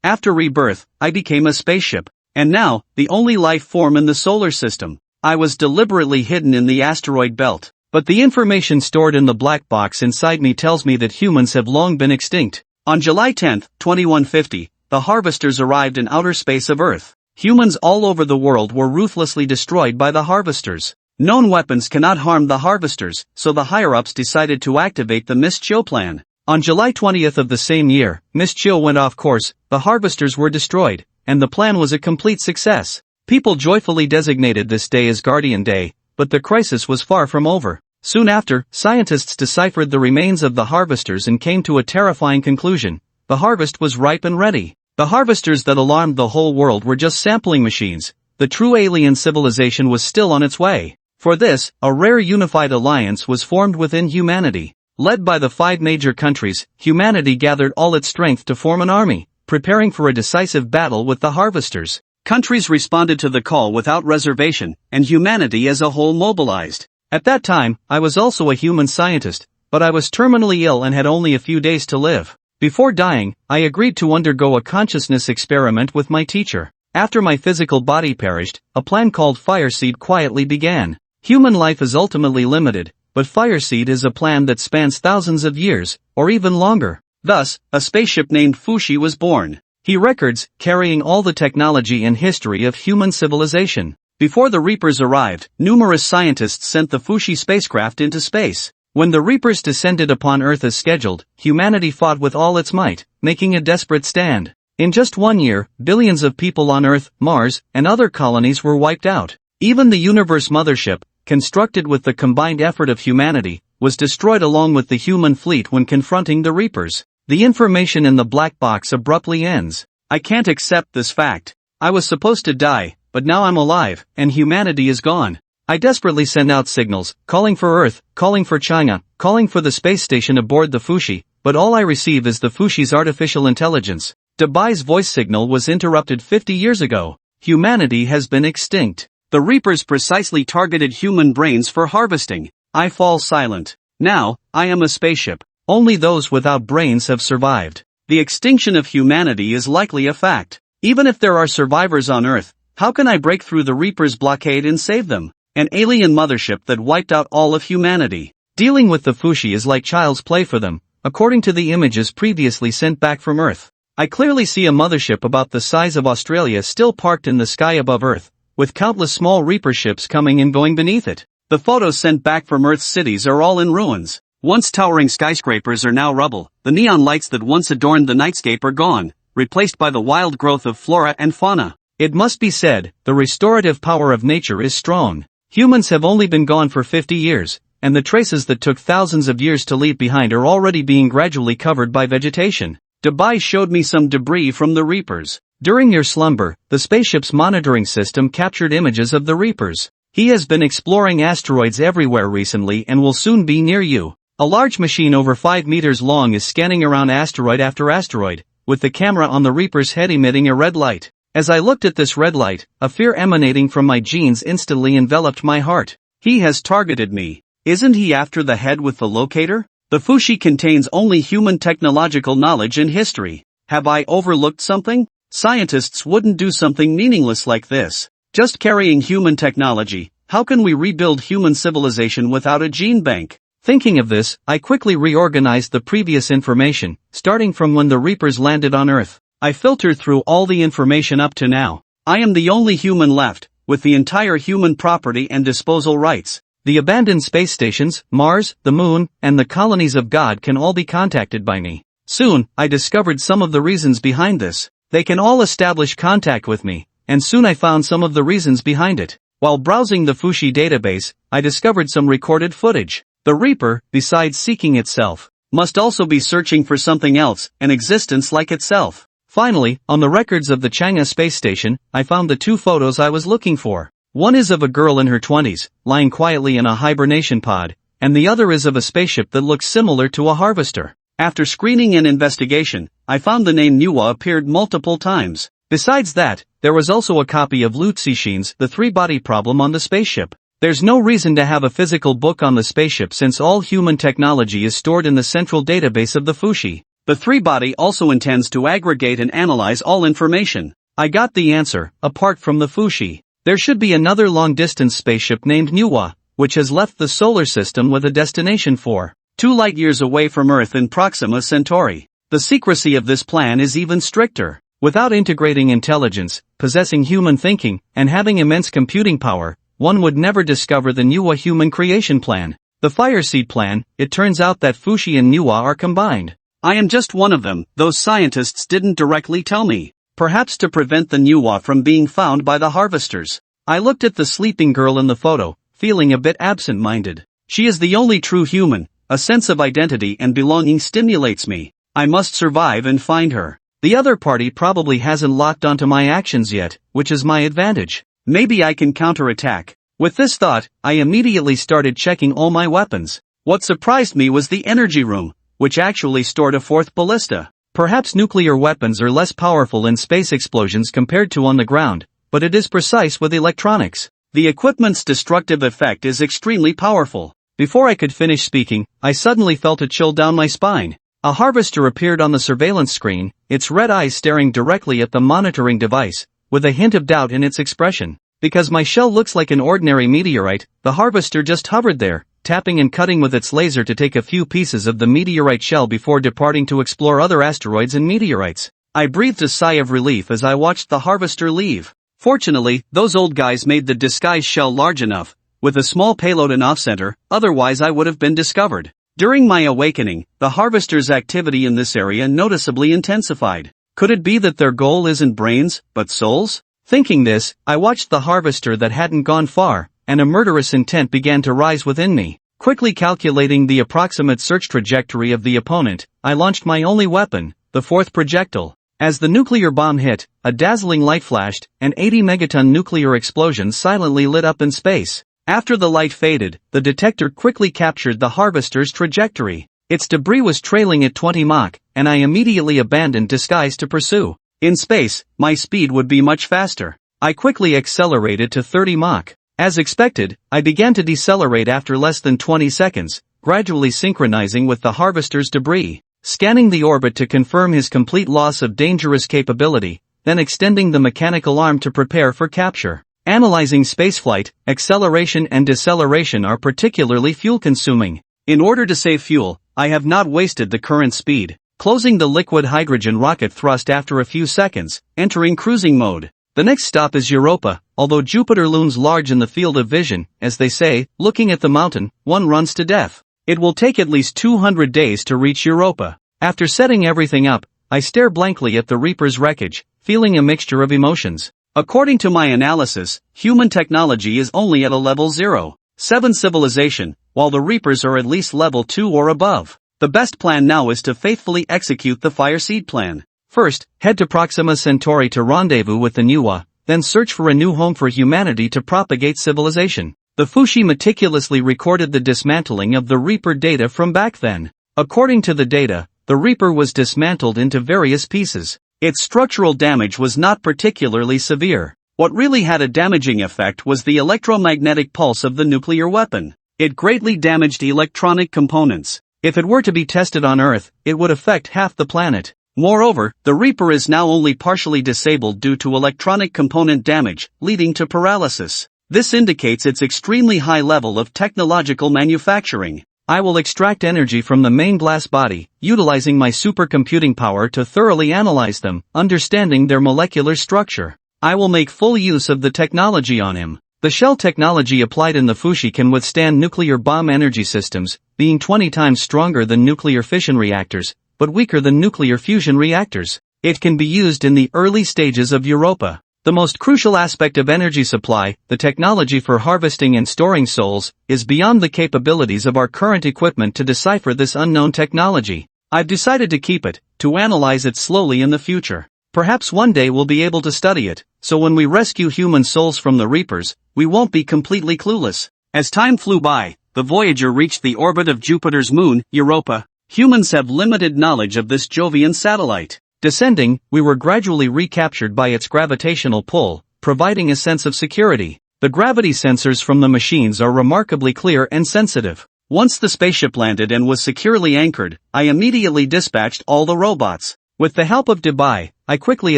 After rebirth, I became a spaceship. And now, the only life form in the solar system. I was deliberately hidden in the asteroid belt. But the information stored in the black box inside me tells me that humans have long been extinct. On July 10, 2150, the harvesters arrived in outer space of Earth. Humans all over the world were ruthlessly destroyed by the harvesters. Known weapons cannot harm the harvesters, so the higher-ups decided to activate the Miss-Chill plan. On July 20th of the same year, Miss-Chill went off course, the harvesters were destroyed, and the plan was a complete success. People joyfully designated this day as Guardian Day, but the crisis was far from over. Soon after, scientists deciphered the remains of the harvesters and came to a terrifying conclusion. The harvest was ripe and ready. The harvesters that alarmed the whole world were just sampling machines. The true alien civilization was still on its way. For this, a rare unified alliance was formed within humanity. Led by the 5 major countries, humanity gathered all its strength to form an army, preparing for a decisive battle with the harvesters. Countries responded to the call without reservation, and humanity as a whole mobilized. At that time, I was also a human scientist, but I was terminally ill and had only a few days to live. Before dying, I agreed to undergo a consciousness experiment with my teacher. After my physical body perished, a plan called Fireseed quietly began. Human life is ultimately limited, but Fireseed is a plan that spans thousands of years, or even longer. Thus, a spaceship named Fushi was born. He records, carrying all the technology and history of human civilization. Before the Reapers arrived, numerous scientists sent the Fushi spacecraft into space. When the Reapers descended upon Earth as scheduled, humanity fought with all its might, making a desperate stand. In just 1 year, billions of people on Earth, Mars, and other colonies were wiped out. Even the universe mothership, constructed with the combined effort of humanity, was destroyed along with the human fleet when confronting the Reapers. The information in the black box abruptly ends. I can't accept this fact. I was supposed to die, but now I'm alive, and humanity is gone. I desperately send out signals, calling for Earth, calling for China, calling for the space station aboard the Fushi, but all I receive is the Fushi's artificial intelligence. Dubai's voice signal was interrupted 50 years ago. Humanity has been extinct. The Reapers precisely targeted human brains for harvesting. I fall silent. Now, I am a spaceship. Only those without brains have survived. The extinction of humanity is likely a fact. Even if there are survivors on Earth, how can I break through the Reapers' blockade and save them? An alien mothership that wiped out all of humanity. Dealing with the Fushi is like child's play for them, according to the images previously sent back from Earth. I clearly see a mothership about the size of Australia still parked in the sky above Earth, with countless small Reaper ships coming and going beneath it. The photos sent back from Earth's cities are all in ruins. Once towering skyscrapers are now rubble. The neon lights that once adorned the nightscape are gone, replaced by the wild growth of flora and fauna. It must be said, the restorative power of nature is strong. Humans have only been gone for 50 years, and the traces that took thousands of years to leave behind are already being gradually covered by vegetation. Dubai showed me some debris from the Reapers. During your slumber, the spaceship's monitoring system captured images of the Reapers. He has been exploring asteroids everywhere recently and will soon be near you. A large machine over 5 meters long is scanning around asteroid after asteroid, with the camera on the Reaper's head emitting a red light. As I looked at this red light, a fear emanating from my genes instantly enveloped my heart. He has targeted me. Isn't he after the head with the locator? The Fushi contains only human technological knowledge and history. Have I overlooked something? Scientists wouldn't do something meaningless like this. Just carrying human technology. How can we rebuild human civilization without a gene bank? Thinking of this, I quickly reorganized the previous information, starting from when the Reapers landed on Earth. I filtered through all the information up to now. I am the only human left, with the entire human property and disposal rights. The abandoned space stations, Mars, the Moon, and the colonies of God can all be contacted by me. Soon, I discovered some of the reasons behind this. They can all establish contact with me, and soon I found some of the reasons behind it. While browsing the Fushi database, I discovered some recorded footage. The Reaper, besides seeking itself, must also be searching for something else, an existence like itself. Finally, on the records of the Chang'e space station, I found the 2 photos I was looking for. One is of a girl in her 20s, lying quietly in a hibernation pod, and the other is of a spaceship that looks similar to a harvester. After screening and investigation, I found the name Nuwa appeared multiple times. Besides that, there was also a copy of Lutzishin's The Three-Body Problem on the spaceship. There's no reason to have a physical book on the spaceship since all human technology is stored in the central database of the Fushi. The three-body also intends to aggregate and analyze all information. I got the answer. Apart from the Fushi, there should be another long-distance spaceship named Manhwa, which has left the solar system with a destination 2 light-years away from Earth in Proxima Centauri. The secrecy of this plan is even stricter. Without integrating intelligence, possessing human thinking, and having immense computing power, one would never discover the Manhwa human creation plan. The Fireseed plan. It turns out that Fushi and Manhwa are combined. I am just one of them. Those scientists didn't directly tell me. Perhaps to prevent the Manhwa from being found by the harvesters. I looked at the sleeping girl in the photo, feeling a bit absent-minded. She is the only true human. A sense of identity and belonging stimulates me. I must survive and find her. The other party probably hasn't locked onto my actions yet, which is my advantage. Maybe I can counterattack. With this thought, I immediately started checking all my weapons. What surprised me was the energy room, which actually stored a fourth ballista. Perhaps nuclear weapons are less powerful in space explosions compared to on the ground, but it is precise with electronics. The equipment's destructive effect is extremely powerful. Before I could finish speaking, I suddenly felt a chill down my spine. A harvester appeared on the surveillance screen, its red eyes staring directly at the monitoring device, with a hint of doubt in its expression. Because my shell looks like an ordinary meteorite, the harvester just hovered there, tapping and cutting with its laser to take a few pieces of the meteorite shell before departing to explore other asteroids and meteorites. I breathed a sigh of relief as I watched the harvester leave. Fortunately, those old guys made the disguised shell large enough, with a small payload and off-center, otherwise I would have been discovered. During my awakening, the harvester's activity in this area noticeably intensified. Could it be that their goal isn't brains, but souls? Thinking this, I watched the harvester that hadn't gone far, and a murderous intent began to rise within me. Quickly calculating the approximate search trajectory of the opponent, I launched my only weapon, the fourth projectile. As the nuclear bomb hit, a dazzling light flashed, and 80-megaton nuclear explosions silently lit up in space. After the light faded, the detector quickly captured the harvester's trajectory. Its debris was trailing at 20 Mach, and I immediately abandoned disguise to pursue. In space, my speed would be much faster. I quickly accelerated to 30 Mach. As expected, I began to decelerate after less than 20 seconds, gradually synchronizing with the harvester's debris, scanning the orbit to confirm his complete loss of dangerous capability, then extending the mechanical arm to prepare for capture. Analyzing spaceflight, acceleration and deceleration are particularly fuel-consuming. In order to save fuel, I have not wasted the current speed, closing the liquid hydrogen rocket thrust after a few seconds, entering cruising mode. The next stop is Europa. Although Jupiter looms large in the field of vision, as they say, looking at the mountain, one runs to death. It will take at least 200 days to reach Europa. After setting everything up, I stare blankly at the Reaper's wreckage, feeling a mixture of emotions. According to my analysis, human technology is only at a level 0.7 civilization, while the Reapers are at least level 2 or above. The best plan now is to faithfully execute the Fireseed plan. First, head to Proxima Centauri to rendezvous with the Manhwa, then search for a new home for humanity to propagate civilization. The Fushi meticulously recorded the dismantling of the Reaper data from back then. According to the data, the Reaper was dismantled into various pieces. Its structural damage was not particularly severe. What really had a damaging effect was the electromagnetic pulse of the nuclear weapon. It greatly damaged electronic components. If it were to be tested on Earth, it would affect half the planet. Moreover, the Reaper is now only partially disabled due to electronic component damage, leading to paralysis. This indicates its extremely high level of technological manufacturing. I will extract energy from the main glass body, utilizing my supercomputing power to thoroughly analyze them, understanding their molecular structure. I will make full use of the technology on him. The shell technology applied in the Fushi can withstand nuclear bomb energy systems, being 20 times stronger than nuclear fission reactors, but weaker than nuclear fusion reactors. It can be used in the early stages of Europa. The most crucial aspect of energy supply, the technology for harvesting and storing souls, is beyond the capabilities of our current equipment to decipher this unknown technology. I've decided to keep it, to analyze it slowly in the future. Perhaps one day we'll be able to study it, so when we rescue human souls from the Reapers, we won't be completely clueless. As time flew by, the Voyager reached the orbit of Jupiter's moon, Europa. Humans have limited knowledge of this Jovian satellite. Descending, we were gradually recaptured by its gravitational pull, providing a sense of security. The gravity sensors from the machines are remarkably clear and sensitive. Once the spaceship landed and was securely anchored, I immediately dispatched all the robots. With the help of Dubai, I quickly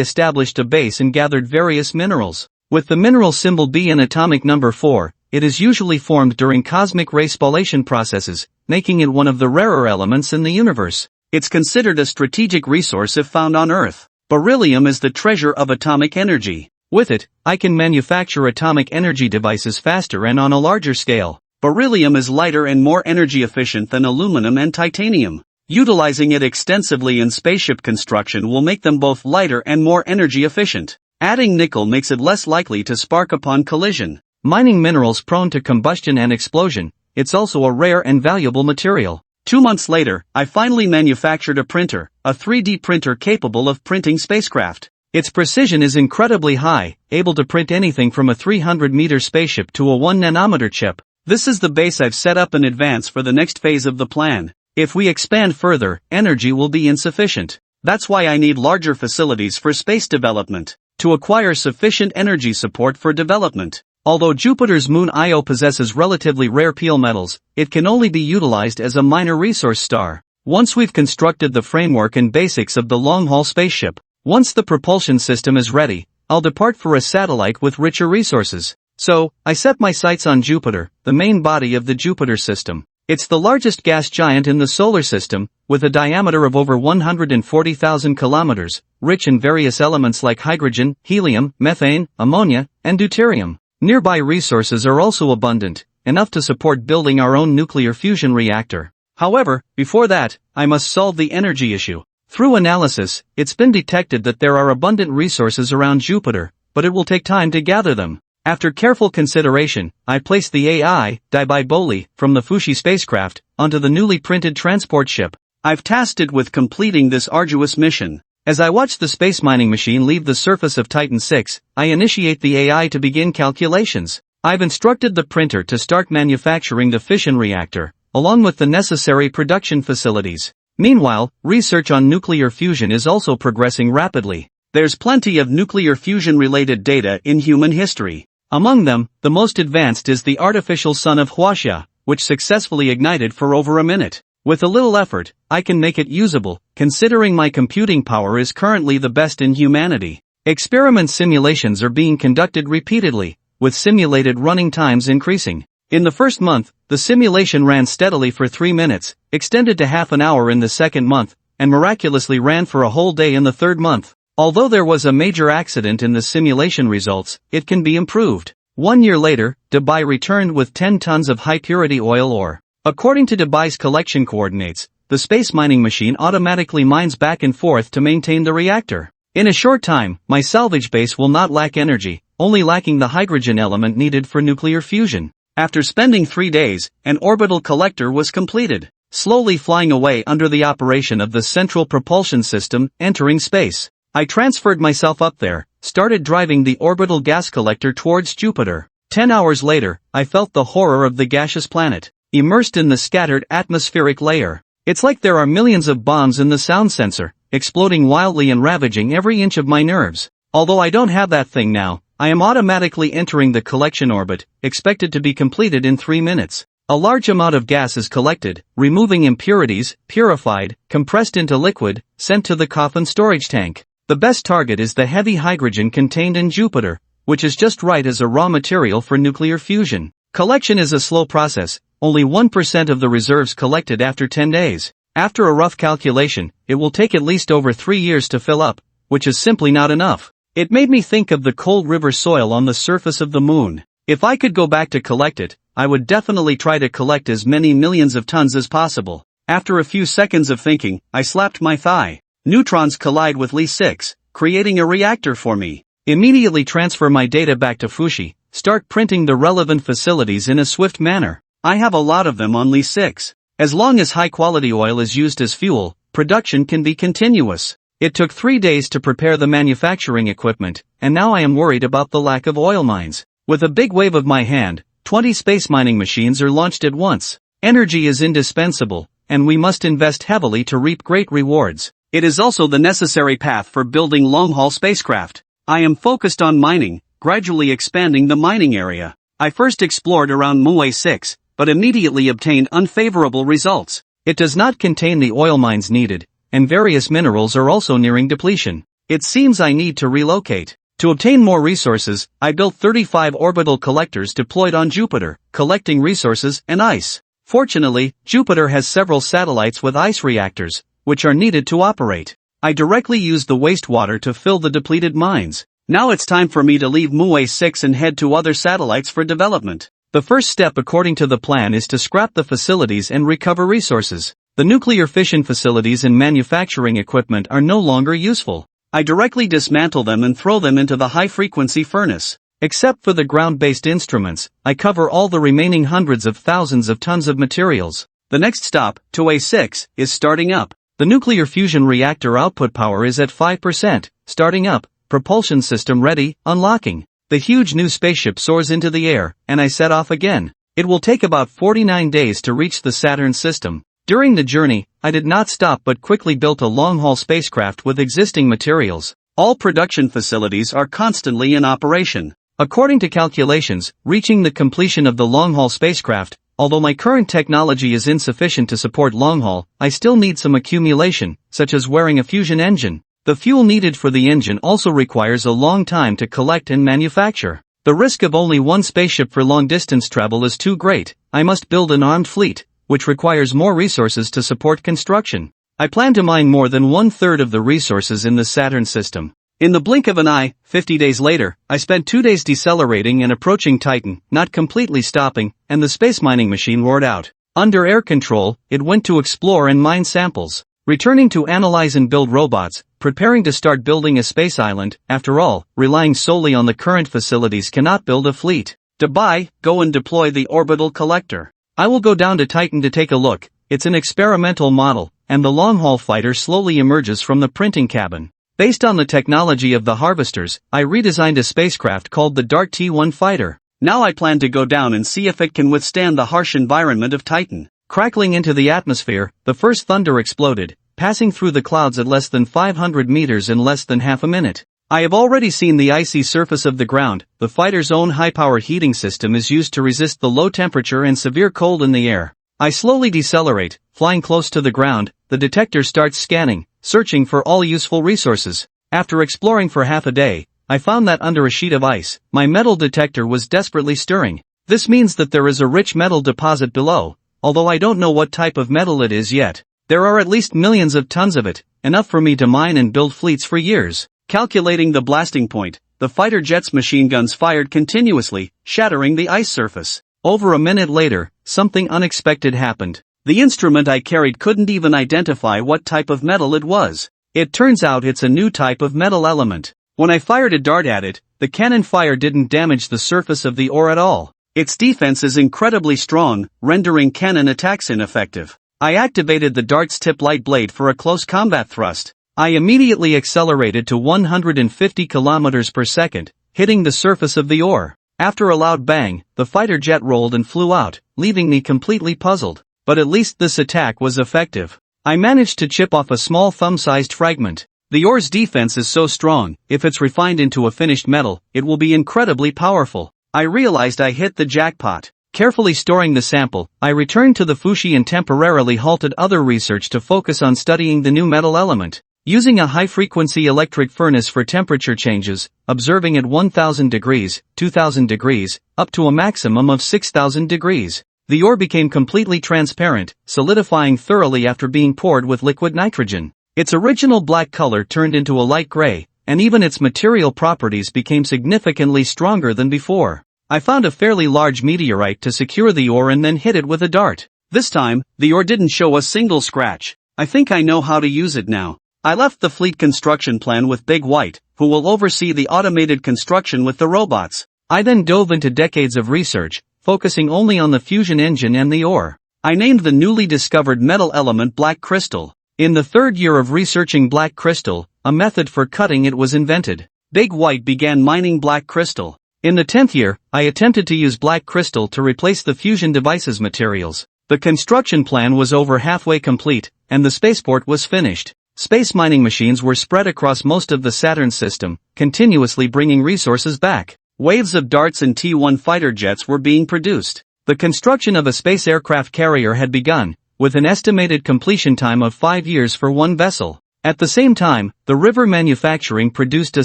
established a base and gathered various minerals. With the mineral symbol B and atomic number 4, it is usually formed during cosmic ray spallation processes, making it one of the rarer elements in the universe. It's considered a strategic resource if found on Earth. Beryllium is the treasure of atomic energy. With it, I can manufacture atomic energy devices faster and on a larger scale. Beryllium is lighter and more energy efficient than aluminum and titanium. Utilizing it extensively in spaceship construction will make them both lighter and more energy efficient. Adding nickel makes it less likely to spark upon collision. Mining minerals prone to combustion and explosion, it's also a rare and valuable material. 2 months later, I finally manufactured a printer, a 3D printer capable of printing spacecraft. Its precision is incredibly high, able to print anything from a 300-meter spaceship to a 1-nanometer chip. This is the base I've set up in advance for the next phase of the plan. If we expand further, energy will be insufficient. That's why I need larger facilities for space development, to acquire sufficient energy support for development. Although Jupiter's moon Io possesses relatively rare peel metals, it can only be utilized as a minor resource star. Once we've constructed the framework and basics of the long-haul spaceship, once the propulsion system is ready, I'll depart for a satellite with richer resources. So, I set my sights on Jupiter, the main body of the Jupiter system. It's the largest gas giant in the solar system, with a diameter of over 140,000 kilometers, rich in various elements like hydrogen, helium, methane, ammonia, and deuterium. Nearby resources are also abundant, enough to support building our own nuclear fusion reactor. However, before that, I must solve the energy issue. Through analysis, it's been detected that there are abundant resources around Jupiter, but it will take time to gather them. After careful consideration, I placed the AI, Dibiboli, from the Fushi spacecraft, onto the newly printed transport ship. I've tasked it with completing this arduous mission. As I watch the space mining machine leave the surface of Titan 6, I initiate the AI to begin calculations. I've instructed the printer to start manufacturing the fission reactor, along with the necessary production facilities. Meanwhile, research on nuclear fusion is also progressing rapidly. There's plenty of nuclear fusion-related data in human history. Among them, the most advanced is the artificial sun of Huaxia, which successfully ignited for over a minute. With a little effort, I can make it usable, considering my computing power is currently the best in humanity. Experiment simulations are being conducted repeatedly, with simulated running times increasing. In the first month, the simulation ran steadily for 3 minutes, extended to half an hour in the second month, and miraculously ran for a whole day in the third month. Although there was a major accident in the simulation results, it can be improved. 1 year later, Dubai returned with 10 tons of high-purity oil ore. According to Dubai's collection coordinates, the space mining machine automatically mines back and forth to maintain the reactor. In a short time, my salvage base will not lack energy, only lacking the hydrogen element needed for nuclear fusion. After spending 3 days, an orbital collector was completed, slowly flying away under the operation of the central propulsion system, entering space. I transferred myself up there, started driving the orbital gas collector towards Jupiter. 10 hours later, I felt the horror of the gaseous planet, immersed in the scattered atmospheric layer. It's like there are millions of bombs in the sound sensor, exploding wildly and ravaging every inch of my nerves. Although I don't have that thing now, I am automatically entering the collection orbit, expected to be completed in 3 minutes. A large amount of gas is collected, removing impurities, purified, compressed into liquid, sent to the coffin storage tank. The best target is the heavy hydrogen contained in Jupiter, which is just right as a raw material for nuclear fusion. Collection is a slow process, only 1% of the reserves collected after 10 days. After a rough calculation, it will take at least over 3 years to fill up, which is simply not enough. It made me think of the cold river soil on the surface of the moon. If I could go back to collect it, I would definitely try to collect as many millions of tons as possible. After a few seconds of thinking, I slapped my thigh. Neutrons collide with Li-6, creating a reactor for me. Immediately transfer my data back to Fushi, start printing the relevant facilities in a swift manner. I have a lot of them on Li-6. As long as high-quality oil is used as fuel, production can be continuous. It took 3 days to prepare the manufacturing equipment, and now I am worried about the lack of oil mines. With a big wave of my hand, 20 space mining machines are launched at once. Energy is indispensable, and we must invest heavily to reap great rewards. It is also the necessary path for building long-haul spacecraft. I am focused on mining, gradually expanding the mining area. I first explored around Moe 6, but immediately obtained unfavorable results. It does not contain the oil mines needed, and various minerals are also nearing depletion. It seems I need to relocate. To obtain more resources, I built 35 orbital collectors deployed on Jupiter, collecting resources and ice. Fortunately, Jupiter has several satellites with ice reactors, which are needed to operate. I directly used the wastewater to fill the depleted mines. Now it's time for me to leave Mourning 6 and head to other satellites for development. The first step according to the plan is to scrap the facilities and recover resources. The nuclear fission facilities and manufacturing equipment are no longer useful. I directly dismantle them and throw them into the high-frequency furnace. Except for the ground-based instruments, I cover all the remaining hundreds of thousands of tons of materials. The next stop, to A6, is starting up. The nuclear fusion reactor output power is at 5%, starting up, propulsion system ready, unlocking. The huge new spaceship soars into the air, and I set off again. It will take about 49 days to reach the Saturn system. During the journey, I did not stop but quickly built a long-haul spacecraft with existing materials. All production facilities are constantly in operation. According to calculations, reaching the completion of the long-haul spacecraft, although my current technology is insufficient to support long-haul, I still need some accumulation, such as wearing a fusion engine. The fuel needed for the engine also requires a long time to collect and manufacture. The risk of only one spaceship for long-distance travel is too great. I must build an armed fleet, which requires more resources to support construction. I plan to mine more than 1/3 of the resources in the Saturn system. In the blink of an eye, 50 days later, I spent 2 days decelerating and approaching Titan, not completely stopping, and the space mining machine roared out. Under air control, it went to explore and mine samples. Returning to analyze and build robots, preparing to start building a space island. After all, relying solely on the current facilities cannot build a fleet. Dubai, go and deploy the orbital collector. I will go down to Titan to take a look. It's an experimental model, and the long-haul fighter slowly emerges from the printing cabin. Based on the technology of the harvesters, I redesigned a spacecraft called the Dart T-1 fighter. Now I plan to go down and see if it can withstand the harsh environment of Titan. Crackling into the atmosphere, the first thunder exploded, passing through the clouds at less than 500 meters in less than half a minute. I have already seen the icy surface of the ground. The fighter's own high-power heating system is used to resist the low temperature and severe cold in the air. I slowly decelerate, flying close to the ground. The detector starts scanning, searching for all useful resources. After exploring for half a day, I found that under a sheet of ice, my metal detector was desperately stirring. This means that there is a rich metal deposit below, although I don't know what type of metal it is yet. There are at least millions of tons of it, enough for me to mine and build fleets for years. Calculating the blasting point, the fighter jet's machine guns fired continuously, shattering the ice surface. Over a minute later, something unexpected happened. The instrument I carried couldn't even identify what type of metal it was. It turns out it's a new type of metal element. When I fired a dart at it, the cannon fire didn't damage the surface of the ore at all. Its defense is incredibly strong, rendering cannon attacks ineffective. I activated the dart's tip light blade for a close combat thrust. I immediately accelerated to 150 kilometers per second, hitting the surface of the ore. After a loud bang, the fighter jet rolled and flew out, leaving me completely puzzled. But at least this attack was effective. I managed to chip off a small thumb-sized fragment. The ore's defense is so strong, if it's refined into a finished metal, it will be incredibly powerful. I realized I hit the jackpot. Carefully storing the sample, I returned to the Fushi and temporarily halted other research to focus on studying the new metal element. Using a high-frequency electric furnace for temperature changes, observing at 1000 degrees, 2000 degrees, up to a maximum of 6000 degrees. The ore became completely transparent, solidifying thoroughly after being poured with liquid nitrogen. Its original black color turned into a light gray, and even its material properties became significantly stronger than before. I found a fairly large meteorite to secure the ore and then hit it with a dart. This time, the ore didn't show a single scratch. I think I know how to use it now. I left the fleet construction plan with Big White, who will oversee the automated construction with the robots. I then dove into decades of research, focusing only on the fusion engine and the ore. I named the newly discovered metal element black crystal. In the third year of researching black crystal, a method for cutting it was invented. Big White began mining black crystal. In the 10th year, I attempted to use black crystal to replace the fusion device's materials. The construction plan was over halfway complete, and the spaceport was finished. Space mining machines were spread across most of the Saturn system, continuously bringing resources back. Waves of darts and T-1 fighter jets were being produced. The construction of a space aircraft carrier had begun, with an estimated completion time of 5 years for one vessel. At the same time, the river manufacturing produced a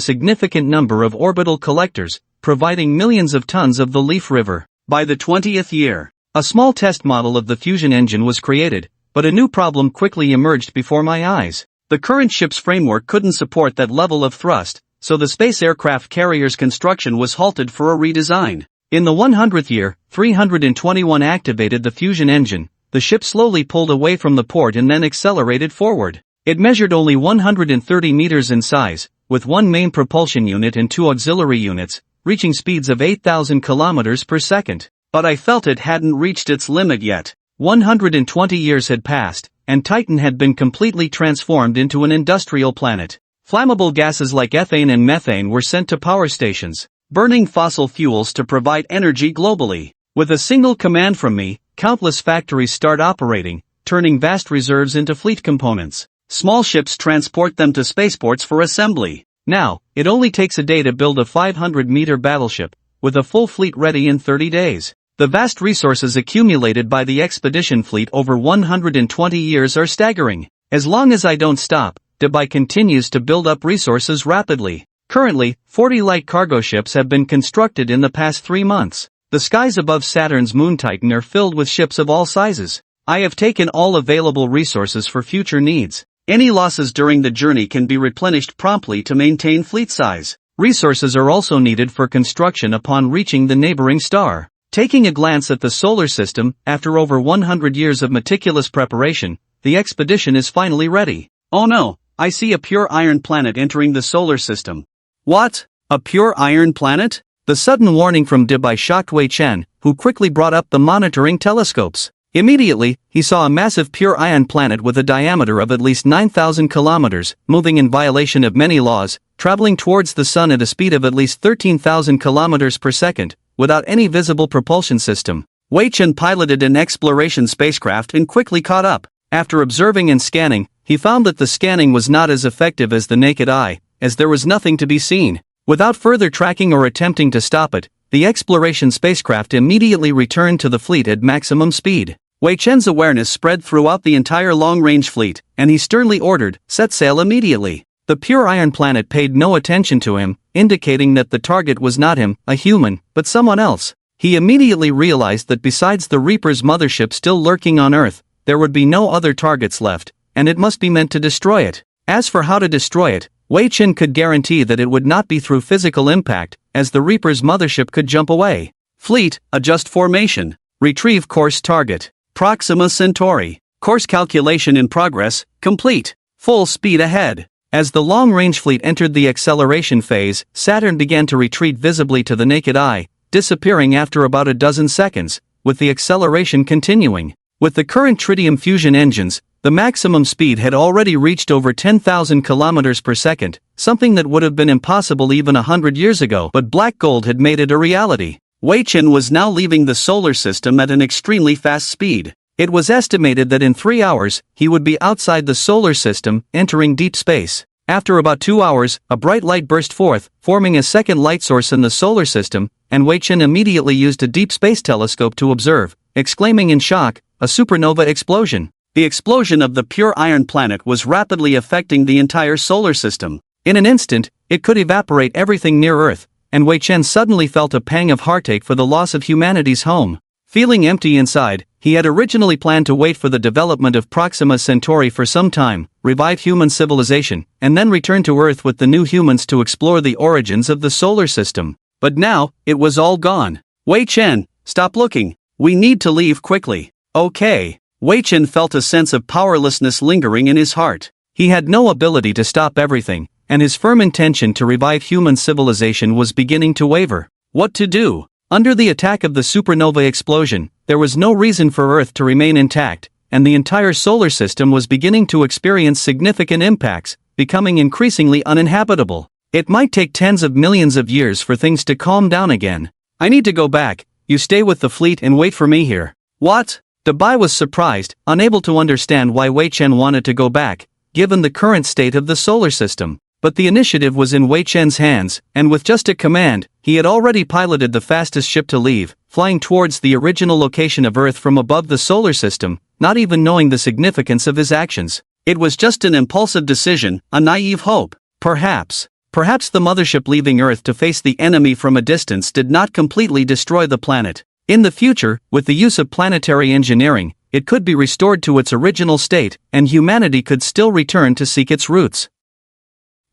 significant number of orbital collectors, providing millions of tons of the Leaf River. By the 20th year, a small test model of the fusion engine was created, but a new problem quickly emerged before my eyes. The current ship's framework couldn't support that level of thrust, so the space aircraft carrier's construction was halted for a redesign. In the 100th year, 321 activated the fusion engine. The ship slowly pulled away from the port and then accelerated forward. It measured only 130 meters in size, with one main propulsion unit and two auxiliary units, reaching speeds of 8,000 kilometers per second. But I felt it hadn't reached its limit yet. 120 years had passed, and Titan had been completely transformed into an industrial planet. Flammable gases like ethane and methane were sent to power stations, burning fossil fuels to provide energy globally. With a single command from me, countless factories start operating, turning vast reserves into fleet components. Small ships transport them to spaceports for assembly. Now, it only takes a day to build a 500-meter battleship, with a full fleet ready in 30 days. The vast resources accumulated by the expedition fleet over 120 years are staggering. As long as I don't stop, Dubai continues to build up resources rapidly. Currently, 40 light cargo ships have been constructed in the past 3 months. The skies above Saturn's moon Titan are filled with ships of all sizes. I have taken all available resources for future needs. Any losses during the journey can be replenished promptly to maintain fleet size. Resources are also needed for construction upon reaching the neighboring star. Taking a glance at the solar system, after over 100 years of meticulous preparation, the expedition is finally ready. Oh no, I see a pure iron planet entering the solar system. What? A pure iron planet? The sudden warning from Dubai shocked Wei Chen, who quickly brought up the monitoring telescopes. Immediately, he saw a massive pure iron planet with a diameter of at least 9,000 kilometers, moving in violation of many laws, traveling towards the sun at a speed of at least 13,000 kilometers per second, without any visible propulsion system. Wei Chen piloted an exploration spacecraft and quickly caught up. After observing and scanning, he found that the scanning was not as effective as the naked eye, as there was nothing to be seen. Without further tracking or attempting to stop it, the exploration spacecraft immediately returned to the fleet at maximum speed. Wei Chen's awareness spread throughout the entire long-range fleet, and he sternly ordered, "Set sail immediately." The pure iron planet paid no attention to him, indicating that the target was not him, a human, but someone else. He immediately realized that besides the Reaper's mothership still lurking on Earth, there would be no other targets left, and it must be meant to destroy it. As for how to destroy it, Wei Chen could guarantee that it would not be through physical impact, as the Reaper's mothership could jump away. Fleet, adjust formation. Retrieve course target. Proxima Centauri. Course calculation in progress, complete. Full speed ahead. As the long-range fleet entered the acceleration phase, Saturn began to retreat visibly to the naked eye, disappearing after about a dozen seconds, with the acceleration continuing. With the current tritium fusion engines, the maximum speed had already reached over 10,000 kilometers per second, something that would have been impossible even 100 years ago, but black gold had made it a reality. Wei Chen was now leaving the solar system at an extremely fast speed. It was estimated that in 3 hours, he would be outside the solar system, entering deep space. After about 2 hours, a bright light burst forth, forming a second light source in the solar system, and Wei Chen immediately used a deep space telescope to observe, exclaiming in shock, "A supernova explosion." The explosion of the pure iron planet was rapidly affecting the entire solar system. In an instant, it could evaporate everything near Earth, and Wei Chen suddenly felt a pang of heartache for the loss of humanity's home. Feeling empty inside, he had originally planned to wait for the development of Proxima Centauri for some time, revive human civilization, and then return to Earth with the new humans to explore the origins of the solar system. But now, it was all gone. Wei Chen, stop looking. We need to leave quickly. Okay. Wei Chen felt a sense of powerlessness lingering in his heart. He had no ability to stop everything, and his firm intention to revive human civilization was beginning to waver. What to do? Under the attack of the supernova explosion, there was no reason for Earth to remain intact, and the entire solar system was beginning to experience significant impacts, becoming increasingly uninhabitable. It might take tens of millions of years for things to calm down again. I need to go back. You stay with the fleet and wait for me here. What? Dubai was surprised, unable to understand why Wei Chen wanted to go back, given the current state of the solar system. But the initiative was in Wei Chen's hands, and with just a command, he had already piloted the fastest ship to leave, flying towards the original location of Earth from above the solar system, not even knowing the significance of his actions. It was just an impulsive decision, a naive hope. Perhaps the mothership leaving Earth to face the enemy from a distance did not completely destroy the planet. In the future, with the use of planetary engineering, it could be restored to its original state, and humanity could still return to seek its roots.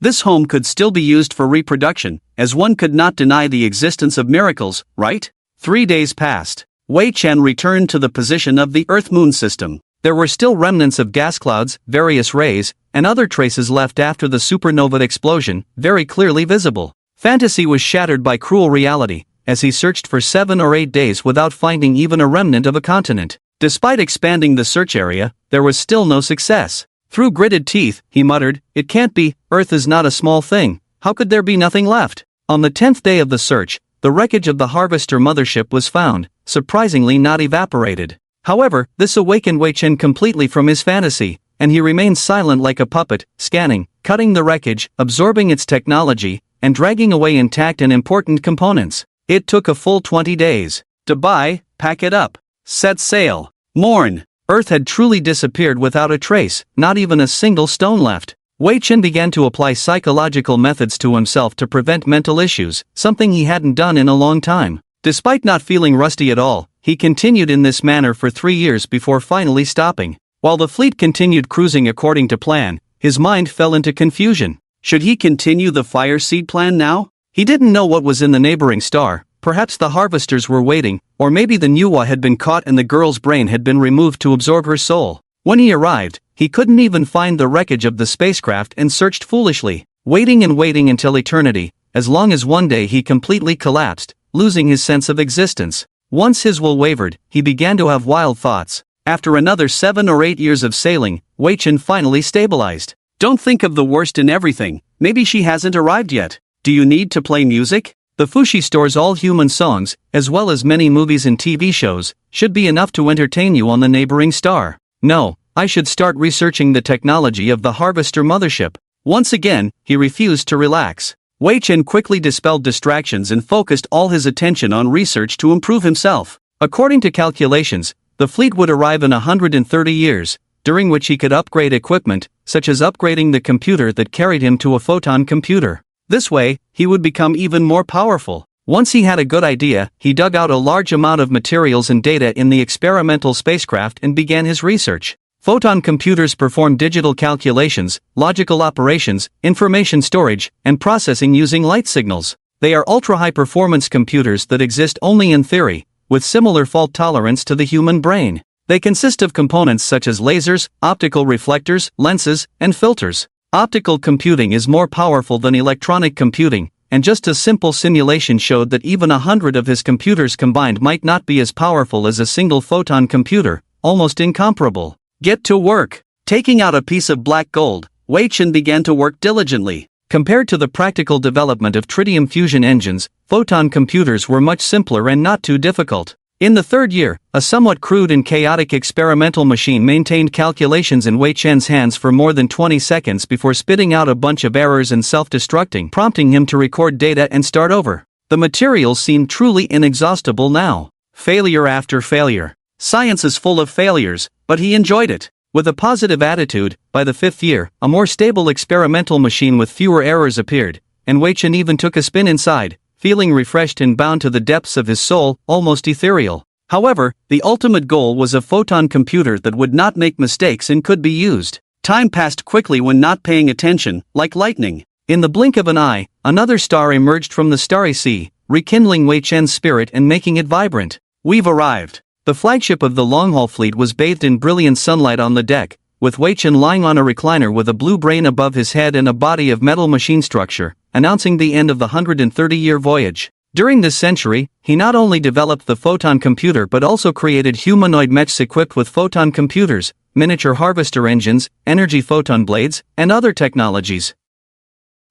This home could still be used for reproduction, as one could not deny the existence of miracles, right? 3 days passed. Wei Chen returned to the position of the Earth-Moon system. There were still remnants of gas clouds, various rays, and other traces left after the supernova explosion, very clearly visible. Fantasy was shattered by cruel reality, as he searched for 7 or 8 days without finding even a remnant of a continent. Despite expanding the search area, there was still no success. Through gritted teeth, he muttered, "It can't be, Earth is not a small thing, how could there be nothing left?" On the 10th day of the search, the wreckage of the Harvester mothership was found, surprisingly not evaporated. However, this awakened Wei Chen completely from his fantasy, and he remained silent like a puppet, scanning, cutting the wreckage, absorbing its technology, and dragging away intact and important components. It took a full 20 days. To buy, pack it up, set sail, mourn. Earth had truly disappeared without a trace, not even a single stone left. Wei Chen began to apply psychological methods to himself to prevent mental issues, something he hadn't done in a long time. Despite not feeling rusty at all, he continued in this manner for 3 years before finally stopping. While the fleet continued cruising according to plan, his mind fell into confusion. Should he continue the fire seed plan now? He didn't know what was in the neighboring star. Perhaps the harvesters were waiting, or maybe the Nuwa had been caught and the girl's brain had been removed to absorb her soul. When he arrived, he couldn't even find the wreckage of the spacecraft and searched foolishly, waiting and waiting until eternity, as long as one day he completely collapsed, losing his sense of existence. Once his will wavered, he began to have wild thoughts. After another 7 or 8 years of sailing, Wei Chen finally stabilized. Don't think of the worst in everything, maybe she hasn't arrived yet. Do you need to play music? The Fushi Store's all-human songs, as well as many movies and TV shows, should be enough to entertain you on the neighboring star. No, I should start researching the technology of the Harvester mothership. Once again, he refused to relax. Wei Chen quickly dispelled distractions and focused all his attention on research to improve himself. According to calculations, the fleet would arrive in 130 years, during which he could upgrade equipment, such as upgrading the computer that carried him to a photon computer. This way, he would become even more powerful. Once he had a good idea, he dug out a large amount of materials and data in the experimental spacecraft and began his research. Photon computers perform digital calculations, logical operations, information storage, and processing using light signals. They are ultra-high-performance computers that exist only in theory, with similar fault tolerance to the human brain. They consist of components such as lasers, optical reflectors, lenses, and filters. Optical computing is more powerful than electronic computing, and just a simple simulation showed that even 100 of his computers combined might not be as powerful as a single photon computer, almost incomparable. Get to work. Taking out a piece of black gold, Wei Chen began to work diligently. Compared to the practical development of tritium fusion engines, photon computers were much simpler and not too difficult. In the 3rd year, a somewhat crude and chaotic experimental machine maintained calculations in Wei Chen's hands for more than 20 seconds before spitting out a bunch of errors and self-destructing, prompting him to record data and start over. The materials seemed truly inexhaustible now. Failure after failure. Science is full of failures, but he enjoyed it. With a positive attitude, by the 5th year, a more stable experimental machine with fewer errors appeared, and Wei Chen even took a spin inside, feeling refreshed and bound to the depths of his soul, almost ethereal. However, the ultimate goal was a photon computer that would not make mistakes and could be used. Time passed quickly when not paying attention, like lightning. In the blink of an eye, another star emerged from the starry sea, rekindling Wei Chen's spirit and making it vibrant. We've arrived. The flagship of the long-haul fleet was bathed in brilliant sunlight on the deck, with Wei Chen lying on a recliner with a blue brain above his head and a body of metal machine structure, announcing the end of the 130-year voyage. During this century, he not only developed the photon computer but also created humanoid mechs equipped with photon computers, miniature harvester engines, energy photon blades, and other technologies.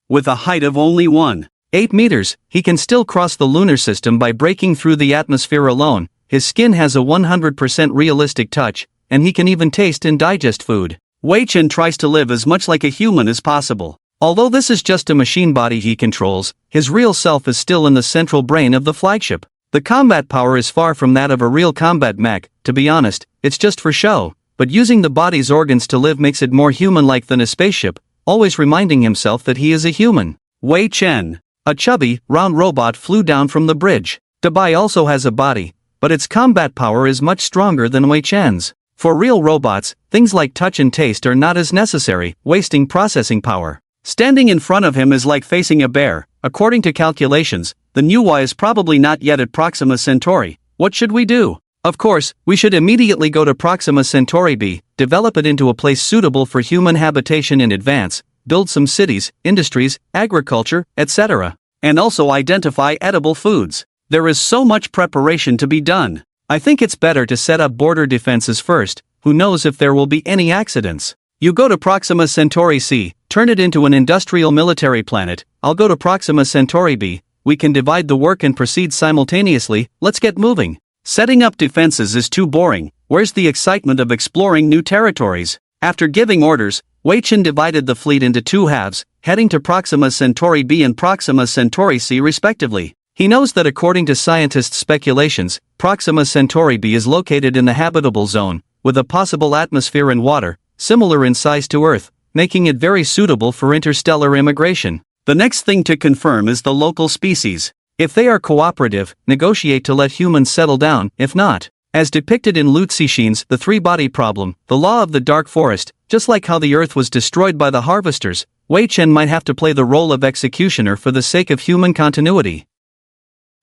With a height of only 1.8 meters, he can still cross the lunar system by breaking through the atmosphere alone. His skin has a 100% realistic touch, and he can even taste and digest food. Wei Chen tries to live as much like a human as possible. Although this is just a machine body he controls, his real self is still in the central brain of the flagship. The combat power is far from that of a real combat mech, to be honest, it's just for show, but using the body's organs to live makes it more human-like than a spaceship, always reminding himself that he is a human. Wei Chen, a chubby, round robot, flew down from the bridge. Dabai also has a body, but its combat power is much stronger than Wei Chen's. For real robots, things like touch and taste are not as necessary, wasting processing power. Standing in front of him is like facing a bear. According to calculations, the Nuwa is probably not yet at Proxima Centauri. What should we do? Of course, we should immediately go to Proxima Centauri B, develop it into a place suitable for human habitation in advance, build some cities, industries, agriculture, etc. And also identify edible foods. There is so much preparation to be done. I think it's better to set up border defenses first, who knows if there will be any accidents. You go to Proxima Centauri C, turn it into an industrial military planet. I'll go to Proxima Centauri B, we can divide the work and proceed simultaneously. Let's get moving. Setting up defenses is too boring, where's the excitement of exploring new territories? After giving orders, Wei Chen divided the fleet into two halves, heading to Proxima Centauri B and Proxima Centauri C respectively. He knows that according to scientists' speculations, Proxima Centauri B is located in the habitable zone, with a possible atmosphere and water, similar in size to Earth, making it very suitable for interstellar immigration. The next thing to confirm is the local species. If they are cooperative, negotiate to let humans settle down. If not, as depicted in Liu Cixin's The Three-Body Problem, the law of the dark forest, just like how the Earth was destroyed by the harvesters, Wei Chen might have to play the role of executioner for the sake of human continuity.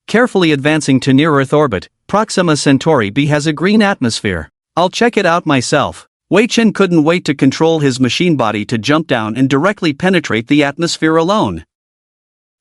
Carefully advancing to near-Earth orbit, Proxima Centauri B has a green atmosphere. I'll check it out myself. Wei Chen couldn't wait to control his machine body to jump down and directly penetrate the atmosphere alone.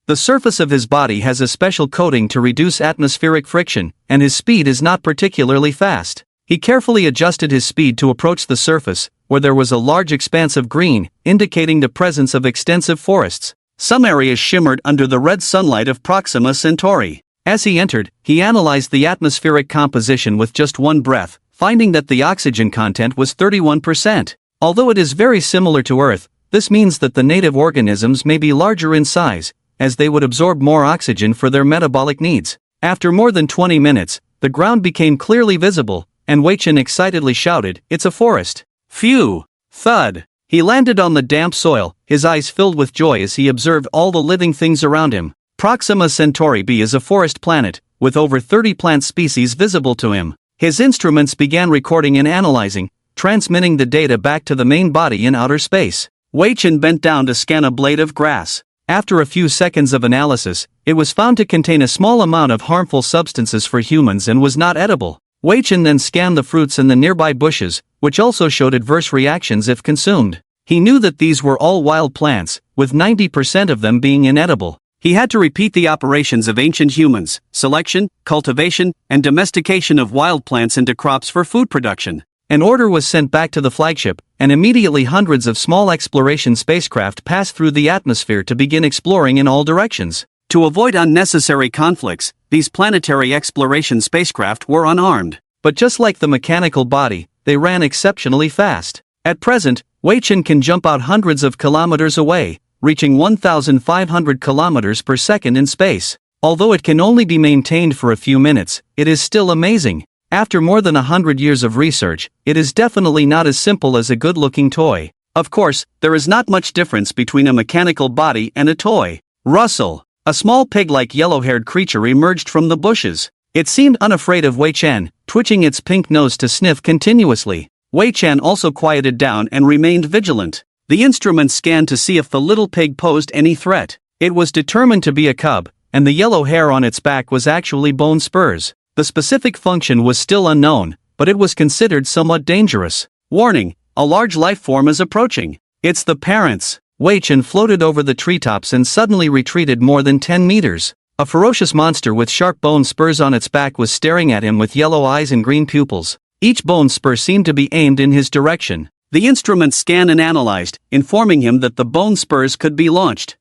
The surface of his body has a special coating to reduce atmospheric friction, and his speed is not particularly fast. He carefully adjusted his speed to approach the surface, where there was a large expanse of green, indicating the presence of extensive forests. Some areas shimmered under the red sunlight of Proxima Centauri. As he entered, he analyzed the atmospheric composition with just one breath, finding that the oxygen content was 31%. Although it is very similar to Earth, this means that the native organisms may be larger in size, as they would absorb more oxygen for their metabolic needs. After more than 20 minutes, the ground became clearly visible, and Wei Chen excitedly shouted, "It's a forest!" Phew! Thud! He landed on the damp soil, his eyes filled with joy as he observed all the living things around him. Proxima Centauri B is a forest planet, with over 30 plant species visible to him. His instruments began recording and analyzing, transmitting the data back to the main body in outer space. Wei Chen bent down to scan a blade of grass. After a few seconds of analysis, it was found to contain a small amount of harmful substances for humans and was not edible. Wei Chen then scanned the fruits in the nearby bushes, which also showed adverse reactions if consumed. He knew that these were all wild plants, with 90% of them being inedible. He had to repeat the operations of ancient humans: selection, cultivation, and domestication of wild plants into crops for food production. An order was sent back to the flagship, and immediately hundreds of small exploration spacecraft passed through the atmosphere to begin exploring in all directions. To avoid unnecessary conflicts, these planetary exploration spacecraft were unarmed. But just like the mechanical body, they ran exceptionally fast. At present, Wei Chen can jump out hundreds of kilometers away, reaching 1,500 kilometers per second in space. Although it can only be maintained for a few minutes, it is still amazing. After more than 100 years of research, it is definitely not as simple as a good-looking toy. Of course, there is not much difference between a mechanical body and a toy. Rustle! A small pig-like yellow-haired creature emerged from the bushes. It seemed unafraid of Wei Chen, twitching its pink nose to sniff continuously. Wei Chen also quieted down and remained vigilant. The instrument scanned to see if the little pig posed any threat. It was determined to be a cub, and the yellow hair on its back was actually bone spurs. The specific function was still unknown, but it was considered somewhat dangerous. Warning: a large life form is approaching. It's the parents. Wei Chen floated over the treetops and suddenly retreated more than 10 meters. A ferocious monster with sharp bone spurs on its back was staring at him with yellow eyes and green pupils. Each bone spur seemed to be aimed in his direction. The instrument scanned and analyzed, informing him that the bone spurs could be launched.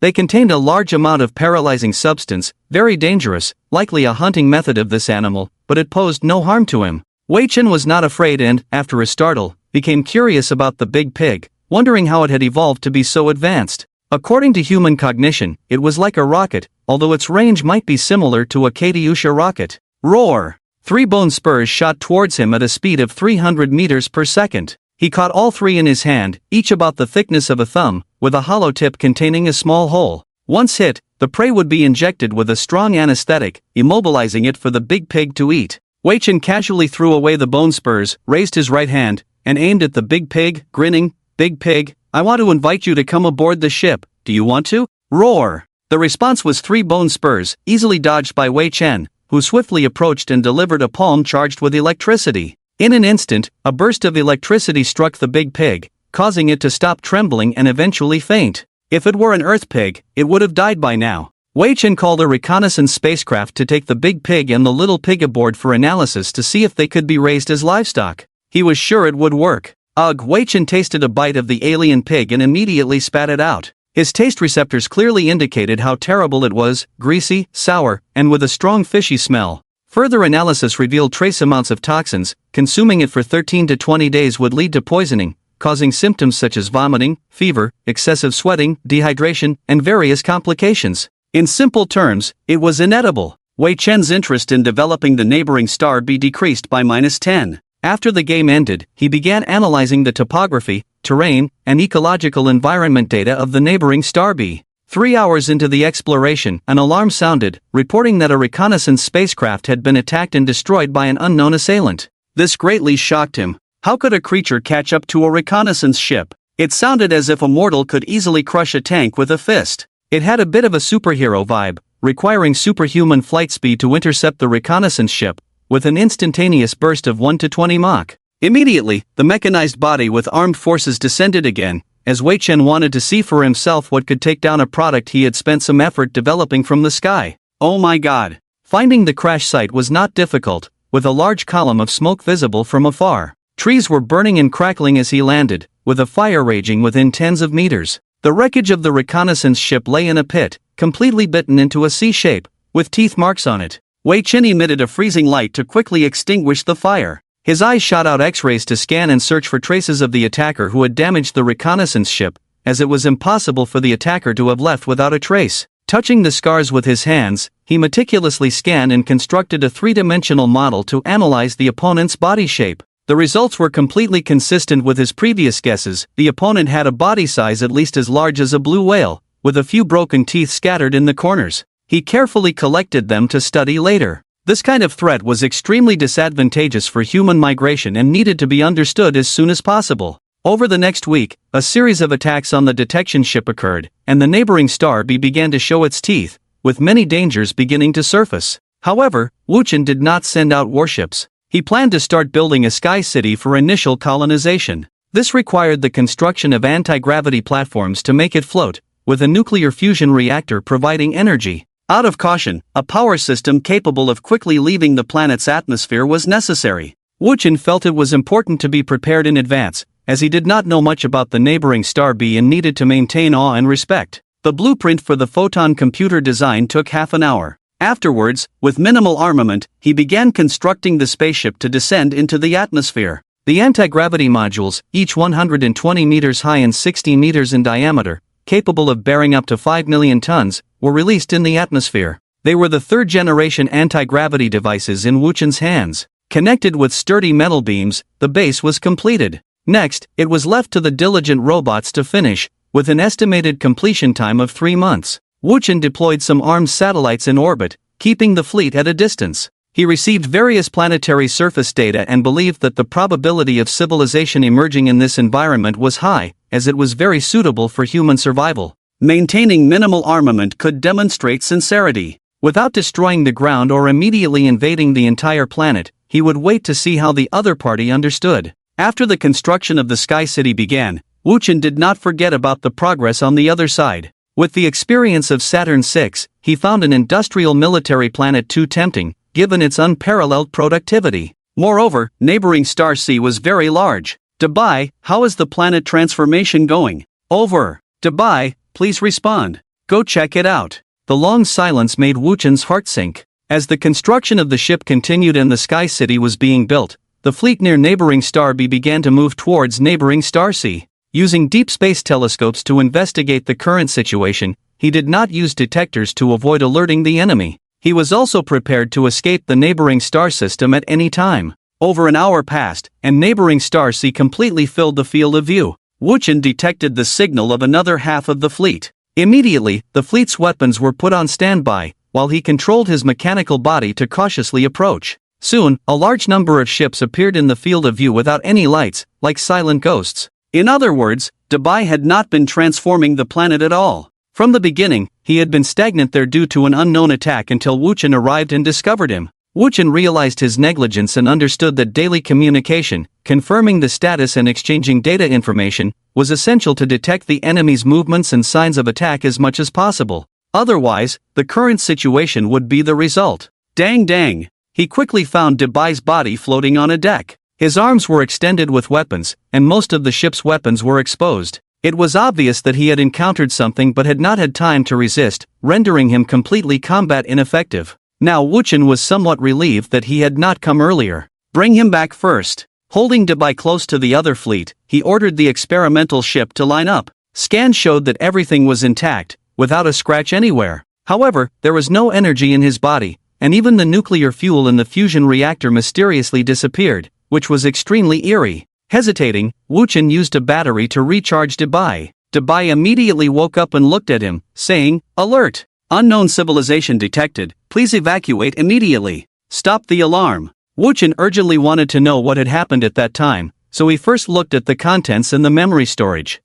They contained a large amount of paralyzing substance, very dangerous, likely a hunting method of this animal, but it posed no harm to him. Wei Chen was not afraid and, after a startle, became curious about the big pig, wondering how it had evolved to be so advanced. According to human cognition, it was like a rocket, although its range might be similar to a Katyusha rocket. Roar! 3 bone spurs shot towards him at a speed of 300 meters per second. He caught all 3 in his hand, each about the thickness of a thumb, with a hollow tip containing a small hole. Once hit, the prey would be injected with a strong anesthetic, immobilizing it for the big pig to eat. Wei Chen casually threw away the bone spurs, raised his right hand, and aimed at the big pig, grinning, "Big pig, I want to invite you to come aboard the ship, do you want to?" Roar! The response was 3 bone spurs, easily dodged by Wei Chen, who swiftly approached and delivered a palm charged with electricity. In an instant, a burst of electricity struck the big pig, causing it to stop trembling and eventually faint. If it were an Earth pig, it would have died by now. Wei Chen called a reconnaissance spacecraft to take the big pig and the little pig aboard for analysis to see if they could be raised as livestock. He was sure it would work. Ugh! Wei Chen tasted a bite of the alien pig and immediately spat it out. His taste receptors clearly indicated how terrible it was, greasy, sour, and with a strong fishy smell. Further analysis revealed trace amounts of toxins. Consuming it for 13 to 20 days would lead to poisoning, causing symptoms such as vomiting, fever, excessive sweating, dehydration, and various complications. In simple terms, it was inedible. Wei Chen's interest in developing the neighboring star B decreased by -10. After the game ended, he began analyzing the topography, terrain, and ecological environment data of the neighboring star B. 3 hours into the exploration, an alarm sounded, reporting that a reconnaissance spacecraft had been attacked and destroyed by an unknown assailant. This greatly shocked him. How could a creature catch up to a reconnaissance ship? It sounded as if a mortal could easily crush a tank with a fist. It had a bit of a superhero vibe, requiring superhuman flight speed to intercept the reconnaissance ship, with an instantaneous burst of 1 to 20 Mach. Immediately, the mechanized body with armed forces descended again, as Wei Chen wanted to see for himself what could take down a product he had spent some effort developing from the sky. Oh my god! Finding the crash site was not difficult, with a large column of smoke visible from afar. Trees were burning and crackling as he landed, with a fire raging within tens of meters. The wreckage of the reconnaissance ship lay in a pit, completely bitten into a C shape, with teeth marks on it. Wei Chen emitted a freezing light to quickly extinguish the fire. His eyes shot out X-rays to scan and search for traces of the attacker who had damaged the reconnaissance ship, as it was impossible for the attacker to have left without a trace. Touching the scars with his hands, he meticulously scanned and constructed a 3-dimensional model to analyze the opponent's body shape. The results were completely consistent with his previous guesses. The opponent had a body size at least as large as a blue whale, with a few broken teeth scattered in the corners. He carefully collected them to study later. This kind of threat was extremely disadvantageous for human migration and needed to be understood as soon as possible. Over the next week, a series of attacks on the detection ship occurred, and the neighboring star B began to show its teeth, with many dangers beginning to surface. However, Wu Chen did not send out warships. He planned to start building a sky city for initial colonization. This required the construction of anti-gravity platforms to make it float, with a nuclear fusion reactor providing energy. Out of caution, a power system capable of quickly leaving the planet's atmosphere was necessary. Wu Chen felt it was important to be prepared in advance, as he did not know much about the neighboring star B and needed to maintain awe and respect. The blueprint for the photon computer design took half an hour. Afterwards, with minimal armament, he began constructing the spaceship to descend into the atmosphere. The anti-gravity modules, each 120 meters high and 60 meters in diameter, capable of bearing up to 5 million tons, were released in the atmosphere. They were the third-generation anti-gravity devices in Wu Chen's hands. Connected with sturdy metal beams, the base was completed. Next, it was left to the diligent robots to finish, with an estimated completion time of 3 months. Wu Chen deployed some armed satellites in orbit, keeping the fleet at a distance. He received various planetary surface data and believed that the probability of civilization emerging in this environment was high, as it was very suitable for human survival. Maintaining minimal armament could demonstrate sincerity. Without destroying the ground or immediately invading the entire planet, he would wait to see how the other party understood. After the construction of the Sky City began, Wu Chen did not forget about the progress on the other side. With the experience of Saturn VI, he found an industrial military planet too tempting, given its unparalleled productivity. Moreover, neighboring star C was very large. Dubai, how is the planet transformation going? Over. Dubai, please respond. Go check it out. The long silence made Wu Chen's heart sink. As the construction of the ship continued and the Sky City was being built, the fleet near neighboring star B began to move towards neighboring star C. Using deep space telescopes to investigate the current situation, he did not use detectors to avoid alerting the enemy. He was also prepared to escape the neighboring star system at any time. Over an hour passed, and neighboring star C completely filled the field of view. Wuchen detected the signal of another half of the fleet. Immediately, the fleet's weapons were put on standby, while he controlled his mechanical body to cautiously approach. Soon, a large number of ships appeared in the field of view without any lights, like silent ghosts. In other words, Dubai had not been transforming the planet at all. From the beginning, he had been stagnant there due to an unknown attack until Wuchen arrived and discovered him. Wuchen realized his negligence and understood that daily communication, confirming the status and exchanging data information, was essential to detect the enemy's movements and signs of attack as much as possible. Otherwise, the current situation would be the result. Dang. He quickly found Dubai's body floating on a deck. His arms were extended with weapons, and most of the ship's weapons were exposed. It was obvious that he had encountered something but had not had time to resist, rendering him completely combat ineffective. Now Wuchen was somewhat relieved that he had not come earlier. Bring him back first. Holding Dubai close to the other fleet, he ordered the experimental ship to line up. Scans showed that everything was intact, without a scratch anywhere. However, there was no energy in his body, and even the nuclear fuel in the fusion reactor mysteriously disappeared, which was extremely eerie. Hesitating, Wuchen used a battery to recharge Dubai. Dubai immediately woke up and looked at him, saying, "Alert! Unknown civilization detected, please evacuate immediately. Stop the alarm." Wuchen urgently wanted to know what had happened at that time, so he first looked at the contents in the memory storage.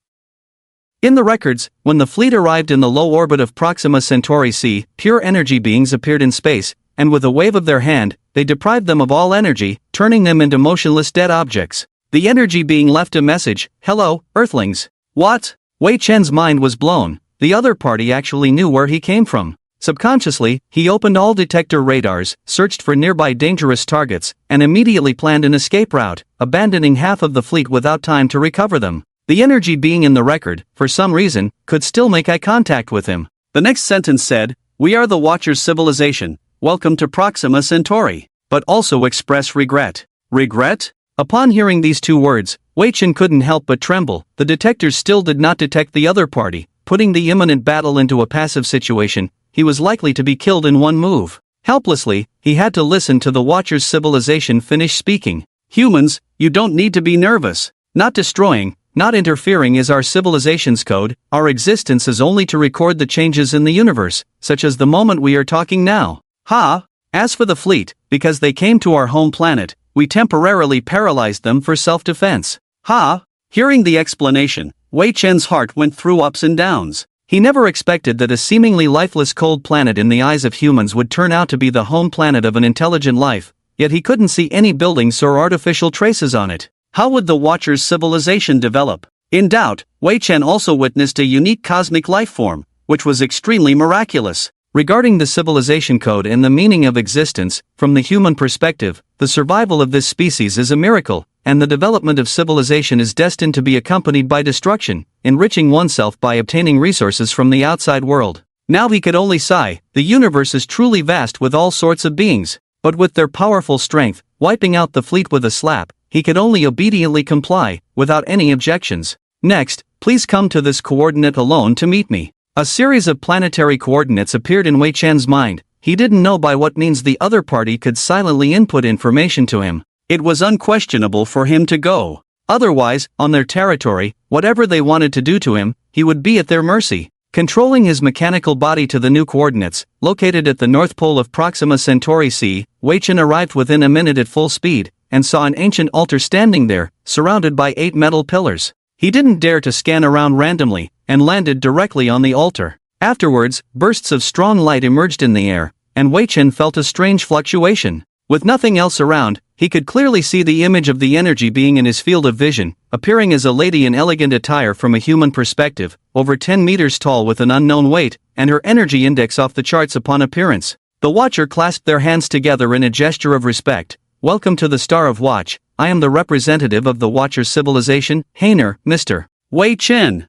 In the records, when the fleet arrived in the low orbit of Proxima Centauri C, pure energy beings appeared in space, and with a wave of their hand, they deprived them of all energy, turning them into motionless dead objects. The energy being left a message, "Hello, Earthlings." What? Wei Chen's mind was blown. The other party actually knew where he came from. Subconsciously, he opened all detector radars, searched for nearby dangerous targets, and immediately planned an escape route, abandoning half of the fleet without time to recover them. The energy being in the record, for some reason, could still make eye contact with him. The next sentence said, "We are the Watcher's civilization, welcome to Proxima Centauri," but also express regret. Regret? Upon hearing these two words, Wei Chen couldn't help but tremble. The detectors still did not detect the other party. Putting the imminent battle into a passive situation, he was likely to be killed in one move. Helplessly, he had to listen to the Watcher's civilization finish speaking. "Humans, you don't need to be nervous. Not destroying, not interfering is our civilization's code. Our existence is only to record the changes in the universe, such as the moment we are talking now. As for the fleet, because they came to our home planet, we temporarily paralyzed them for self-defense." Hearing the explanation, Wei Chen's heart went through ups and downs. He never expected that a seemingly lifeless cold planet in the eyes of humans would turn out to be the home planet of an intelligent life, yet he couldn't see any buildings or artificial traces on it. How would the Watcher's civilization develop? In doubt, Wei Chen also witnessed a unique cosmic life form, which was extremely miraculous. Regarding the civilization code and the meaning of existence, from the human perspective, the survival of this species is a miracle, and the development of civilization is destined to be accompanied by destruction, enriching oneself by obtaining resources from the outside world. Now he could only sigh. The universe is truly vast with all sorts of beings, but with their powerful strength, wiping out the fleet with a slap, he could only obediently comply, without any objections. "Next, please come to this coordinate alone to meet me." A series of planetary coordinates appeared in Wei Chen's mind. He didn't know by what means the other party could silently input information to him. It was unquestionable for him to go. Otherwise, on their territory, whatever they wanted to do to him, he would be at their mercy. Controlling his mechanical body to the new coordinates, located at the north pole of Proxima Centauri C, Wei Chen arrived within a minute at full speed, and saw an ancient altar standing there, surrounded by 8 metal pillars. He didn't dare to scan around randomly, and landed directly on the altar. Afterwards, bursts of strong light emerged in the air, and Wei Chen felt a strange fluctuation. With nothing else around, he could clearly see the image of the energy being in his field of vision, appearing as a lady in elegant attire from a human perspective, over 10 meters tall with an unknown weight, and her energy index off the charts upon appearance. The Watcher clasped their hands together in a gesture of respect. "Welcome to the Star of Watch. I am the representative of the Watcher's civilization, Hainer, Mr. Wei Chen."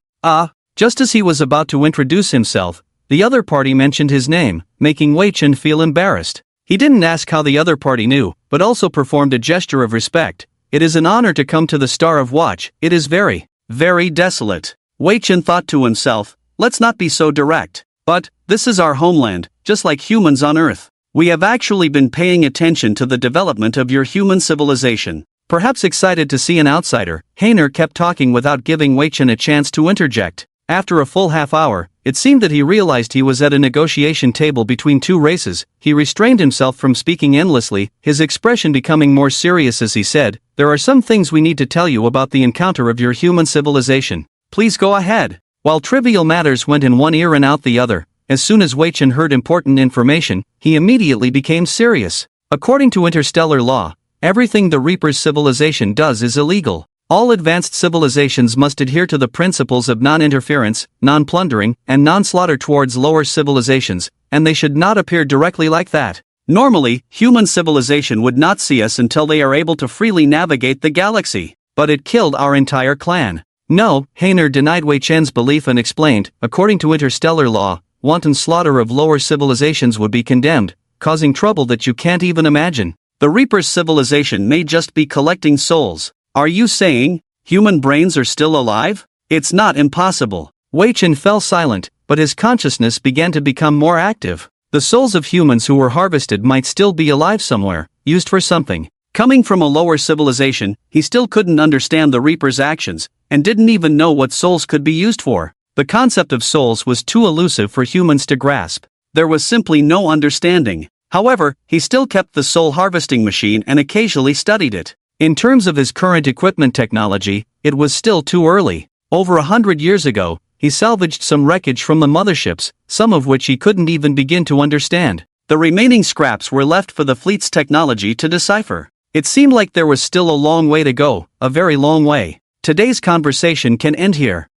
Just as he was about to introduce himself, the other party mentioned his name, making Wei Chen feel embarrassed. He didn't ask how the other party knew, but also performed a gesture of respect. "It is an honor to come to the Star of Watch. It is very." Very desolate. Wei Chen thought to himself, let's not be so direct. But, this is our homeland, just like humans on Earth. We have actually been paying attention to the development of your human civilization. Perhaps excited to see an outsider, Hainer kept talking without giving Wei Chen a chance to interject. After a full half hour, it seemed that he realized he was at a negotiation table between two races. He restrained himself from speaking endlessly, his expression becoming more serious as he said, "There are some things we need to tell you about the encounter of your human civilization. Please go ahead." While trivial matters went in one ear and out the other, as soon as Wei Chen heard important information, he immediately became serious. According to interstellar law, everything the Reaper's civilization does is illegal. All advanced civilizations must adhere to the principles of non-interference, non-plundering, and non-slaughter towards lower civilizations, and they should not appear directly like that. Normally, human civilization would not see us until they are able to freely navigate the galaxy, but it killed our entire clan. No, Hainer denied Wei Chen's belief and explained, according to interstellar law, wanton slaughter of lower civilizations would be condemned, causing trouble that you can't even imagine. The Reaper's civilization may just be collecting souls. Are you saying human brains are still alive? It's not impossible. Wei Chen fell silent, but his consciousness began to become more active. The souls of humans who were harvested might still be alive somewhere, used for something. Coming from a lower civilization, he still couldn't understand the Reaper's actions, and didn't even know what souls could be used for. The concept of souls was too elusive for humans to grasp. There was simply no understanding. However, he still kept the soul harvesting machine and occasionally studied it. In terms of his current equipment technology, it was still too early. Over 100 years ago, he salvaged some wreckage from the motherships, some of which he couldn't even begin to understand. The remaining scraps were left for the fleet's technology to decipher. It seemed like there was still a long way to go, a very long way. Today's conversation can end here.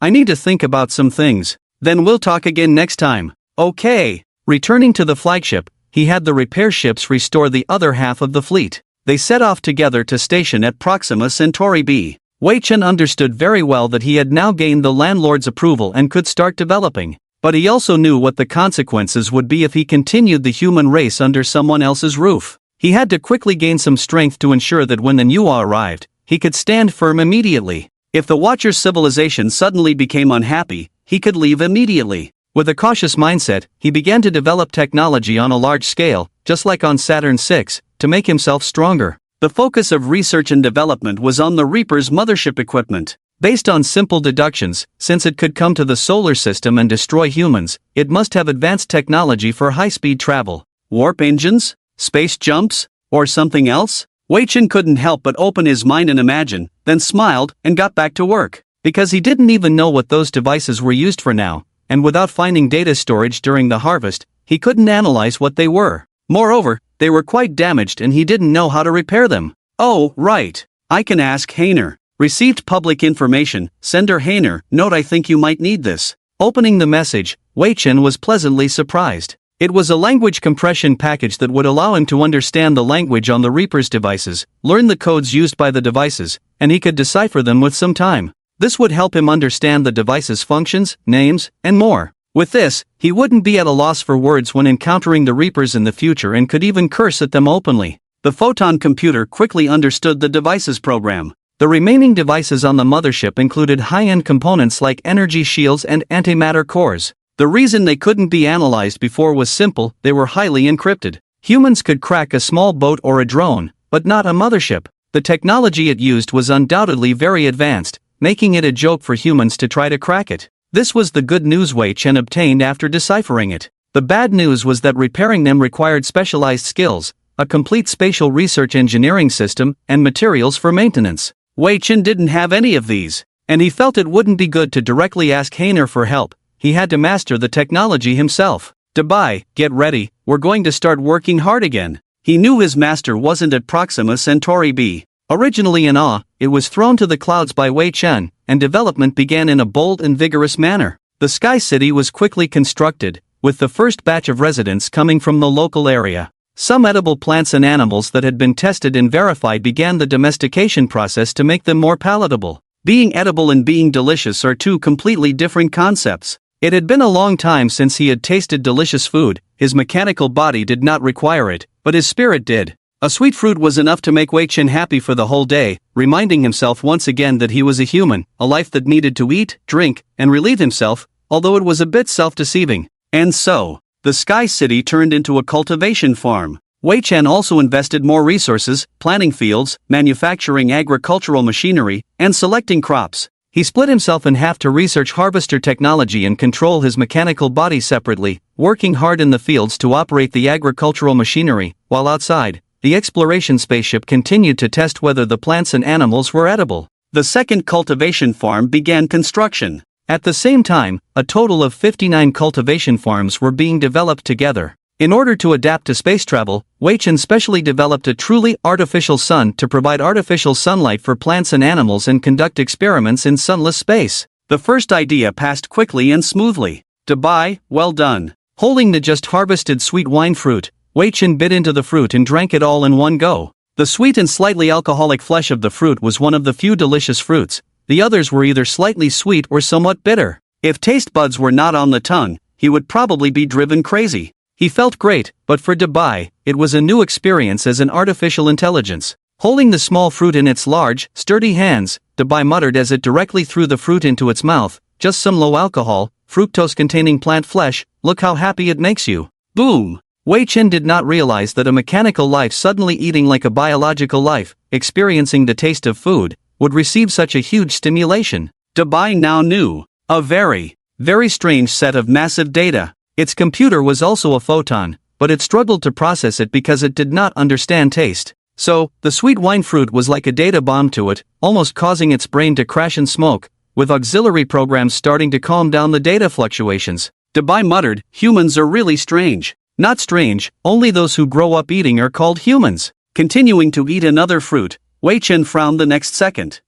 I need to think about some things. Then we'll talk again next time. Okay. Returning to the flagship, he had the repair ships restore the other half of the fleet. They set off together to station at Proxima Centauri b. Wei Chen understood very well that he had now gained the landlord's approval and could start developing. But he also knew what the consequences would be if he continued the human race under someone else's roof. He had to quickly gain some strength to ensure that when the Nuwa arrived, he could stand firm immediately. If the Watcher's civilization suddenly became unhappy, he could leave immediately. With a cautious mindset, he began to develop technology on a large scale, just like on Saturn VI, to make himself stronger. The focus of research and development was on the Reaper's mothership equipment. Based on simple deductions, since it could come to the solar system and destroy humans, it must have advanced technology for high-speed travel. Warp engines? Space jumps? Or something else? Wei Chen couldn't help but open his mind and imagine, then smiled and got back to work. Because he didn't even know what those devices were used for now, and without finding data storage during the harvest, he couldn't analyze what they were. Moreover, they were quite damaged and he didn't know how to repair them. Oh, right. I can ask Hainer. Received public information, sender Hainer, note I think you might need this. Opening the message, Wei Chen was pleasantly surprised. It was a language compression package that would allow him to understand the language on the Reaper's devices, learn the codes used by the devices, and he could decipher them with some time. This would help him understand the device's functions, names, and more. With this, he wouldn't be at a loss for words when encountering the Reapers in the future and could even curse at them openly. The photon computer quickly understood the device's program. The remaining devices on the mothership included high-end components like energy shields and antimatter cores. The reason they couldn't be analyzed before was simple: they were highly encrypted. Humans could crack a small boat or a drone, but not a mothership. The technology it used was undoubtedly very advanced, making it a joke for humans to try to crack it. This was the good news Wei Chen obtained after deciphering it. The bad news was that repairing them required specialized skills, a complete spatial research engineering system, and materials for maintenance. Wei Chen didn't have any of these, and he felt it wouldn't be good to directly ask Hainer for help. He had to master the technology himself. Dubai, get ready, we're going to start working hard again. He knew his master wasn't at Proxima Centauri b. Originally in awe, it was thrown to the clouds by Wei Chen, and development began in a bold and vigorous manner. The Sky City was quickly constructed, with the first batch of residents coming from the local area. Some edible plants and animals that had been tested and verified began the domestication process to make them more palatable. Being edible and being delicious are two completely different concepts. It had been a long time since he had tasted delicious food. His mechanical body did not require it, but his spirit did. A sweet fruit was enough to make Wei Chen happy for the whole day, reminding himself once again that he was a human, a life that needed to eat, drink, and relieve himself, although it was a bit self-deceiving. And so, the Sky City turned into a cultivation farm. Wei Chen also invested more resources, planting fields, manufacturing agricultural machinery, and selecting crops. He split himself in half to research harvester technology and control his mechanical body separately, working hard in the fields to operate the agricultural machinery, while outside, the exploration spaceship continued to test whether the plants and animals were edible. The second cultivation farm began construction. At the same time, a total of 59 cultivation farms were being developed together. In order to adapt to space travel, Wei Chen specially developed a truly artificial sun to provide artificial sunlight for plants and animals and conduct experiments in sunless space. The first idea passed quickly and smoothly. Dubai, well done. Holding the just harvested sweet wine fruit, Wei Chen bit into the fruit and drank it all in one go. The sweet and slightly alcoholic flesh of the fruit was one of the few delicious fruits. The others were either slightly sweet or somewhat bitter. If taste buds were not on the tongue, he would probably be driven crazy. He felt great, but for Dubai, it was a new experience as an artificial intelligence. Holding the small fruit in its large, sturdy hands, Dubai muttered as it directly threw the fruit into its mouth, "Just some low-alcohol, fructose-containing plant flesh, look how happy it makes you." Boom! Wei Chen did not realize that a mechanical life suddenly eating like a biological life, experiencing the taste of food, would receive such a huge stimulation. Dubai now knew a very, very strange set of massive data. Its computer was also a photon, but it struggled to process it because it did not understand taste. So, the sweet wine fruit was like a data bomb to it, almost causing its brain to crash and smoke, with auxiliary programs starting to calm down the data fluctuations. Dubai muttered, "Humans are really strange." Not strange, only those who grow up eating are called humans. Continuing to eat another fruit, Wei Chen frowned the next second.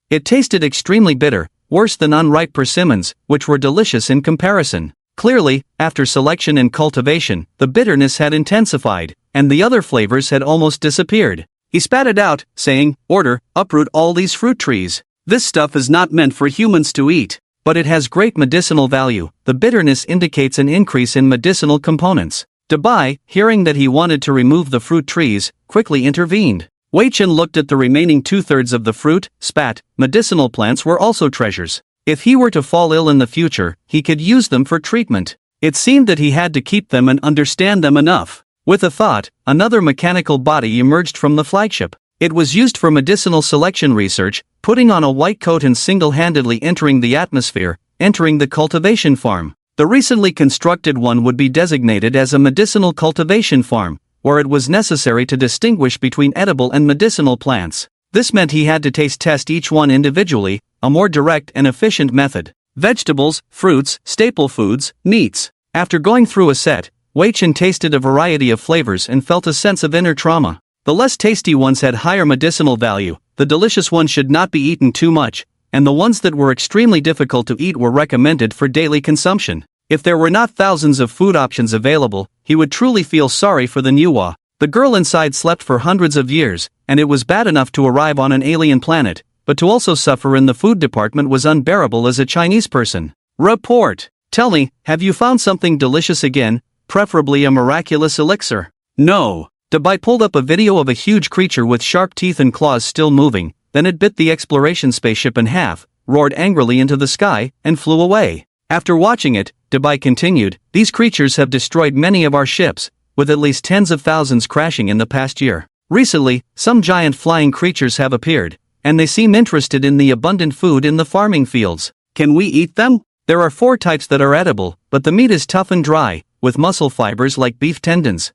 It tasted extremely bitter, worse than unripe persimmons, which were delicious in comparison. Clearly, after selection and cultivation, the bitterness had intensified, and the other flavors had almost disappeared. He spat it out, saying, "Order, uproot all these fruit trees. This stuff is not meant for humans to eat. But it has great medicinal value." The bitterness indicates an increase in medicinal components. Dubai, hearing that he wanted to remove the fruit trees, quickly intervened. Wei Chen looked at the remaining two-thirds of the fruit, spat, medicinal plants were also treasures. If he were to fall ill in the future, he could use them for treatment. It seemed that he had to keep them and understand them enough. With a thought, another mechanical body emerged from the flagship. It was used for medicinal selection research, putting on a white coat and single-handedly entering the atmosphere, entering the cultivation farm. The recently constructed one would be designated as a medicinal cultivation farm, where it was necessary to distinguish between edible and medicinal plants. This meant he had to taste test each one individually, a more direct and efficient method. Vegetables, fruits, staple foods, meats. After going through a set, Wei Chen tasted a variety of flavors and felt a sense of inner trauma. The less tasty ones had higher medicinal value, the delicious ones should not be eaten too much, and the ones that were extremely difficult to eat were recommended for daily consumption. If there were not thousands of food options available, he would truly feel sorry for the Nuwa. The girl inside slept for hundreds of years, and it was bad enough to arrive on an alien planet, but to also suffer in the food department was unbearable as a Chinese person. Report. Tell me, have you found something delicious again, preferably a miraculous elixir? No. Dubai pulled up a video of a huge creature with sharp teeth and claws still moving, then it bit the exploration spaceship in half, roared angrily into the sky, and flew away. After watching it, Dubai continued, "These creatures have destroyed many of our ships, with at least tens of thousands crashing in the past year. Recently, some giant flying creatures have appeared, and they seem interested in the abundant food in the farming fields. Can we eat them? There are 4 types that are edible, but the meat is tough and dry, with muscle fibers like beef tendons.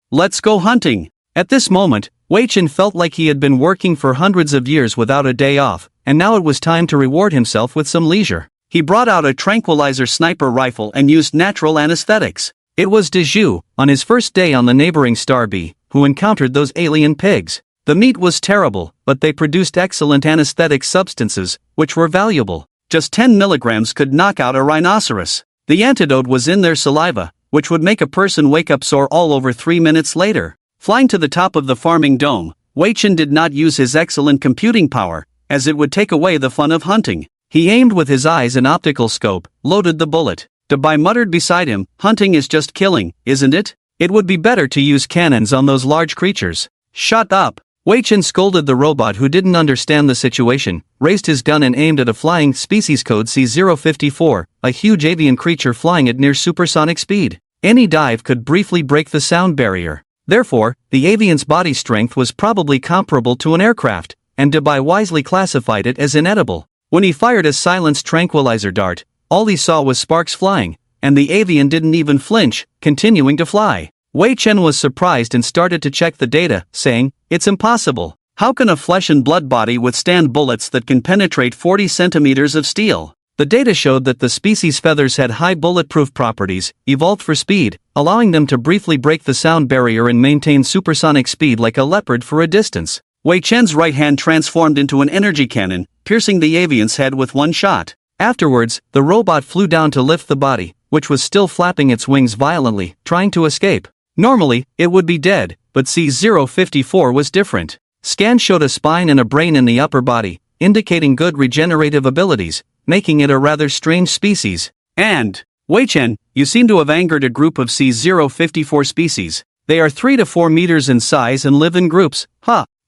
Let's go hunting." At this moment, Wei Chen felt like he had been working for hundreds of years without a day off, and now it was time to reward himself with some leisure. He brought out a tranquilizer sniper rifle and used natural anesthetics. It was Deju, on his first day on the neighboring star B, who encountered those alien pigs. The meat was terrible, but they produced excellent anesthetic substances, which were valuable. Just 10 milligrams could knock out a rhinoceros. The antidote was in their saliva, which would make a person wake up sore all over 3 minutes later. Flying to the top of the farming dome, Wei Chen did not use his excellent computing power, as it would take away the fun of hunting. He aimed with his eyes and optical scope, loaded the bullet. Dubai muttered beside him, "Hunting is just killing, isn't it?" It would be better to use cannons on those large creatures. Shut up! Wei Chen scolded the robot who didn't understand the situation, raised his gun and aimed at a flying species code C054, a huge avian creature flying at near supersonic speed. Any dive could briefly break the sound barrier. Therefore, the avian's body strength was probably comparable to an aircraft, and Dubai wisely classified it as inedible. When he fired a silenced tranquilizer dart, all he saw was sparks flying, and the avian didn't even flinch, continuing to fly. Wei Chen was surprised and started to check the data, saying, "It's impossible. How can a flesh and blood body withstand bullets that can penetrate 40 centimeters of steel?" The data showed that the species' feathers had high bulletproof properties, evolved for speed, allowing them to briefly break the sound barrier and maintain supersonic speed like a leopard for a distance. Wei Chen's right hand transformed into an energy cannon, piercing the avian's head with one shot. Afterwards, the robot flew down to lift the body, which was still flapping its wings violently, trying to escape. Normally, it would be dead, but C054 was different. Scans showed a spine and a brain in the upper body, indicating good regenerative abilities, making it a rather strange species. And, Wei Chen, you seem to have angered a group of C054 species. They are 3 to 4 meters in size and live in groups.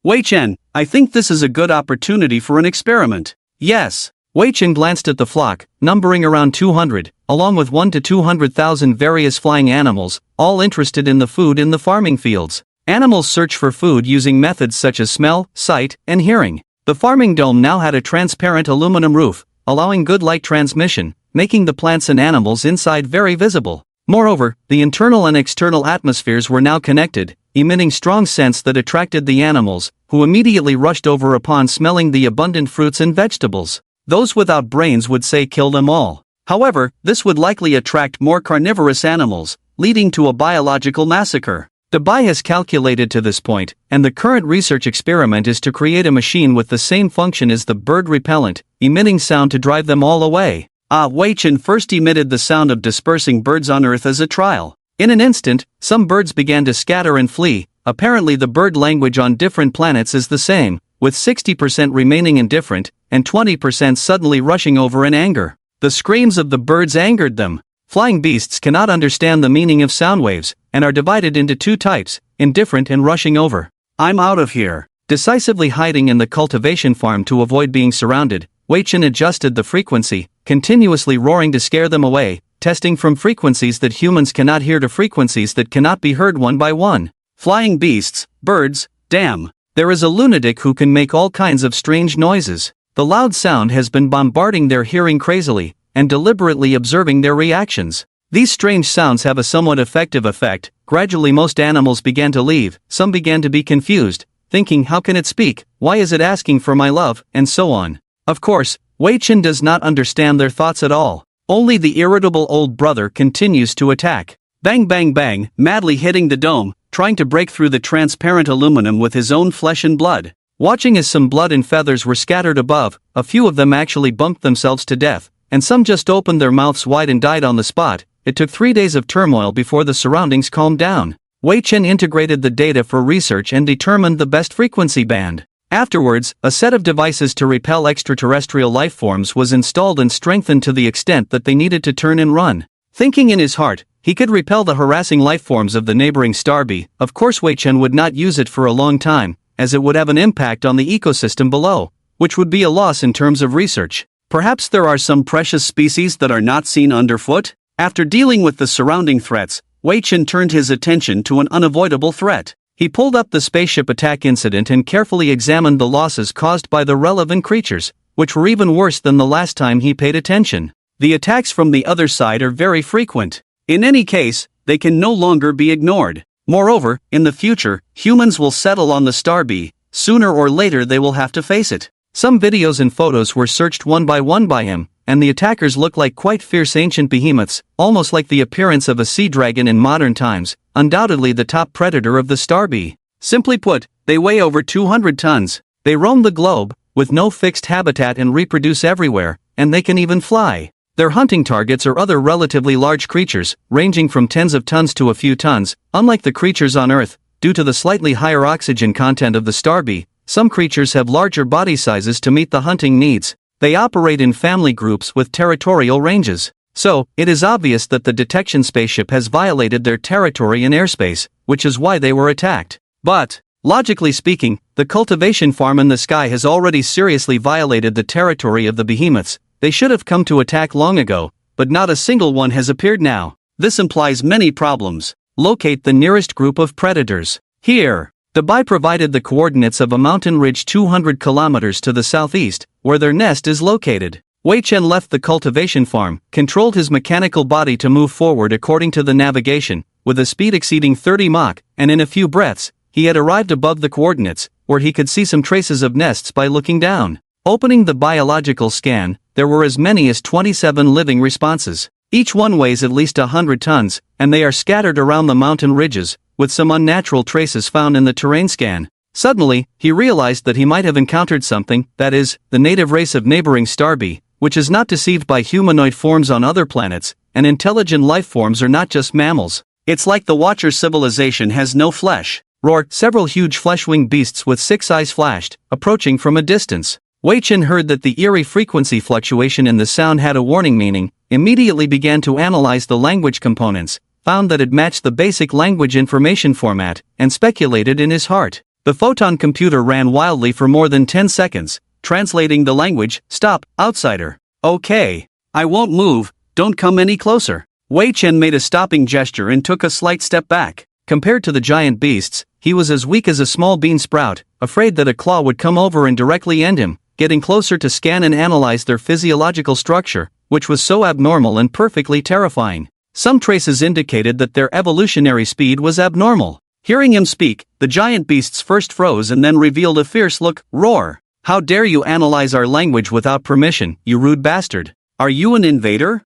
Wei Chen, I think this is a good opportunity for an experiment. Yes. Wei Chen glanced at the flock, numbering around 200, along with 1 to 200,000 various flying animals, all interested in the food in the farming fields. Animals search for food using methods such as smell, sight, and hearing. The farming dome now had a transparent aluminum roof, allowing good light transmission, making the plants and animals inside very visible. Moreover, the internal and external atmospheres were now connected, emitting strong scents that attracted the animals, who immediately rushed over upon smelling the abundant fruits and vegetables. Those without brains would say kill them all. However, this would likely attract more carnivorous animals, leading to a biological massacre. Dubai has calculated to this point, and the current research experiment is to create a machine with the same function as the bird repellent, emitting sound to drive them all away. Wei Chen first emitted the sound of dispersing birds on Earth as a trial. In an instant, some birds began to scatter and flee. Apparently the bird language on different planets is the same, with 60% remaining indifferent, and 20% suddenly rushing over in anger. The screams of the birds angered them. Flying beasts cannot understand the meaning of sound waves, and are divided into two types, indifferent and rushing over. I'm out of here. Decisively hiding in the cultivation farm to avoid being surrounded, Wei Chen adjusted the frequency, continuously roaring to scare them away, testing from frequencies that humans cannot hear to frequencies that cannot be heard one by one. Flying beasts, birds, damn. There is a lunatic who can make all kinds of strange noises. The loud sound has been bombarding their hearing crazily, and deliberately observing their reactions. These strange sounds have a somewhat effective effect. Gradually most animals began to leave, some began to be confused, thinking how can it speak, why is it asking for my love, and so on. Of course, Wei Chen does not understand their thoughts at all. Only the irritable old brother continues to attack. Bang bang bang, madly hitting the dome, trying to break through the transparent aluminum with his own flesh and blood. Watching as some blood and feathers were scattered above, a few of them actually bumped themselves to death, and some just opened their mouths wide and died on the spot. It took 3 days of turmoil before the surroundings calmed down. Wei Chen integrated the data for research and determined the best frequency band. Afterwards, a set of devices to repel extraterrestrial life forms was installed and strengthened to the extent that they needed to turn and run. Thinking in his heart, he could repel the harassing life forms of the neighboring star B. Of course Wei Chen would not use it for a long time, as it would have an impact on the ecosystem below, which would be a loss in terms of research. Perhaps there are some precious species that are not seen underfoot? After dealing with the surrounding threats, Wei Chen turned his attention to an unavoidable threat. He pulled up the spaceship attack incident and carefully examined the losses caused by the relevant creatures, which were even worse than the last time he paid attention. The attacks from the other side are very frequent. In any case, they can no longer be ignored. Moreover, in the future, humans will settle on the star B. Sooner or later they will have to face it. Some videos and photos were searched one by him, and the attackers look like quite fierce ancient behemoths, almost like the appearance of a sea dragon in modern times, undoubtedly the top predator of the star B. Simply put, they weigh over 200 tons. They roam the globe, with no fixed habitat and reproduce everywhere, and they can even fly. Their hunting targets are other relatively large creatures, ranging from tens of tons to a few tons. Unlike the creatures on Earth, due to the slightly higher oxygen content of the star B, some creatures have larger body sizes to meet the hunting needs. They operate in family groups with territorial ranges. So, it is obvious that the detection spaceship has violated their territory and airspace, which is why they were attacked. But, logically speaking, the cultivation farm in the sky has already seriously violated the territory of the behemoths. They should have come to attack long ago, but not a single one has appeared now. This implies many problems. Locate the nearest group of predators. Here, the BI provided the coordinates of a mountain ridge 200 kilometers to the southeast, where their nest is located. Wei Chen left the cultivation farm, controlled his mechanical body to move forward according to the navigation, with a speed exceeding 30 Mach, and in a few breaths, he had arrived above the coordinates, where he could see some traces of nests by looking down. Opening the biological scan, there were as many as 27 living responses. Each one weighs at least 100 tons, and they are scattered around the mountain ridges, with some unnatural traces found in the terrain scan. Suddenly, he realized that he might have encountered something, that is, the native race of neighboring Starby, which is not deceived by humanoid forms on other planets, and intelligent life forms are not just mammals. It's like the Watcher civilization has no flesh. Roared, several huge flesh-winged beasts with 6 eyes flashed, approaching from a distance. Wei Chen heard that the eerie frequency fluctuation in the sound had a warning meaning, immediately began to analyze the language components, found that it matched the basic language information format, and speculated in his heart. The photon computer ran wildly for more than 10 seconds, translating the language. Stop, outsider. Okay. I won't move, don't come any closer. Wei Chen made a stopping gesture and took a slight step back. Compared to the giant beasts, he was as weak as a small bean sprout, afraid that a claw would come over and directly end him. Getting closer to scan and analyze their physiological structure, which was so abnormal and perfectly terrifying. Some traces indicated that their evolutionary speed was abnormal. Hearing him speak, the giant beasts first froze and then revealed a fierce look. Roar! How dare you analyze our language without permission, you rude bastard? Are you an invader?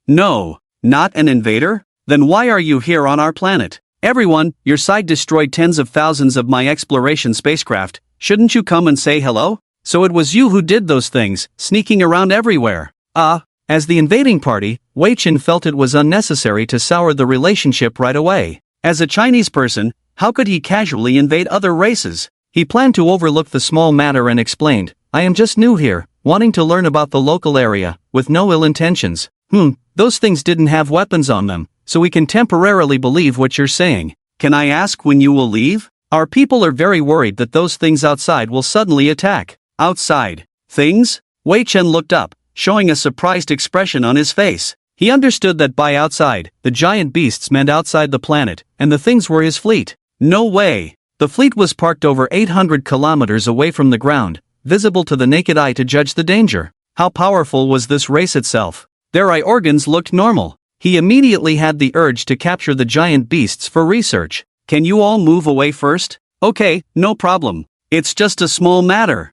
No. Not an invader? Then why are you here on our planet? Everyone, your side destroyed tens of thousands of my exploration spacecraft. Shouldn't you come and say hello? So it was you who did those things, sneaking around everywhere. As the invading party, Wei Chen felt it was unnecessary to sour the relationship right away. As a Chinese person, how could he casually invade other races? He planned to overlook the small matter and explained, I am just new here, wanting to learn about the local area, with no ill intentions. Those things didn't have weapons on them, so we can temporarily believe what you're saying. Can I ask when you will leave? Our people are very worried that those things outside will suddenly attack. Outside. Things? Wei Chen looked up, showing a surprised expression on his face. He understood that by outside, the giant beasts meant outside the planet, and the things were his fleet. No way. The fleet was parked over 800 kilometers away from the ground, visible to the naked eye to judge the danger. How powerful was this race itself? Their eye organs looked normal. He immediately had the urge to capture the giant beasts for research. Can you all move away first? Okay, no problem. It's just a small matter.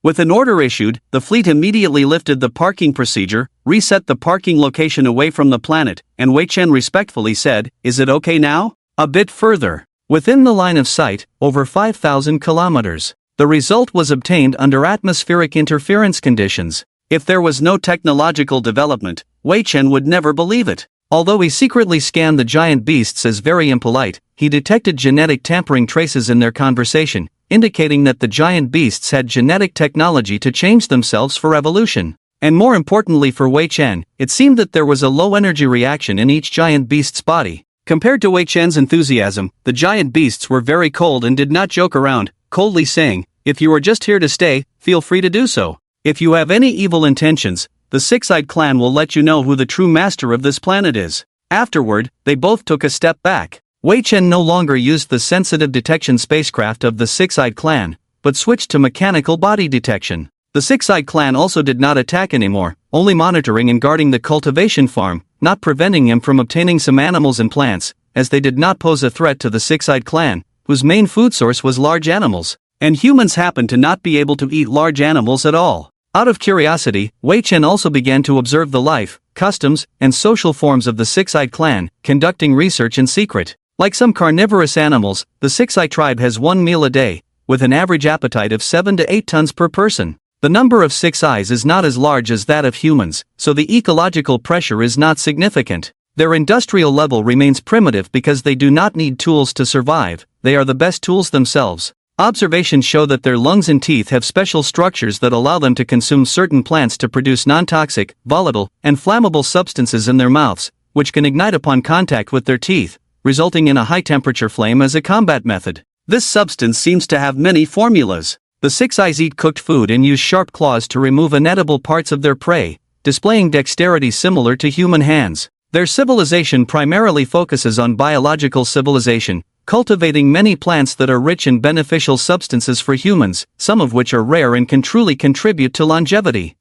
With an order issued, the fleet immediately lifted the parking procedure, reset the parking location away from the planet, and Wei Chen respectfully said, Is it okay now? A bit further. Within the line of sight, over 5,000 kilometers. The result was obtained under atmospheric interference conditions. If there was no technological development, Wei Chen would never believe it. Although he secretly scanned the giant beasts as very impolite, he detected genetic tampering traces in their conversation, indicating that the giant beasts had genetic technology to change themselves for evolution. And more importantly for Wei Chen, it seemed that there was a low-energy reaction in each giant beast's body. Compared to Wei Chen's enthusiasm, the giant beasts were very cold and did not joke around, coldly saying, If you are just here to stay, feel free to do so. If you have any evil intentions, the Six-Eyed Clan will let you know who the true master of this planet is. Afterward, they both took a step back. Wei Chen no longer used the sensitive detection spacecraft of the Six-Eyed Clan, but switched to mechanical body detection. The Six-Eyed Clan also did not attack anymore, only monitoring and guarding the cultivation farm, not preventing him from obtaining some animals and plants, as they did not pose a threat to the Six-Eyed Clan, whose main food source was large animals, and humans happened to not be able to eat large animals at all. Out of curiosity, Wei Chen also began to observe the life, customs, and social forms of the Six-Eyed Clan, conducting research in secret. Like some carnivorous animals, the Six-Eye tribe has one meal a day, with an average appetite of 7 to 8 tons per person. The number of six eyes is not as large as that of humans, so the ecological pressure is not significant. Their industrial level remains primitive because they do not need tools to survive, they are the best tools themselves. Observations show that their lungs and teeth have special structures that allow them to consume certain plants to produce non-toxic, volatile, and flammable substances in their mouths, which can ignite upon contact with their teeth, resulting in a high-temperature flame as a combat method. This substance seems to have many formulas. The six eyes eat cooked food and use sharp claws to remove inedible parts of their prey, displaying dexterity similar to human hands. Their civilization primarily focuses on biological civilization, cultivating many plants that are rich in beneficial substances for humans, some of which are rare and can truly contribute to longevity.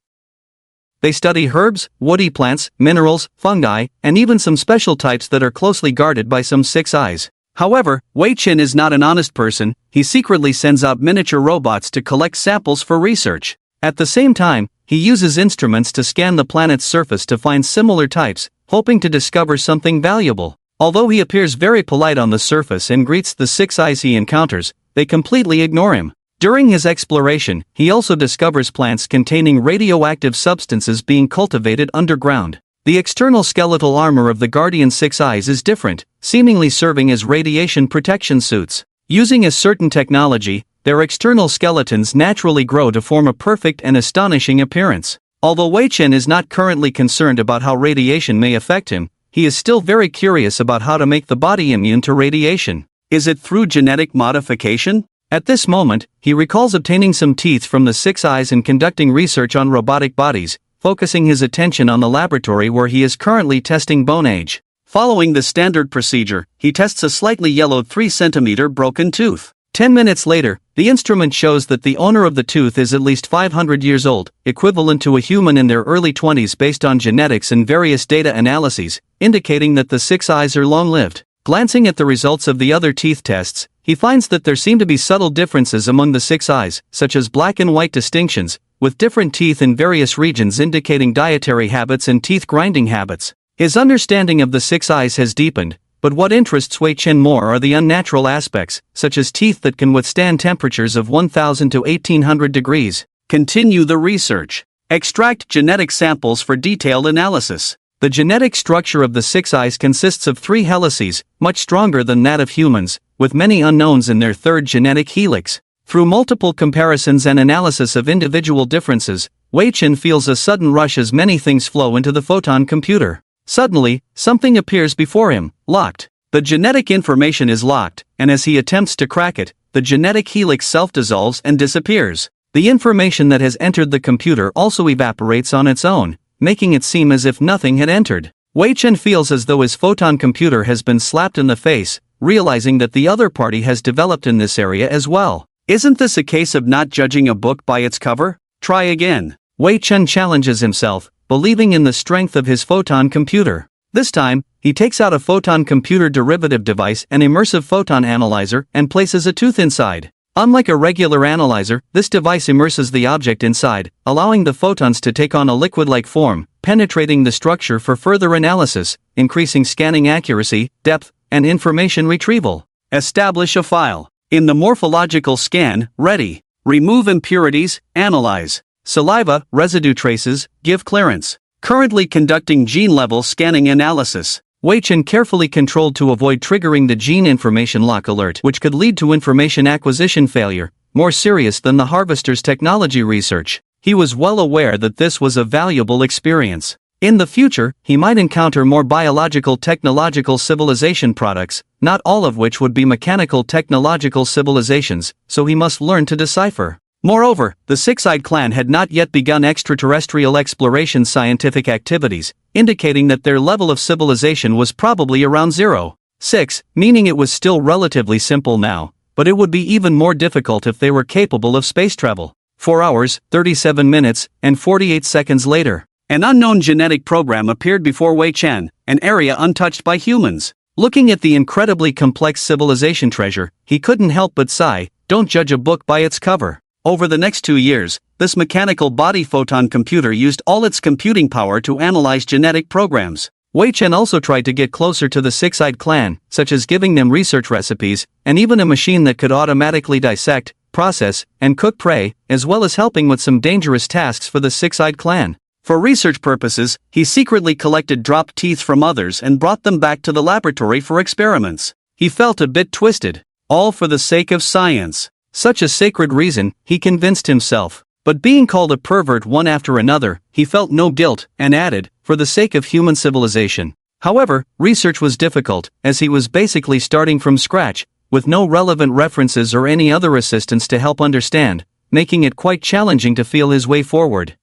They study herbs, woody plants, minerals, fungi, and even some special types that are closely guarded by some six eyes. However, Wei Chen is not an honest person. He secretly sends out miniature robots to collect samples for research. At the same time, he uses instruments to scan the planet's surface to find similar types, hoping to discover something valuable. Although he appears very polite on the surface and greets the six eyes he encounters, they completely ignore him. During his exploration, he also discovers plants containing radioactive substances being cultivated underground. The external skeletal armor of the Guardian Six Eyes is different, seemingly serving as radiation protection suits. Using a certain technology, their external skeletons naturally grow to form a perfect and astonishing appearance. Although Wei Chen is not currently concerned about how radiation may affect him, he is still very curious about how to make the body immune to radiation. Is it through genetic modification? At this moment, he recalls obtaining some teeth from the six eyes and conducting research on robotic bodies, focusing his attention on the laboratory where he is currently testing bone age. Following the standard procedure, he tests a slightly yellowed 3-centimeter broken tooth. 10 minutes later, the instrument shows that the owner of the tooth is at least 500 years old, equivalent to a human in their early 20s based on genetics and various data analyses, indicating that the six eyes are long-lived. Glancing at the results of the other teeth tests, he finds that there seem to be subtle differences among the six eyes, such as black and white distinctions, with different teeth in various regions indicating dietary habits and teeth grinding habits. His understanding of the six eyes has deepened, but what interests Wei Chen more are the unnatural aspects, such as teeth that can withstand temperatures of 1000 to 1800 degrees. Continue the research. Extract genetic samples for detailed analysis. The genetic structure of the six eyes consists of 3 helices, much stronger than that of humans, with many unknowns in their third genetic helix. Through multiple comparisons and analysis of individual differences, Wei Chen feels a sudden rush as many things flow into the photon computer. Suddenly, something appears before him, locked. The genetic information is locked, and as he attempts to crack it, the genetic helix self-dissolves and disappears. The information that has entered the computer also evaporates on its own, making it seem as if nothing had entered. Wei Chen feels as though his photon computer has been slapped in the face, realizing that the other party has developed in this area as well. Isn't this a case of not judging a book by its cover? Try again. Wei Chen challenges himself, believing in the strength of his photon computer. This time, he takes out a photon computer derivative device, an immersive photon analyzer, and places a tooth inside. Unlike a regular analyzer, this device immerses the object inside, allowing the photons to take on a liquid-like form, penetrating the structure for further analysis, increasing scanning accuracy, depth, and information retrieval. Establish a file. In the morphological scan, ready. Remove impurities, analyze. Saliva, residue traces, give clearance. Currently conducting gene-level scanning analysis. Wei Chen carefully controlled to avoid triggering the gene information lock alert, which could lead to information acquisition failure, more serious than the harvester's technology research. He was well aware that this was a valuable experience. In the future, he might encounter more biological technological civilization products, not all of which would be mechanical technological civilizations, so he must learn to decipher. Moreover, the Six-Eyed Clan had not yet begun extraterrestrial exploration scientific activities, indicating that their level of civilization was probably around 0.6, meaning it was still relatively simple now, but it would be even more difficult if they were capable of space travel. 4 hours, 37 minutes, and 48 seconds later, an unknown genetic program appeared before Wei Chen, an area untouched by humans. Looking at the incredibly complex civilization treasure, he couldn't help but sigh, don't judge a book by its cover. Over the next 2 years, this mechanical body photon computer used all its computing power to analyze genetic programs. Wei Chen also tried to get closer to the Six-Eyed Clan, such as giving them research recipes, and even a machine that could automatically dissect, process, and cook prey, as well as helping with some dangerous tasks for the Six-Eyed Clan. For research purposes, he secretly collected dropped teeth from others and brought them back to the laboratory for experiments. He felt a bit twisted. All for the sake of science. Such a sacred reason, he convinced himself. But being called a pervert one after another, he felt no guilt, and added, for the sake of human civilization. However, research was difficult, as he was basically starting from scratch, with no relevant references or any other assistance to help understand, making it quite challenging to feel his way forward.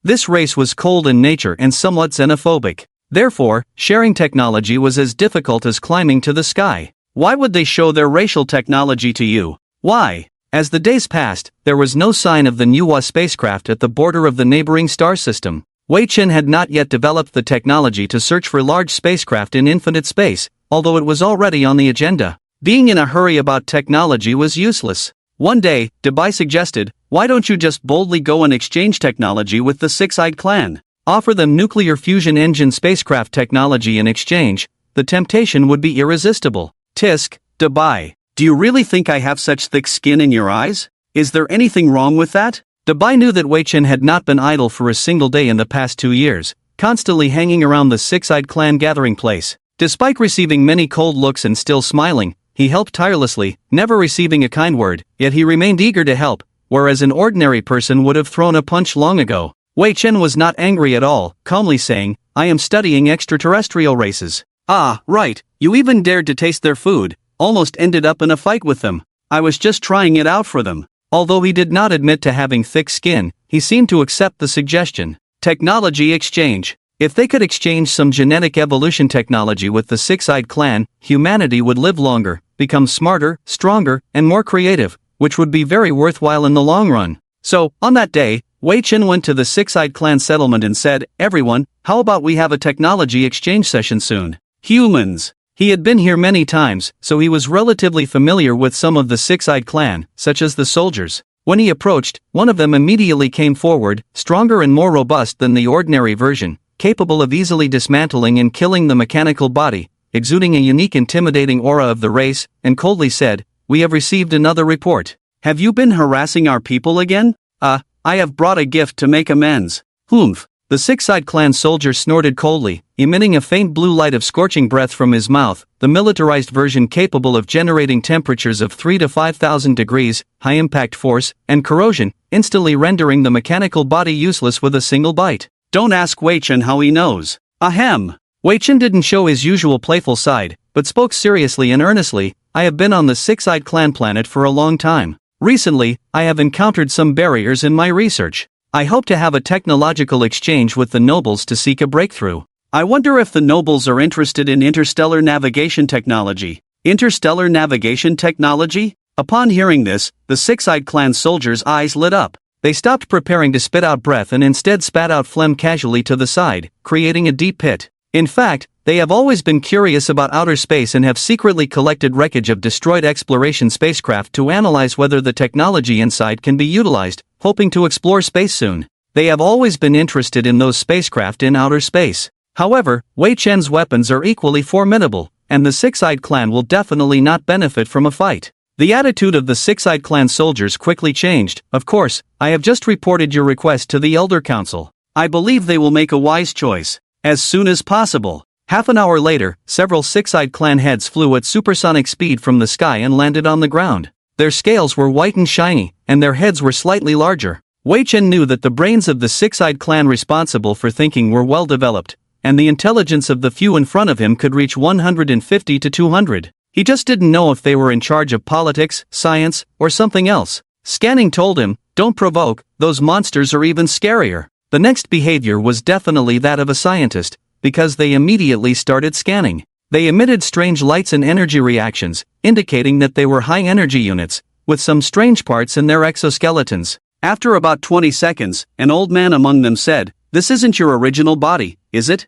This race was cold in nature and somewhat xenophobic. Therefore, sharing technology was as difficult as climbing to the sky. Why would they show their racial technology to you? Why? As the days passed, there was no sign of the Manhwa spacecraft at the border of the neighboring star system. Chen had not yet developed the technology to search for large spacecraft in infinite space, although it was already on the agenda. Being in a hurry about technology was useless. One day, Dubai suggested, why don't you just boldly go and exchange technology with the Six-Eyed Clan? Offer them nuclear fusion engine spacecraft technology in exchange. The temptation would be irresistible. Tisk, Dubai. Do you really think I have such thick skin in your eyes? Is there anything wrong with that? Dubai knew that Chen had not been idle for a single day in the past 2 years, constantly hanging around the Six-Eyed Clan gathering place. Despite receiving many cold looks and still smiling, he helped tirelessly, never receiving a kind word, yet he remained eager to help, whereas an ordinary person would have thrown a punch long ago. Chen was not angry at all, calmly saying, I am studying extraterrestrial races. Ah, right, you even dared to taste their food. Almost ended up in a fight with them. I was just trying it out for them. Although he did not admit to having thick skin, he seemed to accept the suggestion. Technology exchange. If they could exchange some genetic evolution technology with the Six-Eyed Clan, humanity would live longer, become smarter, stronger, and more creative, which would be very worthwhile in the long run. So, on that day, Chen went to the Six-Eyed Clan settlement and said, everyone, how about we have a technology exchange session soon? Humans. He had been here many times, so he was relatively familiar with some of the Six-Eyed Clan, such as the soldiers. When he approached, one of them immediately came forward, stronger and more robust than the ordinary version, capable of easily dismantling and killing the mechanical body, exuding a unique intimidating aura of the race, and coldly said, we have received another report. Have you been harassing our people again? I have brought a gift to make amends. Humph. The Six-Eyed Clan soldier snorted coldly, emitting a faint blue light of scorching breath from his mouth, the militarized version capable of generating temperatures of 3 to 5,000 degrees, high impact force, and corrosion, instantly rendering the mechanical body useless with a single bite. Don't ask Chen how he knows. Ahem. Chen didn't show his usual playful side, but spoke seriously and earnestly, I have been on the Six-Eyed Clan planet for a long time. Recently, I have encountered some barriers in my research. I hope to have a technological exchange with the nobles to seek a breakthrough. I wonder if the nobles are interested in interstellar navigation technology. Interstellar navigation technology? Upon hearing this, the Six-Eyed Clan soldiers' eyes lit up. They stopped preparing to spit out breath and instead spat out phlegm casually to the side, creating a deep pit. In fact, they have always been curious about outer space and have secretly collected wreckage of destroyed exploration spacecraft to analyze whether the technology inside can be utilized, hoping to explore space soon. They have always been interested in those spacecraft in outer space. However, Chen's weapons are equally formidable, and the Six-Eyed Clan will definitely not benefit from a fight. The attitude of the Six-Eyed Clan soldiers quickly changed. Of course, I have just reported your request to the Elder Council. I believe they will make a wise choice. As soon as possible. Half an hour later, several Six-Eyed Clan heads flew at supersonic speed from the sky and landed on the ground. Their scales were white and shiny, and their heads were slightly larger. Chen knew that the brains of the Six-Eyed Clan responsible for thinking were well developed, and the intelligence of the few in front of him could reach 150 to 200. He just didn't know if they were in charge of politics, science, or something else. Scanning told him, don't provoke, those monsters are even scarier. The next behavior was definitely that of a scientist, because they immediately started scanning. They emitted strange lights and energy reactions, indicating that they were high-energy units, with some strange parts in their exoskeletons. After about 20 seconds, an old man among them said, this isn't your original body, is it?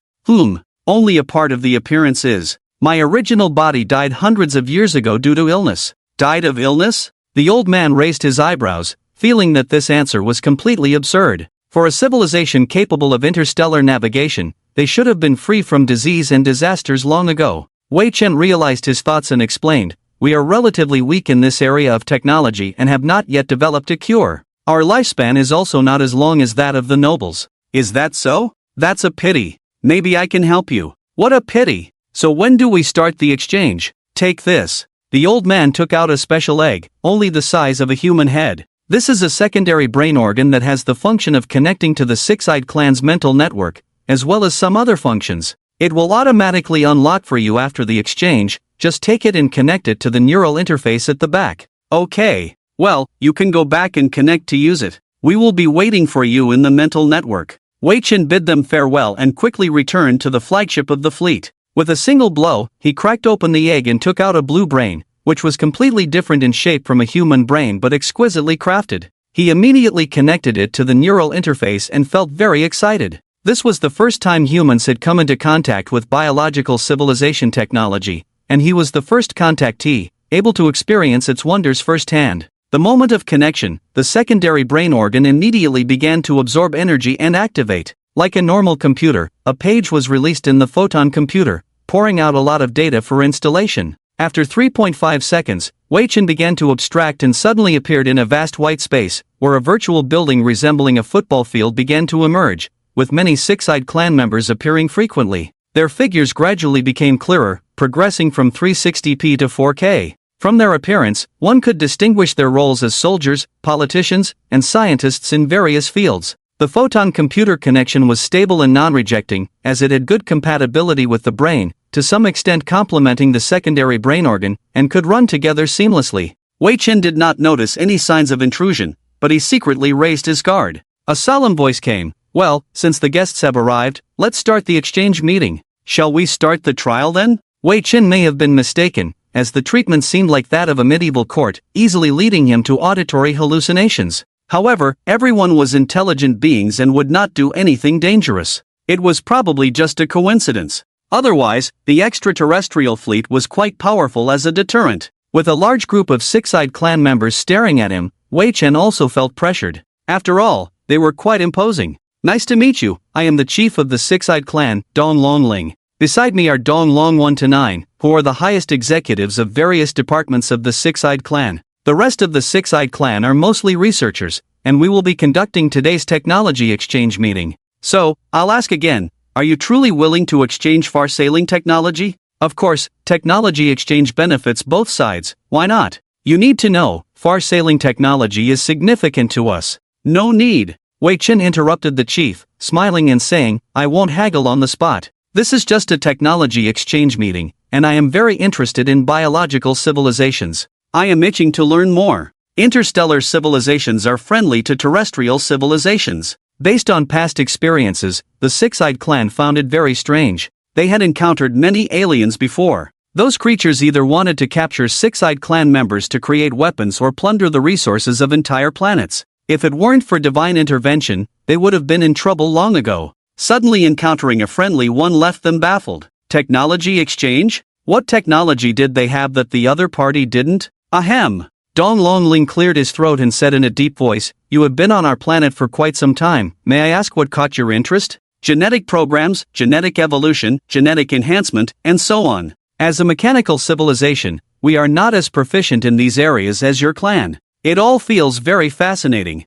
Only a part of the appearance is. My original body died hundreds of years ago due to illness. Died of illness? The old man raised his eyebrows, feeling that this answer was completely absurd. For a civilization capable of interstellar navigation, they should have been free from disease and disasters long ago. Chen realized his thoughts and explained, we are relatively weak in this area of technology and have not yet developed a cure. Our lifespan is also not as long as that of the nobles. Is that so? That's a pity. Maybe I can help you. What a pity. So when do we start the exchange? Take this. the old man took out a special egg, only the size of a human head. This is a secondary brain organ that has the function of connecting to the six-eyed clan's mental network, as well as some other functions. It will automatically unlock for you after the exchange, just take it and connect it to the neural interface at the back. Okay. Well, you can go back and connect to use it. We will be waiting for you in the mental network. Wei Chen bid them farewell and quickly returned to the flagship of the fleet. With a single blow, he cracked open the egg and took out a blue brain, which was completely different in shape from a human brain but exquisitely crafted. He immediately connected it to the neural interface and felt very excited. This was the first time humans had come into contact with biological civilization technology, and he was the first contactee, able to experience its wonders firsthand. The moment of connection, the secondary brain organ immediately began to absorb energy and activate. Like a normal computer, a page was released in the photon computer, pouring out a lot of data for installation. After 3.5 seconds, Wei Chen began to abstract and suddenly appeared in a vast white space, where a virtual building resembling a football field began to emerge, with many six-eyed clan members appearing frequently. Their figures gradually became clearer, progressing from 360p to 4K. From their appearance, one could distinguish their roles as soldiers, politicians, and scientists in various fields. The photon computer connection was stable and non-rejecting, as it had good compatibility with the brain, to some extent complementing the secondary brain organ, and could run together seamlessly. Wei Chen did not notice any signs of intrusion, but he secretly raised his guard. A solemn voice came. Well, since the guests have arrived, let's start the exchange meeting. Shall we start the trial then? Wei Chen may have been mistaken, as the treatment seemed like that of a medieval court, easily leading him to auditory hallucinations. However, everyone was intelligent beings and would not do anything dangerous. It was probably just a coincidence. Otherwise, the extraterrestrial fleet was quite powerful as a deterrent. With a large group of six-eyed clan members staring at him, Wei Chen also felt pressured. After all, they were quite imposing. Nice to meet you, I am the chief of the six-eyed clan, Dong Longling. Beside me are Dong Long 1 to 9, who are the highest executives of various departments of the six-eyed clan. The rest of the six-eyed clan are mostly researchers, and we will be conducting today's technology exchange meeting. So, I'll ask again, are you truly willing to exchange far-sailing technology? Of course, technology exchange benefits both sides, why not? You need to know, far-sailing technology is significant to us. No need. Wei Chen interrupted the chief, smiling and saying, I won't haggle on the spot. This is just a technology exchange meeting, and I am very interested in biological civilizations. I am itching to learn more. Interstellar civilizations are friendly to terrestrial civilizations. Based on past experiences, the six-eyed clan found it very strange. They had encountered many aliens before. Those creatures either wanted to capture six-eyed clan members to create weapons or plunder the resources of entire planets. If it weren't for divine intervention, they would have been in trouble long ago. Suddenly encountering a friendly one left them baffled. Technology exchange? What technology did they have that the other party didn't? Ahem. Dong Longling cleared his throat and said in a deep voice, You have been on our planet for quite some time. May I ask what caught your interest? Genetic programs, genetic evolution, genetic enhancement, and so on. As a mechanical civilization, we are not as proficient in these areas as your clan. It all feels very fascinating.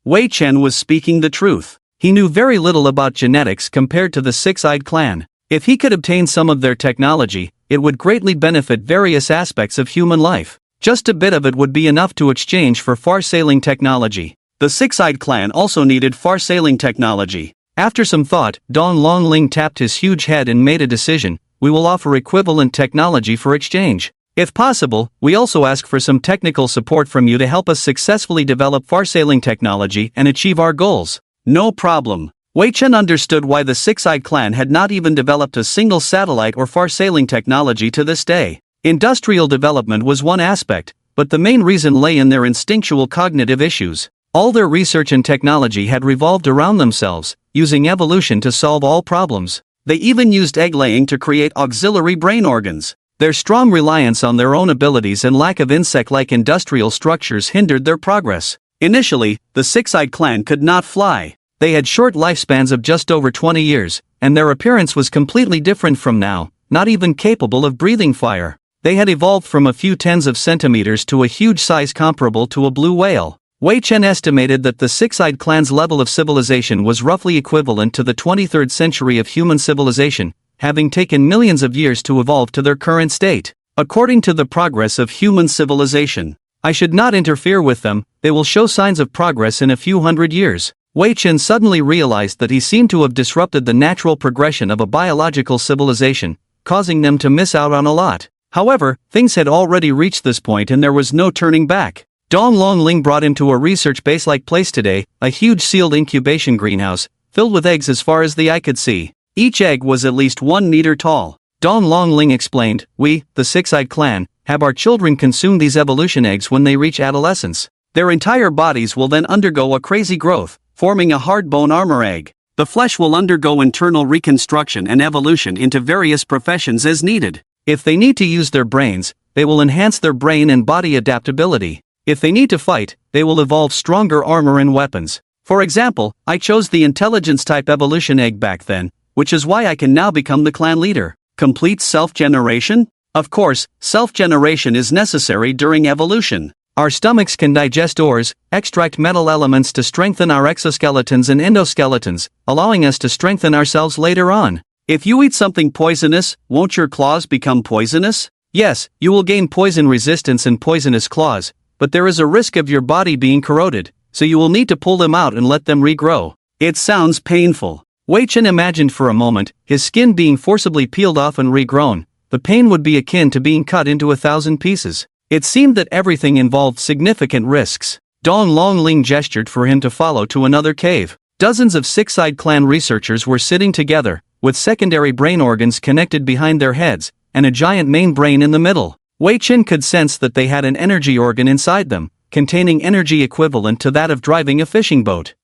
Wei Chen was speaking the truth. He knew very little about genetics compared to the six-eyed clan. If he could obtain some of their technology, it would greatly benefit various aspects of human life. Just a bit of it would be enough to exchange for far-sailing technology. The six-eyed clan also needed far-sailing technology. After some thought, Dong Longling tapped his huge head and made a decision. We will offer equivalent technology for exchange. If possible, we also ask for some technical support from you to help us successfully develop far-sailing technology and achieve our goals. No problem. Wei Chen understood why the six-eyed clan had not even developed a single satellite or far-sailing technology to this day. Industrial development was one aspect, but the main reason lay in their instinctual cognitive issues. All their research and technology had revolved around themselves, using evolution to solve all problems. They even used egg-laying to create auxiliary brain organs. Their strong reliance on their own abilities and lack of insect-like industrial structures hindered their progress. Initially, the six-eyed clan could not fly. They had short lifespans of just over 20 years, and their appearance was completely different from now, not even capable of breathing fire. They had evolved from a few tens of centimeters to a huge size comparable to a blue whale. Wei Chen estimated that the six-eyed clan's level of civilization was roughly equivalent to the 23rd century of human civilization, having taken millions of years to evolve to their current state. According to the progress of human civilization, I should not interfere with them, they will show signs of progress in a few hundred years. Wei Chen suddenly realized that he seemed to have disrupted the natural progression of a biological civilization, causing them to miss out on a lot. However, things had already reached this point and there was no turning back. Dong Longling brought him to a research base-like place today, a huge sealed incubation greenhouse, filled with eggs as far as the eye could see. Each egg was at least 1 meter tall. Dong Longling explained, "We, the Six-Eyed Clan, have our children consume these evolution eggs when they reach adolescence. Their entire bodies will then undergo a crazy growth, forming a hard bone armor egg. The flesh will undergo internal reconstruction and evolution into various professions as needed. If they need to use their brains, they will enhance their brain and body adaptability. If they need to fight, they will evolve stronger armor and weapons. For example, I chose the intelligence-type evolution egg back then, which is why I can now become the clan leader." Complete self-generation? Of course, self-generation is necessary during evolution. Our stomachs can digest ores, extract metal elements to strengthen our exoskeletons and endoskeletons, allowing us to strengthen ourselves later on. If you eat something poisonous, won't your claws become poisonous? Yes, you will gain poison resistance and poisonous claws, but there is a risk of your body being corroded, so you will need to pull them out and let them regrow. It sounds painful. Wei Chen imagined for a moment, his skin being forcibly peeled off and regrown. The pain would be akin to being cut into 1,000 pieces. It seemed that everything involved significant risks. Dong Longling gestured for him to follow to another cave. Dozens of Six-Eyed Clan researchers were sitting together, with secondary brain organs connected behind their heads, and a giant main brain in the middle. Wei Chen could sense that they had an energy organ inside them, containing energy equivalent to that of driving a fishing boat.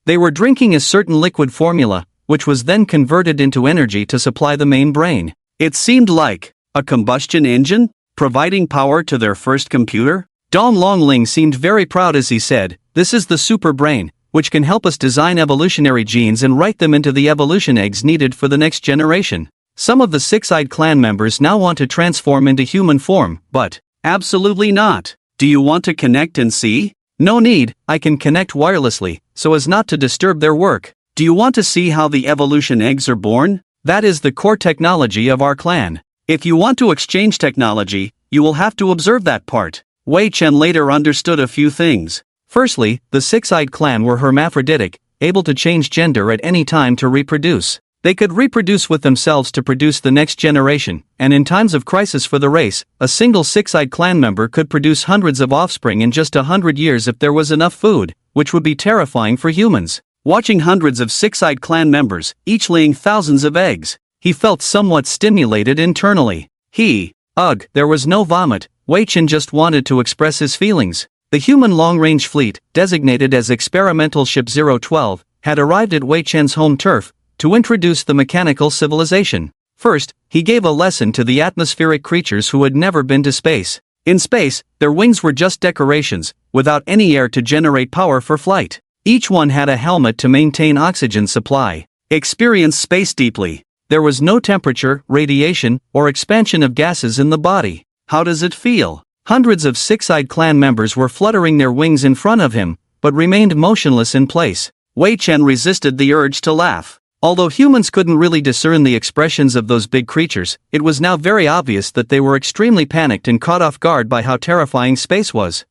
They were drinking a certain liquid formula, which was then converted into energy to supply the main brain. It seemed like a combustion engine, providing power to their first computer. Dong Longling seemed very proud as he said, "This is the super brain, which can help us design evolutionary genes and write them into the evolution eggs needed for the next generation." Some of the Six-Eyed Clan members now want to transform into human form, but absolutely not. Do you want to connect and see? No need, I can connect wirelessly, so as not to disturb their work. Do you want to see how the evolution eggs are born? That is the core technology of our clan. If you want to exchange technology, you will have to observe that part. Wei Chen later understood a few things. Firstly, the Six-Eyed Clan were hermaphroditic, able to change gender at any time to reproduce. They could reproduce with themselves to produce the next generation, and in times of crisis for the race, a single Six-Eyed Clan member could produce hundreds of offspring in just 100 years if there was enough food, which would be terrifying for humans. Watching hundreds of Six-Eyed Clan members, each laying thousands of eggs, he felt somewhat stimulated internally. There was no vomit. Wei Chen just wanted to express his feelings. The human long-range fleet, designated as Experimental Ship 012, had arrived at Wei Chen's home turf to introduce the mechanical civilization. First, he gave a lesson to the atmospheric creatures who had never been to space. In space, their wings were just decorations, without any air to generate power for flight. Each one had a helmet to maintain oxygen supply. Experience space deeply. There was no temperature, radiation, or expansion of gases in the body. How does it feel? Hundreds of Six-Eyed Clan members were fluttering their wings in front of him, but remained motionless in place. Wei Chen resisted the urge to laugh. Although humans couldn't really discern the expressions of those big creatures, it was now very obvious that they were extremely panicked and caught off guard by how terrifying space was.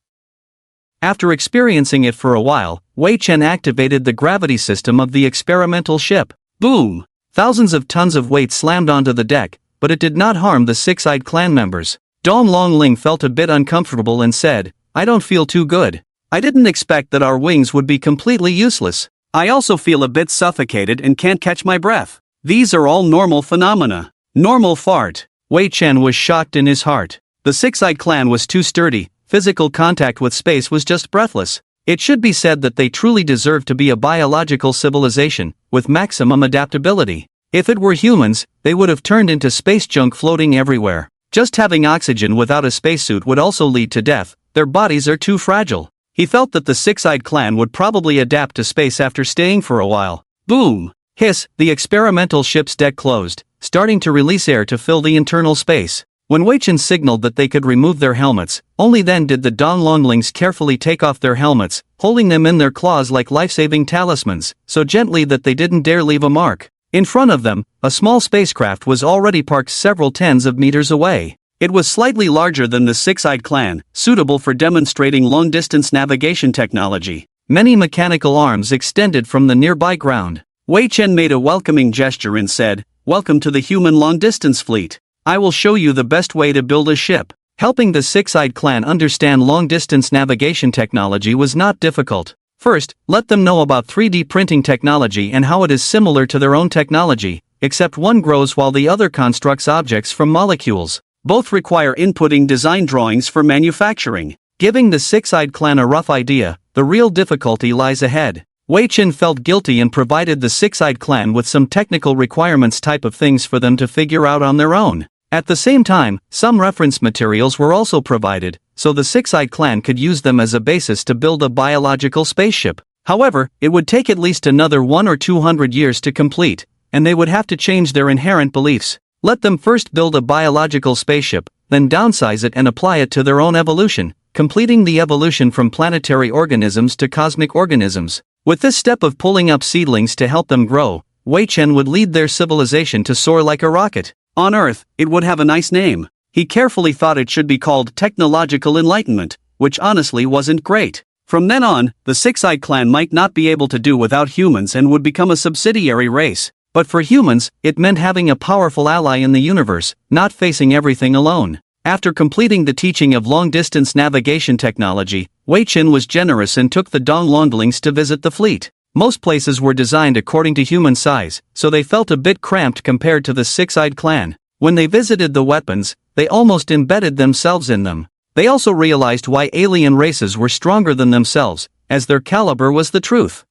After experiencing it for a while, Wei Chen activated the gravity system of the experimental ship. Boom! Thousands of tons of weight slammed onto the deck, but it did not harm the Six-Eyed Clan members. Dong Longling felt a bit uncomfortable and said, "I don't feel too good. I didn't expect that our wings would be completely useless. I also feel a bit suffocated and can't catch my breath. These are all normal phenomena." Normal fart. Wei Chen was shocked in his heart. The Six-Eyed Clan was too sturdy, physical contact with space was just breathless. It should be said that they truly deserve to be a biological civilization, with maximum adaptability. If it were humans, they would have turned into space junk floating everywhere. Just having oxygen without a spacesuit would also lead to death, their bodies are too fragile. He felt that the Six-Eyed Clan would probably adapt to space after staying for a while. Boom! Hiss, the experimental ship's deck closed, starting to release air to fill the internal space. When Wei Chen signaled that they could remove their helmets, only then did the Dong Longlings carefully take off their helmets, holding them in their claws like life-saving talismans, so gently that they didn't dare leave a mark. In front of them, a small spacecraft was already parked several tens of meters away. It was slightly larger than the Six-Eyed Clan, suitable for demonstrating long-distance navigation technology. Many mechanical arms extended from the nearby ground. Wei Chen made a welcoming gesture and said, "Welcome to the human long-distance fleet. I will show you the best way to build a ship." Helping the Six-Eyed Clan understand long-distance navigation technology was not difficult. First, let them know about 3D printing technology and how it is similar to their own technology, except one grows while the other constructs objects from molecules. Both require inputting design drawings for manufacturing. Giving the Six-Eyed Clan a rough idea, the real difficulty lies ahead. Wei Chen felt guilty and provided the Six-Eyed Clan with some technical requirements type of things for them to figure out on their own. At the same time, some reference materials were also provided, so the Six-Eyed Clan could use them as a basis to build a biological spaceship. However, it would take at least another 1 or 200 years to complete, and they would have to change their inherent beliefs. Let them first build a biological spaceship, then downsize it and apply it to their own evolution, completing the evolution from planetary organisms to cosmic organisms. With this step of pulling up seedlings to help them grow, Wei Chen would lead their civilization to soar like a rocket. On Earth, it would have a nice name. He carefully thought it should be called Technological Enlightenment, which honestly wasn't great. From then on, the Six-Eyed Clan might not be able to do without humans and would become a subsidiary race. But for humans, it meant having a powerful ally in the universe, not facing everything alone. After completing the teaching of long-distance navigation technology, Wei Chen was generous and took the Donglonglings to visit the fleet. Most places were designed according to human size, so they felt a bit cramped compared to the Six-Eyed Clan. When they visited the weapons, they almost embedded themselves in them. They also realized why alien races were stronger than themselves, as their caliber was the truth.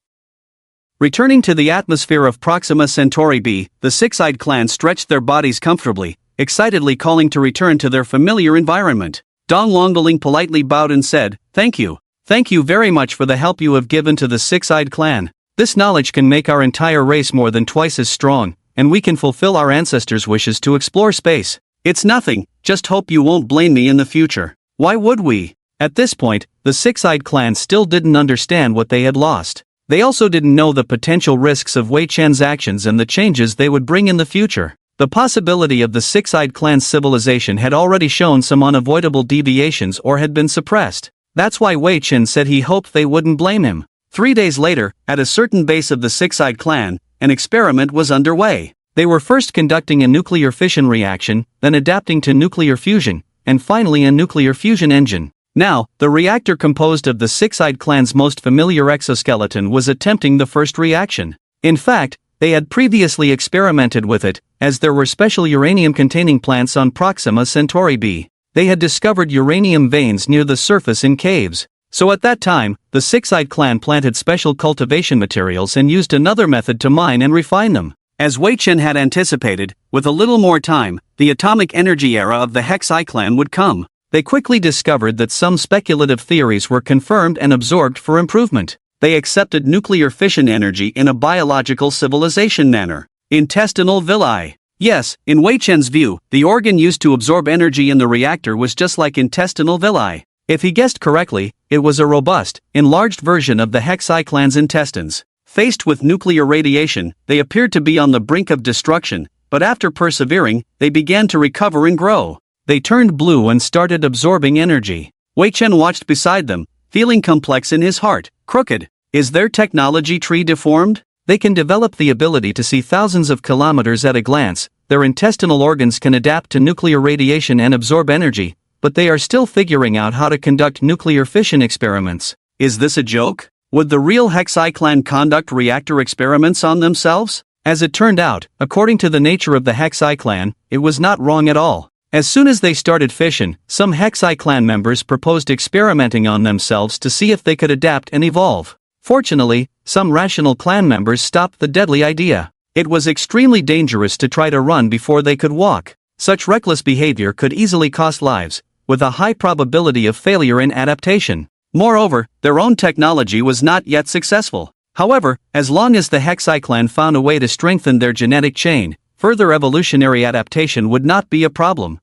Returning to the atmosphere of Proxima Centauri b, the Six-Eyed Clan stretched their bodies comfortably, excitedly calling to return to their familiar environment. Donglongoling politely bowed and said, "Thank you. Thank you very much for the help you have given to the Six-Eyed Clan. This knowledge can make our entire race more than twice as strong, and we can fulfill our ancestors' wishes to explore space. It's nothing, just hope you won't blame me in the future." Why would we? At this point, the Six-Eyed Clan still didn't understand what they had lost. They also didn't know the potential risks of Wei Chen's actions and the changes they would bring in the future. The possibility of the Six-Eyed Clan's civilization had already shown some unavoidable deviations or had been suppressed. That's why Wei Chen said he hoped they wouldn't blame him. 3 days later, at a certain base of the Six-Eyed Clan, an experiment was underway. They were first conducting a nuclear fission reaction, then adapting to nuclear fusion, and finally a nuclear fusion engine. Now, the reactor composed of the Six-Eyed Clan's most familiar exoskeleton was attempting the first reaction. In fact, they had previously experimented with it, as there were special uranium-containing plants on Proxima Centauri b. They had discovered uranium veins near the surface in caves. So at that time, the Six-Eyed Clan planted special cultivation materials and used another method to mine and refine them. As Wei Chen had anticipated, with a little more time, the atomic energy era of the Hex-Eye Clan would come. They quickly discovered that some speculative theories were confirmed and absorbed for improvement. They accepted nuclear fission energy in a biological civilization manner. Intestinal villi. Yes, in Wei Chen's view, the organ used to absorb energy in the reactor was just like intestinal villi. If he guessed correctly, it was a robust, enlarged version of the Hex-Eye Clan's intestines. Faced with nuclear radiation, they appeared to be on the brink of destruction, but after persevering, they began to recover and grow. They turned blue and started absorbing energy. Wei Chen watched beside them, feeling complex in his heart. Crooked. Is their technology tree deformed? They can develop the ability to see thousands of kilometers at a glance, their intestinal organs can adapt to nuclear radiation and absorb energy, but they are still figuring out how to conduct nuclear fission experiments. Is this a joke? Would the real Hex-Eye Clan conduct reactor experiments on themselves? As it turned out, according to the nature of the Hex-Eye Clan, it was not wrong at all. As soon as they started fission, some Hex-Eye Clan members proposed experimenting on themselves to see if they could adapt and evolve. Fortunately, some rational clan members stopped the deadly idea. It was extremely dangerous to try to run before they could walk. Such reckless behavior could easily cost lives, with a high probability of failure in adaptation. Moreover, their own technology was not yet successful. However, as long as the Hex-Eye Clan found a way to strengthen their genetic chain, further evolutionary adaptation would not be a problem.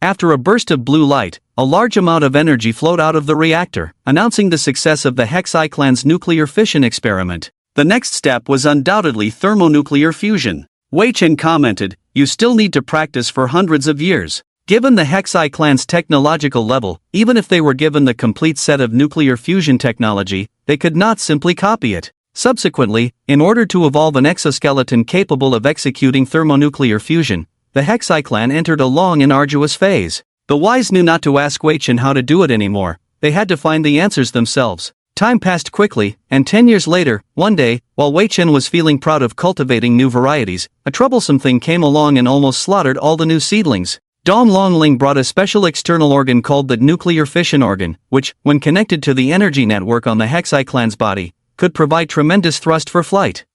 After a burst of blue light, a large amount of energy flowed out of the reactor, announcing the success of the Hex-Eye Clan's nuclear fission experiment. The next step was undoubtedly thermonuclear fusion. Wei Chen commented, "You still need to practice for hundreds of years. Given the Hexi clan's technological level, even if they were given the complete set of nuclear fusion technology, they could not simply copy it. Subsequently, in order to evolve an exoskeleton capable of executing thermonuclear fusion, the Hexi clan entered a long and arduous phase. The wise knew not to ask Weichen how to do it anymore, they had to find the answers themselves. Time passed quickly, and 10 years later, one day, while Weichen was feeling proud of cultivating new varieties, a troublesome thing came along and almost slaughtered all the new seedlings. Dong Longling brought a special external organ called the nuclear fission organ, which, when connected to the energy network on the Hexi clan's body, could provide tremendous thrust for flight.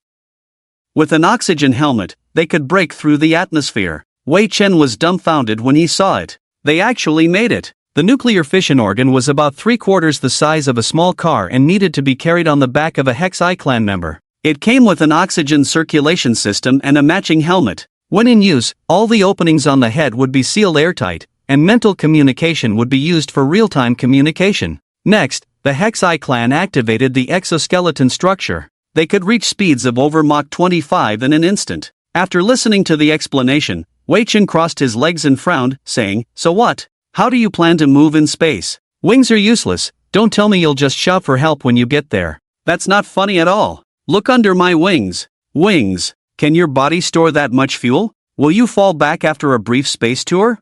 With an oxygen helmet, they could break through the atmosphere. Wei Chen was dumbfounded when he saw it. They actually made it. The nuclear fission organ was about 3/4 the size of a small car and needed to be carried on the back of a Hexi clan member. It came with an oxygen circulation system and a matching helmet. When in use, all the openings on the head would be sealed airtight, and mental communication would be used for real-time communication. Next, the Hexi clan activated the exoskeleton structure. They could reach speeds of over Mach 25 in an instant. After listening to the explanation, Wei Chen crossed his legs and frowned, saying, "So what? How do you plan to move in space? Wings are useless, don't tell me you'll just shout for help when you get there. That's not funny at all. Look under my wings." Wings. Can your body store that much fuel? Will you fall back after a brief space tour?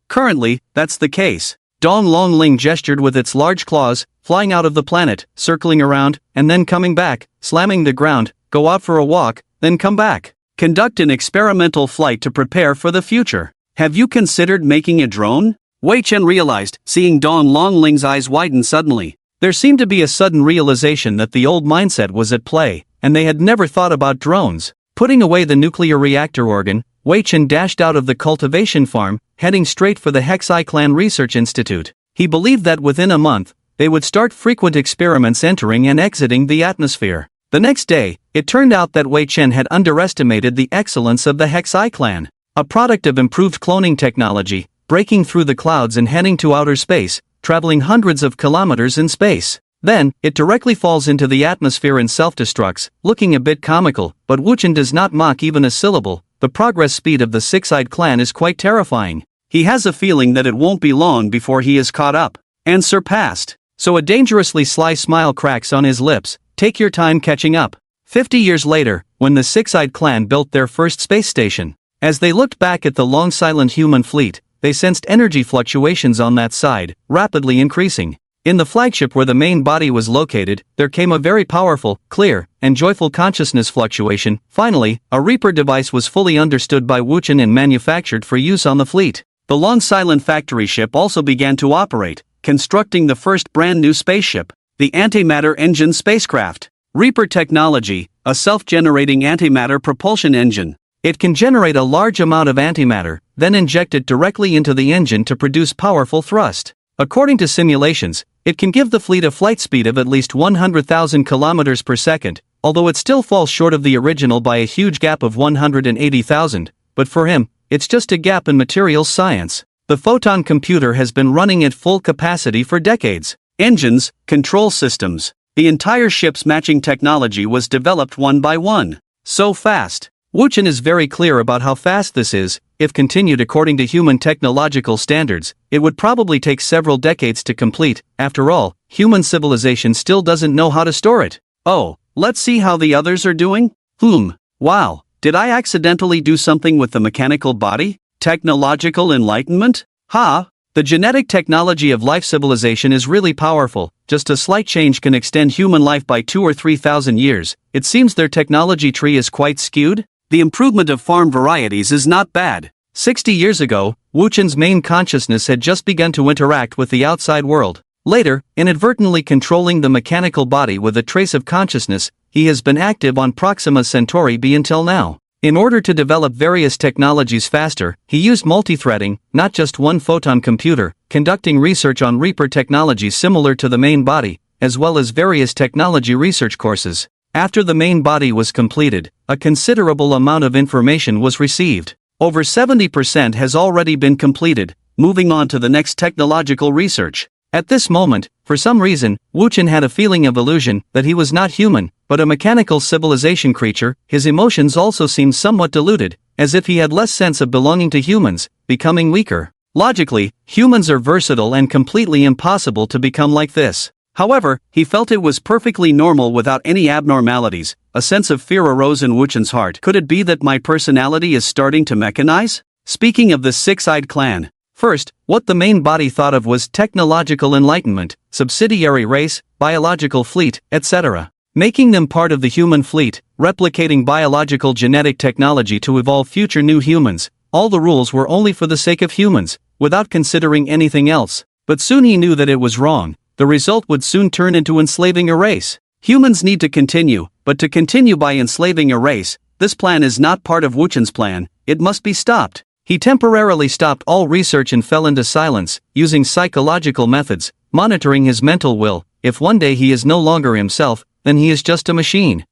Currently, that's the case. Dong Longling gestured with its large claws, flying out of the planet, circling around, and then coming back, slamming the ground, go out for a walk, then come back. Conduct an experimental flight to prepare for the future. Have you considered making a drone? Wei Chen realized, seeing Dong Longling's eyes widen suddenly. There seemed to be a sudden realization that the old mindset was at play, and they had never thought about drones. Putting away the nuclear reactor organ, Wei Chen dashed out of the cultivation farm, heading straight for the Hexi Clan Research Institute. He believed that within a month, they would start frequent experiments entering and exiting the atmosphere. The next day, it turned out that Wei Chen had underestimated the excellence of the Hexi Clan. A product of improved cloning technology, breaking through the clouds and heading to outer space, traveling hundreds of kilometers in space. Then, it directly falls into the atmosphere and self-destructs, looking a bit comical, but Wu Chen does not mock even a syllable. The progress speed of the six-eyed clan is quite terrifying. He has a feeling that it won't be long before he is caught up and surpassed. So a dangerously sly smile cracks on his lips. Take your time catching up. 50 years later, when the six-eyed clan built their first space station, as they looked back at the long silent human fleet, they sensed energy fluctuations on that side, rapidly increasing. In the flagship where the main body was located, there came a very powerful, clear, and joyful consciousness fluctuation. Finally, a Reaper device was fully understood by Wu Chen and manufactured for use on the fleet. The long silent factory ship also began to operate, constructing the first brand new spaceship, the antimatter engine spacecraft. Reaper technology, a self-generating antimatter propulsion engine. It can generate a large amount of antimatter, then inject it directly into the engine to produce powerful thrust. According to simulations, it can give the fleet a flight speed of at least 100,000 kilometers per second, although it still falls short of the original by a huge gap of 180,000, but for him, it's just a gap in materials science. The photon computer has been running at full capacity for decades. Engines, control systems, the entire ship's matching technology was developed one by one. So fast. Wu Chen is very clear about how fast this is. If continued according to human technological standards, it would probably take several decades to complete. After all, human civilization still doesn't know how to store it. Oh, let's see how the others are doing? Wow, did I accidentally do something with the mechanical body? Technological enlightenment? The genetic technology of life civilization is really powerful. Just a slight change can extend human life by 2,000 or 3,000 years. It seems their technology tree is quite skewed. The improvement of farm varieties is not bad. 60 years ago, Wu Chen's main consciousness had just begun to interact with the outside world. Later, inadvertently controlling the mechanical body with a trace of consciousness, he has been active on Proxima Centauri b until now. In order to develop various technologies faster, he used multithreading, not just one photon computer, conducting research on Reaper technologies similar to the main body, as well as various technology research courses. After the main body was completed, a considerable amount of information was received. Over 70% has already been completed, moving on to the next technological research. At this moment, for some reason, Wu Chen had a feeling of illusion that he was not human, but a mechanical civilization creature. His emotions also seemed somewhat diluted, as if he had less sense of belonging to humans, becoming weaker. Logically, humans are versatile and completely impossible to become like this. However, he felt it was perfectly normal without any abnormalities. A sense of fear arose in Wu Chen's heart. Could it be that my personality is starting to mechanize? Speaking of the six-eyed clan, first, what the main body thought of was technological enlightenment, subsidiary race, biological fleet, etc. Making them part of the human fleet, replicating biological genetic technology to evolve future new humans. All the rules were only for the sake of humans, without considering anything else. But soon he knew that it was wrong. The result would soon turn into enslaving a race. Humans need to continue, but to continue by enslaving a race, this plan is not part of Wu Chen's plan. It must be stopped. He temporarily stopped all research and fell into silence, using psychological methods, monitoring his mental will. If one day he is no longer himself, then he is just a machine.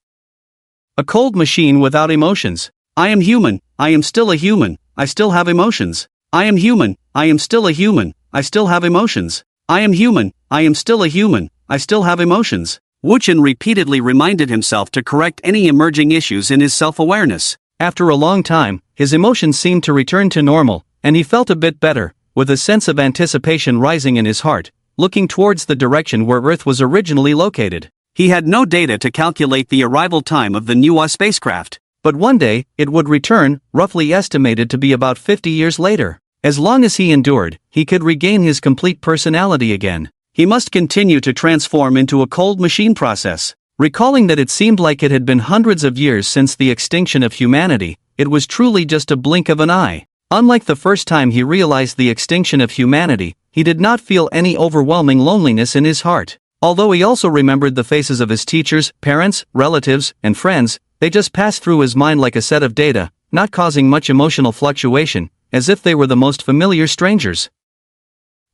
A cold machine without emotions. I am human, I am still a human, I still have emotions. I am human, I am still a human, I still have emotions. I am human, I am still a human, I still have emotions. Wu Chen repeatedly reminded himself to correct any emerging issues in his self-awareness. After a long time, his emotions seemed to return to normal, and he felt a bit better, with a sense of anticipation rising in his heart, looking towards the direction where Earth was originally located. He had no data to calculate the arrival time of the Manhwa spacecraft, but one day, it would return, roughly estimated to be about 50 years later. As long as he endured, he could regain his complete personality again. He must continue to transform into a cold machine process. Recalling that it seemed like it had been hundreds of years since the extinction of humanity, it was truly just a blink of an eye. Unlike the first time he realized the extinction of humanity, he did not feel any overwhelming loneliness in his heart. Although he also remembered the faces of his teachers, parents, relatives, and friends, they just passed through his mind like a set of data, not causing much emotional fluctuation, as if they were the most familiar strangers.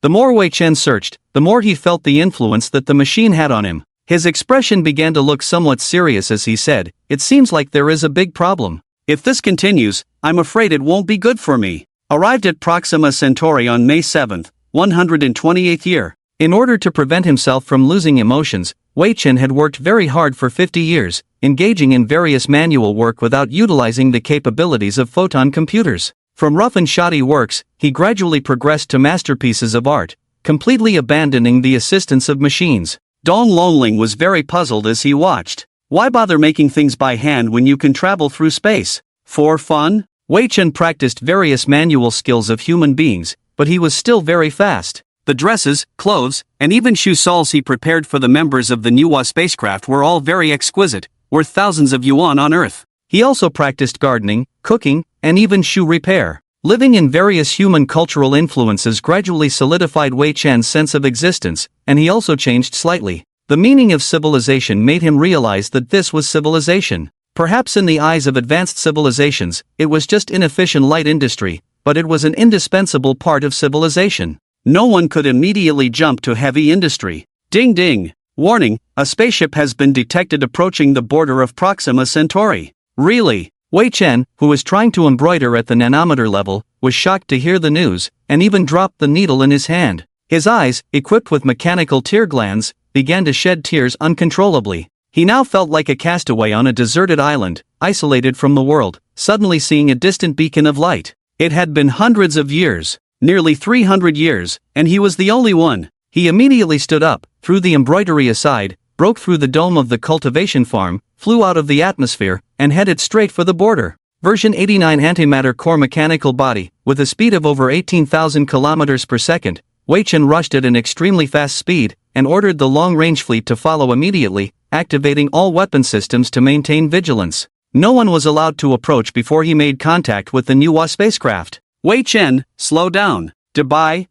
The more Wei Chen searched, the more he felt the influence that the machine had on him. His expression began to look somewhat serious as he said, "It seems like there is a big problem. If this continues, I'm afraid it won't be good for me." Arrived at Proxima Centauri on May 7th, 128th year. In order to prevent himself from losing emotions, Wei Chen had worked very hard for 50 years, engaging in various manual work without utilizing the capabilities of photon computers. From rough and shoddy works, he gradually progressed to masterpieces of art, completely abandoning the assistance of machines. Dong Lonling was very puzzled as he watched. Why bother making things by hand when you can travel through space? For fun? Wei Chen practiced various manual skills of human beings, but he was still very fast. The dresses, clothes, and even shoe soles he prepared for the members of the Manhwa spacecraft were all very exquisite, worth thousands of yuan on Earth. He also practiced gardening, cooking, and even shoe repair. Living in various human cultural influences gradually solidified Wei Chen's sense of existence, and he also changed slightly. The meaning of civilization made him realize that this was civilization. Perhaps in the eyes of advanced civilizations, it was just inefficient light industry, but it was an indispensable part of civilization. No one could immediately jump to heavy industry. Ding ding! Warning, a spaceship has been detected approaching the border of Proxima Centauri. Really? Wei Chen, who was trying to embroider at the nanometer level, was shocked to hear the news, and even dropped the needle in his hand. His eyes, equipped with mechanical tear glands, began to shed tears uncontrollably. He now felt like a castaway on a deserted island, isolated from the world, suddenly seeing a distant beacon of light. It had been hundreds of years, nearly 300 years, and he was the only one. He immediately stood up, threw the embroidery aside, broke through the dome of the cultivation farm, flew out of the atmosphere, and headed straight for the border. Version 89 antimatter core mechanical body, with a speed of over 18,000 kilometers per second, Wei Chen rushed at an extremely fast speed, and ordered the long-range fleet to follow immediately, activating all weapon systems to maintain vigilance. No one was allowed to approach before he made contact with the Manhwa spacecraft. Wei Chen, slow down. Dubai.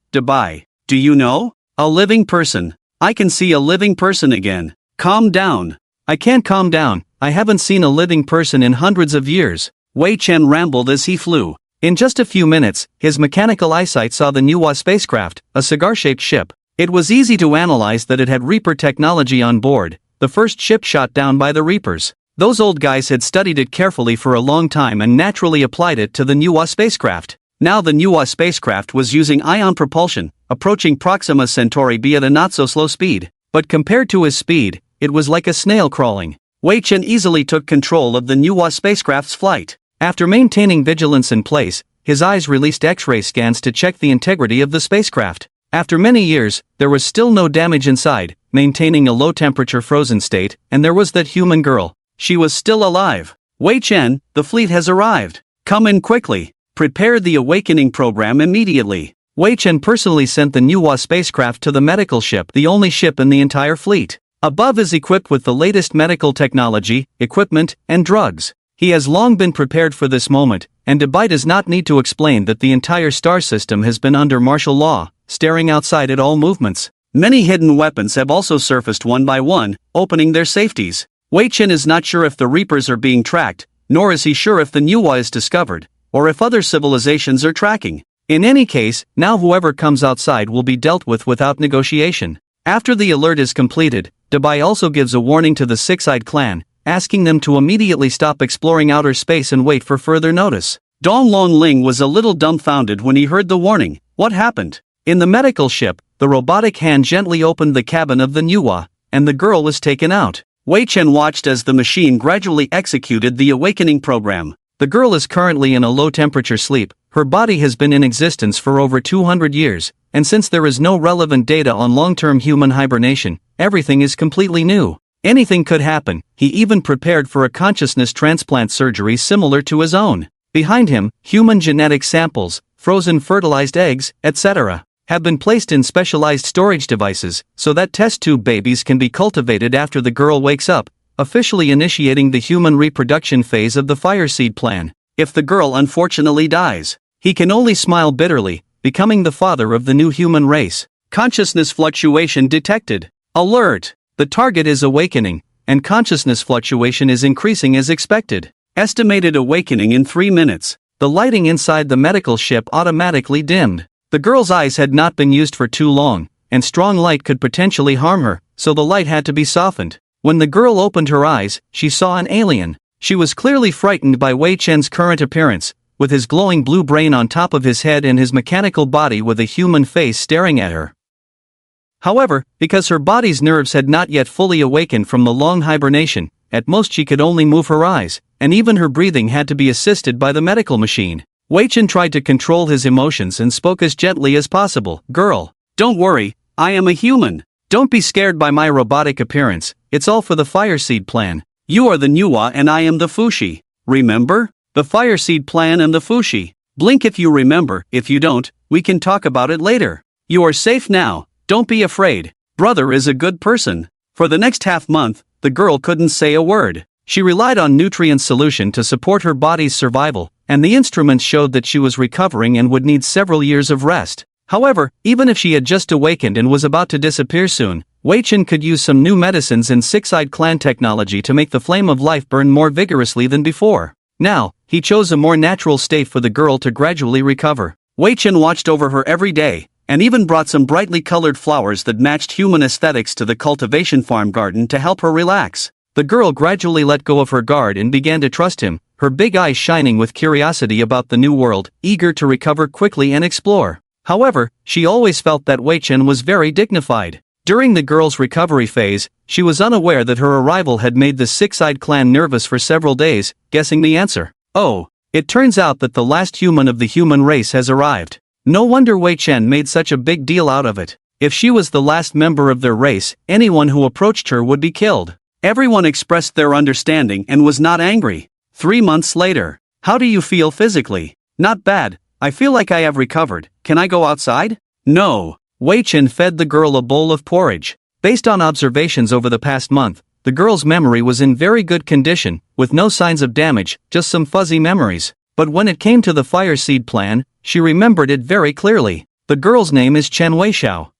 Do you know? A living person. I can see a living person again. Calm down. I can't calm down. I haven't seen a living person in hundreds of years. Wei Chen rambled as he flew. In just a few minutes, his mechanical eyesight saw the Manhwa spacecraft, a cigar-shaped ship. It was easy to analyze that it had Reaper technology on board, the first ship shot down by the Reapers. Those old guys had studied it carefully for a long time and naturally applied it to the Manhwa spacecraft. Now the Manhwa spacecraft was using ion propulsion, approaching Proxima Centauri at a not-so-slow speed. But compared to his speed, it was like a snail crawling. Wei Chen easily took control of the Manhwa spacecraft's flight. After maintaining vigilance in place, his eyes released X-ray scans to check the integrity of the spacecraft. After many years, there was still no damage inside, maintaining a low-temperature frozen state, and there was that human girl. She was still alive. Wei Chen, the fleet has arrived. Come in quickly. Prepare the awakening program immediately. Wei Chen personally sent the Nuwa spacecraft to the medical ship, the only ship in the entire fleet. Above is equipped with the latest medical technology, equipment, and drugs. He has long been prepared for this moment, and Dubai does not need to explain that the entire star system has been under martial law, staring outside at all movements. Many hidden weapons have also surfaced one by one, opening their safeties. Wei Chen is not sure if the Reapers are being tracked, nor is he sure if the Nuwa is discovered, or if other civilizations are tracking. In any case, now whoever comes outside will be dealt with without negotiation. After the alert is completed, Dubai also gives a warning to the Six-Eyed Clan, asking them to immediately stop exploring outer space and wait for further notice. Dong Longling was a little dumbfounded when he heard the warning. What happened? In the medical ship, the robotic hand gently opened the cabin of the Nuwa, and the girl was taken out. Wei Chen watched as the machine gradually executed the awakening program. The girl is currently in a low-temperature sleep. Her body has been in existence for over 200 years, and since there is no relevant data on long-term human hibernation, everything is completely new. Anything could happen. He even prepared for a consciousness transplant surgery similar to his own. Behind him, human genetic samples, frozen fertilized eggs, etc., have been placed in specialized storage devices, so that test tube babies can be cultivated after the girl wakes up, officially initiating the human reproduction phase of the Fireseed plan. If the girl unfortunately dies, he can only smile bitterly, becoming the father of the new human race. Consciousness fluctuation detected. Alert! The target is awakening, and consciousness fluctuation is increasing as expected. Estimated awakening in 3 minutes. The lighting inside the medical ship automatically dimmed. The girl's eyes had not been used for too long, and strong light could potentially harm her, so the light had to be softened. When the girl opened her eyes, she saw an alien. She was clearly frightened by Wei Chen's current appearance, with his glowing blue brain on top of his head and his mechanical body with a human face staring at her. However, because her body's nerves had not yet fully awakened from the long hibernation, at most she could only move her eyes, and even her breathing had to be assisted by the medical machine. Wei Chen tried to control his emotions and spoke as gently as possible. Girl, don't worry, I am a human. Don't be scared by my robotic appearance, it's all for the Fireseed plan. You are the Nuwa and I am the Fushi. Remember? The Fireseed plan and the Fushi. Blink if you remember, if you don't, we can talk about it later. You are safe now, don't be afraid. Brother is a good person. For the next half month, the girl couldn't say a word. She relied on nutrient solution to support her body's survival, and the instruments showed that she was recovering and would need several years of rest. However, even if she had just awakened and was about to disappear soon, Wei Chen could use some new medicines and Six-Eyed Clan technology to make the flame of life burn more vigorously than before. Now, he chose a more natural state for the girl to gradually recover. Wei Chen watched over her every day, and even brought some brightly colored flowers that matched human aesthetics to the cultivation farm garden to help her relax. The girl gradually let go of her guard and began to trust him, her big eyes shining with curiosity about the new world, eager to recover quickly and explore. However, she always felt that Wei Chen was very dignified. During the girl's recovery phase, she was unaware that her arrival had made the Six-Eyed Clan nervous for several days, guessing the answer. Oh, it turns out that the last human of the human race has arrived. No wonder Wei Chen made such a big deal out of it. If she was the last member of their race, anyone who approached her would be killed. Everyone expressed their understanding and was not angry. 3 months later. How do you feel physically? Not bad, I feel like I have recovered. Can I go outside? No. Wei Chen fed the girl a bowl of porridge. Based on observations over the past month, the girl's memory was in very good condition, with no signs of damage, just some fuzzy memories. But when it came to the Fireseed plan, she remembered it very clearly. The girl's name is Chen Weixiao.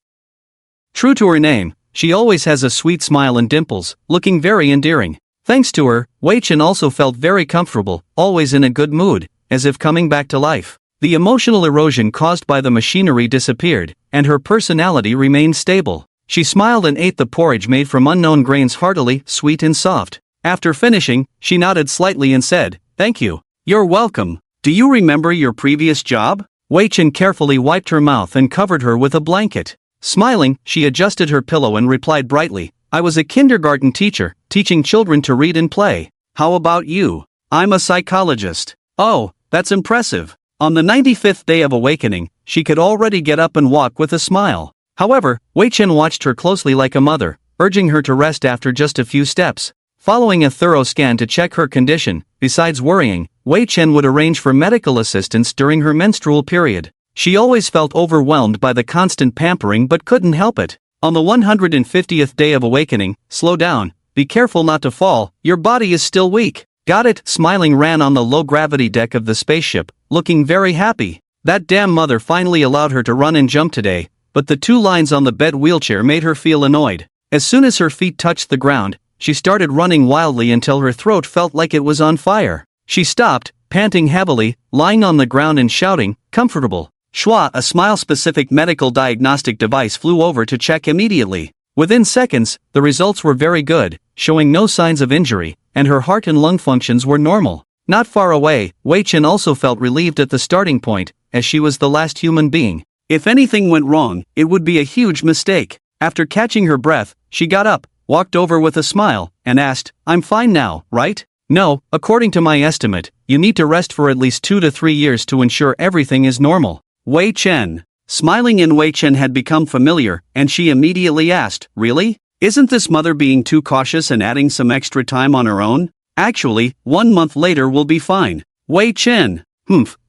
True to her name, she always has a sweet smile and dimples, looking very endearing. Thanks to her, Wei Chen also felt very comfortable, always in a good mood, as if coming back to life. The emotional erosion caused by the machinery disappeared, and her personality remained stable. She smiled and ate the porridge made from unknown grains heartily, sweet and soft. After finishing, she nodded slightly and said, "Thank you." "You're welcome. Do you remember your previous job?" Wei Chen carefully wiped her mouth and covered her with a blanket. Smiling, she adjusted her pillow and replied brightly, "I was a kindergarten teacher, teaching children to read and play." "How about you?" "I'm a psychologist." "Oh, that's impressive. On the 95th day of awakening, she could already get up and walk with a smile. However, Wei Chen watched her closely like a mother, urging her to rest after just a few steps. Following a thorough scan to check her condition, besides worrying, Wei Chen would arrange for medical assistance during her menstrual period. She always felt overwhelmed by the constant pampering but couldn't help it. On the 150th day of awakening, slow down, be careful not to fall, your body is still weak. Got it? Smiling ran on the low-gravity deck of the spaceship, looking very happy. That damn mother finally allowed her to run and jump today, but the 2 lines on the bed wheelchair made her feel annoyed. As soon as her feet touched the ground, she started running wildly until her throat felt like it was on fire. She stopped, panting heavily, lying on the ground and shouting, "Comfortable." Schwa, a smile-specific medical diagnostic device, flew over to check immediately. Within seconds, the results were very good, showing no signs of injury, and her heart and lung functions were normal. Not far away, Wei Chen also felt relieved at the starting point, as she was the last human being. If anything went wrong, it would be a huge mistake. After catching her breath, she got up, walked over with a smile, and asked, "I'm fine now, right?" "No, according to my estimate, you need to rest for at least 2 to 3 years to ensure everything is normal." Wei Chen. Smiling in Wei Chen had become familiar, and she immediately asked, "Really? Isn't this mother being too cautious and adding some extra time on her own? Actually, 1 month later will be fine." Wei Chen.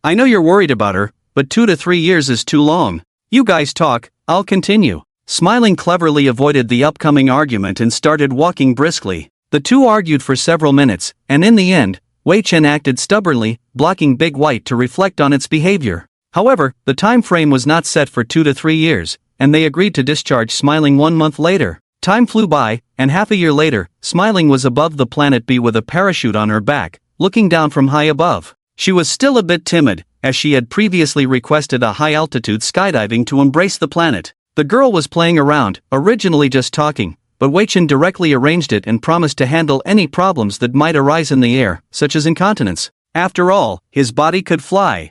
I know you're worried about her, but 2 to 3 years is too long. You guys talk, I'll continue. Smiling cleverly avoided the upcoming argument and started walking briskly. The two argued for several minutes, and in the end, Wei Chen acted stubbornly, blocking Big White to reflect on its behavior. However, the time frame was not set for 2 to 3 years, and they agreed to discharge Smiling 1 month later. Time flew by, and half a year later, Smiling was above the planet B with a parachute on her back, looking down from high above. She was still a bit timid, as she had previously requested a high-altitude skydiving to embrace the planet. The girl was playing around, originally just talking, but Wei Chen directly arranged it and promised to handle any problems that might arise in the air, such as incontinence. After all, his body could fly.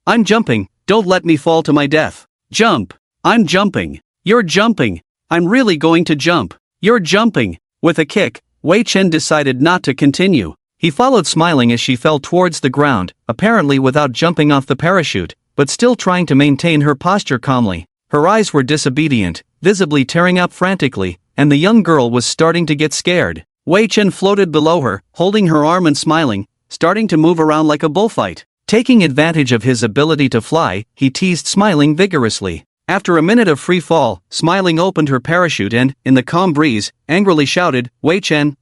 I'm jumping, don't let me fall to my death. Jump. I'm jumping. You're jumping. I'm really going to jump. You're jumping. With a kick, Wei Chen decided not to continue. He followed Smiling as she fell towards the ground, apparently without jumping off the parachute, but still trying to maintain her posture calmly. Her eyes were disobedient, visibly tearing up frantically, and the young girl was starting to get scared. Wei Chen floated below her, holding her arm and smiling, starting to move around like a bullfight. Taking advantage of his ability to fly, he teased Smiling vigorously. After a minute of free fall, Smiling opened her parachute and, in the calm breeze, angrily shouted, "Wei Chen,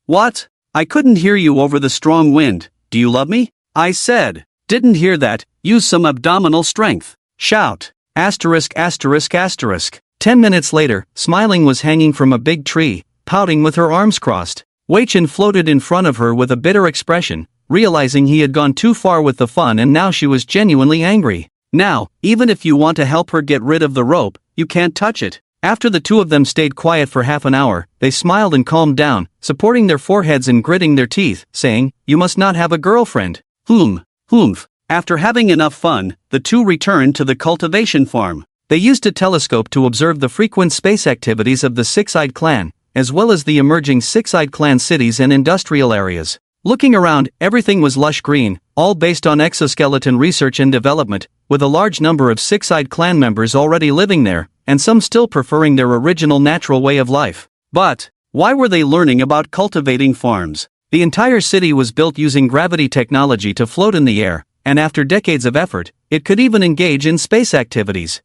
What? I couldn't hear you over the strong wind. Do you love me?" I said. Didn't hear that. Use some abdominal strength. Shout. Asterisk asterisk asterisk. 10 minutes later, Smiling was hanging from a big tree, pouting with her arms crossed. Wei Chen floated in front of her with a bitter expression, realizing he had gone too far with the fun and now she was genuinely angry. Now, even if you want to help her get rid of the rope, you can't touch it. After the two of them stayed quiet for half an hour, they smiled and calmed down, supporting their foreheads and gritting their teeth, saying, "You must not have a girlfriend." Humph. After having enough fun, the two returned to the cultivation farm. They used a telescope to observe the frequent space activities of the Six-Eyed Clan, as well as the emerging Six-Eyed Clan cities and industrial areas. Looking around, everything was lush green, all based on exoskeleton research and development, with a large number of Six-Eyed Clan members already living there, and some still preferring their original natural way of life. But why were they learning about cultivating farms? The entire city was built using gravity technology to float in the air, and after decades of effort, it could even engage in space activities.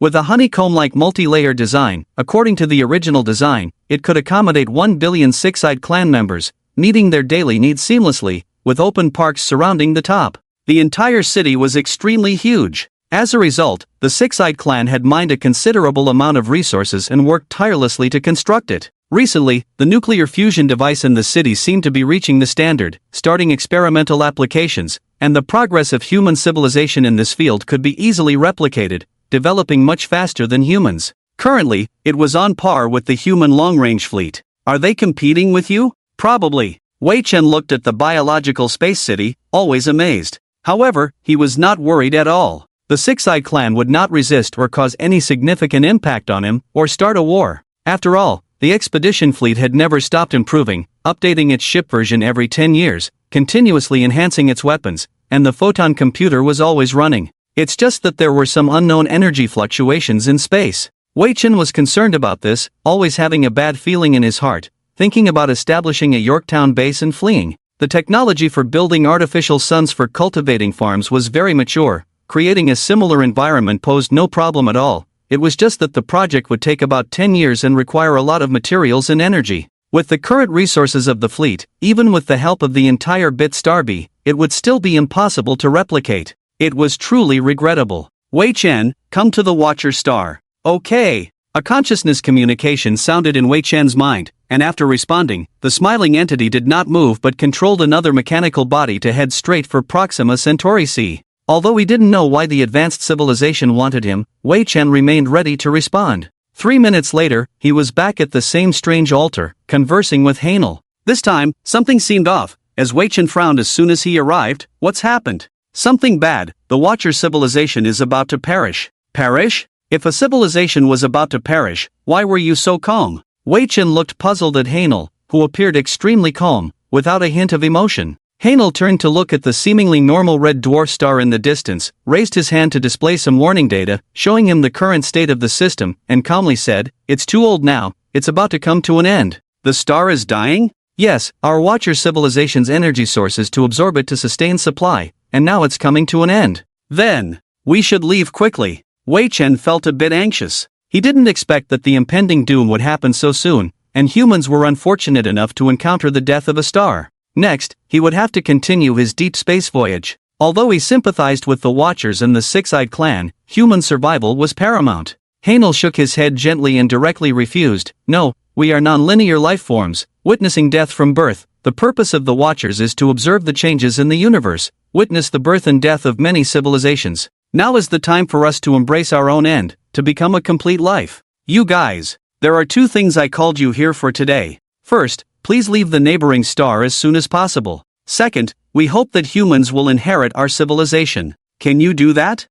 With a honeycomb-like multi-layer design, according to the original design, it could accommodate 1 billion Six-Eyed Clan members, meeting their daily needs seamlessly, with open parks surrounding the top. The entire city was extremely huge. As a result, the Six-Eyed Clan had mined a considerable amount of resources and worked tirelessly to construct it. Recently, the nuclear fusion device in the city seemed to be reaching the standard, starting experimental applications, and the progress of human civilization in this field could be easily replicated, developing much faster than humans. Currently, it was on par with the human long-range fleet. Are they competing with you? Probably. Wei Chen looked at the biological space city, always amazed. However, he was not worried at all. The Six-Eyed Clan would not resist or cause any significant impact on him, or start a war. After all, the expedition fleet had never stopped improving, updating its ship version every 10 years, continuously enhancing its weapons, and the photon computer was always running. It's just that there were some unknown energy fluctuations in space. Wei Chen was concerned about this, always having a bad feeling in his heart, thinking about establishing a Yorktown base and fleeing. The technology for building artificial suns for cultivating farms was very mature. Creating a similar environment posed no problem at all. It was just that the project would take about 10 years and require a lot of materials and energy. With the current resources of the fleet, even with the help of the entire Bit Starby, it would still be impossible to replicate. It was truly regrettable. Wei Chen, come to the Watcher Star. Okay. A consciousness communication sounded in Wei Chen's mind, and after responding, the smiling entity did not move but controlled another mechanical body to head straight for Proxima Centauri C. Although he didn't know why the advanced civilization wanted him, Wei Chen remained ready to respond. 3 minutes later, he was back at the same strange altar, conversing with Hanel. This time, something seemed off, as Wei Chen frowned as soon as he arrived. What's happened? Something bad. The Watcher civilization is about to perish. Perish? If a civilization was about to perish, why were you so calm? Wei Chen looked puzzled at Hanel, who appeared extremely calm, without a hint of emotion. Hanel turned to look at the seemingly normal red dwarf star in the distance, raised his hand to display some warning data, showing him the current state of the system, and calmly said, "It's too old now, it's about to come to an end." The star is dying? Yes, our Watcher civilization's energy sources to absorb it to sustain supply, and now it's coming to an end. Then, we should leave quickly. Wei Chen felt a bit anxious. He didn't expect that the impending doom would happen so soon, and humans were unfortunate enough to encounter the death of a star. Next, he would have to continue his deep space voyage. Although he sympathized with the Watchers and the Six-Eyed Clan, human survival was paramount. Hanel shook his head gently and directly refused. "No, we are non-linear life forms, witnessing death from birth. The purpose of the Watchers is to observe the changes in the universe, witness the birth and death of many civilizations. Now is the time for us to embrace our own end, to become a complete life. You guys, there are 2 things I called you here for today. First, please leave the neighboring star as soon as possible. Second, we hope that humans will inherit our civilization. Can you do that?"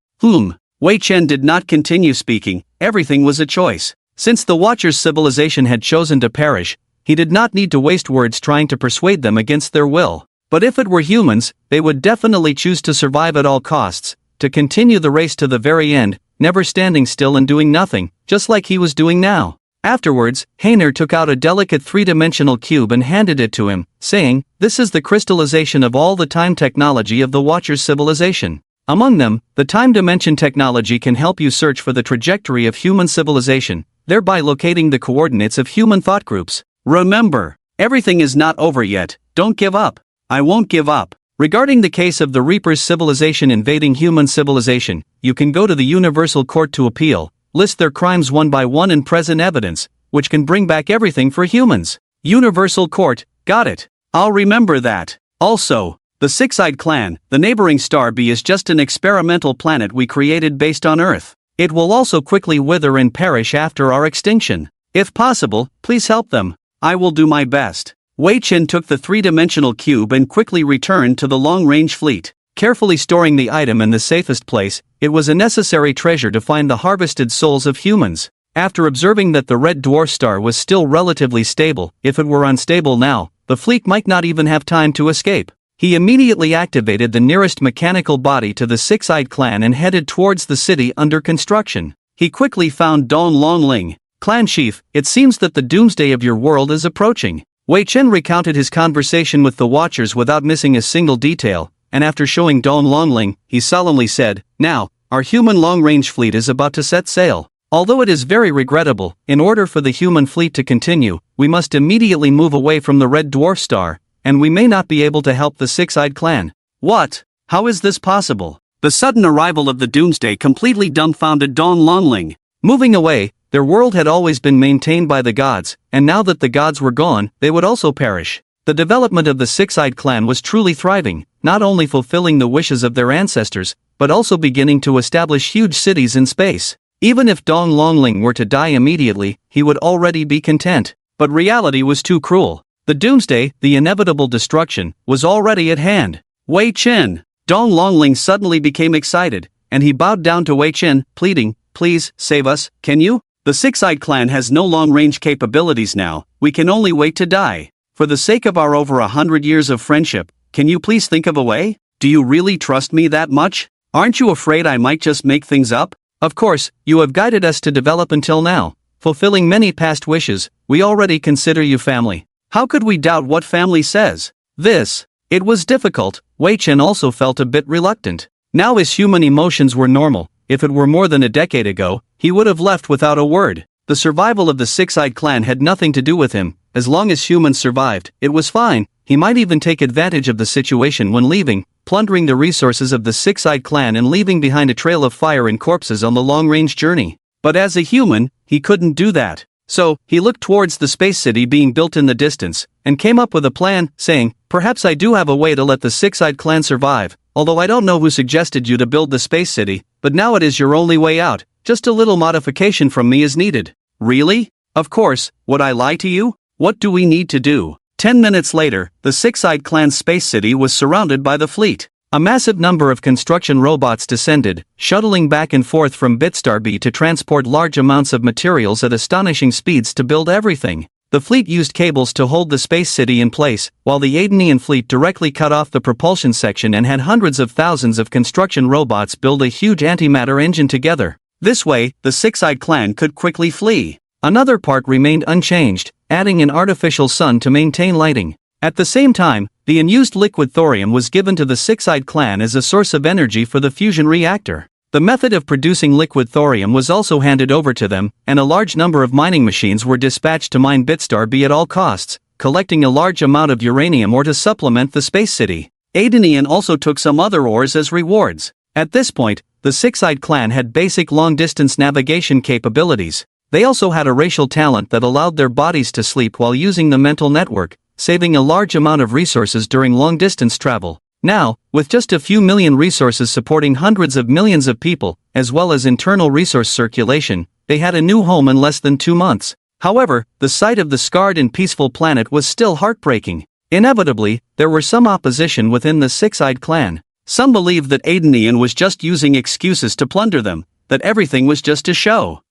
Wei Chen did not continue speaking. Everything was a choice. Since the Watcher's civilization had chosen to perish, he did not need to waste words trying to persuade them against their will. But if it were humans, they would definitely choose to survive at all costs, to continue the race to the very end, never standing still and doing nothing, just like he was doing now. Afterwards, Hainer took out a delicate 3-dimensional cube and handed it to him, saying, "This is the crystallization of all the time technology of the Watcher's civilization. Among them, the time dimension technology can help you search for the trajectory of human civilization, thereby locating the coordinates of human thought groups. Remember, everything is not over yet, don't give up." "I won't give up." Regarding the case of the Reaper's civilization invading human civilization, you can go to the Universal Court to appeal, list their crimes one by one and present evidence, which can bring back everything for humans. Universal Court, got it. I'll remember that. Also, the Six-Eyed Clan, the neighboring star B is just an experimental planet we created based on Earth. It will also quickly wither and perish after our extinction. If possible, please help them. I will do my best. Wei Chen took the 3-dimensional cube and quickly returned to the long-range fleet. Carefully storing the item in the safest place, it was a necessary treasure to find the harvested souls of humans. After observing that the red dwarf star was still relatively stable, if it were unstable now, the fleet might not even have time to escape. He immediately activated the nearest mechanical body to the Six-Eyed Clan and headed towards the city under construction. He quickly found Don Longling. "Clan Chief, it seems that the doomsday of your world is approaching." Wei Chen recounted his conversation with the Watchers without missing a single detail, and after showing Don Longling, he solemnly said, "Now, our human long-range fleet is about to set sail. Although it is very regrettable, in order for the human fleet to continue, we must immediately move away from the red dwarf star, and we may not be able to help the Six-Eyed Clan." "What? How is this possible?" The sudden arrival of the doomsday completely dumbfounded Don Longling. Moving away, their world had always been maintained by the gods, and now that the gods were gone, they would also perish. The development of the Six-Eyed Clan was truly thriving, not only fulfilling the wishes of their ancestors, but also beginning to establish huge cities in space. Even if Dong Longling were to die immediately, he would already be content. But reality was too cruel. The doomsday, the inevitable destruction, was already at hand. "Wei Chen!" Dong Longling suddenly became excited, and he bowed down to Wei Chen, pleading, "Please, save us, can you? The Six-Eyed Clan has no long-range capabilities now, we can only wait to die. For the sake of our over 100 years of friendship, can you please think of a way?" Do you really trust me that much? Aren't you afraid I might just make things up? Of course, you have guided us to develop until now, fulfilling many past wishes. We already consider you family. How could we doubt what family says? It was difficult. Wei Chen also felt a bit reluctant. Now his human emotions were normal. If it were more than a decade ago, he would have left without a word. The survival of the Six-Eyed Clan had nothing to do with him. As long as humans survived, it was fine. He might even take advantage of the situation when leaving, plundering the resources of the Six-Eyed Clan and leaving behind a trail of fire and corpses on the long-range journey. But as a human, he couldn't do that. So, he looked towards the space city being built in the distance, and came up with a plan, saying, "Perhaps I do have a way to let the Six-Eyed Clan survive, although I don't know who suggested you to build the space city, but now it is your only way out. Just a little modification from me is needed." Really? Of course, would I lie to you? What do we need to do? 10 minutes later, the Six-Eyed Clan's space city was surrounded by the fleet. A massive number of construction robots descended, shuttling back and forth from Bitstar B to transport large amounts of materials at astonishing speeds to build everything. The fleet used cables to hold the space city in place, while the Adenian fleet directly cut off the propulsion section and had hundreds of thousands of construction robots build a huge antimatter engine together. This way, the Six-Eyed Clan could quickly flee. Another part remained unchanged, adding an artificial sun to maintain lighting. At the same time, the unused liquid thorium was given to the Six-Eyed Clan as a source of energy for the fusion reactor. The method of producing liquid thorium was also handed over to them, and a large number of mining machines were dispatched to mine Bitstar B at all costs, collecting a large amount of uranium ore to supplement the space city. Adenian also took some other ores as rewards. At this point, the Six-Eyed Clan had basic long-distance navigation capabilities. They also had a racial talent that allowed their bodies to sleep while using the mental network, saving a large amount of resources during long-distance travel. Now, with just a few million resources supporting hundreds of millions of people, as well as internal resource circulation, they had a new home in less than 2 months. However, the sight of the scarred and peaceful planet was still heartbreaking. Inevitably, there were some opposition within the Six-Eyed Clan. Some believed that Adenian was just using excuses to plunder them, that everything was just a show.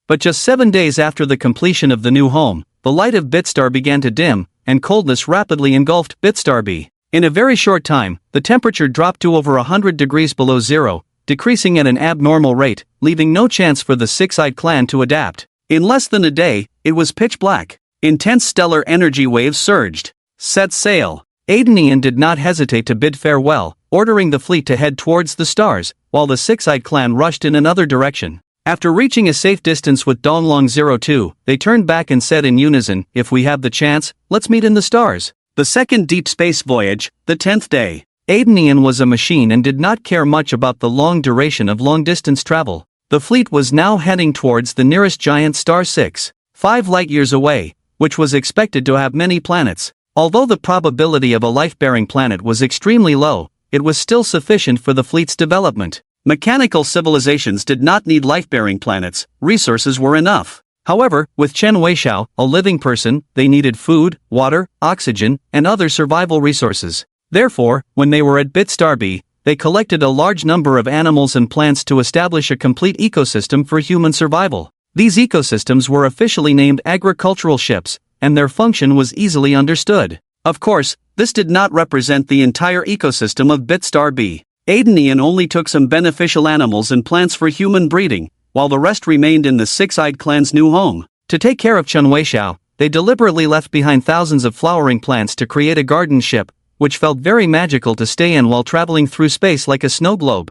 But just 7 days after the completion of the new home, the light of Bitstar began to dim, and coldness rapidly engulfed Bitstar B. In a very short time, the temperature dropped to over 100 degrees below zero, decreasing at an abnormal rate, leaving no chance for the Six-Eyed Clan to adapt. In less than a day, it was pitch black. Intense stellar energy waves surged. Set sail. Adenian did not hesitate to bid farewell, ordering the fleet to head towards the stars, while the Six-Eyed Clan rushed in another direction. After reaching a safe distance with Donglong 02, they turned back and said in unison, "If we have the chance, let's meet in the stars." The second deep space voyage, the 10th day. Adenian was a machine and did not care much about the long duration of long-distance travel. The fleet was now heading towards the nearest giant star 6.5 light-years away, which was expected to have many planets. Although the probability of a life-bearing planet was extremely low, it was still sufficient for the fleet's development. Mechanical civilizations did not need life-bearing planets, resources were enough. However, with Chen Weixiao, a living person, they needed food, water, oxygen, and other survival resources. Therefore, when they were at Bitstar B, they collected a large number of animals and plants to establish a complete ecosystem for human survival. These ecosystems were officially named agricultural ships, and their function was easily understood. Of course, this did not represent the entire ecosystem of Bitstar B. Adenian only took some beneficial animals and plants for human breeding, while the rest remained in the Six-Eyed Clan's new home. To take care of Chen Weixiao, they deliberately left behind thousands of flowering plants to create a garden ship, which felt very magical to stay in while traveling through space like a snow globe.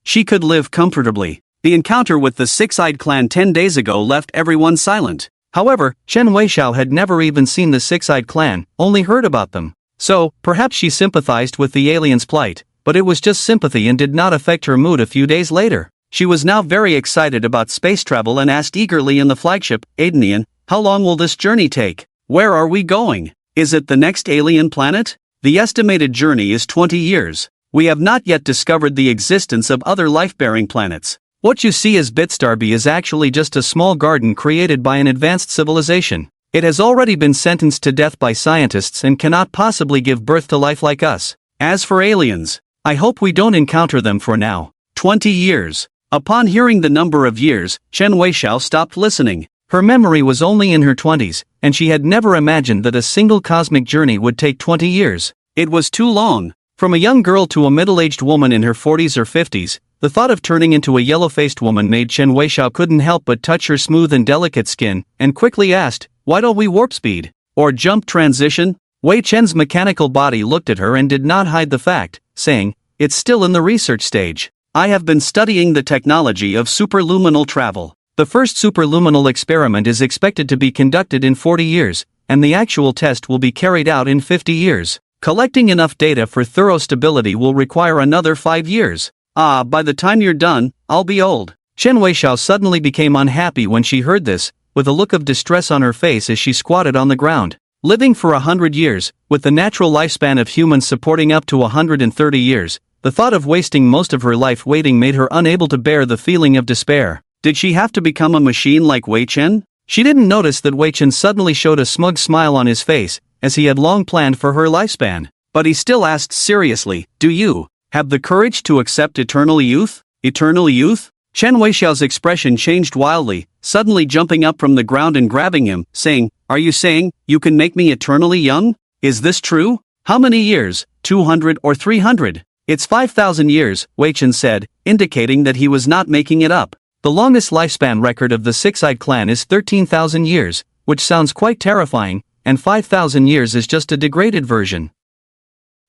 She could live comfortably. The encounter with the Six-Eyed Clan 10 days ago left everyone silent. However, Chen Weixiao had never even seen the Six-Eyed Clan, only heard about them. So, perhaps she sympathized with the aliens' plight, but it was just sympathy and did not affect her mood a few days later. She was now very excited about space travel and asked eagerly in the flagship, "Adenian, how long will this journey take? Where are we going? Is it the next alien planet? The estimated journey is 20 years. We have not yet discovered the existence of other life-bearing planets. What you see as Bitstar B is actually just a small garden created by an advanced civilization. It has already been sentenced to death by scientists and cannot possibly give birth to life like us. As for aliens, I hope we don't encounter them for now." 20 years. Upon hearing the number of years, Chen Weixiao stopped listening. Her memory was only in her 20s, and she had never imagined that a single cosmic journey would take 20 years. It was too long. From a young girl to a middle-aged woman in her 40s or 50s, the thought of turning into a yellow-faced woman made Chen Weixiao couldn't help but touch her smooth and delicate skin, and quickly asked, "Why don't we warp speed? Or jump transition?" Wei Chen's mechanical body looked at her and did not hide the fact, saying, "It's still in the research stage. I have been studying the technology of superluminal travel. The first superluminal experiment is expected to be conducted in 40 years, and the actual test will be carried out in 50 years. Collecting enough data for thorough stability will require another 5 years. By the time you're done, I'll be old." Chen Weixiao suddenly became unhappy when she heard this, with a look of distress on her face as she squatted on the ground. Living for 100 years, with the natural lifespan of humans supporting up to 130 years, the thought of wasting most of her life waiting made her unable to bear the feeling of despair. Did she have to become a machine like Wei Chen? She didn't notice that Wei Chen suddenly showed a smug smile on his face, as he had long planned for her lifespan. But he still asked seriously, "Do you have the courage to accept eternal youth?" Eternal youth? Chen Weixiao's expression changed wildly, suddenly jumping up from the ground and grabbing him, saying, "Are you saying you can make me eternally young? Is this true? How many years, 200 or 300? It's 5,000 years, Wei Chen said, indicating that he was not making it up. The longest lifespan record of the Six-Eyed Clan is 13,000 years, which sounds quite terrifying, and 5,000 years is just a degraded version.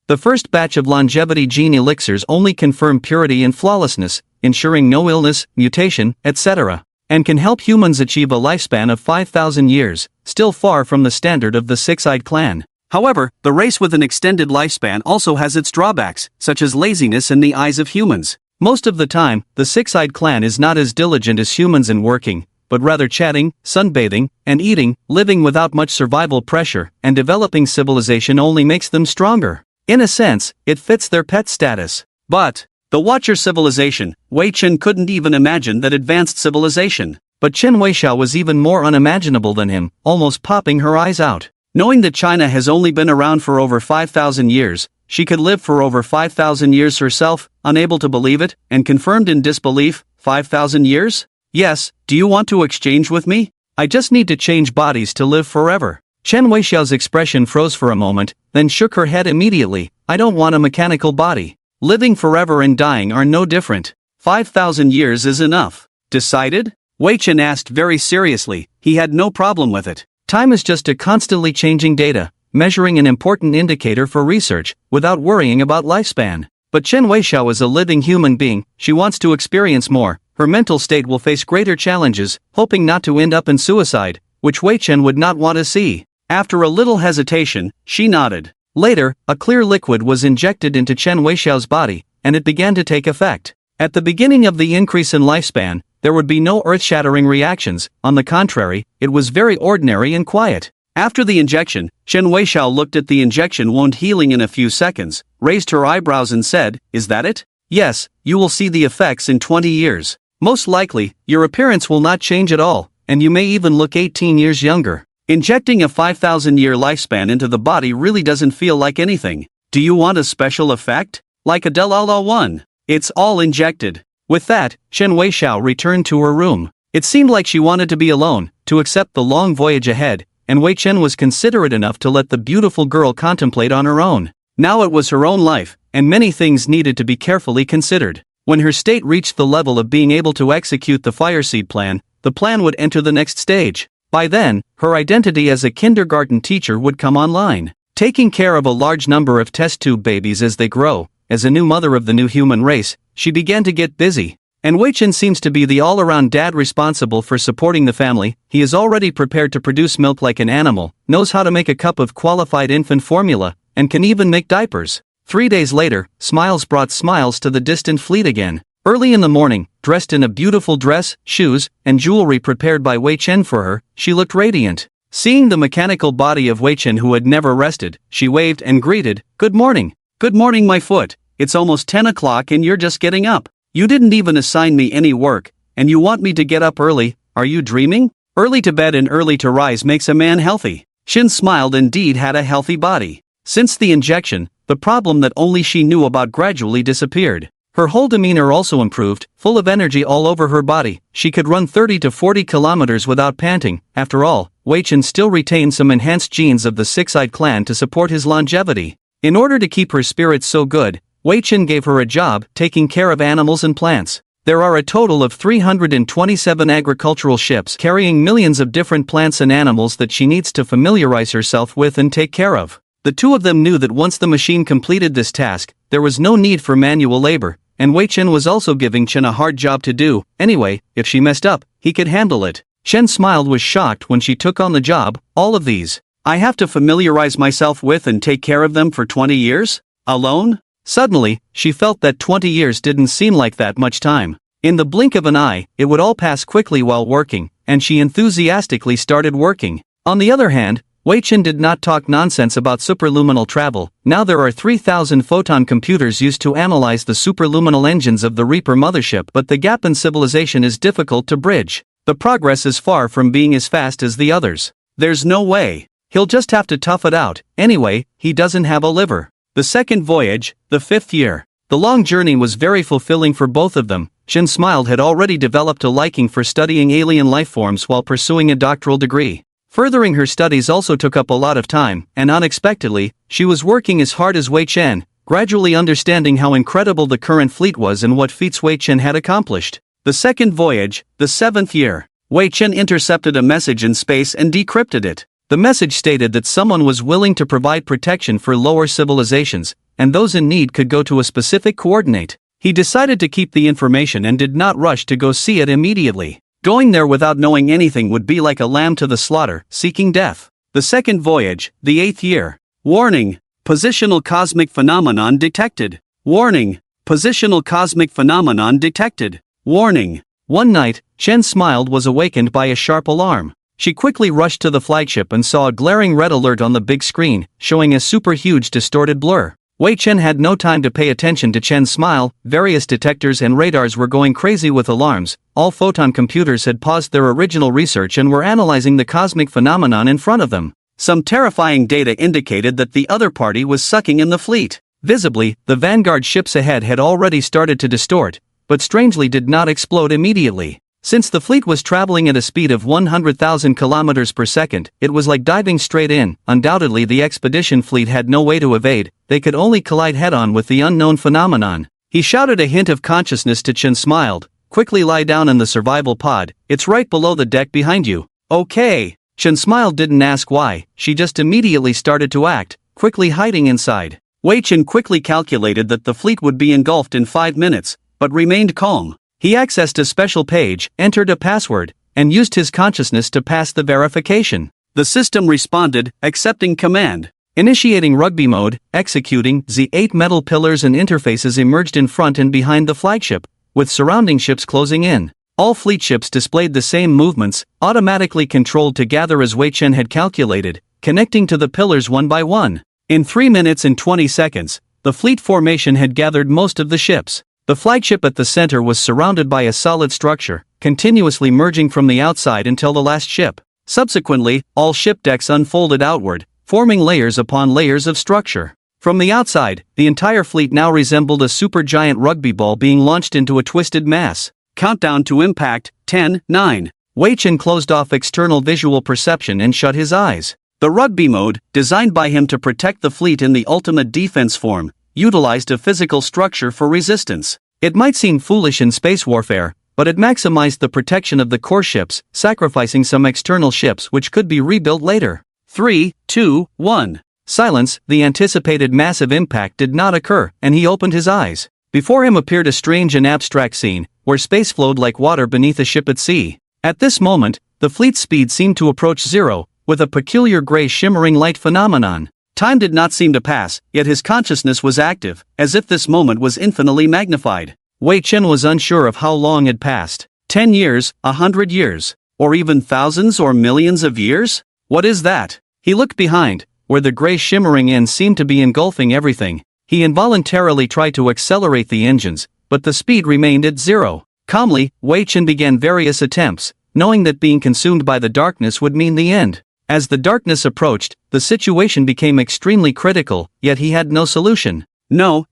The first batch of longevity gene elixirs only confirm purity and flawlessness, ensuring no illness, mutation, etc., and can help humans achieve a lifespan of 5,000 years, still far from the standard of the Six-Eyed Clan. However, the race with an extended lifespan also has its drawbacks, such as laziness in the eyes of humans. Most of the time, the Six-Eyed Clan is not as diligent as humans in working, but rather chatting, sunbathing, and eating, living without much survival pressure, and developing civilization only makes them stronger. In a sense, it fits their pet status. But the Watcher civilization, Wei Chen couldn't even imagine that advanced civilization. But Chen Weixiao was even more unimaginable than him, almost popping her eyes out. Knowing that China has only been around for over 5,000 years, she could live for over 5,000 years herself, unable to believe it, and confirmed in disbelief. 5,000 years? Yes, do you want to exchange with me? I just need to change bodies to live forever. Chen Weixiao's expression froze for a moment, then shook her head immediately. I don't want a mechanical body. Living forever and dying are no different. 5,000 years is enough. Decided? Wei Chen asked very seriously. He had no problem with it. Time is just a constantly changing data, measuring an important indicator for research, without worrying about lifespan. But Chen Weixiao is a living human being. She wants to experience more. Her mental state will face greater challenges, hoping not to end up in suicide, which Wei Chen would not want to see. After a little hesitation, she nodded. Later, a clear liquid was injected into Chen Weixiao's body, and it began to take effect. At the beginning of the increase in lifespan, there would be no earth-shattering reactions. On the contrary, it was very ordinary and quiet. After the injection, Chen Weixiao looked at the injection wound healing in a few seconds, raised her eyebrows and said, "Is that it?" "Yes, you will see the effects in 20 years. Most likely, your appearance will not change at all, and you may even look 18 years younger. Injecting a 5,000-year lifespan into the body really doesn't feel like anything. Do you want a special effect? Like a Delala one? It's all injected." With that, Chen Weixiao returned to her room. It seemed like she wanted to be alone, to accept the long voyage ahead, and Wei Chen was considerate enough to let the beautiful girl contemplate on her own. Now it was her own life, and many things needed to be carefully considered. When her state reached the level of being able to execute the fireseed plan, the plan would enter the next stage. By then, her identity as a kindergarten teacher would come online. Taking care of a large number of test tube babies as they grow, as a new mother of the new human race, she began to get busy. And Wei Chen seems to be the all-around dad responsible for supporting the family. He is already prepared to produce milk like an animal, knows how to make a cup of qualified infant formula, and can even make diapers. 3 days later, smiles brought smiles to the distant fleet again. Early in the morning, dressed in a beautiful dress, shoes, and jewelry prepared by Wei Chen for her, she looked radiant. Seeing the mechanical body of Wei Chen who had never rested, she waved and greeted, "Good morning." "Good morning, my foot. It's almost 10 o'clock and you're just getting up. You didn't even assign me any work, and you want me to get up early. Are you dreaming? Early to bed and early to rise makes a man healthy." Shin smiled and indeed had a healthy body. Since the injection, the problem that only she knew about gradually disappeared. Her whole demeanor also improved, full of energy all over her body. She could run 30 to 40 kilometers without panting. After all, Wei Chen still retained some enhanced genes of the Six-Eyed Clan to support his longevity. In order to keep her spirits so good, Wei Chen gave her a job taking care of animals and plants. There are a total of 327 agricultural ships carrying millions of different plants and animals that she needs to familiarize herself with and take care of. The two of them knew that once the machine completed this task, there was no need for manual labor, and Wei Chen was also giving Chen a hard job to do. Anyway, if she messed up, he could handle it. Chen smiled, was shocked when she took on the job. All of these, I have to familiarize myself with and take care of them for 20 years? Alone? Suddenly, she felt that 20 years didn't seem like that much time. In the blink of an eye, it would all pass quickly while working, and she enthusiastically started working. On the other hand, Wei Chen did not talk nonsense about superluminal travel. Now there are 3,000 photon computers used to analyze the superluminal engines of the Reaper mothership, but the gap in civilization is difficult to bridge. The progress is far from being as fast as the others. There's no way. He'll just have to tough it out. Anyway, he doesn't have a liver. The second voyage, the 5th year. The long journey was very fulfilling for both of them. Chen smiled, had already developed a liking for studying alien lifeforms while pursuing a doctoral degree. Furthering her studies also took up a lot of time, and unexpectedly, she was working as hard as Wei Chen, gradually understanding how incredible the current fleet was and what feats Wei Chen had accomplished. The second voyage, the 7th year. Wei Chen intercepted a message in space and decrypted it. The message stated that someone was willing to provide protection for lower civilizations, and those in need could go to a specific coordinate. He decided to keep the information and did not rush to go see it immediately. Going there without knowing anything would be like a lamb to the slaughter, seeking death. The second voyage, the 8th year. Warning. Positional cosmic phenomenon detected. Warning. Positional cosmic phenomenon detected. Warning. One night, Chen smiled, was awakened by a sharp alarm. She quickly rushed to the flagship and saw a glaring red alert on the big screen, showing a super huge distorted blur. Wei Chen had no time to pay attention to Chen's smile. Various detectors and radars were going crazy with alarms. All photon computers had paused their original research and were analyzing the cosmic phenomenon in front of them. Some terrifying data indicated that the other party was sucking in the fleet. Visibly, the vanguard ships ahead had already started to distort, but strangely did not explode immediately. Since the fleet was traveling at a speed of 100,000 kilometers per second, it was like diving straight in. Undoubtedly, the expedition fleet had no way to evade, they could only collide head-on with the unknown phenomenon. He shouted a hint of consciousness to Chen, smiled. Quickly lie down in the survival pod, it's right below the deck behind you. Okay. Chen smiled, didn't ask why, she just immediately started to act, quickly hiding inside. Wei Chen quickly calculated that the fleet would be engulfed in 5 minutes, but remained calm. He accessed a special page, entered a password, and used his consciousness to pass the verification. The system responded, accepting command. Initiating rugby mode, executing. The 8 metal pillars and interfaces emerged in front and behind the flagship, with surrounding ships closing in. All fleet ships displayed the same movements, automatically controlled to gather as Wei Chen had calculated, connecting to the pillars one by one. In 3 minutes and 20 seconds, the fleet formation had gathered most of the ships. The flagship at the center was surrounded by a solid structure, continuously merging from the outside until the last ship. Subsequently, all ship decks unfolded outward, forming layers upon layers of structure. From the outside, the entire fleet now resembled a supergiant rugby ball being launched into a twisted mass. Countdown to impact, 10, 9. Wei Chen closed off external visual perception and shut his eyes. The rugby mode, designed by him to protect the fleet in the ultimate defense form, utilized a physical structure for resistance. It might seem foolish in space warfare, but it maximized the protection of the core ships, sacrificing some external ships which could be rebuilt later. 3, 2, 1. Silence. The anticipated massive impact did not occur, and he opened his eyes. Before him appeared a strange and abstract scene, where space flowed like water beneath a ship at sea. At this moment, the fleet's speed seemed to approach zero, with a peculiar gray shimmering light phenomenon. Time did not seem to pass, yet his consciousness was active, as if this moment was infinitely magnified. Wei Chen was unsure of how long had passed. 10 years, 100 years, or even thousands or millions of years? What is that? He looked behind, where the gray shimmering end seemed to be engulfing everything. He involuntarily tried to accelerate the engines, but the speed remained at zero. Calmly, Wei Chen began various attempts, knowing that being consumed by the darkness would mean the end. As the darkness approached, the situation became extremely critical, yet he had no solution. No.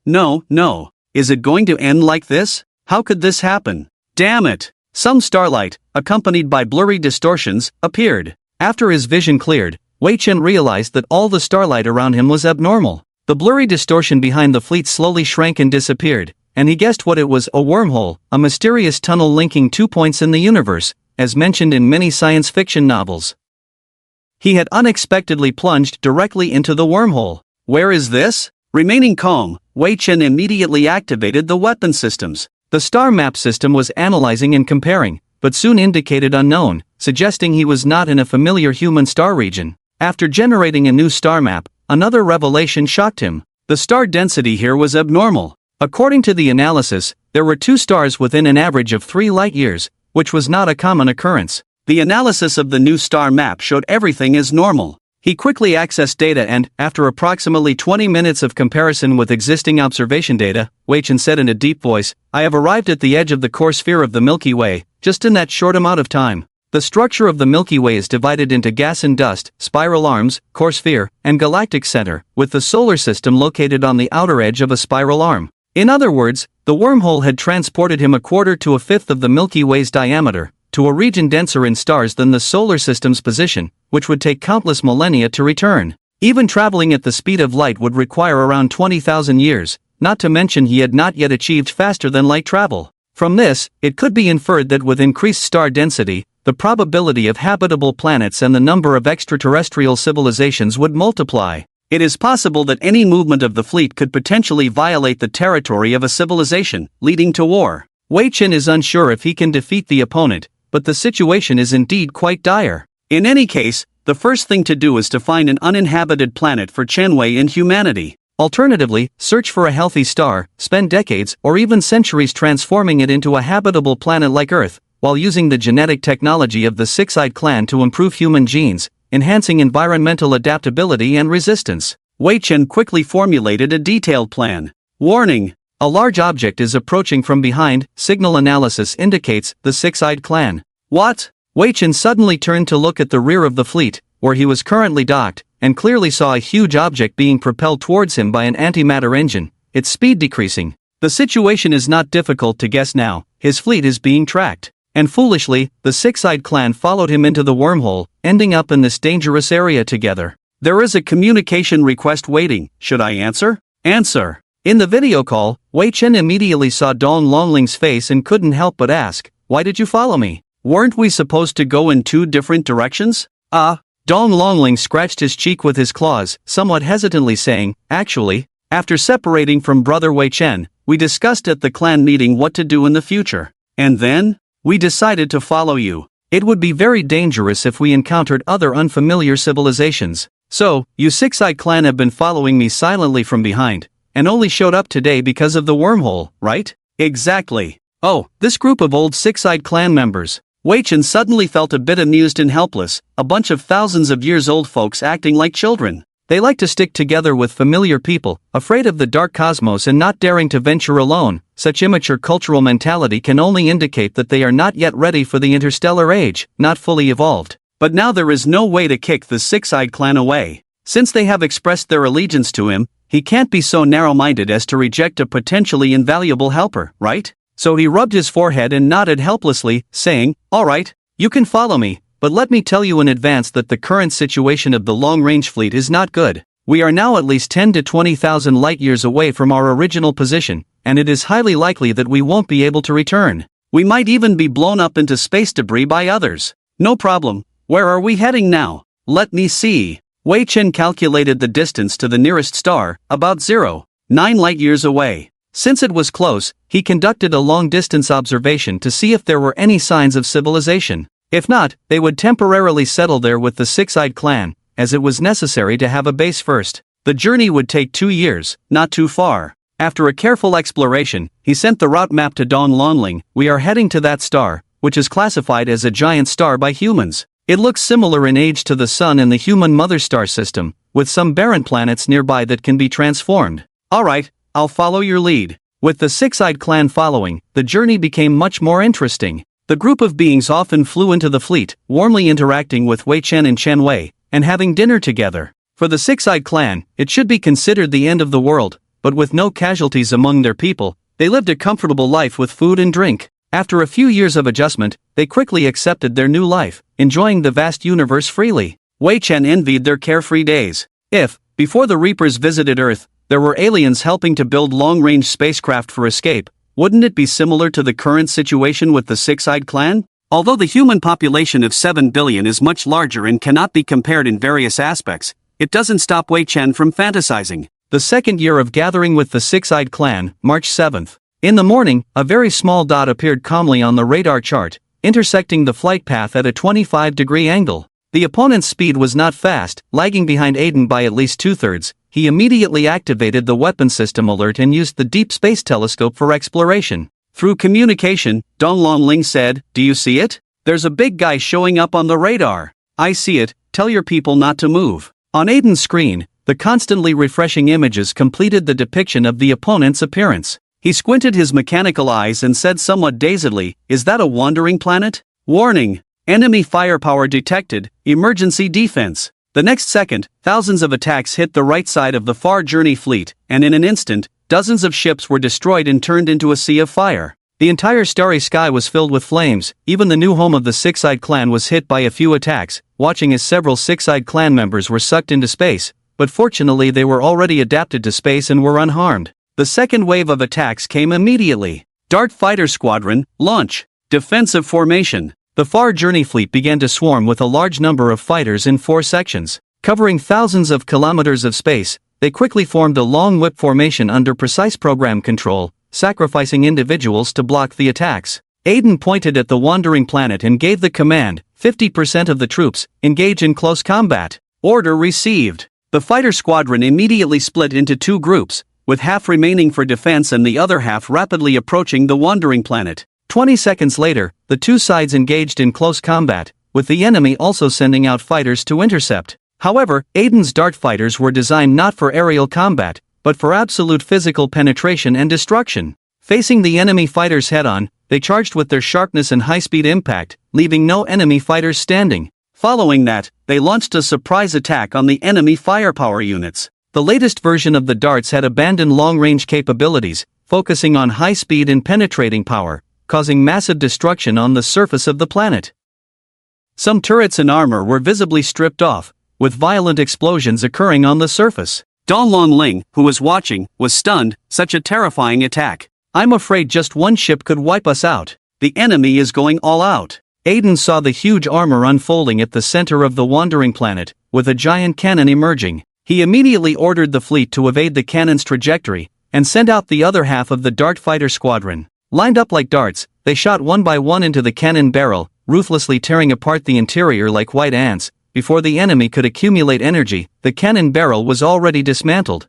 Is it going to end like this? How could this happen? Damn it! Some starlight, accompanied by blurry distortions, appeared. After his vision cleared, Wei Chen realized that all the starlight around him was abnormal. The blurry distortion behind the fleet slowly shrank and disappeared, and he guessed what it was: a wormhole, a mysterious tunnel linking 2 points in the universe, as mentioned in many science fiction novels. He had unexpectedly plunged directly into the wormhole. Where is this? Remaining calm, Wei Chen immediately activated the weapon systems. The star map system was analyzing and comparing, but soon indicated unknown, suggesting he was not in a familiar human star region. After generating a new star map, another revelation shocked him. The star density here was abnormal. According to the analysis, there were 2 stars within an average of 3 light-years, which was not a common occurrence. The analysis of the new star map showed everything as normal. He quickly accessed data and, after approximately 20 minutes of comparison with existing observation data, Wei Chen said in a deep voice, "I have arrived at the edge of the core sphere of the Milky Way, just in that short amount of time." The structure of the Milky Way is divided into gas and dust, spiral arms, core sphere, and galactic center, with the solar system located on the outer edge of a spiral arm. In other words, the wormhole had transported him a quarter to a fifth of the Milky Way's diameter, to a region denser in stars than the solar system's position, which would take countless millennia to return. Even traveling at the speed of light would require around 20,000 years, not to mention he had not yet achieved faster than light travel. From this, it could be inferred that with increased star density, the probability of habitable planets and the number of extraterrestrial civilizations would multiply. It is possible that any movement of the fleet could potentially violate the territory of a civilization, leading to war. Wei Chen is unsure if he can defeat the opponent, but the situation is indeed quite dire. In any case, the first thing to do is to find an uninhabited planet for Chenwei and humanity. Alternatively, search for a healthy star, spend decades or even centuries transforming it into a habitable planet like Earth, while using the genetic technology of the Six-Eyed Clan to improve human genes, enhancing environmental adaptability and resistance. Wei Chen quickly formulated a detailed plan. Warning: a large object is approaching from behind. Signal analysis indicates the Six-Eyed Clan. What? Wei Chen suddenly turned to look at the rear of the fleet, where he was currently docked, and clearly saw a huge object being propelled towards him by an antimatter engine, its speed decreasing. The situation is not difficult to guess now. His fleet is being tracked. And foolishly, the Six-Eyed Clan followed him into the wormhole, ending up in this dangerous area together. There is a communication request waiting. Should I answer? Answer. In the video call, Wei Chen immediately saw Dong Longling's face and couldn't help but ask, "Why did you follow me? Weren't we supposed to go in 2 different directions?" Dong Longling scratched his cheek with his claws, somewhat hesitantly saying, "Actually, after separating from brother Wei Chen, we discussed at the clan meeting what to do in the future. And then? We decided to follow you. It would be very dangerous if we encountered other unfamiliar civilizations. So, you Six-Eyed Clan have been following me silently from behind, and only showed up today because of the wormhole, right?" "Exactly." "Oh, this group of old Six-Eyed Clan members." Wei Chen suddenly felt a bit amused and helpless, a bunch of thousands of years old folks acting like children. They like to stick together with familiar people, afraid of the dark cosmos and not daring to venture alone. Such immature cultural mentality can only indicate that they are not yet ready for the interstellar age, not fully evolved. But now there is no way to kick the Six-Eyed Clan away. Since they have expressed their allegiance to him, he can't be so narrow-minded as to reject a potentially invaluable helper, right? So he rubbed his forehead and nodded helplessly, saying, "All right, you can follow me, but let me tell you in advance that the current situation of the long-range fleet is not good. We are now at least 10 to 20,000 light-years away from our original position, and it is highly likely that we won't be able to return. We might even be blown up into space debris by others." "No problem. Where are we heading now?" "Let me see." Wei Chen calculated the distance to the nearest star, about 0.9 light-years away. Since it was close, he conducted a long-distance observation to see if there were any signs of civilization. If not, they would temporarily settle there with the Six-Eyed Clan, as it was necessary to have a base first. The journey would take 2 years, not too far. After a careful exploration, he sent the route map to Dong Longling. "We are heading to that star, which is classified as a giant star by humans. It looks similar in age to the Sun and the human mother star system, with some barren planets nearby that can be transformed." "All right, I'll follow your lead." With the Six-Eyed Clan following, the journey became much more interesting. The group of beings often flew into the fleet, warmly interacting with Wei Chen and Chen Wei, and having dinner together. For the Six-Eyed Clan, it should be considered the end of the world, but with no casualties among their people, they lived a comfortable life with food and drink. After a few years of adjustment, they quickly accepted their new life, enjoying the vast universe freely. Wei Chen envied their carefree days. If, before the Reapers visited Earth, there were aliens helping to build long-range spacecraft for escape, wouldn't it be similar to the current situation with the Six-Eyed Clan? Although the human population of 7 billion is much larger and cannot be compared in various aspects, it doesn't stop Wei Chen from fantasizing. The second year of gathering with the Six-Eyed Clan, March 7th. In the morning, a very small dot appeared calmly on the radar chart, intersecting the flight path at a 25-degree angle. The opponent's speed was not fast, lagging behind Aiden by at least 2/3. He immediately activated the weapon system alert and used the Deep Space Telescope for exploration. Through communication, Donglongling said, "Do you see it? There's a big guy showing up on the radar." "I see it, tell your people not to move." On Aiden's screen, the constantly refreshing images completed the depiction of the opponent's appearance. He squinted his mechanical eyes and said somewhat dazedly, "Is that a wandering planet? Warning! Enemy firepower detected, emergency defense." The next second, thousands of attacks hit the right side of the Far Journey fleet, and in an instant, dozens of ships were destroyed and turned into a sea of fire. The entire starry sky was filled with flames. Even the new home of the Six-Eyed Clan was hit by a few attacks, watching as several Six-Eyed Clan members were sucked into space, but fortunately they were already adapted to space and were unharmed. The second wave of attacks came immediately. Dart Fighter Squadron, launch. Defensive formation. The Far Journey fleet began to swarm with a large number of fighters in 4 sections. Covering thousands of kilometers of space, they quickly formed a long whip formation under precise program control, sacrificing individuals to block the attacks. Aiden pointed at the wandering planet and gave the command, 50% of the troops, engage in close combat. Order received. The fighter squadron immediately split into 2 groups, with half remaining for defense and the other half rapidly approaching the wandering planet. 20 seconds later, the 2 sides engaged in close combat, with the enemy also sending out fighters to intercept. However, Aiden's dart fighters were designed not for aerial combat, but for absolute physical penetration and destruction. Facing the enemy fighters head-on, they charged with their sharpness and high-speed impact, leaving no enemy fighters standing. Following that, they launched a surprise attack on the enemy firepower units. The latest version of the darts had abandoned long-range capabilities, focusing on high speed and penetrating power, causing massive destruction on the surface of the planet. Some turrets and armor were visibly stripped off, with violent explosions occurring on the surface. Donglongling, who was watching, was stunned. Such a terrifying attack. "I'm afraid just one ship could wipe us out. The enemy is going all out." Aiden saw the huge armor unfolding at the center of the wandering planet, with a giant cannon emerging. He immediately ordered the fleet to evade the cannon's trajectory, and sent out the other half of the dart fighter squadron. Lined up like darts, they shot one by one into the cannon barrel, ruthlessly tearing apart the interior like white ants. Before the enemy could accumulate energy, the cannon barrel was already dismantled.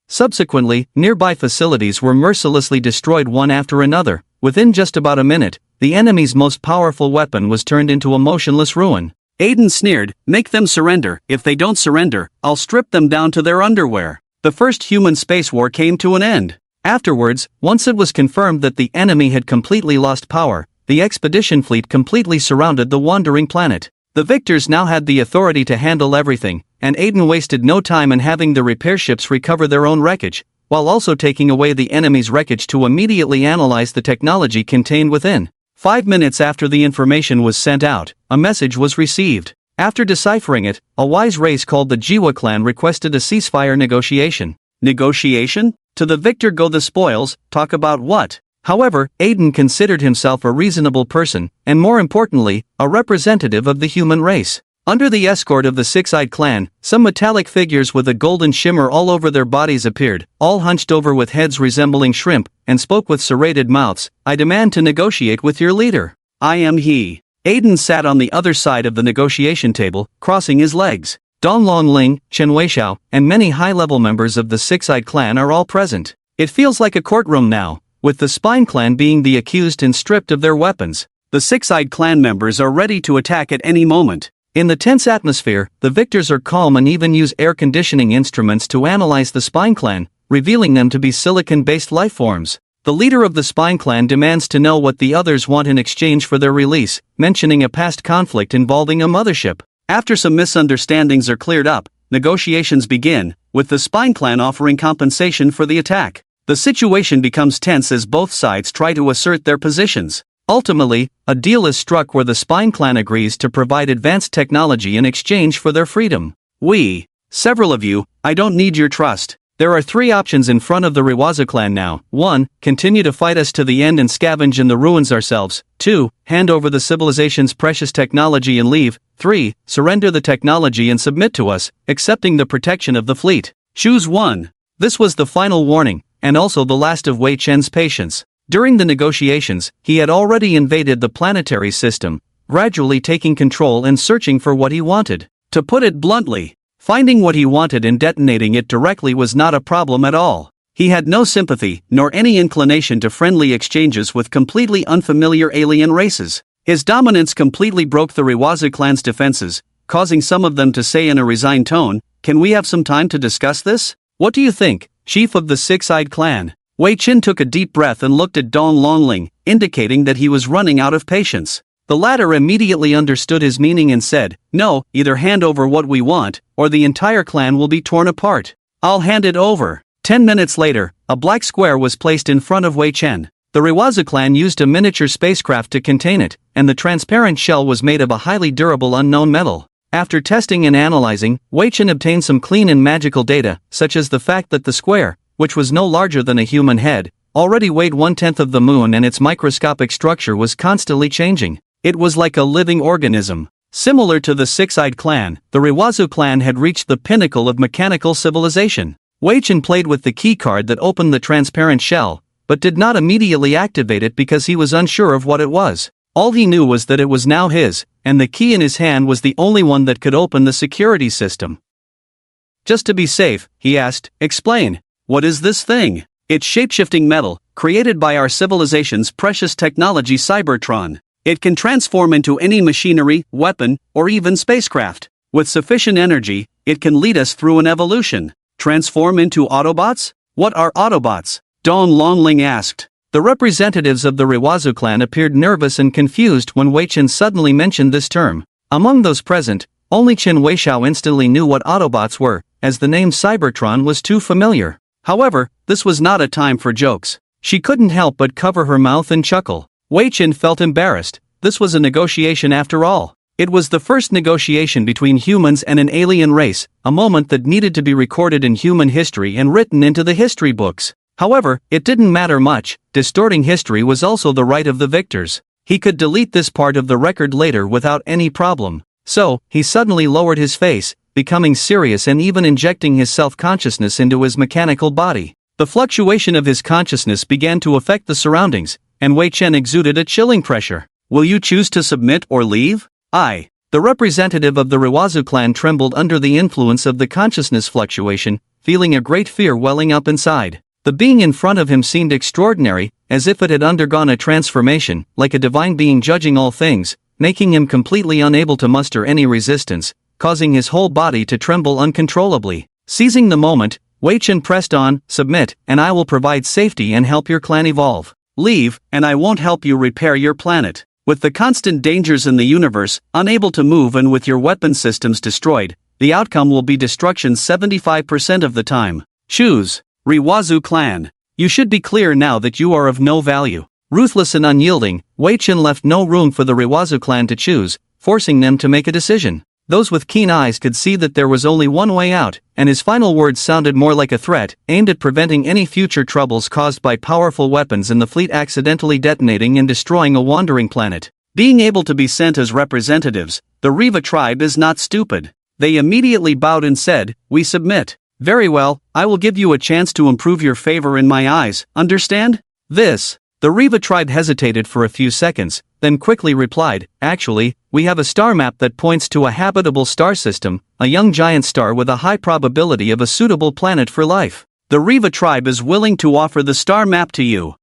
Subsequently, nearby facilities were mercilessly destroyed one after another. Within just about a minute, the enemy's most powerful weapon was turned into a motionless ruin. Aiden sneered, "Make them surrender. If they don't surrender, I'll strip them down to their underwear." The first human space war came to an end. Afterwards, once it was confirmed that the enemy had completely lost power, the expedition fleet completely surrounded the wandering planet. The victors now had the authority to handle everything, and Aiden wasted no time in having the repair ships recover their own wreckage, while also taking away the enemy's wreckage to immediately analyze the technology contained within. 5 minutes after the information was sent out, a message was received. After deciphering it, a wise race called the Jiwa clan requested a ceasefire negotiation. Negotiation? To the victor go the spoils. Talk about what? However, Aiden considered himself a reasonable person, and more importantly, a representative of the human race. Under the escort of the Six-Eyed Clan, some metallic figures with a golden shimmer all over their bodies appeared, all hunched over with heads resembling shrimp, and spoke with serrated mouths. "I demand to negotiate with your leader. I am he." Aiden sat on the other side of the negotiation table, crossing his legs. Donglongling, Chen Weixiao, and many high-level members of the Six-Eyed Clan are all present. It feels like a courtroom now, with the Spine Clan being the accused and stripped of their weapons. The Six-Eyed Clan members are ready to attack at any moment. In the tense atmosphere, the victors are calm and even use air conditioning instruments to analyze the Spine Clan, revealing them to be silicon-based lifeforms. The leader of the Spine Clan demands to know what the others want in exchange for their release, mentioning a past conflict involving a mothership. After some misunderstandings are cleared up, negotiations begin, with the Spine Clan offering compensation for the attack. The situation becomes tense as both sides try to assert their positions. Ultimately, a deal is struck where the Spine Clan agrees to provide advanced technology in exchange for their freedom. "Several of you, I don't need your trust. There are three options in front of the Rewazu clan now. 1. Continue to fight us to the end and scavenge in the ruins ourselves. 2. Hand over the civilization's precious technology and leave. 3. Surrender the technology and submit to us, accepting the protection of the fleet. Choose one. This was the final warning, and also the last of Wei Chen's patience. During the negotiations, he had already invaded the planetary system, gradually taking control and searching for what he wanted. To put it bluntly, finding what he wanted and detonating it directly was not a problem at all. He had no sympathy, nor any inclination to friendly exchanges with completely unfamiliar alien races. His dominance completely broke the Rewazu clan's defenses, causing some of them to say in a resigned tone, "Can we have some time to discuss this? What do you think, chief of the six-eyed clan?" Wei Chen took a deep breath and looked at Dong Longling, indicating that he was running out of patience. The latter immediately understood his meaning and said, "No, either hand over what we want, or the entire clan will be torn apart." "I'll hand it over." 10 minutes later, a black square was placed in front of Wei Chen. The Rewazu clan used a miniature spacecraft to contain it, and the transparent shell was made of a highly durable unknown metal. After testing and analyzing, Wei Chen obtained some clean and magical data, such as the fact that the square, which was no larger than a human head, already weighed 1/10 of the moon and its microscopic structure was constantly changing. It was like a living organism. Similar to the six-eyed clan, the Rewazu clan had reached the pinnacle of mechanical civilization. Wei Chen played with the key card that opened the transparent shell, but did not immediately activate it because he was unsure of what it was. All he knew was that it was now his, and the key in his hand was the only one that could open the security system. Just to be safe, he asked, "Explain. What is this thing?" "It's shapeshifting metal, created by our civilization's precious technology Cybertron. It can transform into any machinery, weapon, or even spacecraft. With sufficient energy, it can lead us through an evolution." "Transform into Autobots? What are Autobots?" Dong Longling asked. The representatives of the Rewazu clan appeared nervous and confused when Wei Chen suddenly mentioned this term. Among those present, only Chen Weixiao instantly knew what Autobots were, as the name Cybertron was too familiar. However, this was not a time for jokes. She couldn't help but cover her mouth and chuckle. Wei Chen felt embarrassed. This was a negotiation after all. It was the first negotiation between humans and an alien race, a moment that needed to be recorded in human history and written into the history books. However, it didn't matter much. Distorting history was also the right of the victors. He could delete this part of the record later without any problem. So, he suddenly lowered his face, becoming serious and even injecting his self-consciousness into his mechanical body. The fluctuation of his consciousness began to affect the surroundings, and Wei Chen exuded a chilling pressure. "Will you choose to submit or leave?" "I." The representative of the Rewazu clan trembled under the influence of the consciousness fluctuation, feeling a great fear welling up inside. The being in front of him seemed extraordinary, as if it had undergone a transformation, like a divine being judging all things, making him completely unable to muster any resistance, causing his whole body to tremble uncontrollably. Seizing the moment, Wei Chen pressed on, "Submit, and I will provide safety and help your clan evolve. Leave, and I won't help you repair your planet. With the constant dangers in the universe, unable to move and with your weapon systems destroyed, the outcome will be destruction 75% of the time. Choose." Rewazu clan. You should be clear now that you are of no value. Ruthless and unyielding, Wei Chen left no room for the Rewazu clan to choose, forcing them to make a decision. Those with keen eyes could see that there was only one way out, and his final words sounded more like a threat, aimed at preventing any future troubles caused by powerful weapons in the fleet accidentally detonating and destroying a wandering planet. Being able to be sent as representatives, the Riva tribe is not stupid. They immediately bowed and said, "We submit." "Very well, I will give you a chance to improve your favor in my eyes, understand?" "This." The Riva tribe hesitated for a few seconds, then quickly replied, "Actually, we have a star map that points to a habitable star system, a young giant star with a high probability of a suitable planet for life. The Riva tribe is willing to offer the star map to you."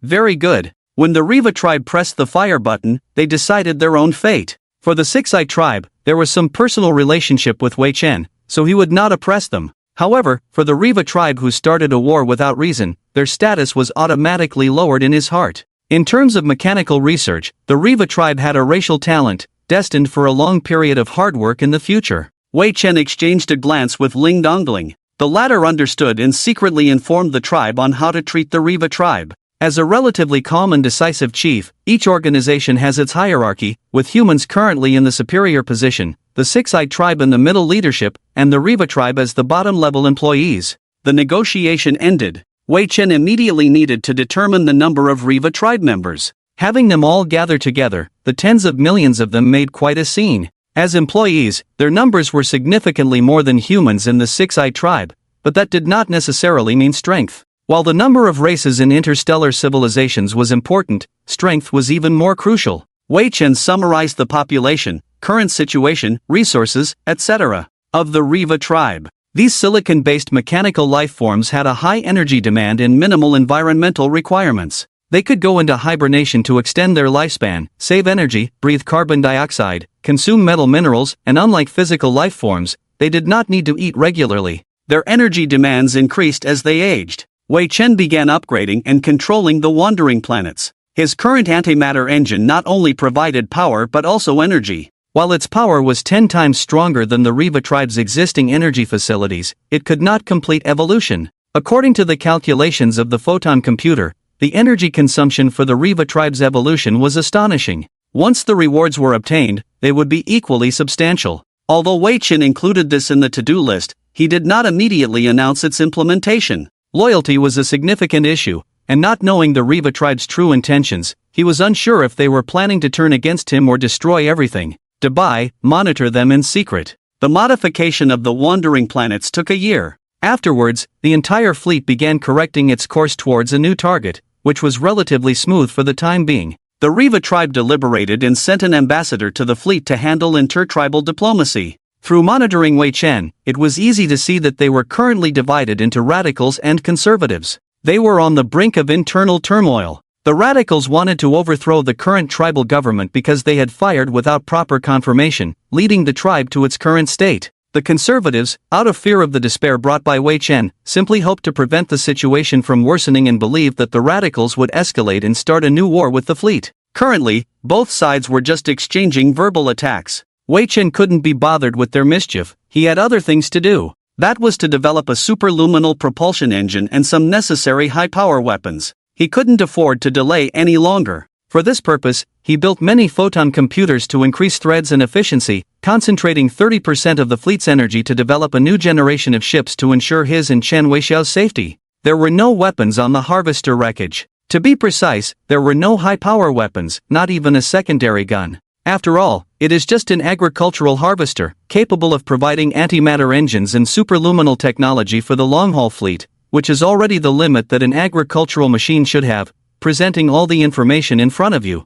Very good. When the Riva tribe pressed the fire button, they decided their own fate. For the Six-Eyed tribe, there was some personal relationship with Wei Chen, so he would not oppress them. However, for the Riva tribe who started a war without reason, their status was automatically lowered in his heart. In terms of mechanical research, the Riva tribe had a racial talent, destined for a long period of hard work in the future. Wei Chen exchanged a glance with Ling Dongling. The latter understood and secretly informed the tribe on how to treat the Riva tribe. As a relatively calm and decisive chief, each organization has its hierarchy, with humans currently in the superior position, the Six-Eyed tribe in the middle leadership, and the Riva tribe as the bottom-level employees. the negotiation ended. Wei Chen immediately needed to determine the number of Riva tribe members. Having them all gather together, the tens of millions of them made quite a scene. As employees, their numbers were significantly more than humans in the Six-Eye tribe, but that did not necessarily mean strength. While the number of races in interstellar civilizations was important, strength was even more crucial. Wei Chen summarized the population, current situation, resources, etc. of the Riva tribe. These silicon-based mechanical life forms had a high energy demand and minimal environmental requirements. They could go into hibernation to extend their lifespan, save energy, breathe carbon dioxide, consume metal minerals, and unlike physical life forms, they did not need to eat regularly. Their energy demands increased as they aged. Wei Chen began upgrading and controlling the wandering planets. His current antimatter engine not only provided power but also energy. While its power was 10 times stronger than the Riva tribe's existing energy facilities, it could not complete evolution. According to the calculations of the photon computer, the energy consumption for the Riva tribe's evolution was astonishing. Once the rewards were obtained, they would be equally substantial. Although Wei Chen included this in the to-do list, he did not immediately announce its implementation. Loyalty was a significant issue, and not knowing the Riva tribe's true intentions, he was unsure if they were planning to turn against him or destroy everything. To monitor them in secret. The modification of the wandering planets took a year. Afterwards, the entire fleet began correcting its course towards a new target, which was relatively smooth for the time being. The Riva tribe deliberated and sent an ambassador to the fleet to handle intertribal diplomacy. Through monitoring Wei Chen, it was easy to see that they were currently divided into radicals and conservatives. They were on the brink of internal turmoil. The radicals wanted to overthrow the current tribal government because they had fired without proper confirmation, leading the tribe to its current state. The conservatives, out of fear of the despair brought by Wei Chen, simply hoped to prevent the situation from worsening and believed that the radicals would escalate and start a new war with the fleet. Currently, both sides were just exchanging verbal attacks. Wei Chen couldn't be bothered with their mischief, he had other things to do. That was to develop a superluminal propulsion engine and some necessary high-power weapons. He couldn't afford to delay any longer. For this purpose, he built many photon computers to increase threads and efficiency, concentrating 30% of the fleet's energy to develop a new generation of ships to ensure his and Chen Weixiao's safety. There were no weapons on the Harvester wreckage. To be precise, there were no high-power weapons, not even a secondary gun. After all, it is just an agricultural harvester, capable of providing antimatter engines and superluminal technology for the long-haul fleet, which is already the limit that an agricultural machine should have, presenting all the information in front of you.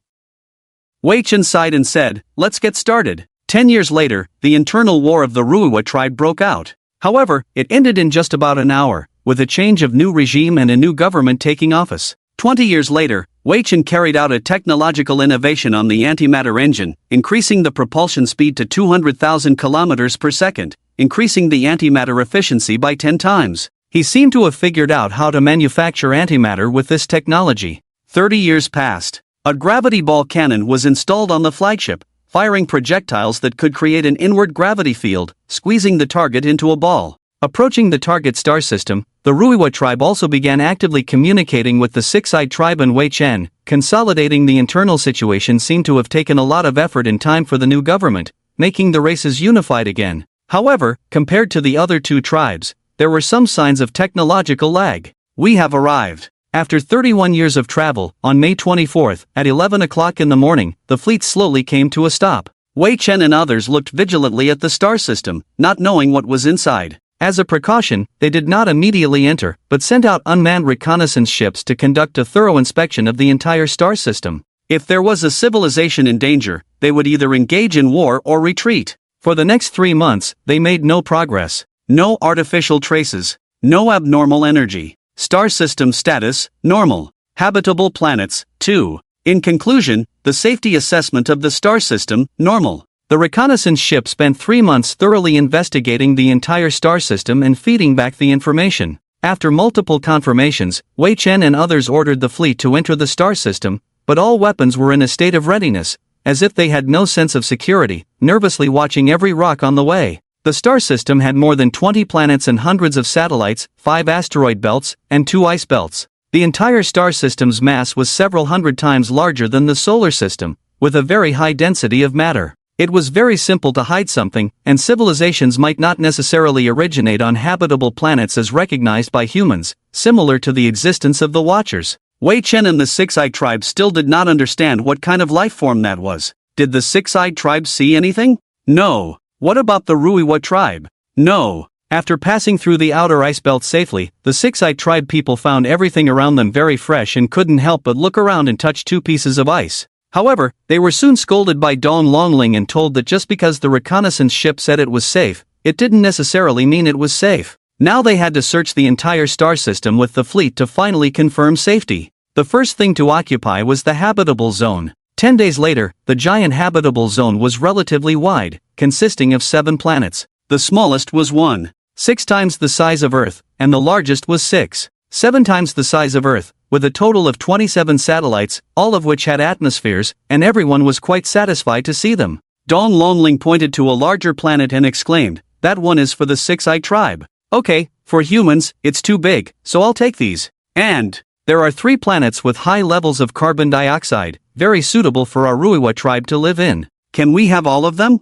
Wei Chen sighed and said, "Let's get started." 10 years later, the internal war of the Ruiwa tribe broke out. However, it ended in just about an hour, with a change of new regime and a new government taking office. 20 years later, Wei Chen carried out a technological innovation on the antimatter engine, increasing the propulsion speed to 200,000 kilometers per second, increasing the antimatter efficiency by 10 times. He seemed to have figured out how to manufacture antimatter with this technology. 30 years passed. A gravity ball cannon was installed on the flagship, firing projectiles that could create an inward gravity field, squeezing the target into a ball. Approaching the target star system, the Ruiwa tribe also began actively communicating with the Six-Eyed tribe and Wei Chen. Consolidating the internal situation seemed to have taken a lot of effort and time for the new government, making the races unified again. However, compared to the other two tribes, there were some signs of technological lag. "We have arrived." After 31 years of travel, on May 24th, at 11 o'clock in the morning, the fleet slowly came to a stop. Wei Chen and others looked vigilantly at the star system, not knowing what was inside. As a precaution, they did not immediately enter, but sent out unmanned reconnaissance ships to conduct a thorough inspection of the entire star system. If there was a civilization in danger, they would either engage in war or retreat. For the next 3 months, they made no progress. No artificial traces. No abnormal energy. Star system status, normal. Habitable planets, 2. In conclusion, the safety assessment of the star system, normal. The reconnaissance ship spent 3 months thoroughly investigating the entire star system and feeding back the information. After multiple confirmations, Wei Chen and others ordered the fleet to enter the star system, but all weapons were in a state of readiness, as if they had no sense of security, nervously watching every rock on the way. The star system had more than 20 planets and hundreds of satellites, 5 asteroid belts, and 2 ice belts. The entire star system's mass was several hundred times larger than the solar system, with a very high density of matter. It was very simple to hide something, and civilizations might not necessarily originate on habitable planets as recognized by humans, similar to the existence of the Watchers. Wei Chen and the Six-Eyed Tribe still did not understand what kind of life form that was. Did the Six-Eyed Tribe see anything? No. What about the Ruiwa tribe? No. After passing through the outer ice belt safely, the Six-Eyed Tribe people found everything around them very fresh and couldn't help but look around and touch two pieces of ice. However, they were soon scolded by Dong Longling and told that just because the reconnaissance ship said it was safe, it didn't necessarily mean it was safe. Now they had to search the entire star system with the fleet to finally confirm safety. The first thing to occupy was the habitable zone. 10 days later, the giant habitable zone was relatively wide, consisting of 7 planets. The smallest was 1.6 times the size of Earth, and the largest was 6.7 times the size of Earth, with a total of 27 satellites, all of which had atmospheres, and everyone was quite satisfied to see them. Dong Longling pointed to a larger planet and exclaimed, "That one is for the Six-Eyed Tribe." "Okay, for humans, it's too big, so I'll take these." And there are 3 planets with high levels of carbon dioxide, very suitable for our Ruiwa tribe to live in. Can we have all of them?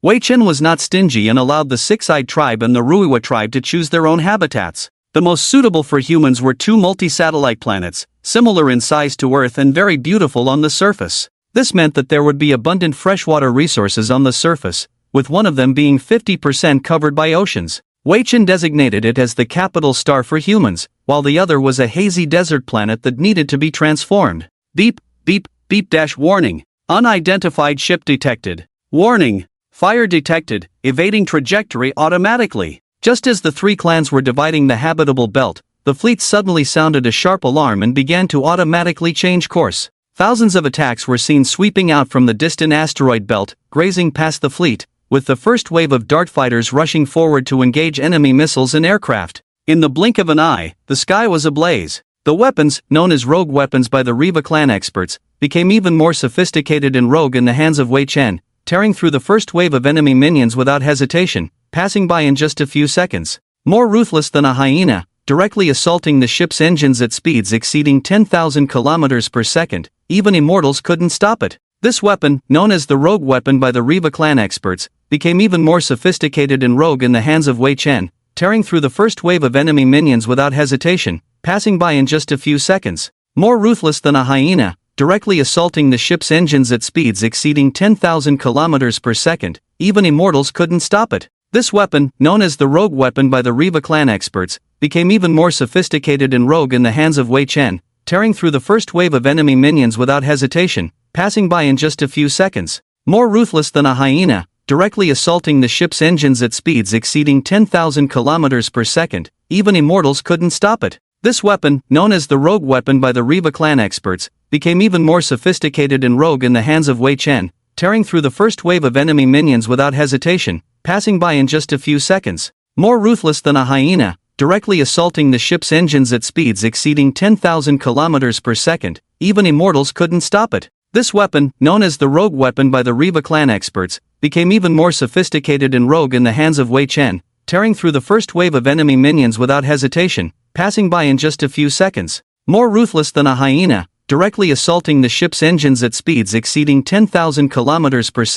Wei Chen was not stingy and allowed the Six-Eyed Tribe and the Ruiwa tribe to choose their own habitats. The most suitable for humans were 2 multi-satellite planets, similar in size to Earth and very beautiful on the surface. This meant that there would be abundant freshwater resources on the surface, with one of them being 50% covered by oceans. Wei Chen designated it as the capital star for humans, while the other was a hazy desert planet that needed to be transformed. Beep, beep, beep dash warning. Unidentified ship detected. Warning. Fire detected, evading trajectory automatically. Just as the 3 clans were dividing the habitable belt, the fleet suddenly sounded a sharp alarm and began to automatically change course. Thousands of attacks were seen sweeping out from the distant asteroid belt, grazing past the fleet, with the first wave of dartfighters rushing forward to engage enemy missiles and aircraft. In the blink of an eye, the sky was ablaze. The weapons, known as rogue weapons by the Riva clan experts, became even more sophisticated and rogue in the hands of Wei Chen, tearing through the first wave of enemy minions without hesitation, passing by in just a few seconds. More ruthless than a hyena, directly assaulting the ship's engines at speeds exceeding 10,000 kilometers per second, even immortals couldn't stop it. This weapon, known as the rogue weapon by the Riva clan experts, became even more sophisticated and rogue in the hands of Wei Chen, tearing through the first wave of enemy minions without hesitation, passing by in just a few seconds. More ruthless than a hyena, directly assaulting the ship's engines at speeds exceeding 10,000 kilometers per second, even immortals couldn't stop it. This weapon, known as the rogue weapon by the Riva clan experts, became even more sophisticated and rogue in the hands of Wei Chen, tearing through the first wave of enemy minions without hesitation, passing by in just a few seconds. More ruthless than a hyena, directly assaulting the ship's engines at speeds exceeding 10,000 kilometers per second, even immortals couldn't stop it. This weapon, known as the rogue weapon by the Riva clan experts, became even more sophisticated and rogue in the hands of Wei Chen, tearing through the first wave of enemy minions without hesitation, passing by in just a few seconds. More ruthless than a hyena, directly assaulting the ship's engines at speeds exceeding 10,000 kilometers per second, even immortals couldn't stop it. This weapon, known as the rogue weapon by the Riva clan experts, became even more sophisticated and rogue in the hands of Wei Chen, tearing through the first wave of enemy minions without hesitation, passing by in just a few seconds. More ruthless than a hyena, directly assaulting the ship's engines at speeds exceeding 10,000 kilometers per second,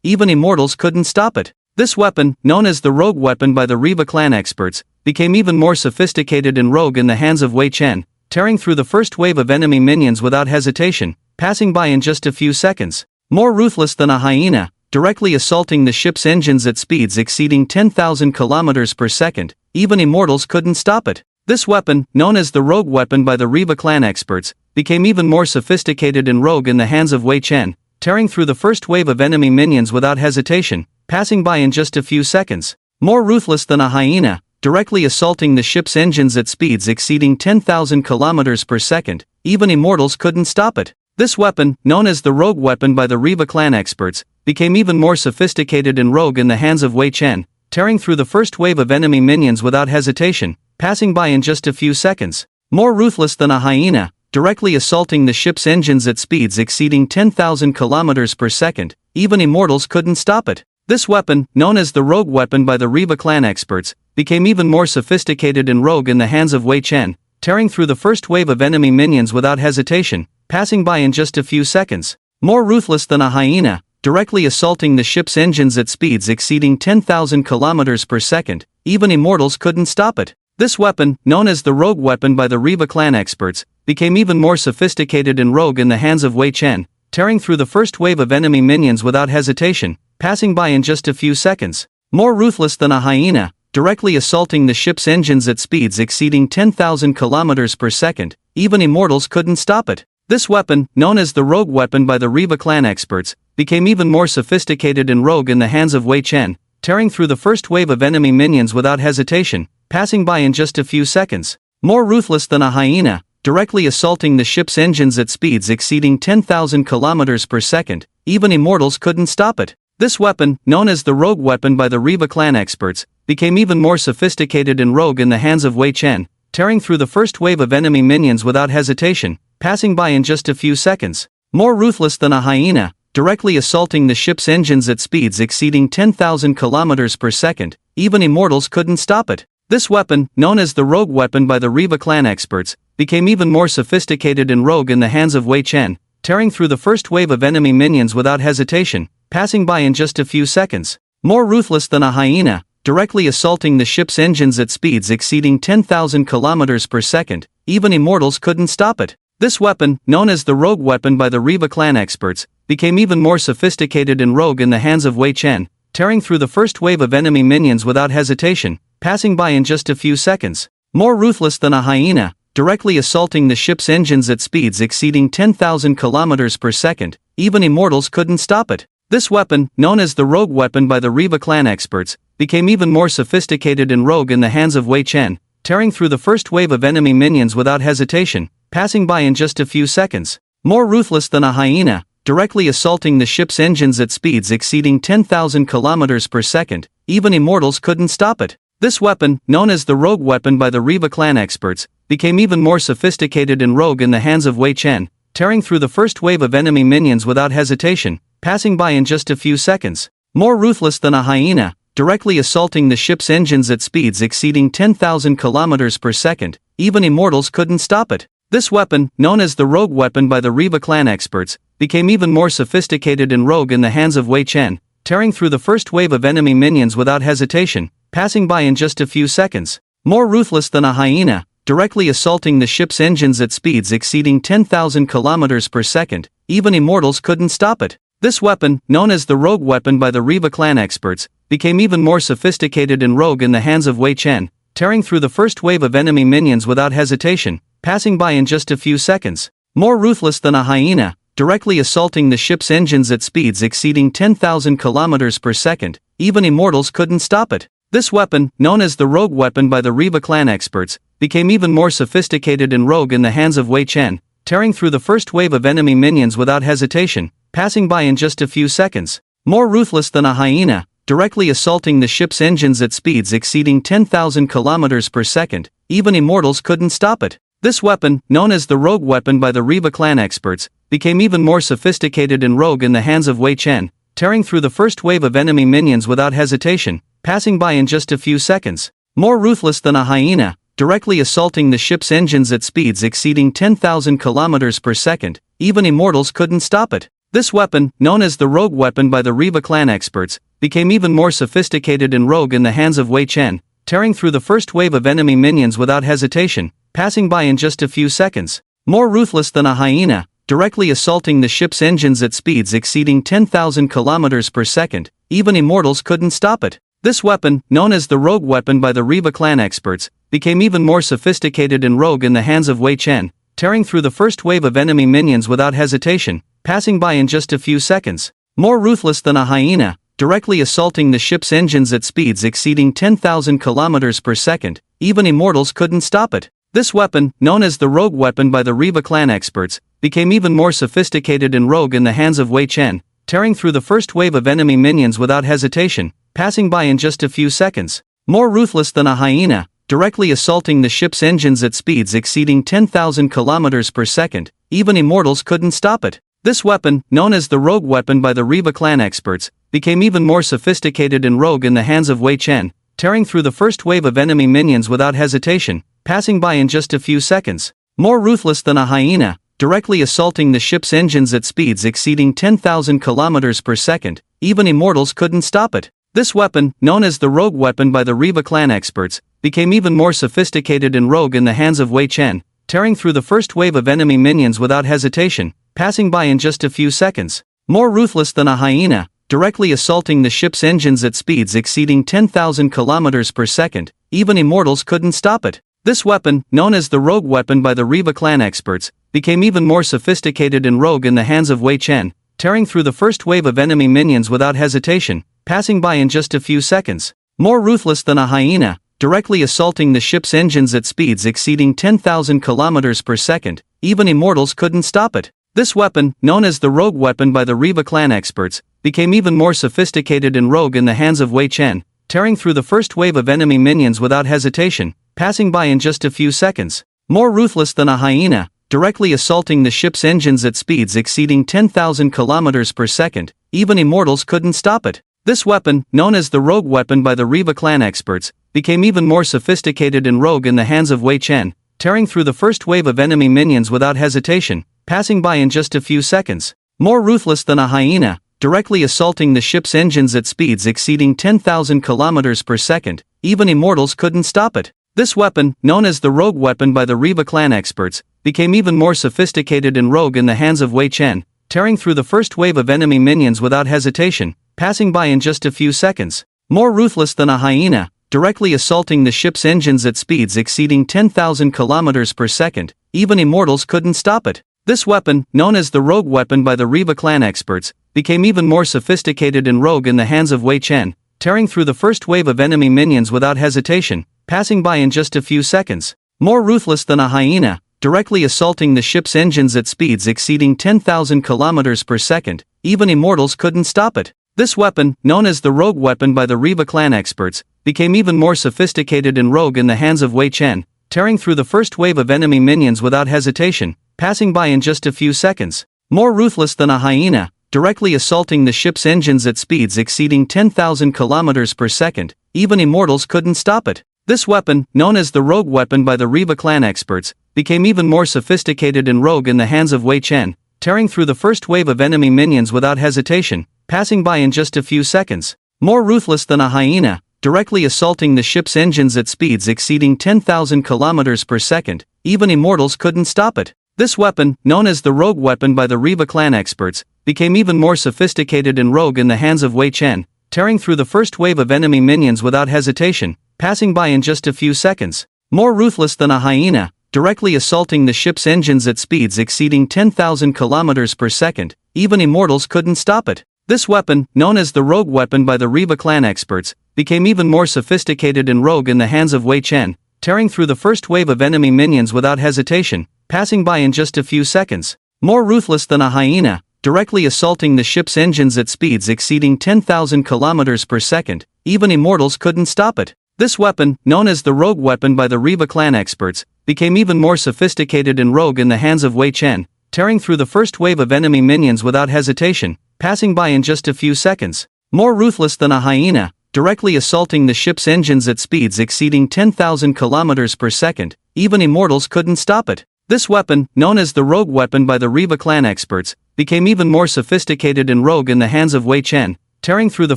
even immortals couldn't stop it. This weapon, known as the rogue weapon by the Riva clan experts, became even more sophisticated and rogue in the hands of Wei Chen, tearing through the first wave of enemy minions without hesitation, passing by in just a few seconds. More ruthless than a hyena, directly assaulting the ship's engines at speeds exceeding 10,000 kilometers per second, even immortals couldn't stop it. This weapon, known as the rogue weapon by the Riva clan experts, became even more sophisticated and rogue in the hands of Wei Chen, tearing through the first wave of enemy minions without hesitation, passing by in just a few seconds. More ruthless than a hyena, directly assaulting the ship's engines at speeds exceeding 10,000 kilometers per second, even immortals couldn't stop it. This weapon, known as the rogue weapon by the Riva clan experts, became even more sophisticated and rogue in the hands of Wei Chen, tearing through the first wave of enemy minions without hesitation, passing by in just a few seconds. More ruthless than a hyena, directly assaulting the ship's engines at speeds exceeding 10,000 kilometers per second, even immortals couldn't stop it. This weapon, known as the rogue weapon by the Riva clan experts, became even more sophisticated and rogue in the hands of Wei Chen, tearing through the first wave of enemy minions without hesitation, passing by in just a few seconds. More ruthless than a hyena, directly assaulting the ship's engines at speeds exceeding 10,000 kilometers per second. Even immortals couldn't stop it. This weapon, known as the Rogue Weapon by the Reva clan experts, became even more sophisticated and rogue in the hands of Wei Chen, tearing through the first wave of enemy minions without hesitation, passing by in just a few seconds. More ruthless than a hyena, directly assaulting the ship's engines at speeds exceeding 10,000 kilometers per second. Even immortals couldn't stop it. This weapon, known as the Rogue Weapon by the Reva clan experts, became even more sophisticated and rogue in the hands of Wei Chen, tearing through the first wave of enemy minions without hesitation, passing by in just a few seconds. More ruthless than a hyena, directly assaulting the ship's engines at speeds exceeding 10,000 kilometers per second. Even immortals couldn't stop it. This weapon, known as the Rogue Weapon by the Reva clan experts, became even more sophisticated and rogue in the hands of Wei Chen, tearing through the first wave of enemy minions without hesitation, passing by in just a few seconds. More ruthless than a hyena, directly assaulting the ship's engines at speeds exceeding 10,000 kilometers per second. Even immortals couldn't stop it. This weapon, known as the Rogue Weapon by the Reva clan experts, became even more sophisticated and rogue in the hands of Wei Chen, tearing through the first wave of enemy minions without hesitation, passing by in just a few seconds. More ruthless than a hyena, directly assaulting the ship's engines at speeds exceeding 10,000 kilometers per second. Even immortals couldn't stop it. This weapon, known as the Rogue Weapon by the Reva clan experts, became even more sophisticated and rogue in the hands of Wei Chen, tearing through the first wave of enemy minions without hesitation, passing by in just a few seconds. More ruthless than a hyena, directly assaulting the ship's engines at speeds exceeding 10,000 kilometers per second. Even immortals couldn't stop it. This weapon, known as the Rogue Weapon by the Reva clan experts, became even more sophisticated and rogue in the hands of Wei Chen, tearing through the first wave of enemy minions without hesitation, passing by in just a few seconds. More ruthless than a hyena, directly assaulting the ship's engines at speeds exceeding 10,000 kilometers per second. Even immortals couldn't stop it. This weapon, known as the Rogue Weapon by the Reva clan experts, became even more sophisticated and rogue in the hands of Wei Chen, tearing through the first wave of enemy minions without hesitation, passing by in just a few seconds. More ruthless than a hyena, directly assaulting the ship's engines at speeds exceeding 10,000 kilometers per second. Even immortals couldn't stop it. This weapon, known as the Rogue Weapon by the Reva clan experts, became even more sophisticated and rogue in the hands of Wei Chen, tearing through the first wave of enemy minions without hesitation, passing by in just a few seconds. More ruthless than a hyena, directly assaulting the ship's engines at speeds exceeding 10,000 kilometers per second. Even immortals couldn't stop it. This weapon, known as the Rogue Weapon by the Reva clan experts, became even more sophisticated and rogue in the hands of Wei Chen, tearing through the first wave of enemy minions without hesitation, passing by in just a few seconds. More ruthless than a hyena, directly assaulting the ship's engines at speeds exceeding 10,000 kilometers per second. Even immortals couldn't stop it. This weapon, known as the Rogue Weapon by the Reva clan experts, became even more sophisticated and rogue in the hands of Wei Chen, tearing through the first wave of enemy minions without hesitation, passing by in just a few seconds. More ruthless than a hyena, directly assaulting the ship's engines at speeds exceeding 10,000 kilometers per second. Even immortals couldn't stop it. This weapon, known as the Rogue Weapon by the Reva clan experts, became even more sophisticated and rogue in the hands of Wei Chen, tearing through the first wave of enemy minions without hesitation, passing by in just a few seconds. More ruthless than a hyena, directly assaulting the ship's engines at speeds exceeding 10,000 kilometers per second. Even immortals couldn't stop it. This weapon, known as the Rogue Weapon by the Reva clan experts, became even more sophisticated and rogue in the hands of Wei Chen, tearing through the first wave of enemy minions without hesitation, passing by in just a few seconds. More ruthless than a hyena, directly assaulting the ship's engines at speeds exceeding 10,000 kilometers per second. Even immortals couldn't stop it. This weapon, known as the Rogue Weapon by the Reva clan experts, became even more sophisticated and rogue in the hands of Wei Chen, tearing through the first wave of enemy minions without hesitation, passing by in just a few seconds. More ruthless than a hyena, directly assaulting the ship's engines at speeds exceeding 10,000 kilometers per second. Even immortals couldn't stop it. This weapon, known as the Rogue Weapon by the Reva clan experts, became even more sophisticated and rogue in the hands of Wei Chen, tearing through the first wave of enemy minions without hesitation, passing by in just a few seconds. More ruthless than a hyena, directly assaulting the ship's engines at speeds exceeding 10,000 kilometers per second. Even immortals couldn't stop it. This weapon, known as the Rogue Weapon by the Reva clan experts, became even more sophisticated and rogue in the hands of Wei Chen, tearing through the first wave of enemy minions without hesitation, passing by in just a few seconds. More ruthless than a hyena, directly assaulting the ship's engines at speeds exceeding 10,000 kilometers per second. Even immortals couldn't stop it. This weapon, known as the rogue weapon by the Reva clan experts, became even more sophisticated and rogue in the hands of Wei Chen, tearing through the first wave of enemy minions without hesitation, passing by in just a few seconds. More ruthless than a hyena, directly assaulting the ship's engines at speeds exceeding 10,000 kilometers per second. Even immortals couldn't stop it. This weapon, known as the rogue weapon by the Reva clan experts, became even more sophisticated and rogue in the hands of Wei Chen, tearing through the first wave of enemy minions without hesitation, passing by in just a few seconds. More ruthless than a hyena, directly assaulting the ship's engines at speeds exceeding 10,000 kilometers per second. Even immortals couldn't stop it. This weapon, known as the rogue weapon by the Reva clan experts, became even more sophisticated and rogue in the hands of Wei Chen, tearing through the first wave of enemy minions without hesitation, passing by in just a few seconds. More ruthless than a hyena, directly assaulting the ship's engines at speeds exceeding 10,000 kilometers per second. Even immortals couldn't stop it. This weapon, known as the rogue weapon by the Reva clan experts, became even more sophisticated and rogue in the hands of Wei Chen, tearing through the first wave of enemy minions without hesitation, passing by in just a few seconds. More ruthless than a hyena, directly assaulting the ship's engines at speeds exceeding 10,000 kilometers per second. Even immortals couldn't stop it. This weapon, known as the rogue weapon by the Reva clan experts, became even more sophisticated and rogue in the hands of Wei Chen, tearing through the first wave of enemy minions without hesitation, passing by in just a few seconds. More ruthless than a hyena, directly assaulting the ship's engines at speeds exceeding 10,000 kilometers per second. Even immortals couldn't stop it. This weapon, known as the rogue weapon by the Reva clan experts, became even more sophisticated and rogue in the hands of Wei Chen, tearing through the first wave of enemy minions without hesitation, passing by in just a few seconds. More ruthless than a hyena, directly assaulting the ship's engines at speeds exceeding 10,000 kilometers per second. Even immortals couldn't stop it. This weapon, known as the rogue weapon by the Reva clan experts, became even more sophisticated and rogue in the hands of Wei Chen, tearing through the first wave of enemy minions without hesitation, passing by in just a few seconds. More ruthless than a hyena, directly assaulting the ship's engines at speeds exceeding 10,000 kilometers per second. Even immortals couldn't stop it. This weapon, known as the rogue weapon by the Reva clan experts, became even more sophisticated and rogue in the hands of Wei Chen, tearing through the first wave of enemy minions without hesitation, passing by in just a few seconds. More ruthless than a hyena, directly assaulting the ship's engines at speeds exceeding 10,000 kilometers per second. Even immortals couldn't stop it. This weapon, known as the rogue weapon by the Reva clan experts, became even more sophisticated and rogue in the hands of Wei Chen, tearing through the first wave of enemy minions without hesitation, passing by in just a few seconds. More ruthless than a hyena, directly assaulting the ship's engines at speeds exceeding 10,000 kilometers per second. Even immortals couldn't stop it. This weapon, known as the rogue weapon by the Reva clan experts, became even more sophisticated and rogue in the hands of Wei Chen, tearing through the first wave of enemy minions without hesitation, passing by in just a few seconds. More ruthless than a hyena, directly assaulting the ship's engines at speeds exceeding 10,000 kilometers per second. Even immortals couldn't stop it. This weapon, known as the rogue weapon by the Reva clan experts, became even more sophisticated and rogue in the hands of Wei Chen, tearing through the first wave of enemy minions without hesitation, passing by in just a few seconds. More ruthless than a hyena, directly assaulting the ship's engines at speeds exceeding 10,000 kilometers per second. Even immortals couldn't stop it. This weapon, known as the rogue weapon by the Reva clan experts, became even more sophisticated and rogue in the hands of Wei Chen, tearing through the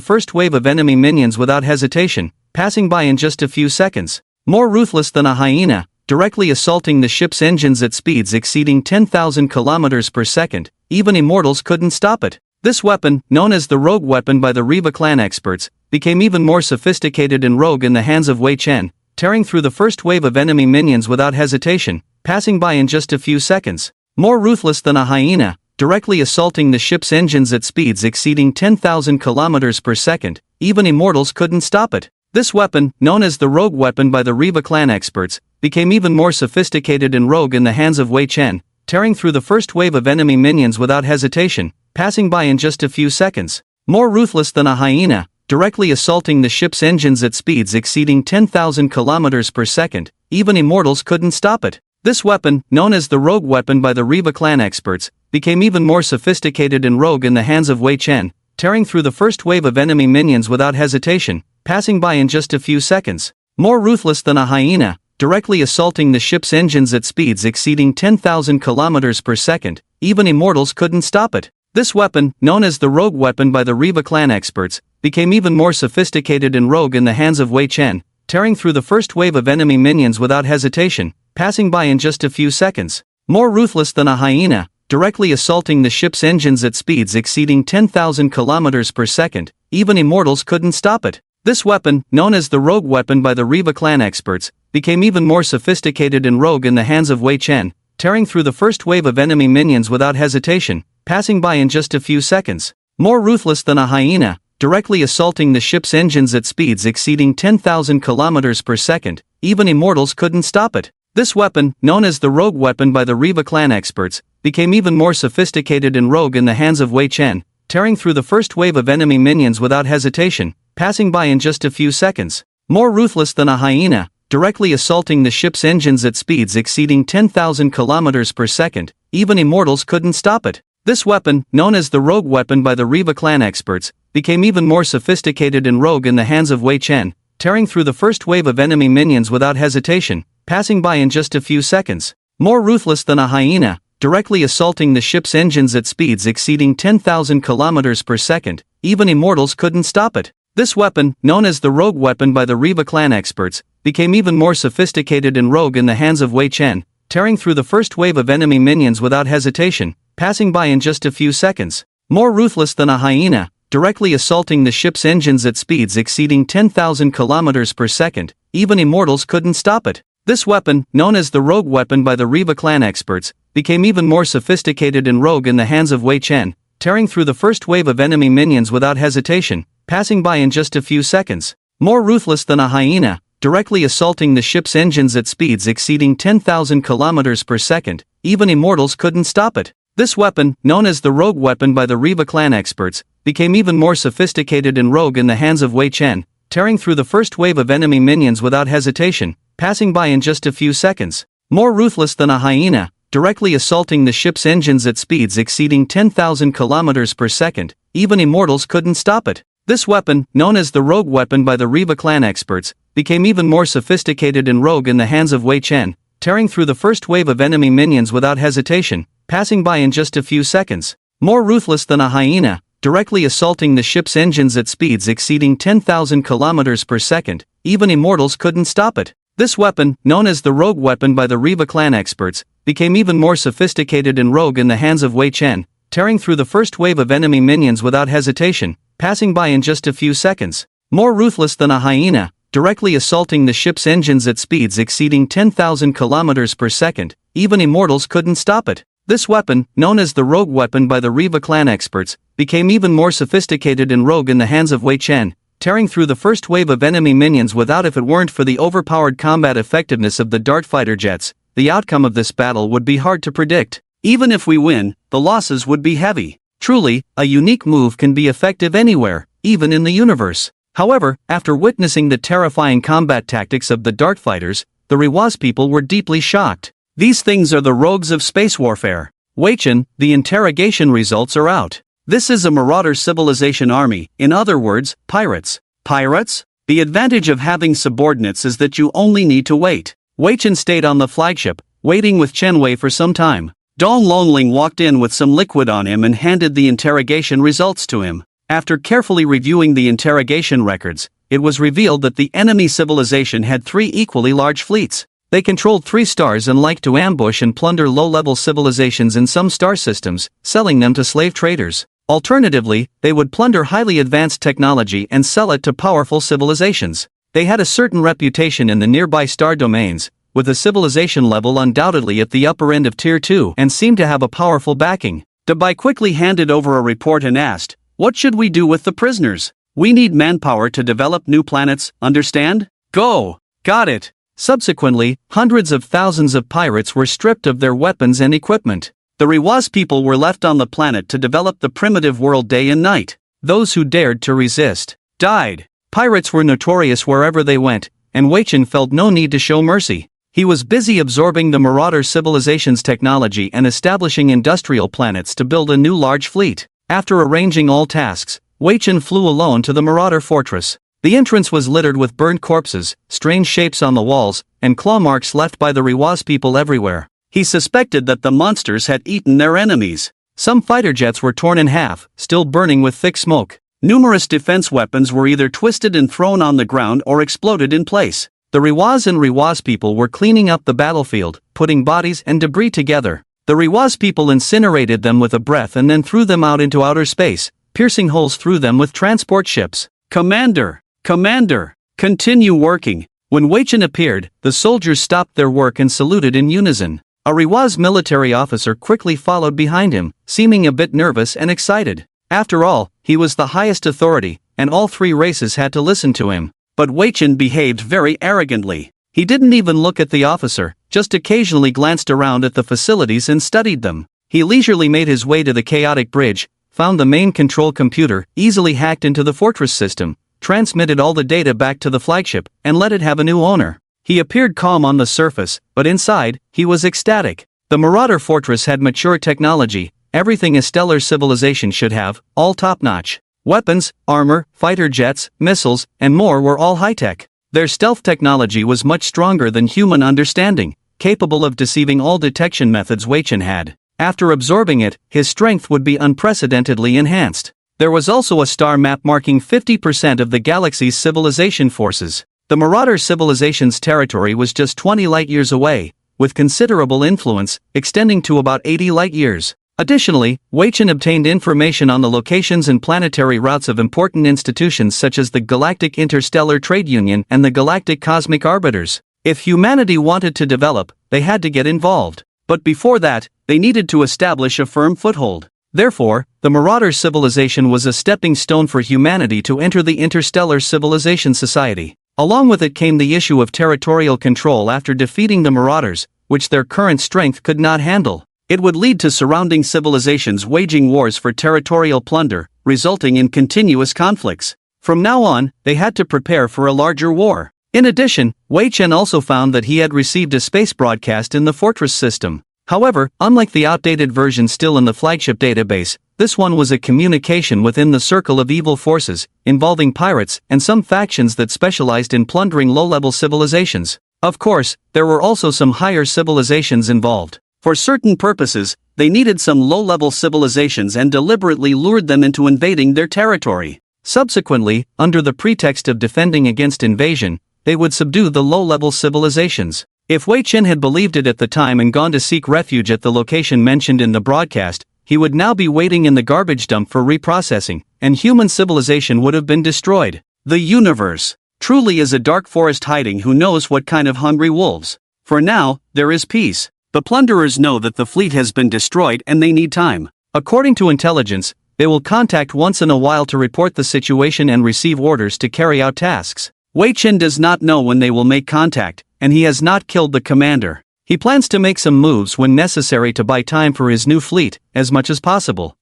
first wave of enemy minions without hesitation, passing by in just a few seconds. More ruthless than a hyena, directly assaulting the ship's engines at speeds exceeding 10,000 kilometers per second. Even immortals couldn't stop it. This weapon, known as the rogue weapon by the Reva clan experts, became even more sophisticated and rogue in the hands of Wei Chen, tearing through the first wave of enemy minions without hesitation, passing by in just a few seconds. More ruthless than a hyena, directly assaulting the ship's engines at speeds exceeding 10,000 kilometers per second. Even immortals couldn't stop it. This weapon, known as the rogue weapon by the Reva clan experts, became even more sophisticated and rogue in the hands of Wei Chen, tearing through the first wave of enemy minions without hesitation, passing by in just a few seconds. More ruthless than a hyena, directly assaulting the ship's engines at speeds exceeding 10,000 kilometers per second. Even immortals couldn't stop it. This weapon, known as the rogue weapon by the Reva clan experts, became even more sophisticated and rogue in the hands of Wei Chen, tearing through the first wave of enemy minions without hesitation, passing by in just a few seconds. More ruthless than a hyena, directly assaulting the ship's engines at speeds exceeding 10,000 kilometers per second. Even immortals couldn't stop it. This weapon, known as the Rogue Weapon by the Reva clan experts, became even more sophisticated and rogue in the hands of Wei Chen, tearing through the first wave of enemy minions without hesitation, passing by in just a few seconds. More ruthless than a hyena, directly assaulting the ship's engines at speeds exceeding 10,000 kilometers per second. Even immortals couldn't stop it. This weapon, known as the Rogue Weapon by the Reva clan experts, became even more sophisticated and rogue in the hands of Wei Chen, tearing through the first wave of enemy minions without hesitation, passing by in just a few seconds. More ruthless than a hyena, directly assaulting the ship's engines at speeds exceeding 10,000 kilometers per second. Even immortals couldn't stop it. This weapon, known as the Rogue Weapon by the Reva clan experts, became even more sophisticated and rogue in the hands of Wei Chen, tearing through the first wave of enemy minions without hesitation, passing by in just a few seconds. More ruthless than a hyena, directly assaulting the ship's engines at speeds exceeding 10,000 kilometers per second. Even immortals couldn't stop it. This weapon, known as the Rogue Weapon by the Reva clan experts, became even more sophisticated and rogue in the hands of Wei Chen, tearing through the first wave of enemy minions without hesitation, passing by in just a few seconds. More ruthless than a hyena, directly assaulting the ship's engines at speeds exceeding 10,000 kilometers per second. Even immortals couldn't stop it. This weapon, known as the Rogue Weapon by the Reva clan experts, became even more sophisticated and rogue in the hands of Wei Chen, tearing through the first wave of enemy minions without hesitation, passing by in just a few seconds. More ruthless than a hyena, directly assaulting the ship's engines at speeds exceeding 10,000 kilometers per second. Even immortals couldn't stop it. This weapon, known as the Rogue Weapon by the Reva clan experts, became even more sophisticated and rogue in the hands of Wei Chen, tearing through the first wave of enemy minions without hesitation, passing by in just a few seconds. More ruthless than a hyena, directly assaulting the ship's engines at speeds exceeding 10,000 kilometers per second. Even immortals couldn't stop it. This weapon, known as the Rogue Weapon by the Reva clan experts, became even more sophisticated and rogue in the hands of Wei Chen, tearing through the first wave of enemy minions without hesitation, passing by in just a few seconds. More ruthless than a hyena, directly assaulting the ship's engines at speeds exceeding 10,000 kilometers per second. Even immortals couldn't stop it. This weapon, known as the Rogue Weapon by the Reva clan experts, became even more sophisticated and rogue in the hands of Wei Chen, tearing through the first wave of enemy minions without hesitation, passing by in just a few seconds. More ruthless than a hyena, directly assaulting the ship's engines at speeds exceeding 10,000 kilometers per second. Even immortals couldn't stop it. This weapon, known as the Rogue Weapon by the Reva clan experts, became even more sophisticated and rogue in the hands of Wei Chen, tearing through the first wave of enemy minions without hesitation, passing by in just a few seconds. More ruthless than a hyena, directly assaulting the ship's engines at speeds exceeding 10,000 kilometers per second. Even immortals couldn't stop it. This weapon, known as the Rogue Weapon by the Reva clan experts, became even more sophisticated and rogue in the hands of Wei Chen, tearing through the first wave of enemy minions without. If it weren't for the overpowered combat effectiveness of the dart fighter jets, the outcome of this battle would be hard to predict. Even if we win, the losses would be heavy. Truly, a unique move can be effective anywhere, even in the universe. However, after witnessing the terrifying combat tactics of the dart fighters, the Rewas people were deeply shocked. These things are the rogues of space warfare. Wei Chen, the interrogation results are out. This is a marauder civilization army, in other words, pirates. Pirates? The advantage of having subordinates is that you only need to wait. Wei Chen stayed on the flagship, waiting with Chen Wei for some time. Dong Lonling walked in with some liquid on him and handed the interrogation results to him. After carefully reviewing the interrogation records, it was revealed that the enemy civilization had 3 equally large fleets. They controlled 3 stars and liked to ambush and plunder low-level civilizations in some star systems, selling them to slave traders. Alternatively, they would plunder highly advanced technology and sell it to powerful civilizations. They had a certain reputation in the nearby star domains, with the civilization level undoubtedly at the upper end of Tier 2, and seemed to have a powerful backing. Dabai quickly handed over a report and asked, "What should we do with the prisoners? We need manpower to develop new planets, understand? Go! Got it!" Subsequently, hundreds of thousands of pirates were stripped of their weapons and equipment. The Rewas people were left on the planet to develop the primitive world day and night. Those who dared to resist died. Pirates were notorious wherever they went, and Wei Chen felt no need to show mercy. He was busy absorbing the marauder civilization's technology and establishing industrial planets to build a new large fleet. After arranging all tasks, Wei Chen flew alone to the marauder fortress. The entrance was littered with burnt corpses, strange shapes on the walls, and claw marks left by the Riwaz people everywhere. He suspected that the monsters had eaten their enemies. Some fighter jets were torn in half, still burning with thick smoke. Numerous defense weapons were either twisted and thrown on the ground or exploded in place. The Riwaz and Riwaz people were cleaning up the battlefield, putting bodies and debris together. The Riwaz people incinerated them with a breath and then threw them out into outer space, piercing holes through them with transport ships. Commander! Commander! Continue working! When Weichen appeared, the soldiers stopped their work and saluted in unison. A Riwaz military officer quickly followed behind him, seeming a bit nervous and excited. After all, he was the highest authority, and all three races had to listen to him. But Weichen behaved very arrogantly. He didn't even look at the officer, just occasionally glanced around at the facilities and studied them. He leisurely made his way to the chaotic bridge, found the main control computer, easily hacked into the fortress system, transmitted all the data back to the flagship, and let it have a new owner. He appeared calm on the surface, but inside, he was ecstatic. The Marauder fortress had mature technology, everything a stellar civilization should have, all top-notch. Weapons, armor, fighter jets, missiles, and more were all high-tech. Their stealth technology was much stronger than human understanding, capable of deceiving all detection methods Weichen had. After absorbing it, his strength would be unprecedentedly enhanced. There was also a star map marking 50% of the galaxy's civilization forces. The Marauder civilization's territory was just 20 light-years away, with considerable influence, extending to about 80 light-years. Additionally, Weichen obtained information on the locations and planetary routes of important institutions such as the Galactic Interstellar Trade Union and the Galactic Cosmic Arbiters. If humanity wanted to develop, they had to get involved. But before that, they needed to establish a firm foothold. Therefore, the Marauder civilization was a stepping stone for humanity to enter the Interstellar Civilization Society. Along with it came the issue of territorial control after defeating the Marauders, which their current strength could not handle. It would lead to surrounding civilizations waging wars for territorial plunder, resulting in continuous conflicts. From now on, they had to prepare for a larger war. In addition, Weichen also found that he had received a space broadcast in the fortress system. However, unlike the outdated version still in the flagship database, this one was a communication within the circle of evil forces, involving pirates and some factions that specialized in plundering low-level civilizations. Of course, there were also some higher civilizations involved. For certain purposes, they needed some low-level civilizations and deliberately lured them into invading their territory. Subsequently, under the pretext of defending against invasion, they would subdue the low-level civilizations. If Weichen had believed it at the time and gone to seek refuge at the location mentioned in the broadcast, he would now be waiting in the garbage dump for reprocessing, and human civilization would have been destroyed. The universe truly is a dark forest hiding who knows what kind of hungry wolves. For now, there is peace. The plunderers know that the fleet has been destroyed and they need time. According to intelligence, they will contact once in a while to report the situation and receive orders to carry out tasks. Weichen does not know when they will make contact, and he has not killed the commander. He plans to make some moves when necessary to buy time for his new fleet, as much as possible.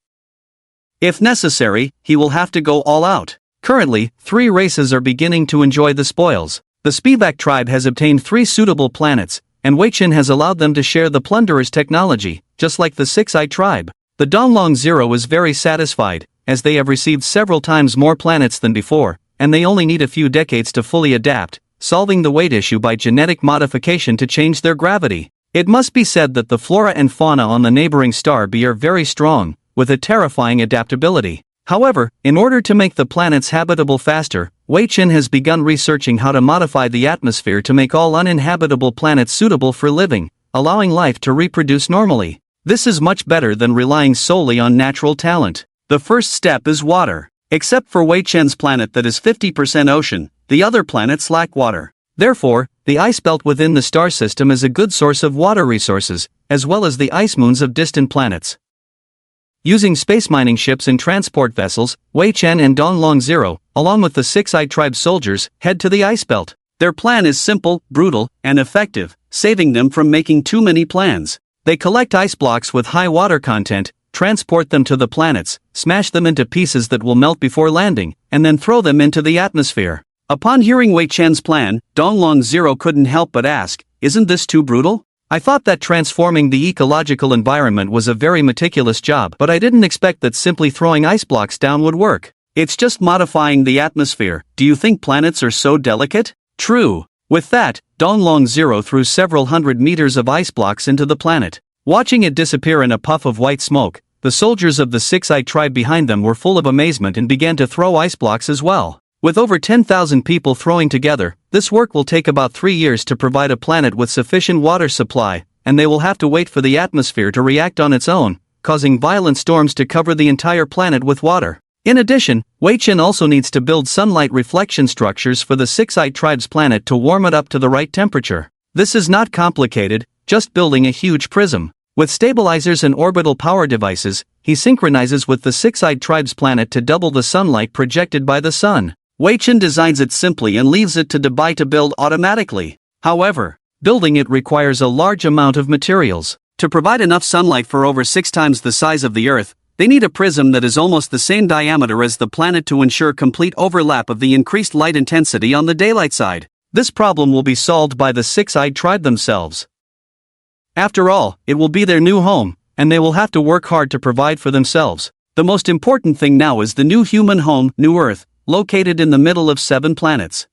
If necessary, he will have to go all out. Currently, 3 races are beginning to enjoy the spoils. The Spivak tribe has obtained 3 suitable planets, and Weichen has allowed them to share the plunderers' technology, just like the Six-Eye tribe. The Donglong Zero is very satisfied, as they have received several times more planets than before, and they only need a few decades to fully adapt, solving the weight issue by genetic modification to change their gravity. It must be said that the flora and fauna on the neighboring star B are very strong, with a terrifying adaptability. However, in order to make the planets habitable faster, Weichen has begun researching how to modify the atmosphere to make all uninhabitable planets suitable for living, allowing life to reproduce normally. This is much better than relying solely on natural talent. The first step is water. Except for Weichen's planet that is 50% ocean, the other planets lack water. Therefore, the ice belt within the star system is a good source of water resources, as well as the ice moons of distant planets. Using space mining ships and transport vessels, Weichen and Donglong Zero, along with the Six-Eye tribe soldiers, head to the ice belt. Their plan is simple, brutal, and effective, saving them from making too many plans. They collect ice blocks with high water content, transport them to the planets, smash them into pieces that will melt before landing, and then throw them into the atmosphere. Upon hearing Weichen's plan, Donglong Zero couldn't help but ask, "Isn't this too brutal? I thought that transforming the ecological environment was a very meticulous job, but I didn't expect that simply throwing ice blocks down would work." It's just modifying the atmosphere. Do you think planets are so delicate? True. With that, Donglong Zero threw several hundred meters of ice blocks into the planet. Watching it disappear in a puff of white smoke, the soldiers of the Six-Eyed tribe behind them were full of amazement and began to throw ice blocks as well. With over 10,000 people throwing together, this work will take about 3 years to provide a planet with sufficient water supply, and they will have to wait for the atmosphere to react on its own, causing violent storms to cover the entire planet with water. In addition, Chen also needs to build sunlight reflection structures for the Six-Eyed tribe's planet to warm it up to the right temperature. This is not complicated, just building a huge prism. With stabilizers and orbital power devices, he synchronizes with the Six-Eyed tribe's planet to double the sunlight projected by the sun. Chen designs it simply and leaves it to Dubai to build automatically. However, building it requires a large amount of materials. To provide enough sunlight for over 6 times the size of the Earth, they need a prism that is almost the same diameter as the planet to ensure complete overlap of the increased light intensity on the daylight side. This problem will be solved by the Six-Eyed tribe themselves. After all, it will be their new home, and they will have to work hard to provide for themselves. The most important thing now is the new human home, New Earth, located in the middle of 7 planets.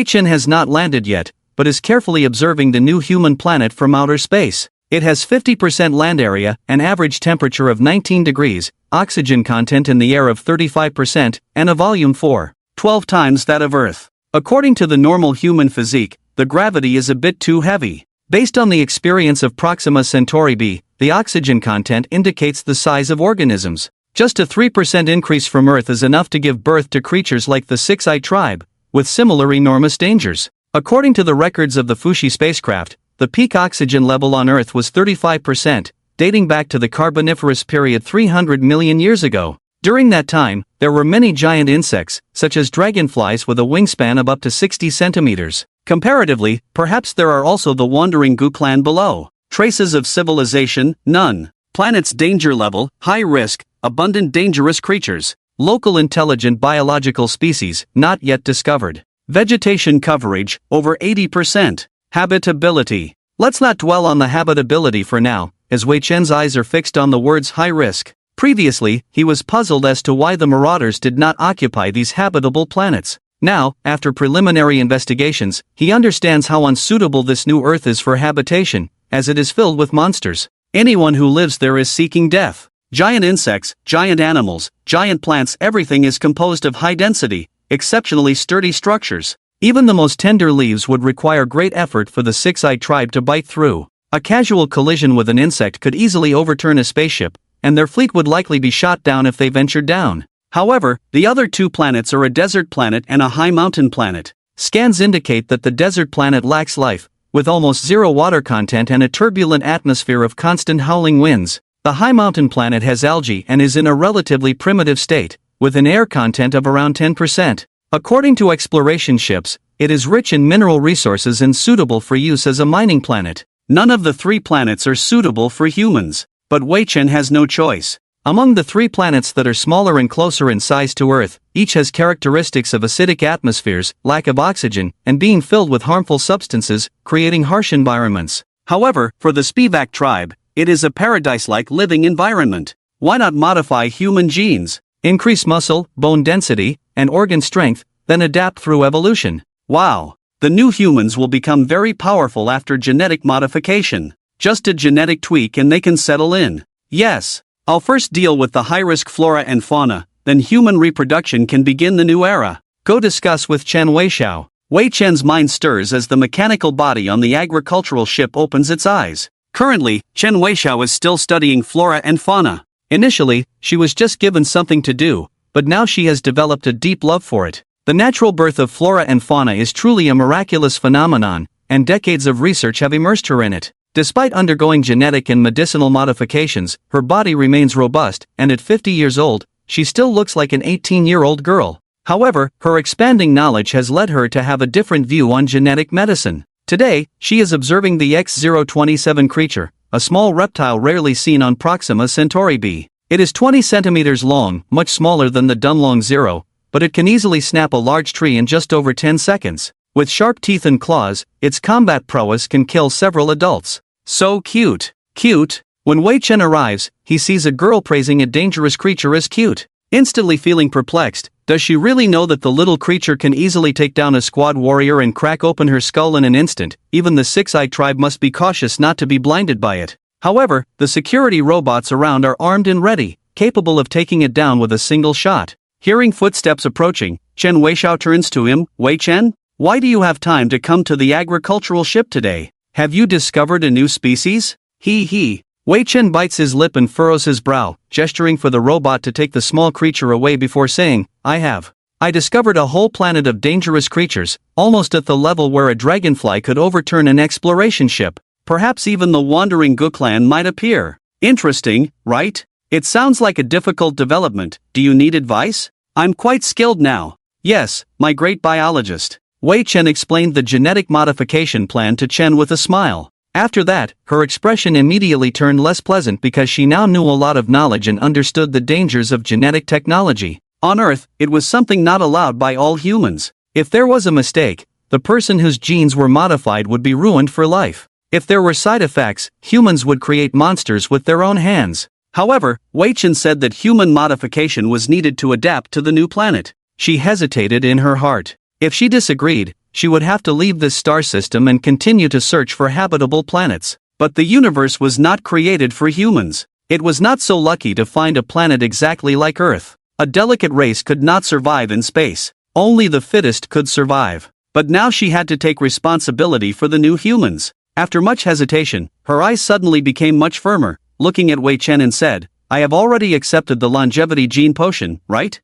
Chen has not landed yet, but is carefully observing the new human planet from outer space. It has 50% land area, an average temperature of 19 degrees, oxygen content in the air of 35%, and a volume 12 times that of Earth. According to the normal human physique, the gravity is a bit too heavy. Based on the experience of Proxima Centauri b, the oxygen content indicates the size of organisms. Just a 3% increase from Earth is enough to give birth to creatures like the Six-Eyed tribe, with similar enormous dangers. According to the records of the Fuxi spacecraft, the peak oxygen level on Earth was 35%, dating back to the Carboniferous period 300 million years ago. During that time, there were many giant insects, such as dragonflies with a wingspan of up to 60 centimeters. Comparatively, perhaps there are also the wandering Gu clan below. Traces of civilization, none. Planet's danger level, high risk, abundant dangerous creatures. Local intelligent biological species, not yet discovered. Vegetation coverage, over 80%. Habitability. Let's not dwell on the habitability for now, as Chen's eyes are fixed on the words high risk. Previously, he was puzzled as to why the Marauders did not occupy these habitable planets. Now, after preliminary investigations, he understands how unsuitable this new Earth is for habitation, as it is filled with monsters. Anyone who lives there is seeking death. Giant insects, giant animals, giant plants, everything is composed of high-density, exceptionally sturdy structures. Even the most tender leaves would require great effort for the Six-Eyed tribe to bite through. A casual collision with an insect could easily overturn a spaceship, and their fleet would likely be shot down if they ventured down. However, the other 2 planets are a desert planet and a high mountain planet. Scans indicate that the desert planet lacks life, with almost zero water content and a turbulent atmosphere of constant howling winds. The high mountain planet has algae and is in a relatively primitive state, with an air content of around 10%. According to exploration ships, it is rich in mineral resources and suitable for use as a mining planet. None of the 3 planets are suitable for humans, but Chen has no choice. Among the 3 planets that are smaller and closer in size to Earth, each has characteristics of acidic atmospheres, lack of oxygen, and being filled with harmful substances, creating harsh environments. However, for the Spivak tribe, it is a paradise-like living environment. Why not modify human genes? Increase muscle, bone density, and organ strength, then adapt through evolution. Wow! The new humans will become very powerful after genetic modification. Just a genetic tweak and they can settle in. Yes, I'll first deal with the high-risk flora and fauna, then human reproduction can begin the new era. Go discuss with Chen Weixiao. Chen's mind stirs as the mechanical body on the agricultural ship opens its eyes. Currently, Chen Weixiao is still studying flora and fauna. Initially, she was just given something to do, but now she has developed a deep love for it. The natural birth of flora and fauna is truly a miraculous phenomenon, and decades of research have immersed her in it. Despite undergoing genetic and medicinal modifications, her body remains robust, and at 50 years old, she still looks like an 18-year-old girl. However, her expanding knowledge has led her to have a different view on genetic medicine. Today, she is observing the X-027 creature, a small reptile rarely seen on Proxima Centauri b. It is 20 centimeters long, much smaller than the Donglong Zero, but it can easily snap a large tree in just over 10 seconds. With sharp teeth and claws, its combat prowess can kill several adults. So cute. Cute. When Chen arrives, he sees a girl praising a dangerous creature as cute. Instantly feeling perplexed, does she really know that the little creature can easily take down a squad warrior and crack open her skull in an instant? Even the six-eyed tribe must be cautious not to be blinded by it. However, the security robots around are armed and ready, capable of taking it down with a single shot. Hearing footsteps approaching, Chen Weixiao turns to him. Wei Chen? Why do you have time to come to the agricultural ship today? Have you discovered a new species? He. Wei Chen bites his lip and furrows his brow, gesturing for the robot to take the small creature away before saying, I have. I discovered a whole planet of dangerous creatures, almost at the level where a dragonfly could overturn an exploration ship. Perhaps even the wandering Guklan might appear. Interesting, right? It sounds like a difficult development. Do you need advice? I'm quite skilled now. Yes, my great biologist. Wei Chen explained the genetic modification plan to Chen with a smile. After that, her expression immediately turned less pleasant because she now knew a lot of knowledge and understood the dangers of genetic technology. On Earth, it was something not allowed by all humans. If there was a mistake, the person whose genes were modified would be ruined for life. If there were side effects, humans would create monsters with their own hands. However, Wei Chen said that human modification was needed to adapt to the new planet. She hesitated in her heart. If she disagreed, she would have to leave this star system and continue to search for habitable planets. But the universe was not created for humans. It was not so lucky to find a planet exactly like Earth. A delicate race could not survive in space. Only the fittest could survive. But now she had to take responsibility for the new humans. After much hesitation, her eyes suddenly became much firmer, looking at Wei Chen and said, I have already accepted the longevity gene potion, right?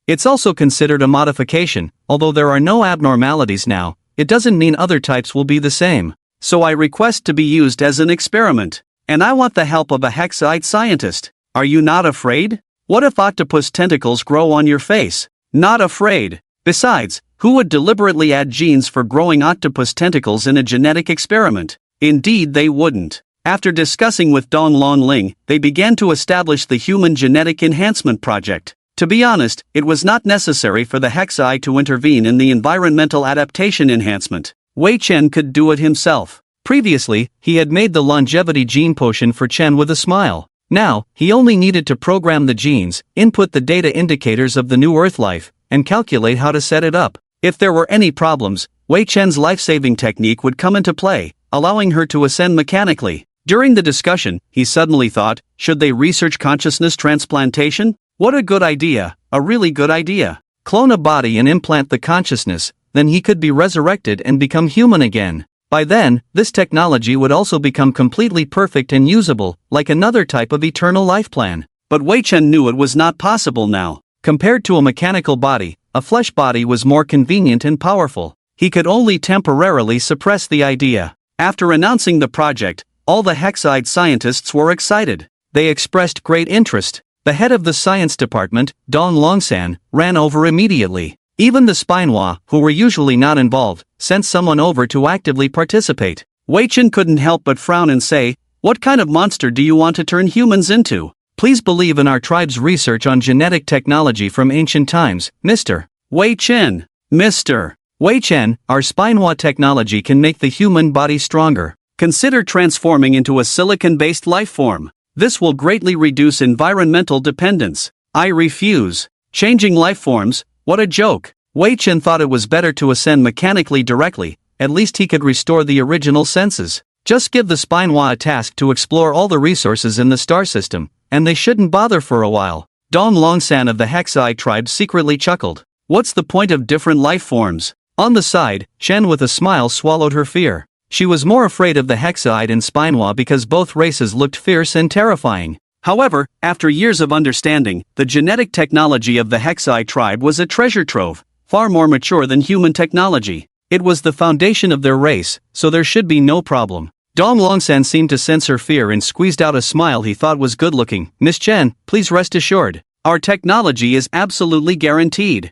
It's also considered a modification. Although there are no abnormalities now, it doesn't mean other types will be the same. So I request to be used as an experiment. And I want the help of a hexite scientist. Are you not afraid? What if octopus tentacles grow on your face? Not afraid. Besides, who would deliberately add genes for growing octopus tentacles in a genetic experiment? Indeed they wouldn't. After discussing with Dong Longling, they began to establish the Human Genetic Enhancement Project. To be honest, it was not necessary for the Hexai to intervene in the environmental adaptation enhancement. Wei Chen could do it himself. Previously, he had made the longevity gene potion for Chen with a smile. Now, he only needed to program the genes, input the data indicators of the new Earth life, and calculate how to set it up. If there were any problems, Wei Chen's life-saving technique would come into play, allowing her to ascend mechanically. During the discussion, he suddenly thought, should they research consciousness transplantation? What a good idea, a really good idea. Clone a body and implant the consciousness, then he could be resurrected and become human again. By then, this technology would also become completely perfect and usable, like another type of eternal life plan. But Wei Chen knew it was not possible now. Compared to a mechanical body, a flesh body was more convenient and powerful. He could only temporarily suppress the idea. After announcing the project, all the Hexide scientists were excited. They expressed great interest. The head of the science department, Dong Longsan, ran over immediately. Even the Spinwa, who were usually not involved, sent someone over to actively participate. Wei Chen couldn't help but frown and say, what kind of monster do you want to turn humans into? Please believe in our tribe's research on genetic technology from ancient times, Mr. Wei Chen. Mr. Wei Chen, our Spinwa technology can make the human body stronger. Consider transforming into a silicon-based life form. This will greatly reduce environmental dependence. I refuse. Changing life forms, what a joke. Wei Chen thought it was better to ascend mechanically directly, at least he could restore the original senses. Just give the Spinwa a task to explore all the resources in the star system, and they shouldn't bother for a while. Dong Longsan of the Hexai tribe secretly chuckled. What's the point of different life forms? On the side, Chen with a smile swallowed her fear. She was more afraid of the Hexide and Spinwa because both races looked fierce and terrifying. However, after years of understanding, the genetic technology of the Hexai tribe was a treasure trove, far more mature than human technology. It was the foundation of their race, so there should be no problem. Dong Longsan seemed to sense her fear and squeezed out a smile he thought was good-looking. Miss Chen, please rest assured. Our technology is absolutely guaranteed.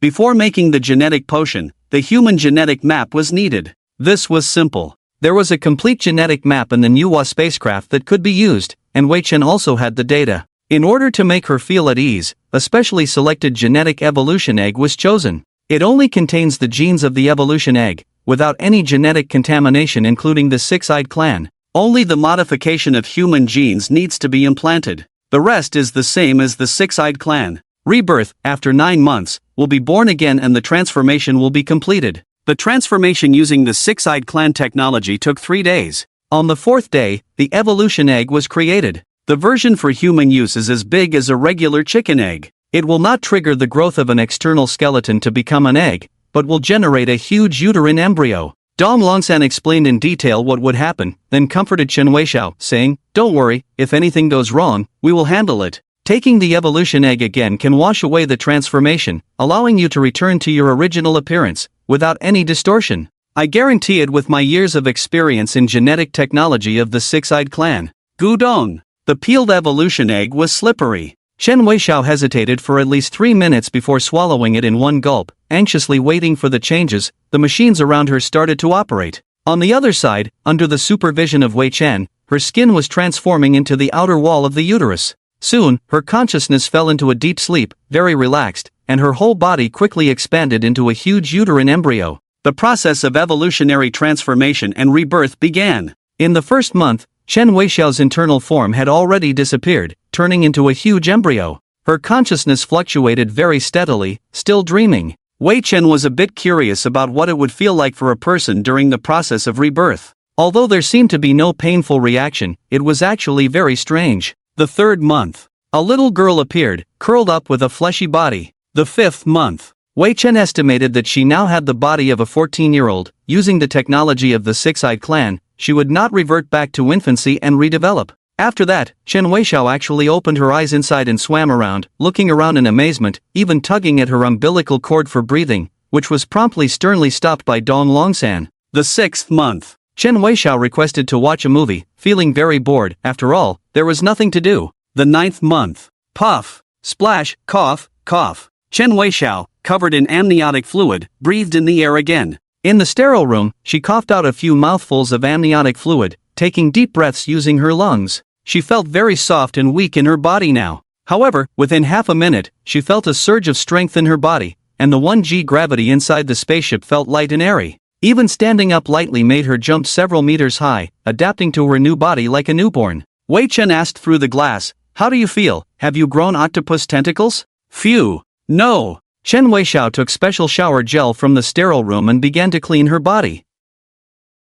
Before making the genetic potion, the human genetic map was needed. This was simple. There was a complete genetic map in the Nuwa spacecraft that could be used, and Wei Chen also had the data. In order to make her feel at ease, a specially selected genetic evolution egg was chosen. It only contains the genes of the evolution egg, without any genetic contamination including the six-eyed clan. Only the modification of human genes needs to be implanted. The rest is the same as the six-eyed clan. Rebirth, after 9 months, will be born again and the transformation will be completed. The transformation using the six-eyed clan technology took 3 days. On the 4th day, the evolution egg was created. The version for human use is as big as a regular chicken egg. It will not trigger the growth of an external skeleton to become an egg, but will generate a huge uterine embryo. Dong Longsan explained in detail what would happen, then comforted Chen Weixiao, saying, "Don't worry, if anything goes wrong, we will handle it." Taking the evolution egg again can wash away the transformation, allowing you to return to your original appearance, without any distortion. I guarantee it with my years of experience in genetic technology of the six-eyed clan. Gudong. The peeled evolution egg was slippery. Chen Weixiao hesitated for at least 3 minutes before swallowing it in one gulp, anxiously waiting for the changes. The machines around her started to operate. On the other side, under the supervision of Wei Chen, her skin was transforming into the outer wall of the uterus. Soon, her consciousness fell into a deep sleep, very relaxed, and her whole body quickly expanded into a huge uterine embryo. The process of evolutionary transformation and rebirth began. In the first month, Chen Weixiao's internal form had already disappeared, turning into a huge embryo. Her consciousness fluctuated very steadily, still dreaming. Wei Chen was a bit curious about what it would feel like for a person during the process of rebirth. Although there seemed to be no painful reaction, it was actually very strange. The 3rd month. A little girl appeared, curled up with a fleshy body. The 5th month. Wei Chen estimated that she now had the body of a 14-year-old. Using the technology of the six-eyed clan, she would not revert back to infancy and redevelop. After that, Chen Weixiao actually opened her eyes inside and swam around, looking around in amazement, even tugging at her umbilical cord for breathing, which was promptly sternly stopped by Dong Longsan. The 6th month. Chen Weixiao requested to watch a movie, feeling very bored. After all, there was nothing to do. The 9th month. Puff, splash, cough, cough. Chen Weixiao, covered in amniotic fluid, breathed in the air again. In the sterile room, she coughed out a few mouthfuls of amniotic fluid, taking deep breaths using her lungs. She felt very soft and weak in her body now. However, within half a minute, she felt a surge of strength in her body, and the 1G gravity inside the spaceship felt light and airy. Even standing up lightly made her jump several meters high, adapting to her new body like a newborn. Wei Chen asked through the glass, "How do you feel? Have you grown octopus tentacles?" "Phew. No." Chen Weixiao took special shower gel from the sterile room and began to clean her body.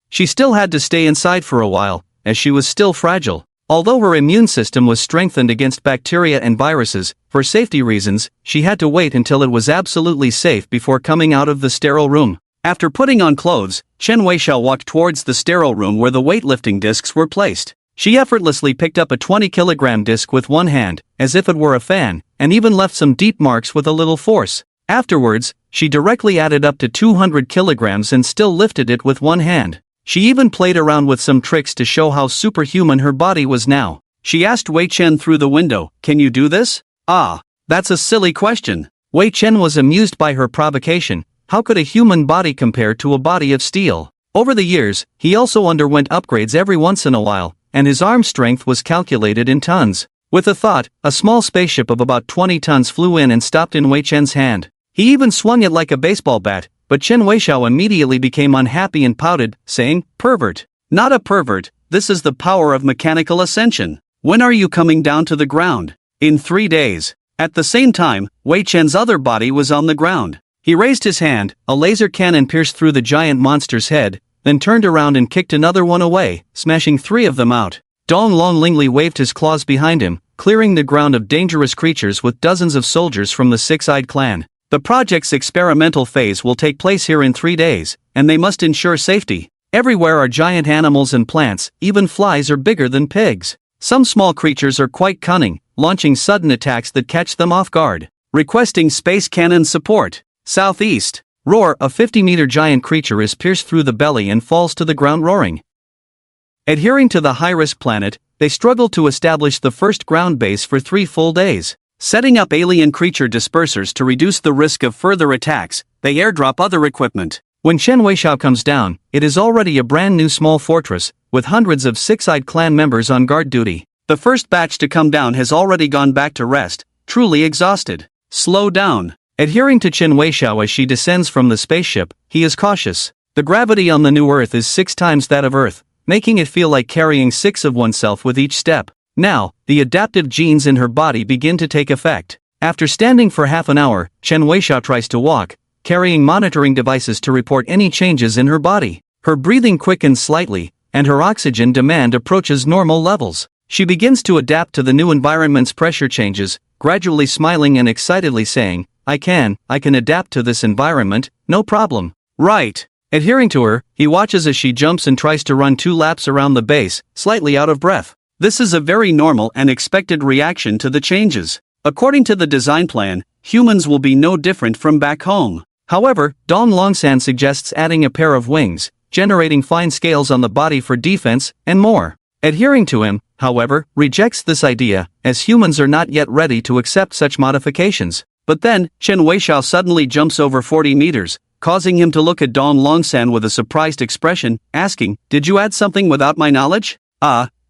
She still had to stay inside for a while, as she was still fragile. Although her immune system was strengthened against bacteria and viruses, for safety reasons, she had to wait until it was absolutely safe before coming out of the sterile room. After putting on clothes, Chen Weixiao walked towards the sterile room where the weightlifting discs were placed. She effortlessly picked up a 20-kilogram disc with one hand, as if it were a fan, and even left some deep marks with a little force. Afterwards, she directly added up to 200 kilograms and still lifted it with one hand. She even played around with some tricks to show how superhuman her body was now. She asked Wei Chen through the window, "Can you do this?" "Ah, that's a silly question." Wei Chen was amused by her provocation. How could a human body compare to a body of steel? Over the years, he also underwent upgrades every once in a while, and his arm strength was calculated in tons. With a thought, a small spaceship of about 20 tons flew in and stopped in Wei Chen's hand. He even swung it like a baseball bat, but Chen Weixiao immediately became unhappy and pouted, saying, "Pervert." "Not a pervert, this is the power of mechanical ascension. When are you coming down to the ground?" "In 3 days. At the same time, Wei Chen's other body was on the ground. He raised his hand, a laser cannon pierced through the giant monster's head, then turned around and kicked another one away, smashing 3 of them out. Dong Longlingli waved his claws behind him, clearing the ground of dangerous creatures with dozens of soldiers from the six-eyed clan. The project's experimental phase will take place here in 3 days, and they must ensure safety. Everywhere are giant animals and plants, even flies are bigger than pigs. Some small creatures are quite cunning, launching sudden attacks that catch them off guard. Requesting space cannon support. Southeast. Roar, a 50-meter giant creature is pierced through the belly and falls to the ground roaring. Adhering to the high-risk planet, they struggled to establish the first ground base for 3 full days. Setting up alien creature dispersers to reduce the risk of further attacks, they airdrop other equipment. When Chen Weixiao comes down, it is already a brand new small fortress, with hundreds of six-eyed clan members on guard duty. The first batch to come down has already gone back to rest, truly exhausted. Slow down. Adhering to Chen Weixiao as she descends from the spaceship, he is cautious. The gravity on the new Earth is 6 times that of Earth, making it feel like carrying 6 of oneself with each step. Now, the adaptive genes in her body begin to take effect. After standing for half an hour, Chen Weishao tries to walk, carrying monitoring devices to report any changes in her body. Her breathing quickens slightly, and her oxygen demand approaches normal levels. She begins to adapt to the new environment's pressure changes, gradually smiling and excitedly saying, I can adapt to this environment, no problem. Right. Adhering to her, he watches as she jumps and tries to run 2 laps around the base, slightly out of breath. This is a very normal and expected reaction to the changes. According to the design plan, humans will be no different from back home. However, Dong Longsan suggests adding a pair of wings, generating fine scales on the body for defense, and more. Adhering to him, however, rejects this idea, as humans are not yet ready to accept such modifications. But then, Chen Weishao suddenly jumps over 40 meters, causing him to look at Dong Longsan with a surprised expression, asking, Did you add something without my knowledge?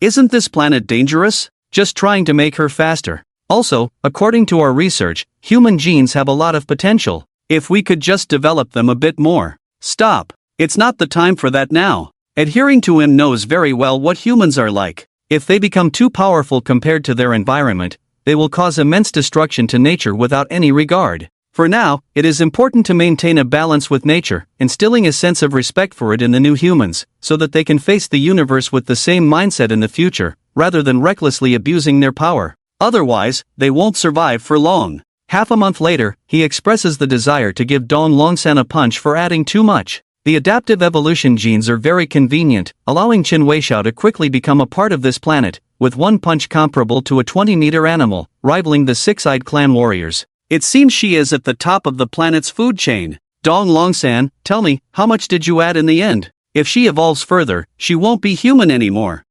Isn't this planet dangerous? Just trying to make her faster. Also, according to our research, human genes have a lot of potential. If we could just develop them a bit more. Stop. It's not the time for that now. Adhering to him knows very well what humans are like. If they become too powerful compared to their environment, they will cause immense destruction to nature without any regard. For now, it is important to maintain a balance with nature, instilling a sense of respect for it in the new humans, so that they can face the universe with the same mindset in the future, rather than recklessly abusing their power. Otherwise, they won't survive for long. Half a month later, he expresses the desire to give Dong Longsan a punch for adding too much. The adaptive evolution genes are very convenient, allowing Chen Weishao to quickly become a part of this planet, with one punch comparable to a 20-meter animal, rivaling the six-eyed clan warriors. It seems she is at the top of the planet's food chain. Dong Longsan, tell me, how much did you add in the end? If she evolves further, she won't be human anymore.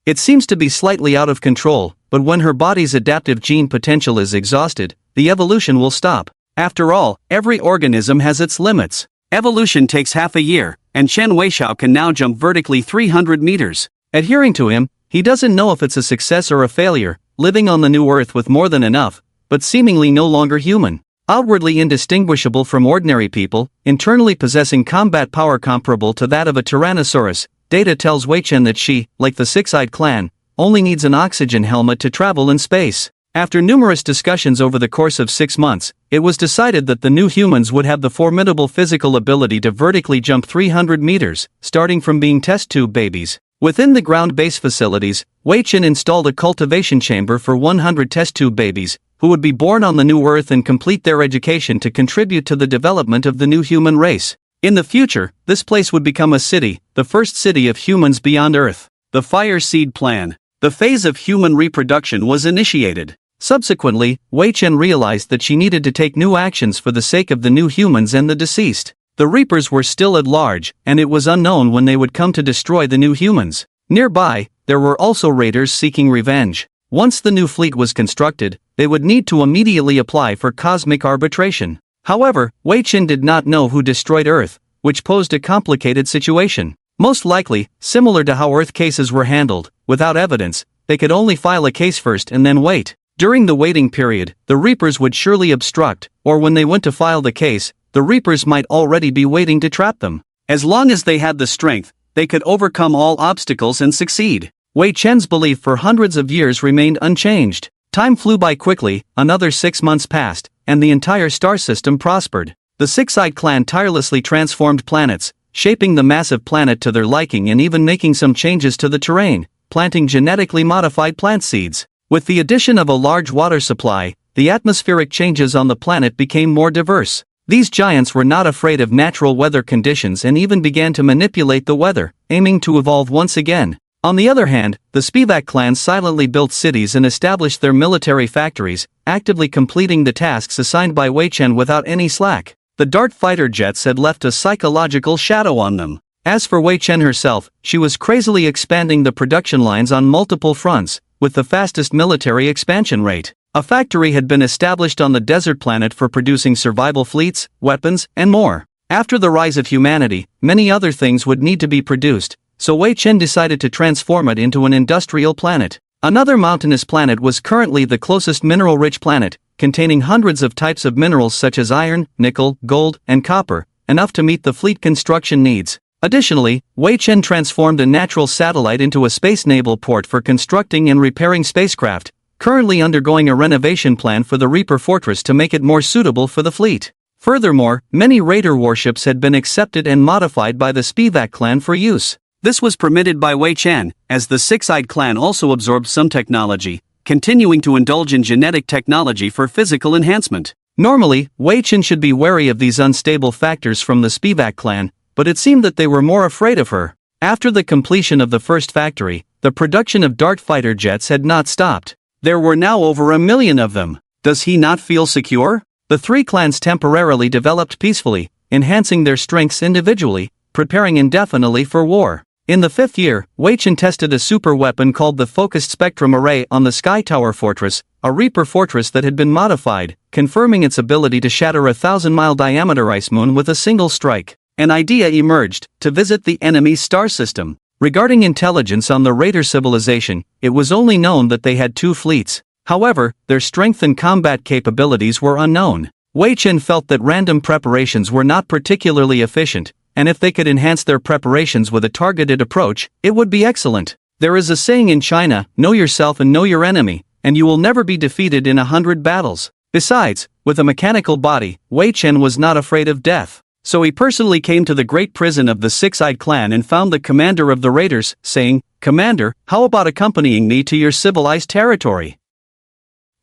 It seems to be slightly out of control, but when her body's adaptive gene potential is exhausted, the evolution will stop. After all, every organism has its limits. Evolution takes half a year, and Chen Weishao can now jump vertically 300 meters. Adhering to him, he doesn't know if it's a success or a failure, living on the new Earth with more than enough, but seemingly no longer human. Outwardly indistinguishable from ordinary people, internally possessing combat power comparable to that of a Tyrannosaurus, data tells Wei Chen that she, like the six-eyed clan, only needs an oxygen helmet to travel in space. After numerous discussions over the course of 6 months, it was decided that the new humans would have the formidable physical ability to vertically jump 300 meters, starting from being test tube babies. Within the ground base facilities, Wei Chen installed a cultivation chamber for 100 test tube babies, who would be born on the new Earth and complete their education to contribute to the development of the new human race. In the future, this place would become a city, the first city of humans beyond Earth. The Fire Seed Plan. The phase of human reproduction was initiated. Subsequently, Wei Chen realized that she needed to take new actions for the sake of the new humans and the deceased. The Reapers were still at large, and it was unknown when they would come to destroy the new humans. Nearby, there were also raiders seeking revenge. Once the new fleet was constructed, they would need to immediately apply for cosmic arbitration. However, Wei Chen did not know who destroyed Earth, which posed a complicated situation. Most likely, similar to how Earth cases were handled, without evidence, they could only file a case first and then wait. During the waiting period, the Reapers would surely obstruct, or when they went to file the case, the Reapers might already be waiting to trap them. As long as they had the strength, they could overcome all obstacles and succeed. Wei Chen's belief for hundreds of years remained unchanged. Time flew by quickly, another 6 months passed, and the entire star system prospered. The six-eyed clan tirelessly transformed planets, shaping the massive planet to their liking and even making some changes to the terrain, planting genetically modified plant seeds. With the addition of a large water supply, the atmospheric changes on the planet became more diverse. These giants were not afraid of natural weather conditions and even began to manipulate the weather, aiming to evolve once again. On the other hand, the Spivak clan silently built cities and established their military factories, actively completing the tasks assigned by Wei Chen without any slack. The Dart fighter jets had left a psychological shadow on them. As for Wei Chen herself, she was crazily expanding the production lines on multiple fronts, with the fastest military expansion rate. A factory had been established on the desert planet for producing survival fleets, weapons, and more. After the rise of humanity, many other things would need to be produced, so Wei Chen decided to transform it into an industrial planet. Another mountainous planet was currently the closest mineral-rich planet, containing hundreds of types of minerals such as iron, nickel, gold, and copper, enough to meet the fleet construction needs. Additionally, Wei Chen transformed a natural satellite into a space naval port for constructing and repairing spacecraft, currently undergoing a renovation plan for the Reaper Fortress to make it more suitable for the fleet. Furthermore, many Raider warships had been accepted and modified by the Spivak clan for use. This was permitted by Wei Chen, as the Six-Eyed clan also absorbed some technology, continuing to indulge in genetic technology for physical enhancement. Normally, Wei Chen should be wary of these unstable factors from the Spivak clan, but it seemed that they were more afraid of her. After the completion of the first factory, the production of dart fighter jets had not stopped. There were now over 1 million of them. Does he not feel secure? The three clans temporarily developed peacefully, enhancing their strengths individually, preparing indefinitely for war. In the 5th year, Wei Chen tested a super weapon called the Focused Spectrum Array on the Sky Tower Fortress, a Reaper fortress that had been modified, confirming its ability to shatter a 1,000-mile diameter ice moon with a single strike. An idea emerged, to visit the enemy's star system. Regarding intelligence on the Raider civilization, it was only known that they had 2 fleets. However, their strength and combat capabilities were unknown. Wei Chen felt that random preparations were not particularly efficient, and if they could enhance their preparations with a targeted approach, it would be excellent. There is a saying in China, know yourself and know your enemy, and you will never be defeated in 100 battles. Besides, with a mechanical body, Wei Chen was not afraid of death. So he personally came to the great prison of the Six-Eyed clan and found the commander of the raiders, saying, "Commander, how about accompanying me to your civilized territory?"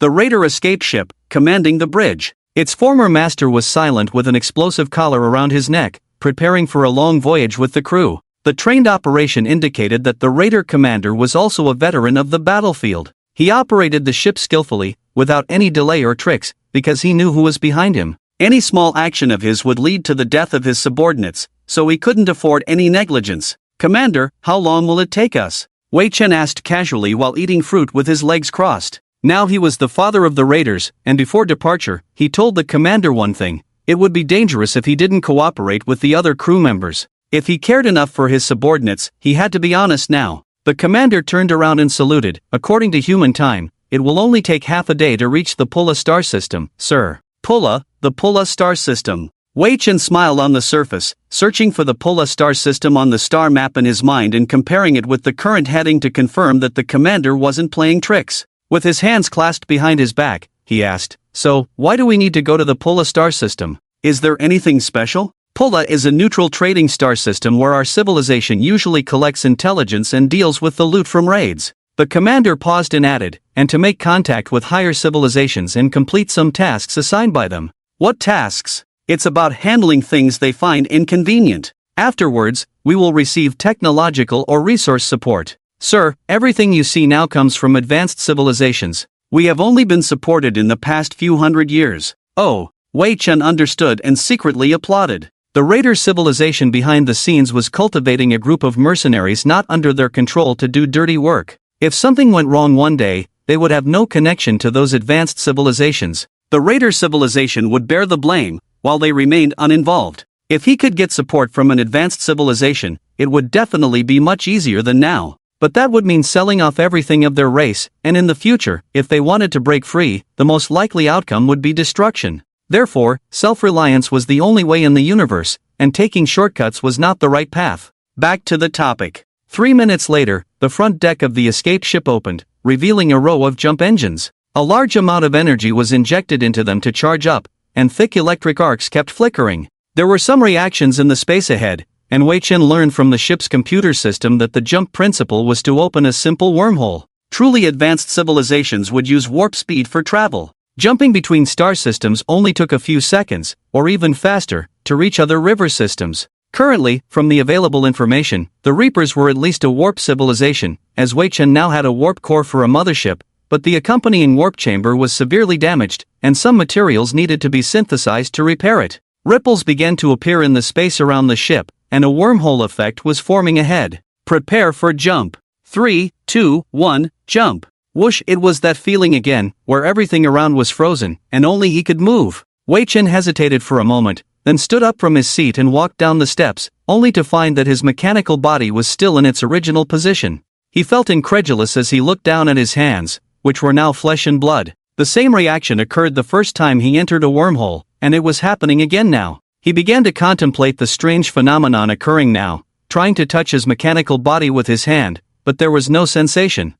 The raider escape ship, commanding the bridge. Its former master was silent with an explosive collar around his neck, preparing for a long voyage with the crew. The trained operation indicated that the raider commander was also a veteran of the battlefield. He operated the ship skillfully, without any delay or tricks, because he knew who was behind him. Any small action of his would lead to the death of his subordinates, so he couldn't afford any negligence. "Commander, how long will it take us?" Wei Chen asked casually while eating fruit with his legs crossed. Now he was the father of the raiders, and before departure, he told the commander one thing: it would be dangerous if he didn't cooperate with the other crew members. If he cared enough for his subordinates, he had to be honest now. The commander turned around and saluted. "According to human time, it will only take half a day to reach the Pulla star system, sir." Pulla, the Pulla star system. Wei Chen smiled on the surface, searching for the Pulla star system on the star map in his mind and comparing it with the current heading to confirm that the commander wasn't playing tricks. With his hands clasped behind his back, he asked, "So, why do we need to go to the Pulla star system? Is there anything special?" Pulla is a neutral trading star system where our civilization usually collects intelligence and deals with the loot from raids. The commander paused and added, "and to make contact with higher civilizations and complete some tasks assigned by them." "What tasks?" "It's about handling things they find inconvenient. Afterwards, we will receive technological or resource support. Sir, everything you see now comes from advanced civilizations. We have only been supported in the past few hundred years." "Oh." Wei Chen understood and secretly applauded. The raider civilization behind the scenes was cultivating a group of mercenaries not under their control to do dirty work. If something went wrong one day, they would have no connection to those advanced civilizations. The raider civilization would bear the blame, while they remained uninvolved. If he could get support from an advanced civilization, it would definitely be much easier than now. But that would mean selling off everything of their race, and in the future, if they wanted to break free, the most likely outcome would be destruction. Therefore, self-reliance was the only way in the universe, and taking shortcuts was not the right path. Back to the topic. 3 minutes later, the front deck of the escape ship opened, revealing a row of jump engines. A large amount of energy was injected into them to charge up, and thick electric arcs kept flickering. There were some reactions in the space ahead, and Wei Chen learned from the ship's computer system that the jump principle was to open a simple wormhole. Truly advanced civilizations would use warp speed for travel. Jumping between star systems only took a few seconds, or even faster, to reach other river systems. Currently, from the available information, the Reapers were at least a warp civilization, as Wei Chen now had a warp core for a mothership, but the accompanying warp chamber was severely damaged, and some materials needed to be synthesized to repair it. Ripples began to appear in the space around the ship, and a wormhole effect was forming ahead. Prepare for jump. 3, 2, 1, jump. Whoosh! It was that feeling again, where everything around was frozen, and only he could move. Wei Chen hesitated for a moment, then stood up from his seat and walked down the steps, only to find that his mechanical body was still in its original position. He felt incredulous as he looked down at his hands, which were now flesh and blood. The same reaction occurred the first time he entered a wormhole, and it was happening again now. He began to contemplate the strange phenomenon occurring now, trying to touch his mechanical body with his hand, but there was no sensation.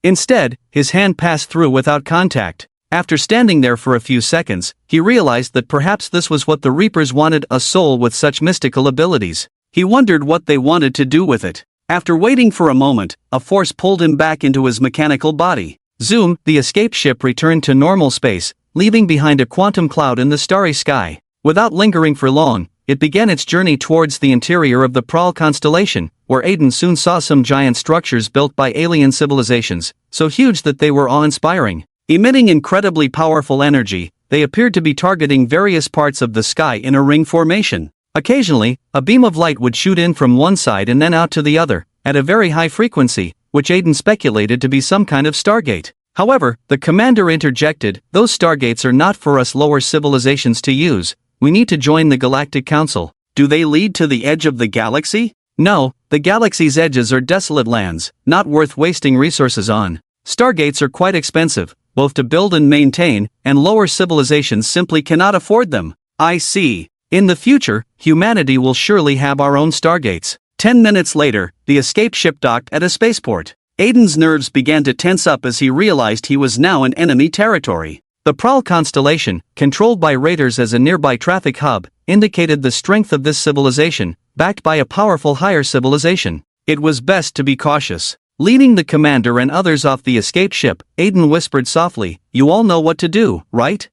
Instead, his hand passed through without contact. After standing there for a few seconds, he realized that perhaps this was what the Reapers wanted, a soul with such mystical abilities. He wondered what they wanted to do with it. After waiting for a moment, a force pulled him back into his mechanical body. Zoom, the escape ship returned to normal space, leaving behind a quantum cloud in the starry sky. Without lingering for long, it began its journey towards the interior of the Prahl constellation, where Aiden soon saw some giant structures built by alien civilizations, so huge that they were awe-inspiring. Emitting incredibly powerful energy, they appeared to be targeting various parts of the sky in a ring formation. Occasionally, a beam of light would shoot in from one side and then out to the other, at a very high frequency, which Aiden speculated to be some kind of stargate. However, the commander interjected, "Those stargates are not for us lower civilizations to use. We need to join the Galactic Council." "Do they lead to the edge of the galaxy?" "No, the galaxy's edges are desolate lands, not worth wasting resources on. Stargates are quite expensive, both to build and maintain, and lower civilizations simply cannot afford them." "I see. In the future, humanity will surely have our own stargates." 10 minutes later, the escape ship docked at a spaceport. Aiden's nerves began to tense up as he realized he was now in enemy territory. The Prahl constellation, controlled by raiders as a nearby traffic hub, indicated the strength of this civilization, backed by a powerful higher civilization. It was best to be cautious. Leading the commander and others off the escape ship, Aiden whispered softly, "You all know what to do, right?"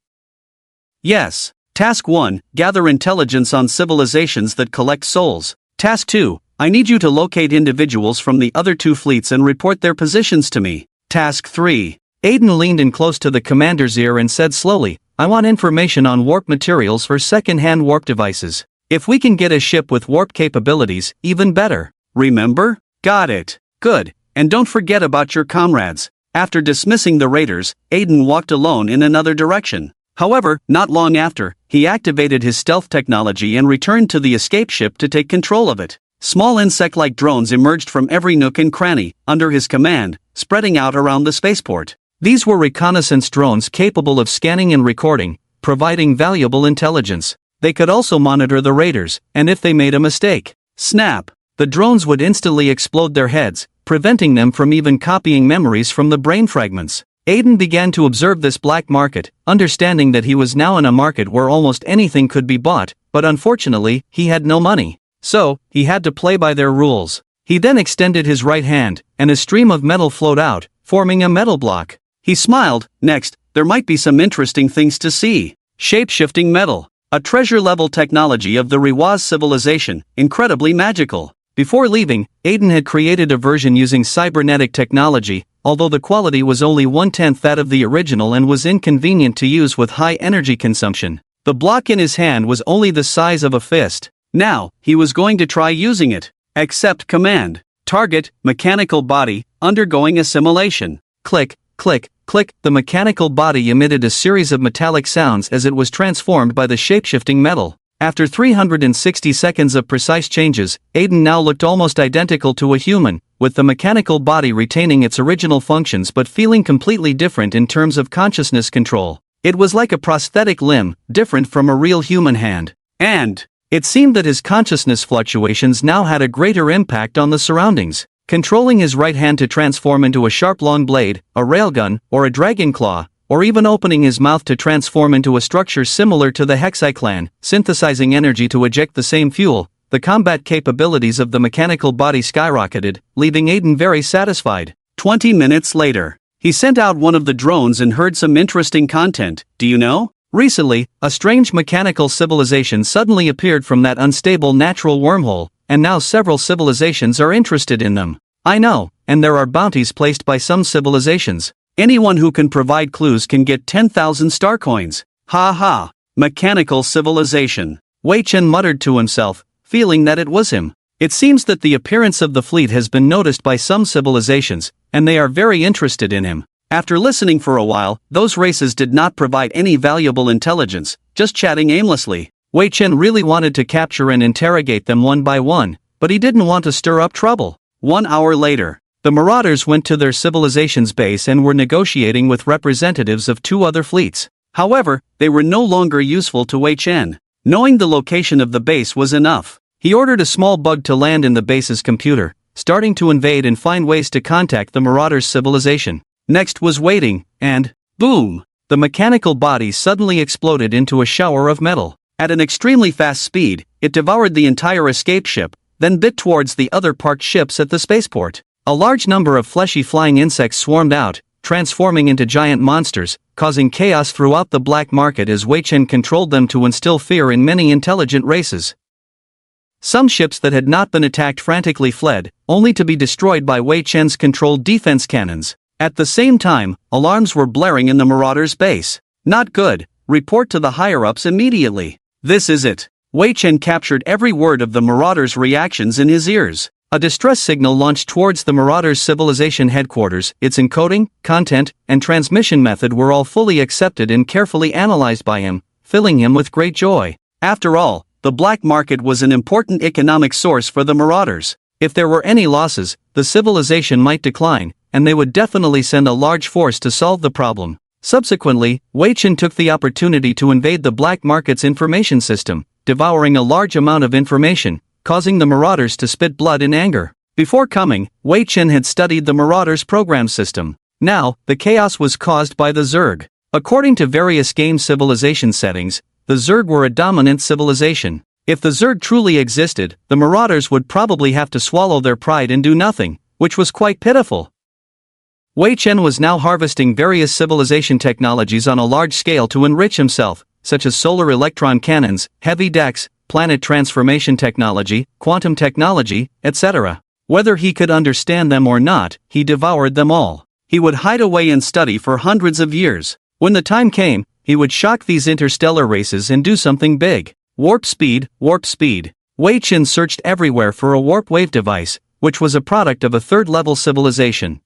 "Yes. Task 1, gather intelligence on civilizations that collect souls. Task 2, I need you to locate individuals from the other two fleets and report their positions to me. Task 3. Aiden leaned in close to the commander's ear and said slowly, "I want information on warp materials for second-hand warp devices. If we can get a ship with warp capabilities, even better." "Remember? Got it. Good. And don't forget about your comrades." After dismissing the raiders, Aiden walked alone in another direction. However, not long after, he activated his stealth technology and returned to the escape ship to take control of it. Small insect-like drones emerged from every nook and cranny, under his command, spreading out around the spaceport. These were reconnaissance drones capable of scanning and recording, providing valuable intelligence. They could also monitor the raiders, and if they made a mistake, snap, the drones would instantly explode their heads, preventing them from even copying memories from the brain fragments. Aiden began to observe this black market, understanding that he was now in a market where almost anything could be bought, but unfortunately, he had no money. So, he had to play by their rules. He then extended his right hand, and a stream of metal flowed out, forming a metal block. He smiled. "Next, there might be some interesting things to see." Shape-shifting metal. A treasure-level technology of the Rewaz civilization, incredibly magical. Before leaving, Aiden had created a version using cybernetic technology, although the quality was only 1/10 that of the original and was inconvenient to use with high energy consumption. The block in his hand was only the size of a fist. Now, he was going to try using it. Accept command. Target, mechanical body, undergoing assimilation. Click, click, click. The mechanical body emitted a series of metallic sounds as it was transformed by the shapeshifting metal. After 360 seconds of precise changes, Aiden now looked almost identical to a human, with the mechanical body retaining its original functions but feeling completely different in terms of consciousness control. It was like a prosthetic limb, different from a real human hand. And it seemed that his consciousness fluctuations now had a greater impact on the surroundings. Controlling his right hand to transform into a sharp long blade, a railgun, or a dragon claw, or even opening his mouth to transform into a structure similar to the hexiclan, synthesizing energy to eject the same fuel, the combat capabilities of the mechanical body skyrocketed, leaving Aiden very satisfied. 20 minutes later, he sent out one of the drones and heard some interesting content. "Do you know? Recently, a strange mechanical civilization suddenly appeared from that unstable natural wormhole, and now several civilizations are interested in them." "I know, and there are bounties placed by some civilizations. Anyone who can provide clues can get 10,000 star coins." "Ha ha, mechanical civilization." Wei Chen muttered to himself, feeling that it was him. It seems that the appearance of the fleet has been noticed by some civilizations, and they are very interested in him. After listening for a while, those races did not provide any valuable intelligence, just chatting aimlessly. Wei Chen really wanted to capture and interrogate them one by one, but he didn't want to stir up trouble. 1 hour later, the Marauders went to their civilization's base and were negotiating with representatives of two other fleets. However, they were no longer useful to Wei Chen. Knowing the location of the base was enough. He ordered a small bug to land in the base's computer, starting to invade and find ways to contact the Marauders' civilization. Next was waiting, and boom! The mechanical body suddenly exploded into a shower of metal. At an extremely fast speed, it devoured the entire escape ship, then bit towards the other parked ships at the spaceport. A large number of fleshy flying insects swarmed out, transforming into giant monsters, causing chaos throughout the black market as Wei Chen controlled them to instill fear in many intelligent races. Some ships that had not been attacked frantically fled, only to be destroyed by Wei Chen's controlled defense cannons. At the same time, alarms were blaring in the Marauders' base. Not good, report to the higher-ups immediately. This is it. Wei Chen captured every word of the Marauders' reactions in his ears. A distress signal launched towards the Marauders' civilization headquarters. Its encoding, content, and transmission method were all fully accepted and carefully analyzed by him, filling him with great joy. After all, the black market was an important economic source for the Marauders. If there were any losses, the civilization might decline, and they would definitely send a large force to solve the problem. Subsequently, Wei Chen took the opportunity to invade the black market's information system, devouring a large amount of information, causing the Marauders to spit blood in anger. Before coming, Wei Chen had studied the Marauders' program system. Now, the chaos was caused by the Zerg. According to various game civilization settings, the Zerg were a dominant civilization. If the Zerg truly existed, the Marauders would probably have to swallow their pride and do nothing, which was quite pitiful. Wei Chen was now harvesting various civilization technologies on a large scale to enrich himself, such as solar electron cannons, heavy decks, planet transformation technology, quantum technology, etc. Whether he could understand them or not, he devoured them all. He would hide away and study for hundreds of years. When the time came, he would shock these interstellar races and do something big. Warp speed, warp speed. Wei Chen searched everywhere for a warp wave device, which was a product of a third-level civilization.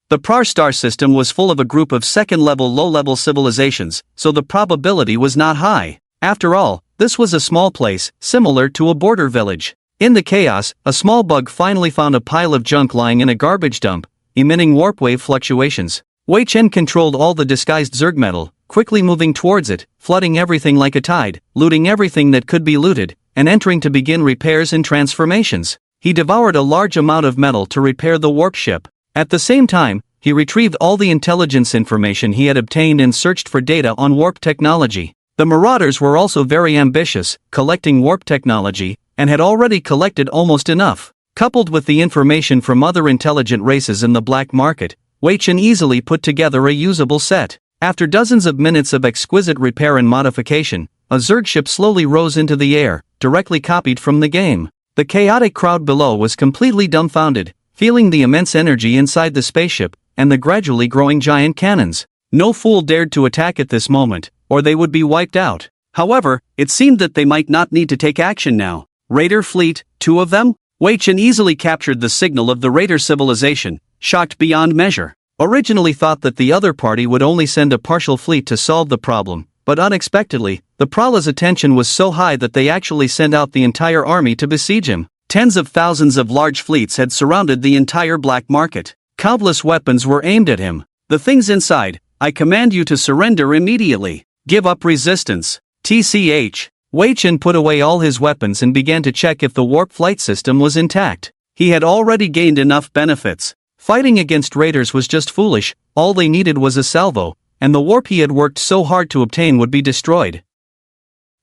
The Prar star system was full of a group of second-level low-level civilizations, so the probability was not high. After all, this was a small place, similar to a border village. In the chaos, a small bug finally found a pile of junk lying in a garbage dump, emitting warp wave fluctuations. Wei Chen controlled all the disguised Zerg metal, quickly moving towards it, flooding everything like a tide, looting everything that could be looted, and entering to begin repairs and transformations. He devoured a large amount of metal to repair the warp ship. At the same time, he retrieved all the intelligence information he had obtained and searched for data on warp technology. The Marauders were also very ambitious, collecting warp technology, and had already collected almost enough. Coupled with the information from other intelligent races in the black market, Wei Chen easily put together a usable set. After dozens of minutes of exquisite repair and modification, a Zerg ship slowly rose into the air, directly copied from the game. The chaotic crowd below was completely dumbfounded, feeling the immense energy inside the spaceship, and the gradually growing giant cannons. No fool dared to attack at this moment, or they would be wiped out. However, it seemed that they might not need to take action now. Raider fleet, 2 of them? Wei Chen easily captured the signal of the Raider civilization, shocked beyond measure. Originally thought that the other party would only send a partial fleet to solve the problem, but unexpectedly, the Prala's attention was so high that they actually sent out the entire army to besiege him. Tens of thousands of large fleets had surrounded the entire black market. Countless weapons were aimed at him. The things inside, I command you to surrender immediately. Give up resistance. TCH. Wei Chen put away all his weapons and began to check if the warp flight system was intact. He had already gained enough benefits. Fighting against raiders was just foolish, all they needed was a salvo, and the warp he had worked so hard to obtain would be destroyed.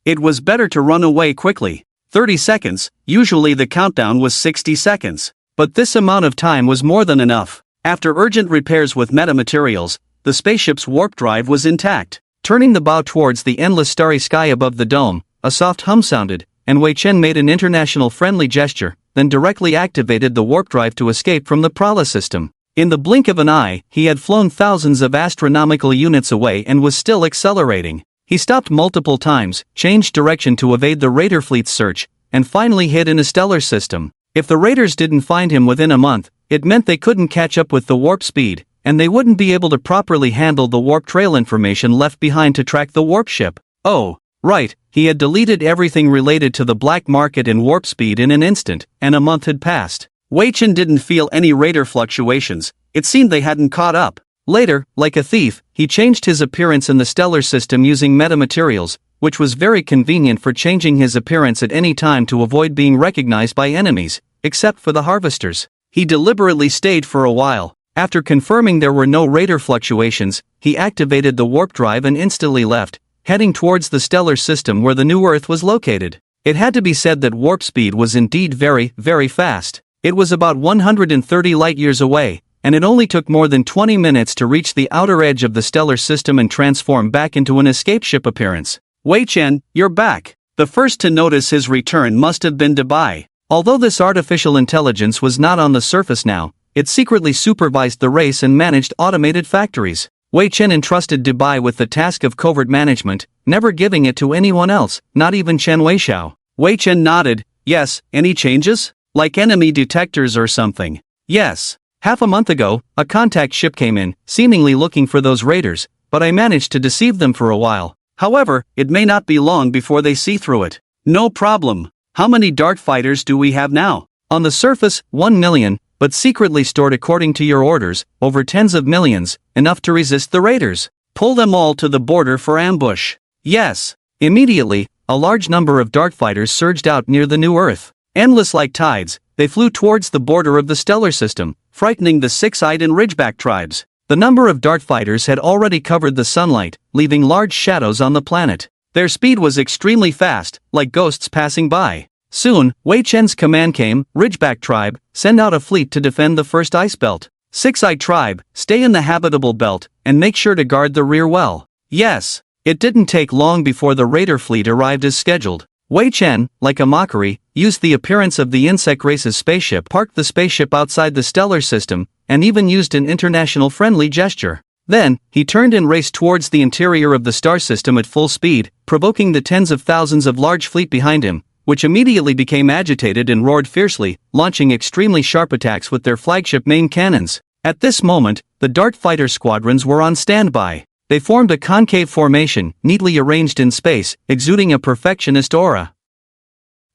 It was better to run away quickly. 30 seconds, usually the countdown was 60 seconds. But this amount of time was more than enough. After urgent repairs with metamaterials, the spaceship's warp drive was intact. Turning the bow towards the endless starry sky above the dome, a soft hum sounded, and Wei Chen made an international friendly gesture, then directly activated the warp drive to escape from the Prala system. In the blink of an eye, he had flown thousands of astronomical units away and was still accelerating. He stopped multiple times, changed direction to evade the Raider fleet's search, and finally hid in a stellar system. If the Raiders didn't find him within a month, it meant they couldn't catch up with the warp speed, and they wouldn't be able to properly handle the warp trail information left behind to track the warp ship. Oh, right, he had deleted everything related to the black market and warp speed in an instant, and a month had passed. Wei Chen didn't feel any Raider fluctuations, it seemed they hadn't caught up. Later, like a thief, he changed his appearance in the stellar system using metamaterials, which was very convenient for changing his appearance at any time to avoid being recognized by enemies, except for the harvesters. He deliberately stayed for a while. After confirming there were no raider fluctuations, he activated the warp drive and instantly left, heading towards the stellar system where the new Earth was located. It had to be said that warp speed was indeed very, very fast. It was about 130 light-years away, and it only took more than 20 minutes to reach the outer edge of the stellar system and transform back into an escape ship appearance. Wei Chen, you're back. The first to notice his return must have been Dubai. Although this artificial intelligence was not on the surface now, it secretly supervised the race and managed automated factories. Wei Chen entrusted Dubai with the task of covert management, never giving it to anyone else, not even Chen Weixiao. Wei Chen nodded. Yes, any changes? Like enemy detectors or something? Yes. Half a month ago, a contact ship came in, seemingly looking for those raiders, but I managed to deceive them for a while. However, it may not be long before they see through it. No problem. How many dart fighters do we have now? On the surface, 1 million, but secretly stored according to your orders, over tens of millions, enough to resist the raiders. Pull them all to the border for ambush. Yes. Immediately, a large number of dart fighters surged out near the new Earth. Endless like tides, they flew towards the border of the stellar system, frightening the six-eyed and ridgeback tribes. The number of dart fighters had already covered the sunlight, leaving large shadows on the planet. Their speed was extremely fast, like ghosts passing by. Soon, Wei Chen's command came. Ridgeback tribe, send out a fleet to defend the first ice belt. Six-eyed tribe, stay in the habitable belt, and make sure to guard the rear well. Yes. It didn't take long before the raider fleet arrived as scheduled. Wei Chen, like a mockery, used the appearance of the insect race's spaceship, parked the spaceship outside the stellar system, and even used an international friendly gesture. Then, he turned and raced towards the interior of the star system at full speed, provoking the tens of thousands of large fleet behind him, which immediately became agitated and roared fiercely, launching extremely sharp attacks with their flagship main cannons. At this moment, the dart fighter squadrons were on standby. They formed a concave formation, neatly arranged in space, exuding a perfectionist aura.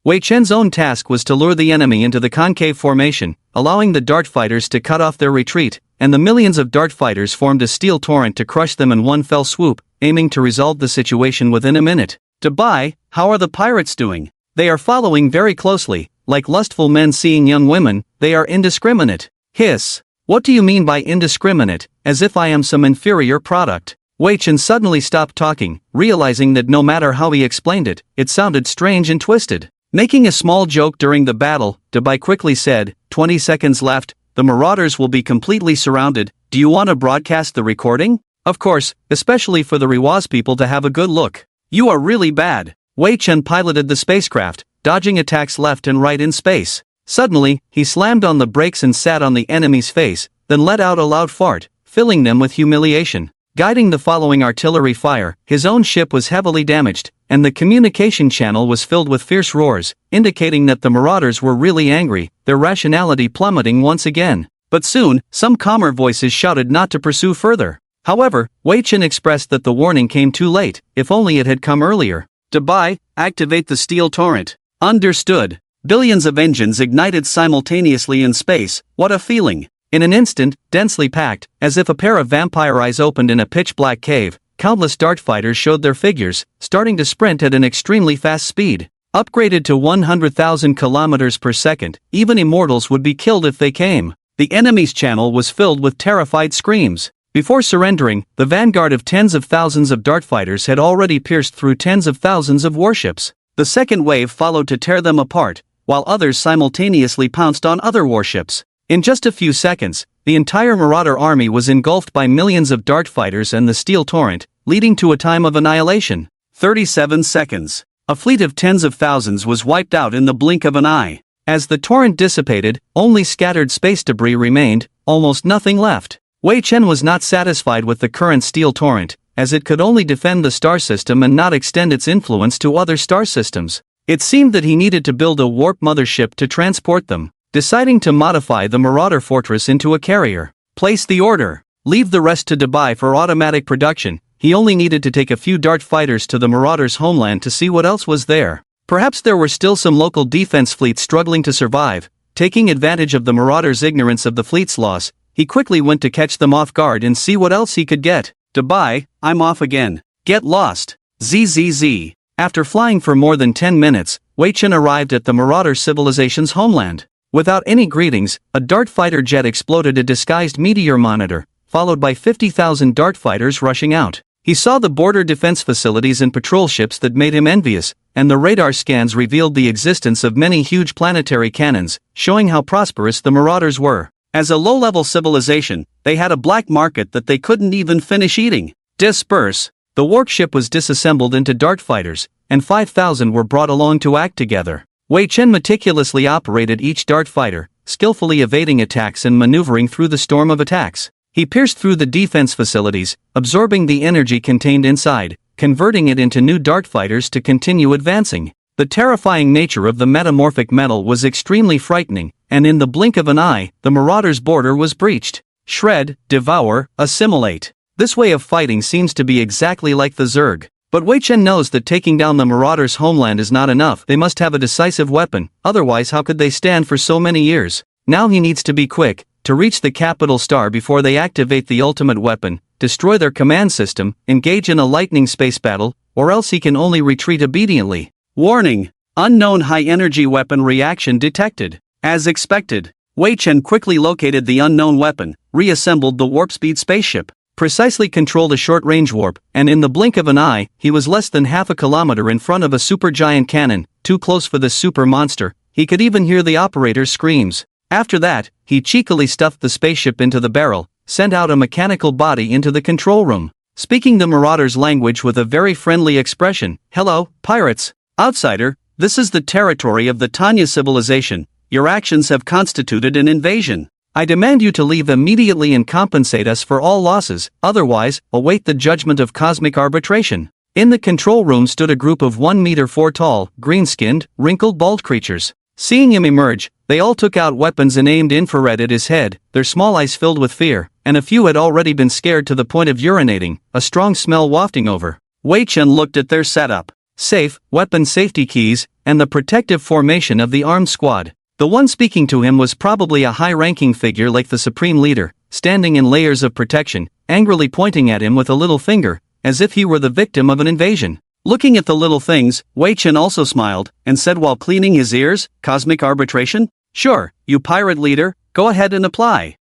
Wei Chen's own task was to lure the enemy into the concave formation, allowing the dart fighters to cut off their retreat, and the millions of dart fighters formed a steel torrent to crush them in one fell swoop, aiming to resolve the situation within a minute. Dubai, how are the pirates doing? They are following very closely. Like lustful men seeing young women, they are indiscriminate. Hiss. What do you mean by indiscriminate, as if I am some inferior product? Wei Chen suddenly stopped talking, realizing that no matter how he explained it, it sounded strange and twisted. Making a small joke during the battle, Dubai quickly said, 20 seconds left, the marauders will be completely surrounded. Do you want to broadcast the recording? Of course, especially for the Riwaz people to have a good look. You are really bad. Wei Chen piloted the spacecraft, dodging attacks left and right in space. Suddenly, he slammed on the brakes and sat on the enemy's face, then let out a loud fart, filling them with humiliation. Guiding the following artillery fire, his own ship was heavily damaged, and the communication channel was filled with fierce roars, indicating that the marauders were really angry, their rationality plummeting once again. But soon, some calmer voices shouted not to pursue further. However, Wei Chen expressed that the warning came too late, if only it had come earlier. Dubai, activate the steel torrent. Understood. Billions of engines ignited simultaneously in space. What a feeling. In an instant, densely packed, as if a pair of vampire eyes opened in a pitch-black cave, countless dart fighters showed their figures, starting to sprint at an extremely fast speed. Upgraded to 100,000 kilometers per second, even immortals would be killed if they came. The enemy's channel was filled with terrified screams. Before surrendering, the vanguard of tens of thousands of dart fighters had already pierced through tens of thousands of warships. The second wave followed to tear them apart, while others simultaneously pounced on other warships. In just a few seconds, the entire Marauder army was engulfed by millions of dart fighters and the steel torrent, leading to a time of annihilation. 37 seconds. A fleet of tens of thousands was wiped out in the blink of an eye. As the torrent dissipated, only scattered space debris remained, almost nothing left. Wei Chen was not satisfied with the current steel torrent, as it could only defend the star system and not extend its influence to other star systems. It seemed that he needed to build a warp mothership to transport them. Deciding to modify the Marauder fortress into a carrier. Place the order. Leave the rest to Dubai for automatic production. He only needed to take a few dart fighters to the Marauders' homeland to see what else was there. Perhaps there were still some local defense fleets struggling to survive. Taking advantage of the Marauders' ignorance of the fleet's loss, he quickly went to catch them off guard and see what else he could get. Dubai, I'm off again. Get lost. ZZZ. After flying for more than 10 minutes, Wei Chen arrived at the Marauder civilization's homeland. Without any greetings, a dart fighter jet exploded a disguised meteor monitor, followed by 50,000 dart fighters rushing out. He saw the border defense facilities and patrol ships that made him envious, and the radar scans revealed the existence of many huge planetary cannons, showing how prosperous the Marauders were. As a low-level civilization, they had a black market that they couldn't even finish eating. Disperse. The warship was disassembled into dart fighters, and 5,000 were brought along to act together. Wei Chen meticulously operated each dart fighter, skillfully evading attacks and maneuvering through the storm of attacks. He pierced through the defense facilities, absorbing the energy contained inside, converting it into new dart fighters to continue advancing. The terrifying nature of the metamorphic metal was extremely frightening, and in the blink of an eye, the Marauders' border was breached. Shred, devour, assimilate. This way of fighting seems to be exactly like the Zerg. But Wei Chen knows that taking down the Marauders' homeland is not enough. They must have a decisive weapon, otherwise how could they stand for so many years? Now he needs to be quick, to reach the capital star before they activate the ultimate weapon, destroy their command system, engage in a lightning space battle, or else he can only retreat obediently. Warning! Unknown high-energy weapon reaction detected. As expected, Wei Chen quickly located the unknown weapon, reassembled the warp-speed spaceship, precisely controlled a short-range warp, and in the blink of an eye, he was less than half a kilometer in front of a supergiant cannon, too close for the super monster. He could even hear the operator's screams. After that, he cheekily stuffed the spaceship into the barrel, sent out a mechanical body into the control room, speaking the Marauders' language with a very friendly expression. "Hello, pirates. Outsider, this is the territory of the Tanya civilization. Your actions have constituted an invasion. I demand you to leave immediately and compensate us for all losses, otherwise, await the judgment of cosmic arbitration." In the control room stood a group of 1 meter 4 tall, green-skinned, wrinkled bald creatures. Seeing him emerge, they all took out weapons and aimed infrared at his head, their small eyes filled with fear, and a few had already been scared to the point of urinating, a strong smell wafting over. Wei Chen looked at their setup. Safe, weapon safety keys, and the protective formation of the armed squad. The one speaking to him was probably a high-ranking figure like the supreme leader, standing in layers of protection, angrily pointing at him with a little finger, as if he were the victim of an invasion. Looking at the little things, Wei Chen also smiled, and said while cleaning his ears, "Cosmic arbitration? Sure, you pirate leader, go ahead and apply."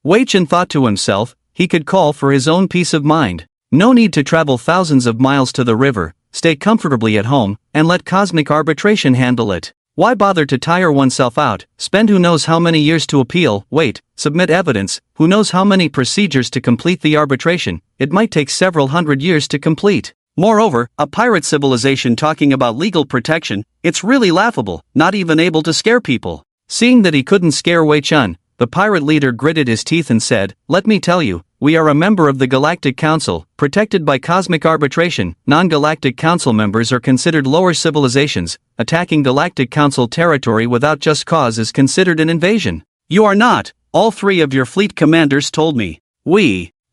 Wei Chen thought to himself, he could call for his own peace of mind. No need to travel thousands of miles to the river, stay comfortably at home, and let cosmic arbitration handle it. Why bother to tire oneself out, spend who knows how many years to appeal, wait, submit evidence, who knows how many procedures to complete the arbitration, it might take several hundred years to complete. Moreover, a pirate civilization talking about legal protection, it's really laughable, not even able to scare people. Seeing that he couldn't scare Wei Chen, the pirate leader gritted his teeth and said, "Let me tell you, we are a member of the Galactic Council, protected by cosmic arbitration. Non-Galactic Council members are considered lower civilizations. Attacking Galactic Council territory without just cause is considered an invasion." "You are not, all 3 of your fleet commanders told me."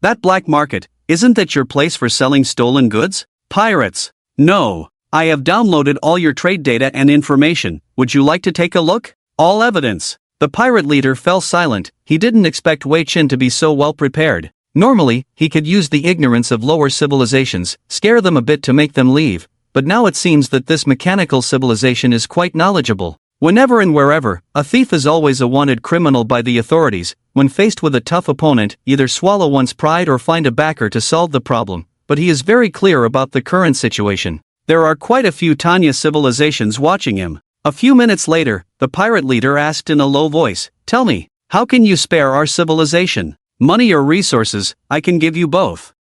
That black market, isn't that your place for selling stolen goods?" "Pirates. No. I have downloaded all your trade data and information, would you like to take a look? All evidence." The pirate leader fell silent. He didn't expect Wei Chen to be so well prepared. Normally, he could use the ignorance of lower civilizations, scare them a bit to make them leave, but now it seems that this mechanical civilization is quite knowledgeable. Whenever and wherever, a thief is always a wanted criminal by the authorities. When faced with a tough opponent, either swallow one's pride or find a backer to solve the problem, but he is very clear about the current situation. There are quite a few Tanya civilizations watching him. A few minutes later, the pirate leader asked in a low voice, "Tell me, how can you spare our civilization? Money or resources? I can give you both."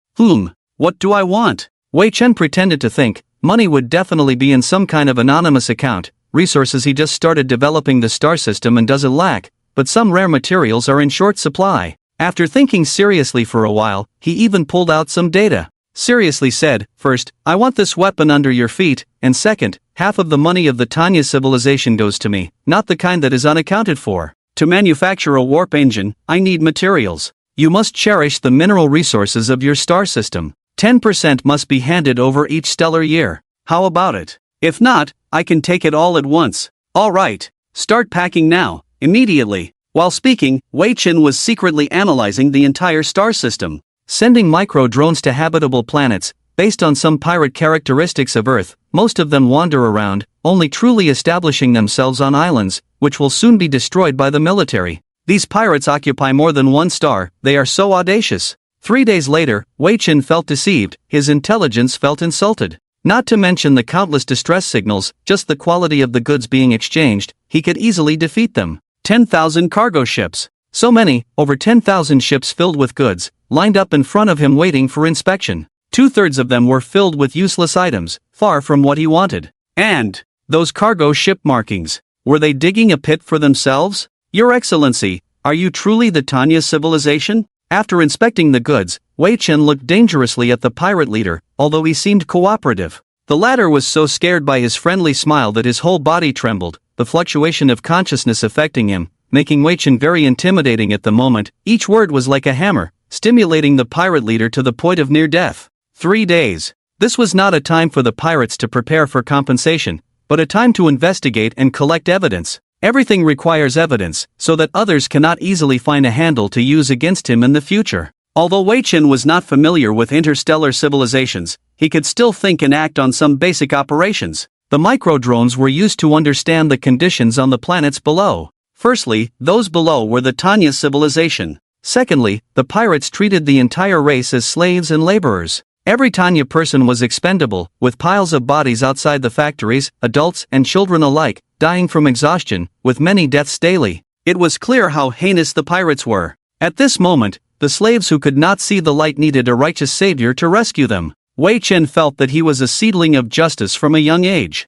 What do I want?" Wei Chen pretended to think. Money would definitely be in some kind of anonymous account. Resources, he just started developing the star system and doesn't lack, but some rare materials are in short supply. After thinking seriously for a while, he even pulled out some data. Seriously said, "First, I want this weapon under your feet, and second, half of the money of the Tanya civilization goes to me, not the kind that is unaccounted for. To manufacture a warp engine, I need materials. You must cherish the mineral resources of your star system. 10% must be handed over each stellar year. How about it? If not, I can take it all at once." "All right. Start packing now, immediately." While speaking, Wei Chen was secretly analyzing the entire star system. Sending micro-drones to habitable planets, based on some pirate characteristics of Earth. Most of them wander around, only truly establishing themselves on islands, which will soon be destroyed by the military. These pirates occupy more than one star, they are so audacious. 3 days later, Wei Chen felt deceived, his intelligence felt insulted. Not to mention the countless distress signals, just the quality of the goods being exchanged, he could easily defeat them. 10,000 cargo ships. So many, over 10,000 ships filled with goods, lined up in front of him waiting for inspection. 2/3 of them were filled with useless items, far from what he wanted. And those cargo ship markings, were they digging a pit for themselves? Your Excellency, are you truly the Tanya civilization? After inspecting the goods, Wei Chen looked dangerously at the pirate leader, although he seemed cooperative. The latter was so scared by his friendly smile that his whole body trembled, the fluctuation of consciousness affecting him, making Wei Chen very intimidating at the moment. Each word was like a hammer, stimulating the pirate leader to the point of near death. 3 days. This was not a time for the pirates to prepare for compensation, but a time to investigate and collect evidence. Everything requires evidence, so that others cannot easily find a handle to use against him in the future. Although Wei Chen was not familiar with interstellar civilizations, he could still think and act on some basic operations. The microdrones were used to understand the conditions on the planets below. Firstly, those below were the Tanya civilization. Secondly, the pirates treated the entire race as slaves and laborers. Every Tanya person was expendable, with piles of bodies outside the factories, adults and children alike, dying from exhaustion, with many deaths daily. It was clear how heinous the pirates were. At this moment, the slaves who could not see the light needed a righteous savior to rescue them. Wei Chen felt that he was a seedling of justice from a young age.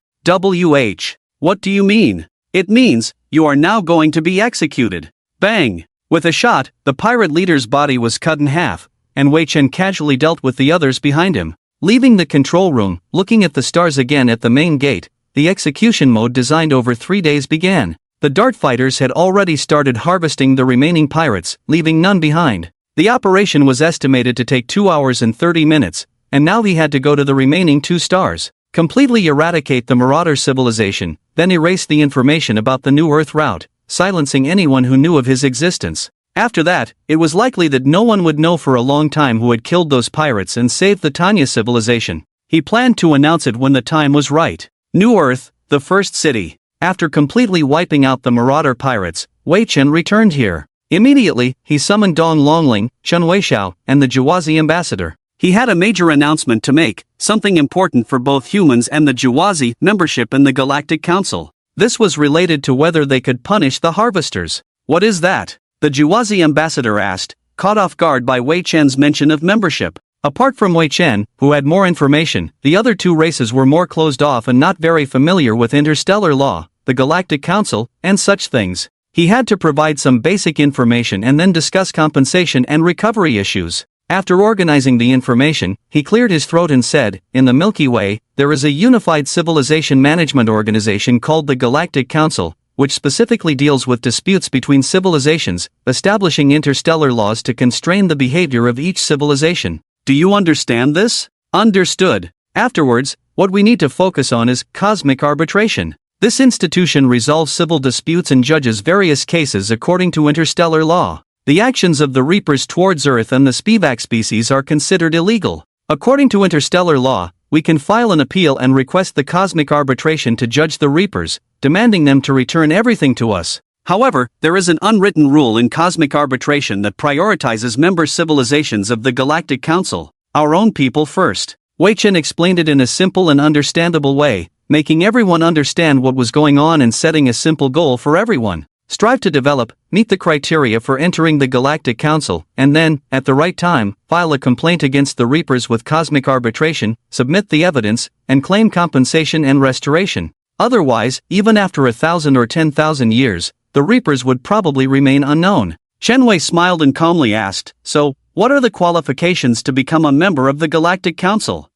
What do you mean? It means, you are now going to be executed. Bang! With a shot, the pirate leader's body was cut in half, and Wei Chen casually dealt with the others behind him. Leaving the control room, looking at the stars again at the main gate, the execution mode designed over 3 days began. The dart fighters had already started harvesting the remaining pirates, leaving none behind. The operation was estimated to take 2 hours and 30 minutes, and now he had to go to the remaining 2 stars, completely eradicate the Marauder civilization, then erase the information about the New Earth route, silencing anyone who knew of his existence. After that, it was likely that no one would know for a long time who had killed those pirates and saved the Tanya civilization. He planned to announce it when the time was right. New Earth, the first city. After completely wiping out the Marauder pirates, Wei Chen returned here. Immediately, he summoned Dong Longling, Chen Weixiao, and the Jawazi ambassador. He had a major announcement to make, something important for both humans and the Jawazi membership in the Galactic Council. This was related to whether they could punish the harvesters. What is that? The Jawazi ambassador asked, caught off guard by Wei Chen's mention of membership. Apart from Wei Chen, who had more information, the other 2 races were more closed off and not very familiar with interstellar law, the Galactic Council, and such things. He had to provide some basic information and then discuss compensation and recovery issues. After organizing the information, he cleared his throat and said, in the Milky Way, there is a unified civilization management organization called the Galactic Council, which specifically deals with disputes between civilizations, establishing interstellar laws to constrain the behavior of each civilization. Do you understand this? Understood. Afterwards, what we need to focus on is cosmic arbitration. This institution resolves civil disputes and judges various cases according to interstellar law. The actions of the Reapers towards Earth and the Spivak species are considered illegal. According to interstellar law, we can file an appeal and request the cosmic arbitration to judge the Reapers, demanding them to return everything to us. However, there is an unwritten rule in cosmic arbitration that prioritizes member civilizations of the Galactic Council, our own people first. Wei Chen explained it in a simple and understandable way, making everyone understand what was going on and setting a simple goal for everyone. Strive to develop, meet the criteria for entering the Galactic Council, and then, at the right time, file a complaint against the Reapers with cosmic arbitration, submit the evidence, and claim compensation and restoration. Otherwise, even after 1,000 or 10,000 years, the Reapers would probably remain unknown. Shenwei smiled and calmly asked, so, what are the qualifications to become a member of the Galactic Council?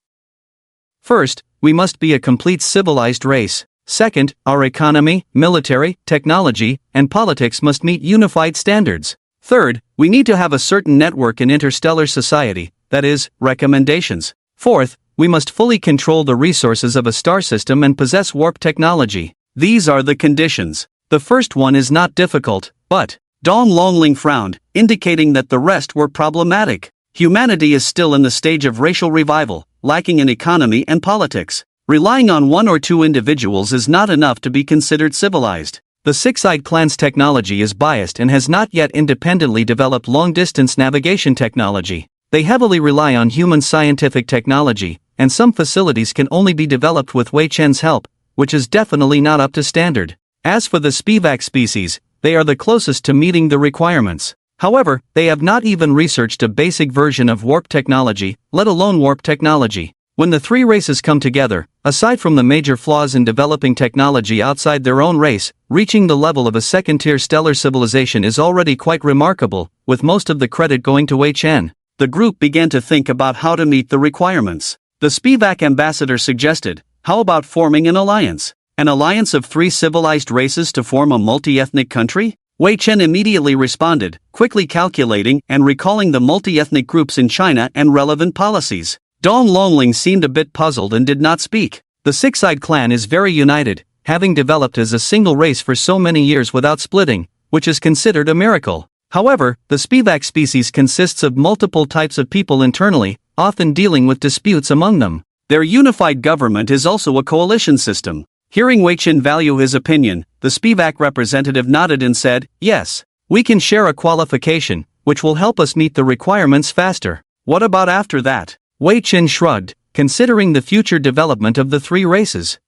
First, we must be a complete civilized race. Second, our economy, military, technology, and politics must meet unified standards. Third, we need to have a certain network in interstellar society, that is, recommendations. Fourth, we must fully control the resources of a star system and possess warp technology. These are the conditions. The first one is not difficult, but Dong Longling frowned, indicating that the rest were problematic. Humanity is still in the stage of racial revival, lacking in economy and politics. Relying on one or two individuals is not enough to be considered civilized. The Six-Eyed Clan's technology is biased and has not yet independently developed long-distance navigation technology. They heavily rely on human scientific technology, and some facilities can only be developed with Wei Chen's help, which is definitely not up to standard. As for the Spivak species, they are the closest to meeting the requirements. However, they have not even researched a basic version of warp technology, let alone warp technology. When the three races come together, aside from the major flaws in developing technology outside their own race, reaching the level of a second-tier stellar civilization is already quite remarkable, with most of the credit going to Wei Chen. The group began to think about how to meet the requirements. The Spivak ambassador suggested, how about forming an alliance? An alliance of three civilized races to form a multi-ethnic country? Wei Chen immediately responded, quickly calculating and recalling the multi-ethnic groups in China and relevant policies. Dong Longling seemed a bit puzzled and did not speak. The Six-Eyed Clan is very united, having developed as a single race for so many years without splitting, which is considered a miracle. However, the Spivak species consists of multiple types of people internally, often dealing with disputes among them. Their unified government is also a coalition system. Hearing Wei Chen value his opinion, the Spivak representative nodded and said, "Yes, we can share a qualification, which will help us meet the requirements faster." What about after that? Wei Chen shrugged, considering the future development of the three races.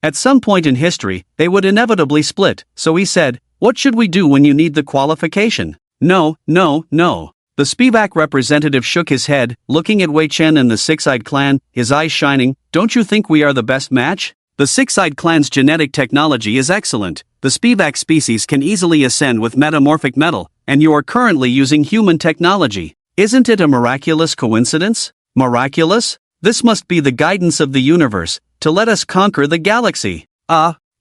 At some point in history, they would inevitably split, so he said, "What should we do when you need the qualification?" No. The Spivak representative shook his head, looking at Wei Chen and the Six-Eyed Clan, his eyes shining. "Don't you think we are the best match? The Six-Eyed Clan's genetic technology is excellent, the Spivak species can easily ascend with metamorphic metal, and you are currently using human technology. Isn't it a miraculous coincidence? Miraculous? This must be the guidance of the universe, to let us conquer the galaxy.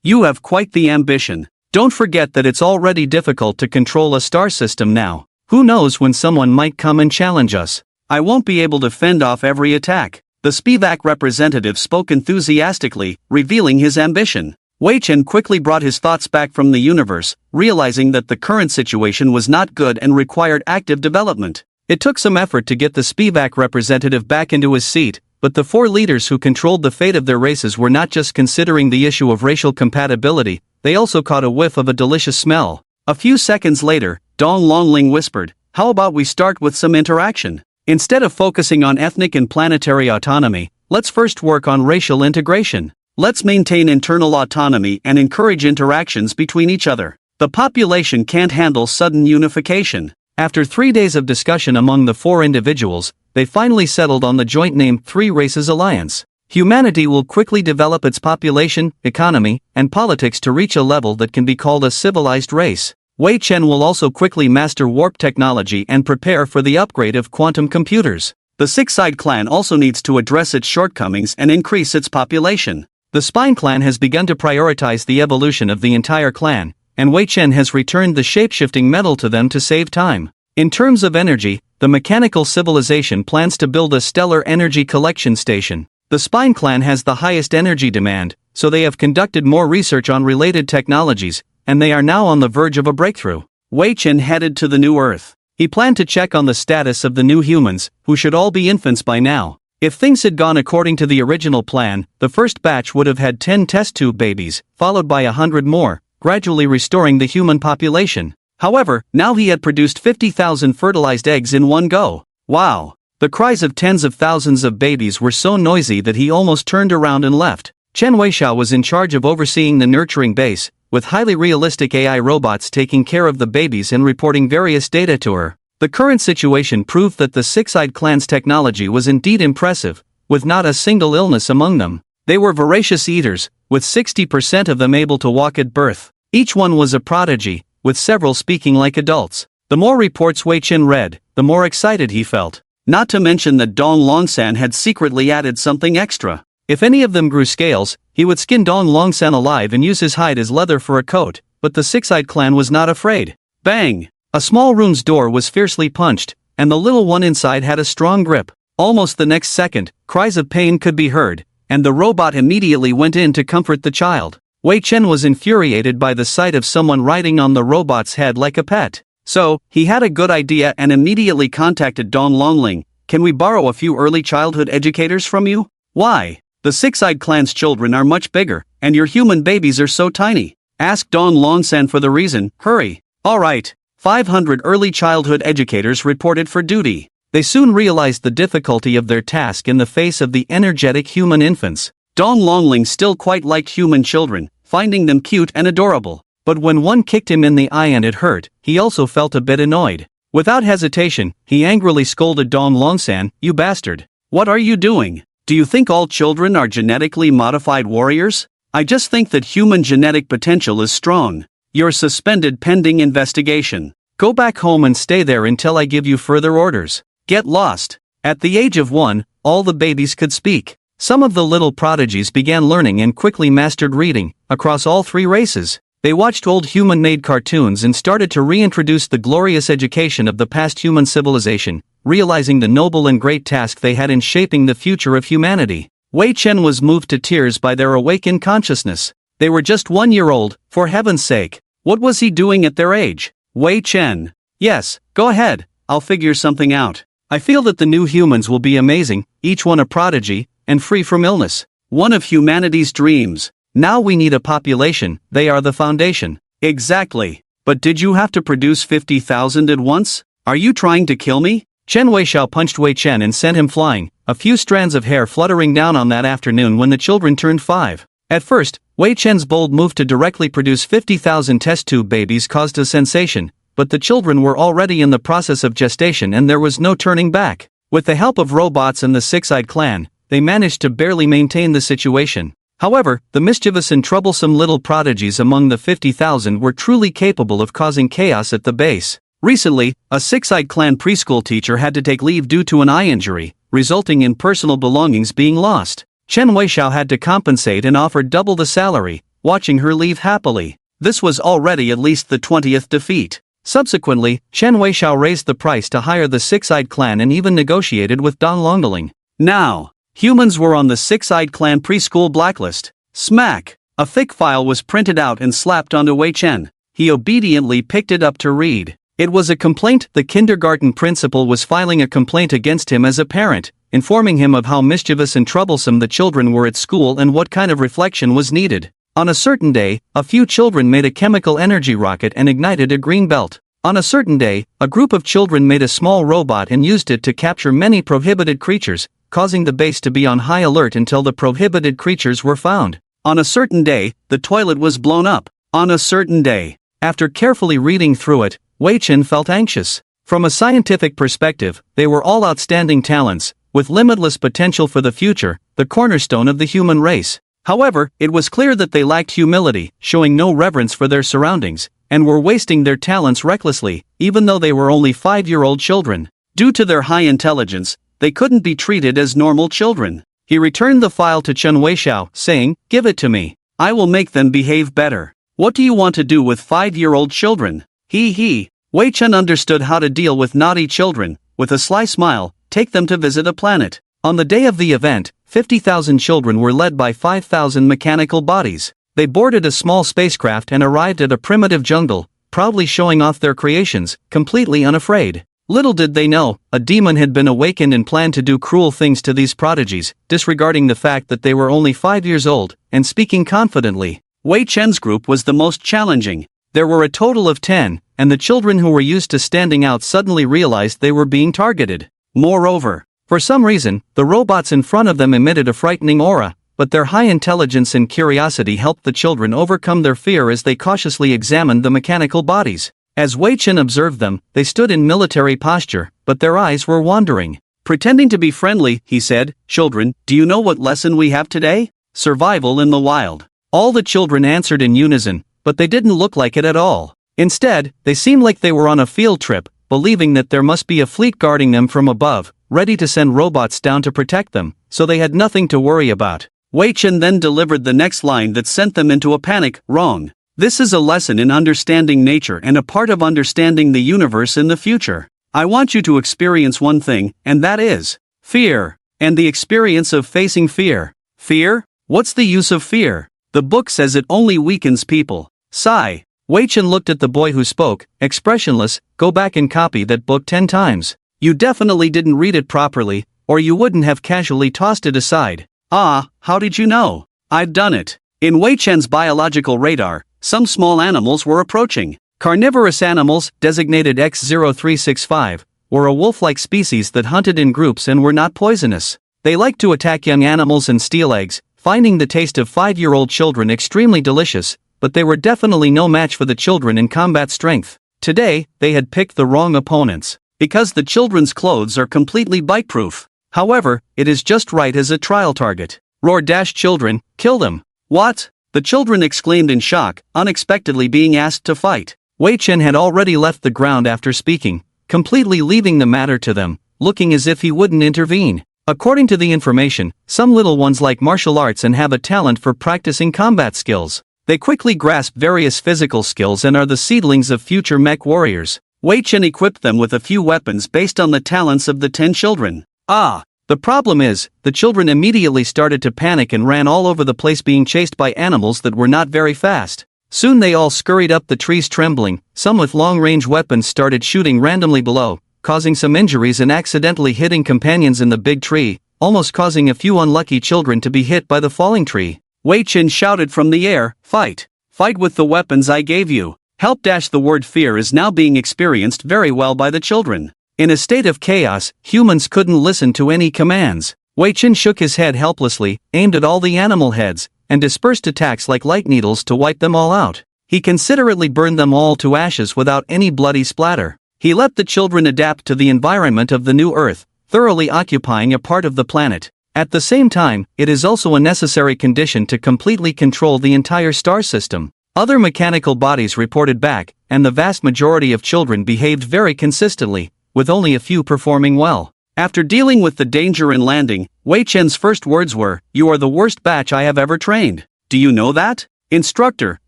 You have quite the ambition. Don't forget that it's already difficult to control a star system now. Who knows when someone might come and challenge us? I won't be able to fend off every attack." The Spivak representative spoke enthusiastically, revealing his ambition. Wei Chen quickly brought his thoughts back from the universe, realizing that the current situation was not good and required active development. It took some effort to get the Spivak representative back into his seat, but the four leaders who controlled the fate of their races were not just considering the issue of racial compatibility, they also caught a whiff of a delicious smell. A few seconds later, Dong Longling whispered, "How about we start with some interaction? Instead of focusing on ethnic and planetary autonomy, let's first work on racial integration. Let's maintain internal autonomy and encourage interactions between each other. The population can't handle sudden unification." After 3 days of discussion among the four individuals, they finally settled on the joint name Three Races Alliance. Humanity will quickly develop its population, economy, and politics to reach a level that can be called a civilized race. Wei Chen will also quickly master warp technology and prepare for the upgrade of quantum computers. The Six-Eyed Clan also needs to address its shortcomings and increase its population. The Spine Clan has begun to prioritize the evolution of the entire clan, and Wei Chen has returned the shape-shifting metal to them to save time. In terms of energy, the Mechanical Civilization plans to build a stellar energy collection station. The Spine Clan has the highest energy demand, so they have conducted more research on related technologies, and they are now on the verge of a breakthrough. Wei Chen headed to the new Earth. He planned to check on the status of the new humans, who should all be infants by now. If things had gone according to the original plan, the first batch would have had 10 test tube babies, followed by 100 more, gradually restoring the human population. However, now he had produced 50,000 fertilized eggs in one go. Wow! The cries of tens of thousands of babies were so noisy that he almost turned around and left. Chen Weixiao was in charge of overseeing the nurturing base, with highly realistic AI robots taking care of the babies and reporting various data to her. The current situation proved that the Six-Eyed Clan's technology was indeed impressive, with not a single illness among them. They were voracious eaters, with 60% of them able to walk at birth. Each one was a prodigy, with several speaking like adults. The more reports Wei Chen read, the more excited he felt. Not to mention that Dong Longsan had secretly added something extra. If any of them grew scales, he would skin Dong Longsan alive and use his hide as leather for a coat, but the Six-Eyed Clan was not afraid. Bang! A small room's door was fiercely punched, and the little one inside had a strong grip. Almost the next second, cries of pain could be heard, and the robot immediately went in to comfort the child. Wei Chen was infuriated by the sight of someone riding on the robot's head like a pet. So, he had a good idea and immediately contacted Dong Longling, can we borrow a few early childhood educators from you? Why? The Six-Eyed Clan's children are much bigger, and your human babies are so tiny. Ask Don Lonsan for the reason, hurry. Alright. 500 early childhood educators reported for duty. They soon realized the difficulty of their task in the face of the energetic human infants. Don Longling still quite liked human children, finding them cute and adorable. But when one kicked him in the eye and it hurt, he also felt a bit annoyed. Without hesitation, he angrily scolded Don Longsan, "You bastard. What are you doing? Do you think all children are genetically modified warriors? I just think that human genetic potential is strong. You're suspended pending investigation. Go back home and stay there until I give you further orders. Get lost." At the age of 1, all the babies could speak. Some of the little prodigies began learning and quickly mastered reading, across all 3 races. They watched old human-made cartoons and started to reintroduce the glorious education of the past human civilization, realizing the noble and great task they had in shaping the future of humanity. Wei Chen was moved to tears by their awakened consciousness. They were just 1 year old, for heaven's sake. What was he doing at their age? Wei Chen. Yes, go ahead, I'll figure something out. I feel that the new humans will be amazing, each one a prodigy, and free from illness. One of humanity's dreams. Now we need a population, they are the foundation. Exactly. But did you have to produce 50,000 at once? Are you trying to kill me? Chen Weixiao punched Wei Chen and sent him flying, a few strands of hair fluttering down on that afternoon when the children turned 5. At first, Wei Chen's bold move to directly produce 50,000 test tube babies caused a sensation, but the children were already in the process of gestation and there was no turning back. With the help of robots and the Six-Eyed Clan, they managed to barely maintain the situation. However, the mischievous and troublesome little prodigies among the 50,000 were truly capable of causing chaos at the base. Recently, a Six-Eyed Clan preschool teacher had to take leave due to an eye injury, resulting in personal belongings being lost. Chen Weixiao had to compensate and offered double the salary, watching her leave happily. This was already at least the 20th defeat. Subsequently, Chen Weixiao raised the price to hire the Six-Eyed Clan and even negotiated with Don Longling. Now, humans were on the Six-Eyed Clan preschool blacklist. Smack! A thick file was printed out and slapped onto Wei Chen. He obediently picked it up to read. It was a complaint. The kindergarten principal was filing a complaint against him as a parent, informing him of how mischievous and troublesome the children were at school and what kind of reflection was needed. On a certain day, a few children made a chemical energy rocket and ignited a green belt. On a certain day, a group of children made a small robot and used it to capture many prohibited creatures, causing the base to be on high alert until the prohibited creatures were found. On a certain day, the toilet was blown up. On a certain day. After carefully reading through it, Wei Chen felt anxious. From a scientific perspective, they were all outstanding talents, with limitless potential for the future, the cornerstone of the human race. However, it was clear that they lacked humility, showing no reverence for their surroundings, and were wasting their talents recklessly, even though they were only 5-year-old children. Due to their high intelligence, they couldn't be treated as normal children. He returned the file to Chen Weixiao, saying, "Give it to me. I will make them behave better." What do you want to do with 5-year-old children? He. Wei Chen understood how to deal with naughty children. With a sly smile, take them to visit a planet. On the day of the event, 50,000 children were led by 5,000 mechanical bodies. They boarded a small spacecraft and arrived at a primitive jungle, proudly showing off their creations, completely unafraid. Little did they know, a demon had been awakened and planned to do cruel things to these prodigies, disregarding the fact that they were only 5 years old, and speaking confidently. Wei Chen's group was the most challenging. There were a total of 10, and the children who were used to standing out suddenly realized they were being targeted. Moreover, for some reason, the robots in front of them emitted a frightening aura, but their high intelligence and curiosity helped the children overcome their fear as they cautiously examined the mechanical bodies. As Wei Chen observed them, they stood in military posture, but their eyes were wandering. Pretending to be friendly, he said, "Children, do you know what lesson we have today? Survival in the wild." All the children answered in unison, but they didn't look like it at all. Instead, they seemed like they were on a field trip, believing that there must be a fleet guarding them from above, ready to send robots down to protect them, so they had nothing to worry about. Wei Chen then delivered the next line that sent them into a panic. "Wrong. This is a lesson in understanding nature and a part of understanding the universe in the future. I want you to experience one thing, and that is fear, and the experience of facing fear." Fear? What's the use of fear? The book says it only weakens people. Sigh. Wei Chen looked at the boy who spoke, expressionless. "Go back and copy that book 10 times. You definitely didn't read it properly, or you wouldn't have casually tossed it aside. Ah, how did you know? I'd done it. In Wei Chen's biological radar, some small animals were approaching. Carnivorous animals, designated X0365, were a wolf-like species that hunted in groups and were not poisonous. They liked to attack young animals and steal eggs, finding the taste of 5-year-old children extremely delicious, but they were definitely no match for the children in combat strength. Today, they had picked the wrong opponents, because the children's clothes are completely bite-proof. However, it is just right as a trial target. Roar dash children, kill them. What? The children exclaimed in shock, unexpectedly being asked to fight. Wei Chen had already left the ground after speaking, completely leaving the matter to them, looking as if he wouldn't intervene. According to the information, some little ones like martial arts and have a talent for practicing combat skills. They quickly grasp various physical skills and are the seedlings of future mech warriors. Wei Chen equipped them with a few weapons based on the talents of the 10 children. The problem is, the children immediately started to panic and ran all over the place being chased by animals that were not very fast. Soon they all scurried up the trees trembling, some with long-range weapons started shooting randomly below, causing some injuries and accidentally hitting companions in the big tree, almost causing a few unlucky children to be hit by the falling tree. Wei Chen shouted from the air, "Fight! Fight with the weapons I gave you!" Help dash the word fear is now being experienced very well by the children. In a state of chaos, humans couldn't listen to any commands. Wei Chen shook his head helplessly, aimed at all the animal heads, and dispersed attacks like light needles to wipe them all out. He considerately burned them all to ashes without any bloody splatter. He let the children adapt to the environment of the new Earth, thoroughly occupying a part of the planet. At the same time, it is also a necessary condition to completely control the entire star system. Other mechanical bodies reported back, and the vast majority of children behaved very consistently, with only a few performing well. After dealing with the danger in landing, Wei Chen's first words were, "You are the worst batch I have ever trained. Do you know that? Instructor,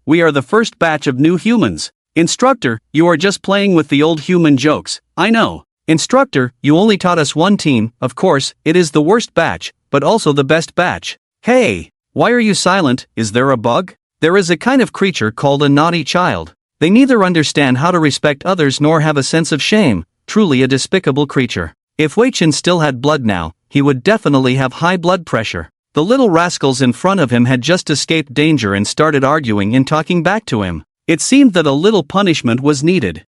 we are the first batch of new humans. Instructor, you are just playing with the old human jokes, I know. Instructor, you only taught us one team, of course, it is the worst batch, but also the best batch. Hey, why are you silent, is there a bug? There is a kind of creature called a naughty child. They neither understand how to respect others nor have a sense of shame, truly a despicable creature." If Wei Chen still had blood now, he would definitely have high blood pressure. The little rascals in front of him had just escaped danger and started arguing and talking back to him. It seemed that a little punishment was needed.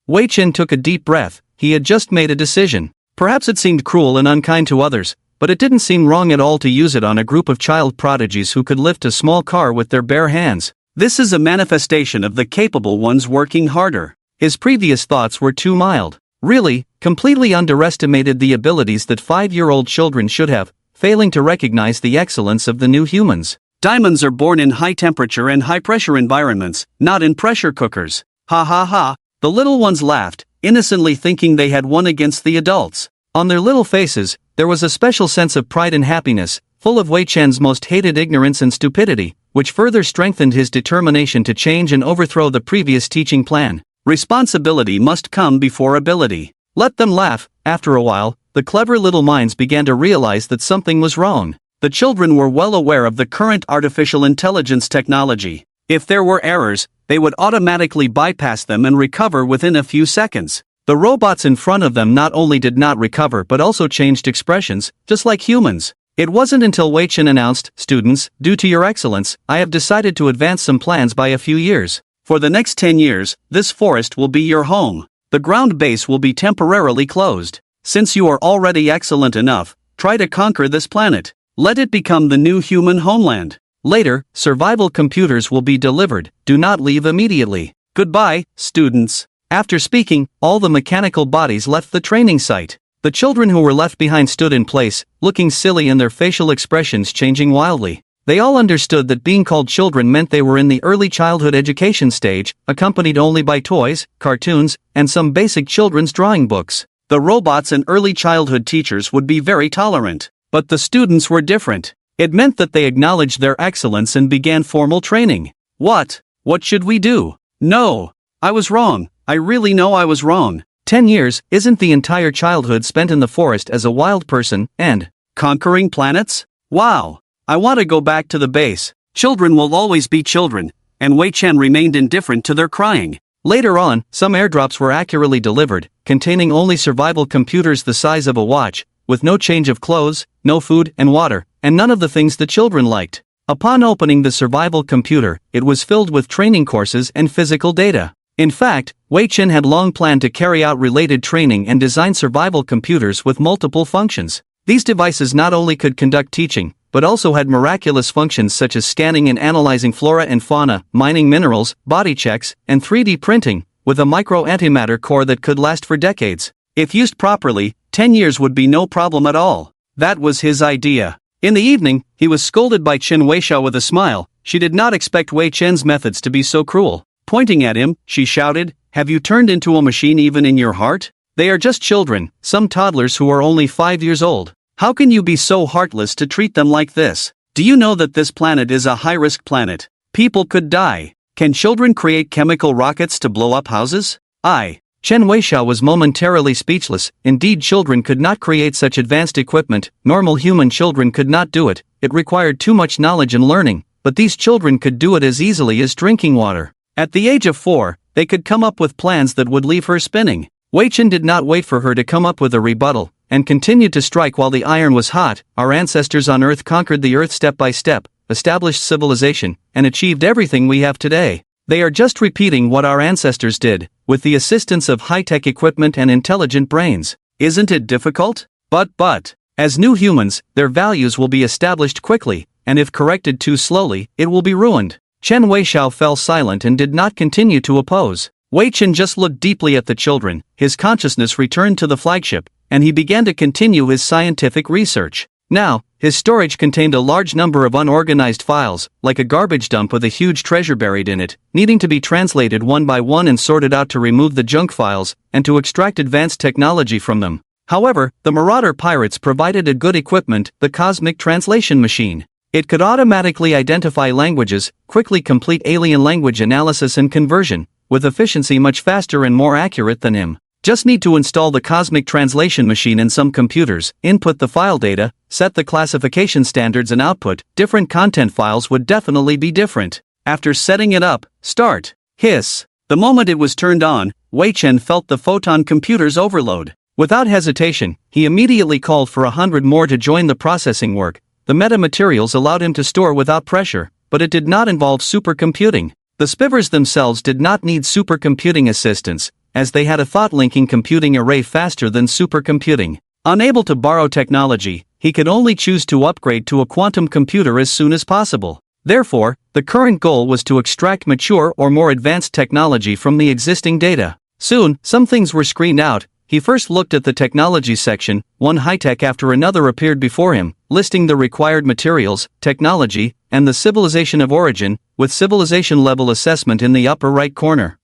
Wei Chen took a deep breath. He had just made a decision. Perhaps it seemed cruel and unkind to others, but it didn't seem wrong at all to use it on a group of child prodigies who could lift a small car with their bare hands. This is a manifestation of the capable ones working harder. His previous thoughts were too mild. Really, completely underestimated the abilities that 5-year-old children should have, failing to recognize the excellence of the new humans. Diamonds are born in high-temperature and high-pressure environments, not in pressure cookers. Ha ha ha, the little ones laughed, innocently thinking they had won against the adults. On their little faces, there was a special sense of pride and happiness, full of Wei Chen's most hated ignorance and stupidity, which further strengthened his determination to change and overthrow the previous teaching plan. Responsibility must come before ability. Let them laugh. After a while, the clever little minds began to realize that something was wrong. The children were well aware of the current artificial intelligence technology. If there were errors, they would automatically bypass them and recover within a few seconds. The robots in front of them not only did not recover but also changed expressions, just like humans. It wasn't until Wei Chen announced, "Students, due to your excellence, I have decided to advance some plans by a few years. For the next 10 years, this forest will be your home. The ground base will be temporarily closed. Since you are already excellent enough, try to conquer this planet. Let it become the new human homeland. Later, survival computers will be delivered. Do not leave immediately. Goodbye, students." After speaking, all the mechanical bodies left the training site. The children who were left behind stood in place, looking silly and their facial expressions changing wildly. They all understood that being called children meant they were in the early childhood education stage, accompanied only by toys, cartoons, and some basic children's drawing books. The robots and early childhood teachers would be very tolerant, but the students were different. It meant that they acknowledged their excellence and began formal training. What should we do? No, I was wrong. I really know I was wrong. 10 years isn't the entire childhood spent in the forest as a wild person and conquering planets? Wow. I want to go back to the base. Children will always be children, and Wei Chen remained indifferent to their crying. Later on, some airdrops were accurately delivered, containing only survival computers the size of a watch, with no change of clothes, no food and water, and none of the things the children liked. Upon opening the survival computer, it was filled with training courses and physical data. In fact, Wei Chen had long planned to carry out related training and design survival computers with multiple functions. These devices not only could conduct teaching, but also had miraculous functions such as scanning and analyzing flora and fauna, mining minerals, body checks, and 3D printing, with a micro-antimatter core that could last for decades. If used properly, 10 years would be no problem at all. That was his idea. In the evening, he was scolded by Chen Weishao with a smile. She did not expect Wei Chen's methods to be so cruel. Pointing at him, she shouted, "Have you turned into a machine even in your heart? They are just children, some toddlers who are only 5 years old. How can you be so heartless to treat them like this? Do you know that this planet is a high-risk planet? People could die. Can children create chemical rockets to blow up houses?" Chen Weishao was momentarily speechless. Indeed, children could not create such advanced equipment. Normal human children could not do it. It required too much knowledge and learning, but these children could do it as easily as drinking water. At the age of 4, they could come up with plans that would leave her spinning. Wei Chen did not wait for her to come up with a rebuttal, and continued to strike while the iron was hot. Our ancestors on Earth conquered the Earth step by step, established civilization, and achieved everything we have today. They are just repeating what our ancestors did, with the assistance of high-tech equipment and intelligent brains. Isn't it difficult? But, as new humans, their values will be established quickly, and if corrected too slowly, it will be ruined. Chen Weishao fell silent and did not continue to oppose. Wei Chen just looked deeply at the children, his consciousness returned to the flagship, and he began to continue his scientific research. Now, his storage contained a large number of unorganized files, like a garbage dump with a huge treasure buried in it, needing to be translated one by one and sorted out to remove the junk files, and to extract advanced technology from them. However, the Marauder pirates provided a good equipment, the Cosmic Translation Machine. It could automatically identify languages, quickly complete alien language analysis and conversion, with efficiency much faster and more accurate than him. Just need to install the Cosmic Translation Machine in some computers, input the file data, set the classification standards and output. Different content files would definitely be different. After setting it up, start. Hiss. The moment it was turned on, Wei Chen felt the photon computer's overload. Without hesitation, he immediately called for 100 more to join the processing work. The metamaterials allowed him to store without pressure, but it did not involve supercomputing. The spivers themselves did not need supercomputing assistance, as they had a thought-linking computing array faster than supercomputing. Unable to borrow technology, he could only choose to upgrade to a quantum computer as soon as possible. Therefore, the current goal was to extract mature or more advanced technology from the existing data. Soon, some things were screened out. He first looked at the technology section. One high-tech after another appeared before him, listing the required materials, technology, and the civilization of origin, with civilization level assessment in the upper right corner.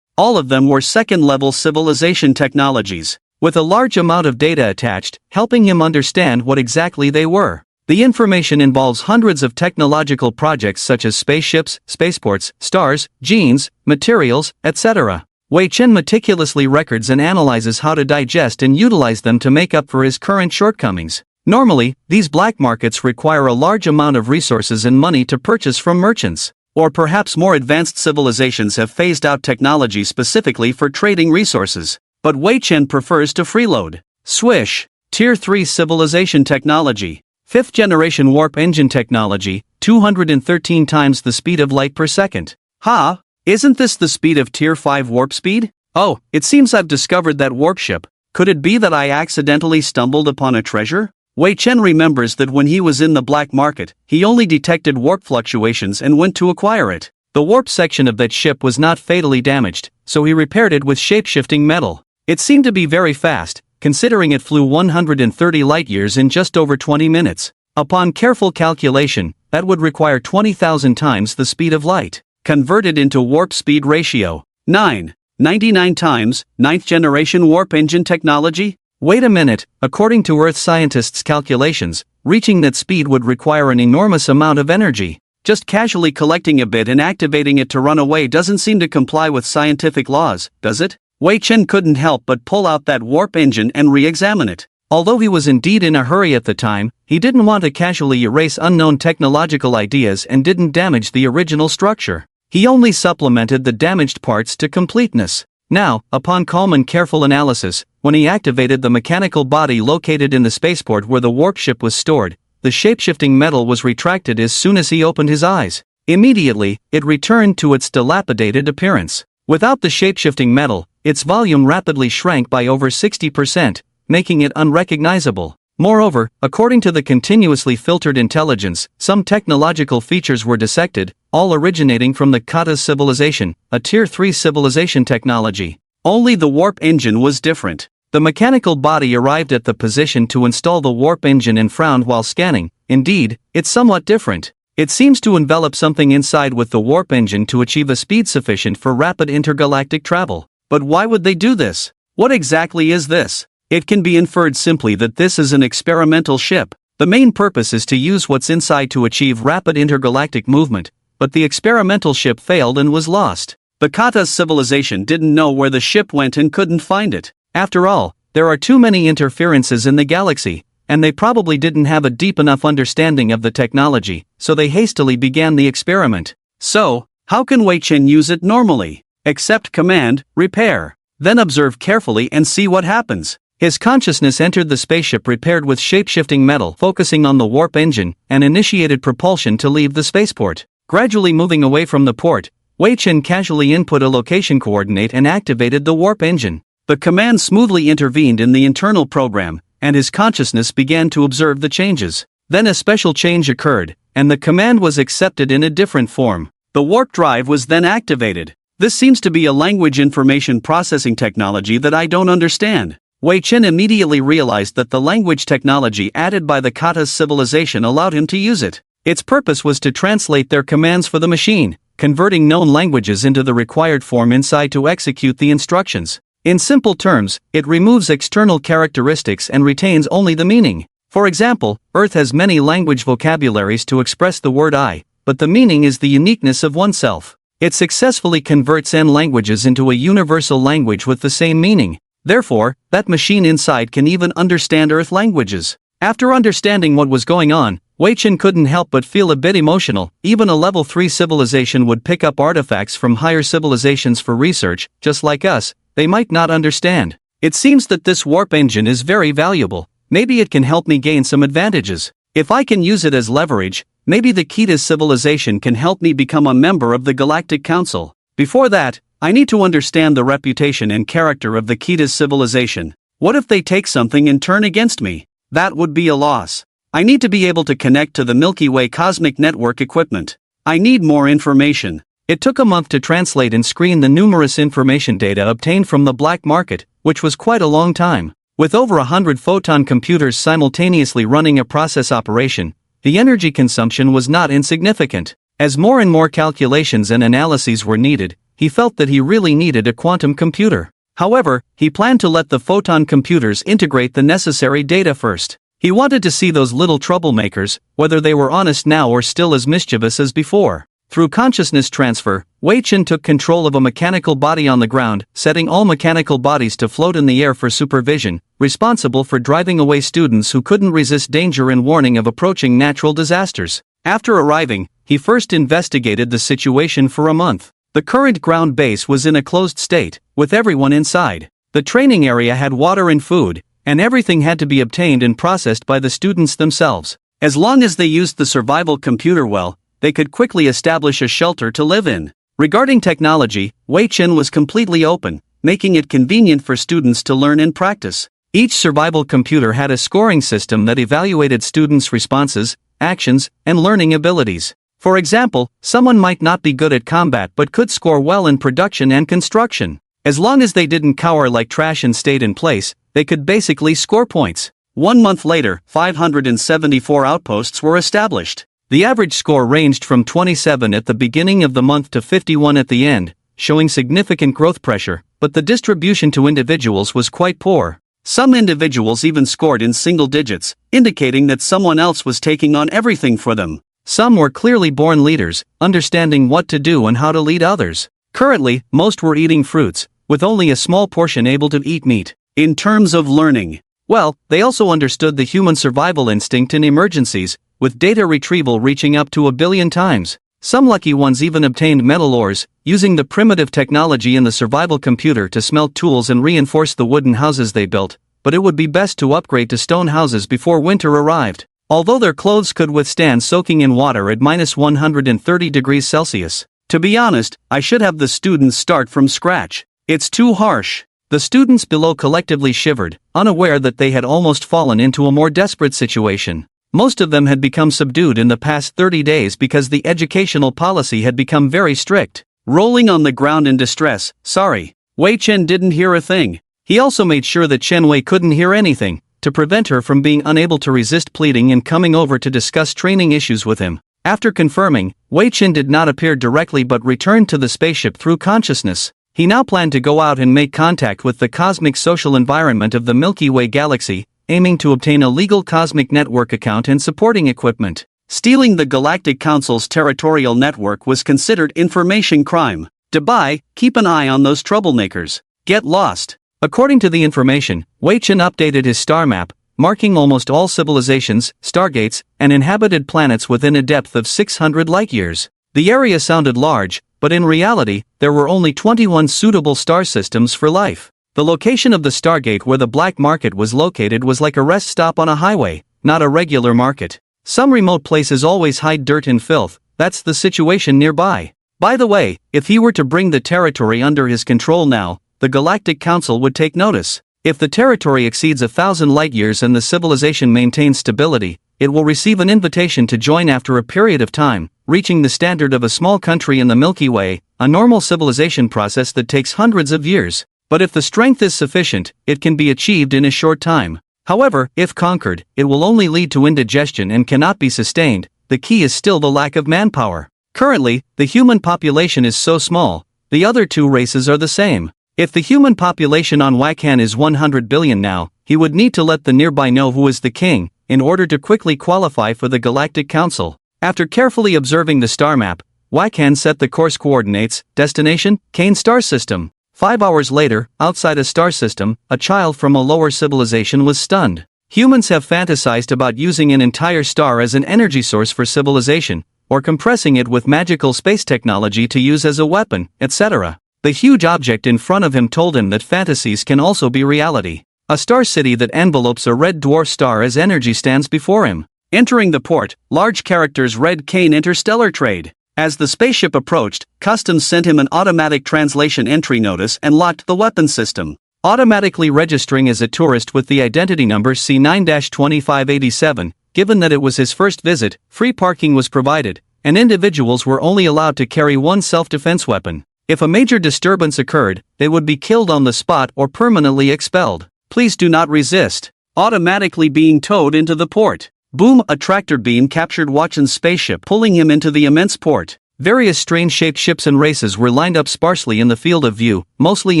All of them were second-level civilization technologies, with a large amount of data attached, helping him understand what exactly they were. The information involves hundreds of technological projects such as spaceships, spaceports, stars, genes, materials, etc. Wei Chen meticulously records and analyzes how to digest and utilize them to make up for his current shortcomings. Normally, these black markets require a large amount of resources and money to purchase from merchants. Or perhaps more advanced civilizations have phased out technology specifically for trading resources. But Wei Chen prefers to freeload. Swish. Tier 3 civilization technology. 5th generation warp engine technology, 213 times the speed of light per second. Ha! Isn't this the speed of Tier 5 warp speed? Oh, it seems I've discovered that warp ship. Could it be that I accidentally stumbled upon a treasure? Wei Chen remembers that when he was in the black market, he only detected warp fluctuations and went to acquire it. The warp section of that ship was not fatally damaged, so he repaired it with shape-shifting metal. It seemed to be very fast, considering it flew 130 light-years in just over 20 minutes. Upon careful calculation, that would require 20,000 times the speed of light. Converted into warp speed ratio. 99 times, 9th generation warp engine technology? Wait a minute, according to Earth scientists' calculations, reaching that speed would require an enormous amount of energy. Just casually collecting a bit and activating it to run away doesn't seem to comply with scientific laws, does it? Wei Chen couldn't help but pull out that warp engine and re-examine it. Although he was indeed in a hurry at the time, he didn't want to casually erase unknown technological ideas and didn't damage the original structure. He only supplemented the damaged parts to completeness. Now, upon calm and careful analysis, when he activated the mechanical body located in the spaceport where the warp ship was stored, the shapeshifting metal was retracted as soon as he opened his eyes. Immediately, it returned to its dilapidated appearance. Without the shapeshifting metal, its volume rapidly shrank by over 60%, making it unrecognizable. Moreover, according to the continuously filtered intelligence, some technological features were dissected, all originating from the Kata's civilization, a Tier 3 civilization technology. Only the warp engine was different. The mechanical body arrived at the position to install the warp engine and frowned while scanning. Indeed, it's somewhat different. It seems to envelop something inside with the warp engine to achieve a speed sufficient for rapid intergalactic travel. But why would they do this? What exactly is this? It can be inferred simply that this is an experimental ship. The main purpose is to use what's inside to achieve rapid intergalactic movement, but the experimental ship failed and was lost. The Kata's civilization didn't know where the ship went and couldn't find it. After all, there are too many interferences in the galaxy, and they probably didn't have a deep enough understanding of the technology, so they hastily began the experiment. So, how can Wei Chen use it normally? Accept command, repair. Then observe carefully and see what happens. His consciousness entered the spaceship prepared with shape-shifting metal, focusing on the warp engine, and initiated propulsion to leave the spaceport. Gradually moving away from the port, Wei Chen casually input a location coordinate and activated the warp engine. The command smoothly intervened in the internal program, and his consciousness began to observe the changes. Then a special change occurred, and the command was accepted in a different form. The warp drive was then activated. This seems to be a language information processing technology that I don't understand. Wei Chen immediately realized that the language technology added by the Kata's civilization allowed him to use it. Its purpose was to translate their commands for the machine, converting known languages into the required form inside to execute the instructions. In simple terms, it removes external characteristics and retains only the meaning. For example, Earth has many language vocabularies to express the word I, but the meaning is the uniqueness of oneself. It successfully converts N languages into a universal language with the same meaning. Therefore, that machine inside can even understand Earth languages. After understanding what was going on, Wei Chen couldn't help but feel a bit emotional. Even a level 3 civilization would pick up artifacts from higher civilizations for research, just like us. They might not understand. It seems that this warp engine is very valuable. Maybe it can help me gain some advantages. If I can use it as leverage, maybe the Kita's civilization can help me become a member of the Galactic Council. Before that, I need to understand the reputation and character of the Kita's civilization. What if they take something and turn against me? That would be a loss. I need to be able to connect to the Milky Way cosmic network equipment. I need more information. It took a month to translate and screen the numerous information data obtained from the black market, which was quite a long time. With over 100 photon computers simultaneously running a process operation, the energy consumption was not insignificant. As more and more calculations and analyses were needed, he felt that he really needed a quantum computer. However, he planned to let the photon computers integrate the necessary data first. He wanted to see those little troublemakers, whether they were honest now or still as mischievous as before. Through consciousness transfer, Wei Chen took control of a mechanical body on the ground, setting all mechanical bodies to float in the air for supervision, responsible for driving away students who couldn't resist danger and warning of approaching natural disasters. After arriving, he first investigated the situation for a month. The current ground base was in a closed state, with everyone inside. The training area had water and food, and everything had to be obtained and processed by the students themselves. As long as they used the survival computer well, they could quickly establish a shelter to live in. Regarding technology, Wei Chen was completely open, making it convenient for students to learn and practice. Each survival computer had a scoring system that evaluated students' responses, actions, and learning abilities. For example, someone might not be good at combat but could score well in production and construction. As long as they didn't cower like trash and stayed in place, they could basically score points. 1 month later, 574 outposts were established. The average score ranged from 27 at the beginning of the month to 51 at the end, showing significant growth pressure, but the distribution to individuals was quite poor. Some individuals even scored in single digits, indicating that someone else was taking on everything for them. Some were clearly born leaders, understanding what to do and how to lead others. Currently, most were eating fruits, with only a small portion able to eat meat. In terms of learning, well, they also understood the human survival instinct in emergencies, with data retrieval reaching up to 1 billion times. Some lucky ones even obtained metal ores, using the primitive technology in the survival computer to smelt tools and reinforce the wooden houses they built, but it would be best to upgrade to stone houses before winter arrived. Although their clothes could withstand soaking in water at -130 degrees Celsius. To be honest, I should have the students start from scratch. It's too harsh. The students below collectively shivered, unaware that they had almost fallen into a more desperate situation. Most of them had become subdued in the past 30 days because the educational policy had become very strict. Rolling on the ground in distress, sorry. Wei Chen didn't hear a thing. He also made sure that Chen Wei couldn't hear anything, to prevent her from being unable to resist pleading and coming over to discuss training issues with him. After confirming, Wei Chen did not appear directly but returned to the spaceship through consciousness. He now planned to go out and make contact with the cosmic social environment of the Milky Way galaxy, aiming to obtain a legal cosmic network account and supporting equipment. Stealing the Galactic Council's territorial network was considered information crime. Dubai, keep an eye on those troublemakers. Get lost. According to the information, Wei Chen updated his star map, marking almost all civilizations, stargates, and inhabited planets within a depth of 600 light-years. The area sounded large, but in reality, there were only 21 suitable star systems for life. The location of the stargate where the black market was located was like a rest stop on a highway, not a regular market. Some remote places always hide dirt and filth. That's the situation nearby. By the way, if he were to bring the territory under his control now, the Galactic Council would take notice. If the territory exceeds 1,000 light-years and the civilization maintains stability, it will receive an invitation to join after a period of time, reaching the standard of a small country in the Milky Way, a normal civilization process that takes hundreds of years. But if the strength is sufficient, it can be achieved in a short time. However, if conquered, it will only lead to indigestion and cannot be sustained. The key is still the lack of manpower. Currently, the human population is so small, the other two races are the same. If the human population on Wakan is 100 billion now, he would need to let the nearby know who is the king, in order to quickly qualify for the Galactic Council. After carefully observing the star map, Wakan set the course coordinates, destination, Kane star system. 5 hours later, outside a star system, a child from a lower civilization was stunned. Humans have fantasized about using an entire star as an energy source for civilization, or compressing it with magical space technology to use as a weapon, etc. The huge object in front of him told him that fantasies can also be reality. A star city that envelopes a red dwarf star as energy stands before him. Entering the port, large characters read Kane Interstellar Trade. As the spaceship approached, Customs sent him an automatic translation entry notice and locked the weapon system. Automatically registering as a tourist with the identity number C9-2587, given that it was his first visit, free parking was provided, and individuals were only allowed to carry one self-defense weapon. If a major disturbance occurred, they would be killed on the spot or permanently expelled. Please do not resist. Automatically being towed into the port. Boom! A tractor beam captured Watchen's spaceship, pulling him into the immense port. Various strange-shaped ships and races were lined up sparsely in the field of view, mostly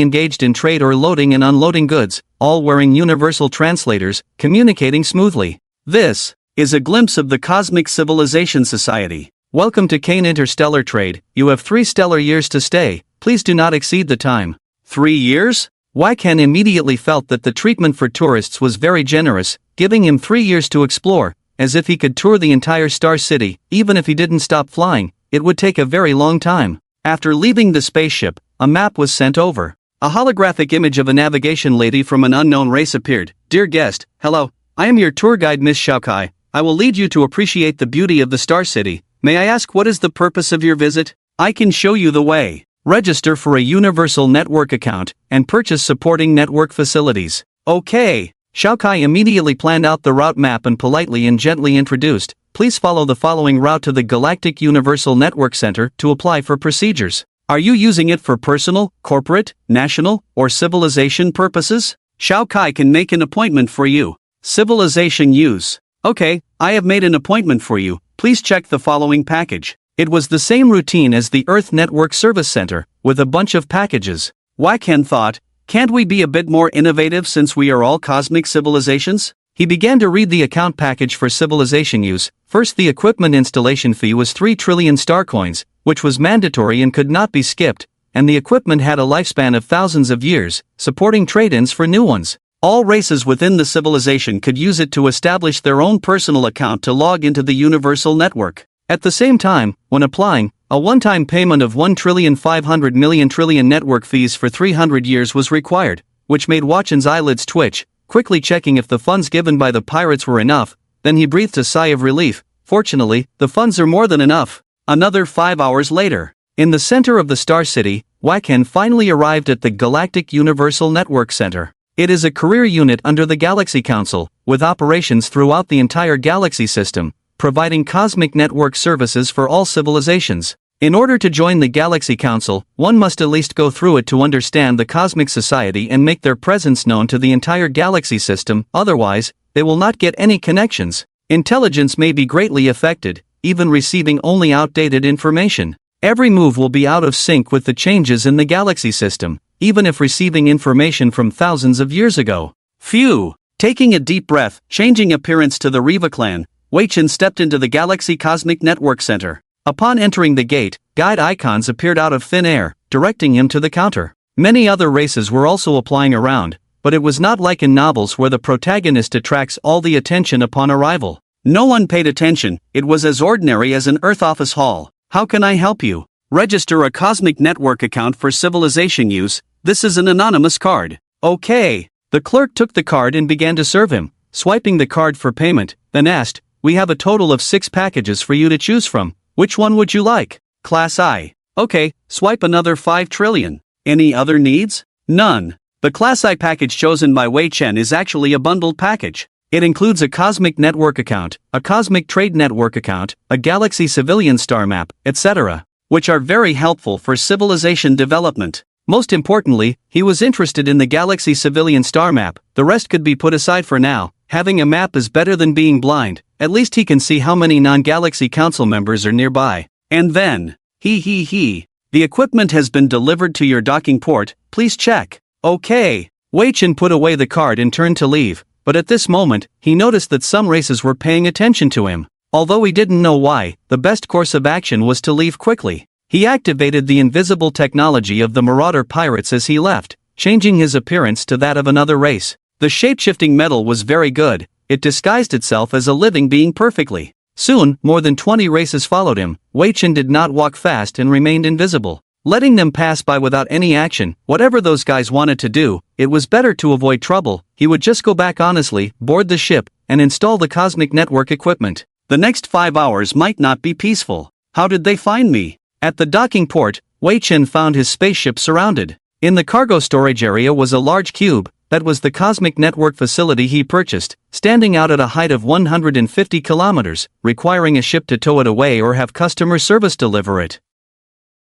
engaged in trade or loading and unloading goods, all wearing universal translators, communicating smoothly. This is a glimpse of the Cosmic Civilization Society. Welcome to Kane Interstellar Trade. You have 3 stellar years to stay. Please do not exceed the time. 3 years? Wakan immediately felt that the treatment for tourists was very generous, giving him 3 years to explore, as if he could tour the entire star city. Even if he didn't stop flying, it would take a very long time. After leaving the spaceship, a map was sent over. A holographic image of a navigation lady from an unknown race appeared. Dear guest, hello, I am your tour guide Miss Xiaokai. I will lead you to appreciate the beauty of the star city. May I ask what is the purpose of your visit? I can show you the way. Register for a universal network account, and purchase supporting network facilities. Okay. Xiaokai immediately planned out the route map and politely and gently introduced, please follow the following route to the Galactic Universal Network Center to apply for procedures. Are you using it for personal, corporate, national, or civilization purposes? Xiaokai can make an appointment for you. Civilization use. Okay, I have made an appointment for you. Please check the following package. It was the same routine as the Earth Network Service Center, with a bunch of packages. Wakan thought, can't we be a bit more innovative since we are all cosmic civilizations? He began to read the account package for civilization use. First, the equipment installation fee was 3 trillion star coins, which was mandatory and could not be skipped, and the equipment had a lifespan of thousands of years, supporting trade-ins for new ones. All races within the civilization could use it to establish their own personal account to log into the universal network. At the same time, when applying, a one-time payment of 1,500,000,000,000,000,000,000,000 network fees for 300 years was required, which made Watchen's eyelids twitch. Quickly checking if the funds given by the pirates were enough, then he breathed a sigh of relief. Fortunately, the funds are more than enough. Another 5 hours later, in the center of the Star City, Wacken finally arrived at the Galactic Universal Network Center. It is a career unit under the Galaxy Council, with operations throughout the entire galaxy system, providing cosmic network services for all civilizations. In order to join the Galaxy Council, one must at least go through it to understand the cosmic society and make their presence known to the entire galaxy system, otherwise, they will not get any connections. Intelligence may be greatly affected, even receiving only outdated information. Every move will be out of sync with the changes in the galaxy system, even if receiving information from thousands of years ago. Phew! Taking a deep breath, changing appearance to the Riva clan, Wei-Chen stepped into the Galaxy Cosmic Network Center. Upon entering the gate, guide icons appeared out of thin air, directing him to the counter. Many other races were also applying around, but it was not like in novels where the protagonist attracts all the attention upon arrival. No one paid attention, it was as ordinary as an Earth office hall. How can I help you? Register a Cosmic Network account for Civilization use. This is an anonymous card. Okay. The clerk took the card and began to serve him, swiping the card for payment, then asked, "We have a total of 6 packages for you to choose from. Which one would you like?" Class I. Okay, swipe another 5 trillion. Any other needs? None. The Class I package chosen by Wei Chen is actually a bundled package. It includes a Cosmic Network account, a Cosmic Trade Network account, a Galaxy Civilian Star Map, etc., which are very helpful for civilization development. Most importantly, he was interested in the Galaxy Civilian Star Map. The rest could be put aside for now. Having a map is better than being blind. At least he can see how many non-Galaxy Council members are nearby. And then, the equipment has been delivered to your docking port, please check. Okay. Wei Chen put away the card and turned to leave, but at this moment, he noticed that some races were paying attention to him. Although he didn't know why, the best course of action was to leave quickly. He activated the invisible technology of the Marauder pirates as he left, changing his appearance to that of another race. The shape-shifting metal was very good. It disguised itself as a living being perfectly. Soon, more than 20 races followed him. Wei Chen did not walk fast and remained invisible, letting them pass by without any action. Whatever those guys wanted to do, it was better to avoid trouble. He would just go back honestly, board the ship, and install the Cosmic Network equipment. The next 5 hours might not be peaceful. How did they find me? At the docking port, Wei Chen found his spaceship surrounded. In the cargo storage area was a large cube. That was the Cosmic Network facility he purchased, standing out at a height of 150 kilometers, requiring a ship to tow it away or have customer service deliver it.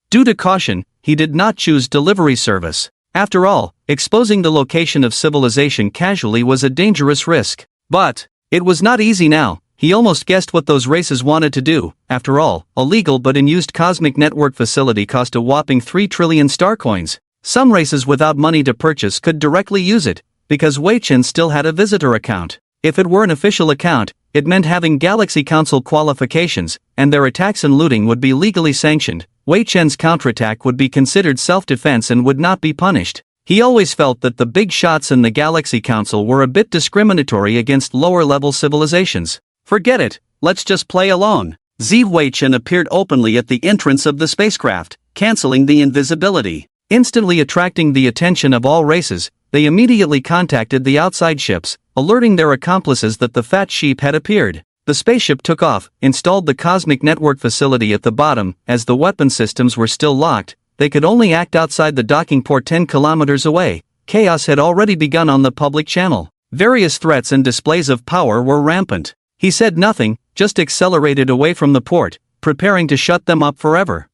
Due to caution, he did not choose delivery service. After all, exposing the location of civilization casually was a dangerous risk. But it was not easy now. He almost guessed what those races wanted to do. After all, a legal but unused Cosmic Network facility cost a whopping 3 trillion star coins. Some races without money to purchase could directly use it, because Wei Chen still had a visitor account. If it were an official account, it meant having Galaxy Council qualifications, and their attacks and looting would be legally sanctioned. Wei Chen's counterattack would be considered self-defense and would not be punished. He always felt that the big shots in the Galaxy Council were a bit discriminatory against lower-level civilizations. Forget it, let's just play along. Wei Chen appeared openly at the entrance of the spacecraft, canceling the invisibility. Instantly attracting the attention of all races, they immediately contacted the outside ships, alerting their accomplices that the fat sheep had appeared. The spaceship took off, installed the Cosmic Network facility at the bottom. As the weapon systems were still locked, they could only act outside the docking port 10 kilometers away. Chaos had already begun on the public channel. Various threats and displays of power were rampant. He said nothing, just accelerated away from the port, preparing to shut them up forever.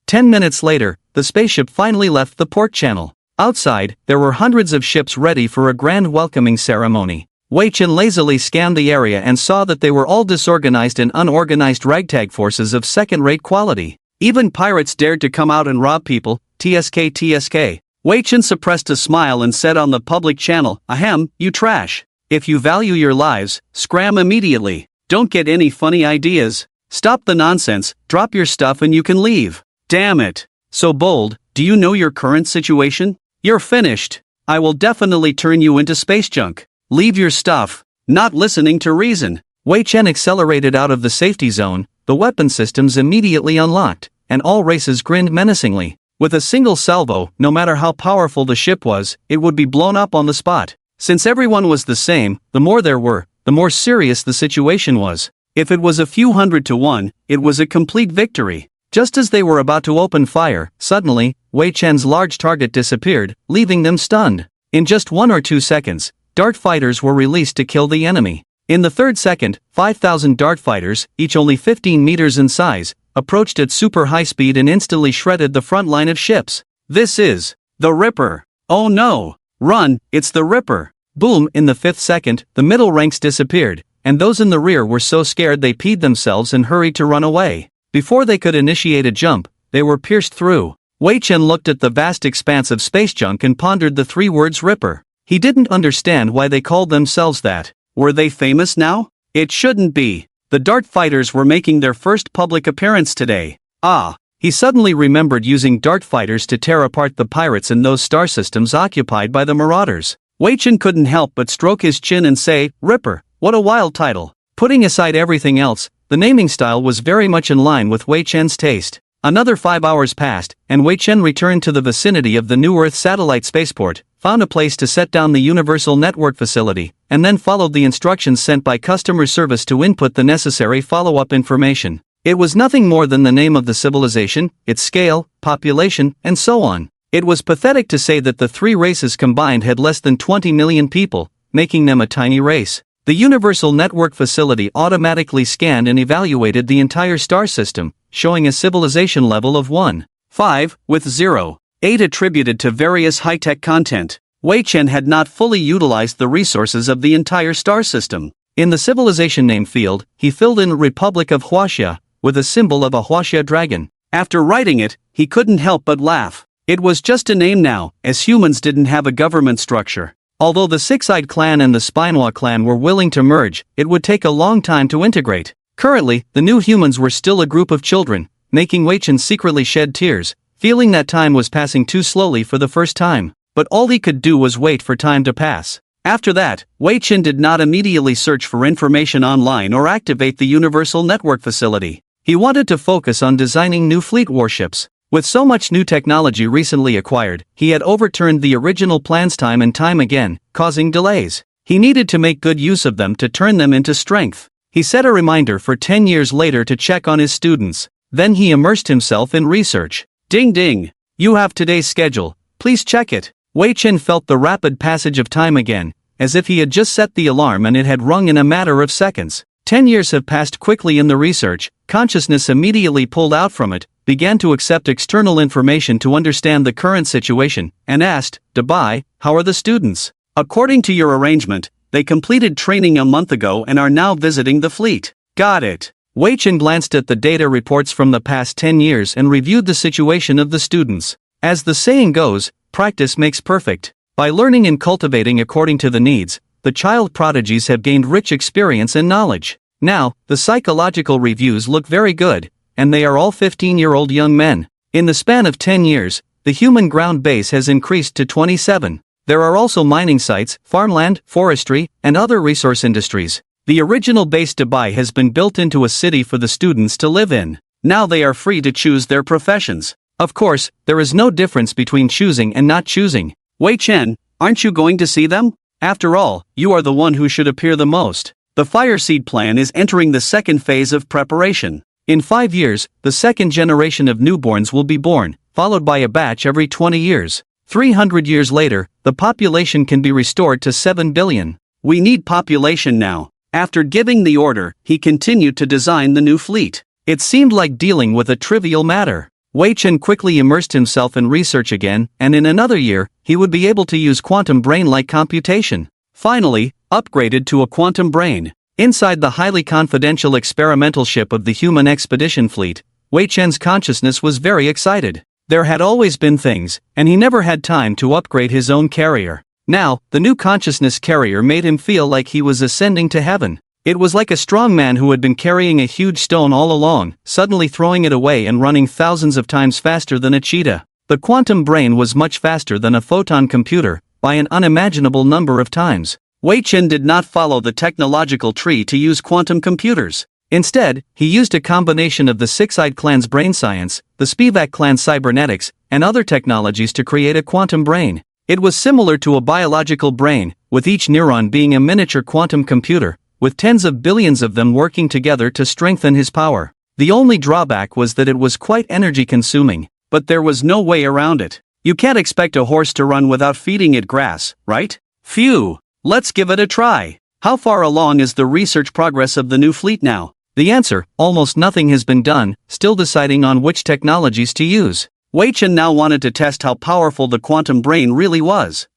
10 minutes later, the spaceship finally left the port channel. Outside, there were hundreds of ships ready for a grand welcoming ceremony. Wei Chen lazily scanned the area and saw that they were all disorganized and unorganized ragtag forces of second-rate quality. Even pirates dared to come out and rob people. TSK. Wei Chen suppressed a smile and said on the public channel, "Ahem, you trash. If you value your lives, scram immediately. Don't get any funny ideas. Stop the nonsense, drop your stuff and you can leave. Damn it. So bold, do you know your current situation? You're finished. I will definitely turn you into space junk. Leave your stuff." Not listening to reason, Wei Chen accelerated out of the safety zone. The the weapon systems immediately unlocked, and all races grinned menacingly. With a single salvo, no matter how powerful the ship was, it would be blown up on the spot. Since everyone was the same, the more there were, the more serious the situation was. If it was a few 100 to 1, it was a complete victory. Just as they were about to open fire, suddenly, Wei Chen's large target disappeared, leaving them stunned. In just 1 or 2 seconds, dart fighters were released to kill the enemy. In the third second, 5,000 dart fighters, each only 15 meters in size, approached at super high speed and instantly shredded the front line of ships. This is the Ripper. Oh no! Run, it's the Ripper! Boom! In the fifth second, the middle ranks disappeared, and those in the rear were so scared they peed themselves and hurried to run away. Before they could initiate a jump, they were pierced through. Wei Chen looked at the vast expanse of space junk and pondered the 3 words Ripper. He didn't understand why they called themselves that. Were they famous now? It shouldn't be. The dart fighters were making their first public appearance today. Ah! He suddenly remembered using dart fighters to tear apart the pirates in those star systems occupied by the marauders. Wei Chen couldn't help but stroke his chin and say, Ripper, what a wild title. Putting aside everything else, the naming style was very much in line with Wei Chen's taste. Another 5 hours passed, and Wei Chen returned to the vicinity of the New Earth satellite spaceport, found a place to set down the Universal Network facility, and then followed the instructions sent by customer service to input the necessary follow-up information. It was nothing more than the name of the civilization, its scale, population, and so on. It was pathetic to say that the 3 races combined had less than 20 million people, making them a tiny race. The Universal Network facility automatically scanned and evaluated the entire star system, showing a civilization level of 1.5, with 0.8 attributed to various high-tech content. Wei Chen had not fully utilized the resources of the entire star system. In the civilization name field, he filled in Republic of Huaxia, with a symbol of a Huaxia dragon. After writing it, he couldn't help but laugh. It was just a name now, as humans didn't have a government structure. Although the Six-Eyed Clan and the Manhwa clan were willing to merge, it would take a long time to integrate. Currently, the new humans were still a group of children, making Wei Chen secretly shed tears, feeling that time was passing too slowly for the first time. But all he could do was wait for time to pass. After that, Wei Chen did not immediately search for information online or activate the Universal Network facility. He wanted to focus on designing new fleet warships. With so much new technology recently acquired, he had overturned the original plans time and time again, causing delays. He needed to make good use of them to turn them into strength. He set a reminder for 10 years later to check on his students. Then he immersed himself in research. Ding ding! You have today's schedule, please check it. Wei Chen felt the rapid passage of time again, as if he had just set the alarm and it had rung in a matter of seconds. 10 years have passed quickly in the research. Consciousness immediately pulled out from it, began to accept external information to understand the current situation, and asked, Dabai, how are the students? According to your arrangement, they completed training a month ago and are now visiting the fleet. Got it. Wei Chen glanced at the data reports from the past 10 years and reviewed the situation of the students. As the saying goes, practice makes perfect. By learning and cultivating according to the needs, the child prodigies have gained rich experience and knowledge. Now, the psychological reviews look very good, and they are all 15-year-old young men. In the span of 10 years, the human ground base has increased to 27. There are also mining sites, farmland, forestry, and other resource industries. The original base Dubai has been built into a city for the students to live in. Now they are free to choose their professions. Of course, there is no difference between choosing and not choosing. Wei Chen, aren't you going to see them? After all, you are the one who should appear the most. The Fire Seed plan is entering the second phase of preparation. In 5 years, the second generation of newborns will be born, followed by a batch every 20 years. 300 years later, the population can be restored to 7 billion. We need population now. After giving the order, he continued to design the new fleet. It seemed like dealing with a trivial matter. Wei Chen quickly immersed himself in research again, and in another year, he would be able to use quantum brain-like computation. Finally, upgraded to a quantum brain. Inside the highly confidential experimental ship of the human expedition fleet, Wei Chen's consciousness was very excited. There had always been things, and he never had time to upgrade his own carrier. Now, the new consciousness carrier made him feel like he was ascending to heaven. It was like a strong man who had been carrying a huge stone all along, suddenly throwing it away and running thousands of times faster than a cheetah. The quantum brain was much faster than a photon computer, by an unimaginable number of times. Wei Chen did not follow the technological tree to use quantum computers. Instead, he used a combination of the Six-Eyed Clan's brain science, the Spivak clan's cybernetics, and other technologies to create a quantum brain. It was similar to a biological brain, with each neuron being a miniature quantum computer, with tens of billions of them working together to strengthen his power. The only drawback was that it was quite energy-consuming, but there was no way around it. You can't expect a horse to run without feeding it grass, right? Phew! Let's give it a try. How far along is the research progress of the new fleet now? The answer: almost nothing has been done, still deciding on which technologies to use. Wei Chen now wanted to test how powerful the quantum brain really was.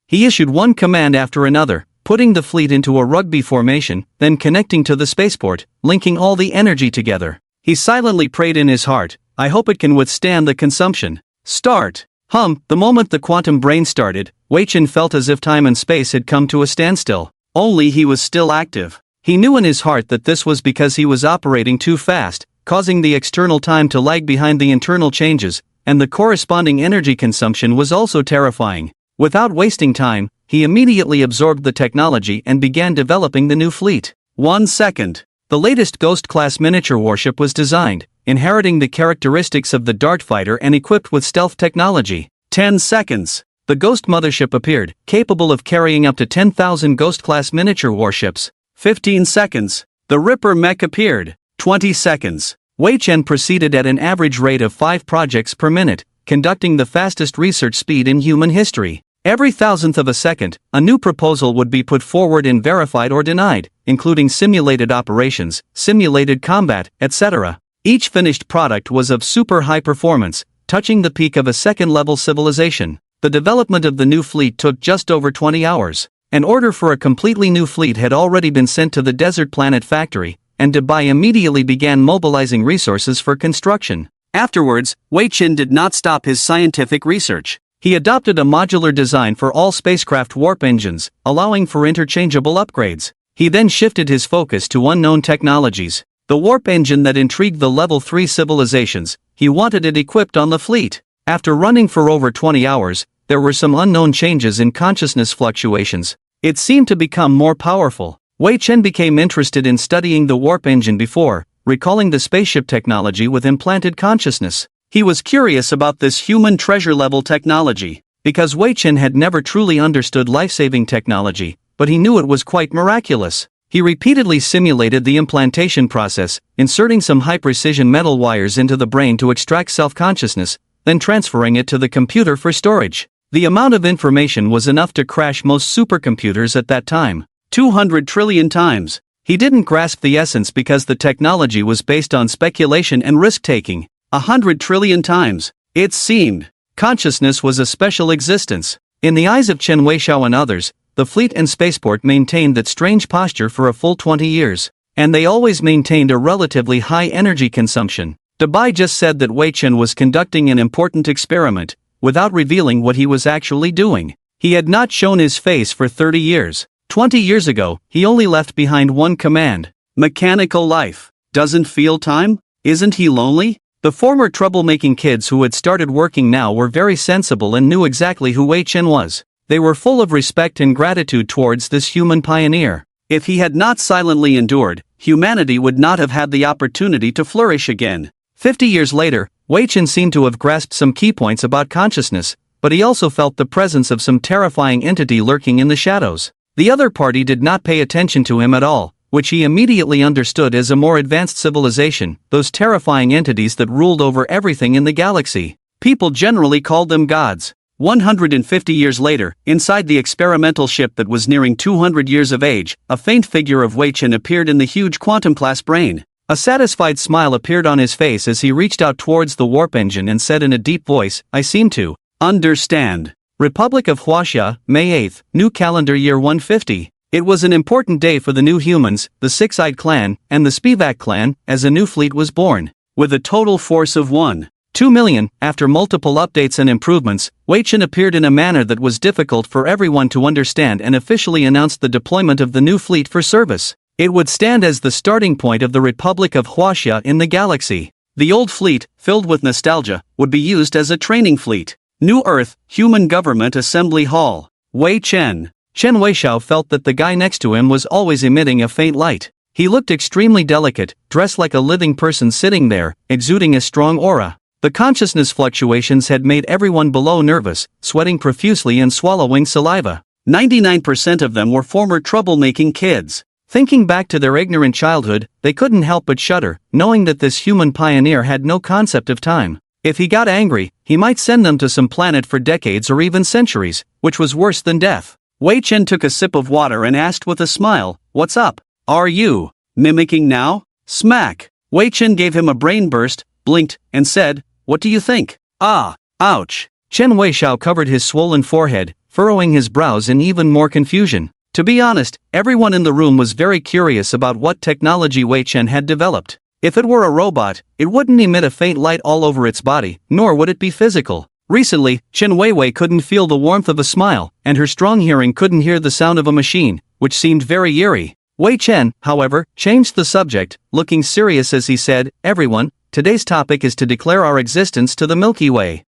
He issued one command after another, putting the fleet into a rugby formation, then connecting to the spaceport, linking all the energy together. He silently prayed in his heart, "I hope it can withstand the consumption." Start. The moment the quantum brain started, Wei Chen felt as if time and space had come to a standstill. Only he was still active. He knew in his heart that this was because he was operating too fast, causing the external time to lag behind the internal changes, and the corresponding energy consumption was also terrifying. Without wasting time, he immediately absorbed the technology and began developing the new fleet. 1 second. The latest Ghost-class miniature warship was designed, inheriting the characteristics of the Dart fighter and equipped with stealth technology. 10 seconds. The Ghost mothership appeared, capable of carrying up to 10,000 Ghost-class miniature warships. 15 seconds. The Ripper mech appeared. 20 seconds. Wei Chen proceeded at an average rate of 5 projects per minute, conducting the fastest research speed in human history. Every thousandth of a second, a new proposal would be put forward and verified or denied, including simulated operations, simulated combat, etc. Each finished product was of super high performance, touching the peak of a second-level civilization. The development of the new fleet took just over 20 hours. An order for a completely new fleet had already been sent to the desert planet factory, and Dubai immediately began mobilizing resources for construction. Afterwards, Wei Chen did not stop his scientific research. He adopted a modular design for all spacecraft warp engines, allowing for interchangeable upgrades. He then shifted his focus to unknown technologies. The warp engine that intrigued the Level 3 civilizations, he wanted it equipped on the fleet. After running for over 20 hours, there were some unknown changes in consciousness fluctuations. It seemed to become more powerful. Wei Chen became interested in studying the warp engine before, recalling the spaceship technology with implanted consciousness. He was curious about this human treasure-level technology, because Wei Chen had never truly understood life-saving technology, but he knew it was quite miraculous. He repeatedly simulated the implantation process, inserting some high-precision metal wires into the brain to extract self-consciousness, then transferring it to the computer for storage. The amount of information was enough to crash most supercomputers at that time. 200 trillion times. He didn't grasp the essence because the technology was based on speculation and risk-taking. 100 trillion times. It seemed. Consciousness was a special existence. In the eyes of Chen Weixiao and others, the fleet and spaceport maintained that strange posture for a full 20 years. And they always maintained a relatively high energy consumption. Dubai just said that Wei Chen was conducting an important experiment, without revealing what he was actually doing. He had not shown his face for 30 years. 20 years ago, he only left behind one command: mechanical life. Doesn't feel time? Isn't he lonely? The former troublemaking kids who had started working now were very sensible and knew exactly who Wei Chen was. They were full of respect and gratitude towards this human pioneer. If he had not silently endured, humanity would not have had the opportunity to flourish again. 50 years later, Wei Chen seemed to have grasped some key points about consciousness, but he also felt the presence of some terrifying entity lurking in the shadows. The other party did not pay attention to him at all, which he immediately understood as a more advanced civilization, those terrifying entities that ruled over everything in the galaxy. People generally called them gods. 150 years later, inside the experimental ship that was nearing 200 years of age, a faint figure of Wei Chen appeared in the huge quantum-class brain. A satisfied smile appeared on his face as he reached out towards the warp engine and said in a deep voice, "I seem to understand." Republic of Huaxia, May 8, New Calendar Year 150. It was an important day for the new humans, the Six-Eyed Clan, and the Spivak clan, as a new fleet was born. With a total force of 1.2 million, after multiple updates and improvements, Wei Chen appeared in a manner that was difficult for everyone to understand and officially announced the deployment of the new fleet for service. It would stand as the starting point of the Republic of Huaxia in the galaxy. The old fleet, filled with nostalgia, would be used as a training fleet. New Earth, Human Government Assembly Hall. Wei Chen. Chen Weixiao felt that the guy next to him was always emitting a faint light. He looked extremely delicate, dressed like a living person sitting there, exuding a strong aura. The consciousness fluctuations had made everyone below nervous, sweating profusely and swallowing saliva. 99% of them were former troublemaking kids. Thinking back to their ignorant childhood, they couldn't help but shudder, knowing that this human pioneer had no concept of time. If he got angry, he might send them to some planet for decades or even centuries, which was worse than death. Wei Chen took a sip of water and asked with a smile, "What's up? Are you mimicking now?" Smack! Wei Chen gave him a brain burst, blinked, and said, "What do you think?" "Ah, ouch." Chen Weixiao covered his swollen forehead, furrowing his brows in even more confusion. To be honest, everyone in the room was very curious about what technology Wei Chen had developed. If it were a robot, it wouldn't emit a faint light all over its body, nor would it be physical. Recently, Chen Weiwei couldn't feel the warmth of a smile, and her strong hearing couldn't hear the sound of a machine, which seemed very eerie. Wei Chen, however, changed the subject, looking serious as he said, "Everyone, today's topic is to declare our existence to the Milky Way."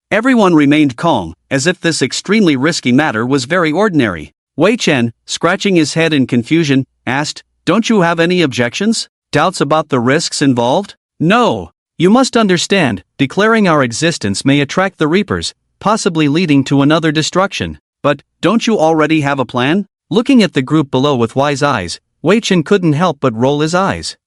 Everyone remained calm, as if this extremely risky matter was very ordinary. Wei Chen, scratching his head in confusion, asked, "Don't you have any objections? Doubts about the risks involved?" "No. You must understand, declaring our existence may attract the Reapers, possibly leading to another destruction. But, don't you already have a plan?" Looking at the group below with wise eyes, Wei Chen couldn't help but roll his eyes.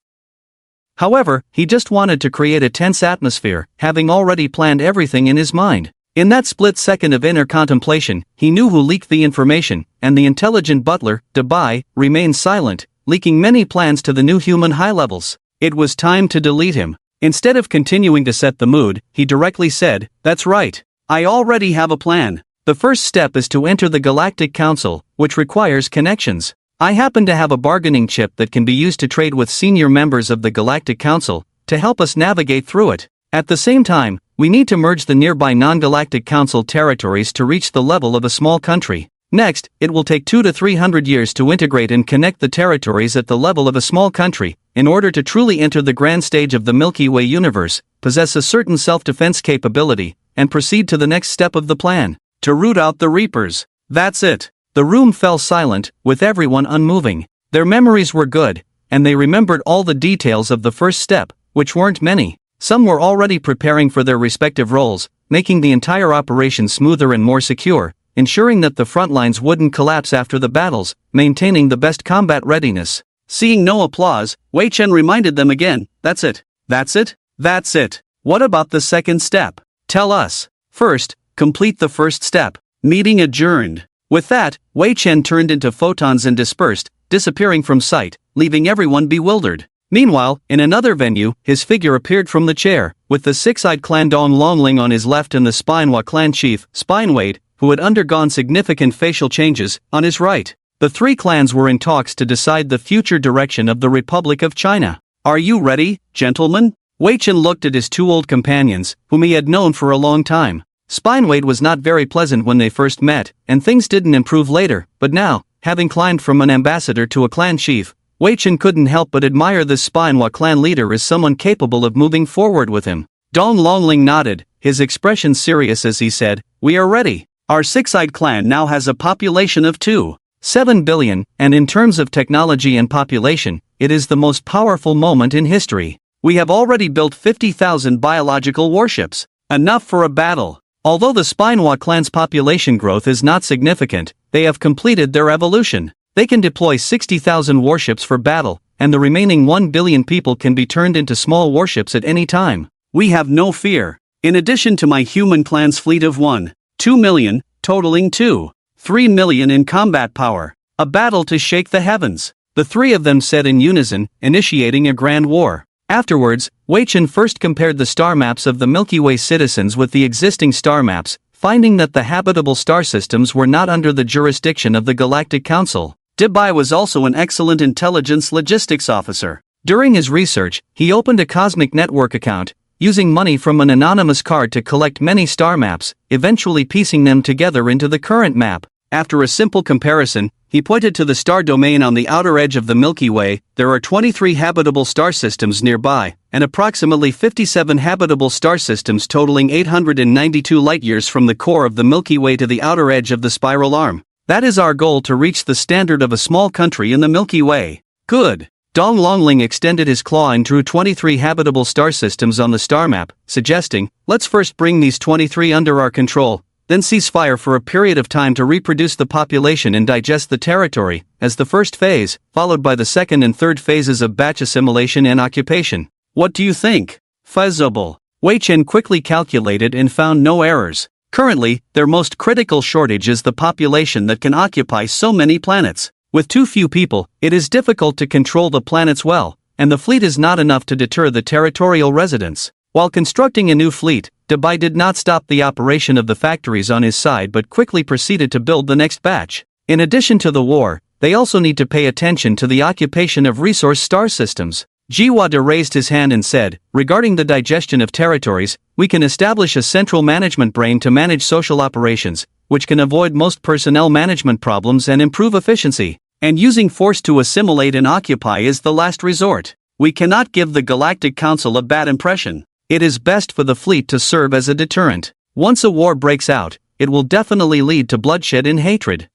However, he just wanted to create a tense atmosphere, having already planned everything in his mind. In that split second of inner contemplation, he knew who leaked the information, and the intelligent butler, Dabai, remained silent, leaking many plans to the new human high levels. It was time to delete him. Instead of continuing to set the mood, he directly said, "That's right. I already have a plan. The first step is to enter the Galactic Council, which requires connections. I happen to have a bargaining chip that can be used to trade with senior members of the Galactic Council, to help us navigate through it. At the same time, we need to merge the nearby non-Galactic Council territories to reach the level of a small country. Next, it will take 200 to 300 years to integrate and connect the territories at the level of a small country, in order to truly enter the grand stage of the Milky Way universe, possess a certain self-defense capability, and proceed to the next step of the plan, to root out the Reapers. That's it." The room fell silent, with everyone unmoving. Their memories were good, and they remembered all the details of the first step, which weren't many. Some were already preparing for their respective roles, making the entire operation smoother and more secure, ensuring that the front lines wouldn't collapse after the battles, maintaining the best combat readiness. Seeing no applause, Wei Chen reminded them again, "That's it. That's it. That's it. What about the second step? Tell us." "First, complete the first step." Meeting adjourned. With that, Wei Chen turned into photons and dispersed, disappearing from sight, leaving everyone bewildered. Meanwhile, in another venue, his figure appeared from the chair, with the six-eyed clan Dong Longling on his left and the Spinehwa clan chief, Spinewade, who had undergone significant facial changes, on his right. The three clans were in talks to decide the future direction of the Republic of China. "Are you ready, gentlemen?" Wei Chen looked at his two old companions, whom he had known for a long time. Spinewade was not very pleasant when they first met, and things didn't improve later, but now, having climbed from an ambassador to a clan chief, Wei Chen couldn't help but admire this Spinehwa clan leader as someone capable of moving forward with him. Dong Longling nodded, his expression serious as he said, "We are ready. Our six-eyed clan now has a population of 2.7 billion, and in terms of technology and population, it is the most powerful moment in history. We have already built 50,000 biological warships. Enough for a battle." Although the Spinehwa clan's population growth is not significant, they have completed their evolution. They can deploy 60,000 warships for battle, and the remaining 1 billion people can be turned into small warships at any time. "We have no fear. In addition to my human clan's fleet of 1.2 million, totaling 2.3 million in combat power. A battle to shake the heavens," the three of them said in unison, initiating a grand war. Afterwards, Wei Chen first compared the star maps of the Milky Way citizens with the existing star maps, finding that the habitable star systems were not under the jurisdiction of the Galactic Council. Dabai was also an excellent intelligence logistics officer. During his research, he opened a cosmic network account, using money from an anonymous card to collect many star maps, eventually piecing them together into the current map. After a simple comparison, he pointed to the star domain on the outer edge of the Milky Way. There are 23 habitable star systems nearby, and approximately 57 habitable star systems totaling 892 light-years from the core of the Milky Way to the outer edge of the spiral arm. That is our goal, to reach the standard of a small country in the Milky Way. Good. Dong Longling extended his claw and drew 23 habitable star systems on the star map, suggesting, let's first bring these 23 under our control, then cease fire for a period of time to reproduce the population and digest the territory, as the first phase, followed by the second and third phases of batch assimilation and occupation. What do you think? Feasible. Wei Chen quickly calculated and found no errors. Currently, their most critical shortage is the population that can occupy so many planets. With too few people, it is difficult to control the planets well, and the fleet is not enough to deter the territorial residents. While constructing a new fleet, Dubai did not stop the operation of the factories on his side but quickly proceeded to build the next batch. In addition to the war, they also need to pay attention to the occupation of resource star systems. Jiwada raised his hand and said, regarding the digestion of territories, we can establish a central management brain to manage social operations, which can avoid most personnel management problems and improve efficiency. And using force to assimilate and occupy is the last resort. We cannot give the Galactic Council a bad impression. It is best for the fleet to serve as a deterrent. Once a war breaks out, it will definitely lead to bloodshed and hatred.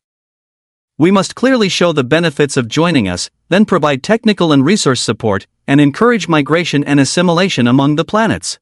We must clearly show the benefits of joining us, then provide technical and resource support, and encourage migration and assimilation among the planets.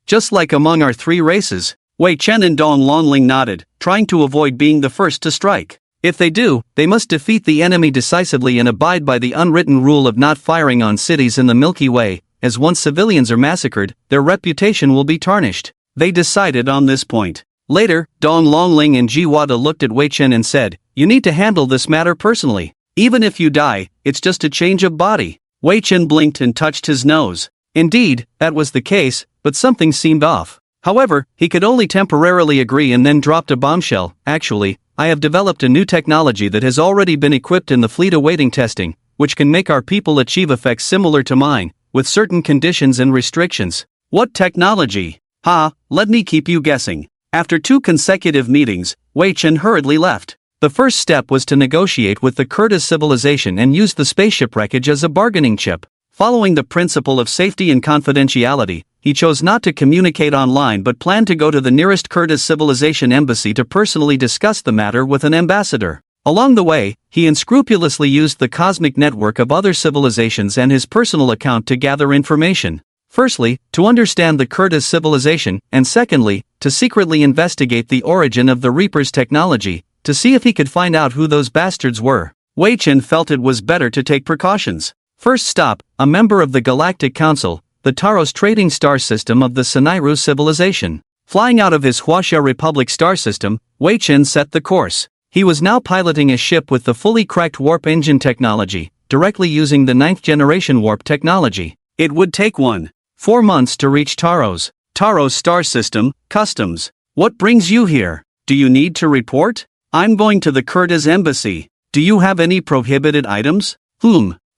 Just like among our three races. Wei Chen and Dong Longling nodded, trying to avoid being the first to strike. If they do, they must defeat the enemy decisively and abide by the unwritten rule of not firing on cities in the Milky Way, as once civilians are massacred, their reputation will be tarnished. They decided on this point. Later, Dong Longling and Jiwada looked at Wei Chen and said, you need to handle this matter personally. Even if you die, it's just a change of body. Wei Chen blinked and touched his nose. Indeed, that was the case, but something seemed off. However, he could only temporarily agree and then dropped a bombshell. Actually, I have developed a new technology that has already been equipped in the fleet awaiting testing, which can make our people achieve effects similar to mine, with certain conditions and restrictions. What technology? Let me keep you guessing. After 2 consecutive meetings, Wei Chen hurriedly left. The first step was to negotiate with the Kurtas civilization and use the spaceship wreckage as a bargaining chip. Following the principle of safety and confidentiality, he chose not to communicate online but planned to go to the nearest Kurtas civilization embassy to personally discuss the matter with an ambassador. Along the way, he unscrupulously used the cosmic network of other civilizations and his personal account to gather information. Firstly, to understand the Kurtas civilization, and secondly, to secretly investigate the origin of the Reaper's technology, to see if he could find out who those bastards were. Wei Chen felt it was better to take precautions. First stop, a member of the Galactic Council, the Taros trading star system of the Sanairu civilization. Flying out of his Huaxia Republic star system, Wei Chen set the course. He was now piloting a ship with the fully cracked warp engine technology, directly using the 9th generation warp technology. It would take 4 months to reach Taros. Taros star system, customs. What brings you here? Do you need to report? I'm going to the Kurtas embassy. Do you have any prohibited items?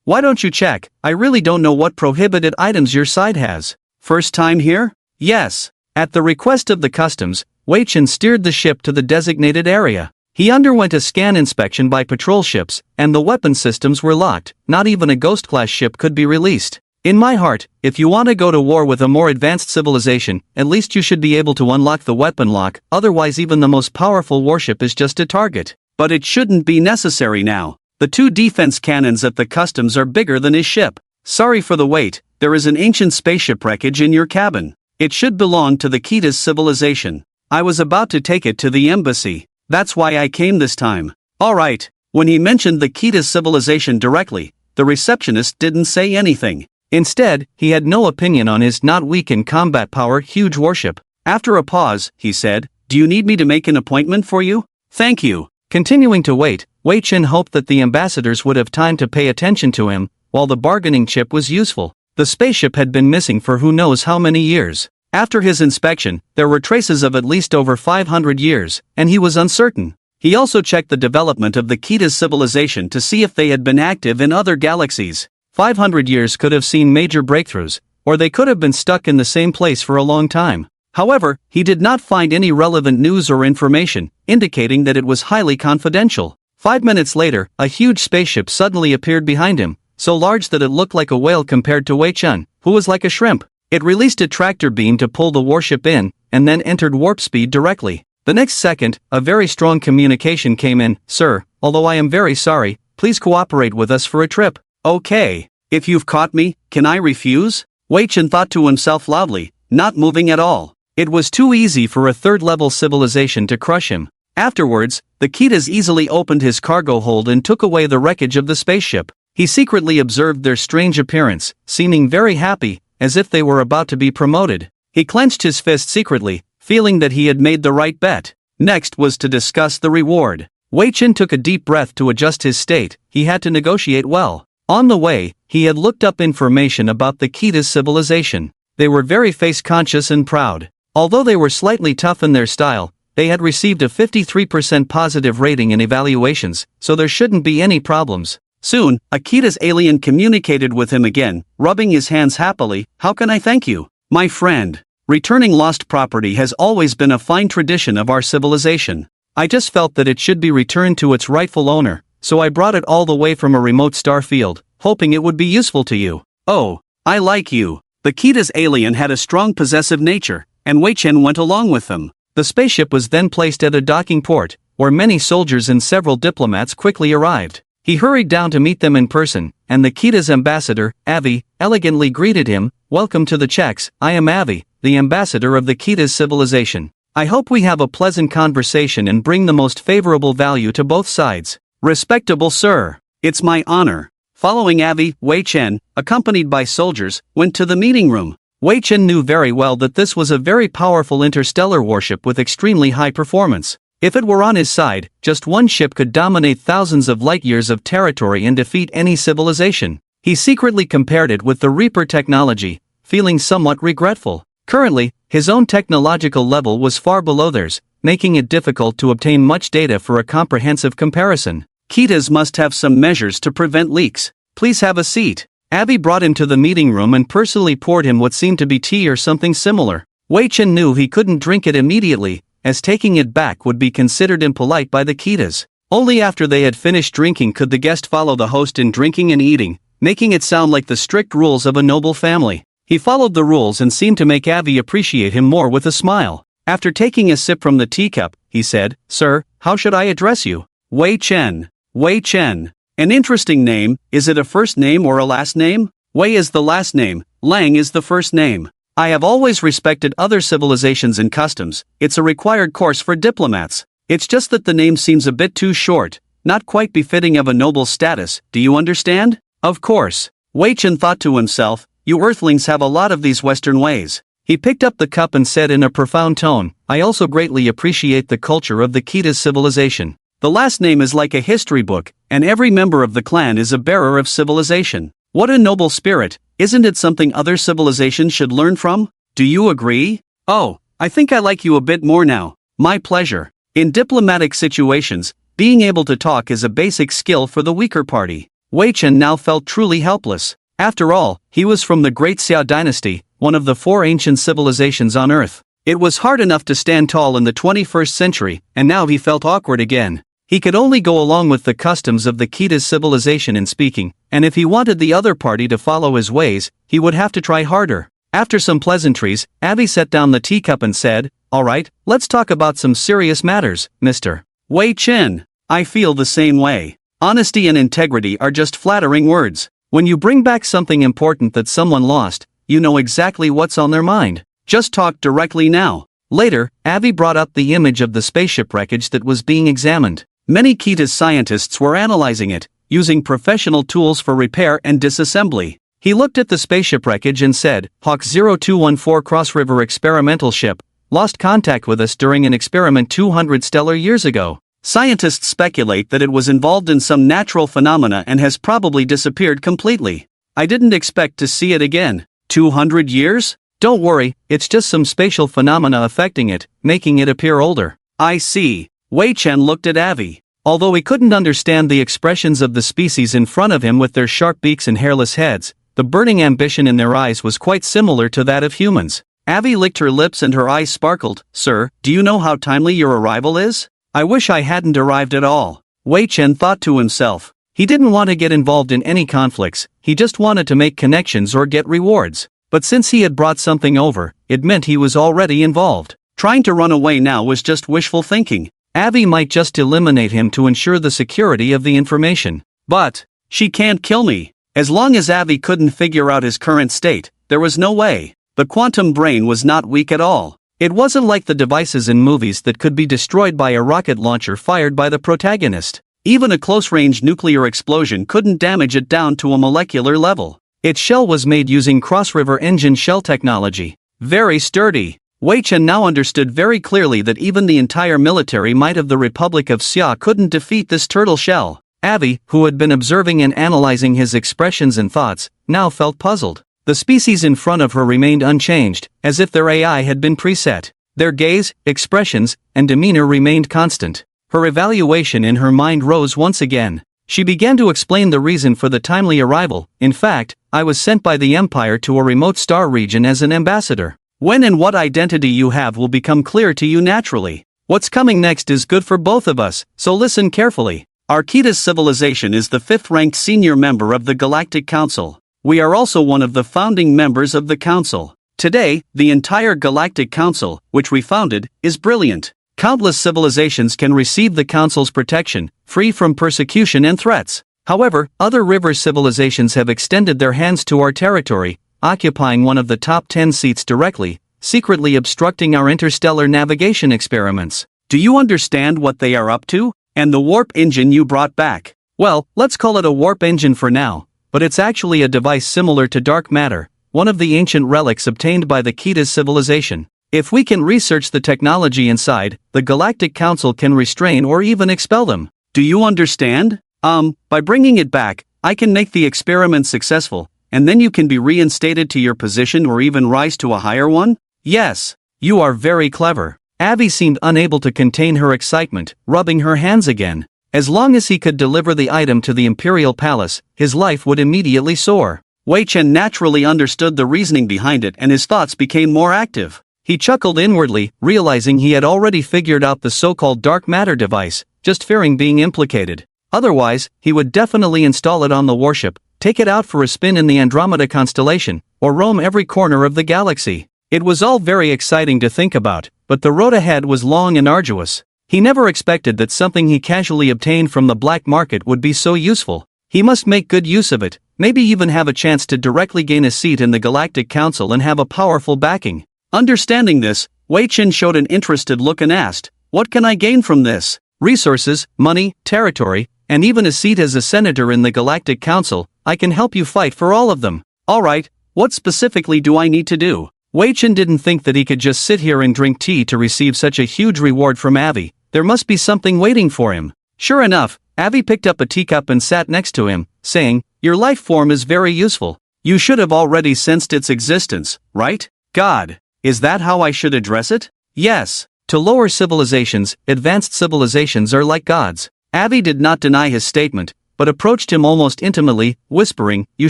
Why don't you check? I really don't know what prohibited items your side has. First time here? Yes. At the request of the customs, Wei Chen steered the ship to the designated area. He underwent a scan inspection by patrol ships, and the weapon systems were locked. Not even a Ghost-class ship could be released. In my heart, if you want to go to war with a more advanced civilization, at least you should be able to unlock the weapon lock, otherwise even the most powerful warship is just a target. But it shouldn't be necessary now. The 2 defense cannons at the customs are bigger than his ship. Sorry for the wait, there is an ancient spaceship wreckage in your cabin. It should belong to the Ketas civilization. I was about to take it to the embassy. That's why I came this time. Alright. When he mentioned the Ketas civilization directly, the receptionist didn't say anything. Instead, he had no opinion on his not weak in combat power huge warship. After a pause, he said, do you need me to make an appointment for you? Thank you. Continuing to wait, Wei Chen hoped that the ambassadors would have time to pay attention to him, while the bargaining chip was useful. The spaceship had been missing for who knows how many years. After his inspection, there were traces of at least over 500 years, and he was uncertain. He also checked the development of the Ketas civilization to see if they had been active in other galaxies. 500 years could have seen major breakthroughs, or they could have been stuck in the same place for a long time. However, he did not find any relevant news or information, indicating that it was highly confidential. 5 minutes later, a huge spaceship suddenly appeared behind him, so large that it looked like a whale compared to Wei Chen, who was like a shrimp. It released a tractor beam to pull the warship in, and then entered warp speed directly. The next second, a very strong communication came in. Sir, although I am very sorry, please cooperate with us for a trip. Okay. If you've caught me, can I refuse? Wei Chen thought to himself loudly, not moving at all. It was too easy for a third-level civilization to crush him. Afterwards, the Ketas easily opened his cargo hold and took away the wreckage of the spaceship. He secretly observed their strange appearance, seeming very happy, as if they were about to be promoted. He clenched his fist secretly, feeling that he had made the right bet. Next was to discuss the reward. Wei Chen took a deep breath to adjust his state. He had to negotiate well. On the way, he had looked up information about the Ketas civilization. They were very face-conscious and proud. Although they were slightly tough in their style, they had received a 53% positive rating in evaluations, so there shouldn't be any problems. Soon, a Ketas alien communicated with him again, rubbing his hands happily. How can I thank you, my friend? Returning lost property has always been a fine tradition of our civilization. I just felt that it should be returned to its rightful owner, so I brought it all the way from a remote star field, hoping it would be useful to you. Oh, I like you. The Ketas alien had a strong possessive nature, and Wei Chen went along with them. The spaceship was then placed at a docking port, where many soldiers and several diplomats quickly arrived. He hurried down to meet them in person, and the Ketas ambassador, Avi, elegantly greeted him. Welcome to the Czechs, I am Avi, the ambassador of the Ketas civilization. I hope we have a pleasant conversation and bring the most favorable value to both sides. Respectable sir, it's my honor. Following Avi, Wei Chen, accompanied by soldiers, went to the meeting room. Wei Chen knew very well that this was a very powerful interstellar warship with extremely high performance. If it were on his side, just one ship could dominate thousands of light-years of territory and defeat any civilization. He secretly compared it with the Reaper technology, feeling somewhat regretful. Currently, his own technological level was far below theirs, making it difficult to obtain much data for a comprehensive comparison. Ketas must have some measures to prevent leaks. Please have a seat. Avi brought him to the meeting room and personally poured him what seemed to be tea or something similar. Wei Chen knew he couldn't drink it immediately, as taking it back would be considered impolite by the Ketas. Only after they had finished drinking could the guest follow the host in drinking and eating, making it sound like the strict rules of a noble family. He followed the rules and seemed to make Avi appreciate him more with a smile. After taking a sip from the teacup, he said, Sir, how should I address you? Wei Chen. Wei Chen. An interesting name. Is it a first name or a last name? Wei is the last name, Lang is the first name. I have always respected other civilizations and customs. It's a required course for diplomats. It's just that the name seems a bit too short, not quite befitting of a noble status. Do you understand? Of course. Wei Chen thought to himself, you earthlings have a lot of these Western ways. He picked up the cup and said in a profound tone, I also greatly appreciate the culture of the Ketas civilization. The last name is like a history book, and every member of the clan is a bearer of civilization. What a noble spirit. Isn't it something other civilizations should learn from? Do you agree? Oh, I think I like you a bit more now. My pleasure. In diplomatic situations, being able to talk is a basic skill for the weaker party. Wei Chen now felt truly helpless. After all, he was from the Great Xiao dynasty, one of the 4 ancient civilizations on Earth. It was hard enough to stand tall in the 21st century, and now he felt awkward again. He could only go along with the customs of the Ketas civilization in speaking, and if he wanted the other party to follow his ways, he would have to try harder. After some pleasantries, Avi set down the teacup and said, All right, let's talk about some serious matters, Mr. Wei Chen. I feel the same way. Honesty and integrity are just flattering words. When you bring back something important that someone lost, you know exactly what's on their mind. Just talk directly now. Later, Avi brought up the image of the spaceship wreckage that was being examined. Many Ketas scientists were analyzing it, using professional tools for repair and disassembly. He looked at the spaceship wreckage and said, Hawk 0214 Cross River experimental ship, lost contact with us during an experiment 200 stellar years ago. Scientists speculate that it was involved in some natural phenomena and has probably disappeared completely. I didn't expect to see it again. 200 years? Don't worry, it's just some spatial phenomena affecting it, making it appear older. I see. Wei Chen looked at Avi. Although he couldn't understand the expressions of the species in front of him with their sharp beaks and hairless heads, the burning ambition in their eyes was quite similar to that of humans. Avi licked her lips and her eyes sparkled. Sir, do you know how timely your arrival is? I wish I hadn't arrived at all. Wei Chen thought to himself. He didn't want to get involved in any conflicts, he just wanted to make connections or get rewards. But since he had brought something over, it meant he was already involved. Trying to run away now was just wishful thinking. Avi might just eliminate him to ensure the security of the information. But she can't kill me. As long as Avi couldn't figure out his current state, there was no way. The quantum brain was not weak at all. It wasn't like the devices in movies that could be destroyed by a rocket launcher fired by the protagonist. Even a close-range nuclear explosion couldn't damage it down to a molecular level. Its shell was made using cross-river engine shell technology. Very sturdy. Wei Chen now understood very clearly that even the entire military might of the Republic of Xia couldn't defeat this turtle shell. Avi, who had been observing and analyzing his expressions and thoughts, now felt puzzled. The species in front of her remained unchanged, as if their AI had been preset. Their gaze, expressions, and demeanor remained constant. Her evaluation in her mind rose once again. She began to explain the reason for the timely arrival. In fact, I was sent by the Empire to a remote star region as an ambassador. When and what identity you have will become clear to you naturally. What's coming next is good for both of us, so listen carefully. Arquita's civilization is the 5th-ranked senior member of the Galactic Council. We are also one of the founding members of the Council. Today, the entire Galactic Council, which we founded, is brilliant. Countless civilizations can receive the Council's protection, free from persecution and threats. However, other river civilizations have extended their hands to our territory, occupying one of the top 10 seats directly, secretly obstructing our interstellar navigation experiments. Do you understand what they are up to? And the warp engine you brought back? Well, let's call it a warp engine for now. But it's actually a device similar to dark matter, one of the ancient relics obtained by the Kita's civilization. If we can research the technology inside, the Galactic Council can restrain or even expel them. Do you understand? By bringing it back, I can make the experiment successful, and then you can be reinstated to your position or even rise to a higher one? Yes. You are very clever. Avi seemed unable to contain her excitement, rubbing her hands again. As long as he could deliver the item to the Imperial Palace, his life would immediately soar. Wei Chen naturally understood the reasoning behind it and his thoughts became more active. He chuckled inwardly, realizing he had already figured out the so-called dark matter device, just fearing being implicated. Otherwise, he would definitely install it on the warship, take it out for a spin in the Andromeda constellation, or roam every corner of the galaxy. It was all very exciting to think about, but the road ahead was long and arduous. He never expected that something he casually obtained from the black market would be so useful. He must make good use of it, maybe even have a chance to directly gain a seat in the Galactic Council and have a powerful backing. Understanding this, Wei Chen showed an interested look and asked, "What can I gain from this?" "Resources, money, territory, and even a seat as a senator in the Galactic Council. I can help you fight for all of them." "Alright, what specifically do I need to do?" Wei Chen didn't think that he could just sit here and drink tea to receive such a huge reward from Avi. There must be something waiting for him. Sure enough, Avi picked up a teacup and sat next to him, saying, "Your life form is very useful. You should have already sensed its existence, right? God. Is that how I should address it?" "Yes. To lower civilizations, advanced civilizations are like gods." Avi did not deny his statement, but approached him almost intimately, whispering, "You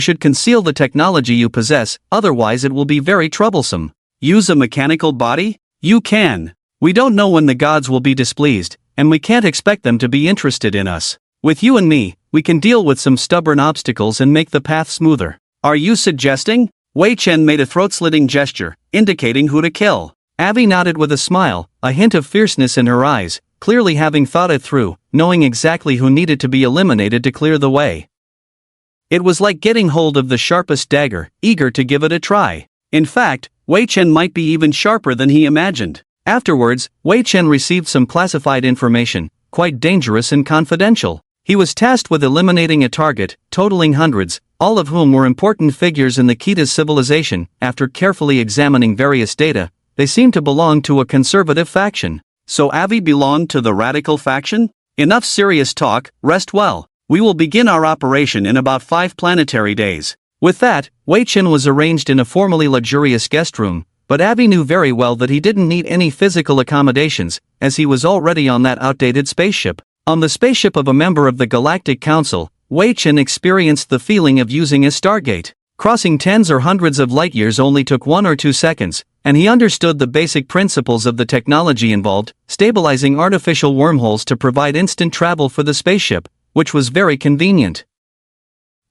should conceal the technology you possess, otherwise it will be very troublesome." "Use a mechanical body? You can. We don't know when the gods will be displeased, and we can't expect them to be interested in us. With you and me, we can deal with some stubborn obstacles and make the path smoother." "Are you suggesting?" Wei Chen made a throat-slitting gesture, indicating who to kill. Avi nodded with a smile, a hint of fierceness in her eyes, clearly having thought it through, knowing exactly who needed to be eliminated to clear the way. It was like getting hold of the sharpest dagger, eager to give it a try. In fact, Wei Chen might be even sharper than he imagined. Afterwards, Wei Chen received some classified information, quite dangerous and confidential. He was tasked with eliminating a target, totaling hundreds, all of whom were important figures in the Kita's civilization. After carefully examining various data, they seemed to belong to a conservative faction. So Avi belonged to the radical faction? Enough serious talk, rest well. We will begin our operation in about 5 planetary days. With that, Wei Chen was arranged in a formally luxurious guest room, but Avi knew very well that he didn't need any physical accommodations, as he was already on that outdated spaceship. On the spaceship of a member of the Galactic Council, Wei Chen experienced the feeling of using a Stargate. Crossing tens or hundreds of light years only took 1 or 2 seconds, and he understood the basic principles of the technology involved, stabilizing artificial wormholes to provide instant travel for the spaceship, which was very convenient.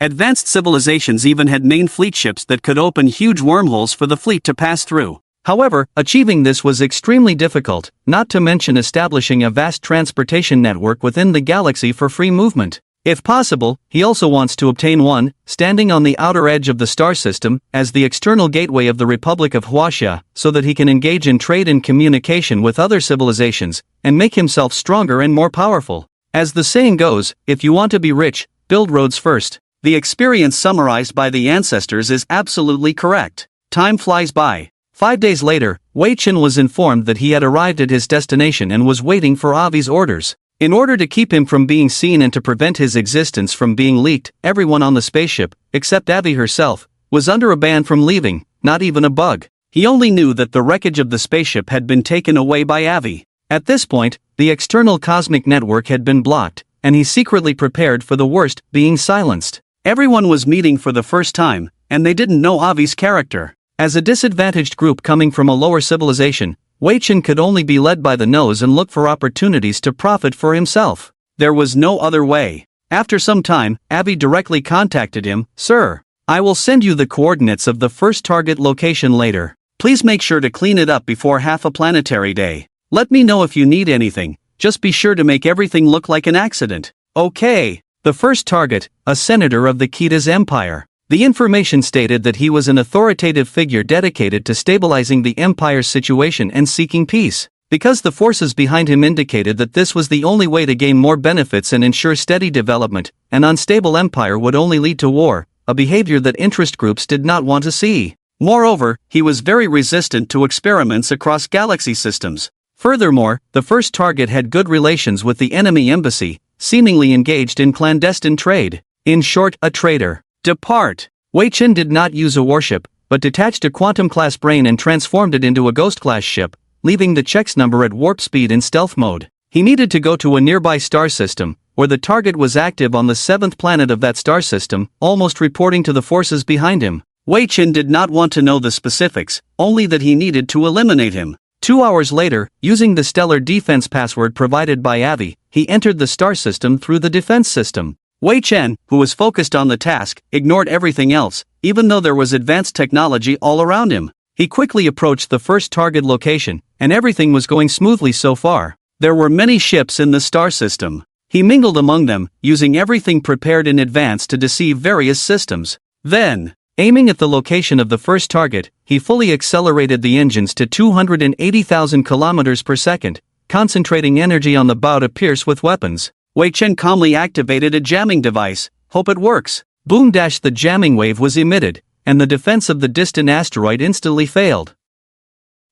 Advanced civilizations even had main fleet ships that could open huge wormholes for the fleet to pass through. However, achieving this was extremely difficult, not to mention establishing a vast transportation network within the galaxy for free movement. If possible, he also wants to obtain one, standing on the outer edge of the star system, as the external gateway of the Republic of Huaxia, so that he can engage in trade and communication with other civilizations, and make himself stronger and more powerful. As the saying goes, if you want to be rich, build roads first. The experience summarized by the ancestors is absolutely correct. Time flies by. 5 days later, Wei Chen was informed that he had arrived at his destination and was waiting for Avi's orders. In order to keep him from being seen and to prevent his existence from being leaked, everyone on the spaceship, except Avi herself, was under a ban from leaving, not even a bug. He only knew that the wreckage of the spaceship had been taken away by Avi. At this point, the external cosmic network had been blocked, and he secretly prepared for the worst, being silenced. Everyone was meeting for the first time, and they didn't know Avi's character. As a disadvantaged group coming from a lower civilization, Wei Chen could only be led by the nose and look for opportunities to profit for himself. There was no other way. After some time, Avi directly contacted him. "Sir, I will send you the coordinates of the first target location later. Please make sure to clean it up before half a planetary day. Let me know if you need anything, just be sure to make everything look like an accident." Okay. The first target, a senator of the Kita's empire. The information stated that he was an authoritative figure dedicated to stabilizing the empire's situation and seeking peace. Because the forces behind him indicated that this was the only way to gain more benefits and ensure steady development, an unstable empire would only lead to war, a behavior that interest groups did not want to see. Moreover, he was very resistant to experiments across galaxy systems. Furthermore, the first target had good relations with the enemy embassy, seemingly engaged in clandestine trade. In short, a traitor. Depart. Wei Chen did not use a warship, but detached a quantum-class brain and transformed it into a ghost-class ship, leaving the checks number at warp speed in stealth mode. He needed to go to a nearby star system, where the target was active on the 7th planet of that star system, almost reporting to the forces behind him. Wei Chen did not want to know the specifics, only that he needed to eliminate him. 2 hours later, using the stellar defense password provided by Avi, he entered the star system through the defense system. Wei Chen, who was focused on the task, ignored everything else, even though there was advanced technology all around him. He quickly approached the first target location, and everything was going smoothly so far. There were many ships in the star system. He mingled among them, using everything prepared in advance to deceive various systems. Then, aiming at the location of the first target, he fully accelerated the engines to 280,000 kilometers per second, concentrating energy on the bow to pierce with weapons. Wei Chen calmly activated a jamming device. Hope it works. Boom! The jamming wave was emitted, and the defense of the distant asteroid instantly failed.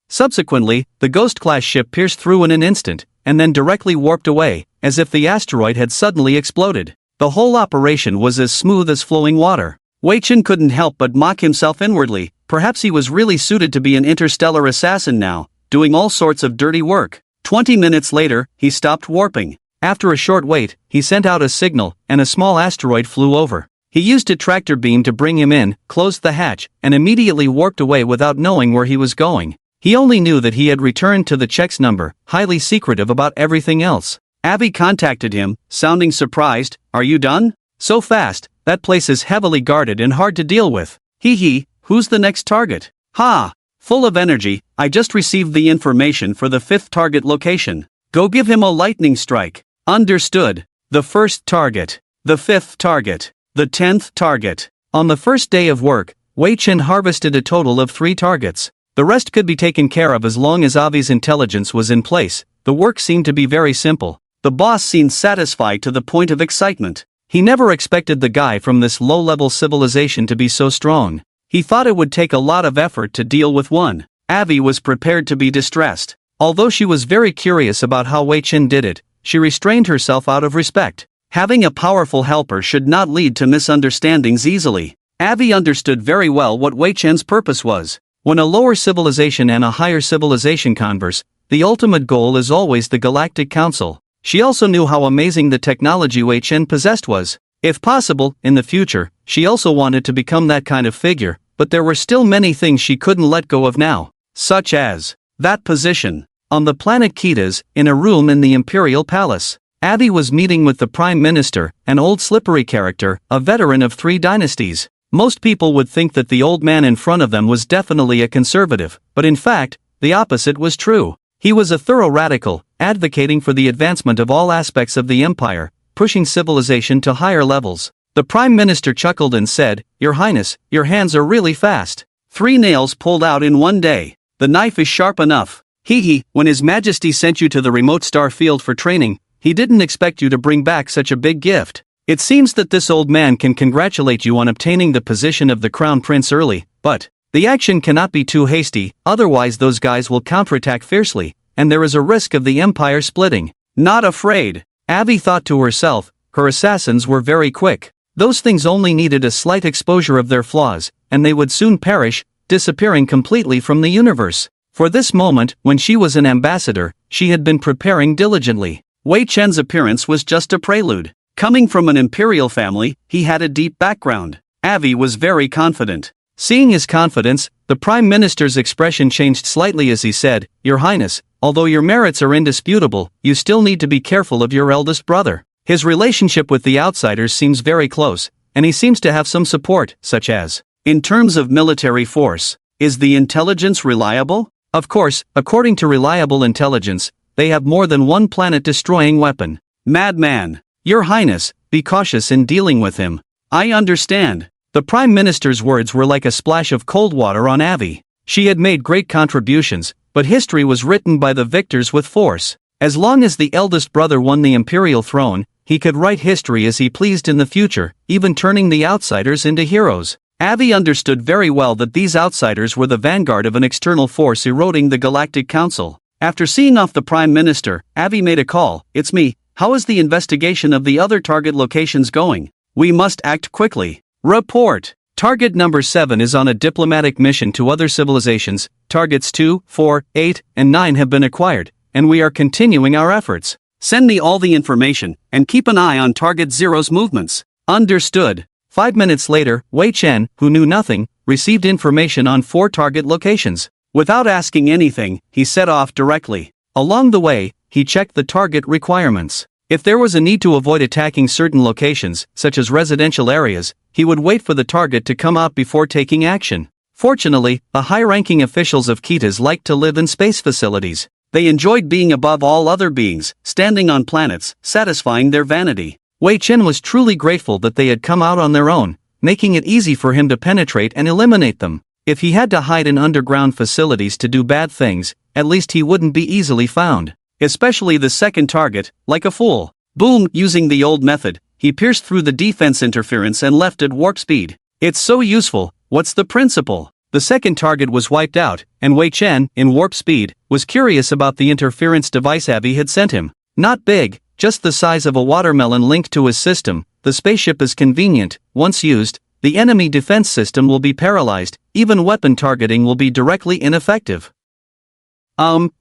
Subsequently, the Ghost-class ship pierced through in an instant, and then directly warped away, as if the asteroid had suddenly exploded. The whole operation was as smooth as flowing water. Wei Chen couldn't help but mock himself inwardly. Perhaps he was really suited to be an interstellar assassin now, doing all sorts of dirty work. 20 minutes later, he stopped warping. After a short wait, he sent out a signal, and a small asteroid flew over. He used a tractor beam to bring him in, closed the hatch, and immediately warped away without knowing where he was going. He only knew that he had returned to the checks number, highly secretive about everything else. Avi contacted him, sounding surprised. "Are you done? So fast, that place is heavily guarded and hard to deal with." "Hee, who's the next target?" "Ha! Full of energy, I just received the information for the 5th target location. Go give him a lightning strike." "Understood. The first target. The 5th target. The 10th target." On the first day of work, Wei Chen harvested a total of 3 targets. The rest could be taken care of as long as Avi's intelligence was in place. The work seemed to be very simple. The boss seemed satisfied to the point of excitement. He never expected the guy from this low-level civilization to be so strong. He thought it would take a lot of effort to deal with one. Avi was prepared to be distressed. Although she was very curious about how Wei Chen did it, she restrained herself out of respect. Having a powerful helper should not lead to misunderstandings easily. Avi understood very well what Wei Chen's purpose was. When a lower civilization and a higher civilization converse, the ultimate goal is always the Galactic Council. She also knew how amazing the technology Wei Chen possessed was. If possible, in the future, she also wanted to become that kind of figure, but there were still many things she couldn't let go of now. Such as that position. On the planet Kitas, in a room in the Imperial Palace, Avi was meeting with the Prime Minister, an old slippery character, a veteran of 3 dynasties. Most people would think that the old man in front of them was definitely a conservative, but in fact, the opposite was true. He was a thorough radical, advocating for the advancement of all aspects of the empire, pushing civilization to higher levels. The Prime Minister chuckled and said, "Your Highness, your hands are really fast. 3 nails pulled out in one day. The knife is sharp enough. Hee, when His Majesty sent you to the remote star field for training, he didn't expect you to bring back such a big gift. It seems that this old man can congratulate you on obtaining the position of the Crown Prince early, but the action cannot be too hasty, otherwise those guys will counterattack fiercely, and there is a risk of the Empire splitting." Not afraid, Avi thought to herself. Her assassins were very quick. Those things only needed a slight exposure of their flaws, and they would soon perish, disappearing completely from the universe. For this moment, when she was an ambassador, she had been preparing diligently. Wei Chen's appearance was just a prelude. Coming from an imperial family, he had a deep background. Avi was very confident. Seeing his confidence, the Prime Minister's expression changed slightly as he said, "Your Highness, although your merits are indisputable, you still need to be careful of your eldest brother. His relationship with the outsiders seems very close, and he seems to have some support, such as, in terms of military force. Is the intelligence reliable? Of course, according to reliable intelligence, they have more than one planet-destroying weapon. Madman. Your Highness, be cautious in dealing with him." "I understand." The Prime Minister's words were like a splash of cold water on Avi. She had made great contributions, but history was written by the victors with force. As long as the eldest brother won the imperial throne, he could write history as he pleased in the future, even turning the outsiders into heroes. Avi understood very well that these outsiders were the vanguard of an external force eroding the Galactic Council. After seeing off the Prime Minister, Avi made a call. "It's me. How is the investigation of the other target locations going? We must act quickly." Report. Target number 7 is on a diplomatic mission to other civilizations. Targets 2, 4, 8, and 9 have been acquired, and we are continuing our efforts. Send me all the information, and keep an eye on Target 0's movements. Understood. 5 minutes later, Wei Chen, who knew nothing, received information on 4 target locations. Without asking anything, he set off directly. Along the way, he checked the target requirements. If there was a need to avoid attacking certain locations, such as residential areas, he would wait for the target to come out before taking action. Fortunately, the high-ranking officials of Ketas liked to live in space facilities. They enjoyed being above all other beings, standing on planets, satisfying their vanity. Wei Chen was truly grateful that they had come out on their own, making it easy for him to penetrate and eliminate them. If he had to hide in underground facilities to do bad things, at least he wouldn't be easily found. Especially the second target, like a fool. Boom! Using the old method, he pierced through the defense interference and left at warp speed. It's so useful. What's the principle? The second target was wiped out, and Wei Chen, in warp speed, was curious about the interference device Avi had sent him. Not big, just the size of a watermelon linked to his system. The spaceship is convenient. Once used, the enemy defense system will be paralyzed. Even weapon targeting will be directly ineffective.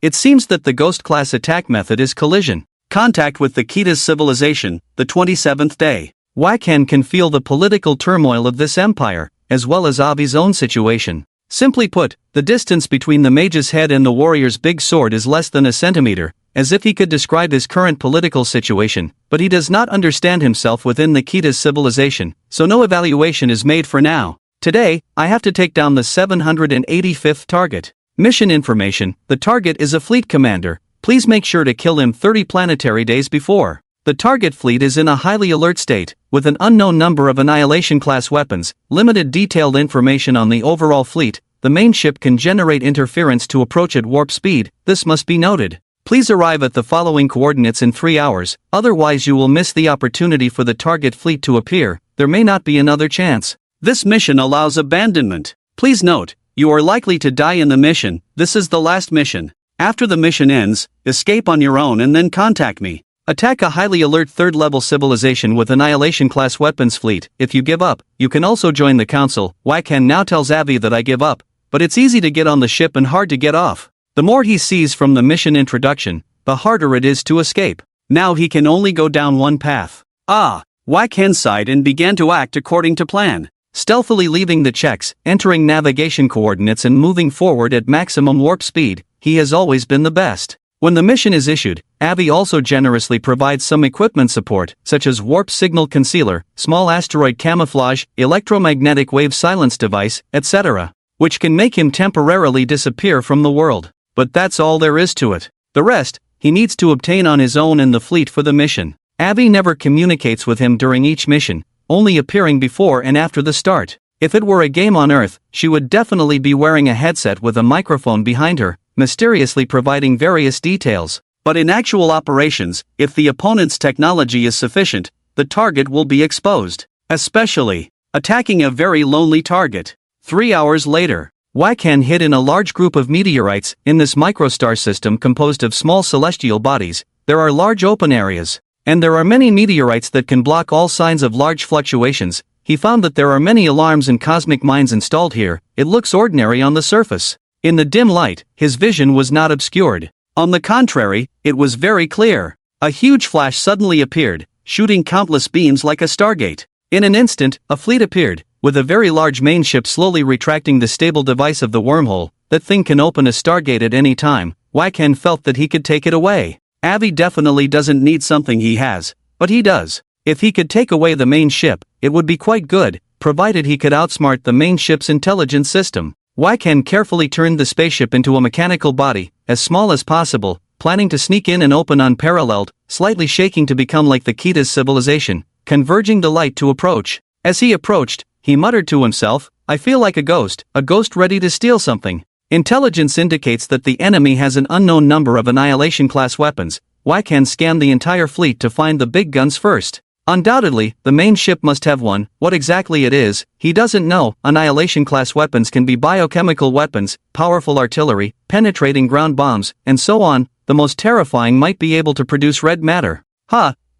It seems that the Ghost-class attack method is collision. Contact with the Ketas civilization, the 27th day. Wakan can feel the political turmoil of this empire, as well as Avi's own situation. Simply put, the distance between the mage's head and the warrior's big sword is less than a centimeter, as if he could describe his current political situation, but he does not understand himself within the Ketas civilization, so no evaluation is made for now. Today, I have to take down the 785th target. Mission information: the target is a fleet commander. Please make sure to kill him 30 planetary days before. The target fleet is in a highly alert state, with an unknown number of Annihilation-class weapons, limited detailed information on the overall fleet. The main ship can generate interference to approach at warp speed. This must be noted. Please arrive at the following coordinates in 3 hours, otherwise you will miss the opportunity for the target fleet to appear. There may not be another chance. This mission allows abandonment. Please note, you are likely to die in the mission. This is the last mission. After the mission ends, escape on your own and then contact me. Attack a highly alert third-level civilization with Annihilation-class weapons fleet. If you give up, you can also join the council. Wakan now tells Avi that I give up, but it's easy to get on the ship and hard to get off. The more he sees from the mission introduction, the harder it is to escape. Now he can only go down one path. Wakan sighed and began to act according to plan. Stealthily leaving the checks, entering navigation coordinates and moving forward at maximum warp speed, he has always been the best. When the mission is issued, Avi also generously provides some equipment support, such as warp signal concealer, small asteroid camouflage, electromagnetic wave silence device, etc., which can make him temporarily disappear from the world. But that's all there is to it. The rest, he needs to obtain on his own and the fleet for the mission. Avi never communicates with him during each mission, only appearing before and after the start. If it were a game on Earth, she would definitely be wearing a headset with a microphone behind her, mysteriously providing various details. But in actual operations, if the opponent's technology is sufficient, the target will be exposed. Especially, attacking a very lonely target. 3 hours later, Wakan hid in a large group of meteorites. In this microstar system composed of small celestial bodies, there are large open areas. And there are many meteorites that can block all signs of large fluctuations. He found that there are many alarms and cosmic mines installed here. It looks ordinary on the surface. In the dim light, his vision was not obscured. On the contrary, it was very clear. A huge flash suddenly appeared, shooting countless beams like a stargate. In an instant, a fleet appeared, with a very large main ship slowly retracting the stable device of the wormhole. That thing can open a stargate at any time. Wakan felt that he could take it away. Avi definitely doesn't need something he has, but he does. If he could take away the main ship, it would be quite good, provided he could outsmart the main ship's intelligence system. Wakan carefully turned the spaceship into a mechanical body, as small as possible, planning to sneak in and open unparalleled, slightly shaking to become like the Kita's civilization, converging the light to approach. As he approached, he muttered to himself, "I feel like a ghost ready to steal something." Intelligence indicates that the enemy has an unknown number of Annihilation-class weapons. Wakan scanned the entire fleet to find the big guns first. Undoubtedly, the main ship must have one. What exactly it is, he doesn't know. Annihilation-class weapons can be biochemical weapons, powerful artillery, penetrating ground bombs, and so on. The most terrifying might be able to produce red matter.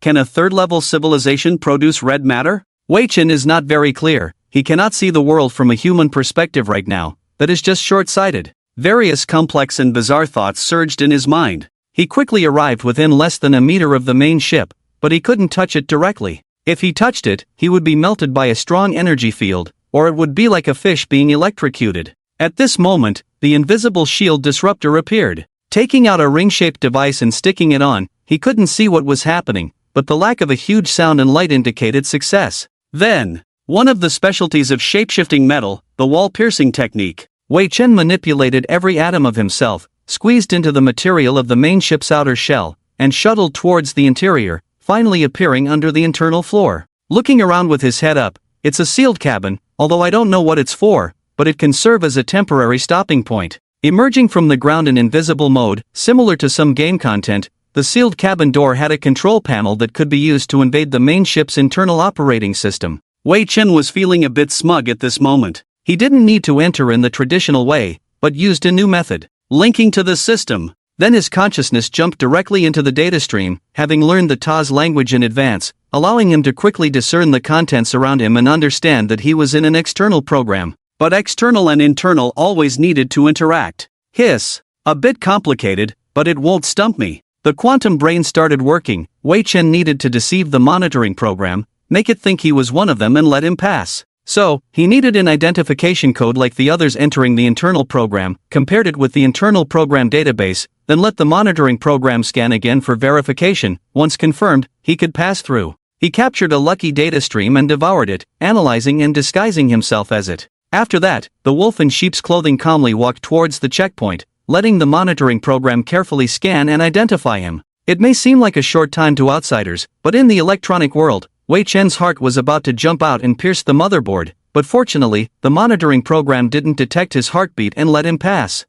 Can a third-level civilization produce red matter? Wei-Chen is not very clear. He cannot see the world from a human perspective right now. That is just short-sighted. Various complex and bizarre thoughts surged in his mind. He quickly arrived within less than a meter of the main ship, but he couldn't touch it directly. If he touched it, he would be melted by a strong energy field, or it would be like a fish being electrocuted. At this moment, the invisible shield disruptor appeared. Taking out a ring-shaped device and sticking it on, he couldn't see what was happening, but the lack of a huge sound and light indicated success. Then, one of the specialties of shapeshifting metal, the wall-piercing technique. Wei-Chen manipulated every atom of himself, squeezed into the material of the main ship's outer shell, and shuttled towards the interior, finally appearing under the internal floor. Looking around with his head up, it's a sealed cabin, although I don't know what it's for, but it can serve as a temporary stopping point. Emerging from the ground in invisible mode, similar to some game content, the sealed cabin door had a control panel that could be used to invade the main ship's internal operating system. Wei-Chen was feeling a bit smug at this moment. He didn't need to enter in the traditional way, but used a new method, linking to the system. Then his consciousness jumped directly into the data stream, having learned the TA's language in advance, allowing him to quickly discern the contents around him and understand that he was in an external program. But external and internal always needed to interact. Hiss. A bit complicated, but it won't stump me. The quantum brain started working. Wei-Chen needed to deceive the monitoring program, make it think he was one of them and let him pass. So, he needed an identification code like the others entering the internal program, compared it with the internal program database, then let the monitoring program scan again for verification. Once confirmed, he could pass through. He captured a lucky data stream and devoured it, analyzing and disguising himself as it. After that, the wolf in sheep's clothing calmly walked towards the checkpoint, letting the monitoring program carefully scan and identify him. It may seem like a short time to outsiders, but in the electronic world, Wei-Chen's heart was about to jump out and pierce the motherboard, but fortunately, the monitoring program didn't detect his heartbeat and let him pass.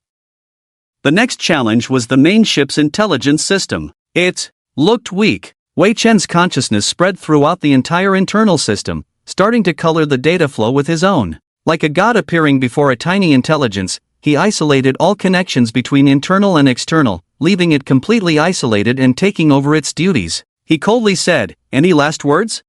The next challenge was the main ship's intelligence system. It looked weak. Wei-Chen's consciousness spread throughout the entire internal system, starting to color the data flow with his own. Like a god appearing before a tiny intelligence, he isolated all connections between internal and external, leaving it completely isolated and taking over its duties. He coldly said, "Any last words?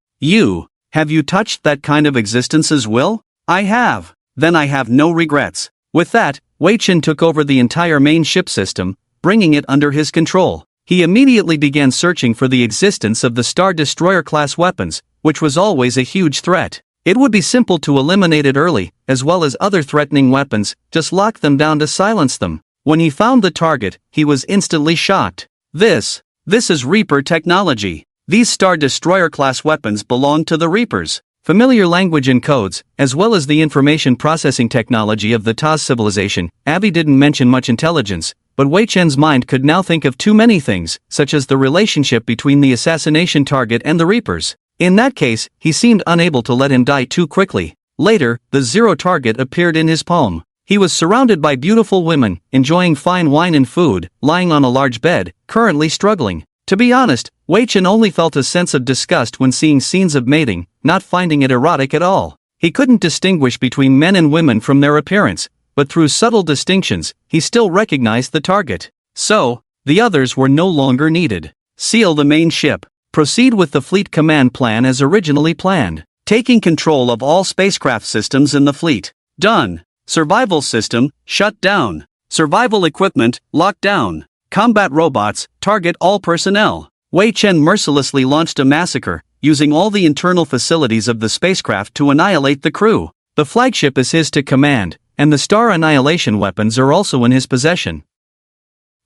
Have you touched that kind of existence's will?" "I have." "Then I have no regrets." With that, Wei-Chen took over the entire main ship system, bringing it under his control. He immediately began searching for the existence of the Star Destroyer-class weapons, which was always a huge threat. It would be simple to eliminate it early, as well as other threatening weapons, just lock them down to silence them. When he found the target, he was instantly shocked. This is Reaper technology. These Star Destroyer-class weapons belong to the Reapers. Familiar language and codes, as well as the information processing technology of the TAS civilization. Avi didn't mention much intelligence, but Wei Chen's mind could now think of too many things, such as the relationship between the assassination target and the Reapers. In that case, he seemed unable to let him die too quickly. Later, the Zero target appeared in his palm. He was surrounded by beautiful women, enjoying fine wine and food, lying on a large bed, currently struggling. To be honest, Wei Chen only felt a sense of disgust when seeing scenes of mating, not finding it erotic at all. He couldn't distinguish between men and women from their appearance, but through subtle distinctions, he still recognized the target. So, the others were no longer needed. Seal the main ship. Proceed with the fleet command plan as originally planned. Taking control of all spacecraft systems in the fleet. Done. Survival system, shut down. Survival equipment, locked down. Combat robots, target all personnel. Wei Chen mercilessly launched a massacre, using all the internal facilities of the spacecraft to annihilate the crew. The flagship is his to command, and the star annihilation weapons are also in his possession.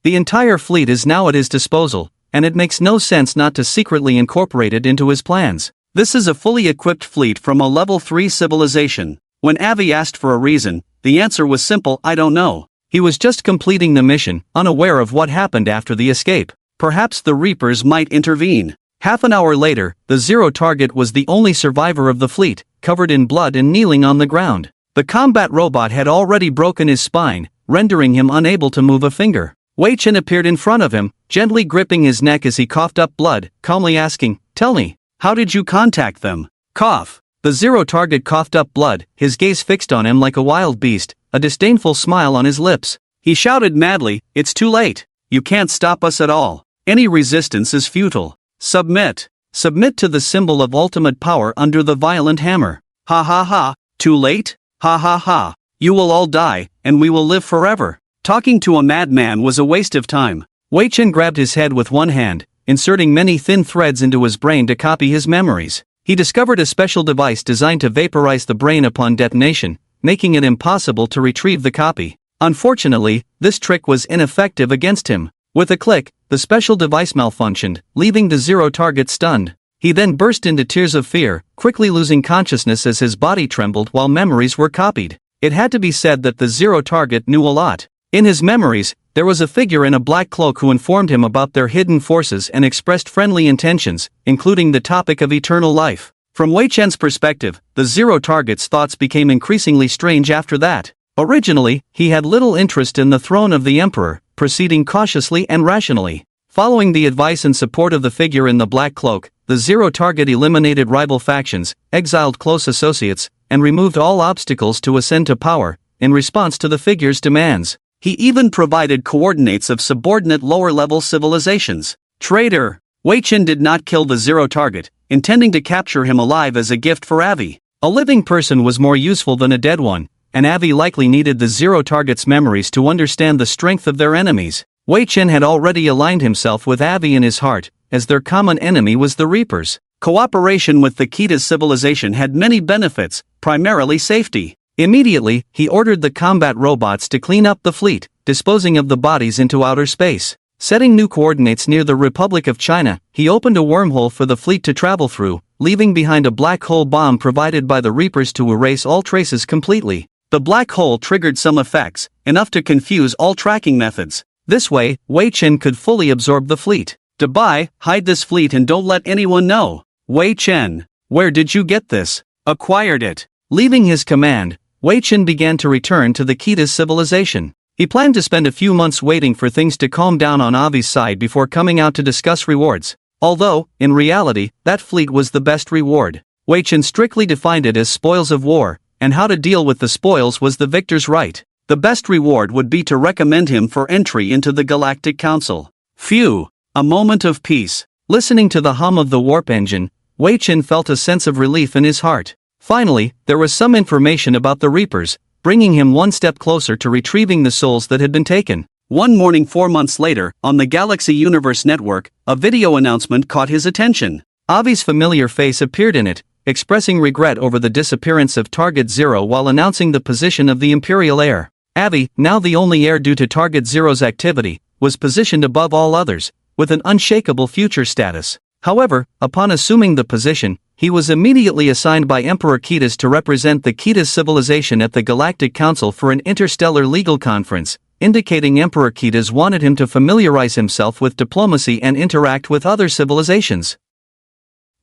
The entire fleet is now at his disposal, and it makes no sense not to secretly incorporate it into his plans. This is a fully equipped fleet from a level 3 civilization. When Avi asked for a reason, the answer was simple: I don't know. He was just completing the mission, unaware of what happened after the escape. Perhaps the Reapers might intervene. Half an hour later, the Zero target was the only survivor of the fleet, covered in blood and kneeling on the ground. The combat robot had already broken his spine, rendering him unable to move a finger. Wei Chen appeared in front of him, gently gripping his neck as he coughed up blood, calmly asking, "Tell me, how did you contact them?" Cough. The Zero target coughed up blood, his gaze fixed on him like a wild beast, a disdainful smile on his lips. He shouted madly, "It's too late. You can't stop us at all. Any resistance is futile. Submit. Submit to the symbol of ultimate power under the violent hammer." Ha ha ha. Too late? Ha ha ha. You will all die, and we will live forever. Talking to a madman was a waste of time. Wei Chen grabbed his head with one hand, inserting many thin threads into his brain to copy his memories. He discovered a special device designed to vaporize the brain upon detonation, making it impossible to retrieve the copy. Unfortunately, this trick was ineffective against him. With a click, the special device malfunctioned, leaving the Zero target stunned. He then burst into tears of fear, quickly losing consciousness as his body trembled while memories were copied. It had to be said that the Zero target knew a lot. In his memories, there was a figure in a black cloak who informed him about their hidden forces and expressed friendly intentions, including the topic of eternal life. From Wei Chen's perspective, the Zero target's thoughts became increasingly strange after that. Originally, he had little interest in the throne of the emperor, proceeding cautiously and rationally. Following the advice and support of the figure in the black cloak, the Zero target eliminated rival factions, exiled close associates, and removed all obstacles to ascend to power, in response to the figure's demands. He even provided coordinates of subordinate lower-level civilizations. Traitor! Wei Chen did not kill the Zero target, intending to capture him alive as a gift for Avi. A living person was more useful than a dead one, and Avi likely needed the Zero target's memories to understand the strength of their enemies. Wei Chen had already aligned himself with Avi in his heart, as their common enemy was the Reapers. Cooperation with the Chena civilization had many benefits, primarily safety. Immediately, he ordered the combat robots to clean up the fleet, disposing of the bodies into outer space. Setting new coordinates near the Republic of China, he opened a wormhole for the fleet to travel through, leaving behind a black hole bomb provided by the Reapers to erase all traces completely. The black hole triggered some effects, enough to confuse all tracking methods. This way, Wei Chen could fully absorb the fleet. Dubai, hide this fleet and don't let anyone know. Wei Chen, where did you get this? Acquired it. Leaving his command, Wei Chen began to return to the Cheta's civilization. He planned to spend a few months waiting for things to calm down on Avi's side before coming out to discuss rewards. Although, in reality, that fleet was the best reward. Wei Chen strictly defined it as spoils of war, and how to deal with the spoils was the victor's right. The best reward would be to recommend him for entry into the Galactic Council. Phew! A moment of peace. Listening to the hum of the warp engine, Wei Chen felt a sense of relief in his heart. Finally, there was some information about the Reapers, bringing him one step closer to retrieving the souls that had been taken. One morning 4 months later, on the Galaxy Universe Network, a video announcement caught his attention. Avi's familiar face appeared in it, expressing regret over the disappearance of Target Zero while announcing the position of the Imperial heir. Avi, now the only heir due to Target Zero's activity, was positioned above all others, with an unshakable future status. However, upon assuming the position, he was immediately assigned by Emperor Cheta to represent the Cheta civilization at the Galactic Council for an interstellar legal conference, indicating Emperor Kitas wanted him to familiarize himself with diplomacy and interact with other civilizations.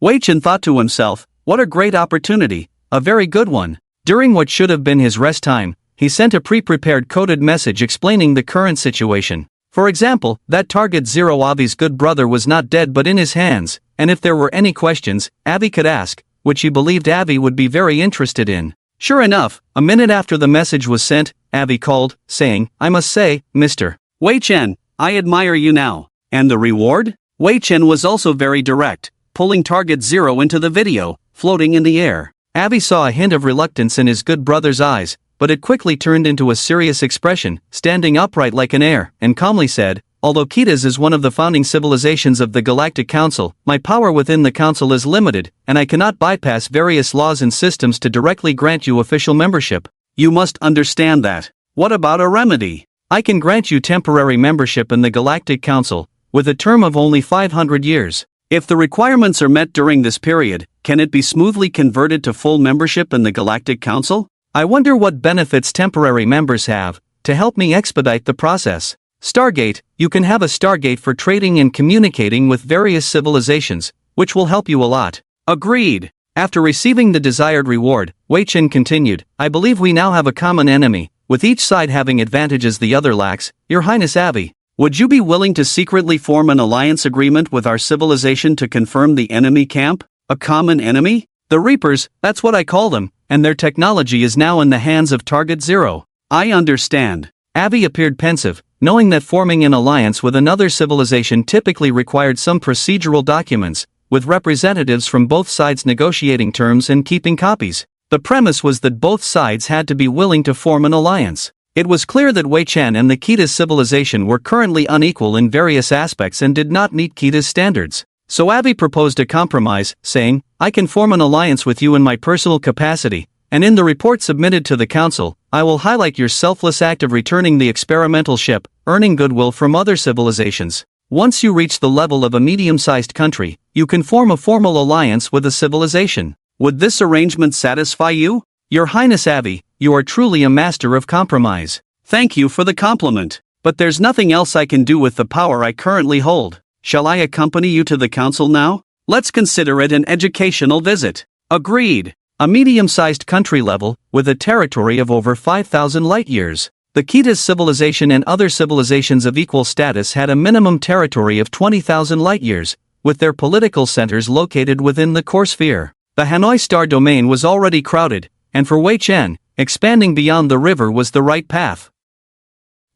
Wei Chen thought to himself, what a great opportunity, a very good one. During what should have been his rest time, he sent a pre-prepared coded message explaining the current situation. For example, that Target Zero Avi's good brother was not dead but in his hands, and if there were any questions, Avi could ask, which he believed Avi would be very interested in. Sure enough, a minute after the message was sent, Avi called, saying, I must say, Mr. Wei Chen, I admire you now. And the reward? Wei Chen was also very direct, pulling Target Zero into the video, floating in the air. Avi saw a hint of reluctance in his good brother's eyes, but it quickly turned into a serious expression, standing upright like an heir, and calmly said, although Kitas is one of the founding civilizations of the Galactic Council, my power within the Council is limited, and I cannot bypass various laws and systems to directly grant you official membership. You must understand that. What about a remedy? I can grant you temporary membership in the Galactic Council, with a term of only 500 years. If the requirements are met during this period, can it be smoothly converted to full membership in the Galactic Council? I wonder what benefits temporary members have, to help me expedite the process. Stargate, you can have a Stargate for trading and communicating with various civilizations, which will help you a lot. Agreed. After receiving the desired reward, Wei Chen continued, I believe we now have a common enemy, with each side having advantages the other lacks. Your Highness Avi, would you be willing to secretly form an alliance agreement with our civilization to confirm the enemy camp? A common enemy? The Reapers, that's what I call them, and their technology is now in the hands of Target Zero. I understand. Avi appeared pensive, knowing that forming an alliance with another civilization typically required some procedural documents, with representatives from both sides negotiating terms and keeping copies. The premise was that both sides had to be willing to form an alliance. It was clear that Wei Chen and the Kitas civilization were currently unequal in various aspects and did not meet Kitas standards. So Avi proposed a compromise, saying, I can form an alliance with you in my personal capacity, and in the report submitted to the Council, I will highlight your selfless act of returning the experimental ship, earning goodwill from other civilizations. Once you reach the level of a medium-sized country, you can form a formal alliance with a civilization. Would this arrangement satisfy you? Your Highness Avi, you are truly a master of compromise. Thank you for the compliment, but there's nothing else I can do with the power I currently hold. Shall I accompany you to the Council now? Let's consider it an educational visit. Agreed. A medium-sized country level, with a territory of over 5,000 light-years. The Kitas civilization and other civilizations of equal status had a minimum territory of 20,000 light-years, with their political centers located within the core sphere. The Hanoi star domain was already crowded, and for Wei Chen, expanding beyond the river was the right path.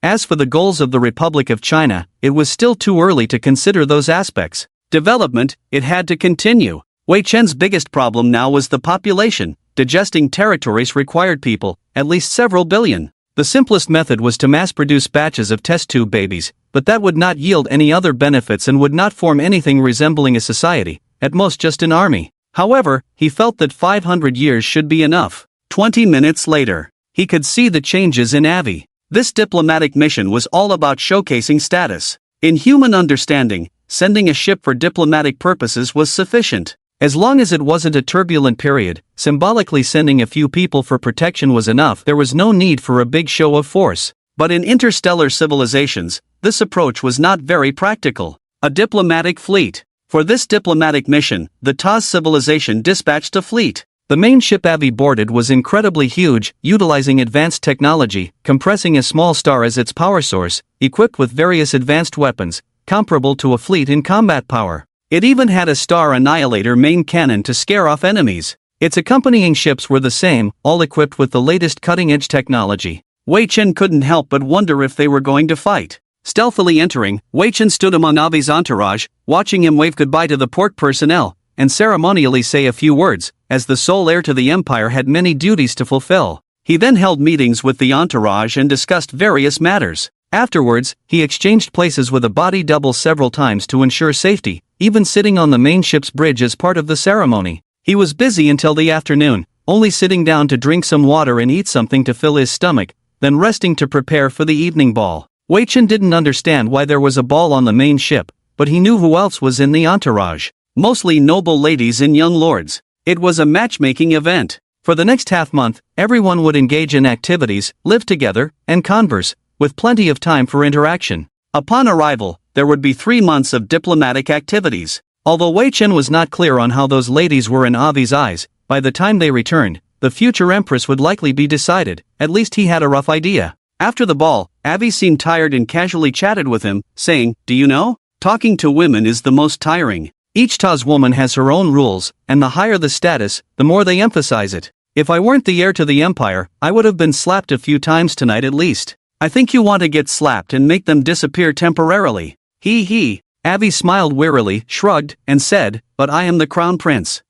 As for the goals of the Republic of China, it was still too early to consider those aspects. Development, it had to continue. Wei Chen's biggest problem now was the population. Digesting territories required people, at least several billion. The simplest method was to mass-produce batches of test tube babies, but that would not yield any other benefits and would not form anything resembling a society, at most just an army. However, he felt that 500 years should be enough. 20 minutes later, he could see the changes in Avi. This diplomatic mission was all about showcasing status. In human understanding, sending a ship for diplomatic purposes was sufficient. As long as it wasn't a turbulent period, symbolically sending a few people for protection was enough. There was no need for a big show of force. But in interstellar civilizations, this approach was not very practical. A diplomatic fleet. For this diplomatic mission, the Taz civilization dispatched a fleet. The main ship Avi boarded was incredibly huge, utilizing advanced technology, compressing a small star as its power source, equipped with various advanced weapons, comparable to a fleet in combat power. It even had a Star Annihilator main cannon to scare off enemies. Its accompanying ships were the same, all equipped with the latest cutting-edge technology. Wei Chen couldn't help but wonder if they were going to fight. Stealthily entering, Wei Chen stood among Avi's entourage, watching him wave goodbye to the port personnel, and ceremonially say a few words, as the sole heir to the empire had many duties to fulfill. He then held meetings with the entourage and discussed various matters. Afterwards, he exchanged places with a body double several times to ensure safety, even sitting on the main ship's bridge as part of the ceremony. He was busy until the afternoon, only sitting down to drink some water and eat something to fill his stomach, then resting to prepare for the evening ball. Wei Chen didn't understand why there was a ball on the main ship, but he knew who else was in the entourage. Mostly noble ladies and young lords. It was a matchmaking event. For the next half-month, everyone would engage in activities, live together, and converse, with plenty of time for interaction. Upon arrival, there would be 3 months of diplomatic activities. Although Wei Chen was not clear on how those ladies were in Avi's eyes, by the time they returned, the future empress would likely be decided. At least he had a rough idea. After the ball, Avi seemed tired and casually chatted with him, saying, "Do you know? Talking to women is the most tiring. Each Taz woman has her own rules, and the higher the status, the more they emphasize it. If I weren't the heir to the empire, I would have been slapped a few times tonight at least. I think you want to get slapped and make them disappear temporarily." He. Avi smiled wearily, shrugged, and said, "But I am the crown prince.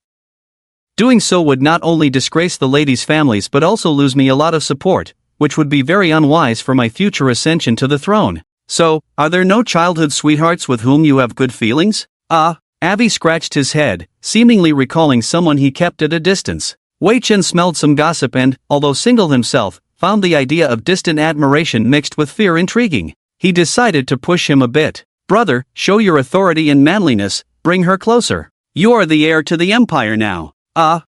Doing so would not only disgrace the ladies' families but also lose me a lot of support, which would be very unwise for my future ascension to the throne. So, are there no childhood sweethearts with whom you have good feelings?" Avi scratched his head, seemingly recalling someone he kept at a distance. Wei Chen smelled some gossip and, although single himself, found the idea of distant admiration mixed with fear intriguing. He decided to push him a bit. "Brother, show your authority and manliness, bring her closer. You are the heir to the empire now."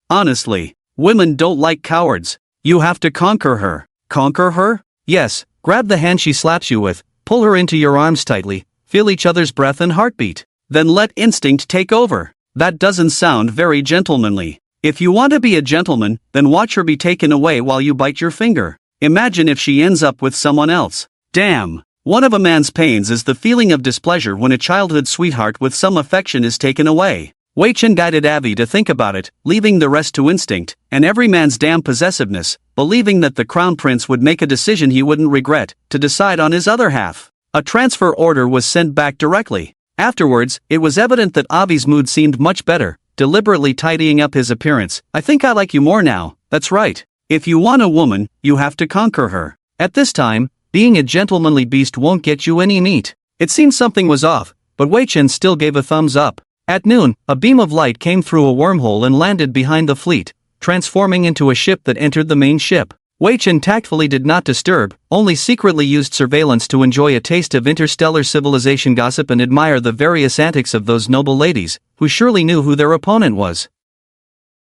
Honestly, women don't like cowards. You have to conquer her." "Conquer her?" "Yes, grab the hand she slaps you with, pull her into your arms tightly, feel each other's breath and heartbeat. Then let instinct take over." That doesn't sound very gentlemanly. If you want to be a gentleman, then watch her be taken away while you bite your finger. Imagine if she ends up with someone else. Damn. One of a man's pains is the feeling of displeasure when a childhood sweetheart with some affection is taken away. Wei Chen guided Avi to think about it, leaving the rest to instinct, and every man's damn possessiveness, believing that the crown prince would make a decision he wouldn't regret, to decide on his other half. A transfer order was sent back directly. Afterwards, it was evident that Avi's mood seemed much better, deliberately tidying up his appearance. "I think I like you more now, that's right. If you want a woman, you have to conquer her. At this time, being a gentlemanly beast won't get you any meat." It seemed something was off, but Wei Chen still gave a thumbs up. At noon, a beam of light came through a wormhole and landed behind the fleet, transforming into a ship that entered the main ship. Wei Chen tactfully did not disturb, only secretly used surveillance to enjoy a taste of interstellar civilization gossip and admire the various antics of those noble ladies, who surely knew who their opponent was.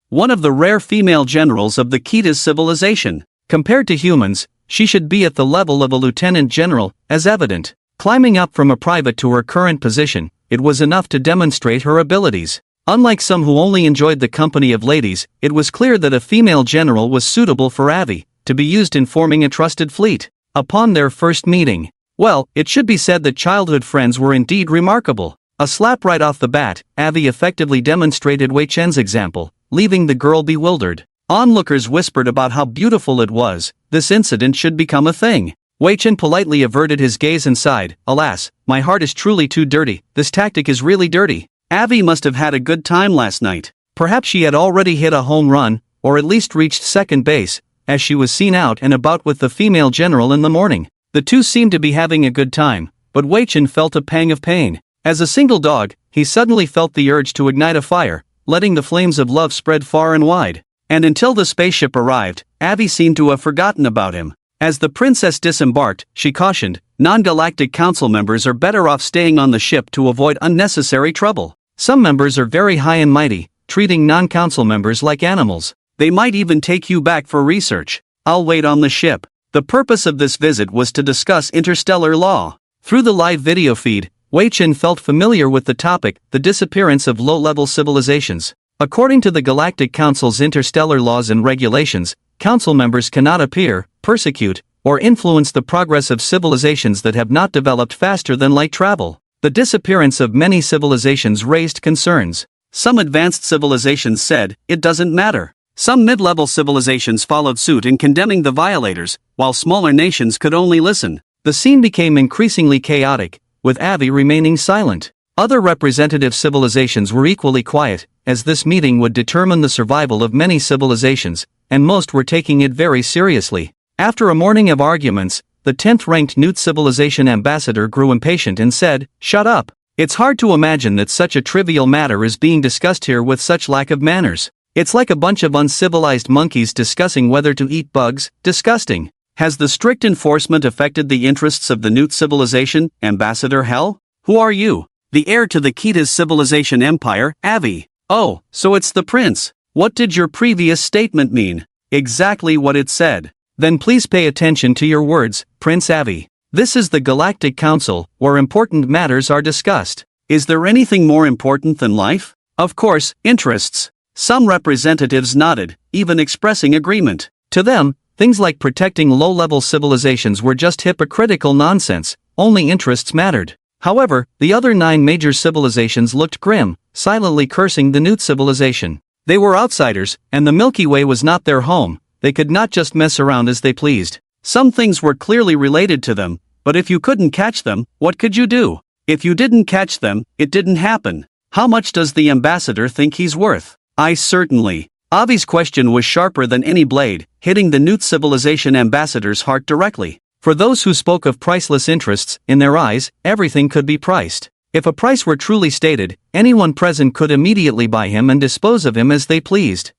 One of the rare female generals of the Kita's civilization. Compared to humans, she should be at the level of a lieutenant general, as evident. Climbing up from a private to her current position, it was enough to demonstrate her abilities. Unlike some who only enjoyed the company of ladies, it was clear that a female general was suitable for Avi, to be used in forming a trusted fleet. Upon their first meeting, well, it should be said that childhood friends were indeed remarkable. A slap right off the bat, Avi effectively demonstrated Wei Chen's example, leaving the girl bewildered. Onlookers whispered about how beautiful it was. This incident should become a thing. Wei Chen politely averted his gaze and sighed, "Alas, my heart is truly too dirty. This tactic is really dirty." Avi must have had a good time last night. Perhaps she had already hit a home run, or at least reached second base, as she was seen out and about with the female general in the morning. The two seemed to be having a good time, but Wei Chen felt a pang of pain. As a single dog, he suddenly felt the urge to ignite a fire, letting the flames of love spread far and wide. And until the spaceship arrived, Avi seemed to have forgotten about him. As the princess disembarked, she cautioned, "Non-galactic council members are better off staying on the ship to avoid unnecessary trouble. Some members are very high and mighty, treating non-council members like animals. They might even take you back for research. I'll wait on the ship." The purpose of this visit was to discuss interstellar law. Through the live video feed, Wei Chen felt familiar with the topic, the disappearance of low-level civilizations. According to the Galactic Council's interstellar laws and regulations, council members cannot appear, persecute, or influence the progress of civilizations that have not developed faster than light travel. The disappearance of many civilizations raised concerns. Some advanced civilizations said, "It doesn't matter." Some mid-level civilizations followed suit in condemning the violators, while smaller nations could only listen. The scene became increasingly chaotic, with Avi remaining silent. Other representative civilizations were equally quiet, as this meeting would determine the survival of many civilizations, and most were taking it very seriously. After a morning of arguments, the 10th-ranked Newt civilization ambassador grew impatient and said, "Shut up. It's hard to imagine that such a trivial matter is being discussed here with such lack of manners. It's like a bunch of uncivilized monkeys discussing whether to eat bugs. Disgusting. Has the strict enforcement affected the interests of the Newt civilization, Ambassador Hell? Who are you?" "The heir to the Kita's civilization empire, Avi." "Oh, so it's the prince. What did your previous statement mean?" "Exactly what it said." "Then please pay attention to your words, Prince Avi. This is the Galactic Council, where important matters are discussed. Is there anything more important than life? Of course, interests. Some representatives nodded, even expressing agreement. To them, things like protecting low-level civilizations were just hypocritical nonsense, only interests mattered. However, the other 9 major civilizations looked grim, silently cursing the new civilization. They were outsiders, and the Milky Way was not their home. They could not just mess around as they pleased. Some things were clearly related to them, but if you couldn't catch them, what could you do? If you didn't catch them, it didn't happen. How much does the ambassador think he's worth? I certainly. Avi's question was sharper than any blade, hitting the Newt civilization ambassador's heart directly. For those who spoke of priceless interests, in their eyes, everything could be priced. If a price were truly stated, anyone present could immediately buy him and dispose of him as they pleased.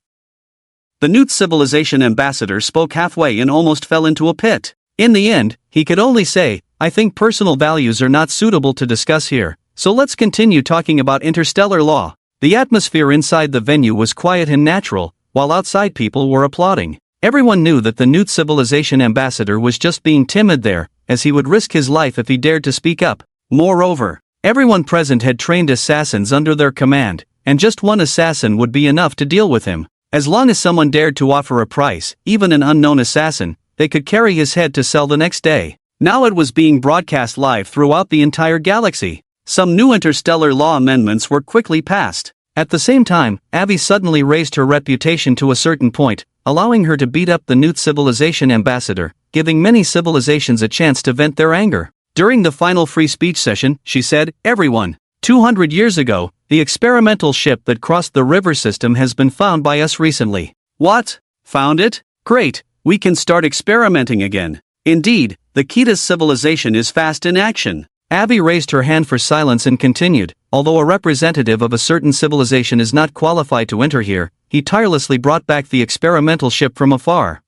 The Newt civilization ambassador spoke halfway and almost fell into a pit. In the end, he could only say, I think personal values are not suitable to discuss here, so let's continue talking about interstellar law. The atmosphere inside the venue was quiet and natural, while outside people were applauding. Everyone knew that the Newt civilization ambassador was just being timid there, as he would risk his life if he dared to speak up. Moreover, everyone present had trained assassins under their command, and just one assassin would be enough to deal with him. As long as someone dared to offer a price, even an unknown assassin, they could carry his head to sell the next day. Now it was being broadcast live throughout the entire galaxy. Some new interstellar law amendments were quickly passed. At the same time, Avi suddenly raised her reputation to a certain point, allowing her to beat up the Newt civilization ambassador, giving many civilizations a chance to vent their anger. During the final free speech session, she said, everyone, 200 years ago, the experimental ship that crossed the river system has been found by us recently. What? Found it? Great, we can start experimenting again. Indeed, the Ketas civilization is fast in action. Avi raised her hand for silence and continued, although a representative of a certain civilization is not qualified to enter here, he tirelessly brought back the experimental ship from afar.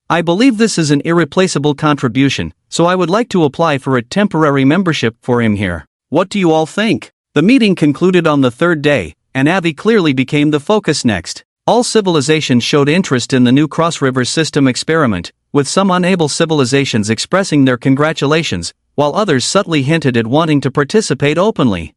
I believe this is an irreplaceable contribution, so I would like to apply for a temporary membership for him here. What do you all think? The meeting concluded on the 3rd day, and Avi clearly became the focus next. All civilizations showed interest in the new cross-river system experiment, with some unable civilizations expressing their congratulations, while others subtly hinted at wanting to participate openly.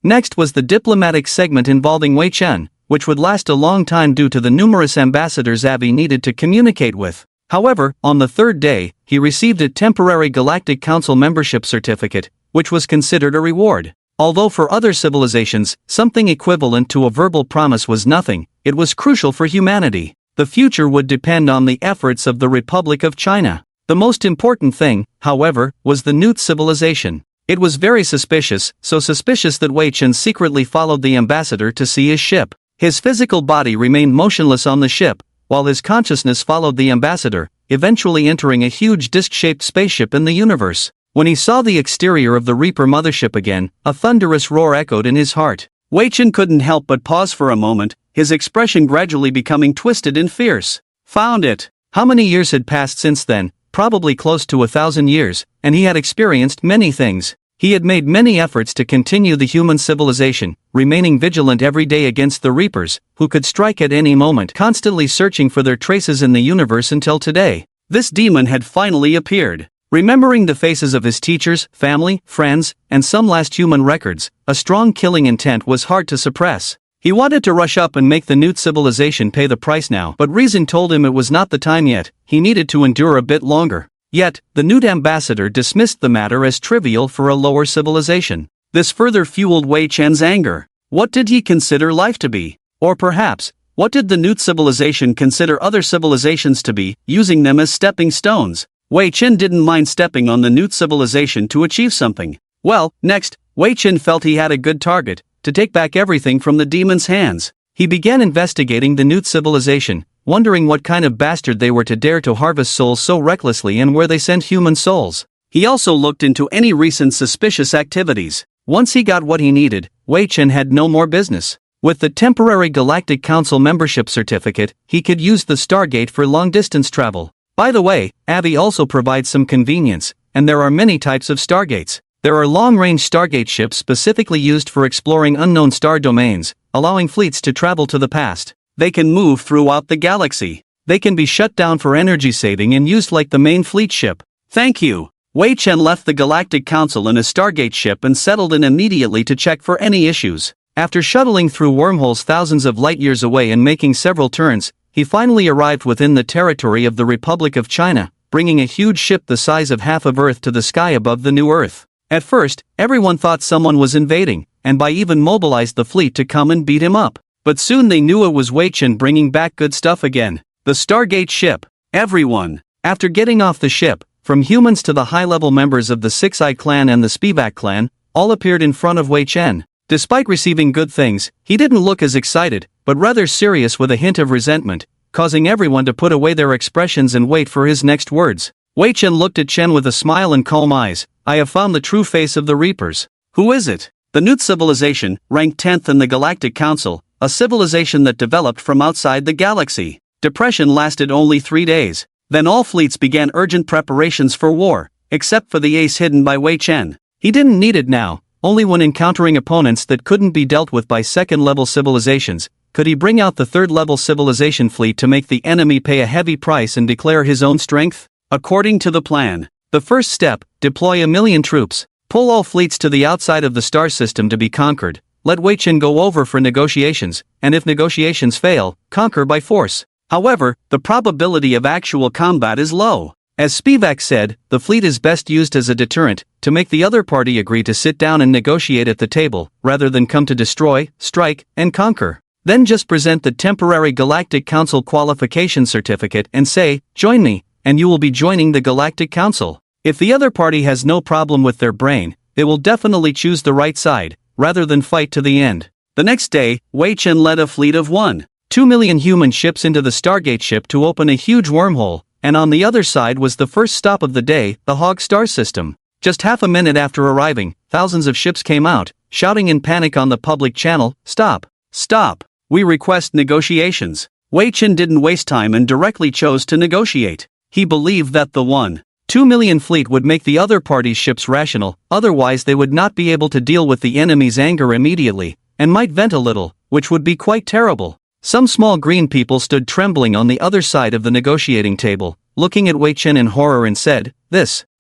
Next was the diplomatic segment involving Wei Chen, which would last a long time due to the numerous ambassadors Avi needed to communicate with. However, on the 3rd day, he received a temporary Galactic Council membership certificate, which was considered a reward. Although for other civilizations, something equivalent to a verbal promise was nothing, it was crucial for humanity. The future would depend on the efforts of the Republic of China. The most important thing, however, was the Newt civilization. It was very suspicious, so suspicious that Wei Chen secretly followed the ambassador to see his ship. His physical body remained motionless on the ship, while his consciousness followed the ambassador, eventually entering a huge disc-shaped spaceship in the universe. When he saw the exterior of the Reaper mothership again, a thunderous roar echoed in his heart. Wei Chen couldn't help but pause for a moment, his expression gradually becoming twisted and fierce. Found it! How many years had passed since then? Probably close to 1,000 years, and he had experienced many things. He had made many efforts to continue the human civilization, remaining vigilant every day against the Reapers, who could strike at any moment, constantly searching for their traces in the universe until today. This demon had finally appeared. Remembering the faces of his teachers, family, friends, and some last human records, a strong killing intent was hard to suppress. He wanted to rush up and make the Newt civilization pay the price now, but reason told him it was not the time yet, he needed to endure a bit longer. Yet, the Newt ambassador dismissed the matter as trivial for a lower civilization. This further fueled Wei Chen's anger. What did he consider life to be? Or perhaps, what did the Newt civilization consider other civilizations to be, using them as stepping stones? Wei Chen didn't mind stepping on the Newt civilization to achieve something. Well, next, Wei Chen felt he had a good target, to take back everything from the demon's hands. He began investigating the Newt civilization, wondering what kind of bastard they were to dare to harvest souls so recklessly and where they sent human souls. He also looked into any recent suspicious activities. Once he got what he needed, Wei Chen had no more business. With the temporary Galactic Council membership certificate, he could use the Stargate for long-distance travel. By the way, Avi also provides some convenience, and there are many types of Stargates. There are long-range Stargate ships specifically used for exploring unknown star domains, allowing fleets to travel to the past. They can move throughout the galaxy. They can be shut down for energy saving and used like the main fleet ship. Thank you. Wei Chen left the Galactic Council in a Stargate ship and settled in immediately to check for any issues. After shuttling through wormholes thousands of light years away and making several turns, he finally arrived within the territory of the Republic of China, bringing a huge ship the size of half of Earth to the sky above the new Earth. At first, everyone thought someone was invading, and by even mobilized the fleet to come and beat him up. But soon they knew it was Wei Chen bringing back good stuff again. The Stargate ship. Everyone. After getting off the ship, from humans to the high-level members of the Six-Eye clan and the Spivak clan, all appeared in front of Wei Chen. Despite receiving good things, he didn't look as excited, but rather serious with a hint of resentment, causing everyone to put away their expressions and wait for his next words. Wei Chen looked at Chen with a smile and calm eyes. I have found the true face of the Reapers. Who is it? The new civilization, ranked 10th in the Galactic Council, a civilization that developed from outside the galaxy. Depression lasted only 3 days. Then all fleets began urgent preparations for war, except for the ace hidden by Wei Chen. He didn't need it now, only when encountering opponents that couldn't be dealt with by second-level civilizations, could he bring out the third-level civilization fleet to make the enemy pay a heavy price and declare his own strength? According to the plan, the first step, deploy 1 million troops, pull all fleets to the outside of the star system to be conquered, let Wei Chen go over for negotiations, and if negotiations fail, conquer by force. However, the probability of actual combat is low. As Spivak said, the fleet is best used as a deterrent, to make the other party agree to sit down and negotiate at the table, rather than come to destroy, strike, and conquer. Then just present the temporary Galactic Council qualification certificate and say, join me, and you will be joining the Galactic Council. If the other party has no problem with their brain, they will definitely choose the right side, rather than fight to the end. The next day, Wei Chen led a fleet of 1.2 million human ships into the Stargate ship to open a huge wormhole, and on the other side was the first stop of the day, the Hog star system. Just half a minute after arriving, thousands of ships came out, shouting in panic on the public channel, Stop! Stop! We request negotiations. Wei Chen didn't waste time and directly chose to negotiate. He believed that the 1.2 million fleet would make the other party's ships rational, otherwise they would not be able to deal with the enemy's anger immediately, and might vent a little, which would be quite terrible. Some small green people stood trembling on the other side of the negotiating table, looking at Wei Chen in horror and said,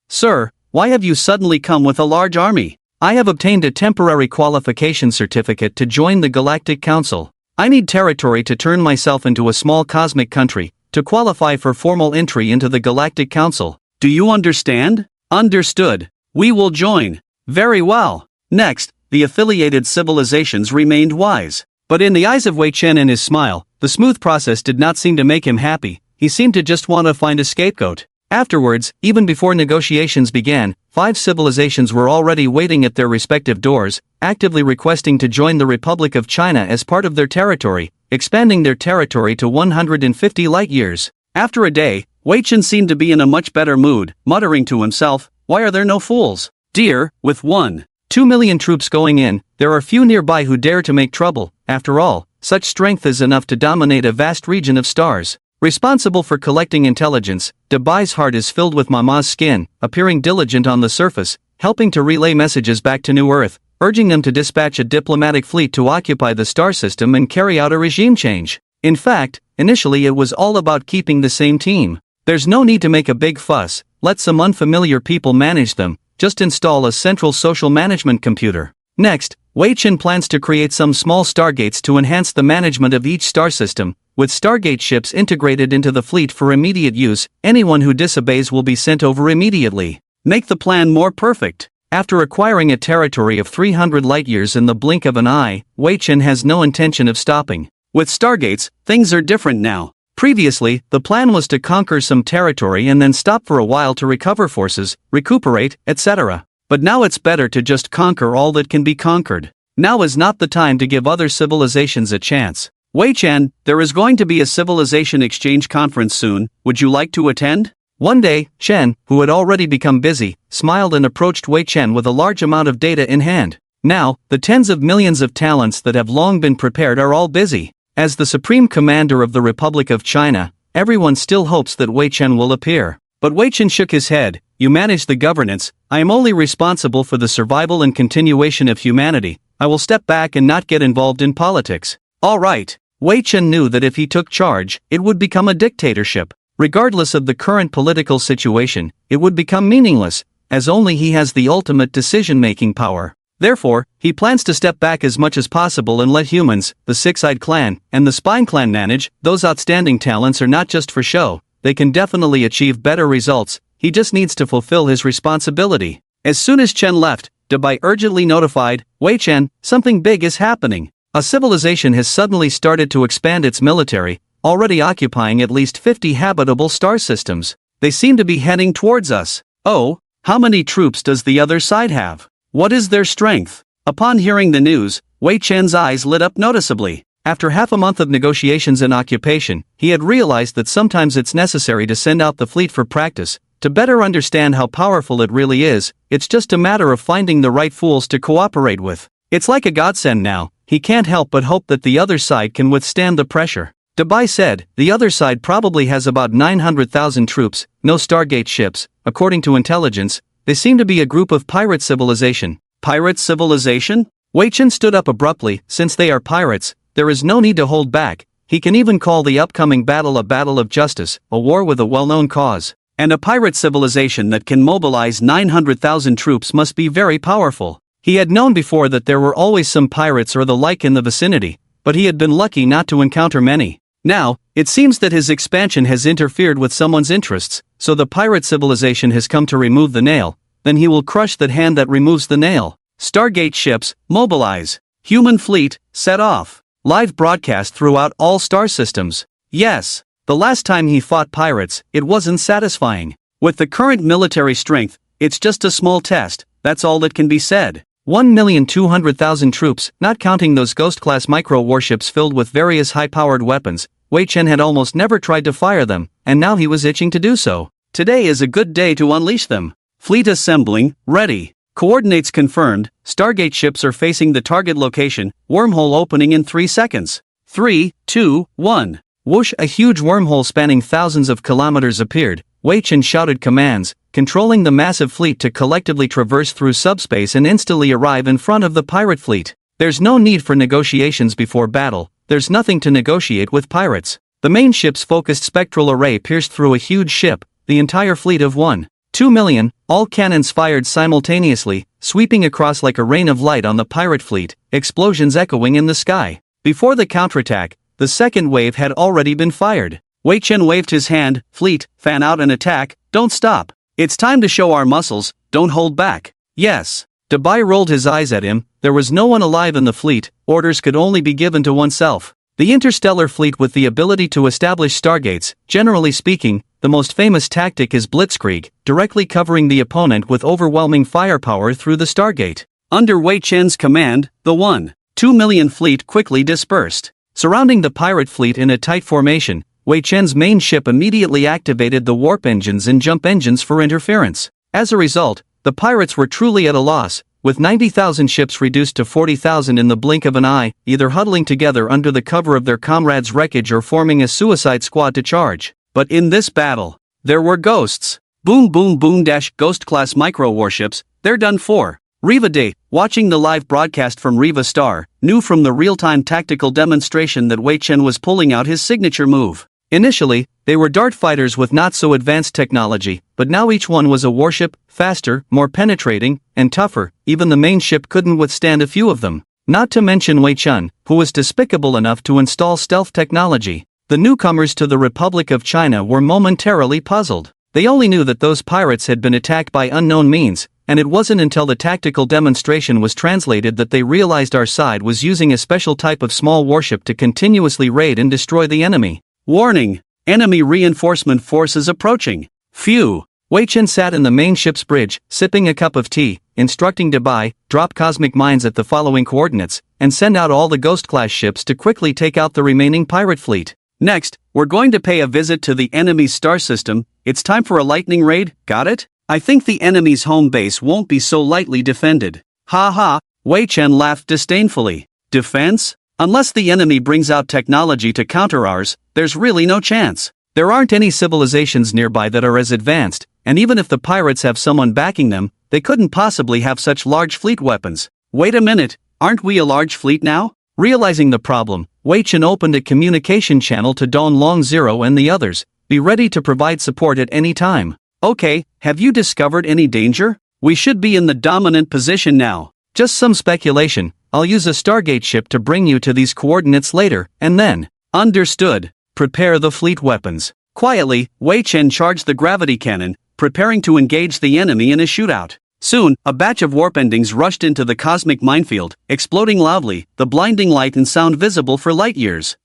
Sir, why have you suddenly come with a large army? I have obtained a temporary qualification certificate to join the Galactic Council. I need territory to turn myself into a small cosmic country, to qualify for formal entry into the Galactic Council. Do you understand? Understood. We will join. Very well. Next, the affiliated civilizations remained wise. But in the eyes of Wei Chen and his smile, the smooth process did not seem to make him happy. He seemed to just want to find a scapegoat. Afterwards, even before negotiations began, 5 civilizations were already waiting at their respective doors, actively requesting to join the Republic of China as part of their territory, expanding their territory to 150 light-years. After a day, Wei Chen seemed to be in a much better mood, muttering to himself, why are there no fools? Dear, with 1.2 million troops going in, there are few nearby who dare to make trouble. After all, such strength is enough to dominate a vast region of stars. Responsible for collecting intelligence, Debai's heart is filled with Mama's skin, appearing diligent on the surface, helping to relay messages back to New Earth, urging them to dispatch a diplomatic fleet to occupy the star system and carry out a regime change. In fact, initially it was all about keeping the same team. There's no need to make a big fuss, let some unfamiliar people manage them, just install a central social management computer. Next, Wei Chen plans to create some small stargates to enhance the management of each star system. With Stargate ships integrated into the fleet for immediate use, anyone who disobeys will be sent over immediately. Make the plan more perfect. After acquiring a territory of 300 light-years in the blink of an eye, Wei Chen has no intention of stopping. With Stargates, things are different now. Previously, the plan was to conquer some territory and then stop for a while to recover forces, recuperate, etc. But now it's better to just conquer all that can be conquered. Now is not the time to give other civilizations a chance. Wei Chen, there is going to be a civilization exchange conference soon, would you like to attend? One day, Chen, who had already become busy, smiled and approached Wei Chen with a large amount of data in hand. Now, the tens of millions of talents that have long been prepared are all busy. As the Supreme Commander of the Republic of China, everyone still hopes that Wei Chen will appear. But Wei Chen shook his head, you manage the governance, I am only responsible for the survival and continuation of humanity, I will step back and not get involved in politics. Alright. Wei Chen knew that if he took charge, it would become a dictatorship. Regardless of the current political situation, it would become meaningless, as only he has the ultimate decision-making power. Therefore, he plans to step back as much as possible and let humans, the Six-Eyed Clan, and the Spine Clan manage. Those outstanding talents are not just for show, they can definitely achieve better results, he just needs to fulfill his responsibility. As soon as Chen left, Dubai urgently notified, "Wei Chen, something big is happening. A civilization has suddenly started to expand its military, already occupying at least 50 habitable star systems. They seem to be heading towards us. Oh, how many troops does the other side have? What is their strength?" Upon hearing the news, Wei Chen's eyes lit up noticeably. After half a month of negotiations and occupation, he had realized that sometimes it's necessary to send out the fleet for practice. To better understand how powerful it really is, it's just a matter of finding the right fools to cooperate with. It's like a godsend now, he can't help but hope that the other side can withstand the pressure. Dubai said, "The other side probably has about 900,000 troops, no Stargate ships, according to intelligence. They seem to be a group of pirate civilization." Pirate civilization? Wei Chen stood up abruptly. Since they are pirates, there is no need to hold back. He can even call the upcoming battle a battle of justice, a war with a well-known cause. And a pirate civilization that can mobilize 900,000 troops must be very powerful. He had known before that there were always some pirates or the like in the vicinity, but he had been lucky not to encounter many. Now, it seems that his expansion has interfered with someone's interests, so the pirate civilization has come to remove the nail, then he will crush that hand that removes the nail. Stargate ships, mobilize. Human fleet, set off. Live broadcast throughout all star systems. Yes. The last time he fought pirates, it wasn't satisfying. With the current military strength, it's just a small test, that's all that can be said. 1,200,000 troops, not counting those Ghost-class micro-warships filled with various high-powered weapons. Wei Chen had almost never tried to fire them, and now he was itching to do so. Today is a good day to unleash them. Fleet assembling, ready. Coordinates confirmed, Stargate ships are facing the target location, wormhole opening in 3 seconds. 3, 2, 1. Whoosh! A huge wormhole spanning thousands of kilometers appeared. Wei Chen shouted commands, controlling the massive fleet to collectively traverse through subspace and instantly arrive in front of the pirate fleet. There's no need for negotiations before battle, there's nothing to negotiate with pirates. The main ship's focused spectral array pierced through a huge ship, the entire fleet of 1.2 million, all cannons fired simultaneously, sweeping across like a rain of light on the pirate fleet, explosions echoing in the sky. Before the counterattack, the second wave had already been fired. Wei Chen waved his hand, "Fleet, fan out and attack, don't stop. It's time to show our muscles, don't hold back." Yes. Dubai rolled his eyes at him, there was no one alive in the fleet, orders could only be given to oneself. The interstellar fleet with the ability to establish stargates, generally speaking, the most famous tactic is blitzkrieg, directly covering the opponent with overwhelming firepower through the stargate. Under Wei Chen's command, the 1.2 million fleet quickly dispersed. Surrounding the pirate fleet in a tight formation, Wei Chen's main ship immediately activated the warp engines and jump engines for interference. As a result, the pirates were truly at a loss, with 90,000 ships reduced to 40,000 in the blink of an eye, either huddling together under the cover of their comrades' wreckage or forming a suicide squad to charge. But in this battle, there were ghosts. Boom boom boom dash Ghost-class micro-warships, they're done for. Riva Day, watching the live broadcast from Riva Star, knew from the real-time tactical demonstration that Wei Chen was pulling out his signature move. Initially, they were dart fighters with not-so-advanced technology, but now each one was a warship, faster, more penetrating, and tougher. Even the main ship couldn't withstand a few of them. Not to mention Wei Chen, who was despicable enough to install stealth technology. The newcomers to the Republic of China were momentarily puzzled. They only knew that those pirates had been attacked by unknown means, and it wasn't until the tactical demonstration was translated that they realized our side was using a special type of small warship to continuously raid and destroy the enemy. Warning! Enemy reinforcement forces approaching. Phew! Wei Chen sat in the main ship's bridge, sipping a cup of tea, instructing Dubai, drop cosmic mines at the following coordinates, and send out all the Ghost-class ships to quickly take out the remaining pirate fleet. Next, we're going to pay a visit to the enemy's star system. It's time for a lightning raid, got it? I think the enemy's home base won't be so lightly defended. Ha ha, Wei Chen laughed disdainfully. Defense? Unless the enemy brings out technology to counter ours, there's really no chance. There aren't any civilizations nearby that are as advanced, and even if the pirates have someone backing them, they couldn't possibly have such large fleet weapons. Wait a minute, aren't we a large fleet now? Realizing the problem, Wei Chen opened a communication channel to Don Long Zero and the others. Be ready to provide support at any time. Okay, have you discovered any danger? We should be in the dominant position now. Just some speculation, I'll use a Stargate ship to bring you to these coordinates later, and then. Understood. Prepare the fleet weapons. Quietly, Wei Chen charged the gravity cannon, preparing to engage the enemy in a shootout. Soon, a batch of warp endings rushed into the cosmic minefield, exploding loudly, the blinding light and sound visible for light years.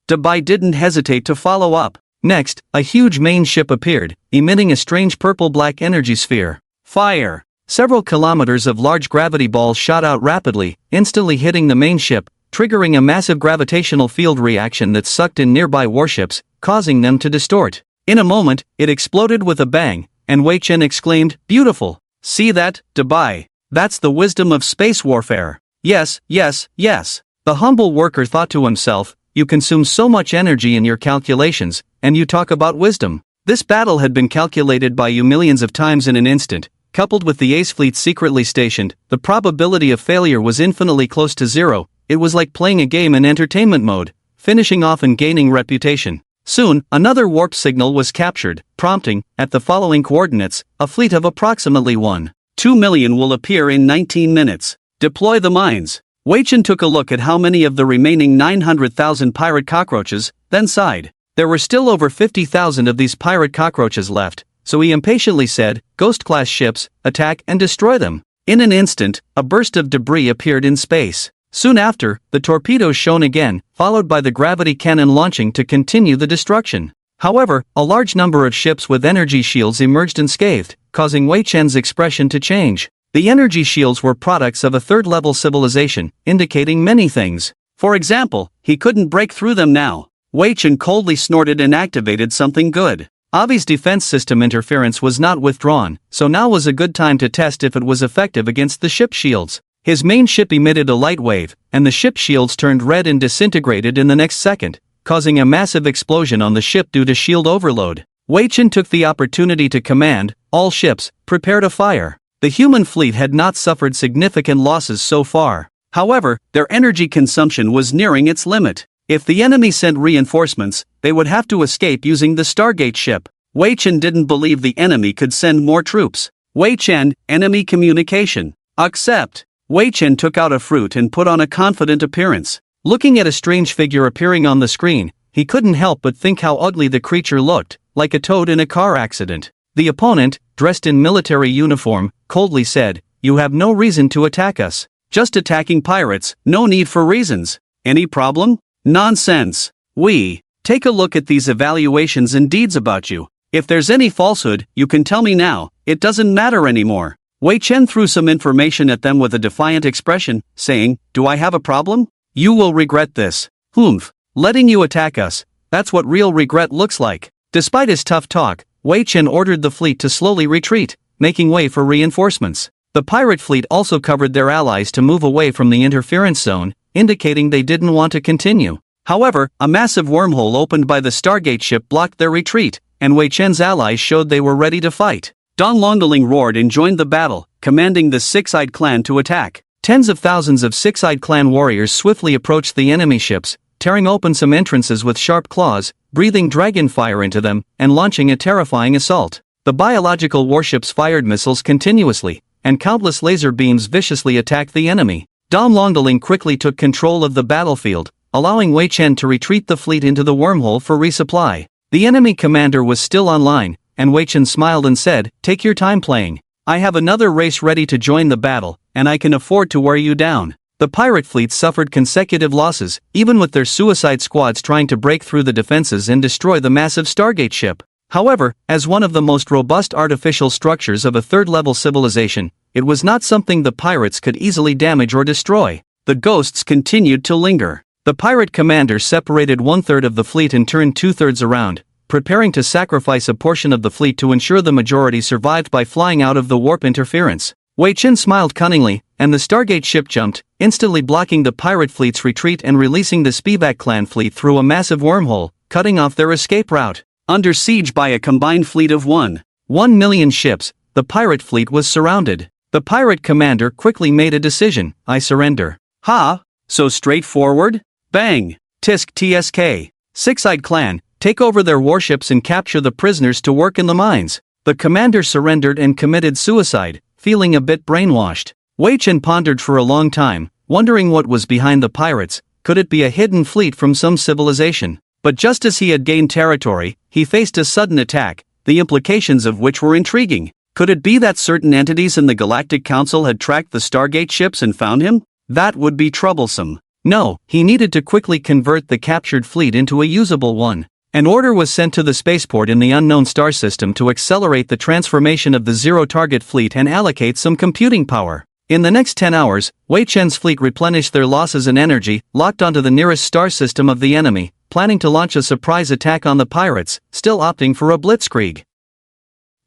Dubai didn't hesitate to follow up. Next, a huge main ship appeared, emitting a strange purple-black energy sphere. Fire! Several kilometers of large gravity balls shot out rapidly, instantly hitting the main ship, triggering a massive gravitational field reaction that sucked in nearby warships, causing them to distort. In a moment, it exploded with a bang, and Wei Chen exclaimed, "Beautiful! See that, Dubai? That's the wisdom of space warfare." Yes, yes, yes. The humble worker thought to himself, you consume so much energy in your calculations, and you talk about wisdom. This battle had been calculated by you millions of times in an instant. Coupled with the ace fleet secretly stationed, the probability of failure was infinitely close to zero. It was like playing a game in entertainment mode, finishing off and gaining reputation. Soon, another warp signal was captured, prompting, at the following coordinates, a fleet of approximately 1.2 million will appear in 19 minutes. Deploy the mines. Wei Chen took a look at how many of the remaining 900,000 pirate cockroaches, then sighed. There were still over 50,000 of these pirate cockroaches left, so he impatiently said, "Ghost-class ships, attack and destroy them." In an instant, a burst of debris appeared in space. Soon after, the torpedoes shone again, followed by the gravity cannon launching to continue the destruction. However, a large number of ships with energy shields emerged unscathed, causing Wei Chen's expression to change. The energy shields were products of a third-level civilization, indicating many things. For example, he couldn't break through them now. Wei Chen coldly snorted and activated something good. Avi's defense system interference was not withdrawn, so now was a good time to test if it was effective against the ship shields. His main ship emitted a light wave, and the ship shields turned red and disintegrated in the next second, causing a massive explosion on the ship due to shield overload. Wei Chen took the opportunity to command, "All ships, prepare to fire." The human fleet had not suffered significant losses so far. However, their energy consumption was nearing its limit. If the enemy sent reinforcements, they would have to escape using the Stargate ship. Wei Chen didn't believe the enemy could send more troops. Wei Chen, enemy communication. Accept. Wei Chen took out a fruit and put on a confident appearance. Looking at a strange figure appearing on the screen, he couldn't help but think how ugly the creature looked, like a toad in a car accident. The opponent, dressed in military uniform, coldly said, "You have no reason to attack us. Just attacking pirates, no need for reasons. Any problem? Nonsense. Take a look at these evaluations and deeds about you. If there's any falsehood, you can tell me now, it doesn't matter anymore." Wei Chen threw some information at them with a defiant expression, saying, "Do I have a problem? You will regret this. Letting you attack us, that's what real regret looks like." Despite his tough talk, Wei Chen ordered the fleet to slowly retreat, making way for reinforcements. The pirate fleet also covered their allies to move away from the interference zone, indicating they didn't want to continue. However, a massive wormhole opened by the Stargate ship blocked their retreat, and Wei Chen's allies showed they were ready to fight. Don Londeling roared and joined the battle, commanding the Six-Eyed Clan to attack. Tens of thousands of Six-Eyed Clan warriors swiftly approached the enemy ships, tearing open some entrances with sharp claws, breathing dragon fire into them, and launching a terrifying assault. The biological warships fired missiles continuously, and countless laser beams viciously attacked the enemy. Dom Londeling quickly took control of the battlefield, allowing Wei Chen to retreat the fleet into the wormhole for resupply. The enemy commander was still online, and Wei Chen smiled and said, "Take your time playing. I have another race ready to join the battle, and I can afford to wear you down." The pirate fleet suffered consecutive losses, even with their suicide squads trying to break through the defenses and destroy the massive Stargate ship. However, as one of the most robust artificial structures of a third-level civilization, it was not something the pirates could easily damage or destroy. The ghosts continued to linger. The pirate commander separated one-third of the fleet and turned two-thirds around, preparing to sacrifice a portion of the fleet to ensure the majority survived by flying out of the warp interference. Wei Chen smiled cunningly, and the Stargate ship jumped, instantly blocking the pirate fleet's retreat and releasing the Spivak clan fleet through a massive wormhole, cutting off their escape route. Under siege by a combined fleet of 1 million ships, the pirate fleet was surrounded. The pirate commander quickly made a decision, "I surrender." "Ha? So straightforward? Bang! Tisk TSK. Six-Eyed Clan, take over their warships and capture the prisoners to work in the mines. The commander surrendered and committed suicide, feeling a bit brainwashed. Wei Chen pondered for a long time, wondering what was behind the pirates. Could it be a hidden fleet from some civilization? But just as he had gained territory, he faced a sudden attack, the implications of which were intriguing. Could it be that certain entities in the Galactic Council had tracked the Stargate ships and found him? That would be troublesome. No, he needed to quickly convert the captured fleet into a usable one. An order was sent to the spaceport in the unknown star system to accelerate the transformation of the zero-target fleet and allocate some computing power. In the next 10 hours, Wei Chen's fleet replenished their losses in energy, locked onto the nearest star system of the enemy, planning to launch a surprise attack on the pirates, still opting for a blitzkrieg.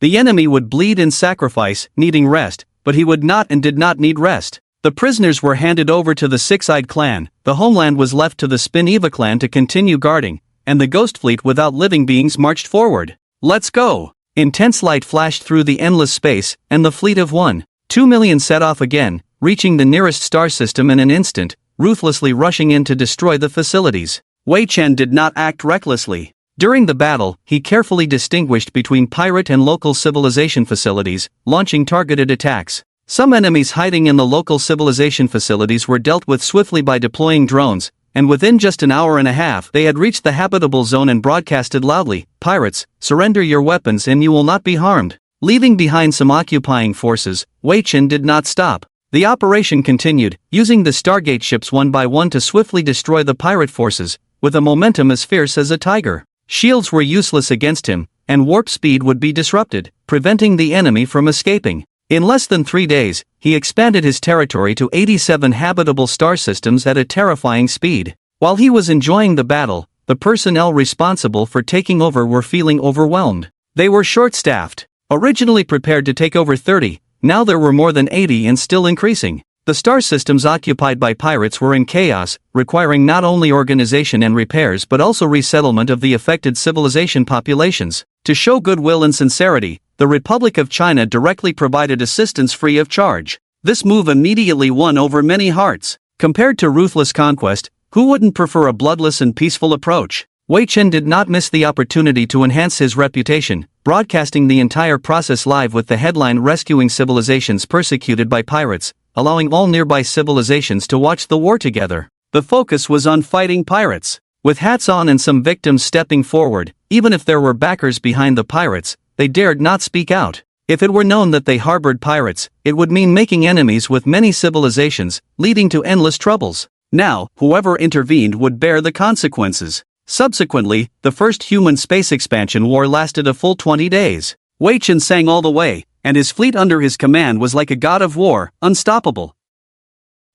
The enemy would bleed in sacrifice, needing rest, but he would not and did not need rest. The prisoners were handed over to the Six-Eyed Clan, the homeland was left to the Spin-Eva clan to continue guarding, and the Ghost Fleet without living beings marched forward. Let's go! Intense light flashed through the endless space, and the fleet of 1.2 million set off again, reaching the nearest star system in an instant, ruthlessly rushing in to destroy the facilities. Wei Chen did not act recklessly. During the battle, he carefully distinguished between pirate and local civilization facilities, launching targeted attacks. Some enemies hiding in the local civilization facilities were dealt with swiftly by deploying drones, and within just an hour and a half they had reached the habitable zone and broadcasted loudly, "Pirates, surrender your weapons and you will not be harmed." Leaving behind some occupying forces, Wei Chen did not stop. The operation continued, using the Stargate ships one by one to swiftly destroy the pirate forces, with a momentum as fierce as a tiger. Shields were useless against him, and warp speed would be disrupted, preventing the enemy from escaping. In less than 3 days, he expanded his territory to 87 habitable star systems at a terrifying speed. While he was enjoying the battle, the personnel responsible for taking over were feeling overwhelmed. They were short-staffed. Originally prepared to take over 30, now there were more than 80 and still increasing. The star systems occupied by pirates were in chaos, requiring not only organization and repairs but also resettlement of the affected civilization populations. To show goodwill and sincerity, the Republic of China directly provided assistance free of charge. This move immediately won over many hearts. Compared to ruthless conquest, who wouldn't prefer a bloodless and peaceful approach? Wei Chen did not miss the opportunity to enhance his reputation, broadcasting the entire process live with the headline "Rescuing Civilizations Persecuted by Pirates," allowing all nearby civilizations to watch the war together. The focus was on fighting pirates. With hats on and some victims stepping forward, even if there were backers behind the pirates, they dared not speak out. If it were known that they harbored pirates, it would mean making enemies with many civilizations, leading to endless troubles. Now, whoever intervened would bear the consequences. Subsequently, the first human space expansion war lasted a full 20 days. Wei Chen sang all the way, and his fleet under his command was like a god of war, unstoppable.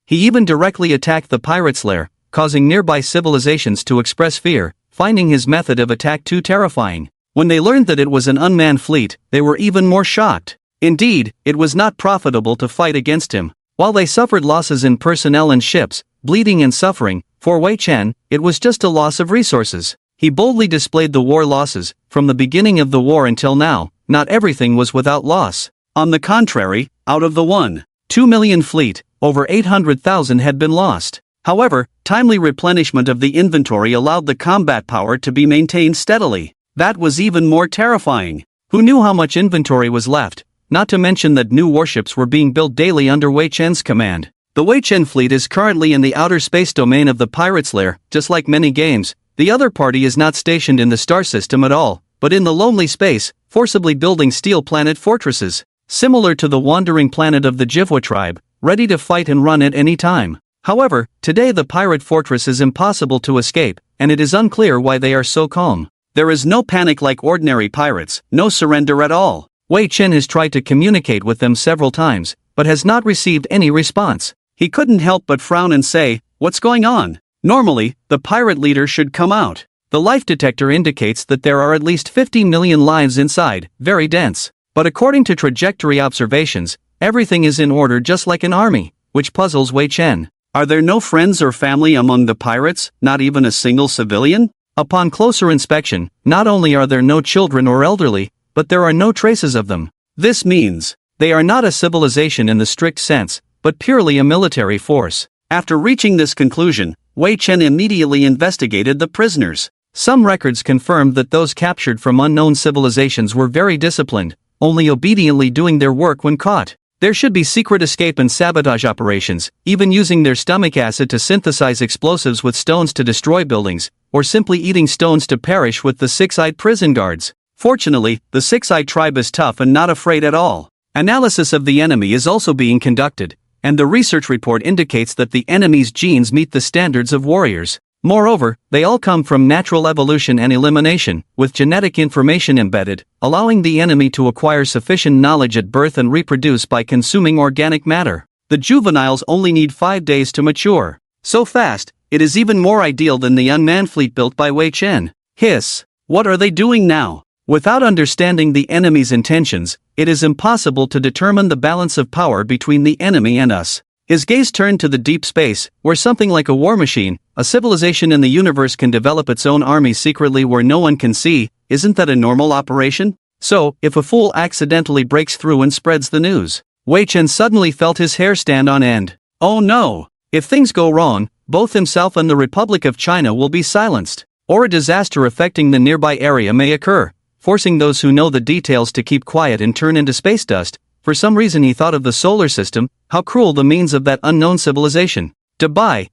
He even directly attacked the pirates' lair, causing nearby civilizations to express fear, finding his method of attack too terrifying. When they learned that it was an unmanned fleet, they were even more shocked. Indeed, it was not profitable to fight against him. While they suffered losses in personnel and ships, bleeding and suffering, for Wei Chen, it was just a loss of resources. He boldly displayed the war losses. From the beginning of the war until now, not everything was without loss. On the contrary, out of the 1.2 million fleet, over 800,000 had been lost. However, timely replenishment of the inventory allowed the combat power to be maintained steadily. That was even more terrifying. Who knew how much inventory was left? Not to mention that new warships were being built daily under Wei Chen's command. The Wei Chen fleet is currently in the outer space domain of the pirates' lair. Just like many games, the other party is not stationed in the star system at all, but in the lonely space, forcibly building steel planet fortresses, similar to the wandering planet of the Jivwa tribe, ready to fight and run at any time. However, today the pirate fortress is impossible to escape, and it is unclear why they are so calm. There is no panic like ordinary pirates, no surrender at all. Wei Chen has tried to communicate with them several times, but has not received any response. He couldn't help but frown and say, "What's going on?" Normally, the pirate leader should come out. The life detector indicates that there are at least 50 million lives inside, very dense. But according to trajectory observations, everything is in order just like an army, which puzzles Wei Chen. Are there no friends or family among the pirates, not even a single civilian? Upon closer inspection, not only are there no children or elderly, but there are no traces of them. This means they are not a civilization in the strict sense, but purely a military force. After reaching this conclusion, Wei Chen immediately investigated the prisoners. Some records confirmed that those captured from unknown civilizations were very disciplined, only obediently doing their work when caught. There should be secret escape and sabotage operations, even using their stomach acid to synthesize explosives with stones to destroy buildings, or simply eating stones to perish with the six-eyed prison guards. Fortunately, the six-eyed tribe is tough and not afraid at all. Analysis of the enemy is also being conducted, and the research report indicates that the enemy's genes meet the standards of warriors. Moreover, they all come from natural evolution and elimination, with genetic information embedded, allowing the enemy to acquire sufficient knowledge at birth and reproduce by consuming organic matter. The juveniles only need 5 days to mature. So fast, it is even more ideal than the unmanned fleet built by Wei Chen. Hiss. What are they doing now? Without understanding the enemy's intentions, it is impossible to determine the balance of power between the enemy and us. His gaze turned to the deep space, where something like a war machine, a civilization in the universe can develop its own army secretly where no one can see. Isn't that a normal operation? So, if a fool accidentally breaks through and spreads the news. Wei Chen suddenly felt his hair stand on end. Oh no! If things go wrong, both himself and the Republic of China will be silenced, or a disaster affecting the nearby area may occur, forcing those who know the details to keep quiet and turn into space dust. For some reason he thought of the solar system, how cruel the means of that unknown civilization.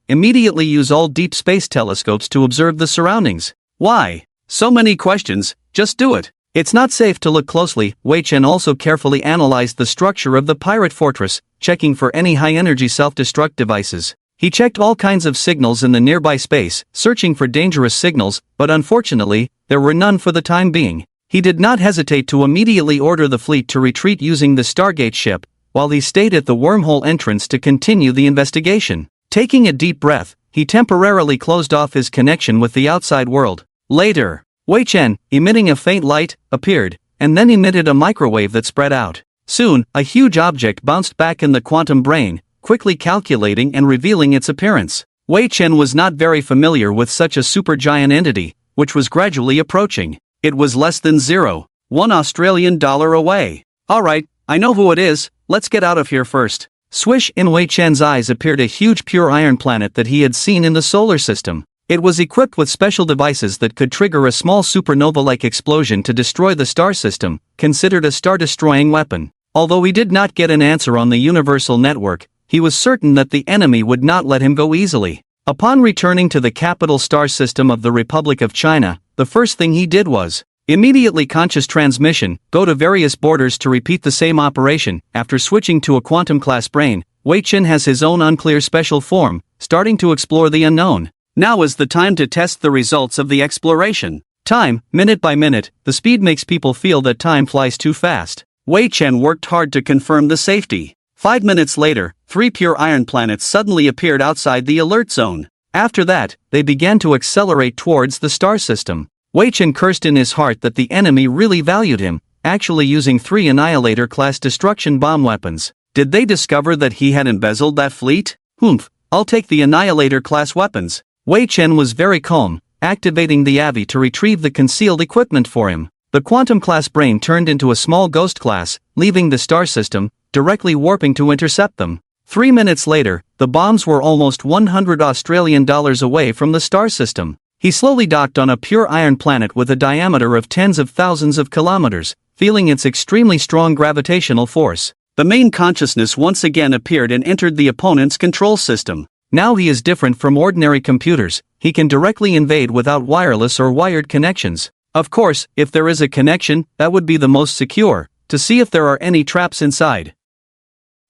Immediately use all deep space telescopes to observe the surroundings. Why? So many questions, just do it. It's not safe to look closely. Wei Chen also carefully analyzed the structure of the pirate fortress, checking for any high-energy self-destruct devices. He checked all kinds of signals in the nearby space, searching for dangerous signals, but unfortunately, there were none for the time being. He did not hesitate to immediately order the fleet to retreat using the Stargate ship, while he stayed at the wormhole entrance to continue the investigation. Taking a deep breath, he temporarily closed off his connection with the outside world. Later, Wei Chen, emitting a faint light, appeared, and then emitted a microwave that spread out. Soon, a huge object bounced back in the quantum brain, quickly calculating and revealing its appearance. Wei Chen was not very familiar with such a supergiant entity, which was gradually approaching. It was less than 0.1 Australian dollar away. Alright, I know who it is, let's get out of here first. Swish! In Wei Chen's eyes appeared a huge pure iron planet that he had seen in the solar system. It was equipped with special devices that could trigger a small supernova-like explosion to destroy the star system, considered a star-destroying weapon. Although he did not get an answer on the universal network, he was certain that the enemy would not let him go easily. Upon returning to the capital star system of the Republic of China, the first thing he did was immediately conscious transmission, go to various borders to repeat the same operation. After switching to a quantum class brain, Wei Chen has his own unclear special form, starting to explore the unknown. Now is the time to test the results of the exploration. Time, minute by minute, the speed makes people feel that time flies too fast. Wei Chen worked hard to confirm the safety. 5 minutes later, 3 pure iron planets suddenly appeared outside the alert zone. After that, they began to accelerate towards the star system. Wei Chen cursed in his heart that the enemy really valued him, actually using 3 Annihilator-class destruction bomb weapons. Did they discover that he had embezzled that fleet? Humph, I'll take the Annihilator-class weapons. Wei Chen was very calm, activating the AVI to retrieve the concealed equipment for him. The quantum-class brain turned into a small ghost class, leaving the star system, directly warping to intercept them. 3 minutes later, the bombs were almost 100 Australian dollars away from the star system. He slowly docked on a pure iron planet with a diameter of tens of thousands of kilometers, feeling its extremely strong gravitational force. The main consciousness once again appeared and entered the opponent's control system. Now he is different from ordinary computers. He can directly invade without wireless or wired connections. Of course, if there is a connection, that would be the most secure, to see if there are any traps inside.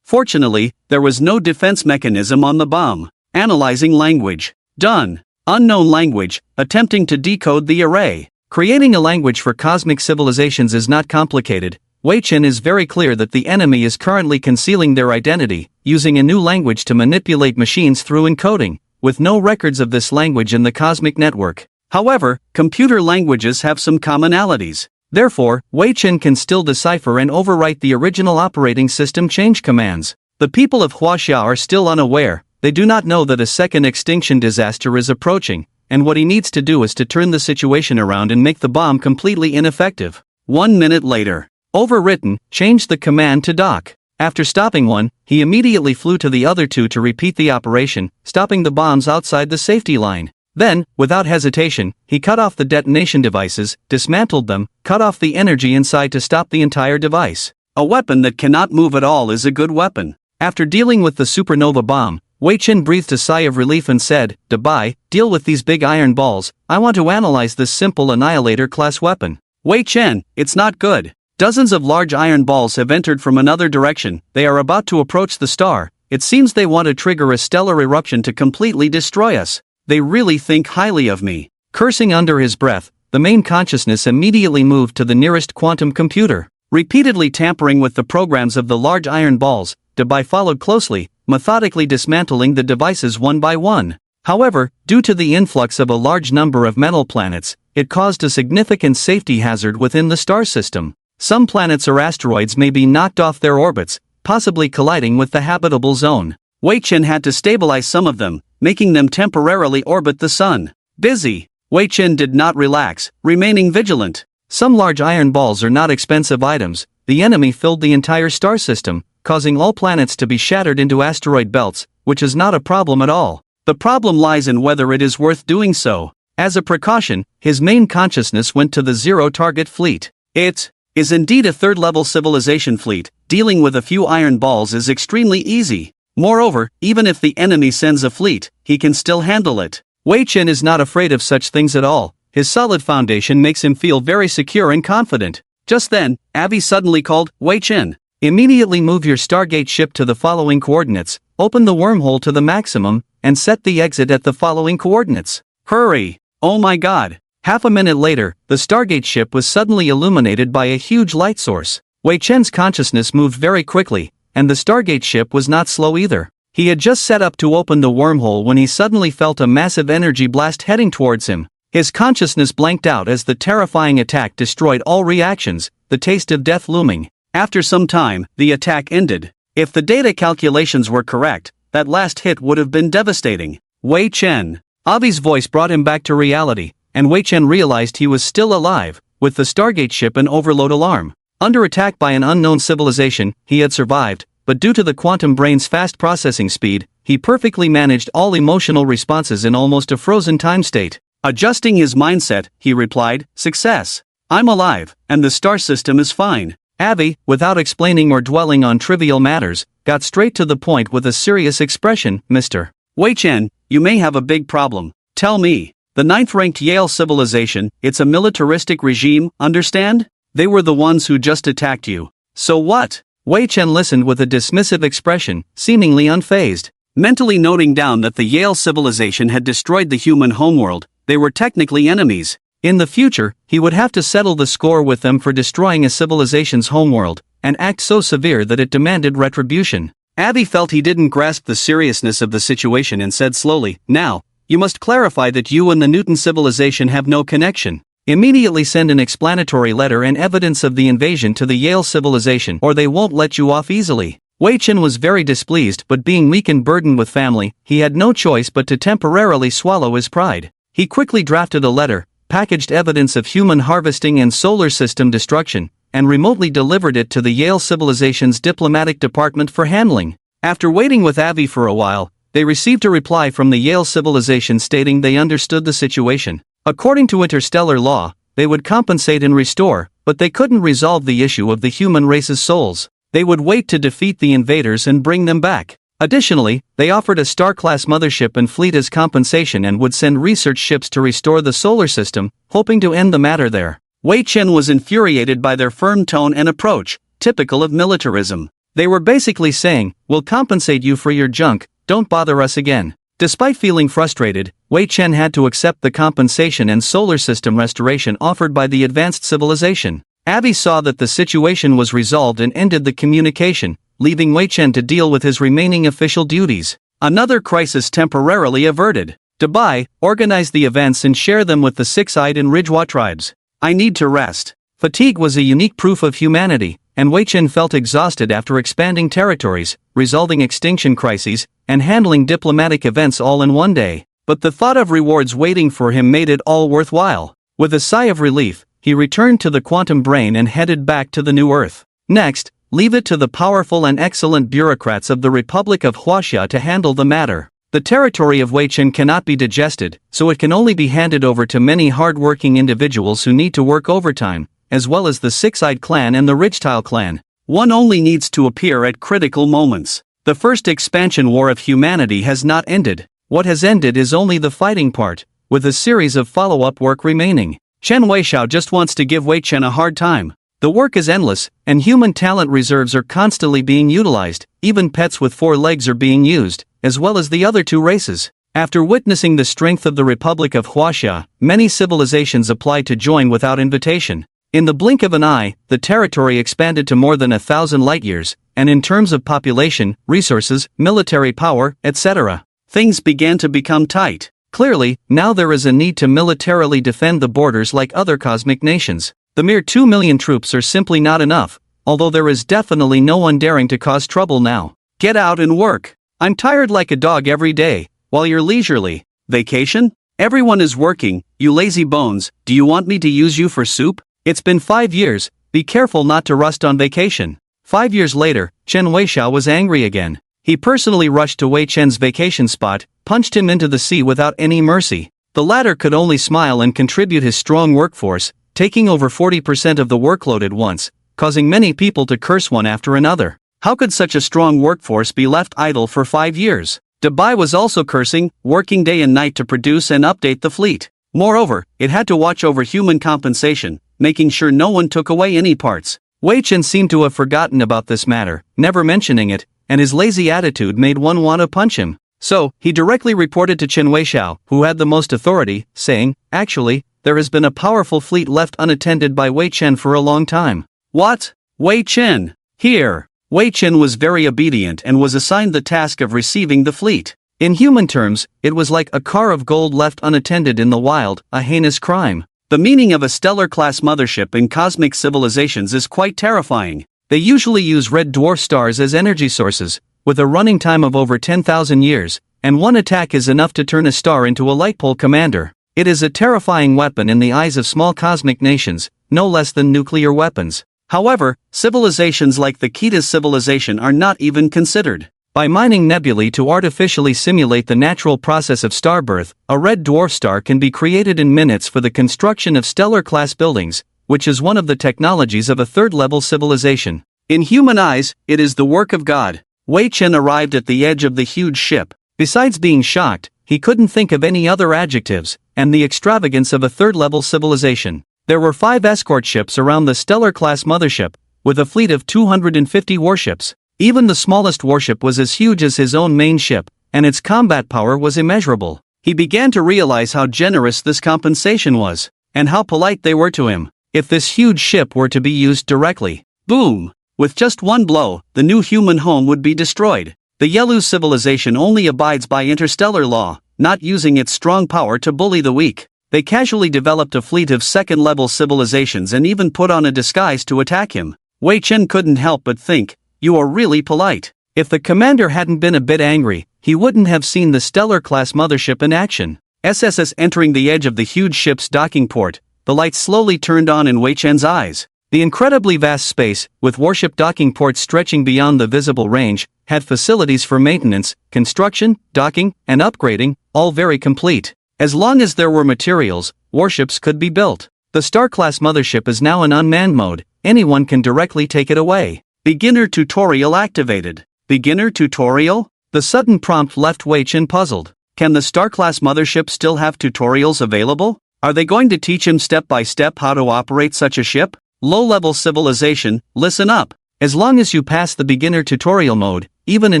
Fortunately, there was no defense mechanism on the bomb. Analyzing language. Done. Unknown language, attempting to decode the array. Creating a language for cosmic civilizations is not complicated. Wei Chen is very clear that the enemy is currently concealing their identity, using a new language to manipulate machines through encoding, with no records of this language in the cosmic network. However, computer languages have some commonalities. Therefore, Wei Chen can still decipher and overwrite the original operating system change commands. The people of Huaxia are still unaware. They do not know that a second extinction disaster is approaching, and what he needs to do is to turn the situation around and make the bomb completely ineffective. 1 minute later. Overwritten, changed the command to dock. After stopping one, he immediately flew to the other two to repeat the operation, stopping the bombs outside the safety line. Then, without hesitation, he cut off the detonation devices, dismantled them, cut off the energy inside to stop the entire device. A weapon that cannot move at all is a good weapon. After dealing with the supernova bomb, Wei Chen breathed a sigh of relief and said, "Dubai, deal with these big iron balls, I want to analyze this simple annihilator-class weapon." Wei Chen, it's not good. Dozens of large iron balls have entered from another direction, they are about to approach the star, it seems they want to trigger a stellar eruption to completely destroy us. They really think highly of me. Cursing under his breath, the main consciousness immediately moved to the nearest quantum computer. Repeatedly tampering with the programs of the large iron balls, Dubai followed closely, methodically dismantling the devices one by one. However, due to the influx of a large number of metal planets, it caused a significant safety hazard within the star system. Some planets or asteroids may be knocked off their orbits, possibly colliding with the habitable zone. Wei Chen had to stabilize some of them, making them temporarily orbit the sun. Busy. Wei Chen did not relax, remaining vigilant. Some large iron balls are not expensive items. The enemy filled the entire star system, causing all planets to be shattered into asteroid belts, which is not a problem at all. The problem lies in whether it is worth doing so. As a precaution, his main consciousness went to the zero-target fleet. It is indeed a third-level civilization fleet. Dealing with a few iron balls is extremely easy. Moreover, even if the enemy sends a fleet, he can still handle it. Wei Chen is not afraid of such things at all. His solid foundation makes him feel very secure and confident. Just then, Abby suddenly called, "Wei Chen, immediately move your Stargate ship to the following coordinates, open the wormhole to the maximum, and set the exit at the following coordinates. Hurry! Oh my god!" Half a minute later, the Stargate ship was suddenly illuminated by a huge light source. Wei Chen's consciousness moved very quickly, and the Stargate ship was not slow either. He had just set up to open the wormhole when he suddenly felt a massive energy blast heading towards him. His consciousness blanked out as the terrifying attack destroyed all reactions, the taste of death looming. After some time, the attack ended. If the data calculations were correct, that last hit would have been devastating. Wei Chen. Avi's voice brought him back to reality, and Wei Chen realized he was still alive, with the Stargate ship an overload alarm. Under attack by an unknown civilization, he had survived, but due to the quantum brain's fast processing speed, he perfectly managed all emotional responses in almost a frozen time state. Adjusting his mindset, he replied, "Success. I'm alive, and the star system is fine." Avi, without explaining or dwelling on trivial matters, got straight to the point with a serious expression, "Mr. Wei Chen, you may have a big problem. Tell me. The ninth-ranked Yale civilization, it's a militaristic regime, understand? They were the ones who just attacked you. So what?" Wei Chen listened with a dismissive expression, seemingly unfazed. Mentally noting down that the Yale civilization had destroyed the human homeworld, they were technically enemies. In the future, he would have to settle the score with them for destroying a civilization's homeworld, an act so severe that it demanded retribution. Avi felt he didn't grasp the seriousness of the situation and said slowly, "Now, you must clarify that you and the Newton civilization have no connection. Immediately send an explanatory letter and evidence of the invasion to the Yale civilization or they won't let you off easily." Wei Chen was very displeased, but being weak and burdened with family, he had no choice but to temporarily swallow his pride. He quickly drafted a letter, packaged evidence of human harvesting and solar system destruction, and remotely delivered it to the Yale civilization's diplomatic department for handling. After waiting with Avi for a while, they received a reply from the Yale civilization stating they understood the situation. According to interstellar law, they would compensate and restore, but they couldn't resolve the issue of the human race's souls. They would wait to defeat the invaders and bring them back. Additionally, they offered a star-class mothership and fleet as compensation and would send research ships to restore the solar system, hoping to end the matter there. Wei Chen was infuriated by their firm tone and approach, typical of militarism. They were basically saying, "We'll compensate you for your junk, don't bother us again." Despite feeling frustrated, Wei Chen had to accept the compensation and solar system restoration offered by the advanced civilization. Avi saw that the situation was resolved and ended the communication, leaving Wei Chen to deal with his remaining official duties. Another crisis temporarily averted. Dubai, organize the events and share them with the Six-Eyed and Ridgwa tribes. "I need to rest." Fatigue was a unique proof of humanity, and Wei Chen felt exhausted after expanding territories, resolving extinction crises, and handling diplomatic events all in one day. But the thought of rewards waiting for him made it all worthwhile. With a sigh of relief, he returned to the quantum brain and headed back to the new Earth. Next, leave it to the powerful and excellent bureaucrats of the Republic of Huaxia to handle the matter. The territory of Wei Chen cannot be digested, so it can only be handed over to many hard-working individuals who need to work overtime, as well as the Six-Eyed Clan and the Ridgetile Clan. One only needs to appear at critical moments. The first expansion war of humanity has not ended. What has ended is only the fighting part, with a series of follow-up work remaining. Chen Weixiao just wants to give Wei Chen a hard time. The work is endless, and human talent reserves are constantly being utilized, even pets with 4 legs are being used, as well as the other 2 races. After witnessing the strength of the Republic of Huaxia, many civilizations applied to join without invitation. In the blink of an eye, the territory expanded to more than 1,000 light-years, and in terms of population, resources, military power, etc., things began to become tight. Clearly, now there is a need to militarily defend the borders like other cosmic nations. The mere 2 million troops are simply not enough, although there is definitely no one daring to cause trouble now. Get out and work. I'm tired like a dog every day, while you're leisurely. Vacation? Everyone is working, you lazy bones. Do you want me to use you for soup? It's been 5 years, be careful not to rust on vacation. 5 years later, Chen Weixiao was angry again. He personally rushed to Wei Chen's vacation spot, punched him into the sea without any mercy. The latter could only smile and contribute his strong workforce, taking over 40% of the workload at once, causing many people to curse one after another. How could such a strong workforce be left idle for 5 years? Dubai was also cursing, working day and night to produce and update the fleet. Moreover, it had to watch over human compensation, making sure no one took away any parts. Wei Chen seemed to have forgotten about this matter, never mentioning it, and his lazy attitude made one want to punch him. So, he directly reported to Chen Weixiao, who had the most authority, saying, "Actually, there has been a powerful fleet left unattended by Wei Chen for a long time." "What? Wei Chen? Here." Wei Chen was very obedient and was assigned the task of receiving the fleet. In human terms, it was like a car of gold left unattended in the wild, a heinous crime. The meaning of a stellar-class mothership in cosmic civilizations is quite terrifying. They usually use red dwarf stars as energy sources, with a running time of over 10,000 years, and one attack is enough to turn a star into a lightpole commander. It is a terrifying weapon in the eyes of small cosmic nations, no less than nuclear weapons. However, civilizations like the Ketas civilization are not even considered. By mining nebulae to artificially simulate the natural process of star birth, a red dwarf star can be created in minutes for the construction of stellar-class buildings, which is one of the technologies of a third-level civilization. In human eyes, it is the work of God. Wei Chen arrived at the edge of the huge ship. Besides being shocked, he couldn't think of any other adjectives, and the extravagance of a third-level civilization. There were 5 escort ships around the stellar-class mothership, with a fleet of 250 warships. Even the smallest warship was as huge as his own main ship, and its combat power was immeasurable. He began to realize how generous this compensation was, and how polite they were to him. If this huge ship were to be used directly, boom! With just one blow, the new human home would be destroyed. The Yelu civilization only abides by interstellar law, not using its strong power to bully the weak. They casually developed a fleet of second-level civilizations and even put on a disguise to attack him. Wei Chen couldn't help but think, "You are really polite." If the commander hadn't been a bit angry, he wouldn't have seen the stellar-class mothership in action. SSS entering the edge of the huge ship's docking port, the lights slowly turned on in Wei Chen's eyes. The incredibly vast space, with warship docking ports stretching beyond the visible range, had facilities for maintenance, construction, docking, and upgrading, all very complete. As long as there were materials, warships could be built. The Star-class mothership is now in unmanned mode, anyone can directly take it away. Beginner tutorial activated. Beginner tutorial? The sudden prompt left Wei Chen puzzled. Can the Star-class mothership still have tutorials available? Are they going to teach him step by step how to operate such a ship? Low-level civilization, listen up. As long as you pass the beginner tutorial mode, even a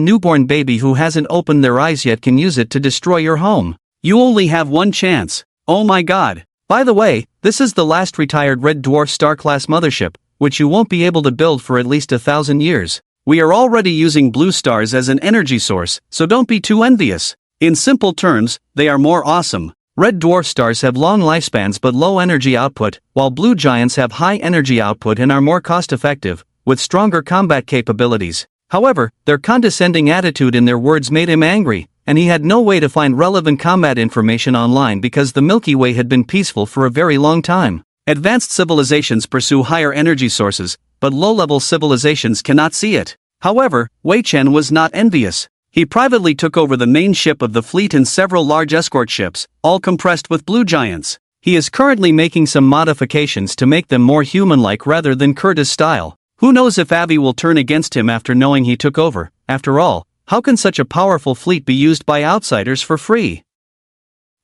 newborn baby who hasn't opened their eyes yet can use it to destroy your home. You only have one chance. Oh my god. By the way, this is the last retired red dwarf star-class mothership, which you won't be able to build for at least 1,000 years. We are already using blue stars as an energy source, so don't be too envious. In simple terms, they are more awesome. Red dwarf stars have long lifespans but low energy output, while blue giants have high energy output and are more cost-effective, with stronger combat capabilities. However, their condescending attitude in their words made him angry, and he had no way to find relevant combat information online because the Milky Way had been peaceful for a very long time. Advanced civilizations pursue higher energy sources, but low-level civilizations cannot see it. However, Wei Chen was not envious. He privately took over the main ship of the fleet and several large escort ships, all compressed with blue giants. He is currently making some modifications to make them more human-like rather than Curtis style. Who knows if Avi will turn against him after knowing he took over. After all, how can such a powerful fleet be used by outsiders for free?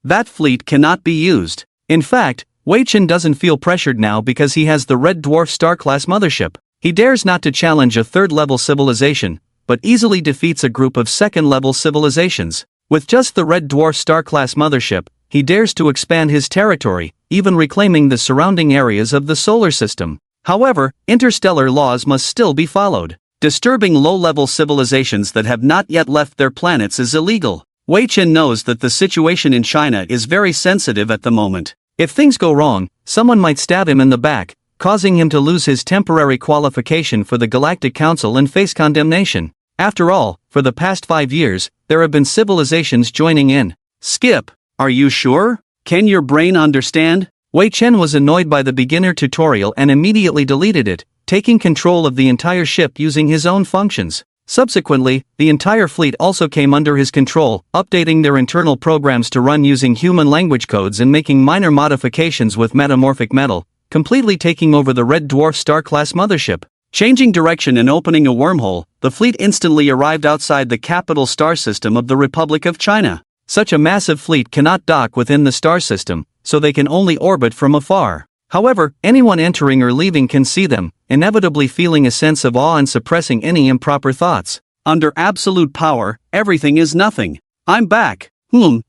That fleet cannot be used. In fact, Wei Chen doesn't feel pressured now because he has the Red Dwarf Star-class mothership. He dares not to challenge a third-level civilization, but easily defeats a group of second-level civilizations. With just the Red Dwarf Star-class mothership, he dares to expand his territory, even reclaiming the surrounding areas of the solar system. However, interstellar laws must still be followed. Disturbing low-level civilizations that have not yet left their planets is illegal. Wei Chen knows that the situation in China is very sensitive at the moment. If things go wrong, someone might stab him in the back, causing him to lose his temporary qualification for the Galactic Council and face condemnation. After all, for the past 5 years, there have been civilizations joining in. Skip. Are you sure? Can your brain understand? Wei Chen was annoyed by the beginner tutorial and immediately deleted it, taking control of the entire ship using his own functions. Subsequently, the entire fleet also came under his control, updating their internal programs to run using human language codes and making minor modifications with metamorphic metal, completely taking over the Red Dwarf Star-class mothership. Changing direction and opening a wormhole, the fleet instantly arrived outside the capital star system of the Republic of China. Such a massive fleet cannot dock within the star system, so they can only orbit from afar. However, anyone entering or leaving can see them, inevitably feeling a sense of awe and suppressing any improper thoughts. Under absolute power, everything is nothing. I'm back.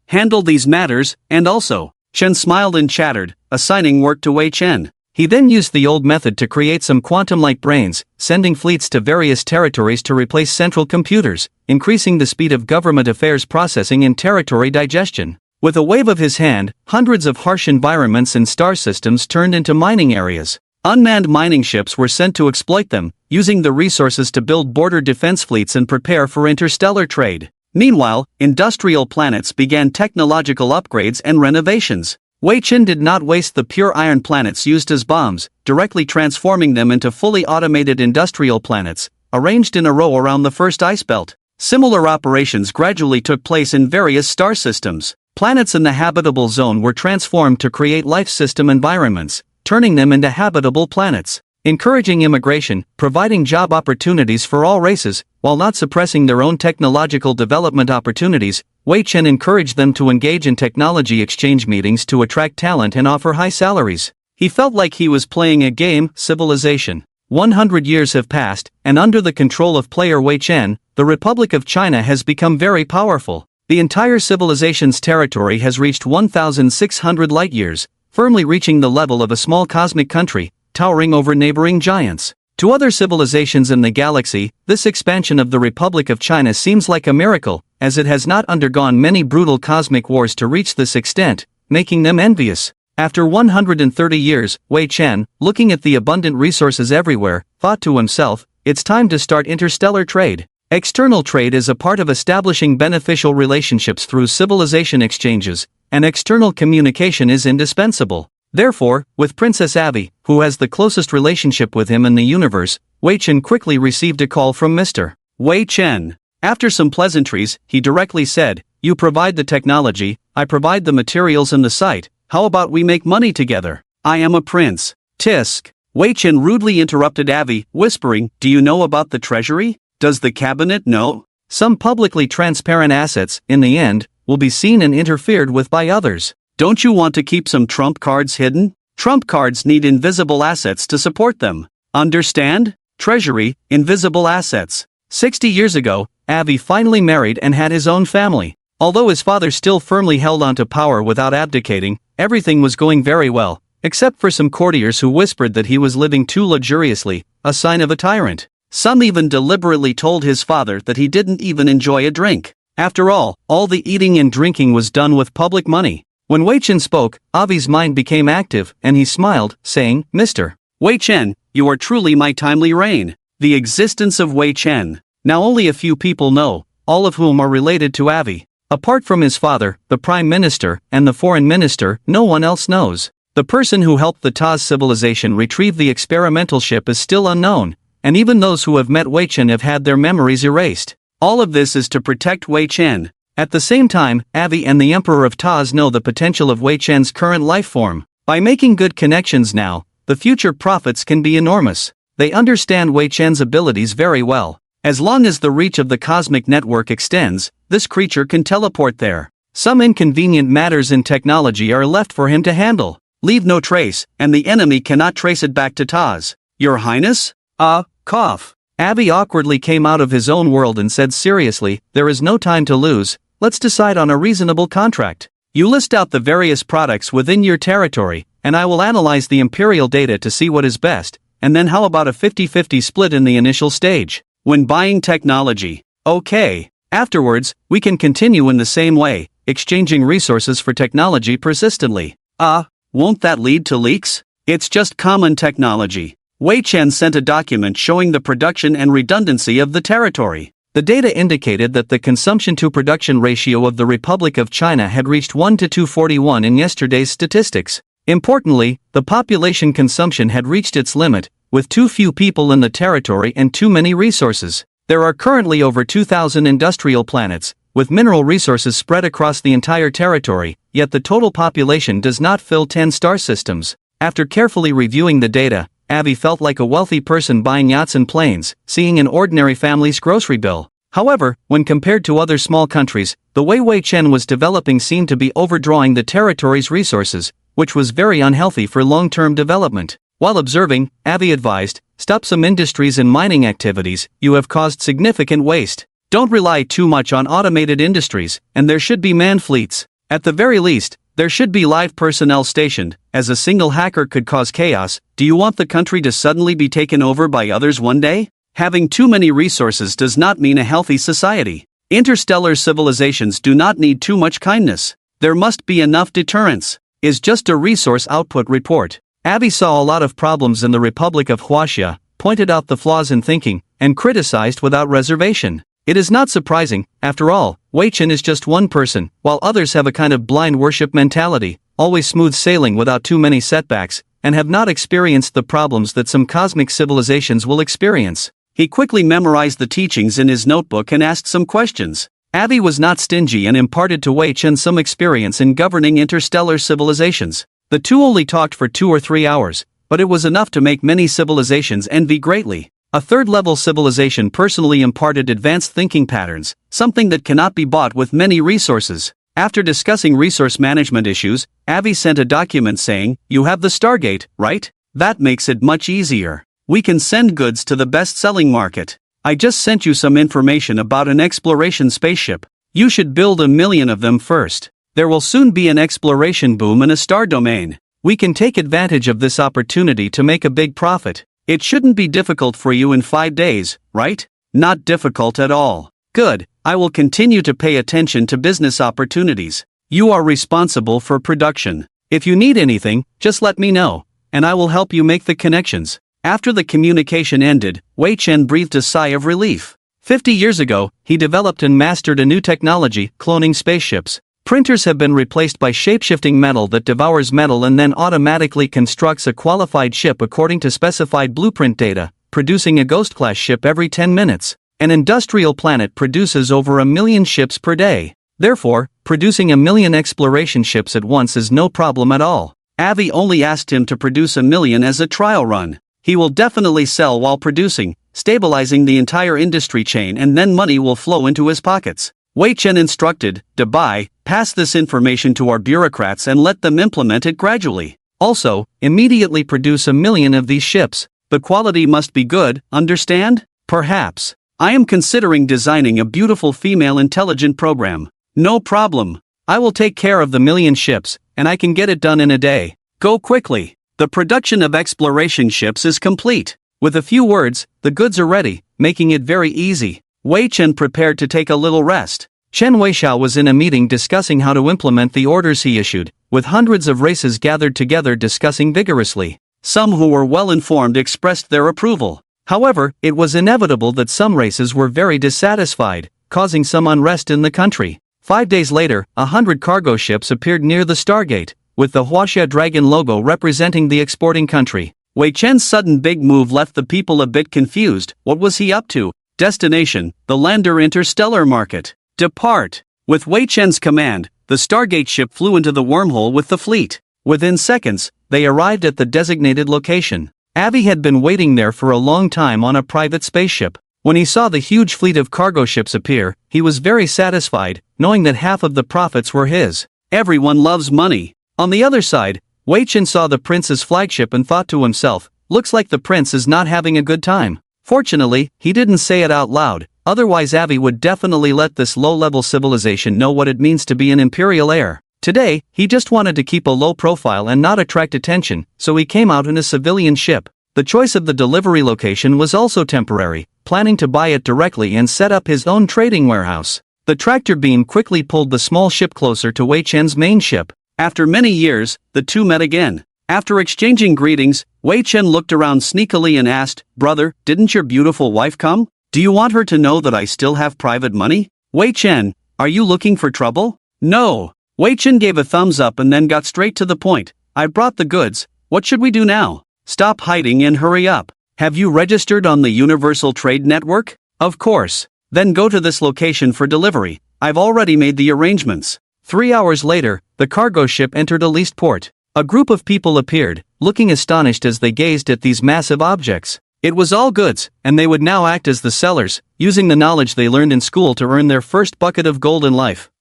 Handle these matters, and also. Chen smiled and chattered, assigning work to Wei Chen. He then used the old method to create some quantum-like brains, sending fleets to various territories to replace central computers, increasing the speed of government affairs processing and territory digestion. With a wave of his hand, hundreds of harsh environments and star systems turned into mining areas. Unmanned mining ships were sent to exploit them, using the resources to build border defense fleets and prepare for interstellar trade. Meanwhile, industrial planets began technological upgrades and renovations. Wei Chen did not waste the pure iron planets used as bombs, directly transforming them into fully automated industrial planets, arranged in a row around the first ice belt. Similar operations gradually took place in various star systems. Planets in the habitable zone were transformed to create life system environments, turning them into habitable planets, encouraging immigration, providing job opportunities for all races, while not suppressing their own technological development opportunities. Wei Chen encouraged them to engage in technology exchange meetings to attract talent and offer high salaries. He felt like he was playing a game, Civilization. 100 years have passed, and under the control of player Wei Chen, the Republic of China has become very powerful. The entire civilization's territory has reached 1,600 light-years, firmly reaching the level of a small cosmic country, towering over neighboring giants. To other civilizations in the galaxy, this expansion of the Republic of China seems like a miracle, as it has not undergone many brutal cosmic wars to reach this extent, making them envious. After 130 years, Wei Chen, looking at the abundant resources everywhere, thought to himself, it's time to start interstellar trade. External trade is a part of establishing beneficial relationships through civilization exchanges, and external communication is indispensable. Therefore, with Princess Avi, who has the closest relationship with him in the universe, Wei Chen quickly received a call from Mr. Wei Chen. After some pleasantries, he directly said, "You provide the technology, I provide the materials and the site, how about we make money together? I am a prince." Tisk. Wei Chen rudely interrupted Avi, whispering, "Do you know about the treasury? Does the cabinet know? Some publicly transparent assets, in the end, will be seen and interfered with by others. Don't you want to keep some trump cards hidden? Trump cards need invisible assets to support them. Understand? Treasury, invisible assets." 60 years ago, Avi finally married and had his own family. Although his father still firmly held on to power without abdicating, everything was going very well, except for some courtiers who whispered that he was living too luxuriously, a sign of a tyrant. Some even deliberately told his father that he didn't even enjoy a drink. After all the eating and drinking was done with public money. When Wei Chen spoke, Avi's mind became active, and he smiled, saying, "Mr. Wei Chen, you are truly my timely reign." The existence of Wei Chen. Now only a few people know, all of whom are related to Avi. Apart from his father, the Prime Minister, and the Foreign Minister, no one else knows. The person who helped the Taz civilization retrieve the experimental ship is still unknown, and even those who have met Wei Chen have had their memories erased. All of this is to protect Wei Chen. At the same time, Avi and the Emperor of Taz know the potential of Wei Chen's current life form. By making good connections now, the future profits can be enormous. They understand Wei Chen's abilities very well. As long as the reach of the cosmic network extends, this creature can teleport there. Some inconvenient matters in technology are left for him to handle. Leave no trace, and the enemy cannot trace it back to Taz. Your Highness? Cough. Avi awkwardly came out of his own world and said seriously, there is no time to lose, let's decide on a reasonable contract. You list out the various products within your territory, and I will analyze the imperial data to see what is best, and then how about a 50-50 split in the initial stage? When buying technology. Okay. Afterwards, we can continue in the same way, exchanging resources for technology persistently. Won't that lead to leaks? It's just common technology. Wei Chen sent a document showing the production and redundancy of the territory. The data indicated that the consumption-to-production ratio of the Republic of China had reached 1:241 in yesterday's statistics. Importantly, the population consumption had reached its limit, with too few people in the territory and too many resources. There are currently over 2,000 industrial planets, with mineral resources spread across the entire territory, yet the total population does not fill 10 star systems. After carefully reviewing the data, Avi felt like a wealthy person buying yachts and planes, seeing an ordinary family's grocery bill. However, when compared to other small countries, the way Wei Chen was developing seemed to be overdrawing the territory's resources, which was very unhealthy for long-term development. While observing, Avi advised, stop some industries and mining activities, you have caused significant waste. Don't rely too much on automated industries, and there should be manned fleets. At the very least, there should be live personnel stationed, as a single hacker could cause chaos. Do you want the country to suddenly be taken over by others one day? Having too many resources does not mean a healthy society. Interstellar civilizations do not need too much kindness. There must be enough deterrence. Is just a resource output report. Avi saw a lot of problems in the Republic of Huaxia, pointed out the flaws in thinking, and criticized without reservation. It is not surprising, after all, Wei Chen is just one person, while others have a kind of blind worship mentality, always smooth sailing without too many setbacks, and have not experienced the problems that some cosmic civilizations will experience. He quickly memorized the teachings in his notebook and asked some questions. Avi was not stingy and imparted to Wei Chen some experience in governing interstellar civilizations. The two only talked for 2 or 3 hours, but it was enough to make many civilizations envy greatly. A third-level civilization personally imparted advanced thinking patterns, something that cannot be bought with many resources. After discussing resource management issues, Avi sent a document saying, you have the Stargate, right? That makes it much easier. We can send goods to the best-selling market. I just sent you some information about an exploration spaceship. You should build 1 million of them first. There will soon be an exploration boom in a star domain. We can take advantage of this opportunity to make a big profit. It shouldn't be difficult for you in 5 days, right? Not difficult at all. Good, I will continue to pay attention to business opportunities. You are responsible for production. If you need anything, just let me know, and I will help you make the connections. After the communication ended, Wei Chen breathed a sigh of relief. 50 years ago, he developed and mastered a new technology, cloning spaceships. Printers have been replaced by shape-shifting metal that devours metal and then automatically constructs a qualified ship according to specified blueprint data, producing a Ghost-class ship every 10 minutes. An industrial planet produces over 1 million ships per day. Therefore, producing 1 million exploration ships at once is no problem at all. Avi only asked him to produce 1 million as a trial run. He will definitely sell while producing, stabilizing the entire industry chain, and then money will flow into his pockets. Wei Chen instructed, Dubai, pass this information to our bureaucrats and let them implement it gradually. Also, immediately produce 1 million of these ships. The quality must be good, understand? Perhaps. I am considering designing a beautiful female intelligent program. No problem. I will take care of the 1 million ships, and I can get it done in a day. Go quickly. The production of exploration ships is complete. With a few words, the goods are ready, making it very easy. Wei Chen prepared to take a little rest. Chen Weixiao was in a meeting discussing how to implement the orders he issued, with hundreds of races gathered together discussing vigorously. Some who were well informed expressed their approval. However, it was inevitable that some races were very dissatisfied, causing some unrest in the country. 5 days later, 100 cargo ships appeared near the Stargate, with the Huaxia Dragon logo representing the exporting country. Wei Chen's sudden big move left the people a bit confused. What was he up to? Destination, the lander interstellar market. Depart. With Wei Chen's command, the Stargate ship flew into the wormhole with the fleet. Within seconds, they arrived at the designated location. Avi had been waiting there for a long time on a private spaceship. When he saw the huge fleet of cargo ships appear, he was very satisfied, knowing that half of the profits were his. Everyone loves money. On the other side, Wei Chen saw the prince's flagship and thought to himself, looks like the prince is not having a good time. Fortunately, he didn't say it out loud, otherwise Avi would definitely let this low-level civilization know what it means to be an imperial heir. Today, he just wanted to keep a low profile and not attract attention, so he came out in a civilian ship. The choice of the delivery location was also temporary, planning to buy it directly and set up his own trading warehouse. The tractor beam quickly pulled the small ship closer to Wei Chen's main ship. After many years, the two met again. After exchanging greetings, Wei Chen looked around sneakily and asked, "Brother, didn't your beautiful wife come? Do you want her to know that I still have private money?" "Wei Chen, are you looking for trouble?" "No." Wei Chen gave a thumbs up and then got straight to the point. "I brought the goods, what should we do now?" "Stop hiding and hurry up. Have you registered on the Universal Trade Network?" "Of course." "Then go to this location for delivery, I've already made the arrangements." 3 hours later, the cargo ship entered a leased port. A group of people appeared, looking astonished as they gazed at these massive objects. It was all goods, and they would now act as the sellers, using the knowledge they learned in school to earn their first bucket of gold in life.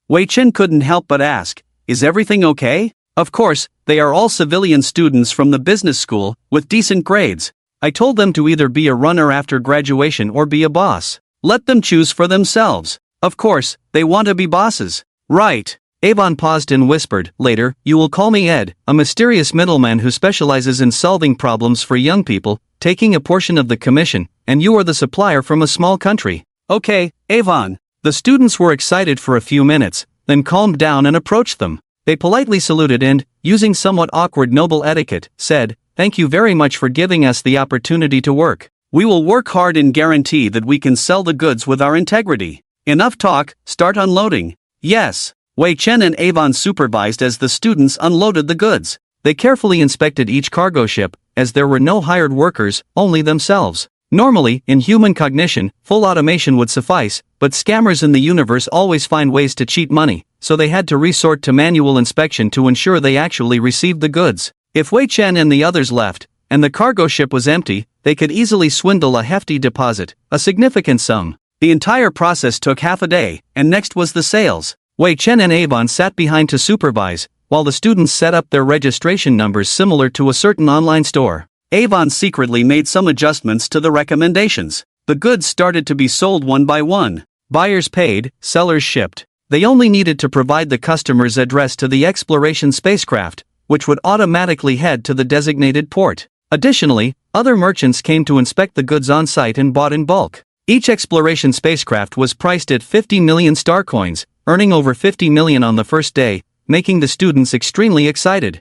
Wei Chen couldn't help but ask, "Is everything okay?" Of course, they are all civilian students from the business school, with decent grades. I told them to either be a runner after graduation or be a boss. Let them choose for themselves. Of course, they want to be bosses. Right. Avon paused and whispered, "Later, you will call me Ed, a mysterious middleman who specializes in solving problems for young people, taking a portion of the commission, and you are the supplier from a small country." "Okay, Avon." The students were excited for a few minutes, then calmed down and approached them. They politely saluted and, using somewhat awkward noble etiquette, said, "Thank you very much for giving us the opportunity to work. We will work hard and guarantee that we can sell the goods with our integrity. Enough talk, start unloading." "Yes." Wei Chen and Avon supervised as the students unloaded the goods. They carefully inspected each cargo ship, as there were no hired workers, only themselves. Normally, in human cognition, full automation would suffice, but scammers in the universe always find ways to cheat money, so they had to resort to manual inspection to ensure they actually received the goods. If Wei Chen and the others left, and the cargo ship was empty, they could easily swindle a hefty deposit, a significant sum. The entire process took half a day, and next was the sales. Wei Chen and Avon sat behind to supervise, while the students set up their registration numbers similar to a certain online store. Avon secretly made some adjustments to the recommendations. The goods started to be sold one by one. Buyers paid, sellers shipped. They only needed to provide the customer's address to the exploration spacecraft, which would automatically head to the designated port. Additionally, other merchants came to inspect the goods on site and bought in bulk. Each exploration spacecraft was priced at 50 million star coins, earning over 50 million on the first day, making the students extremely excited.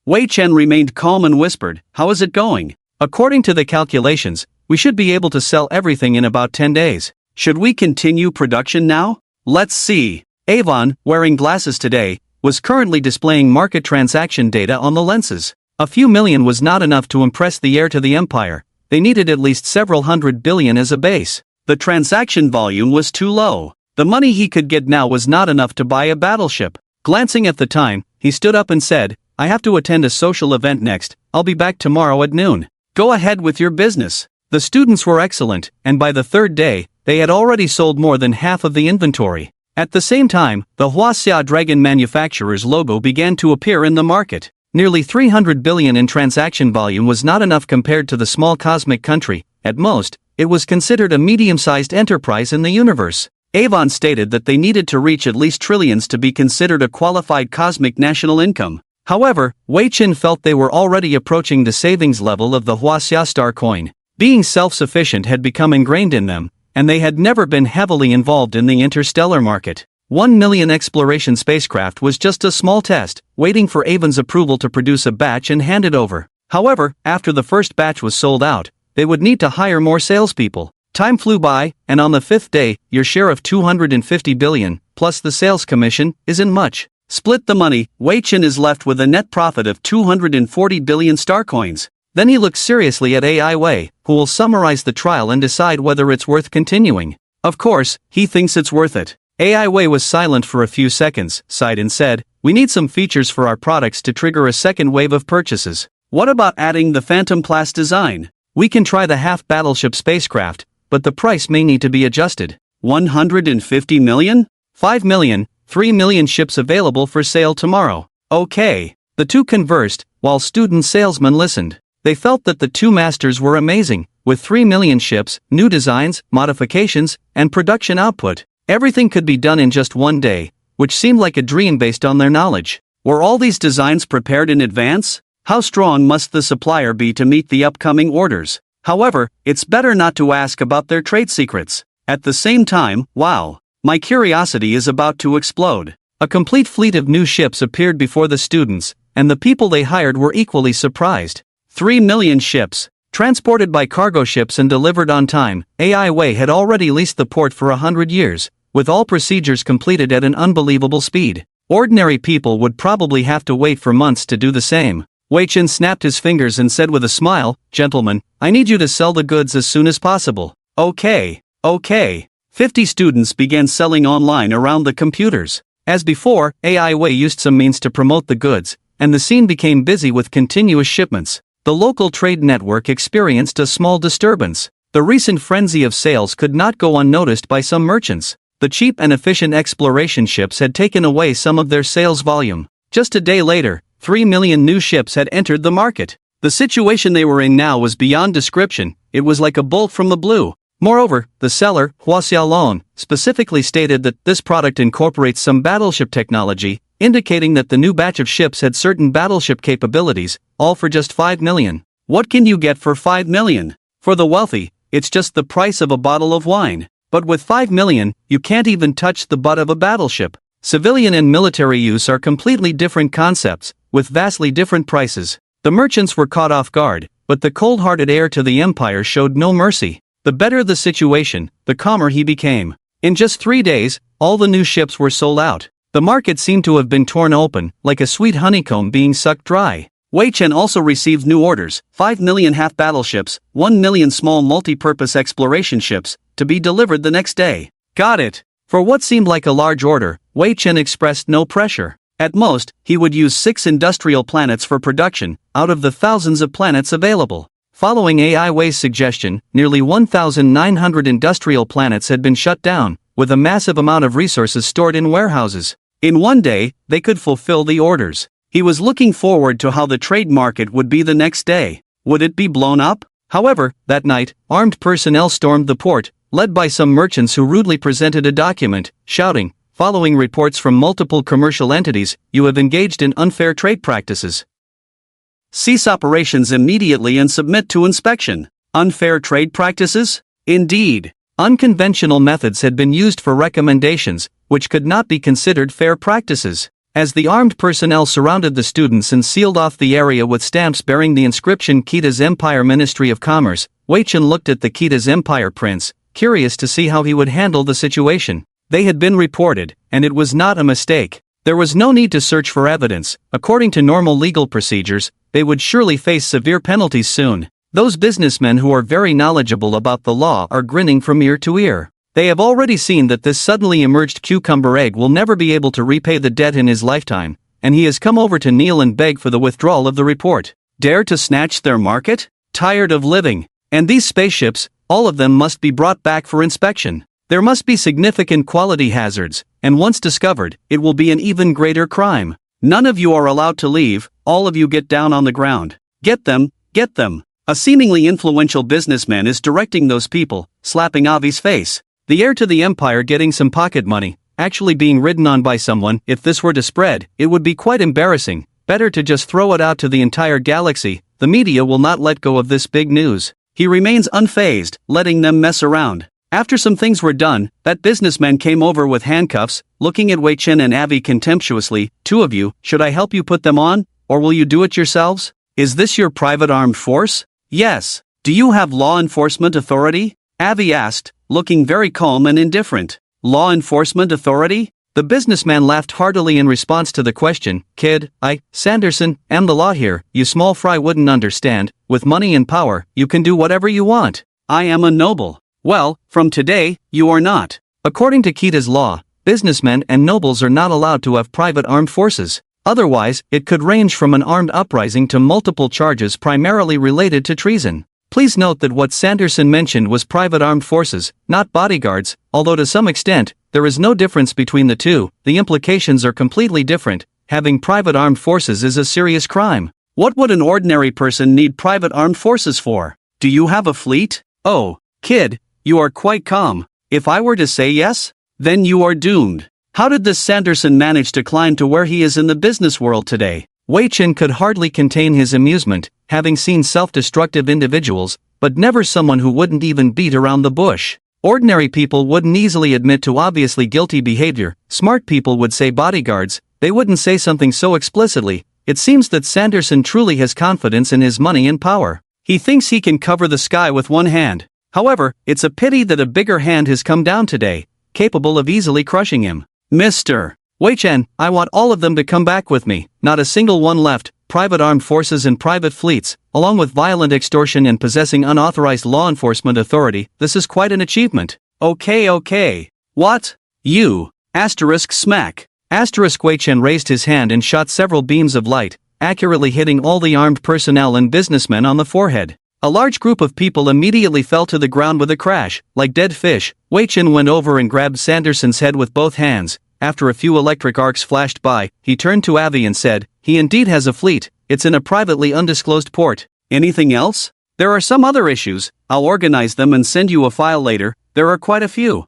Wei Chen remained calm and whispered, "How is it going?" "According to the calculations, we should be able to sell everything in about 10 days. Should we continue production now?" "Let's see." Avon, wearing glasses today, was currently displaying market transaction data on the lenses. A few million was not enough to impress the heir to the empire. They needed at least several hundred billion as a base. The transaction volume was too low. The money he could get now was not enough to buy a battleship. Glancing at the time, he stood up and said, "I have to attend a social event next, I'll be back tomorrow at noon. Go ahead with your business." The students were excellent, and by the third day, they had already sold more than half of the inventory. At the same time, the Huaxia Dragon manufacturer's logo began to appear in the market. Nearly 300 billion in transaction volume was not enough compared to the small cosmic country. At most, it was considered a medium-sized enterprise in the universe. Avon stated that they needed to reach at least trillions to be considered a qualified cosmic national income. However, Wei Chen felt they were already approaching the savings level of the Huaxia star coin. Being self-sufficient had become ingrained in them, and they had never been heavily involved in the interstellar market. 1 million exploration spacecraft was just a small test, waiting for Avon's approval to produce a batch and hand it over. However, after the first batch was sold out, they would need to hire more salespeople. Time flew by, and on the fifth day, your share of 250 billion, plus the sales commission, isn't much. Split the money, Wei Chen is left with a net profit of 240 billion star coins. Then he looked seriously at AI Wei, who will summarize the trial and decide whether it's worth continuing. Of course, he thinks it's worth it. AI Wei was silent for a few seconds, sighed and said, "We need some features for our products to trigger a second wave of purchases. What about adding the Phantom class design? We can try the half-battleship spacecraft, but the price may need to be adjusted. 150 million? 5 million, 3 million ships available for sale tomorrow." Okay. The two conversed, while student salesmen listened. They felt that the two masters were amazing, with 3 million ships, new designs, modifications, and production output. Everything could be done in just one day, which seemed like a dream based on their knowledge. Were all these designs prepared in advance? How strong must the supplier be to meet the upcoming orders? However, it's better not to ask about their trade secrets. At the same time, wow, my curiosity is about to explode. A complete fleet of new ships appeared before the students, and the people they hired were equally surprised. 3 million ships, transported by cargo ships and delivered on time. AI Wei had already leased the port for 100 years, with all procedures completed at an unbelievable speed. Ordinary people would probably have to wait for months to do the same. Wei Chen snapped his fingers and said with a smile, "Gentlemen, I need you to sell the goods as soon as possible." Okay. 50 students began selling online around the computers. As before, AI Wei used some means to promote the goods, and the scene became busy with continuous shipments. The local trade network experienced a small disturbance. The recent frenzy of sales could not go unnoticed by some merchants. The cheap and efficient exploration ships had taken away some of their sales volume. Just a day later, 3 million new ships had entered the market. The situation they were in now was beyond description. It was like a bolt from the blue. Moreover, the seller, Hua Xiaolong, specifically stated that this product incorporates some battleship technology, indicating that the new batch of ships had certain battleship capabilities, all for just 5 million. What can you get for 5 million? For the wealthy, it's just the price of a bottle of wine. But with 5 million, you can't even touch the butt of a battleship. Civilian and military use are completely different concepts, with vastly different prices. The merchants were caught off guard, but the cold-hearted heir to the empire showed no mercy. The better the situation, the calmer he became. In just 3 days, all the new ships were sold out. The market seemed to have been torn open, like a sweet honeycomb being sucked dry. Wei Chen also received new orders, 5 million half-battleships, 1 million small multi-purpose exploration ships, to be delivered the next day. Got it. For what seemed like a large order, Wei Chen expressed no pressure. At most, he would use 6 industrial planets for production, out of the thousands of planets available. Following AI Wei's suggestion, nearly 1,900 industrial planets had been shut down, with a massive amount of resources stored in warehouses. In one day, they could fulfill the orders. He was looking forward to how the trade market would be the next day. Would it be blown up? However, that night, armed personnel stormed the port, led by some merchants who rudely presented a document, shouting, "Following reports from multiple commercial entities, you have engaged in unfair trade practices. Cease operations immediately and submit to inspection." Unfair trade practices? Indeed. Unconventional methods had been used for recommendations, which could not be considered fair practices. As the armed personnel surrounded the students and sealed off the area with stamps bearing the inscription Kita's Empire Ministry of Commerce, Wei Chen looked at the Kita's Empire prince, curious to see how he would handle the situation. They had been reported, and it was not a mistake. There was no need to search for evidence. According to normal legal procedures, they would surely face severe penalties soon. Those businessmen who are very knowledgeable about the law are grinning from ear to ear. They have already seen that this suddenly emerged cucumber egg will never be able to repay the debt in his lifetime, and he has come over to kneel and beg for the withdrawal of the report. Dare to snatch their market? Tired of living. And these spaceships, all of them must be brought back for inspection. There must be significant quality hazards, and once discovered, it will be an even greater crime. None of you are allowed to leave, all of you get down on the ground. Get them, get them. A seemingly influential businessman is directing those people, slapping Avi's face. The heir to the empire getting some pocket money, actually being ridden on by someone. If this were to spread, it would be quite embarrassing. Better to just throw it out to the entire galaxy. The media will not let go of this big news. He remains unfazed, letting them mess around. After some things were done, that businessman came over with handcuffs, looking at Wei Chen and Avi contemptuously. "Two of you, should I help you put them on, or will you do it yourselves? Is this your private armed force?" "Yes." "Do you have law enforcement authority?" Avi asked, looking very calm and indifferent. "Law enforcement authority? The businessman laughed heartily in response to the question. Kid, Sanderson, am the law here, you small fry wouldn't understand. With money and power, you can do whatever you want. I am a noble. Well, from today, you are not. According to Kita's law, businessmen and nobles are not allowed to have private armed forces. Otherwise, it could range from an armed uprising to multiple charges primarily related to treason. Please note that what Sanderson mentioned was private armed forces, not bodyguards, although to some extent, there is no difference between the two. The implications are completely different. Having private armed forces is a serious crime. What would an ordinary person need private armed forces for? Do you have a fleet? Oh, kid, you are quite calm. If I were to say yes, then you are doomed. How did this Sanderson manage to climb to where he is in the business world today? Wei Chen could hardly contain his amusement, having seen self-destructive individuals, but never someone who wouldn't even beat around the bush. Ordinary people wouldn't easily admit to obviously guilty behavior. Smart people would say bodyguards. They wouldn't say something so explicitly. It seems that Sanderson truly has confidence in his money and power. He thinks he can cover the sky with one hand. However, it's a pity that a bigger hand has come down today, capable of easily crushing him. Mr. Wei Chen, I want all of them to come back with me, not a single one left. Private armed forces and private fleets, along with violent extortion and possessing unauthorized law enforcement authority, this is quite an achievement. Okay. What? You? Smack. Wei Chen raised his hand and shot several beams of light, accurately hitting all the armed personnel and businessmen on the forehead. A large group of people immediately fell to the ground with a crash, like dead fish. Wei Chen went over and grabbed Sanderson's head with both hands. After a few electric arcs flashed by, he turned to Avi and said, he indeed has a fleet, it's in a privately undisclosed port. Anything else? There are some other issues, I'll organize them and send you a file later. There are quite a few.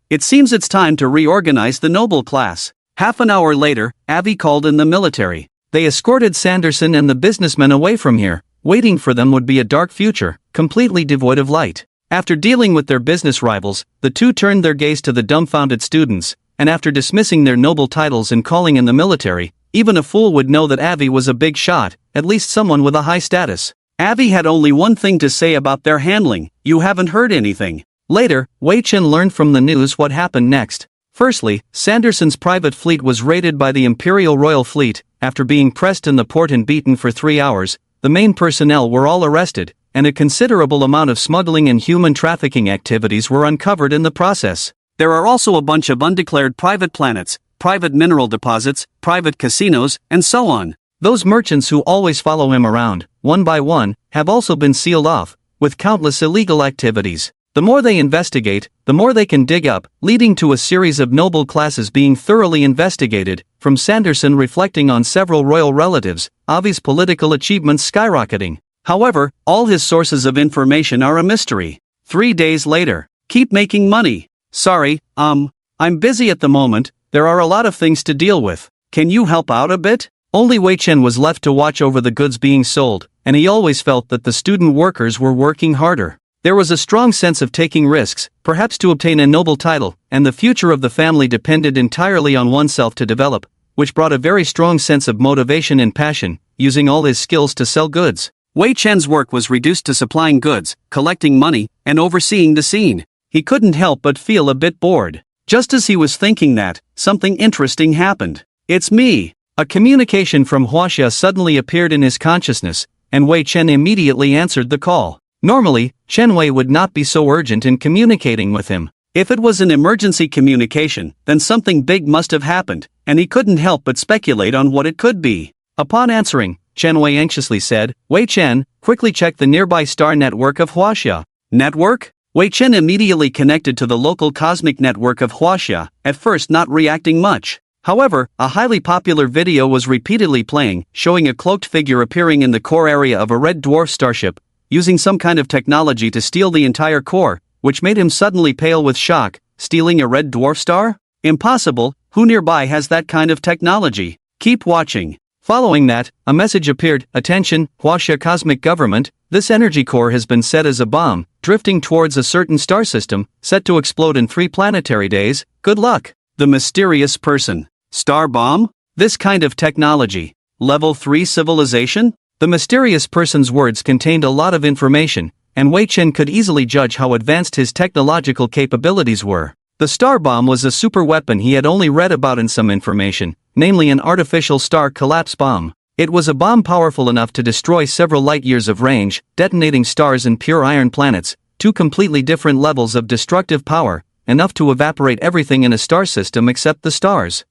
It seems it's time to reorganize the noble class. Half an hour later, Avi called in the military. They escorted Sanderson and the businessmen away from here. Waiting for them would be a dark future, completely devoid of light. After dealing with their business rivals, the two turned their gaze to the dumbfounded students, and after dismissing their noble titles and calling in the military, even a fool would know that Avi was a big shot, at least someone with a high status. Avi had only one thing to say about their handling: you haven't heard anything. Later, Wei Chen learned from the news what happened next. Firstly, Sanderson's private fleet was raided by the Imperial Royal Fleet. After being pressed in the port and beaten for 3 hours, the main personnel were all arrested, and a considerable amount of smuggling and human trafficking activities were uncovered in the process. There are also a bunch of undeclared private planets, private mineral deposits, private casinos, and so on. Those merchants who always follow him around, one by one, have also been sealed off, with countless illegal activities. The more they investigate, the more they can dig up, leading to a series of noble classes being thoroughly investigated, from Sanderson reflecting on several royal relatives, Avi's political achievements skyrocketing. However, all his sources of information are a mystery. 3 days later. Keep making money. Sorry, I'm busy at the moment, there are a lot of things to deal with. Can you help out a bit? Only Wei Chen was left to watch over the goods being sold, and he always felt that the student workers were working harder. There was a strong sense of taking risks, perhaps to obtain a noble title, and the future of the family depended entirely on oneself to develop, which brought a very strong sense of motivation and passion, using all his skills to sell goods. Wei Chen's work was reduced to supplying goods, collecting money, and overseeing the scene. He couldn't help but feel a bit bored. Just as he was thinking that, something interesting happened. It's me. A communication from Huaxia suddenly appeared in his consciousness, and Wei Chen immediately answered the call. Normally, Chen Wei would not be so urgent in communicating with him. If it was an emergency communication, then something big must have happened, and he couldn't help but speculate on what it could be. Upon answering, Chen Wei anxiously said, Wei Chen, quickly check the nearby star network of Huaxia. Network? Wei Chen immediately connected to the local cosmic network of Huaxia, at first not reacting much. However, a highly popular video was repeatedly playing, showing a cloaked figure appearing in the core area of a red dwarf starship, using some kind of technology to steal the entire core, which made him suddenly pale with shock. Stealing a red dwarf star? Impossible, who nearby has that kind of technology? Keep watching. Following that, a message appeared, attention, Huaxia Cosmic Government, this energy core has been set as a bomb, drifting towards a certain star system, set to explode in 3 planetary days, good luck. The mysterious person. Star bomb? This kind of technology. Level 3 civilization? The mysterious person's words contained a lot of information, and Wei Chen could easily judge how advanced his technological capabilities were. The star bomb was a super weapon he had only read about in some information, namely an artificial star collapse bomb. It was a bomb powerful enough to destroy several light-years of range, detonating stars and pure iron planets, two completely different levels of destructive power, enough to evaporate everything in a star system except the stars.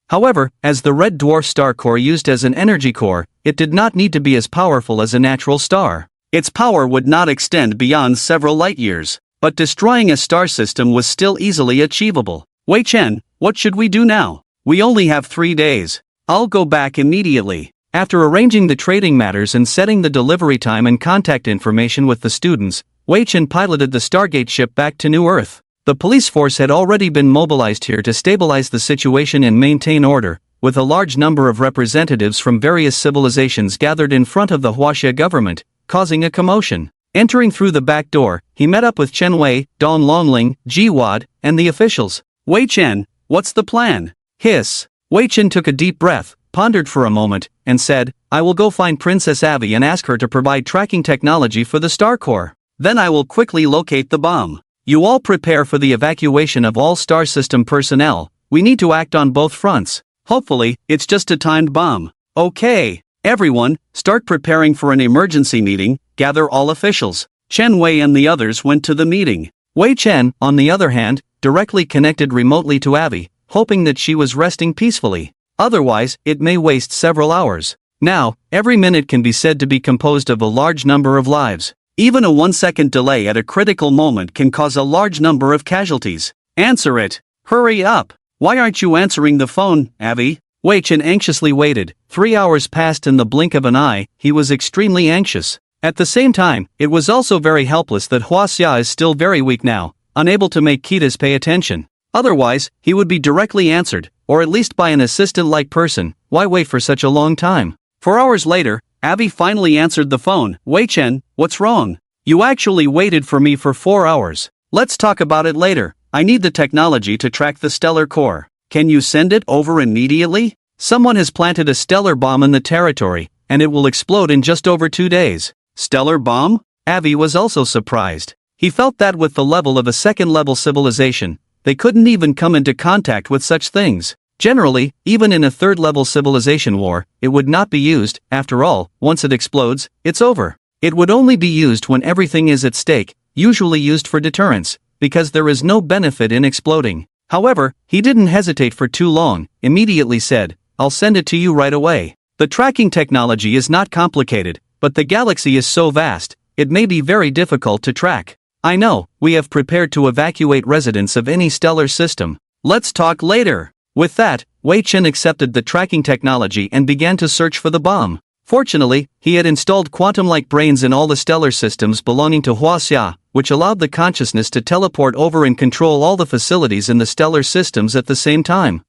However, as the red dwarf star core used as an energy core, it did not need to be as powerful as a natural star. Its power would not extend beyond several light-years, but destroying a star system was still easily achievable. Wei Chen, what should we do now? We only have 3 days. I'll go back immediately. After arranging the trading matters and setting the delivery time and contact information with the students, Wei Chen piloted the Stargate ship back to New Earth. The police force had already been mobilized here to stabilize the situation and maintain order, with a large number of representatives from various civilizations gathered in front of the Huaxia government, causing a commotion. Entering through the back door, he met up with Chen Wei, Don Longling, Ji Wad, and the officials. Wei Chen, what's the plan? Hiss. Wei Chen took a deep breath, pondered for a moment, and said, I will go find Princess Abby and ask her to provide tracking technology for the Star Core. Then I will quickly locate the bomb. You all prepare for the evacuation of all star system personnel. We need to act on both fronts. Hopefully, it's just a timed bomb. Okay. Everyone, start preparing for an emergency meeting, gather all officials. Chen Wei and the others went to the meeting. Wei Chen, on the other hand, directly connected remotely to Abby, hoping that she was resting peacefully. Otherwise, it may waste several hours. Now, every minute can be said to be composed of a large number of lives. Even a 1-second delay at a critical moment can cause a large number of casualties. Answer it. Hurry up. Why aren't you answering the phone, Abby? Wei Chen anxiously waited. 3 hours passed in the blink of an eye. He was extremely anxious. At the same time, it was also very helpless that Huaxia is still very weak now, unable to make Kitas pay attention. Otherwise, he would be directly answered, or at least by an assistant-like person. Why wait for such a long time? 4 hours later, Abby finally answered the phone. Wei Chen, what's wrong? You actually waited for me for 4 hours. Let's talk about it later. I need the technology to track the stellar core. Can you send it over immediately? Someone has planted a stellar bomb in the territory, and it will explode in just over 2 days. Stellar bomb? Abby was also surprised. He felt that with the level of a second-level civilization, they couldn't even come into contact with such things. Generally, even in a third-level civilization war, it would not be used. After all, once it explodes, it's over. It would only be used when everything is at stake, usually used for deterrence, because there is no benefit in exploding. However, he didn't hesitate for too long, immediately said, I'll send it to you right away. The tracking technology is not complicated, but the galaxy is so vast, it may be very difficult to track. I know, we have prepared to evacuate residents of any stellar system. Let's talk later. With that, Wei Chen accepted the tracking technology and began to search for the bomb. Fortunately, he had installed quantum-like brains in all the stellar systems belonging to Huaxia, which allowed the consciousness to teleport over and control all the facilities in the stellar systems at the same time.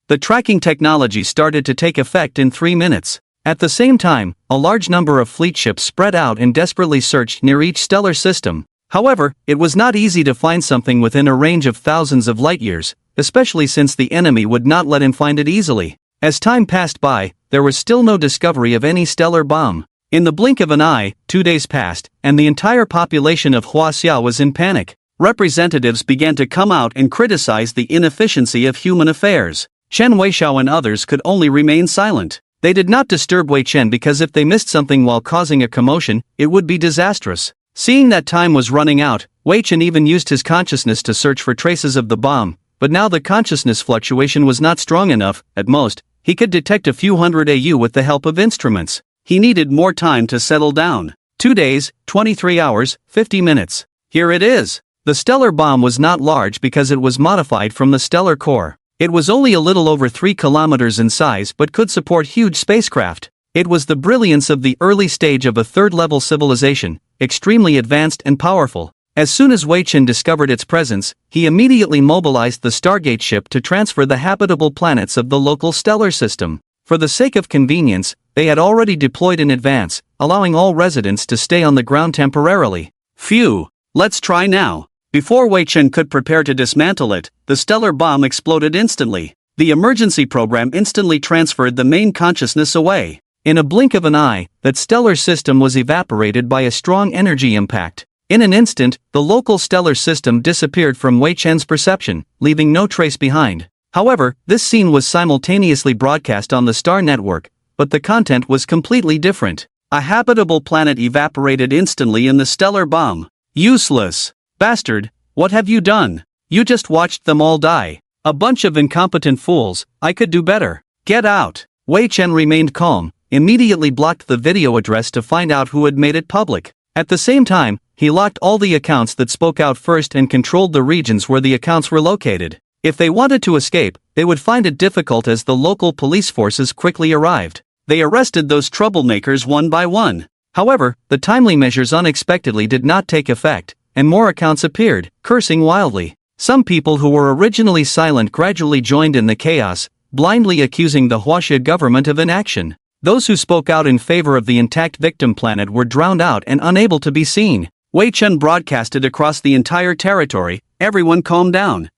The tracking technology started to take effect in 3 minutes. At the same time, a large number of fleet ships spread out and desperately searched near each stellar system. However, it was not easy to find something within a range of thousands of light-years, especially since the enemy would not let him find it easily. As time passed by, there was still no discovery of any stellar bomb. In the blink of an eye, 2 days passed, and the entire population of Huaxia was in panic. Representatives began to come out and criticize the inefficiency of human affairs. Chen Weixiao and others could only remain silent. They did not disturb Wei Chen because if they missed something while causing a commotion, it would be disastrous. Seeing that time was running out, Wei Chen even used his consciousness to search for traces of the bomb, but now the consciousness fluctuation was not strong enough. At most, he could detect a few hundred AU with the help of instruments. He needed more time to settle down. 2 days, 23 hours, 50 minutes. Here it is. The stellar bomb was not large because it was modified from the stellar core. It was only a little over 3 kilometers in size but could support huge spacecraft. It was the brilliance of the early stage of a third-level civilization, extremely advanced and powerful. As soon as Wei Chen discovered its presence, he immediately mobilized the Stargate ship to transfer the habitable planets of the local stellar system. For the sake of convenience, they had already deployed in advance, allowing all residents to stay on the ground temporarily. Phew! Let's try now. Before Wei Chen could prepare to dismantle it, the stellar bomb exploded instantly. The emergency program instantly transferred the main consciousness away. In a blink of an eye, that stellar system was evaporated by a strong energy impact. In an instant, the local stellar system disappeared from Wei Chen's perception, leaving no trace behind. However, this scene was simultaneously broadcast on the Star Network, but the content was completely different. A habitable planet evaporated instantly in the stellar bomb. Useless. Bastard, what have you done? You just watched them all die. A bunch of incompetent fools, I could do better. Get out. Wei Chen remained calm, immediately blocked the video address to find out who had made it public. At the same time, he locked all the accounts that spoke out first and controlled the regions where the accounts were located. If they wanted to escape, they would find it difficult as the local police forces quickly arrived. They arrested those troublemakers one by one. However, the timely measures unexpectedly did not take effect, and more accounts appeared, cursing wildly. Some people who were originally silent gradually joined in the chaos, blindly accusing the Huaxia government of inaction. Those who spoke out in favor of the intact victim planet were drowned out and unable to be seen. Wei Chen broadcasted across the entire territory, everyone calm down.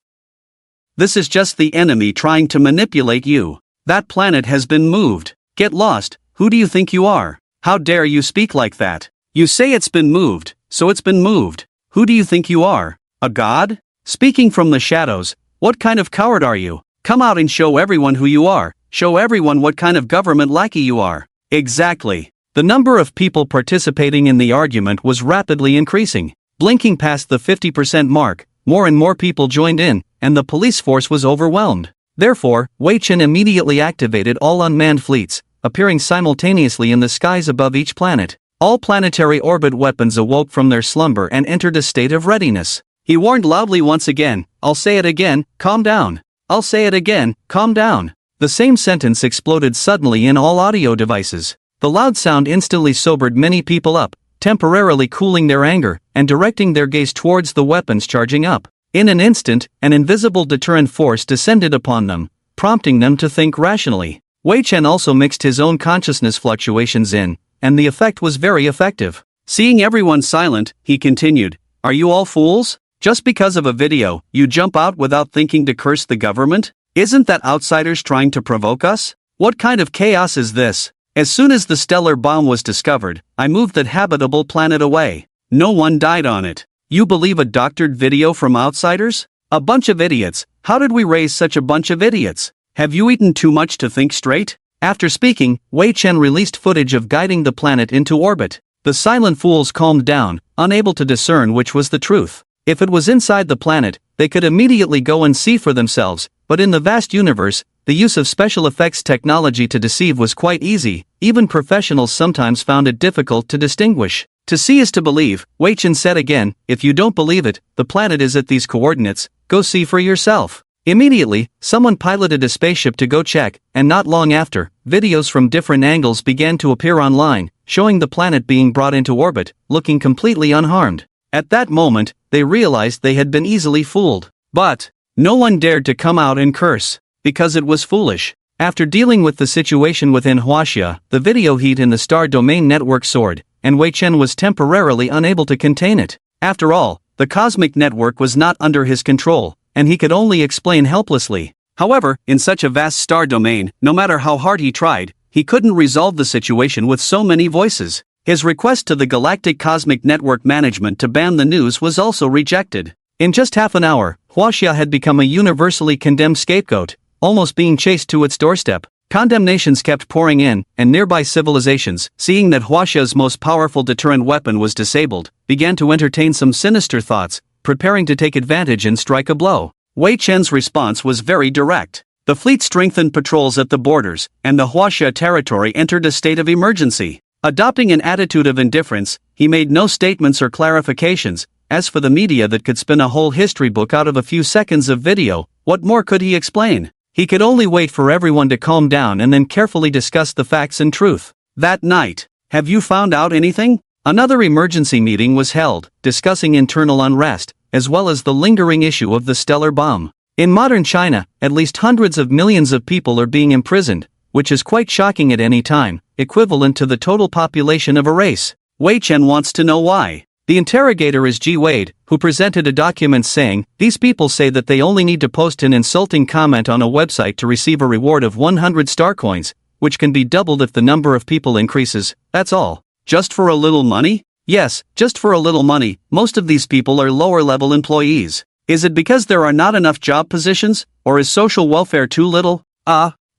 This is just the enemy trying to manipulate you. That planet has been moved. Get lost, who do you think you are? How dare you speak like that? You say it's been moved, so it's been moved. Who do you think you are? A god? Speaking from the shadows, what kind of coward are you? Come out and show everyone who you are, show everyone what kind of government lackey you are. Exactly. The number of people participating in the argument was rapidly increasing. Blinking past the 50% mark, more and more people joined in, and the police force was overwhelmed. Therefore, Wei Chen immediately activated all unmanned fleets, appearing simultaneously in the skies above each planet. All planetary orbit weapons awoke from their slumber and entered a state of readiness. He warned loudly once again, I'll say it again, calm down. I'll say it again, calm down. The same sentence exploded suddenly in all audio devices. The loud sound instantly sobered many people up, temporarily cooling their anger, and directing their gaze towards the weapons charging up. In an instant, an invisible deterrent force descended upon them, prompting them to think rationally. Wei Chen also mixed his own consciousness fluctuations in, and the effect was very effective. Seeing everyone silent, he continued, Are you all fools? Just because of a video, you jump out without thinking to curse the government? Isn't that outsiders trying to provoke us? What kind of chaos is this? As soon as the stellar bomb was discovered, I moved that habitable planet away. No one died on it. You believe a doctored video from outsiders? A bunch of idiots. How did we raise such a bunch of idiots? Have you eaten too much to think straight? After speaking, Wei Chen released footage of guiding the planet into orbit. The silent fools calmed down, unable to discern which was the truth. If it was inside the planet, they could immediately go and see for themselves, but in the vast universe, the use of special effects technology to deceive was quite easy. Even professionals sometimes found it difficult to distinguish. To see is to believe, Wei Chen said again, if you don't believe it, the planet is at these coordinates, go see for yourself. Immediately, someone piloted a spaceship to go check, and not long after, videos from different angles began to appear online, showing the planet being brought into orbit, looking completely unharmed. At that moment, they realized they had been easily fooled. But no one dared to come out and curse, because it was foolish. After dealing with the situation within Huaxia, the video heat in the star domain network soared, and Wei Chen was temporarily unable to contain it. After all, the cosmic network was not under his control, and he could only explain helplessly. However, in such a vast star domain, no matter how hard he tried, he couldn't resolve the situation with so many voices. His request to the Galactic Cosmic Network management to ban the news was also rejected. In just half an hour, Huaxia had become a universally condemned scapegoat, almost being chased to its doorstep. Condemnations kept pouring in, and nearby civilizations, seeing that Huaxia's most powerful deterrent weapon was disabled, began to entertain some sinister thoughts, preparing to take advantage and strike a blow. Wei Chen's response was very direct. The fleet strengthened patrols at the borders, and the Huaxia territory entered a state of emergency. Adopting an attitude of indifference, he made no statements or clarifications. As for the media that could spin a whole history book out of a few seconds of video, what more could he explain? He could only wait for everyone to calm down and then carefully discuss the facts and truth. That night, have you found out anything? Another emergency meeting was held, discussing internal unrest, as well as the lingering issue of the stellar bomb. In modern China, at least hundreds of millions of people are being imprisoned, which is quite shocking at any time, equivalent to the total population of a race. Wei Chen wants to know why. The interrogator is Ji Wade, who presented a document saying, these people say that they only need to post an insulting comment on a website to receive a reward of 100 star coins, which can be doubled if the number of people increases, that's all. Just for a little money? Yes, just for a little money, most of these people are lower-level employees. Is it because there are not enough job positions, or is social welfare too little?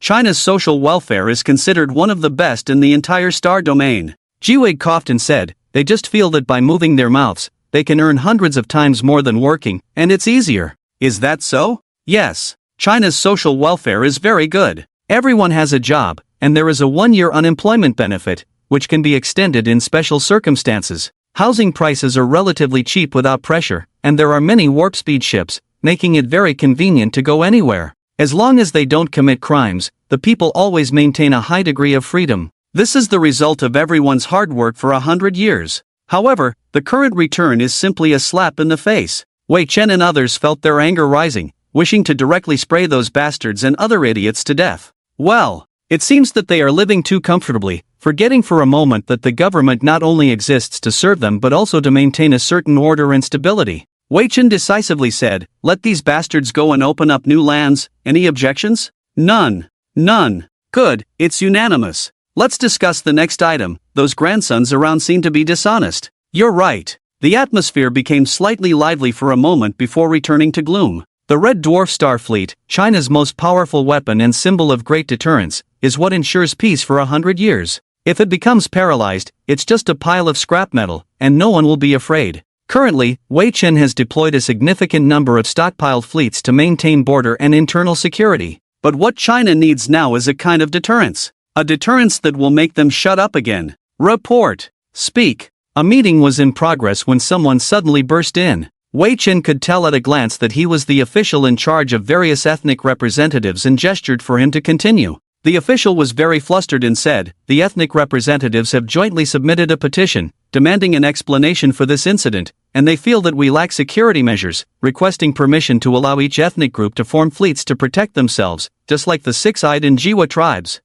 China's social welfare is considered one of the best in the entire star domain. Jiwei coughed and said, they just feel that by moving their mouths, they can earn hundreds of times more than working, and it's easier. Is that so? Yes. China's social welfare is very good. Everyone has a job, and there is a 1-year unemployment benefit, which can be extended in special circumstances. Housing prices are relatively cheap without pressure, and there are many warp-speed ships, making it very convenient to go anywhere. As long as they don't commit crimes, the people always maintain a high degree of freedom. This is the result of everyone's hard work for 100 years. However, the current return is simply a slap in the face. Wei Chen and others felt their anger rising, wishing to directly spray those bastards and other idiots to death. Well, it seems that they are living too comfortably, forgetting for a moment that the government not only exists to serve them but also to maintain a certain order and stability. Wei Chen decisively said, let these bastards go and open up new lands. Any objections? None. None. Good, it's unanimous. Let's discuss the next item. Those grandsons around seem to be dishonest. You're right. The atmosphere became slightly lively for a moment before returning to gloom. The Red Dwarf Star Fleet, China's most powerful weapon and symbol of great deterrence, is what ensures peace for 100 years. If it becomes paralyzed, it's just a pile of scrap metal, and no one will be afraid. Currently, Wei Chen has deployed a significant number of stockpiled fleets to maintain border and internal security. But what China needs now is a kind of deterrence. A deterrence that will make them shut up again. Report. Speak. A meeting was in progress when someone suddenly burst in. Wei Chen could tell at a glance that he was the official in charge of various ethnic representatives and gestured for him to continue. The official was very flustered and said, the ethnic representatives have jointly submitted a petition, demanding an explanation for this incident, and they feel that we lack security measures, requesting permission to allow each ethnic group to form fleets to protect themselves, just like the Six-Eyed and Jiwa tribes.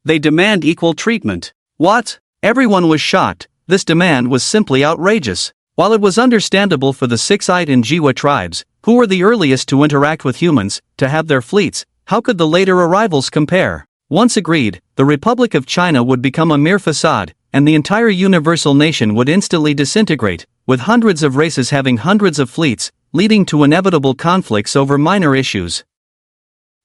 They demand equal treatment. What? Everyone was shocked. This demand was simply outrageous. While it was understandable for the Six-Eyed and Jiwa tribes, who were the earliest to interact with humans, to have their fleets, how could the later arrivals compare? Once agreed, the Republic of China would become a mere facade, and the entire universal nation would instantly disintegrate, with hundreds of races having hundreds of fleets, leading to inevitable conflicts over minor issues.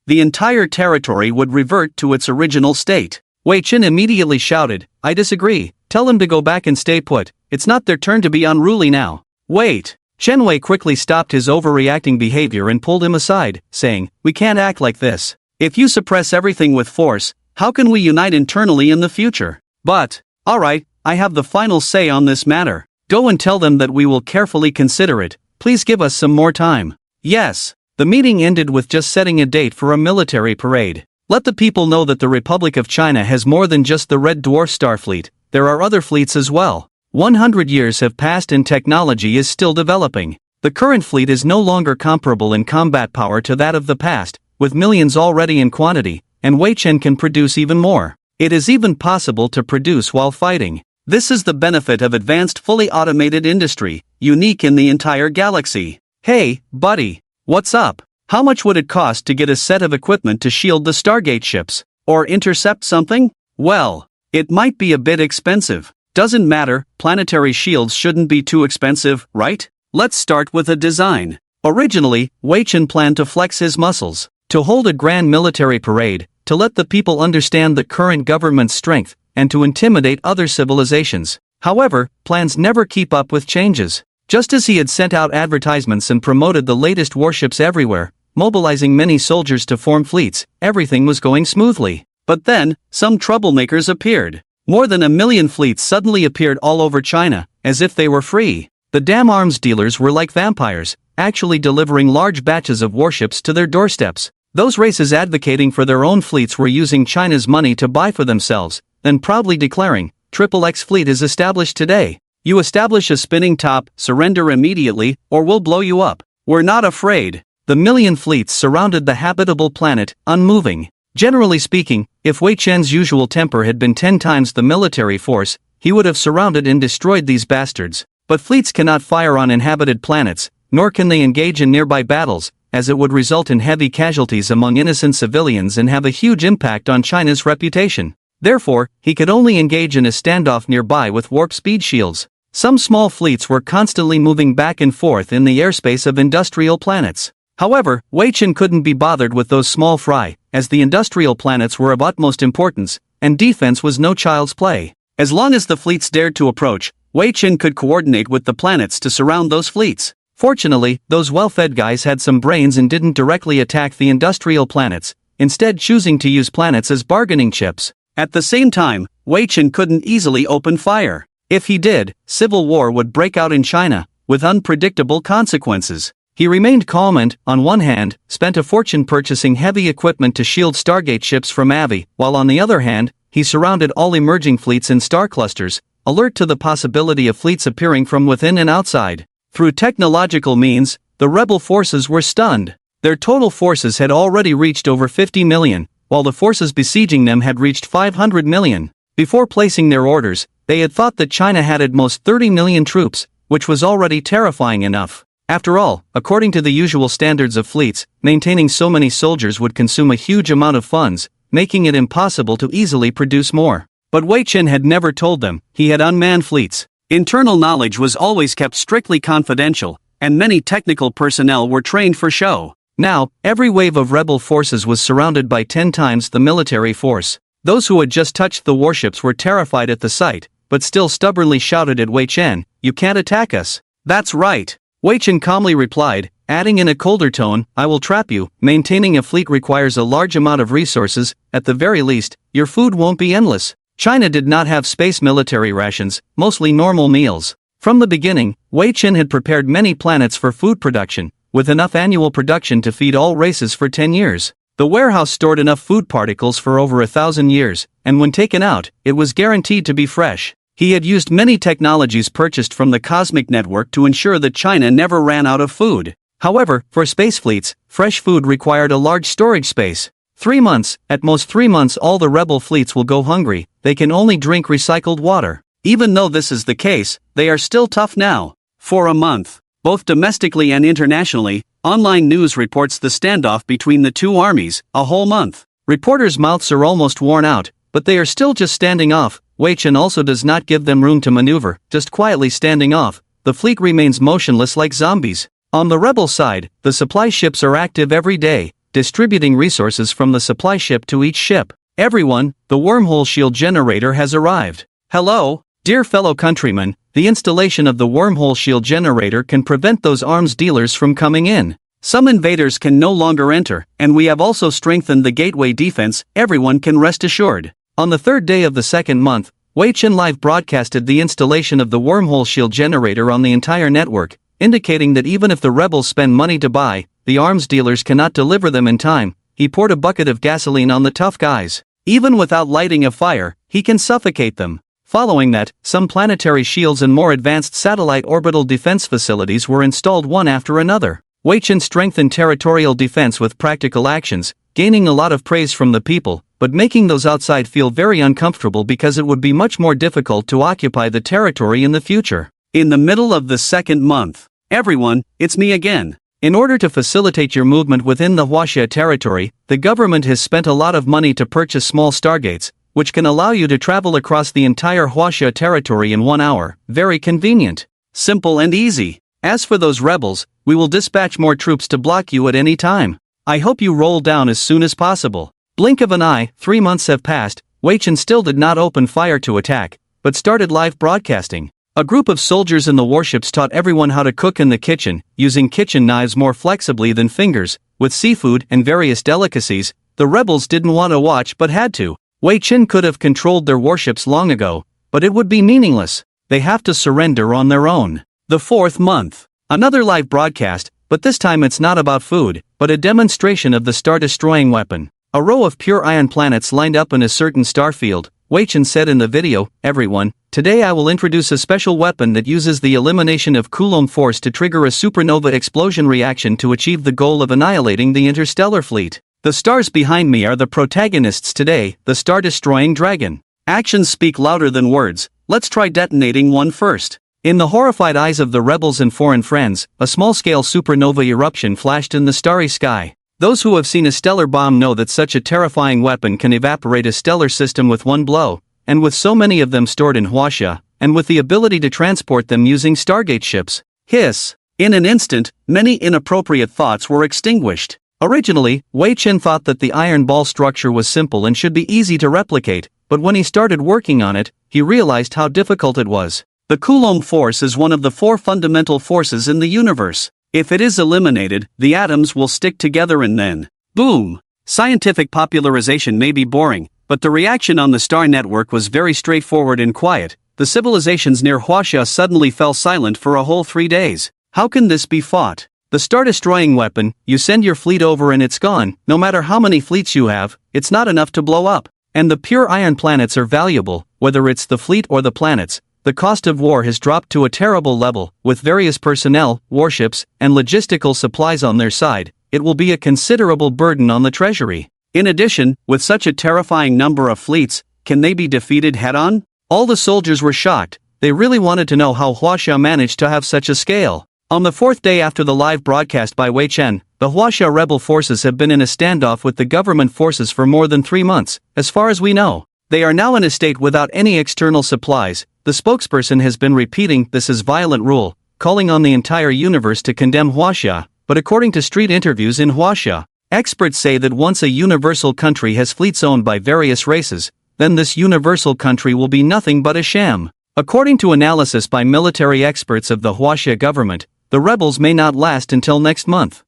The entire territory would revert to its original state. Wei Chen immediately shouted, I disagree, tell them to go back and stay put, it's not their turn to be unruly now. Wait. Chen Wei quickly stopped his overreacting behavior and pulled him aside, saying, we can't act like this. If you suppress everything with force, how can we unite internally in the future? But, alright, I have the final say on this matter. Go and tell them that we will carefully consider it, please give us some more time. Yes. The meeting ended with just setting a date for a military parade. Let the people know that the Republic of China has more than just the Red Dwarf Star Fleet, there are other fleets as well. 100 years have passed and technology is still developing. The current fleet is no longer comparable in combat power to that of the past, with millions already in quantity, and Wei Chen can produce even more. It is even possible to produce while fighting. This is the benefit of advanced fully automated industry, unique in the entire galaxy. Hey, buddy, what's up? How much would it cost to get a set of equipment to shield the Stargate ships? Or intercept something? Well, it might be a bit expensive. Doesn't matter, planetary shields shouldn't be too expensive, right? Let's start with a design. Originally, Wei Chen planned to flex his muscles, to hold a grand military parade, to let the people understand the current government's strength, and to intimidate other civilizations. However, plans never keep up with changes. Just as he had sent out advertisements and promoted the latest warships everywhere, mobilizing many soldiers to form fleets, everything was going smoothly. But then, some troublemakers appeared. More than 1 million fleets suddenly appeared all over China, as if they were free. The damn arms dealers were like vampires, actually delivering large batches of warships to their doorsteps. Those races advocating for their own fleets were using China's money to buy for themselves, then proudly declaring, XXX fleet is established today. You establish a spinning top, surrender immediately, or we'll blow you up. We're not afraid. The million fleets surrounded the habitable planet, unmoving. Generally speaking, if Wei Chen's usual temper had been 10 times the military force, he would have surrounded and destroyed these bastards. But fleets cannot fire on inhabited planets, nor can they engage in nearby battles, as it would result in heavy casualties among innocent civilians and have a huge impact on China's reputation. Therefore, he could only engage in a standoff nearby with warp speed shields. Some small fleets were constantly moving back and forth in the airspace of industrial planets. However, Wei Chen couldn't be bothered with those small fry, as the industrial planets were of utmost importance, and defense was no child's play. As long as the fleets dared to approach, Wei Chen could coordinate with the planets to surround those fleets. Fortunately, those well-fed guys had some brains and didn't directly attack the industrial planets, instead choosing to use planets as bargaining chips. At the same time, Wei Chen couldn't easily open fire. If he did, civil war would break out in China, with unpredictable consequences. He remained calm and, on one hand, spent a fortune purchasing heavy equipment to shield Stargate ships from Avi, while on the other hand, he surrounded all emerging fleets in star clusters, alert to the possibility of fleets appearing from within and outside. Through technological means, the rebel forces were stunned. Their total forces had already reached over 50 million, while the forces besieging them had reached 500 million. Before placing their orders, they had thought that China had at most 30 million troops, which was already terrifying enough. After all, according to the usual standards of fleets, maintaining so many soldiers would consume a huge amount of funds, making it impossible to easily produce more. But Wei Chen had never told them he had unmanned fleets. Internal knowledge was always kept strictly confidential, and many technical personnel were trained for show. Now, every wave of rebel forces was surrounded by 10 times the military force. Those who had just touched the warships were terrified at the sight, but still stubbornly shouted at Wei Chen, "You can't attack us." "That's right," Wei Chen calmly replied, adding in a colder tone, "I will trap you. Maintaining a fleet requires a large amount of resources. At the very least, your food won't be endless." China did not have space military rations, mostly normal meals. From the beginning, Wei Chen had prepared many planets for food production, with enough annual production to feed all races for 10 years. The warehouse stored enough food particles for over 1,000 years, and when taken out, it was guaranteed to be fresh. He had used many technologies purchased from the cosmic network to ensure that China never ran out of food. However, for space fleets, fresh food required a large storage space. 3 months, at most 3 months, all the rebel fleets will go hungry. They can only drink recycled water. Even though this is the case, they are still tough now. For a month, both domestically and internationally, online news reports the standoff between the two armies, a whole month. Reporters' mouths are almost worn out, but they are still just standing off. Wei Chen also does not give them room to maneuver, just quietly standing off. The fleet remains motionless like zombies. On the rebel side, the supply ships are active every day, distributing resources from the supply ship to each ship. "Everyone, the wormhole shield generator has arrived." "Hello, dear fellow countrymen, the installation of the wormhole shield generator can prevent those arms dealers from coming in. Some invaders can no longer enter, and we have also strengthened the gateway defense. Everyone can rest assured." On the third day of the second month, Wei Chen live broadcasted the installation of the wormhole shield generator on the entire network, indicating that even if the rebels spend money to buy, the arms dealers cannot deliver them in time. He poured a bucket of gasoline on the tough guys. Even without lighting a fire, he can suffocate them. Following that, some planetary shields and more advanced satellite orbital defense facilities were installed one after another. Wei Chen strengthened territorial defense with practical actions, gaining a lot of praise from the people, but making those outside feel very uncomfortable because it would be much more difficult to occupy the territory in the future. In the middle of the second month, "Everyone, it's me again. In order to facilitate your movement within the Huaxia territory, the government has spent a lot of money to purchase small stargates, which can allow you to travel across the entire Huaxia territory in 1 hour. Very convenient. Simple and easy. As for those rebels, we will dispatch more troops to block you at any time. I hope you roll down as soon as possible." Blink of an eye, 3 months have passed. Wei Chen still did not open fire to attack, but started live broadcasting. A group of soldiers in the warships taught everyone how to cook in the kitchen, using kitchen knives more flexibly than fingers, with seafood and various delicacies. The rebels didn't want to watch but had to. Wei Chen could have controlled their warships long ago, but it would be meaningless. They have to surrender on their own. The fourth month. Another live broadcast, but this time it's not about food, but a demonstration of the star-destroying weapon. A row of pure ion planets lined up in a certain star field. Wei Chen said in the video, "Everyone, today I will introduce a special weapon that uses the elimination of Coulomb force to trigger a supernova explosion reaction to achieve the goal of annihilating the interstellar fleet. The stars behind me are the protagonists today, the star-destroying dragon. Actions speak louder than words. Let's try detonating one first." In the horrified eyes of the rebels and foreign friends, a small-scale supernova eruption flashed in the starry sky. Those who have seen a stellar bomb know that such a terrifying weapon can evaporate a stellar system with one blow, and with so many of them stored in Huaxia, and with the ability to transport them using Stargate ships. Hiss. In an instant, many inappropriate thoughts were extinguished. Originally, Wei Chen thought that the iron ball structure was simple and should be easy to replicate, but when he started working on it, he realized how difficult it was. The Coulomb force is one of the 4 fundamental forces in the universe. If it is eliminated, the atoms will stick together and then, boom! Scientific popularization may be boring, but the reaction on the star network was very straightforward and quiet. The civilizations near Huaxia suddenly fell silent for a whole 3 days. How can this be fought? The star-destroying weapon, you send your fleet over and it's gone. No matter how many fleets you have, it's not enough to blow up. And the pure iron planets are valuable, whether it's the fleet or the planets. The cost of war has dropped to a terrible level. With various personnel, warships, and logistical supplies on their side, it will be a considerable burden on the treasury. In addition, with such a terrifying number of fleets, can they be defeated head-on? All the soldiers were shocked. They really wanted to know how Huaxia managed to have such a scale. On the 4th day after the live broadcast by Wei Chen, the Huaxia rebel forces have been in a standoff with the government forces for more than 3 months. As far as we know, they are now in a state without any external supplies. The spokesperson has been repeating this is violent rule, calling on the entire universe to condemn Huaxia, but according to street interviews in Huaxia, experts say that once a universal country has fleets owned by various races, then this universal country will be nothing but a sham. According to analysis by military experts of the Huaxia government, the rebels may not last until next month.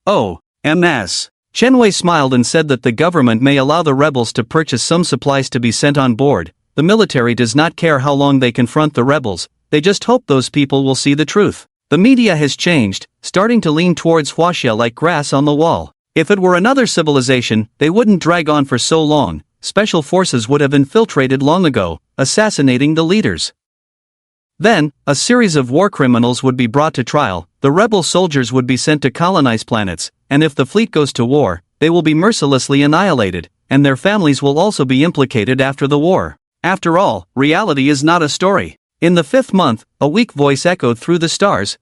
Oh, MS. Chen Wei smiled and said that the government may allow the rebels to purchase some supplies to be sent on board. The military does not care how long they confront the rebels, they just hope those people will see the truth. The media has changed, starting to lean towards Huaxia like grass on the wall. If it were another civilization, they wouldn't drag on for so long. Special forces would have infiltrated long ago, assassinating the leaders. Then, a series of war criminals would be brought to trial, the rebel soldiers would be sent to colonize planets, and if the fleet goes to war, they will be mercilessly annihilated, and their families will also be implicated after the war. After all, reality is not a story. In the 5th month, a weak voice echoed through the stars,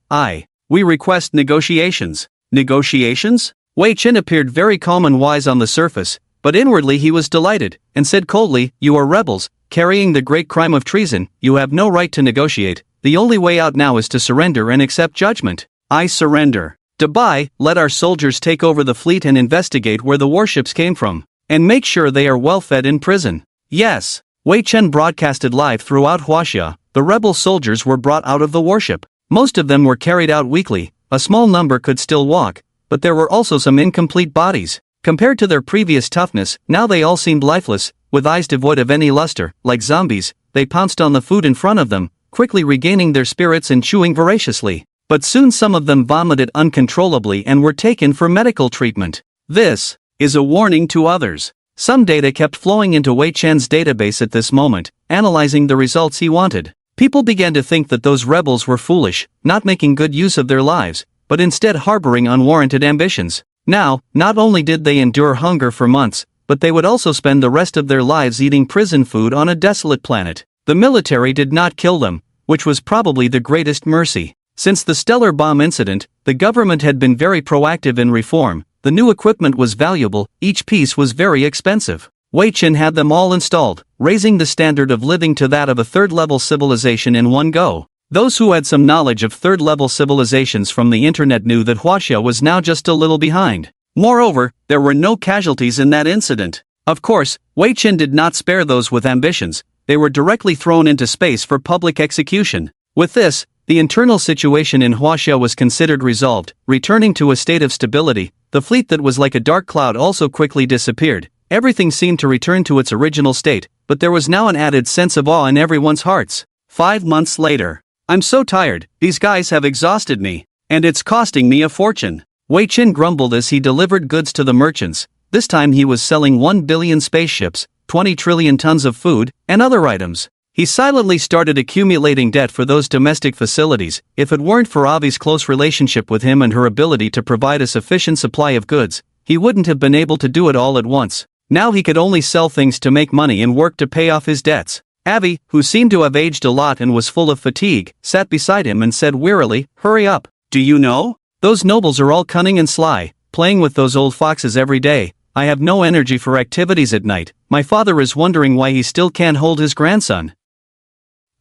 we request negotiations. Negotiations? Wei Chen appeared very calm and wise on the surface, but inwardly he was delighted, and said coldly, you are rebels, carrying the great crime of treason, you have no right to negotiate, the only way out now is to surrender and accept judgment. I surrender. Dubai, let our soldiers take over the fleet and investigate where the warships came from, and make sure they are well fed in prison. Yes. Wei Chen broadcasted live throughout Huaxia, the rebel soldiers were brought out of the warship. Most of them were carried out weakly, a small number could still walk, but there were also some incomplete bodies. Compared to their previous toughness, now they all seemed lifeless, with eyes devoid of any luster. Like zombies, they pounced on the food in front of them, quickly regaining their spirits and chewing voraciously. But soon some of them vomited uncontrollably and were taken for medical treatment. This is a warning to others. Some data kept flowing into Wei Chen's database at this moment, analyzing the results he wanted. People began to think that those rebels were foolish, not making good use of their lives, but instead harboring unwarranted ambitions. Now, not only did they endure hunger for months, but they would also spend the rest of their lives eating prison food on a desolate planet. The military did not kill them, which was probably the greatest mercy. Since the stellar bomb incident, the government had been very proactive in reform. The new equipment was valuable, each piece was very expensive. Wei Chen had them all installed, raising the standard of living to that of a third-level civilization in one go. Those who had some knowledge of third-level civilizations from the internet knew that Huaxia was now just a little behind. Moreover, there were no casualties in that incident. Of course, Wei Chen did not spare those with ambitions. They were directly thrown into space for public execution. With this, the internal situation in Huaxia was considered resolved, returning to a state of stability. The fleet that was like a dark cloud also quickly disappeared. Everything seemed to return to its original state, but there was now an added sense of awe in everyone's hearts. 5 months later. I'm so tired, these guys have exhausted me, and it's costing me a fortune. Wei Chen grumbled as he delivered goods to the merchants. This time he was selling 1 billion spaceships, 20 trillion tons of food, and other items. He silently started accumulating debt for those domestic facilities. If it weren't for Avi's close relationship with him and her ability to provide a sufficient supply of goods, he wouldn't have been able to do it all at once. Now he could only sell things to make money and work to pay off his debts. Avi, who seemed to have aged a lot and was full of fatigue, sat beside him and said wearily, "Hurry up. Do you know? Those nobles are all cunning and sly, playing with those old foxes every day. I have no energy for activities at night. My father is wondering why he still can't hold his grandson."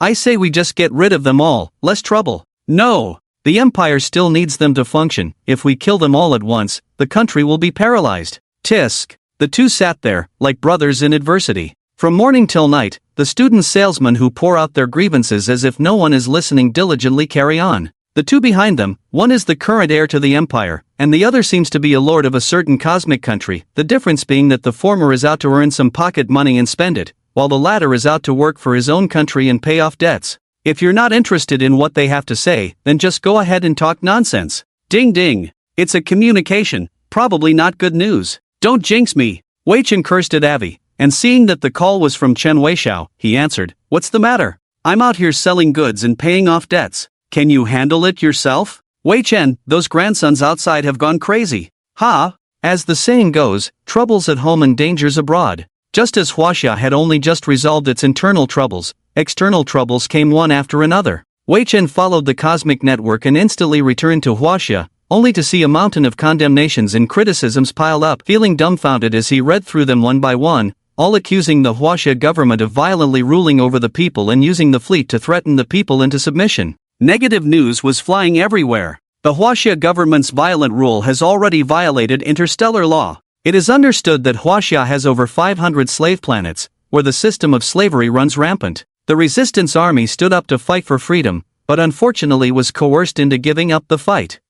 I say we just get rid of them all, less trouble. No. The Empire still needs them to function. If we kill them all at once, the country will be paralyzed. Tisk. The two sat there, like brothers in adversity. From morning till night, the student salesmen who pour out their grievances as if no one is listening diligently carry on. The two behind them, one is the current heir to the Empire, and the other seems to be a lord of a certain cosmic country, the difference being that the former is out to earn some pocket money and spend it, while the latter is out to work for his own country and pay off debts. If you're not interested in what they have to say, then just go ahead and talk nonsense. Ding ding. It's a communication, probably not good news. Don't jinx me. Wei Chen cursed at Avi, and seeing that the call was from Chen Weixiao, he answered, "What's the matter? I'm out here selling goods and paying off debts. Can you handle it yourself?" Wei Chen, those grandsons outside have gone crazy. Ha! As the saying goes, troubles at home and dangers abroad. Just as Huaxia had only just resolved its internal troubles, external troubles came one after another. Wei Chen followed the cosmic network and instantly returned to Huaxia, only to see a mountain of condemnations and criticisms pile up, feeling dumbfounded as he read through them one by one, all accusing the Huaxia government of violently ruling over the people and using the fleet to threaten the people into submission. Negative news was flying everywhere. The Huaxia government's violent rule has already violated interstellar law. It is understood that Huaxia has over 500 slave planets, where the system of slavery runs rampant. The resistance army stood up to fight for freedom, but unfortunately was coerced into giving up the fight.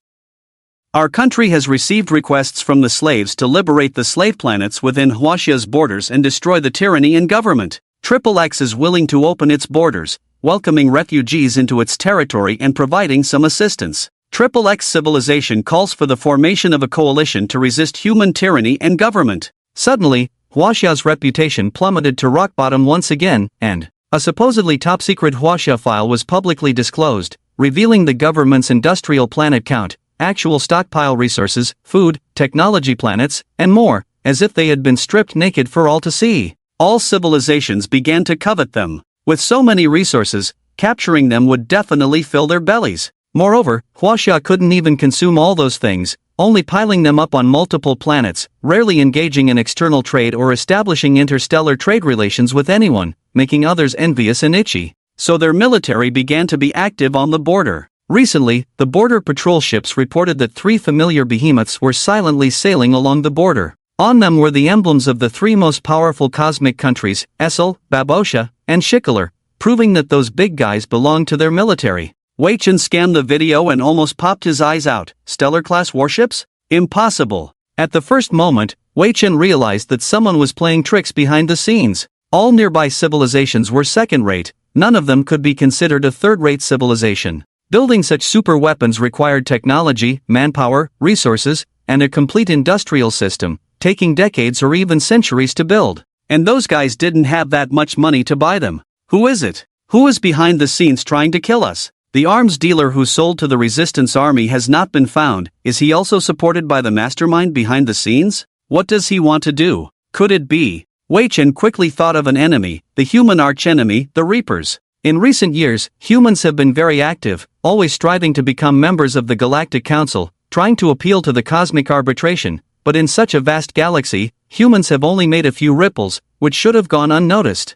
Our country has received requests from the slaves to liberate the slave planets within Huaxia's borders and destroy the tyranny in government. XXX is willing to open its borders, welcoming refugees into its territory and providing some assistance. XXX civilization calls for the formation of a coalition to resist human tyranny and government. Suddenly, Huaxia's reputation plummeted to rock bottom once again, and a supposedly top-secret Huaxia file was publicly disclosed, revealing the government's industrial planet count, actual stockpile resources, food, technology planets, and more, as if they had been stripped naked for all to see. All civilizations began to covet them. With so many resources, capturing them would definitely fill their bellies. Moreover, Huaxia couldn't even consume all those things, only piling them up on multiple planets, rarely engaging in external trade or establishing interstellar trade relations with anyone, making others envious and itchy. So their military began to be active on the border. Recently, the border patrol ships reported that 3 familiar behemoths were silently sailing along the border. On them were the emblems of the 3 most powerful cosmic countries, Essel, Babosha, and Shikalar, proving that those big guys belonged to their military. Wei Chen scanned the video and almost popped his eyes out. Stellar-class warships? Impossible. At the first moment, Wei Chen realized that someone was playing tricks behind the scenes. All nearby civilizations were second-rate, none of them could be considered a third-rate civilization. Building such super weapons required technology, manpower, resources, and a complete industrial system, taking decades or even centuries to build. And those guys didn't have that much money to buy them. Who is it? Who is behind the scenes trying to kill us? The arms dealer who sold to the resistance army has not been found. Is he also supported by the mastermind behind the scenes? What does he want to do? Could it be? Wei Chen quickly thought of an enemy, the human archenemy, the Reapers. In recent years, humans have been very active, always striving to become members of the Galactic Council, trying to appeal to the cosmic arbitration, but in such a vast galaxy, humans have only made a few ripples, which should have gone unnoticed.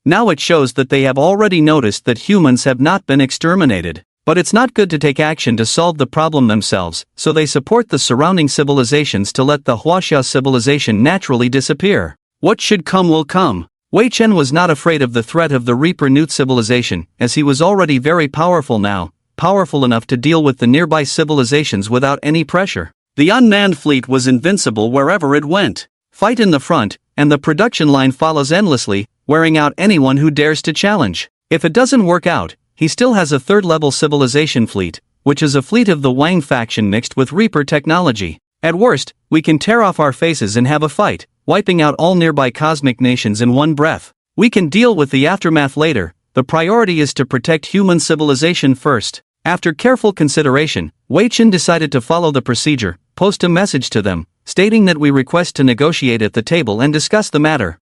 Now it shows that they have already noticed that humans have not been exterminated. But it's not good to take action to solve the problem themselves, so they support the surrounding civilizations to let the Huaxia civilization naturally disappear. What should come will come. Wei Chen was not afraid of the threat of the Reaper Newt civilization, as he was already very powerful now, powerful enough to deal with the nearby civilizations without any pressure. The unmanned fleet was invincible wherever it went. Fight in the front, and the production line follows endlessly, wearing out anyone who dares to challenge. If it doesn't work out, he still has a third-level civilization fleet, which is a fleet of the Wang faction mixed with Reaper technology. At worst, we can tear off our faces and have a fight, wiping out all nearby cosmic nations in one breath. We can deal with the aftermath later. The priority is to protect human civilization first. After careful consideration, Wei Chen decided to follow the procedure, post a message to them, stating that we request to negotiate at the table and discuss the matter.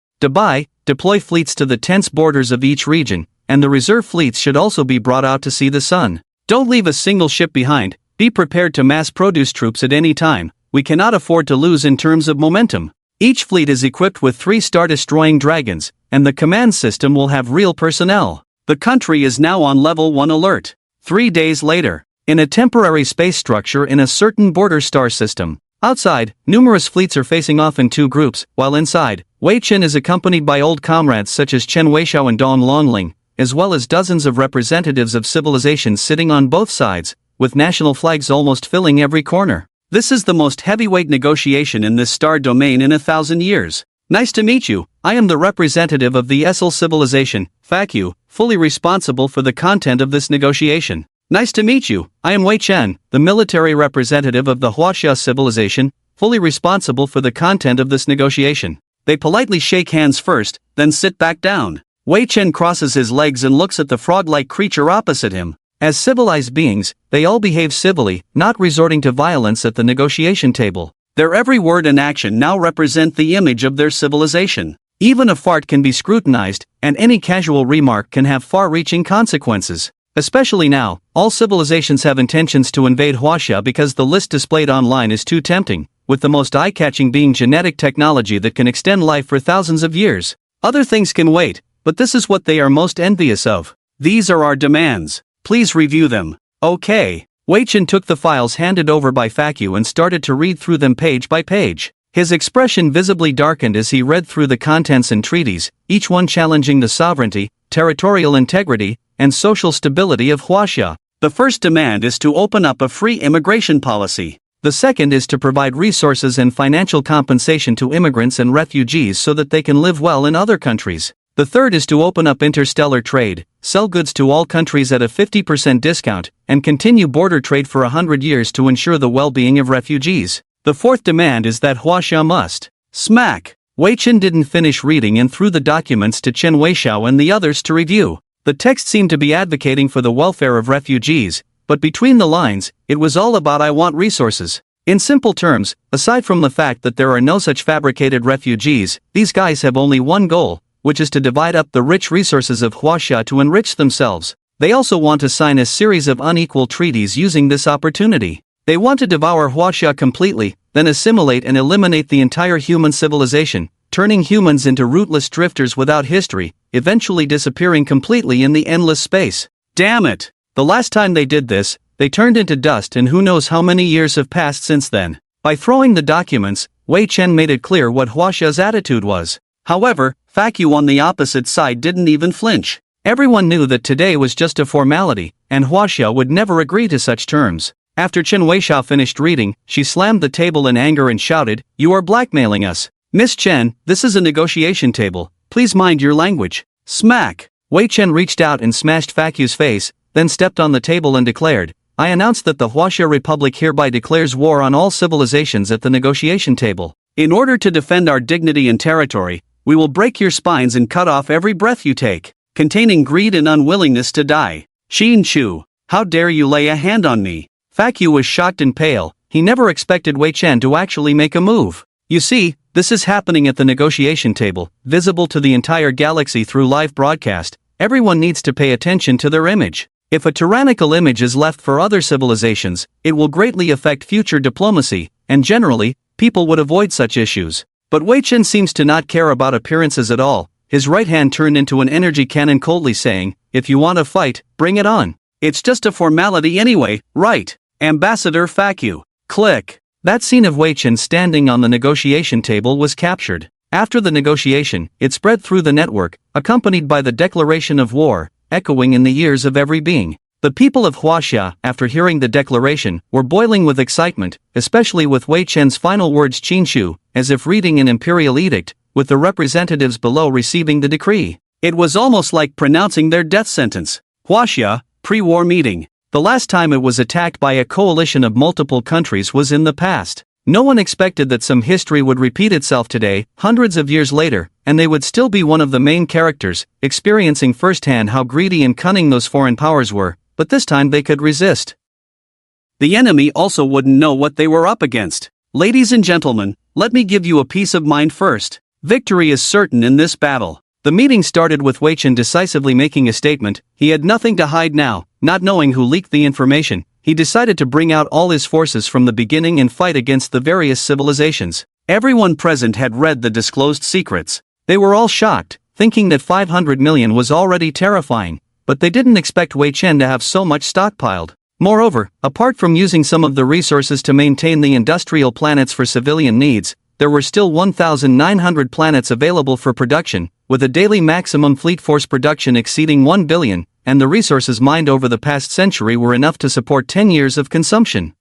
Deploy fleets to the tense borders of each region, and the reserve fleets should also be brought out to see the sun. Don't leave a single ship behind. Be prepared to mass-produce troops at any time. We cannot afford to lose in terms of momentum. Each fleet is equipped with 3 star-destroying dragons, and the command system will have real personnel. The country is now on level 1 alert. 3 days later, in a temporary space structure in a certain border star system. Outside, numerous fleets are facing off in 2 groups, while inside, Wei Chen is accompanied by old comrades such as Chen Weixiao and Dong Longling, as well as dozens of representatives of civilizations sitting on both sides, with national flags almost filling every corner. This is the most heavyweight negotiation in this star domain in 1,000 years. Nice to meet you, I am the representative of the Essel civilization, FAQ, fully responsible for the content of this negotiation. Nice to meet you, I am Wei Chen, the military representative of the Huaxia civilization, fully responsible for the content of this negotiation. They politely shake hands first, then sit back down. Wei Chen crosses his legs and looks at the frog-like creature opposite him. As civilized beings, they all behave civilly, not resorting to violence at the negotiation table. Their every word and action now represent the image of their civilization. Even a fart can be scrutinized, and any casual remark can have far-reaching consequences. Especially now, all civilizations have intentions to invade Huaxia because the list displayed online is too tempting, with the most eye-catching being genetic technology that can extend life for thousands of years. Other things can wait, but this is what they are most envious of. These are our demands. Please review them. Okay. Wei Chen took the files handed over by FAQ and started to read through them page by page. His expression visibly darkened as he read through the contents and treaties, each one challenging the sovereignty, territorial integrity, and social stability of Huaxia. The first demand is to open up a free immigration policy. The second is to provide resources and financial compensation to immigrants and refugees so that they can live well in other countries. The third is to open up interstellar trade, sell goods to all countries at a 50% discount, and continue border trade for 100 years to ensure the well-being of refugees. The fourth demand is that Huaxia must smack. Wei Chen didn't finish reading and threw the documents to Chen Weixiao and the others to review. The text seemed to be advocating for the welfare of refugees, but between the lines, it was all about "I want resources." In simple terms, aside from the fact that there are no such fabricated refugees, these guys have only one goal, which is to divide up the rich resources of Huaxia to enrich themselves. They also want to sign a series of unequal treaties using this opportunity. They want to devour Huaxia completely, then assimilate and eliminate the entire human civilization, turning humans into rootless drifters without history, eventually disappearing completely in the endless space. Damn it! The last time they did this, they turned into dust, and who knows how many years have passed since then. By throwing the documents, Wei Chen made it clear what Huaxia's attitude was. However, FAQ on the opposite side didn't even flinch. Everyone knew that today was just a formality, and Huaxia would never agree to such terms. After Chen Weixiao finished reading, she slammed the table in anger and shouted, "You are blackmailing us. Miss Chen, this is a negotiation table. Please mind your language." Smack! Wei Chen reached out and smashed FAQ's face, then stepped on the table and declared, "I announce that the Huaxia Republic hereby declares war on all civilizations at the negotiation table. In order to defend our dignity and territory, we will break your spines and cut off every breath you take, containing greed and unwillingness to die. Xin Chu, how dare you lay a hand on me?" FAQ was shocked and pale. He never expected Wei Chen to actually make a move. You see, this is happening at the negotiation table, visible to the entire galaxy through live broadcast. Everyone needs to pay attention to their image. If a tyrannical image is left for other civilizations, it will greatly affect future diplomacy, and generally, people would avoid such issues. But Wei Chen seems to not care about appearances at all. His right hand turned into an energy cannon, coldly saying, "If you want to fight, bring it on. It's just a formality anyway, right? Ambassador FAQ." Click. That scene of Wei Chen standing on the negotiation table was captured. After the negotiation, it spread through the network, accompanied by the declaration of war, echoing in the ears of every being. The people of Huaxia, after hearing the declaration, were boiling with excitement, especially with Wei Chen's final words "Qinshu," as if reading an imperial edict, with the representatives below receiving the decree. It was almost like pronouncing their death sentence. Huaxia, pre-war meeting. The last time it was attacked by a coalition of multiple countries was in the past. No one expected that some history would repeat itself today, hundreds of years later, and they would still be one of the main characters, experiencing firsthand how greedy and cunning those foreign powers were. But this time they could resist. The enemy also wouldn't know what they were up against. Ladies and gentlemen, let me give you a peace of mind first. Victory is certain in this battle. The meeting started with Wei Chen decisively making a statement. He had nothing to hide now. Not knowing who leaked the information, he decided to bring out all his forces from the beginning and fight against the various civilizations. Everyone present had read the disclosed secrets. They were all shocked, thinking that 500 million was already terrifying. but they didn't expect Wei Chen to have so much stockpiled. Moreover, apart from using some of the resources to maintain the industrial planets for civilian needs, there were still 1,900 planets available for production, with a daily maximum fleet force production exceeding 1 billion, and the resources mined over the past century were enough to support 10 years of consumption.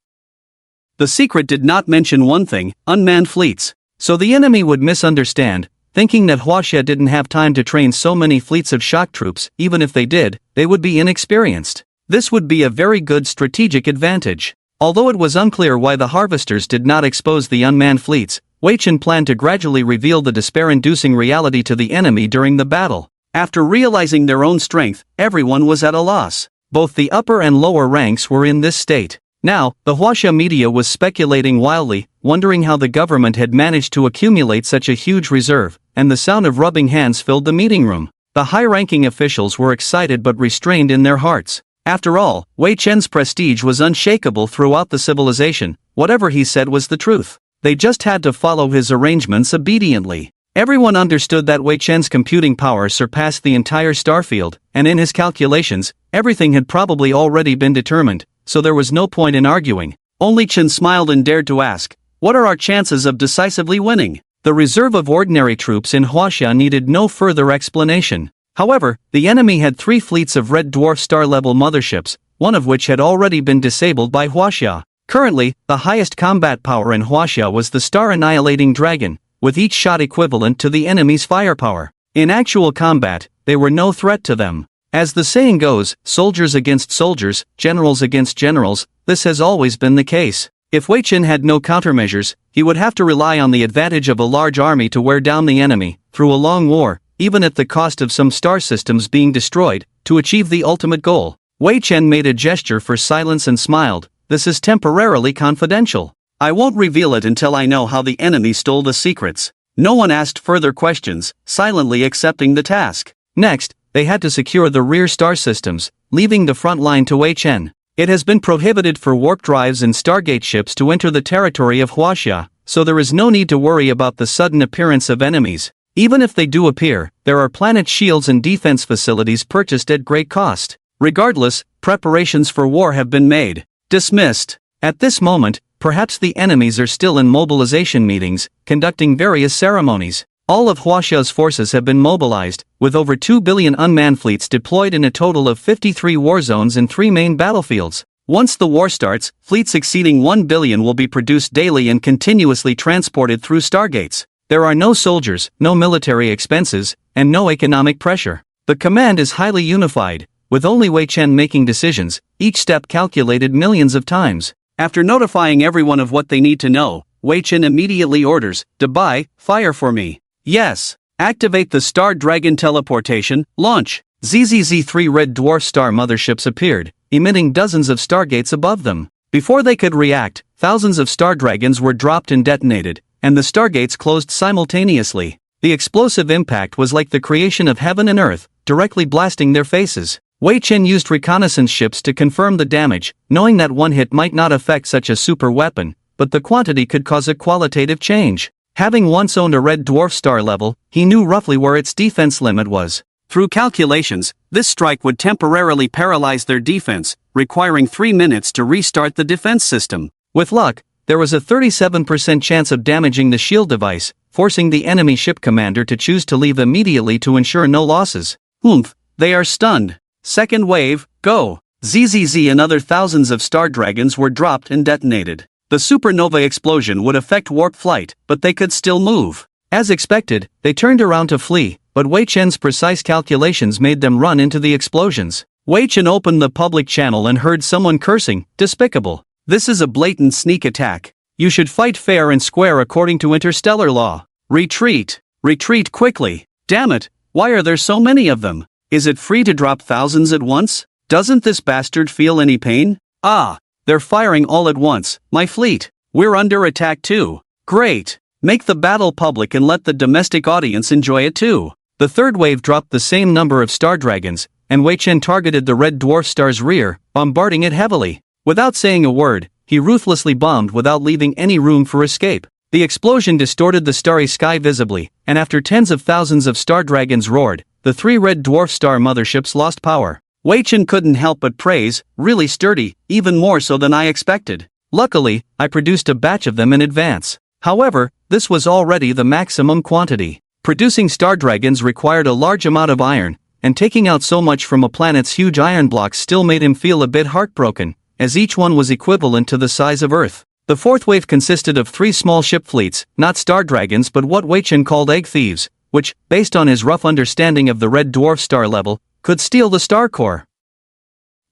The secret did not mention one thing: unmanned fleets. So the enemy would misunderstand, thinking that Huaxia didn't have time to train so many fleets of shock troops. Even if they did, they would be inexperienced. This would be a very good strategic advantage. Although it was unclear why the harvesters did not expose the unmanned fleets, Wei Chen planned to gradually reveal the despair-inducing reality to the enemy during the battle. After realizing their own strength, everyone was at a loss. Both the upper and lower ranks were in this state. Now, the Huaxia media was speculating wildly, wondering how the government had managed to accumulate such a huge reserve, and the sound of rubbing hands filled the meeting room. The high-ranking officials were excited but restrained in their hearts. After all, Wei Chen's prestige was unshakable throughout the civilization. Whatever he said was the truth. They just had to follow his arrangements obediently. Everyone understood that Wei Chen's computing power surpassed the entire starfield, and in his calculations, everything had probably already been determined, so there was no point in arguing. Only Chen smiled and dared to ask, "What are our chances of decisively winning?" The reserve of ordinary troops in Huaxia needed no further explanation. However, the enemy had 3 fleets of red dwarf star-level motherships, one of which had already been disabled by Huaxia. Currently, the highest combat power in Huaxia was the star-annihilating dragon, with each shot equivalent to the enemy's firepower. In actual combat, they were no threat to them. As the saying goes, soldiers against soldiers, generals against generals, this has always been the case. If Wei Chen had no countermeasures, he would have to rely on the advantage of a large army to wear down the enemy, through a long war, even at the cost of some star systems being destroyed, to achieve the ultimate goal. Wei Chen made a gesture for silence and smiled. "This is temporarily confidential. I won't reveal it until I know how the enemy stole the secrets." No one asked further questions, silently accepting the task. Next, they had to secure the rear star systems, leaving the front line to Wei Chen. It has been prohibited for warp drives and Stargate ships to enter the territory of Huaxia, so there is no need to worry about the sudden appearance of enemies. Even if they do appear, there are planet shields and defense facilities purchased at great cost. Regardless, preparations for war have been made. Dismissed. At this moment, perhaps the enemies are still in mobilization meetings, conducting various ceremonies. All of Huaxia's forces have been mobilized, with over 2 billion unmanned fleets deployed in a total of 53 war zones in 3 main battlefields. Once the war starts, fleets exceeding 1 billion will be produced daily and continuously transported through stargates. There are no soldiers, no military expenses, and no economic pressure. The command is highly unified, with only Wei Chen making decisions, each step calculated millions of times. After notifying everyone of what they need to know, Wei Chen immediately orders, "Dubai, fire for me." Yes. Activate the Star Dragon teleportation, launch. ZZZ-3 red dwarf star motherships appeared, emitting dozens of stargates above them. Before they could react, thousands of star dragons were dropped and detonated, and the stargates closed simultaneously. The explosive impact was like the creation of heaven and earth, directly blasting their faces. Wei Chen used reconnaissance ships to confirm the damage, knowing that one hit might not affect such a super weapon, but the quantity could cause a qualitative change. Having once owned a red dwarf star level, he knew roughly where its defense limit was. Through calculations, this strike would temporarily paralyze their defense, requiring 3 minutes to restart the defense system. With luck, there was a 37% chance of damaging the shield device, forcing the enemy ship commander to choose to leave immediately to ensure no losses. They are stunned. Second wave, go. ZZZ and other thousands of star dragons were dropped and detonated. The supernova explosion would affect warp flight, but they could still move. As expected, they turned around to flee, but Wei Chen's precise calculations made them run into the explosions. Wei Chen opened the public channel and heard someone cursing, "Despicable. This is a blatant sneak attack. You should fight fair and square according to interstellar law. Retreat. Retreat quickly. Damn it, why are there so many of them? Is it free to drop thousands at once? Doesn't this bastard feel any pain? Ah, they're firing all at once. My fleet. We're under attack too. Great. Make the battle public and let the domestic audience enjoy it too." The third wave dropped the same number of star dragons, and Wei Chen targeted the red dwarf star's rear, bombarding it heavily. Without saying a word, he ruthlessly bombed without leaving any room for escape. The explosion distorted the starry sky visibly, and after tens of thousands of star dragons roared, the 3 red dwarf star motherships lost power. Wei Chen couldn't help but praise, really sturdy, even more so than I expected. Luckily, I produced a batch of them in advance. However, this was already the maximum quantity. Producing star dragons required a large amount of iron, and taking out so much from a planet's huge iron blocks still made him feel a bit heartbroken, as each one was equivalent to the size of Earth. The fourth wave consisted of 3 small ship fleets, not star dragons but what Wei Chen called egg thieves, which, based on his rough understanding of the red dwarf star level, could steal the star core.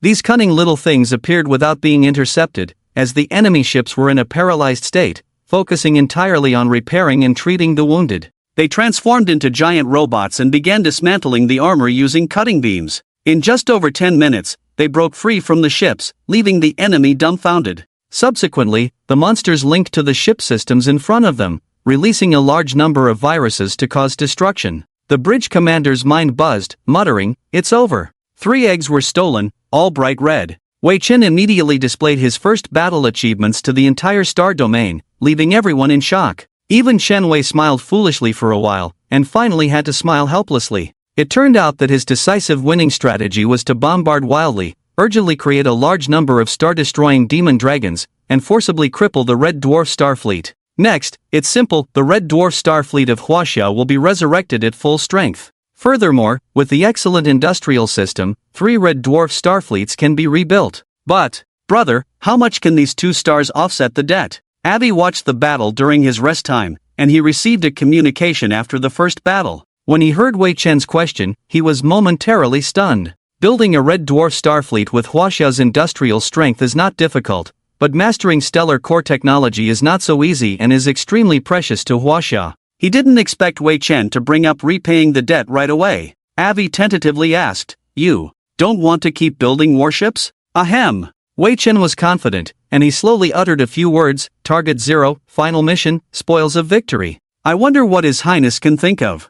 These cunning little things appeared without being intercepted, as the enemy ships were in a paralyzed state, focusing entirely on repairing and treating the wounded. They transformed into giant robots and began dismantling the armor using cutting beams. In just over 10 minutes, they broke free from the ships, leaving the enemy dumbfounded. Subsequently, the monsters linked to the ship systems in front of them, releasing a large number of viruses to cause destruction. The bridge commander's mind buzzed, muttering, "It's over." 3 eggs were stolen, all bright red. Wei Chen immediately displayed his first battle achievements to the entire star domain, leaving everyone in shock. Even Shen Wei smiled foolishly for a while, and finally had to smile helplessly. It turned out that his decisive winning strategy was to bombard wildly, urgently create a large number of star-destroying demon dragons, and forcibly cripple the red dwarf star fleet. Next, it's simple, the red dwarf star fleet of Huaxia will be resurrected at full strength. Furthermore, with the excellent industrial system, 3 red dwarf star fleets can be rebuilt. But, brother, how much can these 2 stars offset the debt? Avi watched the battle during his rest time, and he received a communication after the first battle. When he heard Wei Chen's question, he was momentarily stunned. Building a red dwarf star fleet with Huaxia's industrial strength is not difficult, but mastering stellar core technology is not so easy and is extremely precious to Huaxia. He didn't expect Wei Chen to bring up repaying the debt right away. Avi tentatively asked, "You don't want to keep building warships?" Ahem. Wei Chen was confident, and he slowly uttered a few words: "Target 0, final mission, spoils of victory." I wonder what His Highness can think of.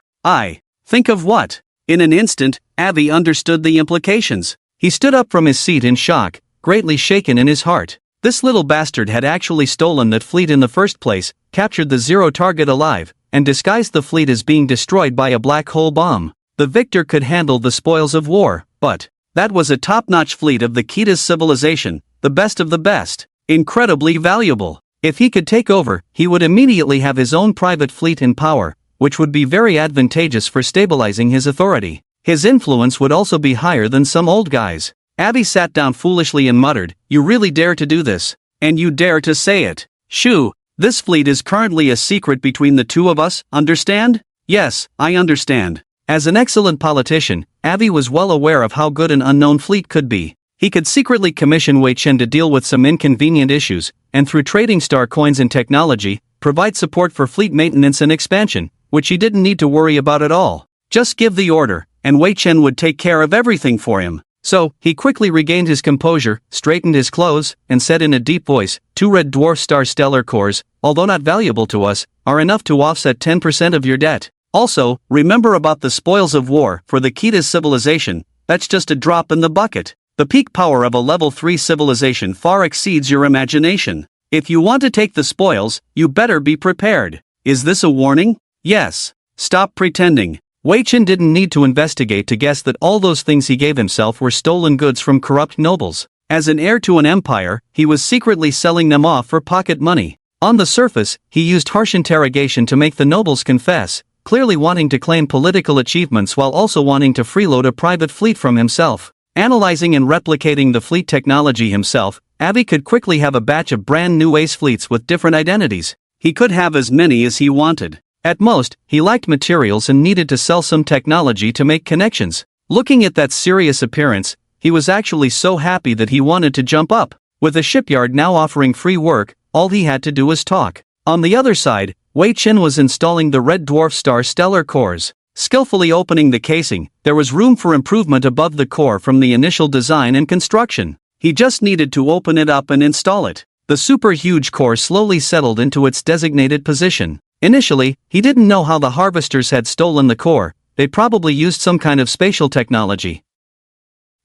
Think of what? In an instant, Avi understood the implications. He stood up from his seat in shock, greatly shaken in his heart. This little bastard had actually stolen that fleet in the first place, captured the 0 target alive, and disguised the fleet as being destroyed by a black hole bomb. The victor could handle the spoils of war, but that was a top-notch fleet of the Kita's civilization, the best of the best, incredibly valuable. If he could take over, he would immediately have his own private fleet in power, which would be very advantageous for stabilizing his authority. His influence would also be higher than some old guys. Avi sat down foolishly and muttered, "You really dare to do this? And you dare to say it? Shoo! This fleet is currently a secret between the 2 of us, understand?" "Yes, I understand." As an excellent politician, Avi was well aware of how good an unknown fleet could be. He could secretly commission Wei Chen to deal with some inconvenient issues, and through trading star coins and technology, provide support for fleet maintenance and expansion, which he didn't need to worry about at all. Just give the order, and Wei Chen would take care of everything for him. So, he quickly regained his composure, straightened his clothes, and said in a deep voice, 2 red dwarf star stellar cores, although not valuable to us, are enough to offset 10% of your debt. Also, remember about the spoils of war for the Kita's civilization. That's just a drop in the bucket. The peak power of a level 3 civilization far exceeds your imagination. If you want to take the spoils, you better be prepared. Is this a warning? Yes. Stop pretending. Wei Chen didn't need to investigate to guess that all those things he gave himself were stolen goods from corrupt nobles. As an heir to an empire, he was secretly selling them off for pocket money. On the surface, he used harsh interrogation to make the nobles confess, clearly wanting to claim political achievements while also wanting to freeload a private fleet from himself. Analyzing and replicating the fleet technology himself, Avi could quickly have a batch of brand new ace fleets with different identities. He could have as many as he wanted. At most, he lacked materials and needed to sell some technology to make connections. Looking at that serious appearance, he was actually so happy that he wanted to jump up. With a shipyard now offering free work, all he had to do was talk. On the other side, Wei Chen was installing the red dwarf star stellar cores. Skillfully opening the casing, there was room for improvement above the core from the initial design and construction. He just needed to open it up and install it. The super huge core slowly settled into its designated position. Initially, he didn't know how the harvesters had stolen the core. They probably used some kind of spatial technology.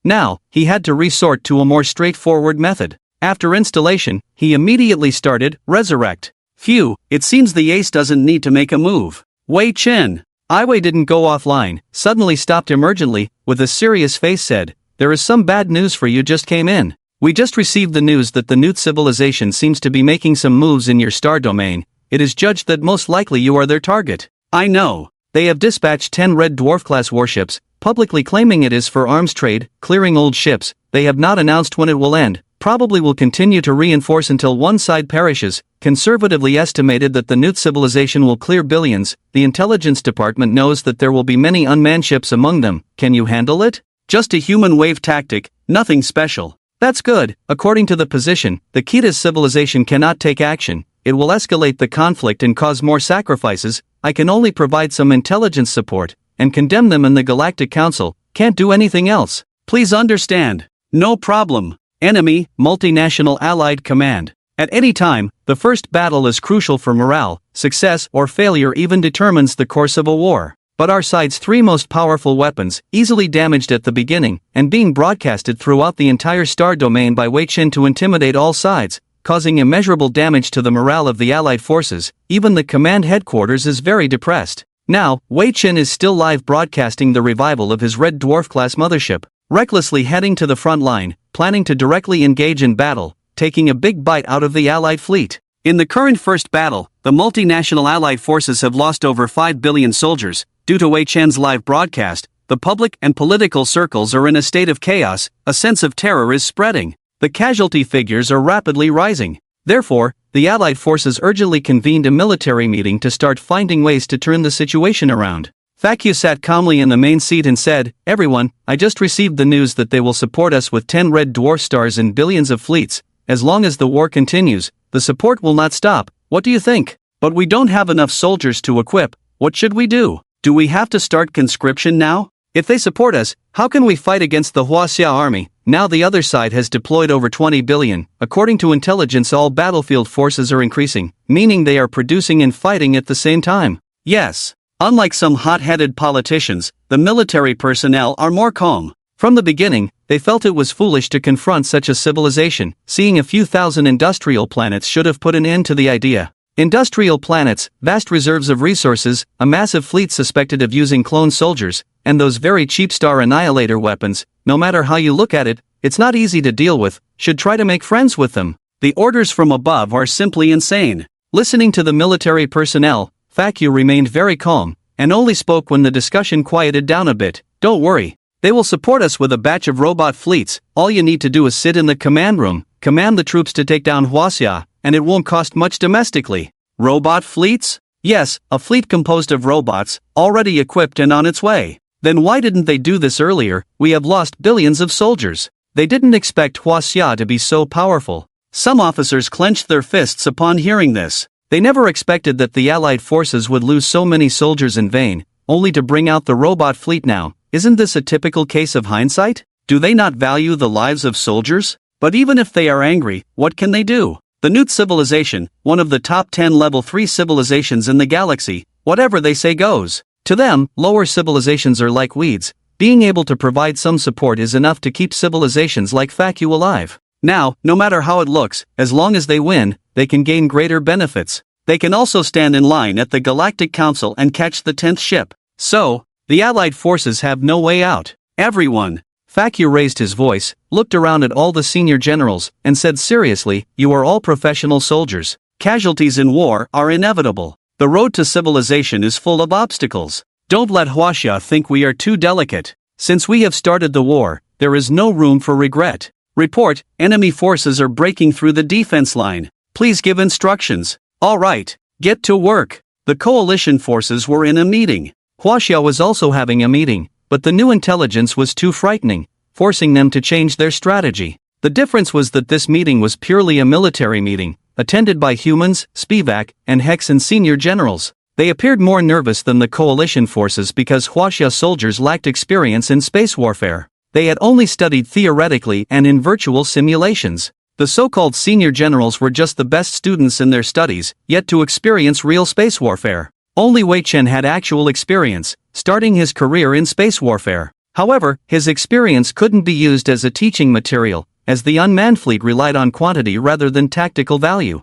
Now, he had to resort to a more straightforward method. After installation, he immediately started Resurrect. Phew, it seems the ace doesn't need to make a move. Wei Chen. Iwei didn't go offline, suddenly stopped emergently, with a serious face said, there is some bad news for you just came in. We just received the news that the new civilization seems to be making some moves in your star domain. It is judged that most likely you are their target. I know. They have dispatched 10 Red Dwarf-class warships, publicly claiming it is for arms trade, clearing old ships. They have not announced when it will end, probably will continue to reinforce until one side perishes. Conservatively estimated that the new civilization will clear billions. The intelligence department knows that there will be many unmanned ships among them. Can you handle it? Just a human wave tactic, nothing special. That's good. According to the position, the Kita's civilization cannot take action. It will escalate the conflict and cause more sacrifices. I can only provide some intelligence support and condemn them in the Galactic Council. Can't do anything else. Please understand. No problem. Enemy, multinational allied command. At any time, the first battle is crucial for morale. Success or failure even determines the course of a war. But our side's 3 most powerful weapons, easily damaged at the beginning, and being broadcasted throughout the entire star domain by Wei Chen to intimidate all sides, causing immeasurable damage to the morale of the Allied forces. Even the command headquarters is very depressed. Now, Wei Chen is still live broadcasting the revival of his Red Dwarf-class mothership, recklessly heading to the front line, planning to directly engage in battle, taking a big bite out of the Allied fleet. In the current first battle, the multinational Allied forces have lost over 5 billion soldiers. Due to Wei Chen's live broadcast, the public and political circles are in a state of chaos. A sense of terror is spreading. The casualty figures are rapidly rising. Therefore, the Allied forces urgently convened a military meeting to start finding ways to turn the situation around. Thakyu sat calmly in the main seat and said, "Everyone, I just received the news that they will support us with 10 red dwarf stars and billions of fleets. As long as the war continues, the support will not stop. What do you think? But we don't have enough soldiers to equip. What should we do? Do we have to start conscription now? If they support us, how can we fight against the Huaxia army? Now the other side has deployed over 20 billion. According to intelligence, all battlefield forces are increasing, meaning they are producing and fighting at the same time." Yes. Unlike some hot-headed politicians, the military personnel are more calm. From the beginning, they felt it was foolish to confront such a civilization. Seeing a few thousand industrial planets should have put an end to the idea. Industrial planets, vast reserves of resources, a massive fleet suspected of using clone soldiers, and those very cheap star annihilator weapons. No matter how you look at it, it's not easy to deal with. Should try to make friends with them. The orders from above are simply insane. Listening to the military personnel, Thakyu remained very calm, and only spoke when the discussion quieted down a bit. "Don't worry. They will support us with a batch of robot fleets. All you need to do is sit in the command room, command the troops to take down Huaxia, and it won't cost much domestically." Robot fleets? Yes, a fleet composed of robots, already equipped and on its way. Then why didn't they do this earlier? We have lost billions of soldiers. They didn't expect Huaxia to be so powerful. Some officers clenched their fists upon hearing this. They never expected that the Allied forces would lose so many soldiers in vain, only to bring out the robot fleet now. Isn't this a typical case of hindsight? Do they not value the lives of soldiers? But even if they are angry, what can they do? The new civilization, one of the top 10 level 3 civilizations in the galaxy, whatever they say goes. To them, lower civilizations are like weeds. Being able to provide some support is enough to keep civilizations like Thakyu alive. Now, no matter how it looks, as long as they win, they can gain greater benefits. They can also stand in line at the Galactic Council and catch the 10th ship. So, the Allied forces have no way out. Everyone. Thakyu raised his voice, looked around at all the senior generals, and said seriously, "You are all professional soldiers. Casualties in war are inevitable. The road to civilization is full of obstacles. Don't let Huaxia think we are too delicate. Since we have started the war, there is no room for regret. Report, enemy forces are breaking through the defense line. Please give instructions." All right, get to work. The coalition forces were in a meeting. Huaxia was also having a meeting. But the new intelligence was too frightening, forcing them to change their strategy. The difference was that this meeting was purely a military meeting, attended by humans, Spivak, and Hex and senior generals. They appeared more nervous than the coalition forces because Huaxia soldiers lacked experience in space warfare. They had only studied theoretically and in virtual simulations. The so-called senior generals were just the best students in their studies, yet to experience real space warfare. Only Wei Chen had actual experience, starting his career in space warfare. However, his experience couldn't be used as a teaching material, as the unmanned fleet relied on quantity rather than tactical value.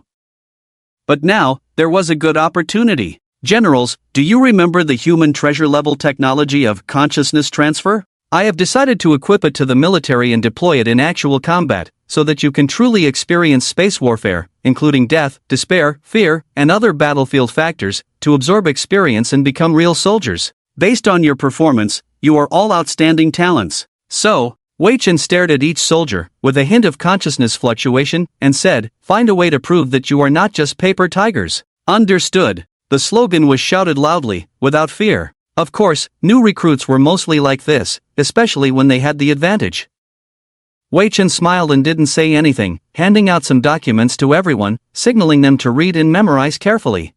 But now, there was a good opportunity. Generals, do you remember the human treasure level technology of consciousness transfer? I have decided to equip it to the military and deploy it in actual combat, so that you can truly experience space warfare, including death, despair, fear, and other battlefield factors, to absorb experience and become real soldiers. Based on your performance, you are all outstanding talents. So, Wei Chen stared at each soldier, with a hint of consciousness fluctuation, and said, "Find a way to prove that you are not just paper tigers." Understood. The slogan was shouted loudly, without fear. Of course, new recruits were mostly like this, especially when they had the advantage. Wei Chen smiled and didn't say anything, handing out some documents to everyone, signaling them to read and memorize carefully.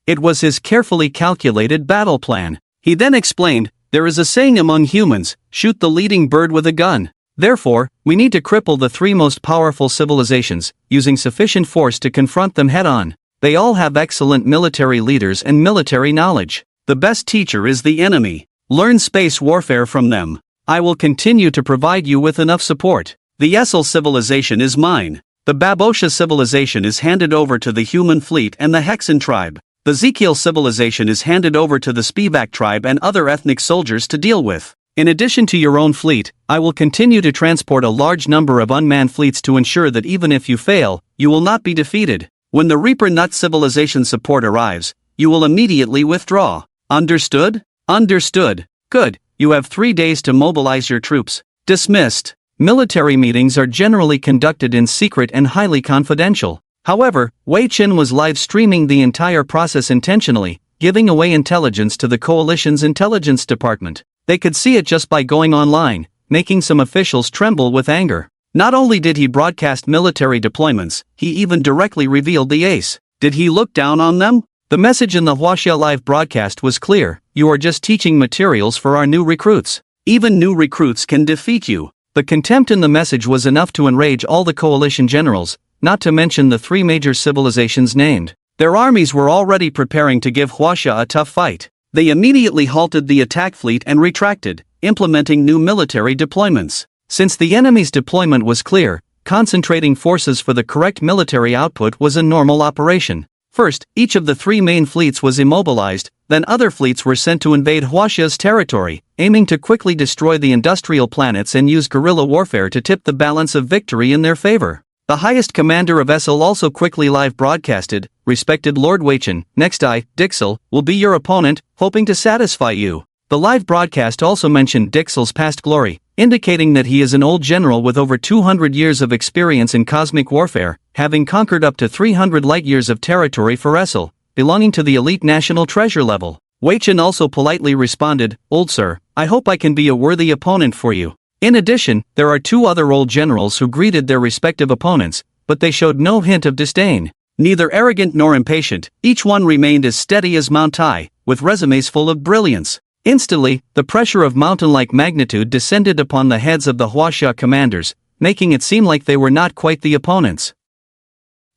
It was his carefully calculated battle plan. He then explained, "There is a saying among humans, shoot the leading bird with a gun. Therefore, we need to cripple the three most powerful civilizations, using sufficient force to confront them head-on. They all have excellent military leaders and military knowledge. The best teacher is the enemy. Learn space warfare from them. I will continue to provide you with enough support. The Essel civilization is mine. The Babosha civilization is handed over to the human fleet and the Hexan tribe. The Zekiel civilization is handed over to the Spivak tribe and other ethnic soldiers to deal with. In addition to your own fleet, I will continue to transport a large number of unmanned fleets to ensure that even if you fail, you will not be defeated. When the Reaper Nut civilization support arrives, you will immediately withdraw. Understood? Understood. Good. You have 3 days to mobilize your troops. Dismissed." Military meetings are generally conducted in secret and highly confidential. However, Wei Chen was live streaming the entire process intentionally, giving away intelligence to the coalition's intelligence department. They could see it just by going online, making some officials tremble with anger. Not only did he broadcast military deployments, he even directly revealed the ace. Did he look down on them? The message in the Huaxia live broadcast was clear: you are just teaching materials for our new recruits. Even new recruits can defeat you. The contempt in the message was enough to enrage all the coalition generals, not to mention the three major civilizations named. Their armies were already preparing to give Huaxia a tough fight. They immediately halted the attack fleet and retracted, implementing new military deployments. Since the enemy's deployment was clear, concentrating forces for the correct military output was a normal operation. First, each of the three main fleets was immobilized, then other fleets were sent to invade Huaxia's territory, aiming to quickly destroy the industrial planets and use guerrilla warfare to tip the balance of victory in their favor. The highest commander of Essel also quickly live broadcasted, "Respected Lord Wei Chen, next I, Dixel, will be your opponent, hoping to satisfy you." The live broadcast also mentioned Dixel's past glory, indicating that he is an old general with over 200 years of experience in cosmic warfare, having conquered up to 300 light-years of territory for Essel, belonging to the elite national treasure level. Wei Chen also politely responded, "Old sir, I hope I can be a worthy opponent for you." In addition, there are two other old generals who greeted their respective opponents, but they showed no hint of disdain. Neither arrogant nor impatient, each one remained as steady as Mount Tai, with resumes full of brilliance. Instantly, the pressure of mountain-like magnitude descended upon the heads of the Huaxia commanders, making it seem like they were not quite the opponents.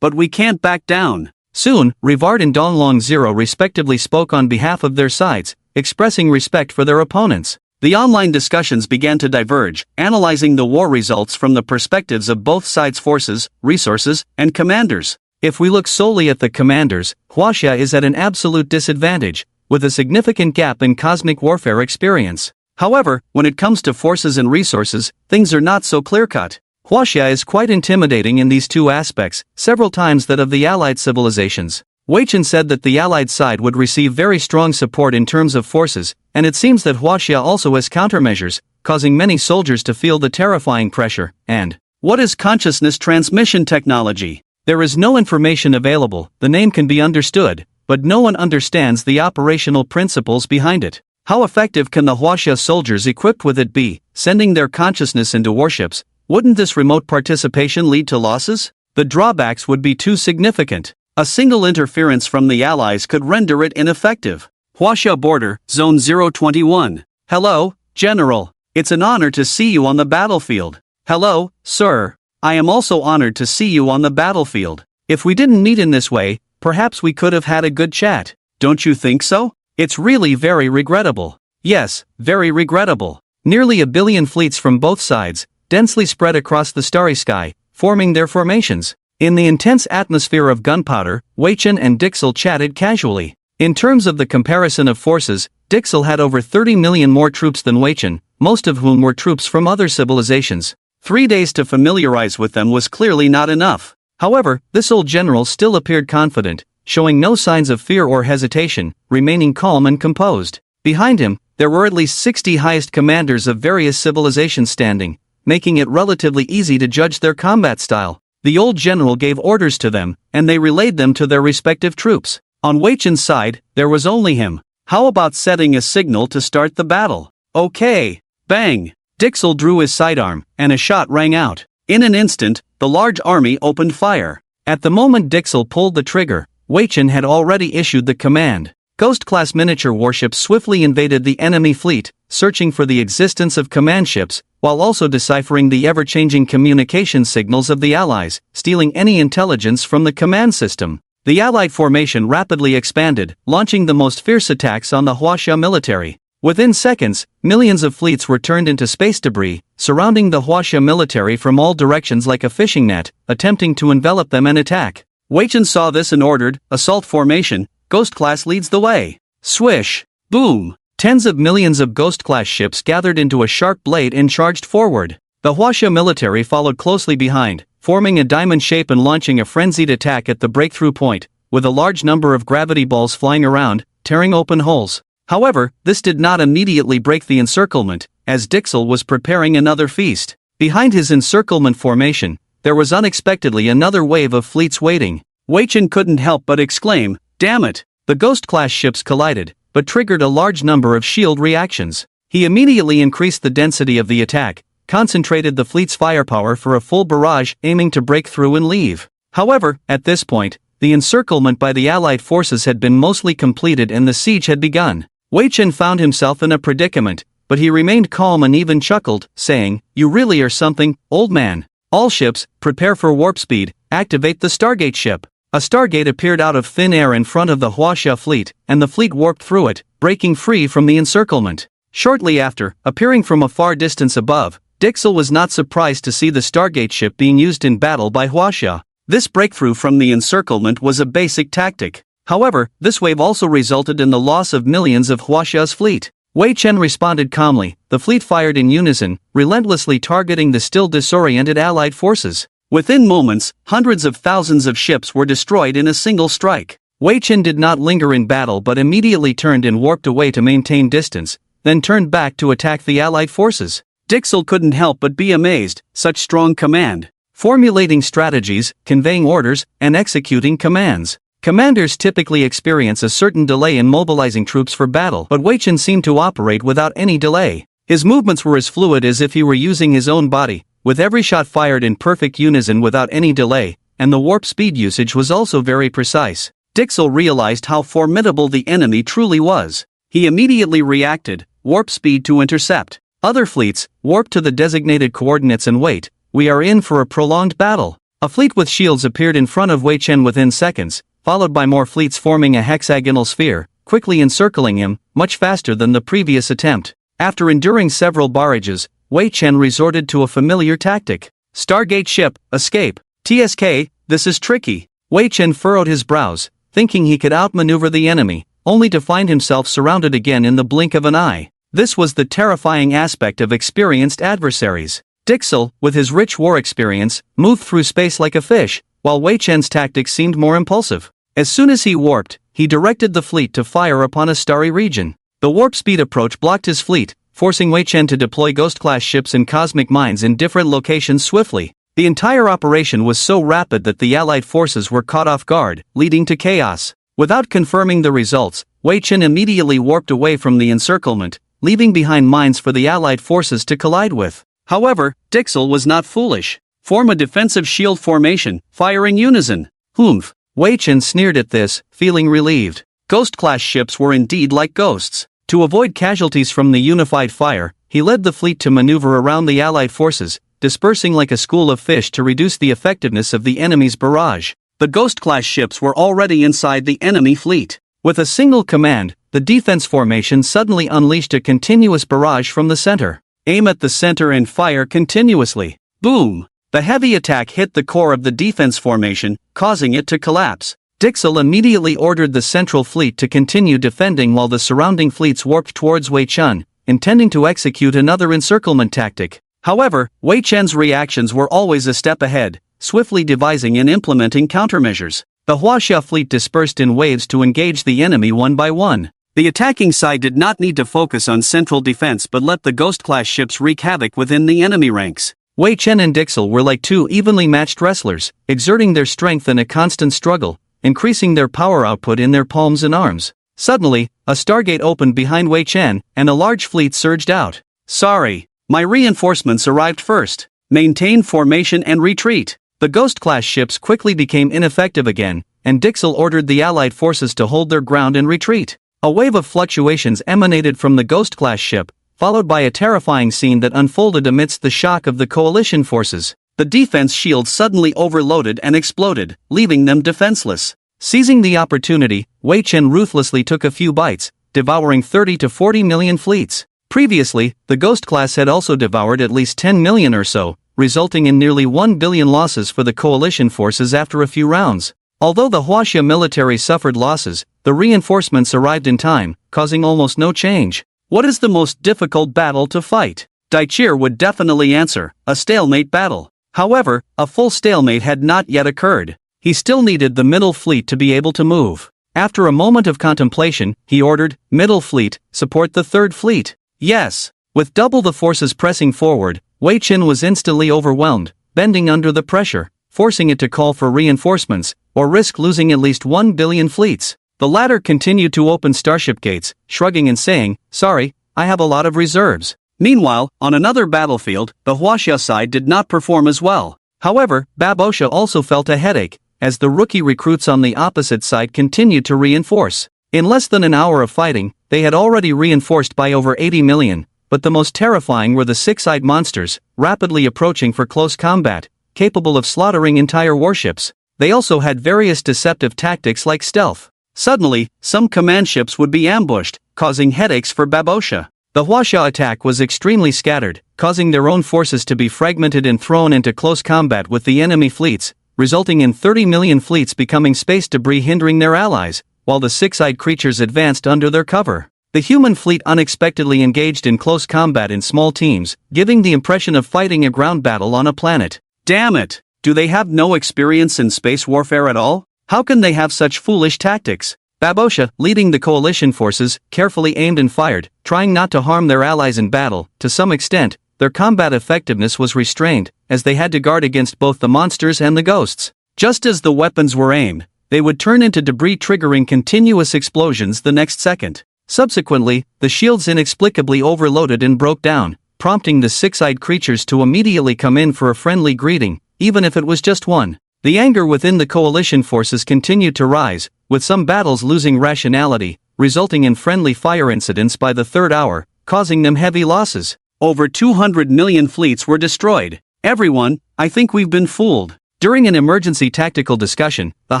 But we can't back down. Soon, Rivard and Donglong Zero respectively spoke on behalf of their sides, expressing respect for their opponents. The online discussions began to diverge, analyzing the war results from the perspectives of both sides' forces, resources, and commanders. If we look solely at the commanders, Huaxia is at an absolute disadvantage, with a significant gap in cosmic warfare experience. However, when it comes to forces and resources, things are not so clear-cut. Huaxia is quite intimidating in these two aspects, several times that of the allied civilizations. Wei Chen said that the allied side would receive very strong support in terms of forces, and it seems that Huaxia also has countermeasures, causing many soldiers to feel the terrifying pressure. And what is consciousness transmission technology? There is no information available. The name can be understood, but no one understands the operational principles behind it. How effective can the Huaxia soldiers equipped with it be, sending their consciousness into warships? Wouldn't this remote participation lead to losses? The drawbacks would be too significant. A single interference from the Allies could render it ineffective. Huaxia Border, Zone 021. Hello, General. It's an honor to see you on the battlefield. Hello, sir. I am also honored to see you on the battlefield. If we didn't meet in this way, perhaps we could have had a good chat. Don't you think so? It's really very regrettable. Yes, very regrettable. Nearly 1 billion fleets from both sides, densely spread across the starry sky, forming their formations. In the intense atmosphere of gunpowder, Wei Chen and Dixel chatted casually. In terms of the comparison of forces, Dixel had over 30 million more troops than Wei Chen, most of whom were troops from other civilizations. 3 days to familiarize with them was clearly not enough. However, this old general still appeared confident, showing no signs of fear or hesitation, remaining calm and composed. Behind him, there were at least 60 highest commanders of various civilizations standing, making it relatively easy to judge their combat style. The old general gave orders to them, and they relayed them to their respective troops. On Wei Chen's side, there was only him. How about setting a signal to start the battle? Okay. Bang! Dixel drew his sidearm, and a shot rang out. In an instant, the large army opened fire. At the moment Dixel pulled the trigger, Wei Chen had already issued the command. Ghost-class miniature warships swiftly invaded the enemy fleet, searching for the existence of command ships, while also deciphering the ever-changing communication signals of the Allies, stealing any intelligence from the command system. The Allied formation rapidly expanded, launching the most fierce attacks on the Huaxia military. Within seconds, millions of fleets were turned into space debris, surrounding the Huaxia military from all directions like a fishing net, attempting to envelop them and attack. Wei Chen saw this and ordered, "Assault formation, Ghost class leads the way." Swish! Boom! Tens of millions of Ghost class ships gathered into a sharp blade and charged forward. The Huaxia military followed closely behind, forming a diamond shape and launching a frenzied attack at the breakthrough point, with a large number of gravity balls flying around, tearing open holes. However, this did not immediately break the encirclement, as Dixel was preparing another feast. Behind his encirclement formation, there was unexpectedly another wave of fleets waiting. Wei Chen couldn't help but exclaim, "Damn it!" The Ghost-class ships collided, but triggered a large number of shield reactions. He immediately increased the density of the attack, concentrated the fleet's firepower for a full barrage, aiming to break through and leave. However, at this point, the encirclement by the Allied forces had been mostly completed and the siege had begun. Wei Chen found himself in a predicament, but he remained calm and even chuckled, saying, "You really are something, old man. All ships, prepare for warp speed, activate the Stargate ship." A Stargate appeared out of thin air in front of the Huaxia fleet, and the fleet warped through it, breaking free from the encirclement. Shortly after, appearing from a far distance above, Dixel was not surprised to see the Stargate ship being used in battle by Huaxia. This breakthrough from the encirclement was a basic tactic. However, this wave also resulted in the loss of millions of Huaxia's fleet. Wei Chen responded calmly. The fleet fired in unison, relentlessly targeting the still disoriented Allied forces. Within moments, hundreds of thousands of ships were destroyed in a single strike. Wei Chen did not linger in battle but immediately turned and warped away to maintain distance, then turned back to attack the Allied forces. Dixel couldn't help but be amazed, such strong command. Formulating strategies, conveying orders, and executing commands. Commanders typically experience a certain delay in mobilizing troops for battle, but Wei Chen seemed to operate without any delay. His movements were as fluid as if he were using his own body, with every shot fired in perfect unison without any delay, and the warp speed usage was also very precise. Dixel realized how formidable the enemy truly was. He immediately reacted, warp speed to intercept. Other fleets, warp to the designated coordinates and wait. We are in for a prolonged battle. A fleet with shields appeared in front of Wei Chen within seconds, followed by more fleets forming a hexagonal sphere, quickly encircling him, much faster than the previous attempt. After enduring several barrages, Wei Chen resorted to a familiar tactic. Stargate ship, escape. TSK, this is tricky. Wei Chen furrowed his brows, thinking he could outmaneuver the enemy, only to find himself surrounded again in the blink of an eye. This was the terrifying aspect of experienced adversaries. Dixel, with his rich war experience, moved through space like a fish, while Wei Chen's tactics seemed more impulsive. As soon as he warped, he directed the fleet to fire upon a starry region. The warp speed approach blocked his fleet, forcing Wei Chen to deploy Ghost-class ships and cosmic mines in different locations swiftly. The entire operation was so rapid that the Allied forces were caught off guard, leading to chaos. Without confirming the results, Wei Chen immediately warped away from the encirclement, leaving behind mines for the Allied forces to collide with. However, Dixel was not foolish. Form a defensive shield formation, fire in unison. Humph. Wei Chen sneered at this, feeling relieved. Ghost-class ships were indeed like ghosts. To avoid casualties from the unified fire, he led the fleet to maneuver around the Allied forces, dispersing like a school of fish to reduce the effectiveness of the enemy's barrage. The Ghost-class ships were already inside the enemy fleet. With a single command, the defense formation suddenly unleashed a continuous barrage from the center. Aim at the center and fire continuously. Boom! The heavy attack hit the core of the defense formation, causing it to collapse. Dixel immediately ordered the central fleet to continue defending while the surrounding fleets warped towards Wei Chen, intending to execute another encirclement tactic. However, Wei Chen's reactions were always a step ahead, swiftly devising and implementing countermeasures. The Huaxia fleet dispersed in waves to engage the enemy one by one. The attacking side did not need to focus on central defense but let the Ghost-class ships wreak havoc within the enemy ranks. Wei Chen and Dixel were like two evenly matched wrestlers, exerting their strength in a constant struggle, increasing their power output in their palms and arms. Suddenly, a stargate opened behind Wei Chen, and a large fleet surged out. Sorry, my reinforcements arrived first. Maintain formation and retreat. The Ghost-class ships quickly became ineffective again, and Dixel ordered the Allied forces to hold their ground and retreat. A wave of fluctuations emanated from the Ghost-class ship, followed by a terrifying scene that unfolded amidst the shock of the coalition forces. The defense shields suddenly overloaded and exploded, leaving them defenseless. Seizing the opportunity, Wei Chen ruthlessly took a few bites, devouring 30 to 40 million fleets. Previously, the Ghost class had also devoured at least 10 million or so, resulting in nearly 1 billion losses for the coalition forces after a few rounds. Although the Huaxia military suffered losses, the reinforcements arrived in time, causing almost no change. What is the most difficult battle to fight? Daichir would definitely answer, a stalemate battle. However, a full stalemate had not yet occurred. He still needed the middle fleet to be able to move. After a moment of contemplation, he ordered, "Middle fleet, support the third fleet." Yes. With double the forces pressing forward, Wei Chen was instantly overwhelmed, bending under the pressure, forcing it to call for reinforcements, or risk losing at least 1 billion fleets. The latter continued to open starship gates, shrugging and saying, "Sorry, I have a lot of reserves." Meanwhile, on another battlefield, the Huaxia side did not perform as well. However, Babosha also felt a headache, as the rookie recruits on the opposite side continued to reinforce. In less than an hour of fighting, they had already reinforced by over 80 million, but the most terrifying were the six-eyed monsters, rapidly approaching for close combat, capable of slaughtering entire warships. They also had various deceptive tactics like stealth. Suddenly, some command ships would be ambushed, causing headaches for Babosha. The Huaxia attack was extremely scattered, causing their own forces to be fragmented and thrown into close combat with the enemy fleets, resulting in 30 million fleets becoming space debris hindering their allies, while the six-eyed creatures advanced under their cover. The human fleet unexpectedly engaged in close combat in small teams, giving the impression of fighting a ground battle on a planet. Damn it! Do they have no experience in space warfare at all? How can they have such foolish tactics? Babosha, leading the coalition forces, carefully aimed and fired, trying not to harm their allies in battle. To some extent, their combat effectiveness was restrained, as they had to guard against both the monsters and the ghosts. Just as the weapons were aimed, they would turn into debris, triggering continuous explosions the next second. Subsequently, the shields inexplicably overloaded and broke down, prompting the six-eyed creatures to immediately come in for a friendly greeting, even if it was just one. The anger within the coalition forces continued to rise, with some battles losing rationality, resulting in friendly fire incidents by the third hour, causing them heavy losses. Over 200 million fleets were destroyed. Everyone, I think we've been fooled. During an emergency tactical discussion, the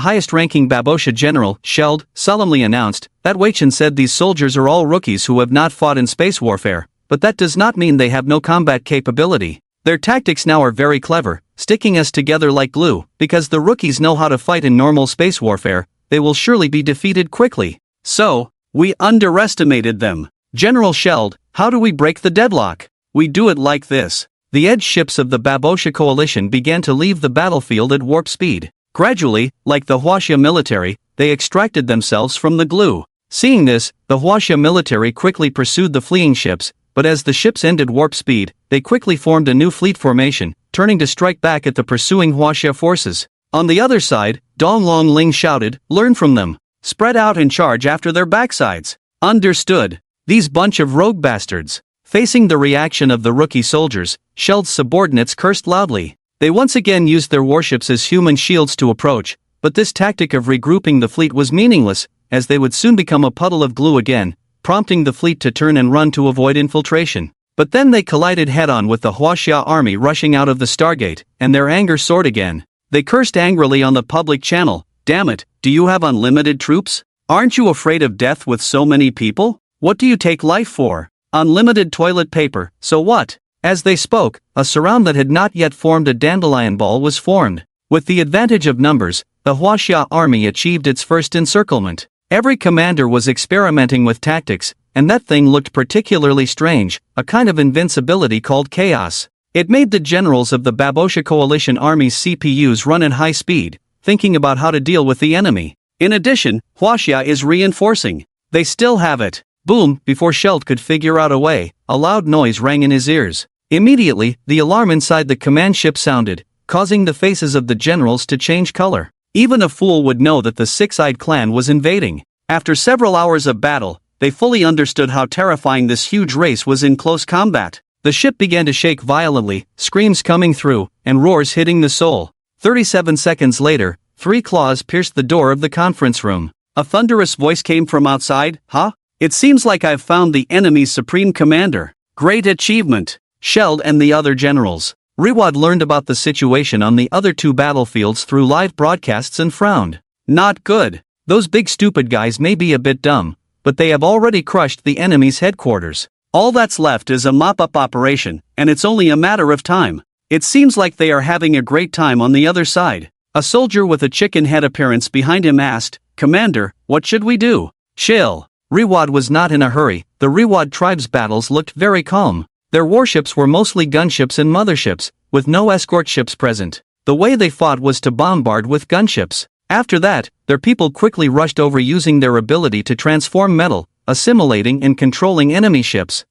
highest-ranking Babosha general, Sheld, solemnly announced that Wei Chen said these soldiers are all rookies who have not fought in space warfare, but that does not mean they have no combat capability. Their tactics now are very clever, sticking us together like glue, because the rookies know how to fight in normal space warfare. They will surely be defeated quickly. So, we underestimated them. General Sheld, how do we break the deadlock? We do it like this. The edge ships of the Babosha coalition began to leave the battlefield at warp speed. Gradually, like the Huaxia military, they extracted themselves from the glue. Seeing this, the Huaxia military quickly pursued the fleeing ships, but as the ships ended warp speed, they quickly formed a new fleet formation, turning to strike back at the pursuing Huaxia forces. On the other side, Dong Long Ling shouted, "Learn from them. Spread out and charge after their backsides." Understood. These bunch of rogue bastards. Facing the reaction of the rookie soldiers, Sheld's subordinates cursed loudly. They once again used their warships as human shields to approach, but this tactic of regrouping the fleet was meaningless, as they would soon become a puddle of glue again, prompting the fleet to turn and run to avoid infiltration. But then they collided head-on with the Huaxia army rushing out of the Stargate, and their anger soared again. They cursed angrily on the public channel. "Damn it, do you have unlimited troops? Aren't you afraid of death with so many people? What do you take life for? Unlimited toilet paper, so what?" As they spoke, a surround that had not yet formed a dandelion ball was formed. With the advantage of numbers, the Huaxia army achieved its first encirclement. Every commander was experimenting with tactics, and that thing looked particularly strange, a kind of invincibility called chaos. It made the generals of the Babosha Coalition Army's CPUs run at high speed, thinking about how to deal with the enemy. In addition, Huaxia is reinforcing. They still have it. Boom, before Sheld could figure out a way, a loud noise rang in his ears. Immediately, the alarm inside the command ship sounded, causing the faces of the generals to change color. Even a fool would know that the six-eyed clan was invading. After several hours of battle, they fully understood how terrifying this huge race was in close combat. The ship began to shake violently, screams coming through, and roars hitting the soul. 37 seconds later, 3 claws pierced the door of the conference room. A thunderous voice came from outside. Huh? It seems like I've found the enemy's supreme commander. Great achievement. Sheld and the other generals. Rewad learned about the situation on the other 2 battlefields through live broadcasts and frowned. Not good. Those big stupid guys may be a bit dumb, but they have already crushed the enemy's headquarters. All that's left is a mop-up operation, and it's only a matter of time. It seems like they are having a great time on the other side. A soldier with a chicken head appearance behind him asked, "Commander, what should we do?" Chill. Rewad was not in a hurry. The Rewad tribe's battles looked very calm. Their warships were mostly gunships and motherships, with no escort ships present. The way they fought was to bombard with gunships. After that, their people quickly rushed over using their ability to transform metal, assimilating and controlling enemy ships.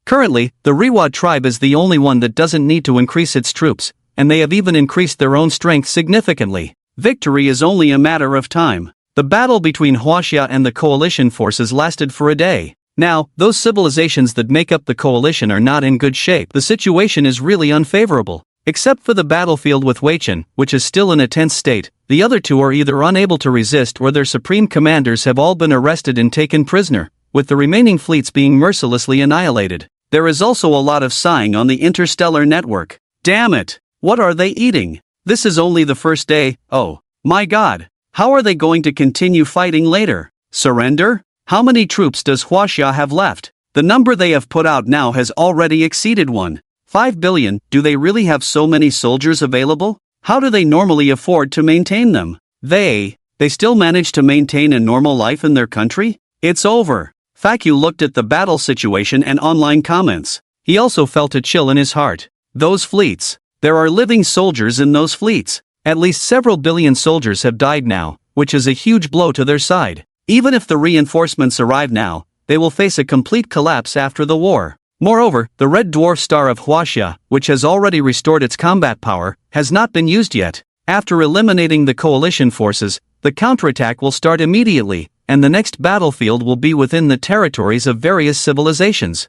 Currently, the Rewad tribe is the only one that doesn't need to increase its troops, and they have even increased their own strength significantly. Victory is only a matter of time. The battle between Huaxia and the coalition forces lasted for a day. Now, those civilizations that make up the coalition are not in good shape. The situation is really unfavorable. Except for the battlefield with Weichen, which is still in a tense state, the other 2 are either unable to resist or their supreme commanders have all been arrested and taken prisoner, with the remaining fleets being mercilessly annihilated. There is also a lot of sighing on the Interstellar network. Damn it! What are they eating? This is only the first day. Oh my god! How are they going to continue fighting later? Surrender? How many troops does Huaxia have left? The number they have put out now has already exceeded 1.5 billion. Do they really have so many soldiers available? How do they normally afford to maintain them? They still manage to maintain a normal life in their country? It's over. Fakyu looked at the battle situation and online comments. He also felt a chill in his heart. Those fleets. There are living soldiers in those fleets. At least several billion soldiers have died now, which is a huge blow to their side. Even if the reinforcements arrive now, they will face a complete collapse after the war. Moreover, the red dwarf star of Huaxia, which has already restored its combat power, has not been used yet. After eliminating the coalition forces, the counterattack will start immediately, and the next battlefield will be within the territories of various civilizations.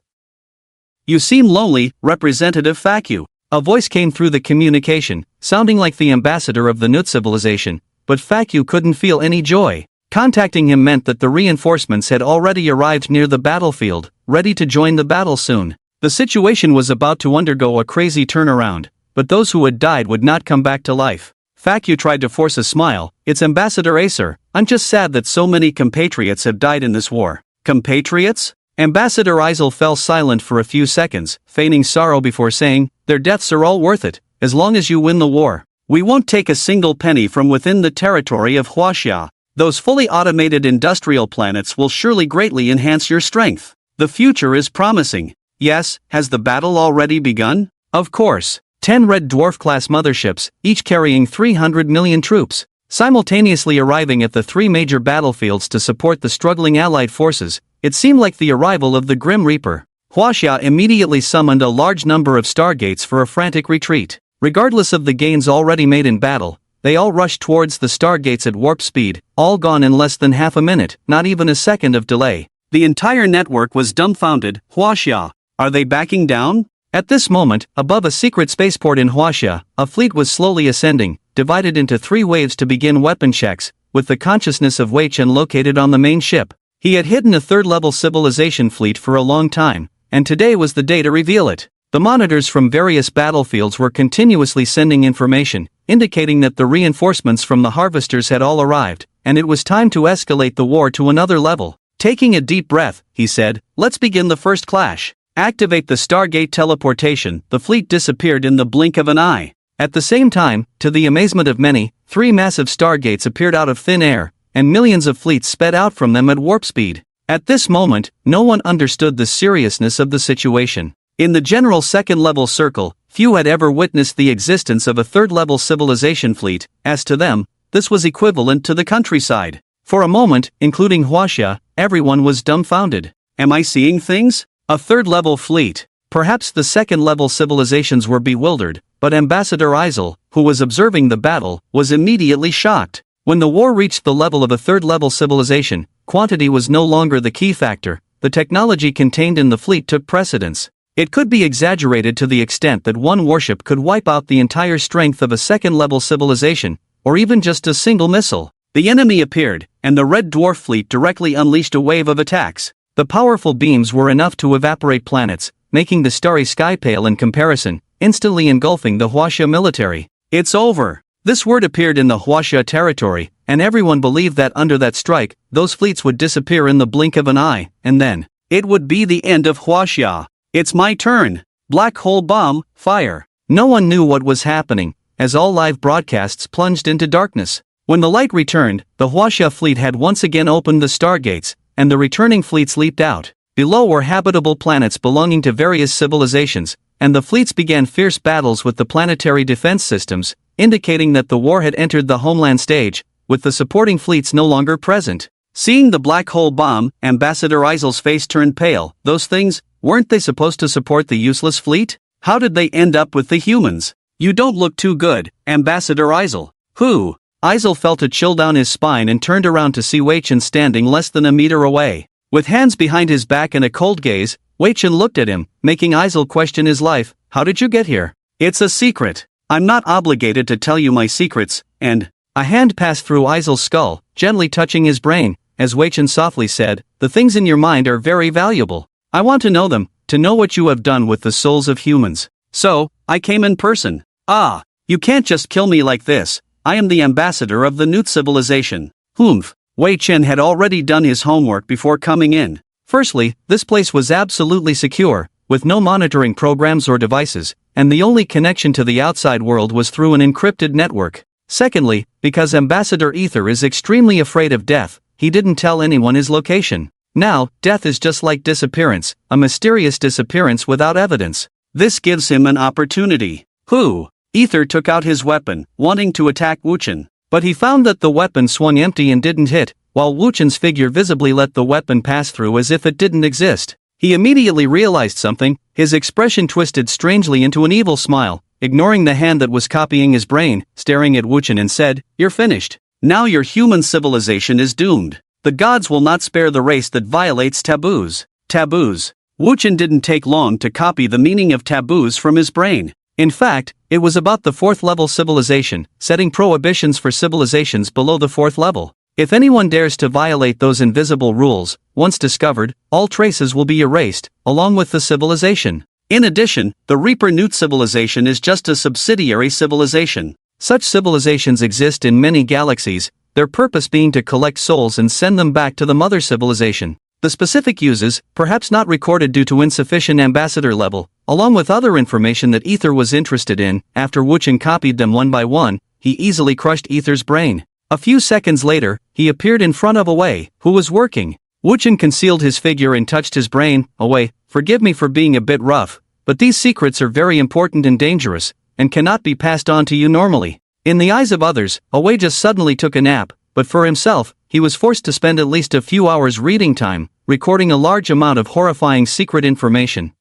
You seem lonely, Representative Fakyu. A voice came through the communication, sounding like the ambassador of the Nut civilization, but Fakyu couldn't feel any joy. Contacting him meant that the reinforcements had already arrived near the battlefield, ready to join the battle soon. The situation was about to undergo a crazy turnaround, but those who had died would not come back to life. Fakyu tried to force a smile. It's Ambassador Acer. I'm just sad that so many compatriots have died in this war. Compatriots? Ambassador Isel fell silent for a few seconds, feigning sorrow before saying, "Their deaths are all worth it, as long as you win the war. We won't take a single penny from within the territory of Huaxia. Those fully automated industrial planets will surely greatly enhance your strength. The future is promising." Yes, has the battle already begun? Of course. 10 red dwarf-class motherships, each carrying 300 million troops, simultaneously arriving at the 3 major battlefields to support the struggling allied forces. It seemed like the arrival of the Grim Reaper. Huaxia immediately summoned a large number of stargates for a frantic retreat. Regardless of the gains already made in battle, they all rushed towards the stargates at warp speed, all gone in less than half a minute, not even a second of delay. The entire network was dumbfounded. Huaxia, are they backing down? At this moment, above a secret spaceport in Huaxia, a fleet was slowly ascending, divided into 3 waves to begin weapon checks, with the consciousness of Weichen located on the main ship. He had hidden a 3rd-level civilization fleet for a long time, and today was the day to reveal it. The monitors from various battlefields were continuously sending information, indicating that the reinforcements from the harvesters had all arrived, and it was time to escalate the war to another level. Taking a deep breath, he said, "Let's begin the first clash. Activate the Stargate teleportation." The fleet disappeared in the blink of an eye. At the same time, to the amazement of many, 3 massive stargates appeared out of thin air, and millions of fleets sped out from them at warp speed. At this moment, no one understood the seriousness of the situation. In the general second-level circle, few had ever witnessed the existence of a third-level civilization fleet. As to them, this was equivalent to the countryside. For a moment, including Huaxia, everyone was dumbfounded. Am I seeing things? A third-level fleet. Perhaps the second-level civilizations were bewildered, but Ambassador Isel, who was observing the battle, was immediately shocked. When the war reached the level of a third-level civilization, quantity was no longer the key factor. The technology contained in the fleet took precedence. It could be exaggerated to the extent that one warship could wipe out the entire strength of a second-level civilization, or even just a single missile. The enemy appeared, and the Red Dwarf fleet directly unleashed a wave of attacks. The powerful beams were enough to evaporate planets, making the starry sky pale in comparison, instantly engulfing the Huaxia military. It's over. This word appeared in the Huaxia territory, and everyone believed that under that strike, those fleets would disappear in the blink of an eye, and then, it would be the end of Huaxia. It's my turn. Black hole bomb, fire. No one knew what was happening, as all live broadcasts plunged into darkness. When the light returned, the Huaxia fleet had once again opened the stargates, and the returning fleets leaped out. Below were habitable planets belonging to various civilizations, and the fleets began fierce battles with the planetary defense systems, indicating that the war had entered the homeland stage, with the supporting fleets no longer present. Seeing the black hole bomb, Ambassador Isel's face turned pale. Those things, weren't they supposed to support the useless fleet? How did they end up with the humans? You don't look too good, Ambassador Isel. Who? Isel felt a chill down his spine and turned around to see Weichen standing less than a meter away. With hands behind his back and a cold gaze, Weichen looked at him, making Isel question his life. How did you get here? It's a secret. I'm not obligated to tell you my secrets, and... A hand passed through Isel's skull, gently touching his brain, as Weichen softly said, the things in your mind are very valuable. I want to know them, to know what you have done with the souls of humans. So, I came in person. Ah, you can't just kill me like this. I am the ambassador of the new civilization. Humph. Wei Chen had already done his homework before coming in. Firstly, this place was absolutely secure, with no monitoring programs or devices, and the only connection to the outside world was through an encrypted network. Secondly, because Ambassador Ether is extremely afraid of death, he didn't tell anyone his location. Now, death is just like disappearance, a mysterious disappearance without evidence. This gives him an opportunity. Who? Ether took out his weapon, wanting to attack Wuchen. But he found that the weapon swung empty and didn't hit, while Wuchen's figure visibly let the weapon pass through as if it didn't exist. He immediately realized something. His expression twisted strangely into an evil smile, ignoring the hand that was copying his brain, staring at Wuchen and said, "You're finished. Now your human civilization is doomed. The gods will not spare the race that violates taboos." Taboos. Wuchen didn't take long to copy the meaning of taboos from his brain. In fact, it was about the fourth-level civilization, setting prohibitions for civilizations below the fourth level. If anyone dares to violate those invisible rules, once discovered, all traces will be erased, along with the civilization. In addition, the Reaper Newt civilization is just a subsidiary civilization. Such civilizations exist in many galaxies, their purpose being to collect souls and send them back to the mother civilization. The specific uses, perhaps not recorded due to insufficient ambassador level, along with other information that Ether was interested in. After Wuchen copied them one by one, he easily crushed Ether's brain. A few seconds later, he appeared in front of Awei, who was working. Wuchen concealed his figure and touched his brain. Awei, forgive me for being a bit rough, but these secrets are very important and dangerous, and cannot be passed on to you normally. In the eyes of others, Awei just suddenly took a nap, but for himself, he was forced to spend at least a few hours reading time, recording a large amount of horrifying secret information.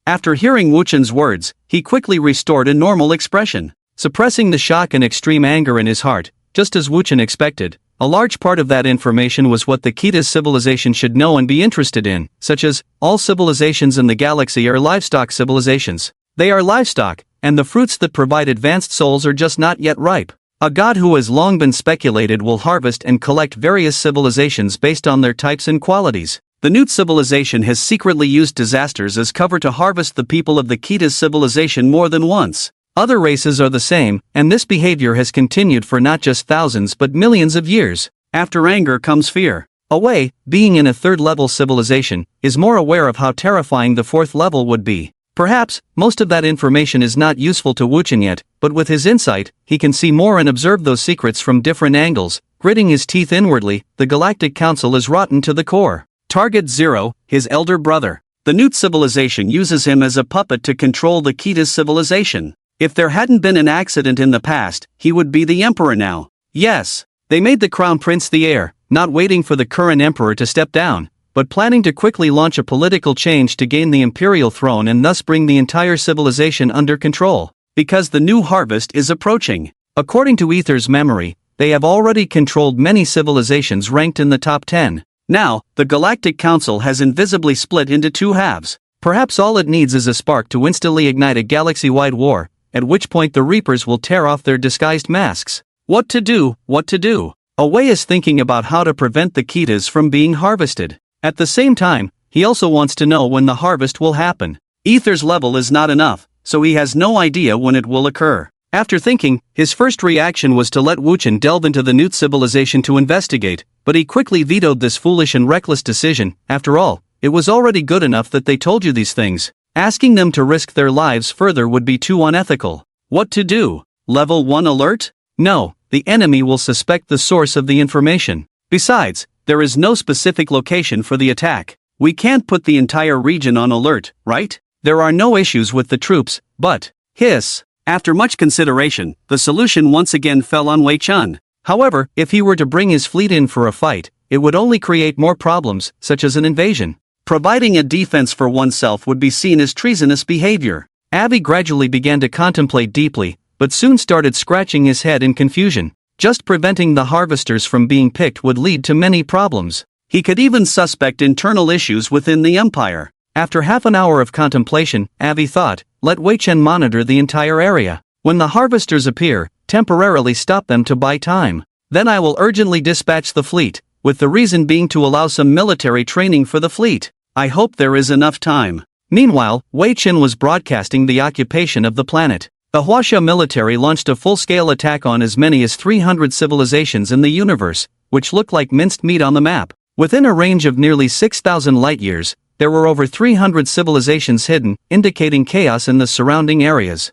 After hearing Wuchen's words, he quickly restored a normal expression, suppressing the shock and extreme anger in his heart. Just as Wuchen expected, a large part of that information was what the Ketas civilization should know and be interested in, such as, all civilizations in the galaxy are livestock civilizations. They are livestock, and the fruits that provide advanced souls are just not yet ripe. A god who has long been speculated will harvest and collect various civilizations based on their types and qualities. The Newt civilization has secretly used disasters as cover to harvest the people of the Ketas civilization more than once. Other races are the same, and this behavior has continued for not just thousands but millions of years. After anger comes fear. Awei, being in a third-level civilization, is more aware of how terrifying the fourth level would be. Perhaps, most of that information is not useful to Wuchen yet, but with his insight, he can see more and observe those secrets from different angles. Gritting his teeth inwardly, the Galactic Council is rotten to the core. Target 0, his elder brother. The Newt civilization uses him as a puppet to control the Kita's civilization. If there hadn't been an accident in the past, he would be the emperor now. Yes, they made the crown prince the heir, not waiting for the current emperor to step down, but planning to quickly launch a political change to gain the imperial throne and thus bring the entire civilization under control. Because the new harvest is approaching. According to Ether's memory, they have already controlled many civilizations ranked in the top 10. Now, the Galactic Council has invisibly split into two halves. Perhaps all it needs is a spark to instantly ignite a galaxy-wide war, at which point the Reapers will tear off their disguised masks. What to do, what to do? Away is thinking about how to prevent the Kitas from being harvested. At the same time, he also wants to know when the harvest will happen. Ether's level is not enough, so he has no idea when it will occur. After thinking, his first reaction was to let Wuchen delve into the Newt civilization to investigate, but he quickly vetoed this foolish and reckless decision. After all, it was already good enough that they told you these things. Asking them to risk their lives further would be too unethical. What to do? Level 1 alert? No, the enemy will suspect the source of the information. Besides, there is no specific location for the attack. We can't put the entire region on alert, right? There are no issues with the troops, but, hiss. After much consideration, the solution once again fell on Wei Chun. However, if he were to bring his fleet in for a fight, it would only create more problems, such as an invasion. Providing a defense for oneself would be seen as treasonous behavior. Avi gradually began to contemplate deeply, but soon started scratching his head in confusion. Just preventing the harvesters from being picked would lead to many problems. He could even suspect internal issues within the empire. After half an hour of contemplation, Avi thought, let Wei Chen monitor the entire area. When the harvesters appear, temporarily stop them to buy time. Then I will urgently dispatch the fleet, with the reason being to allow some military training for the fleet. I hope there is enough time. Meanwhile, Wei Chen was broadcasting the occupation of the planet. The Huaxia military launched a full-scale attack on as many as 300 civilizations in the universe, which looked like minced meat on the map. Within a range of nearly 6,000 light-years, there were over 300 civilizations hidden, indicating chaos in the surrounding areas.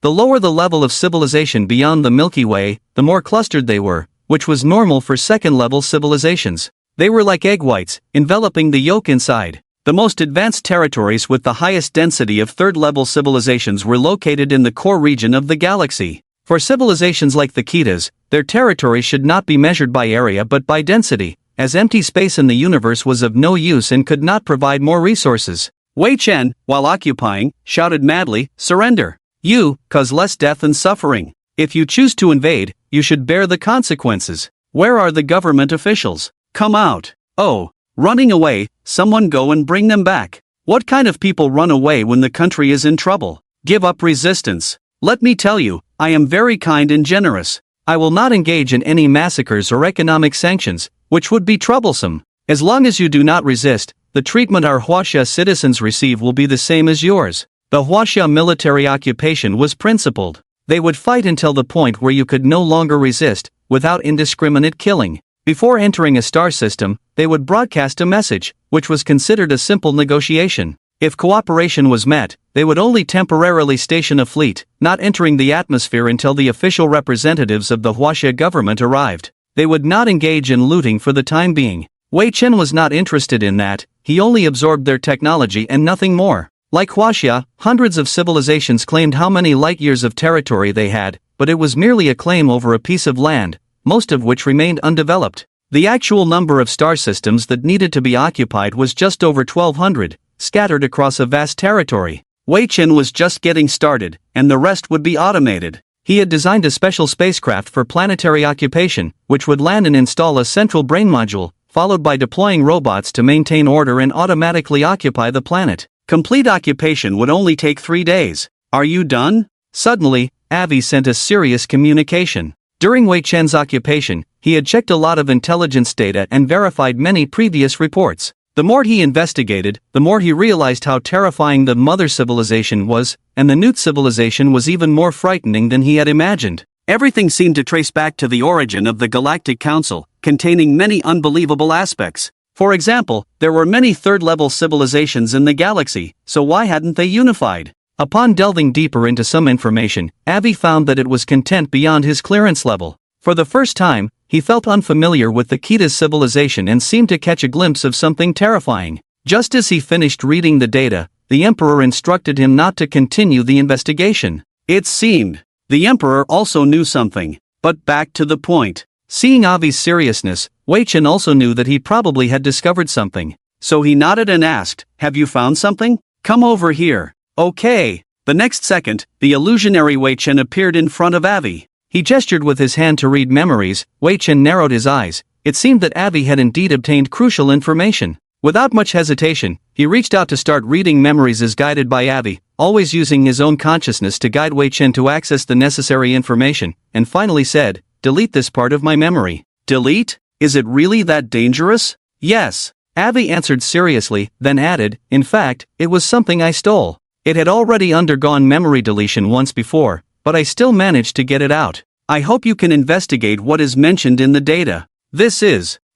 The lower the level of civilization beyond the Milky Way, the more clustered they were, which was normal for second-level civilizations. They were like egg whites, enveloping the yolk inside. The most advanced territories with the highest density of third-level civilizations were located in the core region of the galaxy. For civilizations like the Kitas, their territory should not be measured by area but by density, as empty space in the universe was of no use and could not provide more resources. Wei Chen, while occupying, shouted madly, "Surrender! You cause less death and suffering. If you choose to invade, you should bear the consequences. Where are the government officials? Come out! Oh, running away, someone go and bring them back. What kind of people run away when the country is in trouble? Give up resistance. Let me tell you, I am very kind and generous. I will not engage in any massacres or economic sanctions, which would be troublesome. As long as you do not resist, the treatment our Huaxia citizens receive will be the same as yours." The Huaxia military occupation was principled. They would fight until the point where you could no longer resist, without indiscriminate killing. Before entering a star system, they would broadcast a message, which was considered a simple negotiation. If cooperation was met, they would only temporarily station a fleet, not entering the atmosphere until the official representatives of the Huaxia government arrived. They would not engage in looting for the time being. Wei Chen was not interested in that, he only absorbed their technology and nothing more. Like Huaxia, hundreds of civilizations claimed how many light-years of territory they had, but it was merely a claim over a piece of land, most of which remained undeveloped. The actual number of star systems that needed to be occupied was just over 1,200, scattered across a vast territory. Wei Chen was just getting started, and the rest would be automated. He had designed a special spacecraft for planetary occupation, which would land and install a central brain module, followed by deploying robots to maintain order and automatically occupy the planet. Complete occupation would only take 3 days. Are you done? Suddenly, Avi sent a serious communication. During Wei Chen's occupation, he had checked a lot of intelligence data and verified many previous reports. The more he investigated, the more he realized how terrifying the mother civilization was, and the Newt civilization was even more frightening than he had imagined. Everything seemed to trace back to the origin of the Galactic Council, containing many unbelievable aspects. For example, there were many third-level civilizations in the galaxy, so why hadn't they unified? Upon delving deeper into some information, Avi found that it was content beyond his clearance level. For the first time, He felt unfamiliar with the Cheta's civilization and seemed to catch a glimpse of something terrifying. Just as he finished reading the data, the Emperor instructed him not to continue the investigation. It seemed the Emperor also knew something, but back to the point. Seeing Avi's seriousness, Wei Chen also knew that he probably had discovered something. So he nodded and asked, "Have you found something? Come over here." "Okay." The next second, the illusionary Wei Chen appeared in front of Avi. He gestured with his hand to read memories. Wei Chen narrowed his eyes. It seemed that Avi had indeed obtained crucial information. Without much hesitation, he reached out to start reading memories as guided by Avi, always using his own consciousness to guide Wei Chen to access the necessary information, and finally said, "Delete this part of my memory." "Delete? Is it really that dangerous?" "Yes," Avi answered seriously, then added, "In fact, it was something I stole. It had already undergone memory deletion once before, but I still managed to get it out. I hope you can investigate what is mentioned in the data.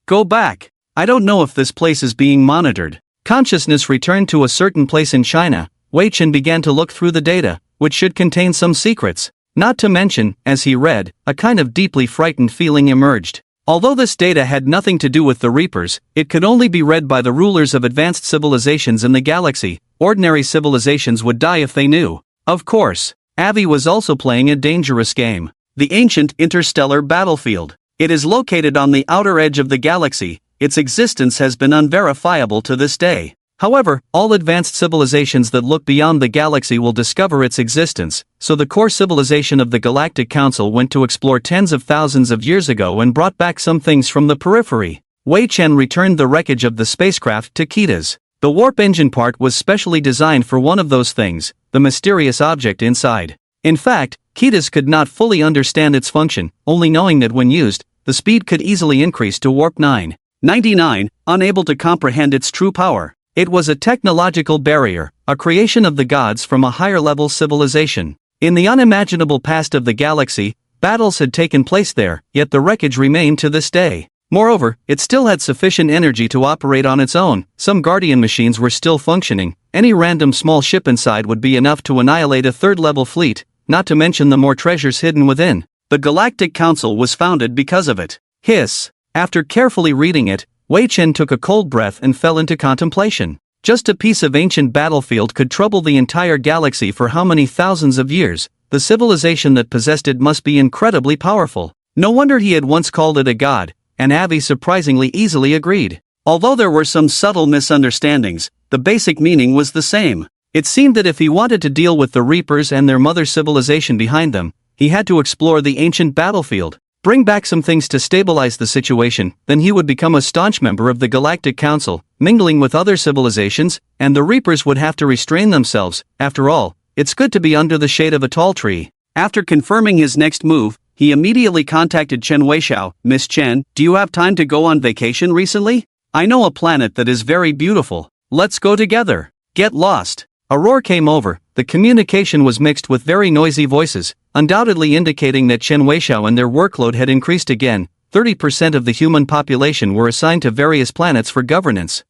Go back. I don't know if this place is being monitored." Consciousness returned to a certain place in China. Wei Chen began to look through the data, which should contain some secrets. Not to mention, as he read, a kind of deeply frightened feeling emerged. Although this data had nothing to do with the Reapers, it could only be read by the rulers of advanced civilizations in the galaxy. Ordinary civilizations would die if they knew. Of course, Avi was also playing a dangerous game. The ancient interstellar battlefield. It is located on the outer edge of the galaxy. Its existence has been unverifiable to this day. However, all advanced civilizations that look beyond the galaxy will discover its existence, so the core civilization of the Galactic Council went to explore tens of thousands of years ago and brought back some things from the periphery. Wei Chen returned the wreckage of the spacecraft to Cheta's. The warp engine part was specially designed for one of those things, the mysterious object inside. In fact, Cheta's could not fully understand its function, only knowing that when used, the speed could easily increase to warp 999, unable to comprehend its true power. It was a technological barrier, a creation of the gods from a higher-level civilization. In the unimaginable past of the galaxy, battles had taken place there, yet the wreckage remained to this day. Moreover, it still had sufficient energy to operate on its own. Some Guardian machines were still functioning. Any random small ship inside would be enough to annihilate a third-level fleet, not to mention the more treasures hidden within. The Galactic Council was founded because of it. Hiss. After carefully reading it, Wei Chen took a cold breath and fell into contemplation. Just a piece of ancient battlefield could trouble the entire galaxy for how many thousands of years. The civilization that possessed it must be incredibly powerful. No wonder he had once called it a god, and Avi surprisingly easily agreed. Although there were some subtle misunderstandings, the basic meaning was the same. It seemed that if he wanted to deal with the Reapers and their mother civilization behind them, he had to explore the ancient battlefield, bring back some things to stabilize the situation, then he would become a staunch member of the Galactic Council, mingling with other civilizations, and the Reapers would have to restrain themselves. After all, it's good to be under the shade of a tall tree. After confirming his next move, he immediately contacted Chen Weixiao. "Miss Chen, do you have time to go on vacation recently? I know a planet that is very beautiful. Let's go together. Get lost." A roar came over. The communication was mixed with very noisy voices, undoubtedly indicating that Chen Weixiao and their workload had increased again. 30% of the human population were assigned to various planets for governance.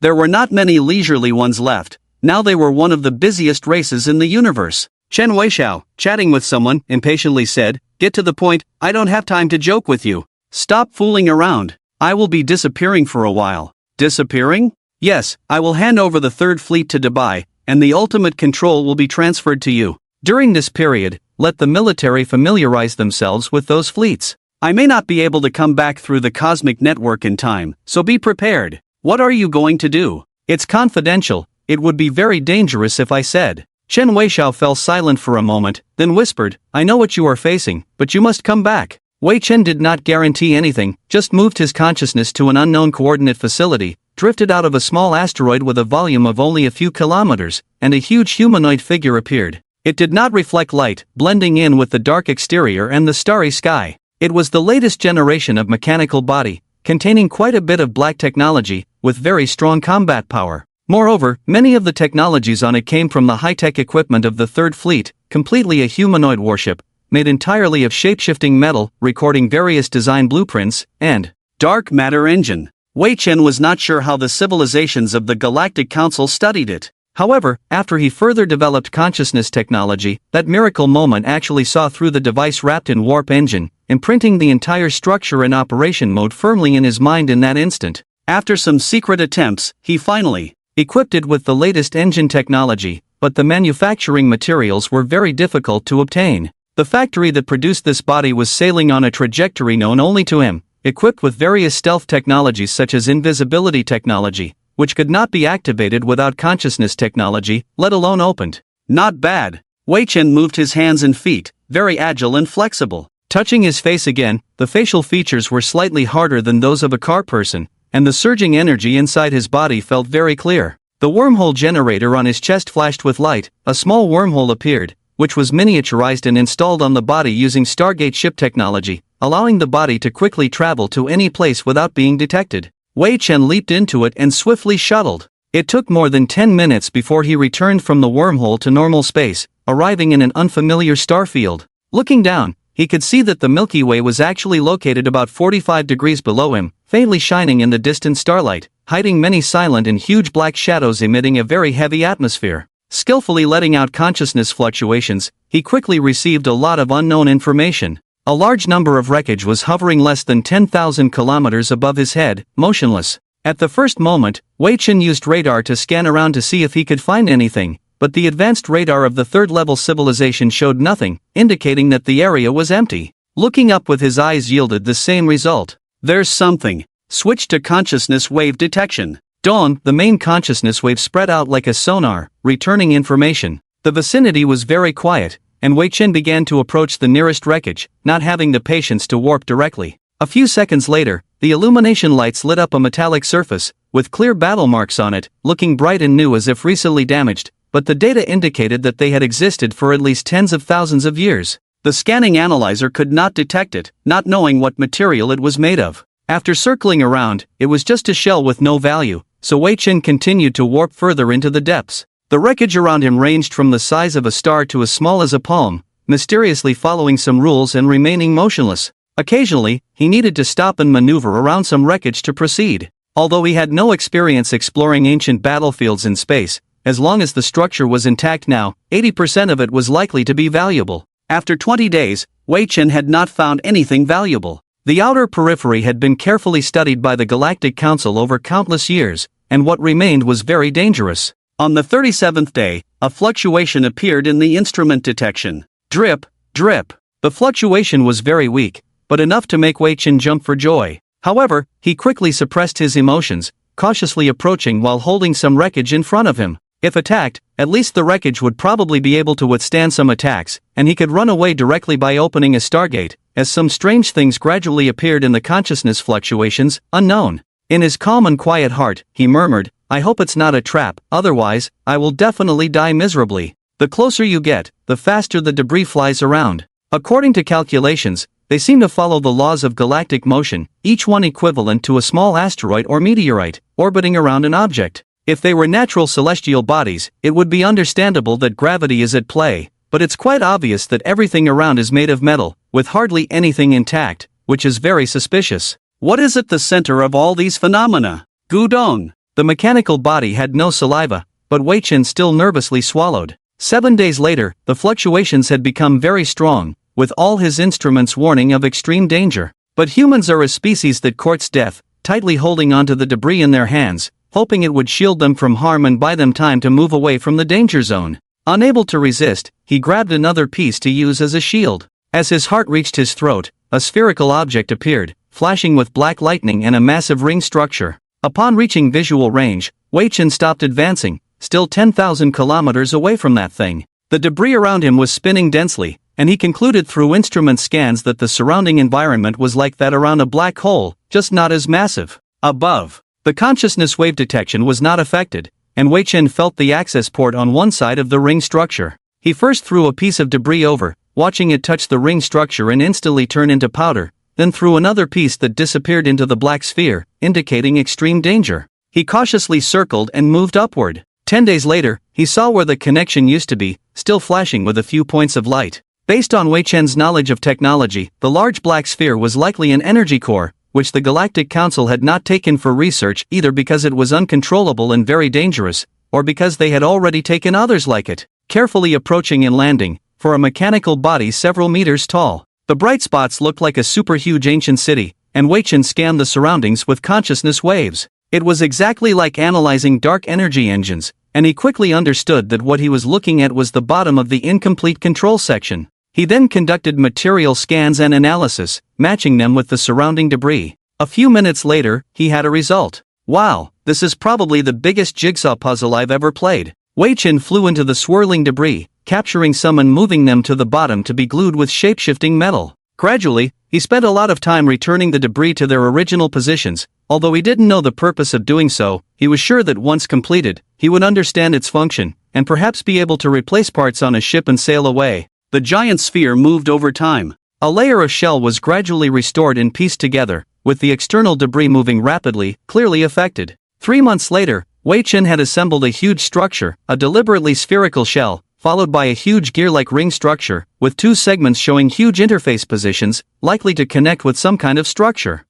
There were not many leisurely ones left. Now they were one of the busiest races in the universe. Chen Weixiao, chatting with someone, impatiently said, "Get to the point, I don't have time to joke with you. Stop fooling around. I will be disappearing for a while." "Disappearing?" "Yes, I will hand over the Third Fleet to Dubai, and the ultimate control will be transferred to you. During this period, let the military familiarize themselves with those fleets. I may not be able to come back through the cosmic network in time, so be prepared." "What are you going to do?" "It's confidential. It would be very dangerous if I said." Chen Weixiao fell silent for a moment, then whispered, "I know what you are facing, but you must come back." Wei Chen did not guarantee anything, just moved his consciousness to an unknown coordinate facility, drifted out of a small asteroid with a volume of only a few kilometers, and a huge humanoid figure appeared. It did not reflect light, blending in with the dark exterior and the starry sky. It was the latest generation of mechanical body, containing quite a bit of black technology, with very strong combat power. Moreover, many of the technologies on it came from the high-tech equipment of the Third Fleet, completely a humanoid warship, made entirely of shape-shifting metal, recording various design blueprints, and dark matter engine. Wei Chen was not sure how the civilizations of the Galactic Council studied it. However, after he further developed consciousness technology, that miracle moment actually saw through the device wrapped in warp engine, imprinting the entire structure and operation mode firmly in his mind in that instant. After some secret attempts, he finally equipped it with the latest engine technology, but the manufacturing materials were very difficult to obtain. The factory that produced this body was sailing on a trajectory known only to him, equipped with various stealth technologies such as invisibility technology, which could not be activated without consciousness technology, let alone opened. Not bad. Wei Chen moved his hands and feet, very agile and flexible. Touching his face again, the facial features were slightly harder than those of a car person, and the surging energy inside his body felt very clear. The wormhole generator on his chest flashed with light, a small wormhole appeared, which was miniaturized and installed on the body using Stargate ship technology, allowing the body to quickly travel to any place without being detected. Wei Chen leaped into it and swiftly shuttled. It took more than 10 minutes before he returned from the wormhole to normal space, arriving in an unfamiliar star field. Looking down, he could see that the Milky Way was actually located about 45 degrees below him, faintly shining in the distant starlight, hiding many silent and huge black shadows emitting a very heavy atmosphere. Skillfully letting out consciousness fluctuations, he quickly received a lot of unknown information. A large number of wreckage was hovering less than 10,000 kilometers above his head, motionless. At the first moment, Wei Chen used radar to scan around to see if he could find anything, but the advanced radar of the third-level civilization showed nothing, indicating that the area was empty. Looking up with his eyes yielded the same result. There's something. Switch to consciousness wave detection. Dawn, the main consciousness wave spread out like a sonar, returning information. The vicinity was very quiet, and Wei Chen began to approach the nearest wreckage, not having the patience to warp directly. A few seconds later, the illumination lights lit up a metallic surface, with clear battle marks on it, looking bright and new as if recently damaged, but the data indicated that they had existed for at least tens of thousands of years. The scanning analyzer could not detect it, not knowing what material it was made of. After circling around, it was just a shell with no value, so Wei Chen continued to warp further into the depths. The wreckage around him ranged from the size of a star to as small as a palm, mysteriously following some rules and remaining motionless. Occasionally, he needed to stop and maneuver around some wreckage to proceed. Although he had no experience exploring ancient battlefields in space, as long as the structure was intact now, 80% of it was likely to be valuable. After 20 days, Wei Chen had not found anything valuable. The outer periphery had been carefully studied by the Galactic Council over countless years, and what remained was very dangerous. On the 37th day, a fluctuation appeared in the instrument detection. Drip, drip. The fluctuation was very weak, but enough to make Wei Chen jump for joy. However, he quickly suppressed his emotions, cautiously approaching while holding some wreckage in front of him. If attacked, at least the wreckage would probably be able to withstand some attacks, and he could run away directly by opening a stargate, as some strange things gradually appeared in the consciousness fluctuations, unknown. In his calm and quiet heart, he murmured, "I hope it's not a trap, otherwise, I will definitely die miserably." The closer you get, the faster the debris flies around. According to calculations, they seem to follow the laws of galactic motion, each one equivalent to a small asteroid or meteorite, orbiting around an object. If they were natural celestial bodies, it would be understandable that gravity is at play, but it's quite obvious that everything around is made of metal, with hardly anything intact, which is very suspicious. What is at the center of all these phenomena? Gudong. The mechanical body had no saliva, but Wei Chen still nervously swallowed. 7 days later, the fluctuations had become very strong, with all his instruments warning of extreme danger. But humans are a species that courts death, tightly holding onto the debris in their hands, hoping it would shield them from harm and buy them time to move away from the danger zone. Unable to resist, he grabbed another piece to use as a shield. As his heart reached his throat, a spherical object appeared, flashing with black lightning and a massive ring structure. Upon reaching visual range, Wei Chen stopped advancing, still 10,000 kilometers away from that thing. The debris around him was spinning densely, and he concluded through instrument scans that the surrounding environment was like that around a black hole, just not as massive. Above, the consciousness wave detection was not affected, and Wei Chen felt the access port on one side of the ring structure. He first threw a piece of debris over, watching it touch the ring structure and instantly turn into powder, then threw another piece that disappeared into the black sphere, indicating extreme danger. He cautiously circled and moved upward. 10 days later, he saw where the connection used to be, still flashing with a few points of light. Based on Wei Chen's knowledge of technology, the large black sphere was likely an energy core, which the Galactic Council had not taken for research either because it was uncontrollable and very dangerous, or because they had already taken others like it. Carefully approaching and landing, for a mechanical body several meters tall. The bright spots looked like a super huge ancient city, and Wei Chen scanned the surroundings with consciousness waves. It was exactly like analyzing dark energy engines, and he quickly understood that what he was looking at was the bottom of the incomplete control section. He then conducted material scans and analysis, matching them with the surrounding debris. A few minutes later, he had a result. Wow, this is probably the biggest jigsaw puzzle I've ever played. Wei Chen flew into the swirling debris, capturing some and moving them to the bottom to be glued with shape-shifting metal. Gradually, he spent a lot of time returning the debris to their original positions. Although he didn't know the purpose of doing so, he was sure that once completed, he would understand its function, and perhaps be able to replace parts on a ship and sail away. The giant sphere moved over time. A layer of shell was gradually restored and pieced together, with the external debris moving rapidly, clearly affected. 3 months later, Wei Chen had assembled a huge structure, a deliberately spherical shell, followed by a huge gear-like ring structure, with 2 segments showing huge interface positions, likely to connect with some kind of structure.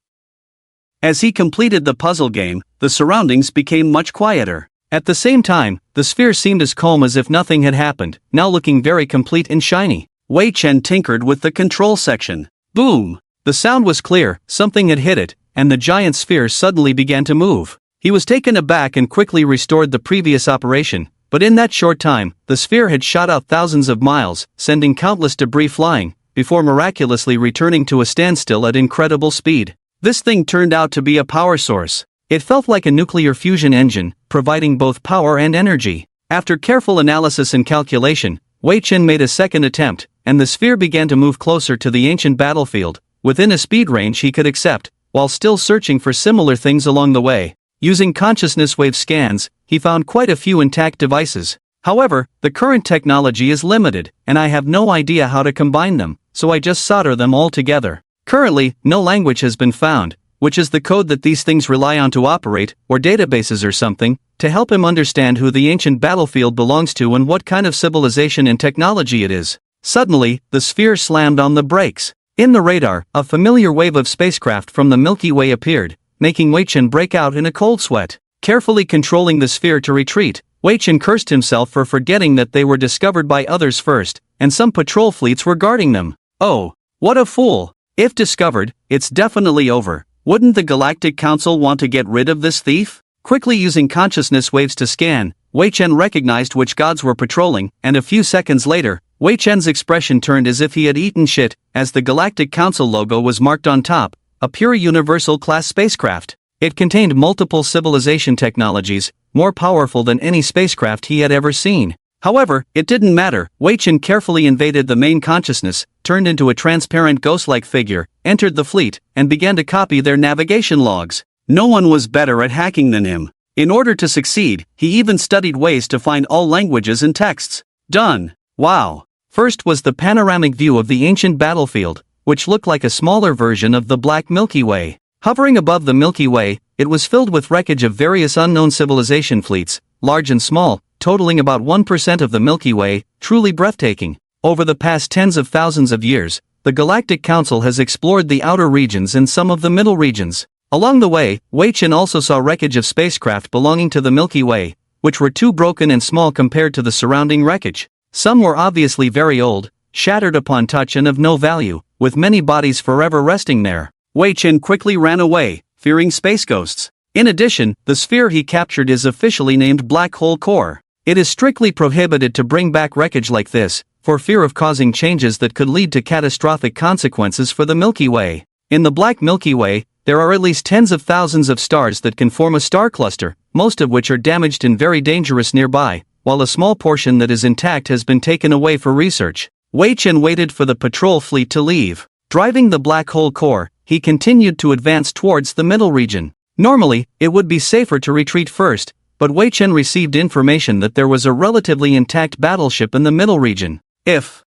As he completed the puzzle game, the surroundings became much quieter. At the same time, the sphere seemed as calm as if nothing had happened, now looking very complete and shiny. Wei Chen tinkered with the control section. Boom! The sound was clear, something had hit it, and the giant sphere suddenly began to move. He was taken aback and quickly restored the previous operation, but in that short time, the sphere had shot out thousands of miles, sending countless debris flying, before miraculously returning to a standstill at incredible speed. This thing turned out to be a power source. It felt like a nuclear fusion engine, providing both power and energy. After careful analysis and calculation, Wei Chen made a second attempt, and the sphere began to move closer to the ancient battlefield, within a speed range he could accept, while still searching for similar things along the way. Using consciousness wave scans, he found quite a few intact devices. However, the current technology is limited, and I have no idea how to combine them, so I just solder them all together. Currently, no language has been found, which is the code that these things rely on to operate, or databases or something, to help him understand who the ancient battlefield belongs to and what kind of civilization and technology it is. Suddenly, the sphere slammed on the brakes. In the radar, a familiar wave of spacecraft from the Milky Way appeared, making Wei Chen break out in a cold sweat. Carefully controlling the sphere to retreat, Wei Chen cursed himself for forgetting that they were discovered by others first, and some patrol fleets were guarding them. Oh, what a fool! If discovered, it's definitely over. Wouldn't the Galactic Council want to get rid of this thief? Quickly using consciousness waves to scan, Wei Chen recognized which gods were patrolling, and a few seconds later, Wei Chen's expression turned as if he had eaten shit, as the Galactic Council logo was marked on top, a pure universal-class spacecraft. It contained multiple civilization technologies, more powerful than any spacecraft he had ever seen. However, it didn't matter. Wei Chen carefully invaded the main consciousness, turned into a transparent ghost-like figure, entered the fleet, and began to copy their navigation logs. No one was better at hacking than him. In order to succeed, he even studied ways to find all languages and texts. Done. Wow. First was the panoramic view of the ancient battlefield, which looked like a smaller version of the Black Milky Way. Hovering above the Milky Way, it was filled with wreckage of various unknown civilization fleets, large and small, totaling about 1% of the Milky Way, truly breathtaking. Over the past tens of thousands of years, the Galactic Council has explored the outer regions and some of the middle regions. Along the way, Wei Chen also saw wreckage of spacecraft belonging to the Milky Way, which were too broken and small compared to the surrounding wreckage. Some were obviously very old, shattered upon touch and of no value, with many bodies forever resting there. Wei Chen quickly ran away, fearing space ghosts. In addition, the sphere he captured is officially named Black Hole Core. It is strictly prohibited to bring back wreckage like this, for fear of causing changes that could lead to catastrophic consequences for the Milky Way. In the Black Milky Way, there are at least tens of thousands of stars that can form a star cluster, most of which are damaged and very dangerous nearby, while a small portion that is intact has been taken away for research. Wei Chen waited for the patrol fleet to leave. Driving the Black Hole Core, he continued to advance towards the middle region. Normally, it would be safer to retreat first, but Wei Chen received information that there was a relatively intact battleship in the middle region.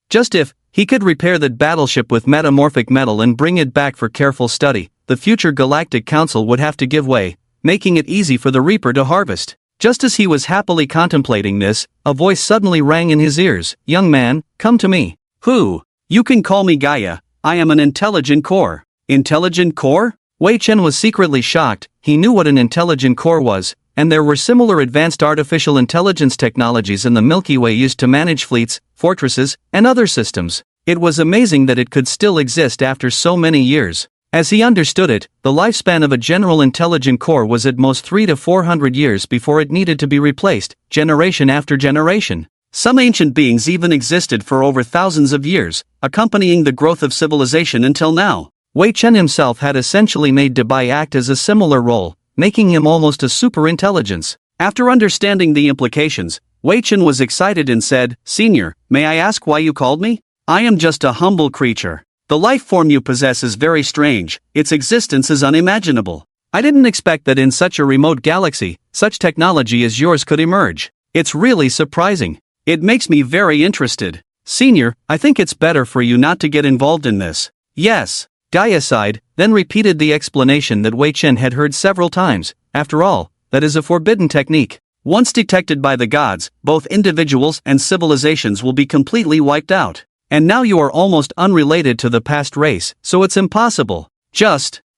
Just if, he could repair that battleship with metamorphic metal and bring it back for careful study, the future Galactic Council would have to give way, making it easy for the Reaper to harvest. Just as he was happily contemplating this, a voice suddenly rang in his ears. "Young man, come to me." "Who?" "You can call me Gaia. I am an intelligent core." "Intelligent core?" Wei Chen was secretly shocked. He knew what an intelligent core was, and there were similar advanced artificial intelligence technologies in the Milky Way used to manage fleets, fortresses, and other systems. It was amazing that it could still exist after so many years. As he understood it, the lifespan of a general intelligent core was at most 300 to 400 years before it needed to be replaced, generation after generation. Some ancient beings even existed for over thousands of years, accompanying the growth of civilization until now. Wei Chen himself had essentially made Dabai act as a similar role, making him almost a super-intelligence. After understanding the implications, Wei Chen was excited and said, "Senior, may I ask why you called me? I am just a humble creature. The life form you possess is very strange, its existence is unimaginable. I didn't expect that in such a remote galaxy, such technology as yours could emerge. It's really surprising. It makes me very interested. Senior, I think it's better for you not to get involved in this." "Yes." Gaia sighed, then repeated the explanation that Wei Chen had heard several times. "After all, that is a forbidden technique. Once detected by the gods, both individuals and civilizations will be completely wiped out. And now you are almost unrelated to the past race, so it's impossible.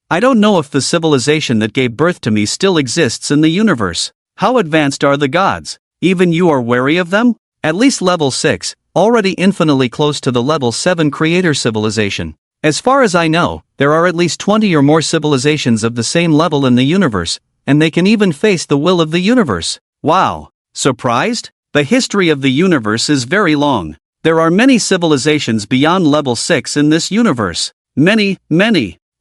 I don't know if the civilization that gave birth to me still exists in the universe. How advanced are the gods? Even you are wary of them? At least level 6, already infinitely close to the level 7 creator civilization. As far as I know, there are at least 20 or more civilizations of the same level in the universe, and they can even face the will of the universe." Wow! Surprised? The history of the universe is very long. There are many civilizations beyond level 6 in this universe. Many.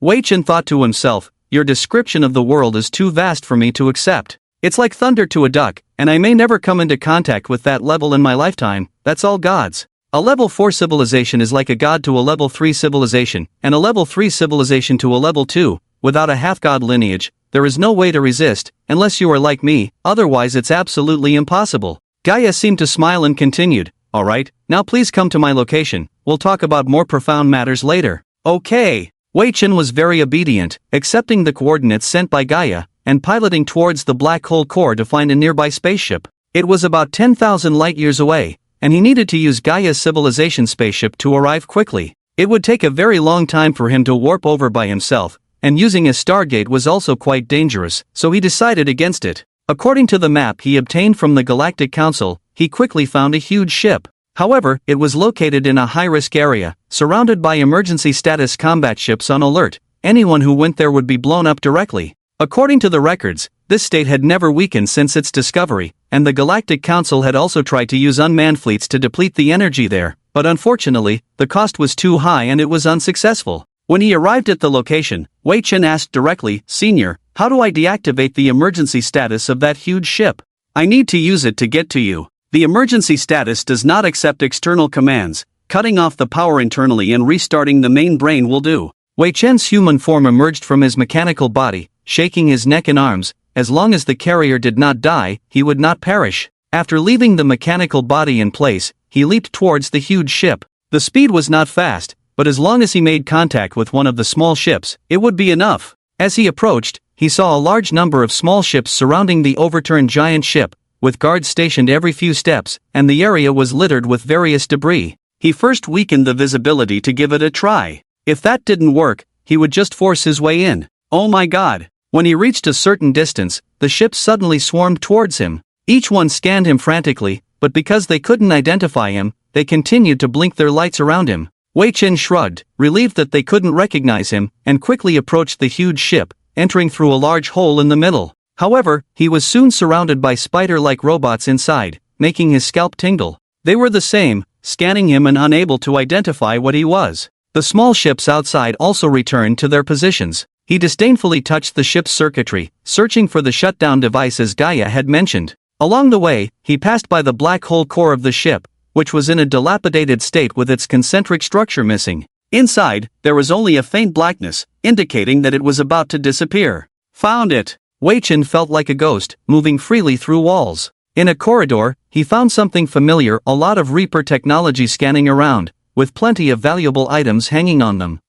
Wei Chen thought to himself, "Your description of the world is too vast for me to accept. It's like thunder to a duck, and I may never come into contact with that level in my lifetime. That's all gods. A level 4 civilization is like a god to a level 3 civilization, and a level 3 civilization to a level 2, without a half-god lineage. There is no way to resist, unless you are like me, otherwise it's absolutely impossible." Gaia seemed to smile and continued, "Alright, now please come to my location, we'll talk about more profound matters later." "Okay." Wei Chen was very obedient, accepting the coordinates sent by Gaia, and piloting towards the black hole core to find a nearby spaceship. It was about 10,000 light-years away, and he needed to use Gaia's civilization spaceship to arrive quickly. It would take a very long time for him to warp over by himself, and using a Stargate was also quite dangerous, so he decided against it. According to the map he obtained from the Galactic Council, he quickly found a huge ship. However, it was located in a high-risk area, surrounded by emergency status combat ships on alert. Anyone who went there would be blown up directly. According to the records, this state had never weakened since its discovery, and the Galactic Council had also tried to use unmanned fleets to deplete the energy there, but unfortunately, the cost was too high and it was unsuccessful. When he arrived at the location, Wei Chen asked directly, "Senior, how do I deactivate the emergency status of that huge ship? I need to use it to get to you. The emergency status does not accept external commands. Cutting off the power internally and restarting the main brain will do." Wei Chen's human form emerged from his mechanical body, shaking his neck and arms. As long as the carrier did not die, he would not perish. After leaving the mechanical body in place, he leaped towards the huge ship. The speed was not fast, but as long as he made contact with one of the small ships, it would be enough. As he approached, he saw a large number of small ships surrounding the overturned giant ship, with guards stationed every few steps, and the area was littered with various debris. He first weakened the visibility to give it a try. If that didn't work, he would just force his way in. Oh my god! When he reached a certain distance, the ships suddenly swarmed towards him. Each one scanned him frantically, but because they couldn't identify him, they continued to blink their lights around him. Wei Chen shrugged, relieved that they couldn't recognize him, and quickly approached the huge ship, entering through a large hole in the middle. However, he was soon surrounded by spider-like robots inside, making his scalp tingle. They were the same, scanning him and unable to identify what he was. The small ships outside also returned to their positions. He disdainfully touched the ship's circuitry, searching for the shutdown devices Gaia had mentioned. Along the way, he passed by the black hole core of the ship, which was in a dilapidated state with its concentric structure missing. Inside, there was only a faint blackness, indicating that it was about to disappear. Found it! Wei Chen felt like a ghost, moving freely through walls. In a corridor, he found something familiar, a lot of Reaper technology scanning around, with plenty of valuable items hanging on them.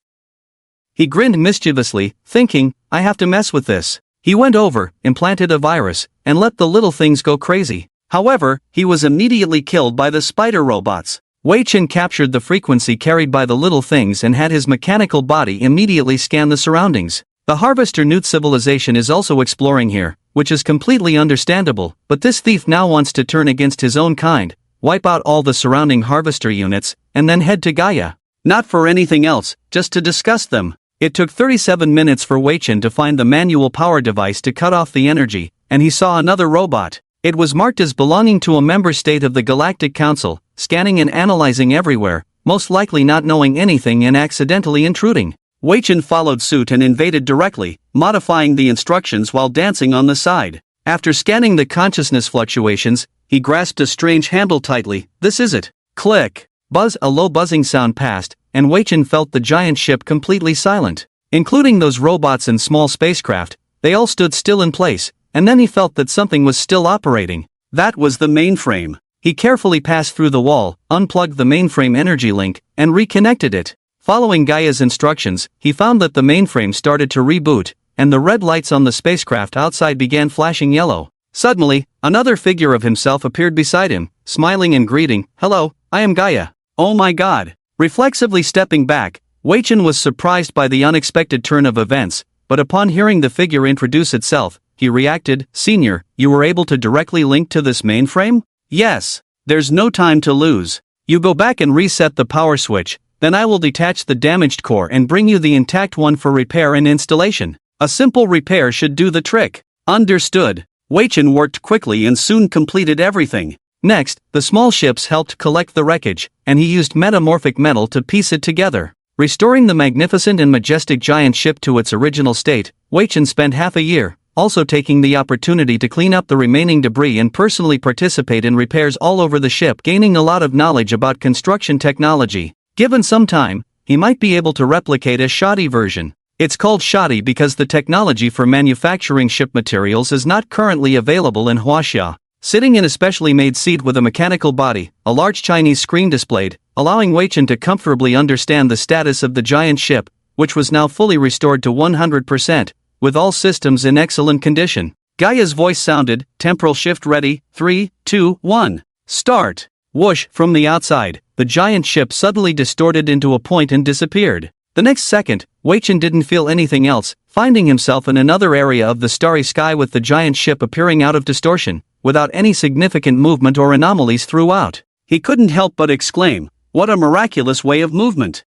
He grinned mischievously, thinking, "I have to mess with this." He went over, implanted a virus, and let the little things go crazy. However, he was immediately killed by the spider robots. Wei Chen captured the frequency carried by the little things and had his mechanical body immediately scan the surroundings. The Harvester Newt civilization is also exploring here, which is completely understandable, but this thief now wants to turn against his own kind, wipe out all the surrounding harvester units, and then head to Gaia. Not for anything else, just to discuss them. It took 37 minutes for Wei Chen to find the manual power device to cut off the energy, and he saw another robot. It was marked as belonging to a member state of the Galactic Council, scanning and analyzing everywhere, most likely not knowing anything and accidentally intruding. Wei Chen followed suit and invaded directly, modifying the instructions while dancing on the side. After scanning the consciousness fluctuations, he grasped a strange handle tightly. This is it. Click. Buzz. A low buzzing sound passed, and Wei Chen felt the giant ship completely silent. Including those robots and small spacecraft, they all stood still in place, and then he felt that something was still operating. That was the mainframe. He carefully passed through the wall, unplugged the mainframe energy link, and reconnected it. Following Gaia's instructions, he found that the mainframe started to reboot, and the red lights on the spacecraft outside began flashing yellow. Suddenly, another figure of himself appeared beside him, smiling and greeting, "Hello, I am Gaia." Oh my god. Reflexively stepping back, Wei Chen was surprised by the unexpected turn of events, but upon hearing the figure introduce itself, he reacted, "Senior, you were able to directly link to this mainframe?" "Yes. There's no time to lose. You go back and reset the power switch, then I will detach the damaged core and bring you the intact one for repair and installation. A simple repair should do the trick." Understood. Wei Chen worked quickly and soon completed everything. Next, the small ships helped collect the wreckage, and he used metamorphic metal to piece it together. Restoring the magnificent and majestic giant ship to its original state, Wei Chen spent half a year, also taking the opportunity to clean up the remaining debris and personally participate in repairs all over the ship, gaining a lot of knowledge about construction technology. Given some time, he might be able to replicate a shoddy version. It's called shoddy because the technology for manufacturing ship materials is not currently available in Huaxia. Sitting in a specially made seat with a mechanical body, a large Chinese screen displayed, allowing Wei Chen to comfortably understand the status of the giant ship, which was now fully restored to 100%, with all systems in excellent condition. Gaia's voice sounded, "Temporal shift ready, 3, 2, 1. Start." Whoosh, from the outside, the giant ship suddenly distorted into a point and disappeared. The next second, Wei Chen didn't feel anything else, finding himself in another area of the starry sky with the giant ship appearing out of distortion, without any significant movement or anomalies throughout. He couldn't help but exclaim, "What a miraculous way of movement."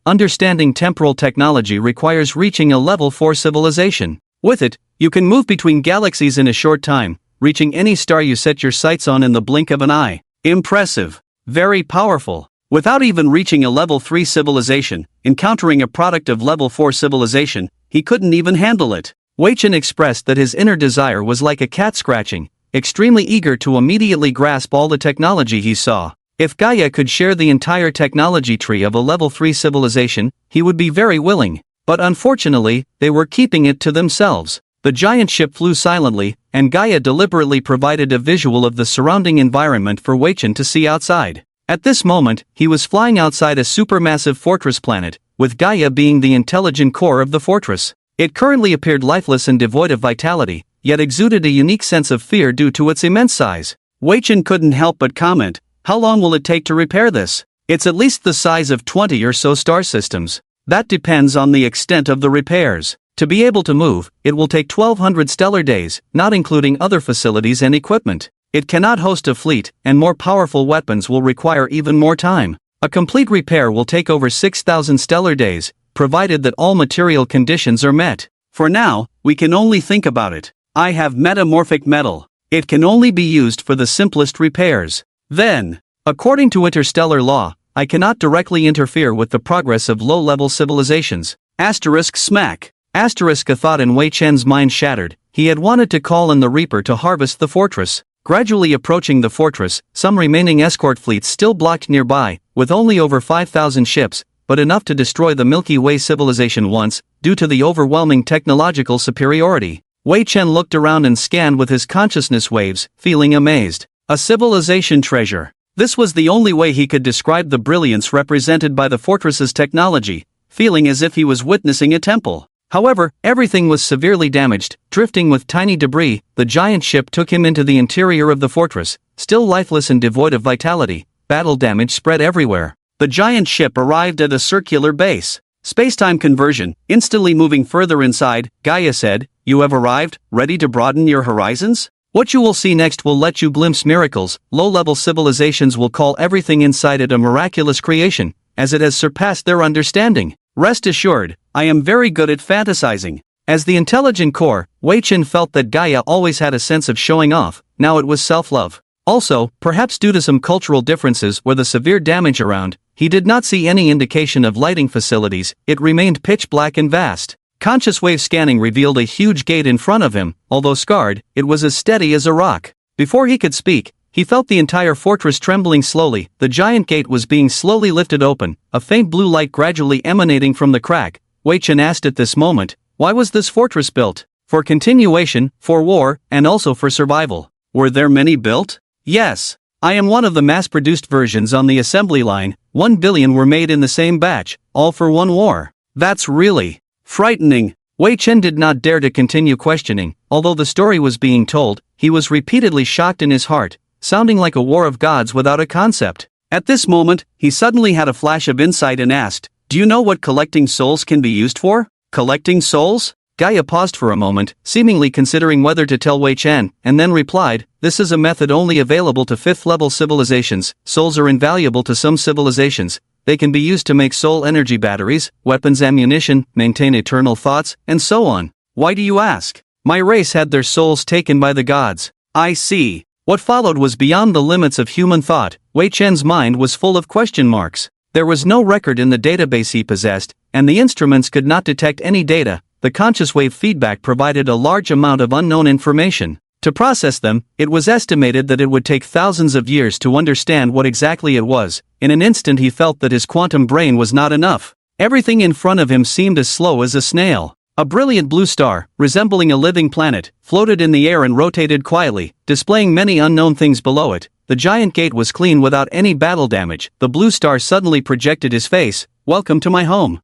Understanding temporal technology requires reaching a level 4 civilization. With it, you can move between galaxies in a short time, reaching any star you set your sights on in the blink of an eye. Impressive. Very powerful. Without even reaching a level 3 civilization, encountering a product of level 4 civilization, he couldn't even handle it. Wei Chen expressed that his inner desire was like a cat scratching, extremely eager to immediately grasp all the technology he saw. If Gaia could share the entire technology tree of a level 3 civilization, he would be very willing. But unfortunately, they were keeping it to themselves. The giant ship flew silently, and Gaia deliberately provided a visual of the surrounding environment for Wei Chen to see outside. At this moment, he was flying outside a supermassive fortress planet, with Gaia being the intelligent core of the fortress. It currently appeared lifeless and devoid of vitality, yet exuded a unique sense of fear due to its immense size. Wei Chen couldn't help but comment, "How long will it take to repair this? It's at least the size of 20 or so star systems." "That depends on the extent of the repairs. To be able to move, it will take 1200 stellar days, not including other facilities and equipment. It cannot host a fleet, and more powerful weapons will require even more time. A complete repair will take over 6000 stellar days, provided that all material conditions are met. For now, we can only think about it. I have metamorphic metal. It can only be used for the simplest repairs. Then, according to interstellar law, I cannot directly interfere with the progress of low-level civilizations." Smack. A thought in Wei Chen's mind shattered. He had wanted to call in the Reaper to harvest the fortress. Gradually approaching the fortress, some remaining escort fleets still blocked nearby, with only over 5,000 ships, but enough to destroy the Milky Way civilization once, due to the overwhelming technological superiority. Wei Chen looked around and scanned with his consciousness waves, feeling amazed. A civilization treasure. This was the only way he could describe the brilliance represented by the fortress's technology, feeling as if he was witnessing a temple. However, everything was severely damaged. Drifting with tiny debris, the giant ship took him into the interior of the fortress, still lifeless and devoid of vitality. Battle damage spread everywhere. The giant ship arrived at a circular base. Spacetime conversion. Instantly moving further inside, Gaia said, you have arrived, ready to broaden your horizons? What you will see next will let you glimpse miracles. Low-level civilizations will call everything inside it a miraculous creation, as it has surpassed their understanding. Rest assured, I am very good at fantasizing. As the intelligent core, Wei Chen felt that Gaia always had a sense of showing off. Now it was self-love. Also, perhaps due to some cultural differences or the severe damage around, he did not see any indication of lighting facilities. It remained pitch black and vast. Conscious wave scanning revealed a huge gate in front of him. Although scarred, it was as steady as a rock. Before he could speak, he felt the entire fortress trembling slowly. The giant gate was being slowly lifted open, a faint blue light gradually emanating from the crack. Wei Chen asked at this moment, why was this fortress built? For continuation, for war, and also for survival. Were there many built? Yes. I am one of the mass-produced versions on the assembly line. 1 billion were made in the same batch, all for one war. That's really frightening. Wei Chen did not dare to continue questioning. Although the story was being told, he was repeatedly shocked in his heart, sounding like a war of gods without a concept. At this moment, he suddenly had a flash of insight and asked, do you know what collecting souls can be used for? Collecting souls? Gaia paused for a moment, seemingly considering whether to tell Wei Chen, and then replied, this is a method only available to 5th-level civilizations. Souls are invaluable to some civilizations. They can be used to make soul energy batteries, weapons, ammunition, maintain eternal thoughts, and so on. Why do you ask? My race had their souls taken by the gods. I see. What followed was beyond the limits of human thought. Wei Chen's mind was full of question marks. There was no record in the database he possessed, and the instruments could not detect any data. The conscious wave feedback provided a large amount of unknown information. To process them, it was estimated that it would take thousands of years to understand what exactly it was. In an instant he felt that his quantum brain was not enough. Everything in front of him seemed as slow as a snail. A brilliant blue star, resembling a living planet, floated in the air and rotated quietly, displaying many unknown things below it. The giant gate was clean without any battle damage. The blue star suddenly projected his face. Welcome to my home.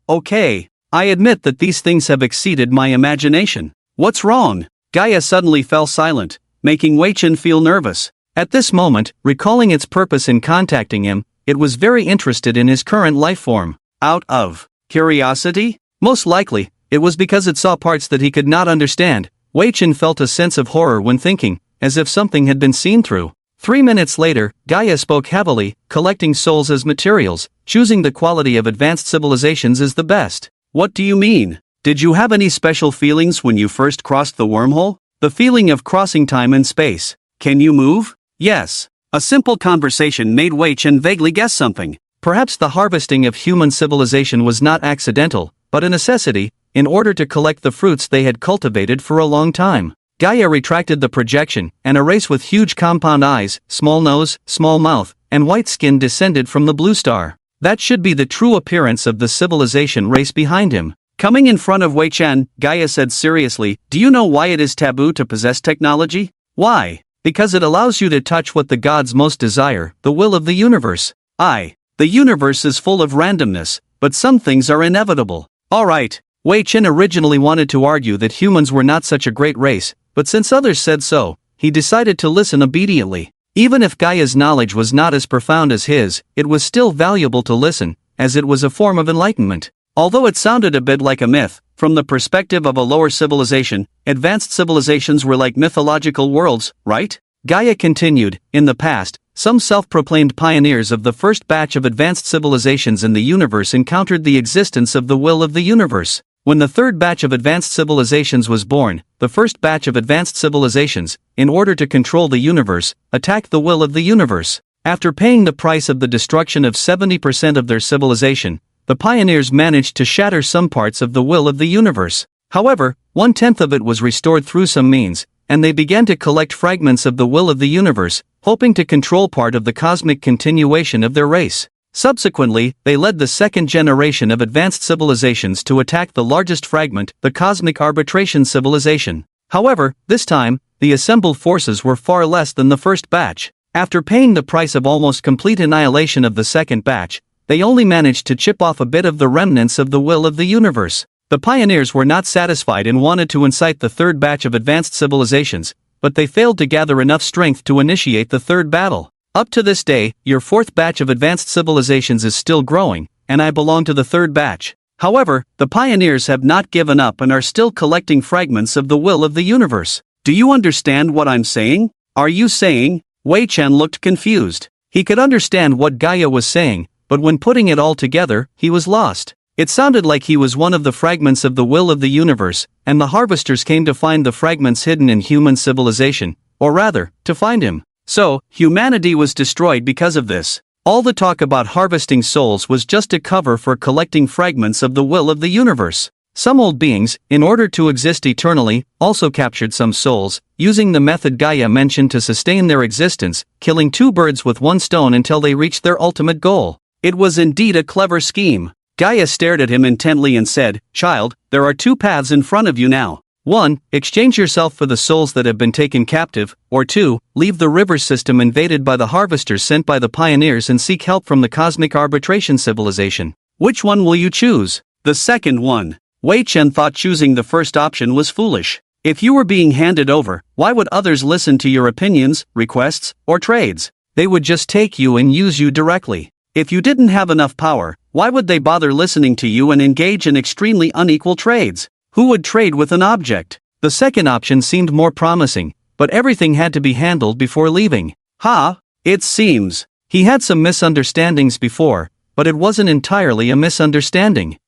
Okay. I admit that these things have exceeded my imagination. What's wrong? Gaia suddenly fell silent, making Wei Chen feel nervous. At this moment, recalling its purpose in contacting him, it was very interested in his current life form. Out of curiosity? Most likely, it was because it saw parts that he could not understand. Wei Chen felt a sense of horror when thinking, as if something had been seen through. 3 minutes later, Gaia spoke heavily, collecting souls as materials, choosing the quality of advanced civilizations as the best. What do you mean? Did you have any special feelings when you first crossed the wormhole? The feeling of crossing time and space. Can you move? Yes. A simple conversation made Wei Chen vaguely guess something. Perhaps the harvesting of human civilization was not accidental, but a necessity, in order to collect the fruits they had cultivated for a long time. Gaia retracted the projection, and a race with huge compound eyes, small nose, small mouth, and white skin descended from the blue star. That should be the true appearance of the civilization race behind him. Coming in front of Wei Chen, Gaia said seriously, do you know why it is taboo to possess technology? Why? Because it allows you to touch what the gods most desire, the will of the universe. The universe is full of randomness, but some things are inevitable. Alright. Wei Chen originally wanted to argue that humans were not such a great race, but since others said so, he decided to listen obediently. Even if Gaia's knowledge was not as profound as his, it was still valuable to listen, as it was a form of enlightenment. Although it sounded a bit like a myth, from the perspective of a lower civilization, advanced civilizations were like mythological worlds, right? Gaia continued, in the past, some self-proclaimed pioneers of the first batch of advanced civilizations in the universe encountered the existence of the will of the universe. When the third batch of advanced civilizations was born, the first batch of advanced civilizations, in order to control the universe, attacked the will of the universe. After paying the price of the destruction of 70% of their civilization, the pioneers managed to shatter some parts of the will of the universe. However, 1/10 of it was restored through some means, and they began to collect fragments of the will of the universe, hoping to control part of the cosmic continuation of their race. Subsequently, they led the second generation of advanced civilizations to attack the largest fragment, the cosmic arbitration civilization. However, this time, the assembled forces were far less than the first batch. After paying the price of almost complete annihilation of the second batch, they only managed to chip off a bit of the remnants of the will of the universe. The pioneers were not satisfied and wanted to incite the third batch of advanced civilizations, but they failed to gather enough strength to initiate the third battle. Up to this day, your fourth batch of advanced civilizations is still growing, and I belong to the third batch. However, the pioneers have not given up and are still collecting fragments of the will of the universe. Do you understand what I'm saying? Are you saying? Wei Chen looked confused. He could understand what Gaia was saying, but when putting it all together, he was lost. It sounded like he was one of the fragments of the will of the universe, and the harvesters came to find the fragments hidden in human civilization, or rather, to find him. So, humanity was destroyed because of this. All the talk about harvesting souls was just a cover for collecting fragments of the will of the universe. Some old beings, in order to exist eternally, also captured some souls, using the method Gaia mentioned to sustain their existence, killing two birds with one stone until they reached their ultimate goal. It was indeed a clever scheme. Gaia stared at him intently and said, "Child, there are two paths in front of you now. 1. Exchange yourself for the souls that have been taken captive, or 2. Leave the river system invaded by the harvesters sent by the pioneers and seek help from the cosmic arbitration civilization. Which one will you choose?" The second one. Wei Chen thought choosing the first option was foolish. If you were being handed over, why would others listen to your opinions, requests, or trades? They would just take you and use you directly. If you didn't have enough power, why would they bother listening to you and engage in extremely unequal trades? Who would trade with an object? The second option seemed more promising, but everything had to be handled before leaving. It seems. He had some misunderstandings before, but it wasn't entirely a misunderstanding.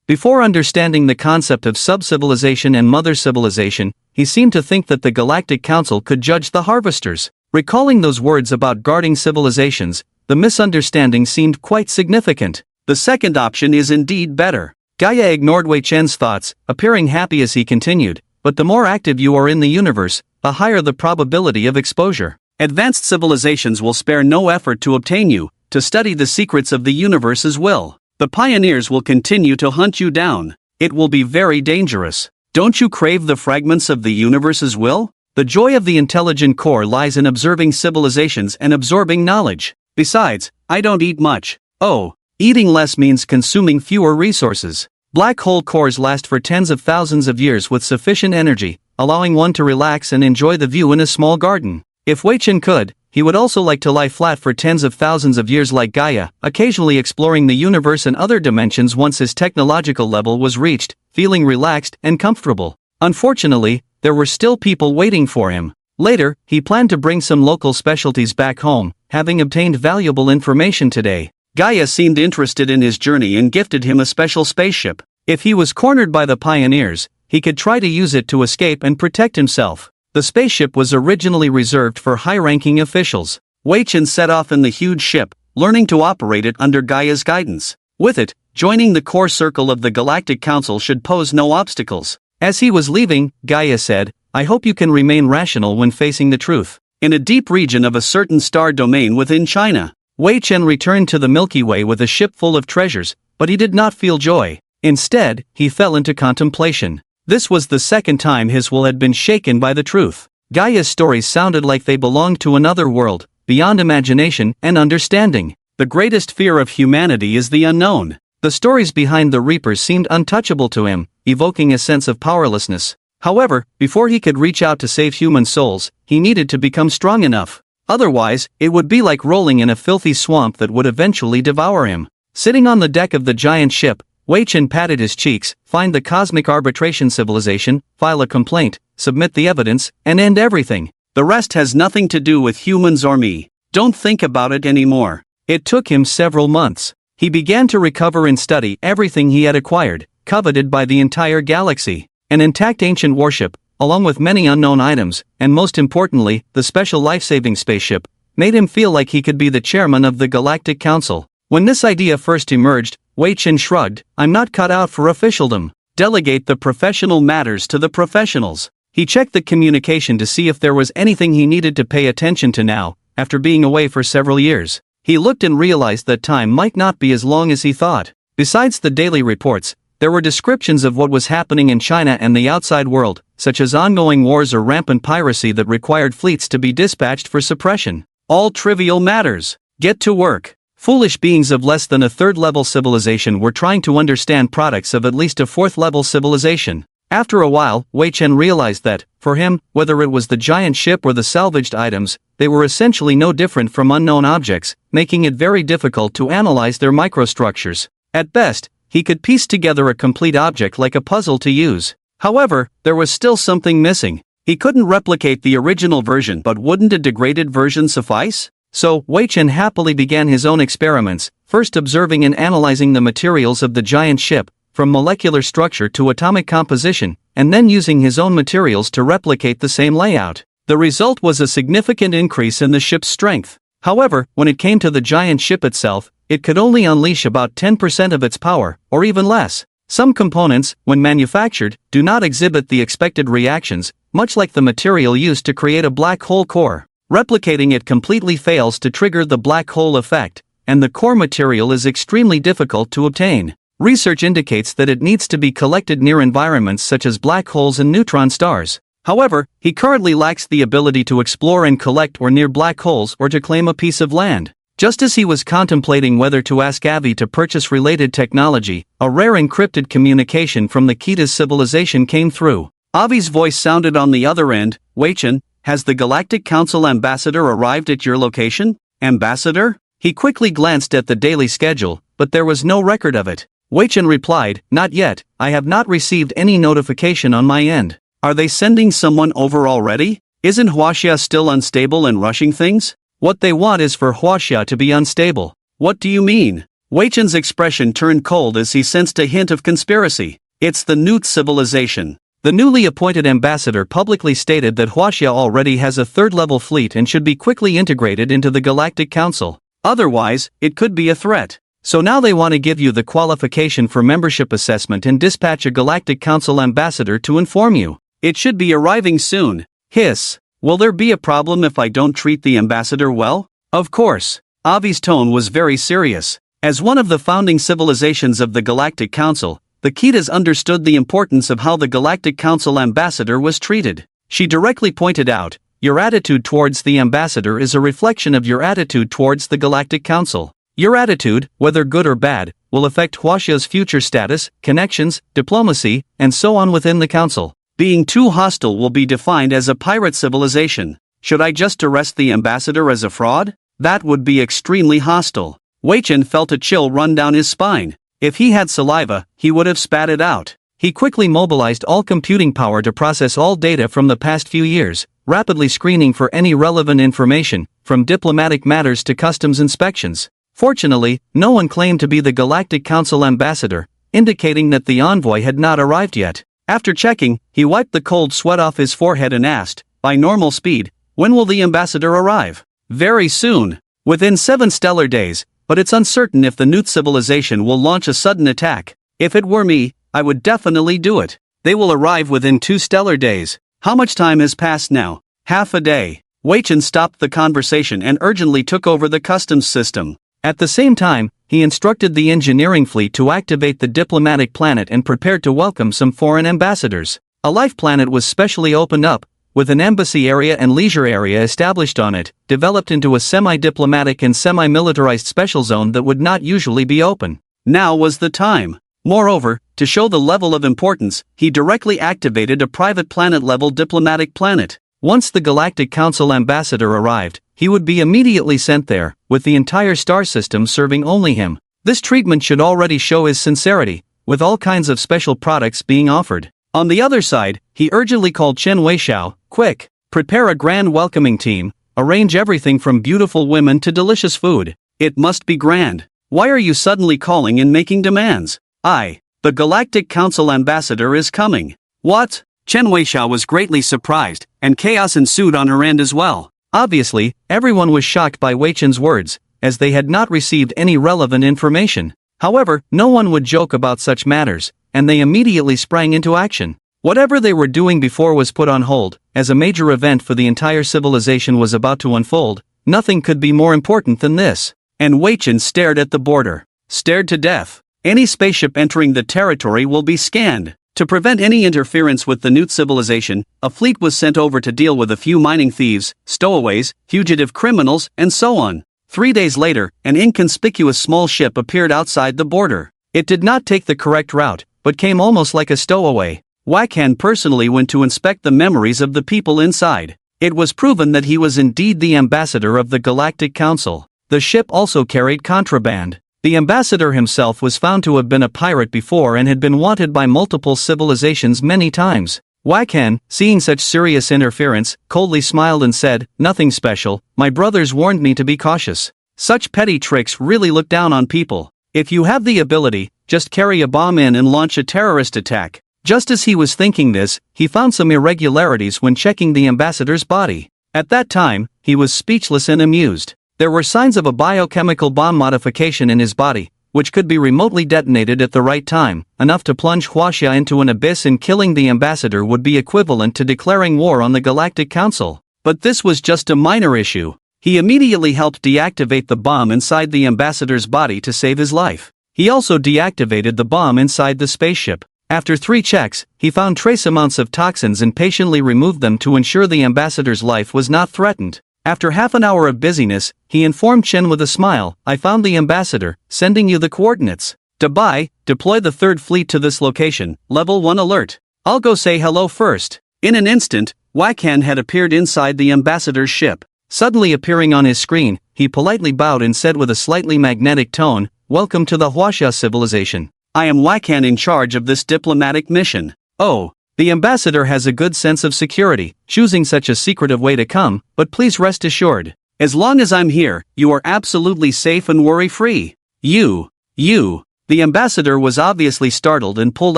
Before understanding the concept of sub-civilization and mother civilization, he seemed to think that the Galactic Council could judge the harvesters. Recalling those words about guarding civilizations, the misunderstanding seemed quite significant. The second option is indeed better. Gaia ignored Wei Chen's thoughts, appearing happy as he continued, but the more active you are in the universe, the higher the probability of exposure. Advanced civilizations will spare no effort to obtain you, to study the secrets of the universe's will. The pioneers will continue to hunt you down. It will be very dangerous. Don't you crave the fragments of the universe's will? The joy of the intelligent core lies in observing civilizations and absorbing knowledge. Besides, I don't eat much. Oh, eating less means consuming fewer resources. Black hole cores last for tens of thousands of years with sufficient energy, allowing one to relax and enjoy the view in a small garden. If Wei Chen could, he would also like to lie flat for tens of thousands of years like Gaia, occasionally exploring the universe and other dimensions once his technological level was reached, feeling relaxed and comfortable. Unfortunately, there were still people waiting for him. Later, he planned to bring some local specialties back home, having obtained valuable information today. Gaia seemed interested in his journey and gifted him a special spaceship. If he was cornered by the pioneers, he could try to use it to escape and protect himself. The spaceship was originally reserved for high-ranking officials. Wei Chen set off in the huge ship, learning to operate it under Gaia's guidance. With it, joining the core circle of the Galactic Council should pose no obstacles. As he was leaving, Gaia said, "I hope you can remain rational when facing the truth." In a deep region of a certain star domain within China, Wei Chen returned to the Milky Way with a ship full of treasures, but he did not feel joy. Instead, he fell into contemplation. This was the second time his will had been shaken by the truth. Gaia's stories sounded like they belonged to another world, beyond imagination and understanding. The greatest fear of humanity is the unknown. The stories behind the Reapers seemed untouchable to him, evoking a sense of powerlessness. However, before he could reach out to save human souls, he needed to become strong enough. Otherwise, it would be like rolling in a filthy swamp that would eventually devour him. Sitting on the deck of the giant ship, Wei Chen patted his cheeks, find the cosmic arbitration civilization, file a complaint, submit the evidence, and end everything. The rest has nothing to do with humans or me. Don't think about it anymore. It took him several months. He began to recover and study everything he had acquired, coveted by the entire galaxy. An intact ancient warship, along with many unknown items, and most importantly, the special life-saving spaceship, made him feel like he could be the chairman of the Galactic Council. When this idea first emerged, Wei Chen shrugged, "I'm not cut out for officialdom. Delegate the professional matters to the professionals." He checked the communication to see if there was anything he needed to pay attention to now, after being away for several years. He looked and realized that time might not be as long as he thought. Besides the daily reports, there were descriptions of what was happening in China and the outside world, such as ongoing wars or rampant piracy that required fleets to be dispatched for suppression. All trivial matters. Get to work. Foolish beings of less than a third-level civilization were trying to understand products of at least a fourth-level civilization. After a while, Wei Chen realized that, for him, whether it was the giant ship or the salvaged items, they were essentially no different from unknown objects, making it very difficult to analyze their microstructures. At best, he could piece together a complete object like a puzzle to use. However, there was still something missing. He couldn't replicate the original version, but wouldn't a degraded version suffice? So, Wei Chen happily began his own experiments, first observing and analyzing the materials of the giant ship, from molecular structure to atomic composition, and then using his own materials to replicate the same layout. The result was a significant increase in the ship's strength. However, when it came to the giant ship itself, it could only unleash about 10% of its power, or even less. Some components, when manufactured, do not exhibit the expected reactions, much like the material used to create a black hole core. Replicating it completely fails to trigger the black hole effect, and the core material is extremely difficult to obtain. Research indicates that it needs to be collected near environments such as black holes and neutron stars. However, he currently lacks the ability to explore and collect or near black holes or to claim a piece of land. Just as he was contemplating whether to ask Avi to purchase related technology, a rare encrypted communication from the Kita's civilization came through. Avi's voice sounded on the other end. Wei Chen, has the Galactic Council ambassador arrived at your location? Ambassador? He quickly glanced at the daily schedule, but there was no record of it. Wei Chen replied, not yet, I have not received any notification on my end. Are they sending someone over already? Isn't Huaxia still unstable and rushing things? What they want is for Huaxia to be unstable. What do you mean? Wei Chen's expression turned cold as he sensed a hint of conspiracy. It's the Newt civilization. The newly appointed ambassador publicly stated that Huaxia already has a third-level fleet and should be quickly integrated into the Galactic Council. Otherwise, it could be a threat. So now they want to give you the qualification for membership assessment and dispatch a Galactic Council ambassador to inform you. It should be arriving soon. Hiss. Will there be a problem if I don't treat the ambassador well? Of course. Avi's tone was very serious. As one of the founding civilizations of the Galactic Council, the Kitas understood the importance of how the Galactic Council ambassador was treated. She directly pointed out, your attitude towards the ambassador is a reflection of your attitude towards the Galactic Council. Your attitude, whether good or bad, will affect Huaxia's future status, connections, diplomacy, and so on within the council. Being too hostile will be defined as a pirate civilization. Should I just arrest the ambassador as a fraud? That would be extremely hostile. Wei Chen felt a chill run down his spine. If he had saliva, he would have spat it out. He quickly mobilized all computing power to process all data from the past few years, rapidly screening for any relevant information, from diplomatic matters to customs inspections. Fortunately, no one claimed to be the Galactic Council ambassador, indicating that the envoy had not arrived yet. After checking, he wiped the cold sweat off his forehead and asked, by normal speed, when will the ambassador arrive? Very soon. Within 7 stellar days, but it's uncertain if the Newt civilization will launch a sudden attack. If it were me, I would definitely do it. They will arrive within 2 stellar days. How much time has passed now? Half a day. Wei Chen stopped the conversation and urgently took over the customs system. At the same time, he instructed the engineering fleet to activate the diplomatic planet and prepared to welcome some foreign ambassadors. A life planet was specially opened up, with an embassy area and leisure area established on it, developed into a semi-diplomatic and semi-militarized special zone that would not usually be open. Now was the time. Moreover, to show the level of importance, he directly activated a private planet-level diplomatic planet. Once the Galactic Council ambassador arrived, he would be immediately sent there, with the entire star system serving only him. This treatment should already show his sincerity, with all kinds of special products being offered. On the other side, he urgently called Chen Weixiao, quick, prepare a grand welcoming team, arrange everything from beautiful women to delicious food. It must be grand. Why are you suddenly calling and making demands? The Galactic Council ambassador is coming. What? Chen Weixiao was greatly surprised, and chaos ensued on her end as well. Obviously, everyone was shocked by Wei Chen's words, as they had not received any relevant information. However, no one would joke about such matters, and they immediately sprang into action. Whatever they were doing before was put on hold, as a major event for the entire civilization was about to unfold. Nothing could be more important than this. And Wei Chen stared at the border. Stared to death. Any spaceship entering the territory will be scanned. To prevent any interference with the Newt civilization, a fleet was sent over to deal with a few mining thieves, stowaways, fugitive criminals, and so on. 3 days later, an inconspicuous small ship appeared outside the border. It did not take the correct route, but came almost like a stowaway. Wakan personally went to inspect the memories of the people inside. It was proven that he was indeed the ambassador of the Galactic Council. The ship also carried contraband. The ambassador himself was found to have been a pirate before and had been wanted by multiple civilizations many times. Wakan, seeing such serious interference, coldly smiled and said, "Nothing special, my brothers warned me to be cautious. Such petty tricks really look down on people. If you have the ability, just carry a bomb in and launch a terrorist attack." Just as he was thinking this, he found some irregularities when checking the ambassador's body. At that time, he was speechless and amused. There were signs of a biochemical bomb modification in his body, which could be remotely detonated at the right time. Enough to plunge Huaxia into an abyss, and killing the ambassador would be equivalent to declaring war on the Galactic Council. But this was just a minor issue. He immediately helped deactivate the bomb inside the ambassador's body to save his life. He also deactivated the bomb inside the spaceship. After 3 checks, he found trace amounts of toxins and patiently removed them to ensure the ambassador's life was not threatened. After half an hour of busyness, he informed Chen with a smile, "I found the ambassador, sending you the coordinates. Dubai, deploy the 3rd Fleet to this location, level 1 alert. I'll go say hello first." In an instant, Wakan had appeared inside the ambassador's ship. Suddenly appearing on his screen, he politely bowed and said with a slightly magnetic tone, "Welcome to the Huaxia civilization. I am Wakan, in charge of this diplomatic mission." "Oh. The ambassador has a good sense of security, choosing such a secretive way to come, but please rest assured. As long as I'm here, you are absolutely safe and worry-free." You. The ambassador was obviously startled and pulled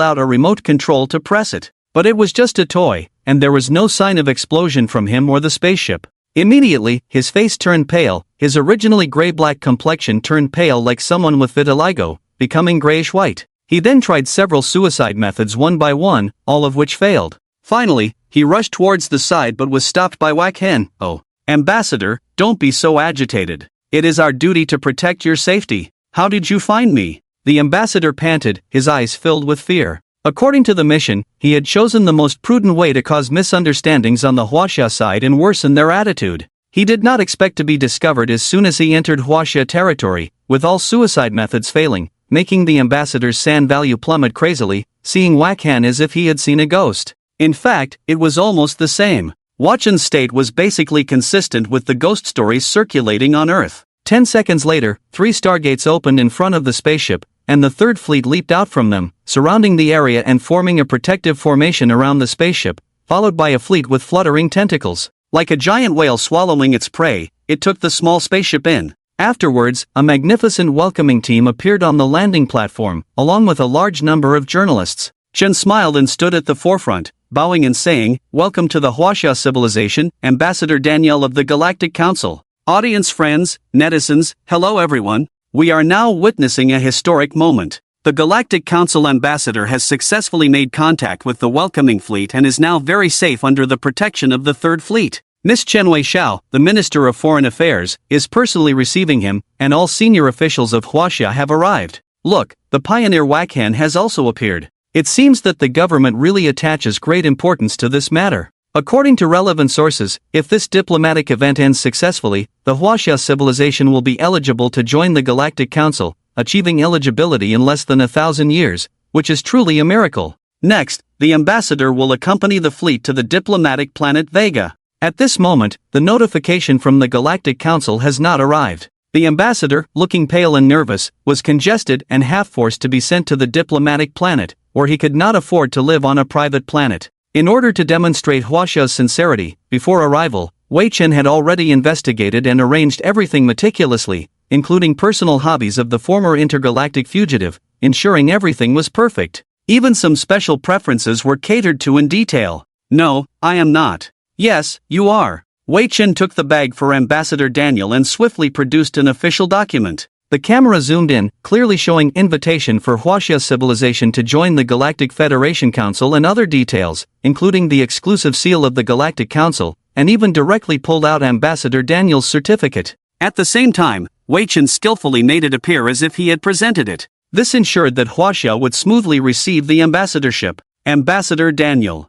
out a remote control to press it. But it was just a toy, and there was no sign of explosion from him or the spaceship. Immediately, his face turned pale, his originally gray-black complexion turned pale like someone with vitiligo, becoming grayish-white. He then tried several suicide methods one by one, all of which failed. Finally, he rushed towards the side but was stopped by Wakan. "Oh, Ambassador, don't be so agitated. It is our duty to protect your safety. How did you find me?" The ambassador panted, his eyes filled with fear. According to the mission, he had chosen the most prudent way to cause misunderstandings on the Huaxia side and worsen their attitude. He did not expect to be discovered as soon as he entered Huaxia territory, with all suicide methods failing, making the ambassador's sand value plummet crazily, seeing Wakan as if he had seen a ghost. In fact, it was almost the same. Wakan's state was basically consistent with the ghost stories circulating on Earth. 10 seconds later, 3 stargates opened in front of the spaceship, and the 3rd Fleet leaped out from them, surrounding the area and forming a protective formation around the spaceship, followed by a fleet with fluttering tentacles. Like a giant whale swallowing its prey, it took the small spaceship in. Afterwards, a magnificent welcoming team appeared on the landing platform, along with a large number of journalists. Chen smiled and stood at the forefront, bowing and saying, "Welcome to the Huaxia civilization, Ambassador Daniel of the Galactic Council. Audience friends, netizens, hello everyone. We are now witnessing a historic moment. The Galactic Council ambassador has successfully made contact with the welcoming fleet and is now very safe under the protection of the 3rd Fleet. Miss Chen Weixiao, the Minister of Foreign Affairs, is personally receiving him, and all senior officials of Huaxia have arrived. Look, the pioneer Wakan has also appeared. It seems that the government really attaches great importance to this matter. According to relevant sources, if this diplomatic event ends successfully, the Huaxia civilization will be eligible to join the Galactic Council, achieving eligibility in less than 1,000 years, which is truly a miracle. Next, the ambassador will accompany the fleet to the diplomatic planet Vega. At this moment, the notification from the Galactic Council has not arrived. The ambassador, looking pale and nervous, was congested and half-forced to be sent to the diplomatic planet, where he could not afford to live on a private planet. In order to demonstrate Huaxia's sincerity, before arrival, Wei Chen had already investigated and arranged everything meticulously, including personal hobbies of the former intergalactic fugitive, ensuring everything was perfect. Even some special preferences were catered to in detail. "No, I am not." "Yes, you are." Wei Chen took the bag for Ambassador Daniel and swiftly produced an official document. The camera zoomed in, clearly showing invitation for Huaxia civilization to join the Galactic Federation Council and other details, including the exclusive seal of the Galactic Council, and even directly pulled out Ambassador Daniel's certificate. At the same time, Wei Chen skillfully made it appear as if he had presented it. This ensured that Huaxia would smoothly receive the ambassadorship. Ambassador Daniel.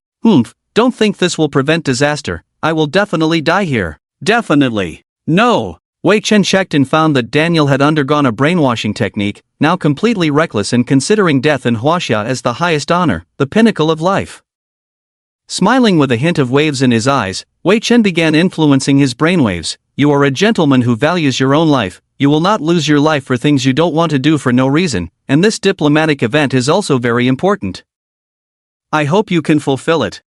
Don't think this will prevent disaster. I will definitely die here. Definitely. No. Wei Chen checked and found that Daniel had undergone a brainwashing technique, now completely reckless and considering death in Huaxia as the highest honor, the pinnacle of life. Smiling with a hint of waves in his eyes, Wei Chen began influencing his brainwaves, you are a gentleman who values your own life. You will not lose your life for things you don't want to do for no reason, and this diplomatic event is also very important. I hope you can fulfill it.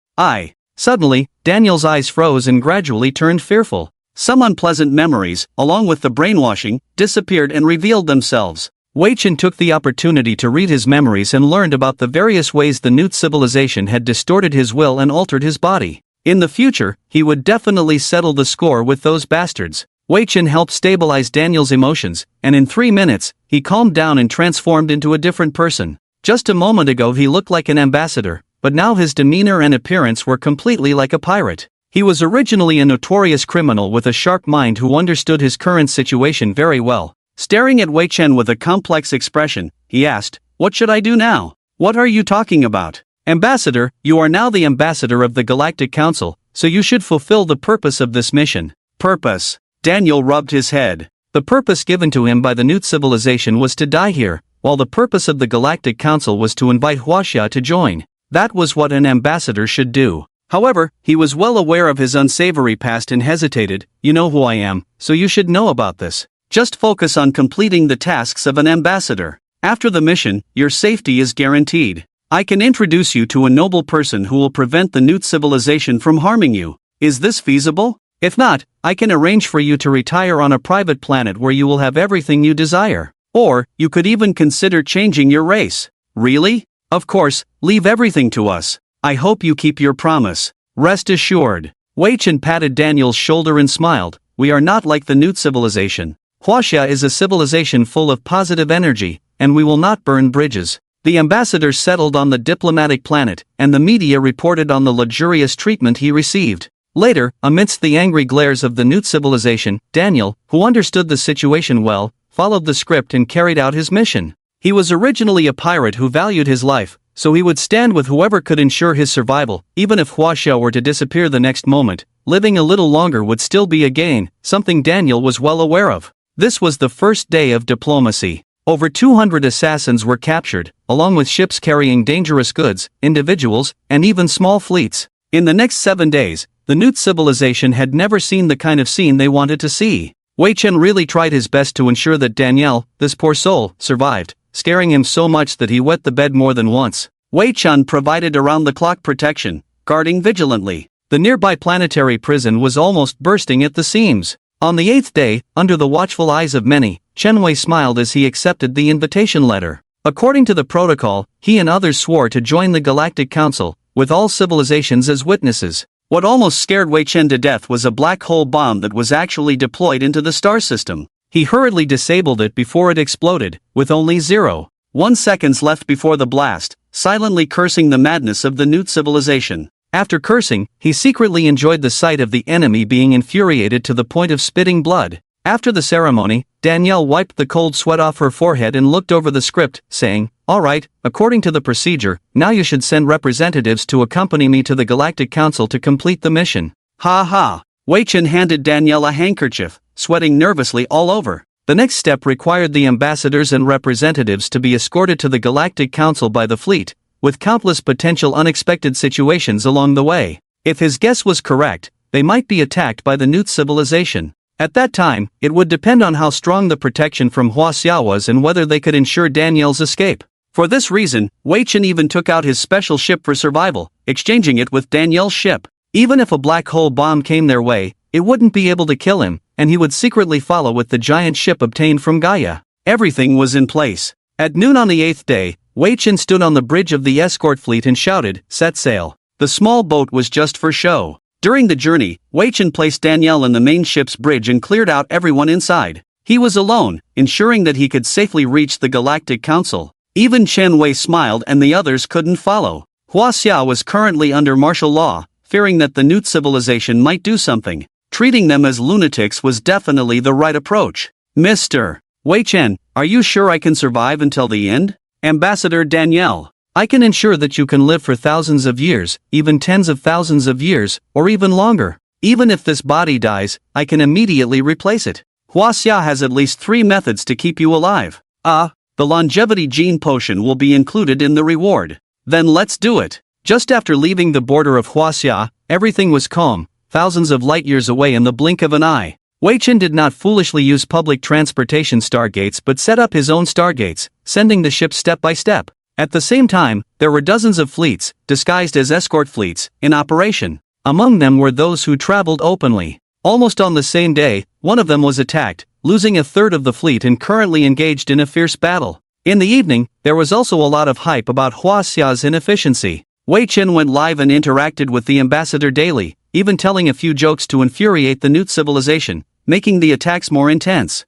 Suddenly, Daniel's eyes froze and gradually turned fearful. Some unpleasant memories, along with the brainwashing, disappeared and revealed themselves. Wei Chen took the opportunity to read his memories and learned about the various ways the new civilization had distorted his will and altered his body. In the future, he would definitely settle the score with those bastards. Wei Chen helped stabilize Daniel's emotions, and in 3 minutes, he calmed down and transformed into a different person. Just a moment ago he looked like an ambassador, but now his demeanor and appearance were completely like a pirate. He was originally a notorious criminal with a sharp mind who understood his current situation very well. Staring at Wei Chen with a complex expression, he asked, "What should I do now?" "What are you talking about?" "Ambassador, you are now the ambassador of the Galactic Council, so you should fulfill the purpose of this mission." "Purpose?" Daniel rubbed his head. The purpose given to him by the new civilization was to die here, while the purpose of the Galactic Council was to invite Huaxia to join. That was what an ambassador should do. However, he was well aware of his unsavory past and hesitated. "You know who I am, so you should know about this. Just focus on completing the tasks of an ambassador. After the mission, your safety is guaranteed. I can introduce you to a noble person who will prevent the new civilization from harming you. Is this feasible? If not, I can arrange for you to retire on a private planet where you will have everything you desire. Or, you could even consider changing your race." "Really? Of course, leave everything to us. I hope you keep your promise. Rest assured." Wei Chen patted Daniel's shoulder and smiled. "We are not like the new civilization. Huaxia is a civilization full of positive energy, and we will not burn bridges." The ambassador settled on the diplomatic planet, and the media reported on the luxurious treatment he received. Later, amidst the angry glares of the new civilization, Daniel, who understood the situation well, followed the script and carried out his mission. He was originally a pirate who valued his life, so he would stand with whoever could ensure his survival. Even if Huaxia were to disappear the next moment, living a little longer would still be a gain, something Daniel was well aware of. This was the first day of diplomacy. Over 200 assassins were captured, along with ships carrying dangerous goods, individuals, and even small fleets. In the next 7 days, the new civilization had never seen the kind of scene they wanted to see. Wei Chen really tried his best to ensure that Daniel, this poor soul, survived, scaring him so much that he wet the bed more than once. Wei Chen provided around-the-clock protection, guarding vigilantly. The nearby planetary prison was almost bursting at the seams. On the 8th day, under the watchful eyes of many, Chen Wei smiled as he accepted the invitation letter. According to the protocol, he and others swore to join the Galactic Council, with all civilizations as witnesses. What almost scared Wei Chen to death was a black hole bomb that was actually deployed into the star system. He hurriedly disabled it before it exploded, with only 0.1 seconds left before the blast, silently cursing the madness of the new civilization. After cursing, he secretly enjoyed the sight of the enemy being infuriated to the point of spitting blood. After the ceremony, Danielle wiped the cold sweat off her forehead and looked over the script, saying, "All right, according to the procedure, now you should send representatives to accompany me to the Galactic Council to complete the mission." "Ha ha." Wei Chen handed Danielle a handkerchief, sweating nervously all over. The next step required the ambassadors and representatives to be escorted to the Galactic Council by the fleet, with countless potential unexpected situations along the way. If his guess was correct, they might be attacked by the new civilization. At that time, it would depend on how strong the protection from Huaxia was and whether they could ensure Daniel's escape. For this reason, Wei Chen even took out his special ship for survival, exchanging it with Daniel's ship. Even if a black hole bomb came their way, it wouldn't be able to kill him, and he would secretly follow with the giant ship obtained from Gaia. Everything was in place. At noon on the 8th day, Wei Chen stood on the bridge of the escort fleet and shouted, "Set sail." The small boat was just for show. During the journey, Wei Chen placed Danielle in the main ship's bridge and cleared out everyone inside. He was alone, ensuring that he could safely reach the Galactic Council. Even Chen Wei smiled and the others couldn't follow. Huaxia was currently under martial law, fearing that the new civilization might do something. Treating them as lunatics was definitely the right approach. "Mr. Wei Chen, are you sure I can survive until the end?" "Ambassador Danielle, I can ensure that you can live for thousands of years, even tens of thousands of years, or even longer. Even if this body dies, I can immediately replace it. Huaxia has at least 3 methods to keep you alive. The longevity gene potion will be included in the reward. Then let's do it." Just after leaving the border of Huaxia, everything was calm, thousands of light years away in the blink of an eye. Wei Chen did not foolishly use public transportation stargates but set up his own stargates, sending the ship step by step. At the same time, there were dozens of fleets, disguised as escort fleets, in operation. Among them were those who traveled openly. Almost on the same day, one of them was attacked, losing a third of the fleet and currently engaged in a fierce battle. In the evening, there was also a lot of hype about Huaxia's inefficiency. Wei Chen went live and interacted with the ambassador daily, even telling a few jokes to infuriate the new civilization, making the attacks more intense.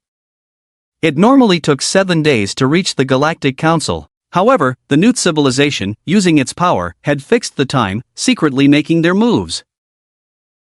It normally took 7 days to reach the Galactic Council. However, the new civilization, using its power, had fixed the time, secretly making their moves.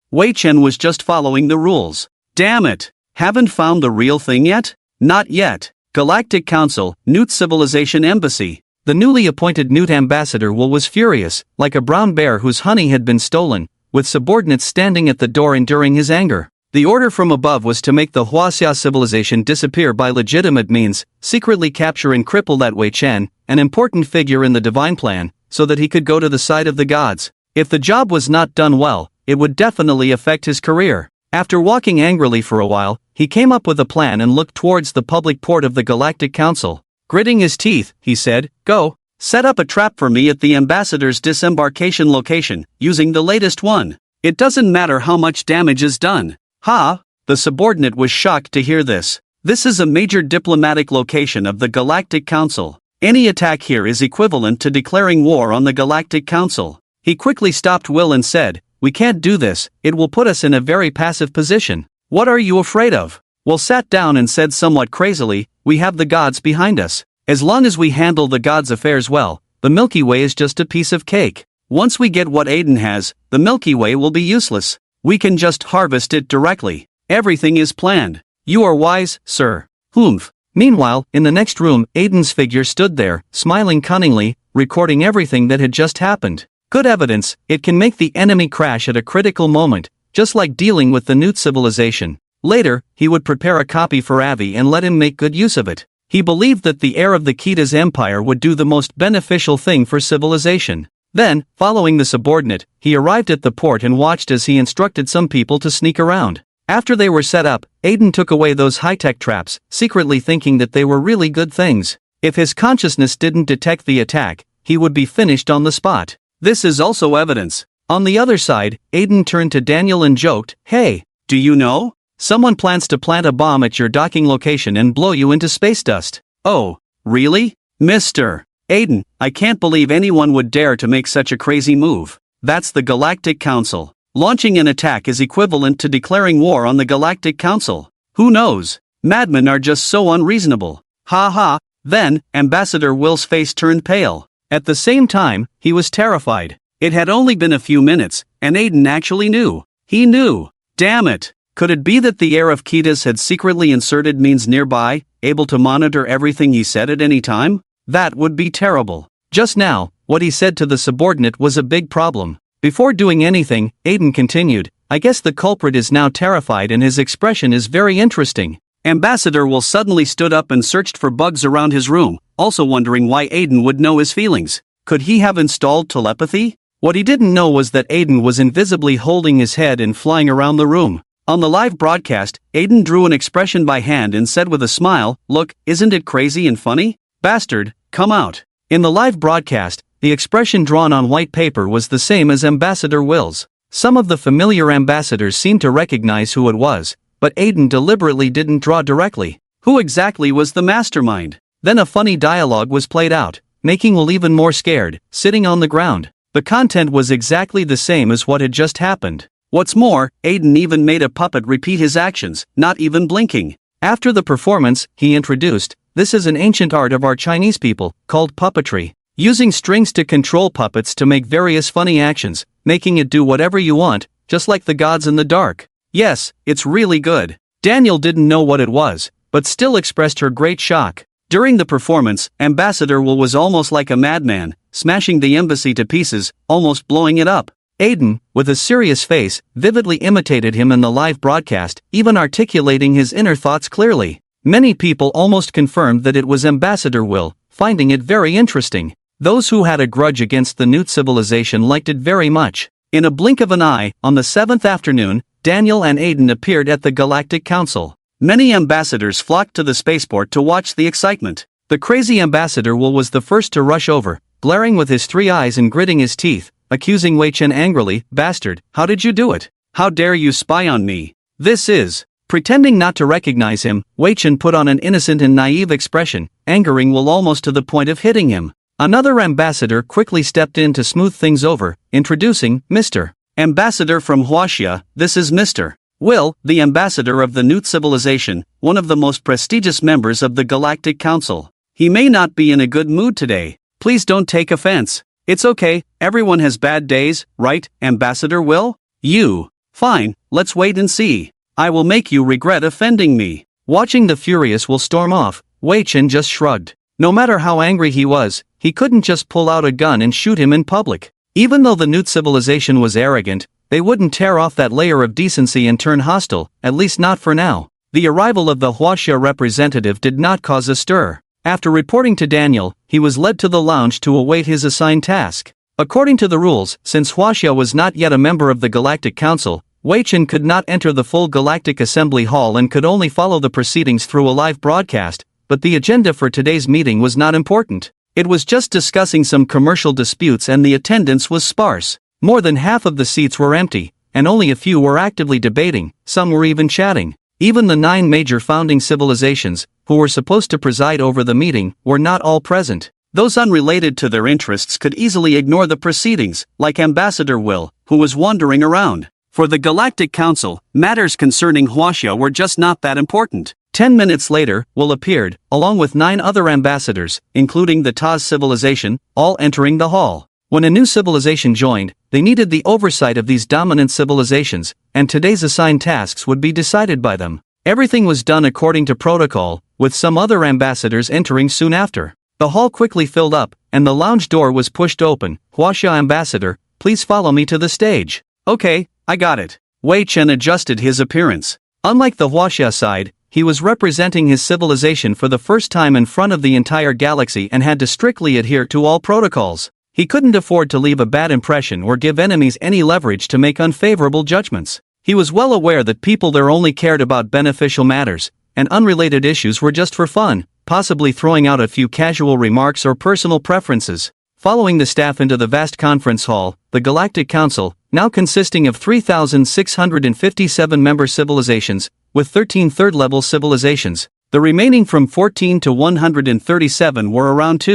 Wei Chen was just following the rules. Damn it! Haven't found the real thing yet? Not yet. Galactic Council, Newt Civilization Embassy. The newly appointed Newt ambassador was furious, like a brown bear whose honey had been stolen, with subordinates standing at the door enduring his anger. The order from above was to make the Huaxia civilization disappear by legitimate means, secretly capture and cripple that Wei Chen, an important figure in the divine plan, so that he could go to the side of the gods. If the job was not done well, it would definitely affect his career. After walking angrily for a while, he came up with a plan and looked towards the public port of the Galactic Council. Gritting his teeth, he said, "Go. Set up a trap for me at the ambassador's disembarkation location, using the latest one. It doesn't matter how much damage is done." Ha! The subordinate was shocked to hear this. This is a major diplomatic location of the Galactic Council. Any attack here is equivalent to declaring war on the Galactic Council. He quickly stopped Will and said, "We can't do this, it will put us in a very passive position." "What are you afraid of?" Will sat down and said somewhat crazily, "We have the gods behind us. As long as we handle the gods' affairs well, the Milky Way is just a piece of cake. Once we get what Aiden has, the Milky Way will be useless. We can just harvest it directly. Everything is planned." "You are wise, sir." "Humph." Meanwhile, in the next room, Aiden's figure stood there, smiling cunningly, recording everything that had just happened. Good evidence, it can make the enemy crash at a critical moment, just like dealing with the new civilization. Later, he would prepare a copy for Avi and let him make good use of it. He believed that the heir of the Kita's empire would do the most beneficial thing for civilization. Then, following the subordinate, he arrived at the port and watched as he instructed some people to sneak around. After they were set up, Aiden took away those high-tech traps, secretly thinking that they were really good things. If his consciousness didn't detect the attack, he would be finished on the spot. This is also evidence. On the other side, Aiden turned to Daniel and joked, "Hey, do you know? Someone plans to plant a bomb at your docking location and blow you into space dust." "Oh, really? Mr. Aiden, I can't believe anyone would dare to make such a crazy move. That's the Galactic Council. Launching an attack is equivalent to declaring war on the Galactic Council. Who knows? Madmen are just so unreasonable. Ha ha." Then, Ambassador Will's face turned pale. At the same time, he was terrified. It had only been a few minutes, and Aiden actually knew. He knew. Damn it. Could it be that the heir of Kitas had secretly inserted means nearby, able to monitor everything he said at any time? That would be terrible. Just now, what he said to the subordinate was a big problem. Before doing anything, Aiden continued, "I guess the culprit is now terrified and his expression is very interesting." Ambassador Will suddenly stood up and searched for bugs around his room, also wondering why Aiden would know his feelings. Could he have installed telepathy? What he didn't know was that Aiden was invisibly holding his head and flying around the room. On the live broadcast, Aiden drew an expression by hand and said with a smile, "Look, isn't it crazy and funny? Bastard, come out." In the live broadcast, the expression drawn on white paper was the same as Ambassador Will's. Some of the familiar ambassadors seemed to recognize who it was, but Aiden deliberately didn't draw directly. Who exactly was the mastermind? Then a funny dialogue was played out, making Will even more scared, sitting on the ground. The content was exactly the same as what had just happened. What's more, Aiden even made a puppet repeat his actions, not even blinking. After the performance, he introduced, "This is an ancient art of our Chinese people, called puppetry. Using strings to control puppets to make various funny actions, making it do whatever you want, just like the gods in the dark. Yes, it's really good." Daniel didn't know what it was, but still expressed her great shock. During the performance, Ambassador Will was almost like a madman, smashing the embassy to pieces, almost blowing it up. Aiden, with a serious face, vividly imitated him in the live broadcast, even articulating his inner thoughts clearly. Many people almost confirmed that it was Ambassador Will, finding it very interesting. Those who had a grudge against the new civilization liked it very much. In a blink of an eye, on the 7th afternoon, Daniel and Aiden appeared at the Galactic Council. Many ambassadors flocked to the spaceport to watch the excitement. The crazy ambassador Will was the first to rush over, glaring with his 3 eyes and gritting his teeth, accusing Wei Chen angrily, "Bastard, how did you do it? How dare you spy on me? This is..." Pretending not to recognize him, Wei Chen put on an innocent and naive expression, angering Will almost to the point of hitting him. Another ambassador quickly stepped in to smooth things over, introducing Mr. Ambassador from Huaxia. This is Mr. Will, the ambassador of the new civilization, one of the most prestigious members of the Galactic Council. He may not be in a good mood today. Please don't take offense. It's okay, everyone has bad days, right, Ambassador Will? You. Fine, let's wait and see. I will make you regret offending me. Watching the furious Will storm off, Wei Chen just shrugged. No matter how angry he was, he couldn't just pull out a gun and shoot him in public. Even though the new civilization was arrogant, they wouldn't tear off that layer of decency and turn hostile, at least not for now. The arrival of the Huaxia representative did not cause a stir. After reporting to Daniel, he was led to the lounge to await his assigned task. According to the rules, since Huaxia was not yet a member of the Galactic Council, Wei Chen could not enter the full Galactic Assembly Hall and could only follow the proceedings through a live broadcast, but the agenda for today's meeting was not important. It was just discussing some commercial disputes and the attendance was sparse. More than half of the seats were empty, and only a few were actively debating, some were even chatting. Even the 9 major founding civilizations, who were supposed to preside over the meeting, were not all present. Those unrelated to their interests could easily ignore the proceedings, like Ambassador Will, who was wandering around. For the Galactic Council, matters concerning Huaxia were just not that important. 10 minutes later, Will appeared, along with 9 other ambassadors, including the Taz civilization, all entering the hall. When a new civilization joined, they needed the oversight of these dominant civilizations, and today's assigned tasks would be decided by them. Everything was done according to protocol, with some other ambassadors entering soon after. The hall quickly filled up, and the lounge door was pushed open. Huaxia ambassador, please follow me to the stage. Okay, I got it. Wei Chen adjusted his appearance. Unlike the Huaxia side, he was representing his civilization for the first time in front of the entire galaxy and had to strictly adhere to all protocols. He couldn't afford to leave a bad impression or give enemies any leverage to make unfavorable judgments. He was well aware that people there only cared about beneficial matters, and unrelated issues were just for fun, possibly throwing out a few casual remarks or personal preferences. Following the staff into the vast conference hall, the Galactic Council, now consisting of 3,657 member civilizations, with 13 third-level civilizations, the remaining from 14 to 137 were around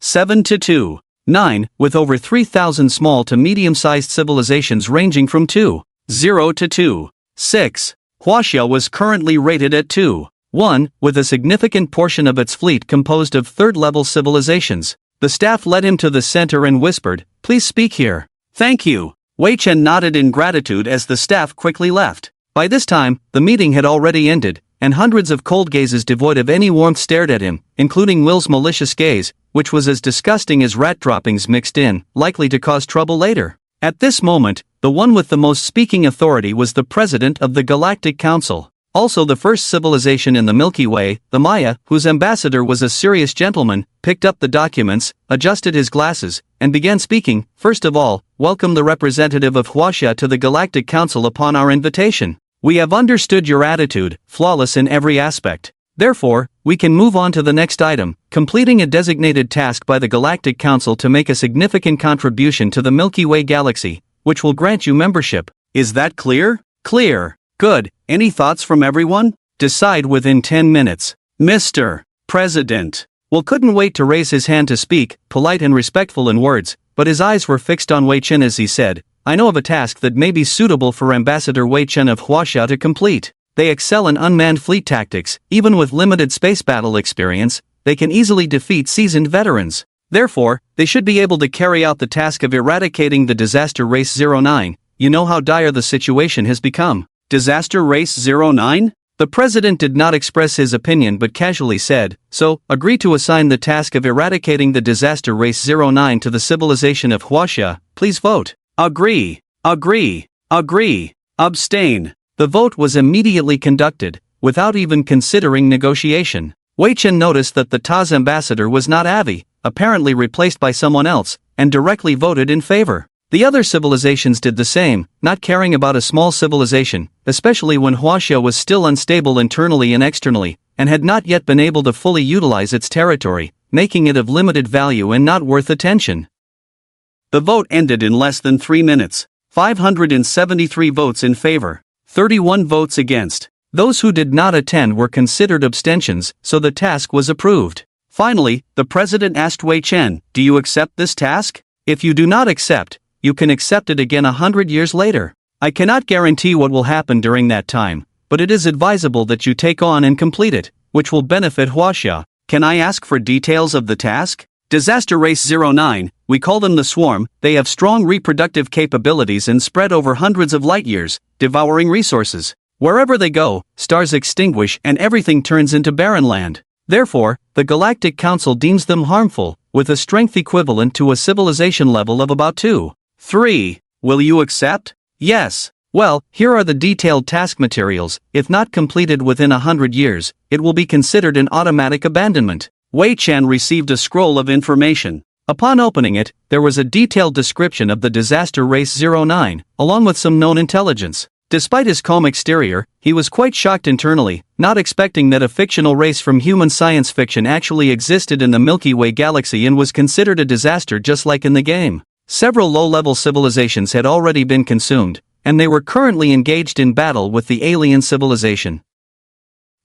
7 to 9, with over 3,000 small to medium-sized civilizations ranging from 0 to 6. Huaxia was currently rated at 1, with a significant portion of its fleet composed of third-level civilizations. The staff led him to the center and whispered, "Please speak here." "Thank you." Wei Chen nodded in gratitude as the staff quickly left. By this time, the meeting had already ended, and hundreds of cold gazes devoid of any warmth stared at him, including Will's malicious gaze, which was as disgusting as rat droppings mixed in, likely to cause trouble later. At this moment, the one with the most speaking authority was the president of the Galactic Council. Also the first civilization in the Milky Way, the Maya, whose ambassador was a serious gentleman, picked up the documents, adjusted his glasses, and began speaking. "First of all, welcome the representative of Huaxia to the Galactic Council upon our invitation. We have understood your attitude, flawless in every aspect. Therefore, we can move on to the next item, completing a designated task by the Galactic Council to make a significant contribution to the Milky Way galaxy, which will grant you membership. Is that clear? Clear. Good. Any thoughts from everyone? Decide within 10 minutes. Mr. President. Will couldn't wait to raise his hand to speak, polite and respectful in words, but his eyes were fixed on Wei Chen as he said, "I know of a task that may be suitable for Ambassador Wei Chen of Huaxia to complete. They excel in unmanned fleet tactics, even with limited space battle experience, they can easily defeat seasoned veterans. Therefore, they should be able to carry out the task of eradicating the disaster race 09. You know how dire the situation has become." Disaster race 09? The president did not express his opinion but casually said, "So, agree to assign the task of eradicating the disaster race 09 to the civilization of Huaxia, please vote." Agree. Agree. Agree. Abstain. The vote was immediately conducted, without even considering negotiation. Wei Chen noticed that the Taz ambassador was not Avi, apparently replaced by someone else, and directly voted in favor. The other civilizations did the same, not caring about a small civilization, especially when Huaxia was still unstable internally and externally, and had not yet been able to fully utilize its territory, making it of limited value and not worth attention. The vote ended in less than 3 minutes. 573 votes in favor, 31 votes against. Those who did not attend were considered abstentions, so the task was approved. Finally, the president asked Wei Chen, "Do you accept this task? If you do not accept, you can accept it again 100 years later. I cannot guarantee what will happen during that time, but it is advisable that you take on and complete it, which will benefit Huaxia. Can I ask for details of the task?" Disaster Race 09, we call them the Swarm. They have strong reproductive capabilities and spread over hundreds of light years, devouring resources. Wherever they go, stars extinguish and everything turns into barren land. Therefore, the Galactic Council deems them harmful, with a strength equivalent to a civilization level of about 2. 3. Will you accept? Yes. Well, here are the detailed task materials. If not completed within 100 years, it will be considered an automatic abandonment. Wei Chen received a scroll of information. Upon opening it, there was a detailed description of the Disaster Race 09, along with some known intelligence. Despite his calm exterior, he was quite shocked internally, not expecting that a fictional race from human science fiction actually existed in the Milky Way galaxy and was considered a disaster just like in the game. Several low-level civilizations had already been consumed, and they were currently engaged in battle with the alien civilization.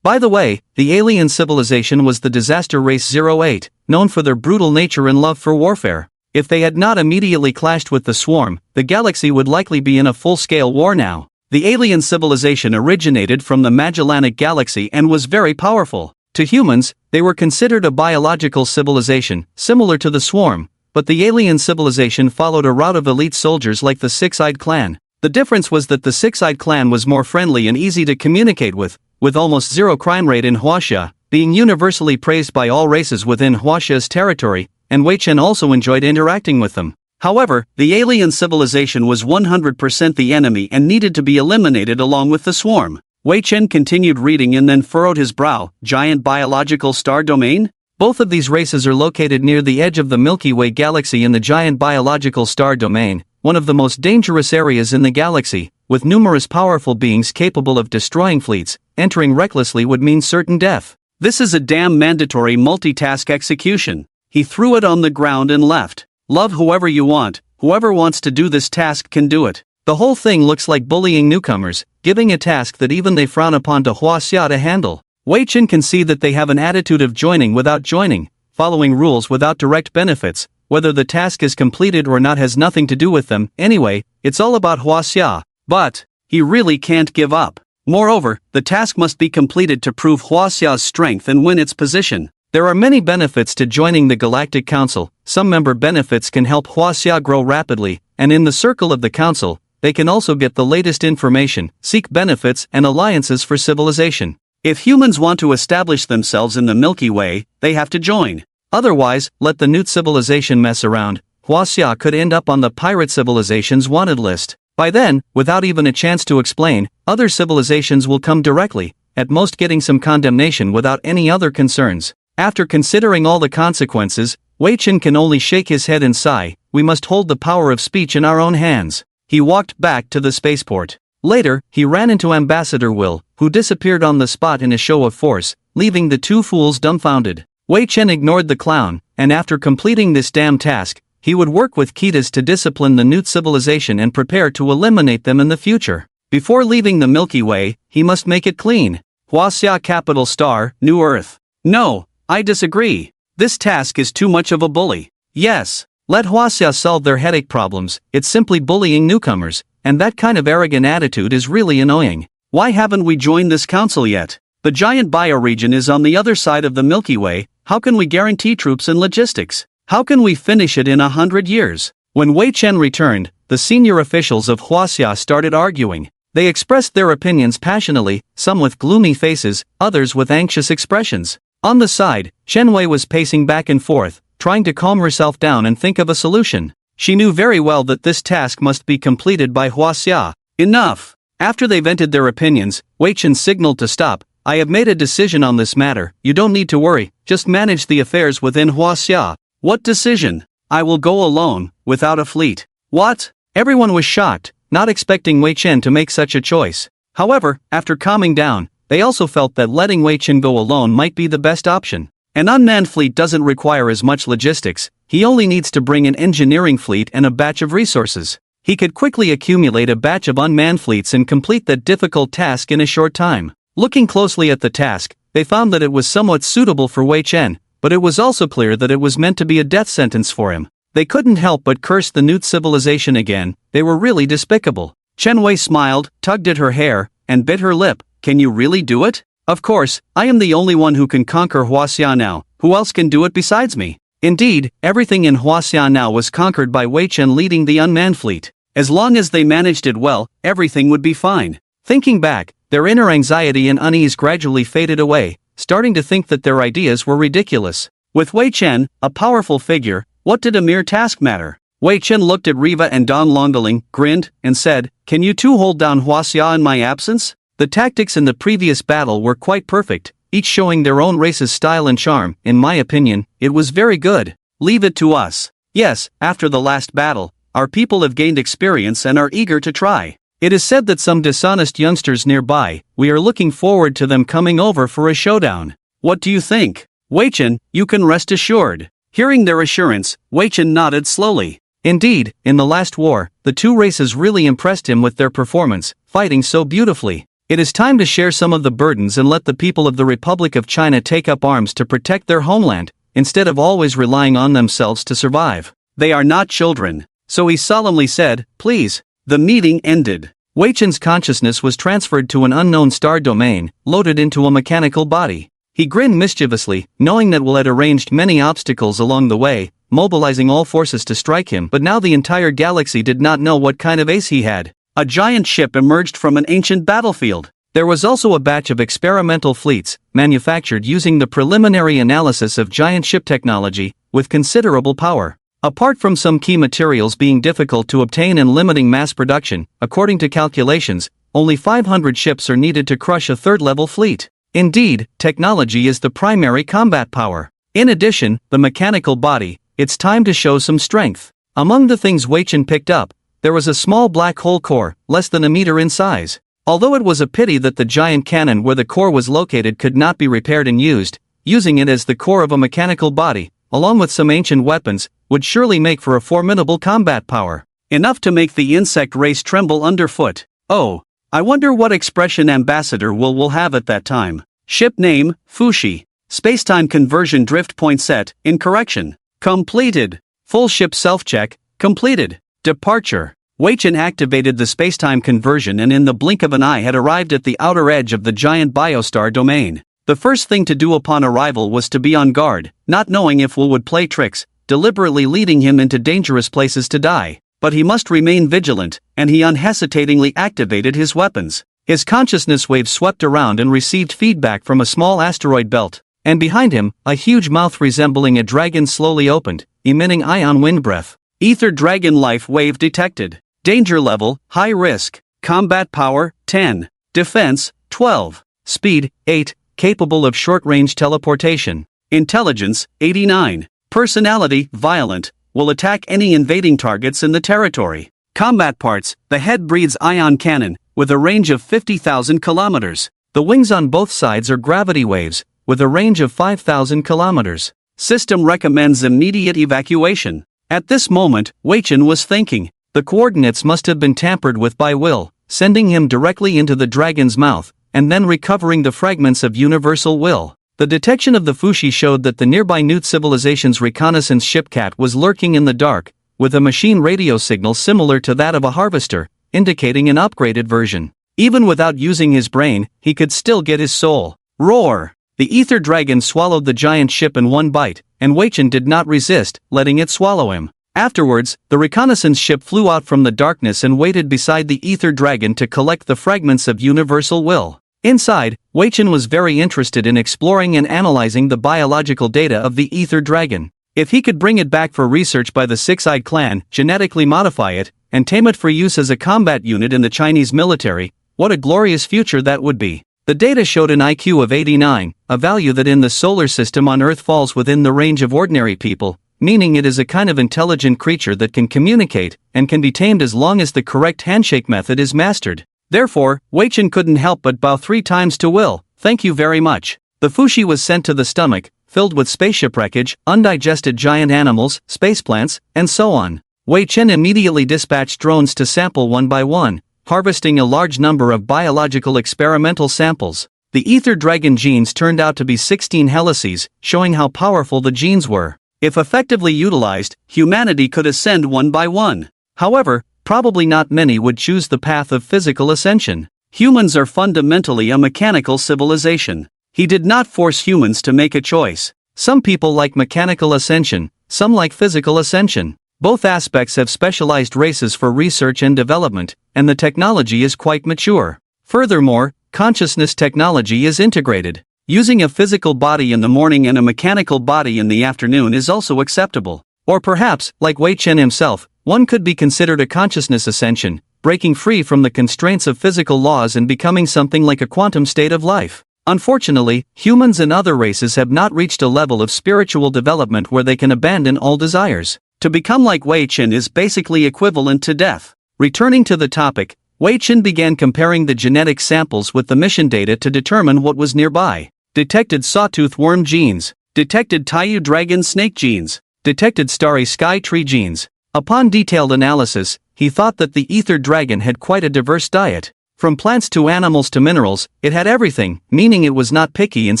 By the way, the alien civilization was the Disaster Race 08, known for their brutal nature and love for warfare. If they had not immediately clashed with the Swarm, the galaxy would likely be in a full-scale war now. The alien civilization originated from the Magellanic Galaxy and was very powerful. To humans, they were considered a biological civilization, similar to the Swarm, but the alien civilization followed a route of elite soldiers like the Six-Eyed Clan. The difference was that the Six-Eyed Clan was more friendly and easy to communicate with almost zero crime rate in Huaxia, being universally praised by all races within Huaxia's territory, and Wei Chen also enjoyed interacting with them. However, the alien civilization was 100% the enemy and needed to be eliminated along with the Swarm. Wei Chen continued reading and then furrowed his brow. Giant biological star domain? Both of these races are located near the edge of the Milky Way galaxy in the giant biological star domain, one of the most dangerous areas in the galaxy, with numerous powerful beings capable of destroying fleets. Entering recklessly would mean certain death. This is a damn mandatory multitask execution. He threw it on the ground and left. Love whoever you want, whoever wants to do this task can do it. The whole thing looks like bullying newcomers, giving a task that even they frown upon to Huaxia to handle. Wei Chen can see that they have an attitude of joining without joining, following rules without direct benefits. Whether the task is completed or not has nothing to do with them. Anyway, it's all about Huaxia. But he really can't give up. Moreover, the task must be completed to prove Huaxia's strength and win its position. There are many benefits to joining the Galactic Council. Some member benefits can help Huaxia grow rapidly, and in the circle of the Council, they can also get the latest information, seek benefits and alliances for civilization. If humans want to establish themselves in the Milky Way, they have to join. Otherwise, let the Newt civilization mess around. Huaxia could end up on the pirate civilization's wanted list. By then, without even a chance to explain, other civilizations will come directly, at most getting some condemnation without any other concerns. After considering all the consequences, Wei Chen can only shake his head and sigh. We must hold the power of speech in our own hands. He walked back to the spaceport. Later, he ran into Ambassador Will, who disappeared on the spot in a show of force, leaving the two fools dumbfounded. Wei Chen ignored the clown, and after completing this damn task, he would work with Ketas to discipline the Newt civilization and prepare to eliminate them in the future. Before leaving the Milky Way, he must make it clean. Huaxia capital star, New Earth. No, I disagree. This task is too much of a bully. Yes, let Huaxia solve their headache problems. It's simply bullying newcomers, and that kind of arrogant attitude is really annoying. Why haven't we joined this council yet? The giant bioregion is on the other side of the Milky Way. How can we guarantee troops and logistics? How can we finish it in 100 years? When Wei Chen returned, the senior officials of Huaxia started arguing. They expressed their opinions passionately, some with gloomy faces, others with anxious expressions. On the side, Chen Wei was pacing back and forth, trying to calm herself down and think of a solution. She knew very well that this task must be completed by Huaxia. Enough! After they vented their opinions, Wei Chen signaled to stop. I have made a decision on this matter. You don't need to worry, just manage the affairs within Huaxia. What decision? I will go alone, without a fleet. What? Everyone was shocked, not expecting Wei Chen to make such a choice. However, after calming down, they also felt that letting Wei Chen go alone might be the best option. An unmanned fleet doesn't require as much logistics, he only needs to bring an engineering fleet and a batch of resources. He could quickly accumulate a batch of unmanned fleets and complete that difficult task in a short time. Looking closely at the task, they found that it was somewhat suitable for Wei Chen, but it was also clear that it was meant to be a death sentence for him. They couldn't help but curse the new civilization again, they were really despicable. Chen Wei smiled, tugged at her hair, and bit her lip. Can you really do it? Of course, I am the only one who can conquer Huaxia now, who else can do it besides me? Indeed, everything in Huaxia now was conquered by Wei Chen leading the unmanned fleet. As long as they managed it well, everything would be fine. Thinking back, their inner anxiety and unease gradually faded away, starting to think that their ideas were ridiculous. With Wei Chen, a powerful figure, what did a mere task matter? Wei Chen looked at Riva and Don Longaling, grinned, and said, "Can you two hold down Huaxia in my absence?" The tactics in the previous battle were quite perfect, each showing their own race's style and charm. In my opinion, it was very good. Leave it to us. Yes, after the last battle, our people have gained experience and are eager to try. It is said that some dishonest youngsters nearby, we are looking forward to them coming over for a showdown. What do you think? Wei Chen, you can rest assured. Hearing their assurance, Wei Chen nodded slowly. Indeed, in the last war, the two races really impressed him with their performance, fighting so beautifully. It is time to share some of the burdens and let the people of the Republic of China take up arms to protect their homeland, instead of always relying on themselves to survive. They are not children. So he solemnly said, "Please." The meeting ended. Wei Chen's consciousness was transferred to an unknown star domain, loaded into a mechanical body. He grinned mischievously, knowing that Will had arranged many obstacles along the way, mobilizing all forces to strike him, but now the entire galaxy did not know what kind of ace he had. A giant ship emerged from an ancient battlefield. There was also a batch of experimental fleets, manufactured using the preliminary analysis of giant ship technology, with considerable power. Apart from some key materials being difficult to obtain and limiting mass production, according to calculations, only 500 ships are needed to crush a third-level fleet. Indeed, technology is the primary combat power. In addition, the mechanical body, it's time to show some strength. Among the things Wei Chen picked up, there was a small black hole core, less than a meter in size. Although it was a pity that the giant cannon where the core was located could not be repaired and used, using it as the core of a mechanical body, along with some ancient weapons, would surely make for a formidable combat power. Enough to make the insect race tremble underfoot. Oh, I wonder what expression Ambassador will have at that time. Ship name, Fushi. Spacetime conversion drift point set, in correction. Completed. Full ship self-check, completed. Departure. Wei Chen activated the spacetime conversion and in the blink of an eye had arrived at the outer edge of the giant biostar domain. The first thing to do upon arrival was to be on guard, not knowing if Will would play tricks, deliberately leading him into dangerous places to die. But he must remain vigilant, and he unhesitatingly activated his weapons. His consciousness wave swept around and received feedback from a small asteroid belt, and behind him, a huge mouth resembling a dragon slowly opened, emitting ion wind breath. Ether dragon life wave detected. Danger level, high risk. Combat power, 10. Defense, 12. Speed, 8. Capable of short-range teleportation. Intelligence, 89. Personality, violent, will attack any invading targets in the territory. Combat parts, the head breathes ion cannon, with a range of 50,000 kilometers. The wings on both sides are gravity waves, with a range of 5,000 kilometers. System recommends immediate evacuation. At this moment, Wei Chen was thinking, the coordinates must have been tampered with by Will, sending him directly into the dragon's mouth, and then recovering the fragments of universal will. The detection of the Fushi showed that the nearby Newt civilization's reconnaissance ship Cat was lurking in the dark, with a machine radio signal similar to that of a harvester, indicating an upgraded version. Even without using his brain, he could still get his soul. Roar! The ether dragon swallowed the giant ship in one bite, and Wei Chen did not resist, letting it swallow him. Afterwards, the reconnaissance ship flew out from the darkness and waited beside the ether dragon to collect the fragments of universal will. Inside, Wei Chen was very interested in exploring and analyzing the biological data of the ether dragon. If he could bring it back for research by the Six-Eyed Clan, genetically modify it, and tame it for use as a combat unit in the Chinese military, what a glorious future that would be. The data showed an IQ of 89, a value that in the solar system on Earth falls within the range of ordinary people, meaning it is a kind of intelligent creature that can communicate and can be tamed as long as the correct handshake method is mastered. Therefore, Wei Chen couldn't help but bow 3 times to Will. Thank you very much. The Fushi was sent to the stomach, filled with spaceship wreckage, undigested giant animals, space plants, and so on. Wei Chen immediately dispatched drones to sample one by one, harvesting a large number of biological experimental samples. The ether dragon genes turned out to be 16 helices, showing how powerful the genes were. If effectively utilized, humanity could ascend one by one. However, probably not many would choose the path of physical ascension. Humans are fundamentally a mechanical civilization. He did not force humans to make a choice. Some people like mechanical ascension, some like physical ascension. Both aspects have specialized races for research and development, and the technology is quite mature. Furthermore, consciousness technology is integrated. Using a physical body in the morning and a mechanical body in the afternoon is also acceptable. Or perhaps, like Wei Chen himself, one could be considered a consciousness ascension, breaking free from the constraints of physical laws and becoming something like a quantum state of life. Unfortunately, humans and other races have not reached a level of spiritual development where they can abandon all desires. To become like Wei Chen is basically equivalent to death. Returning to the topic, Wei Chen began comparing the genetic samples with the mission data to determine what was nearby. Detected sawtooth worm genes. Detected Taiyu dragon snake genes. Detected starry sky tree genes. Upon detailed analysis, he thought that the ether dragon had quite a diverse diet. From plants to animals to minerals, it had everything, meaning it was not picky and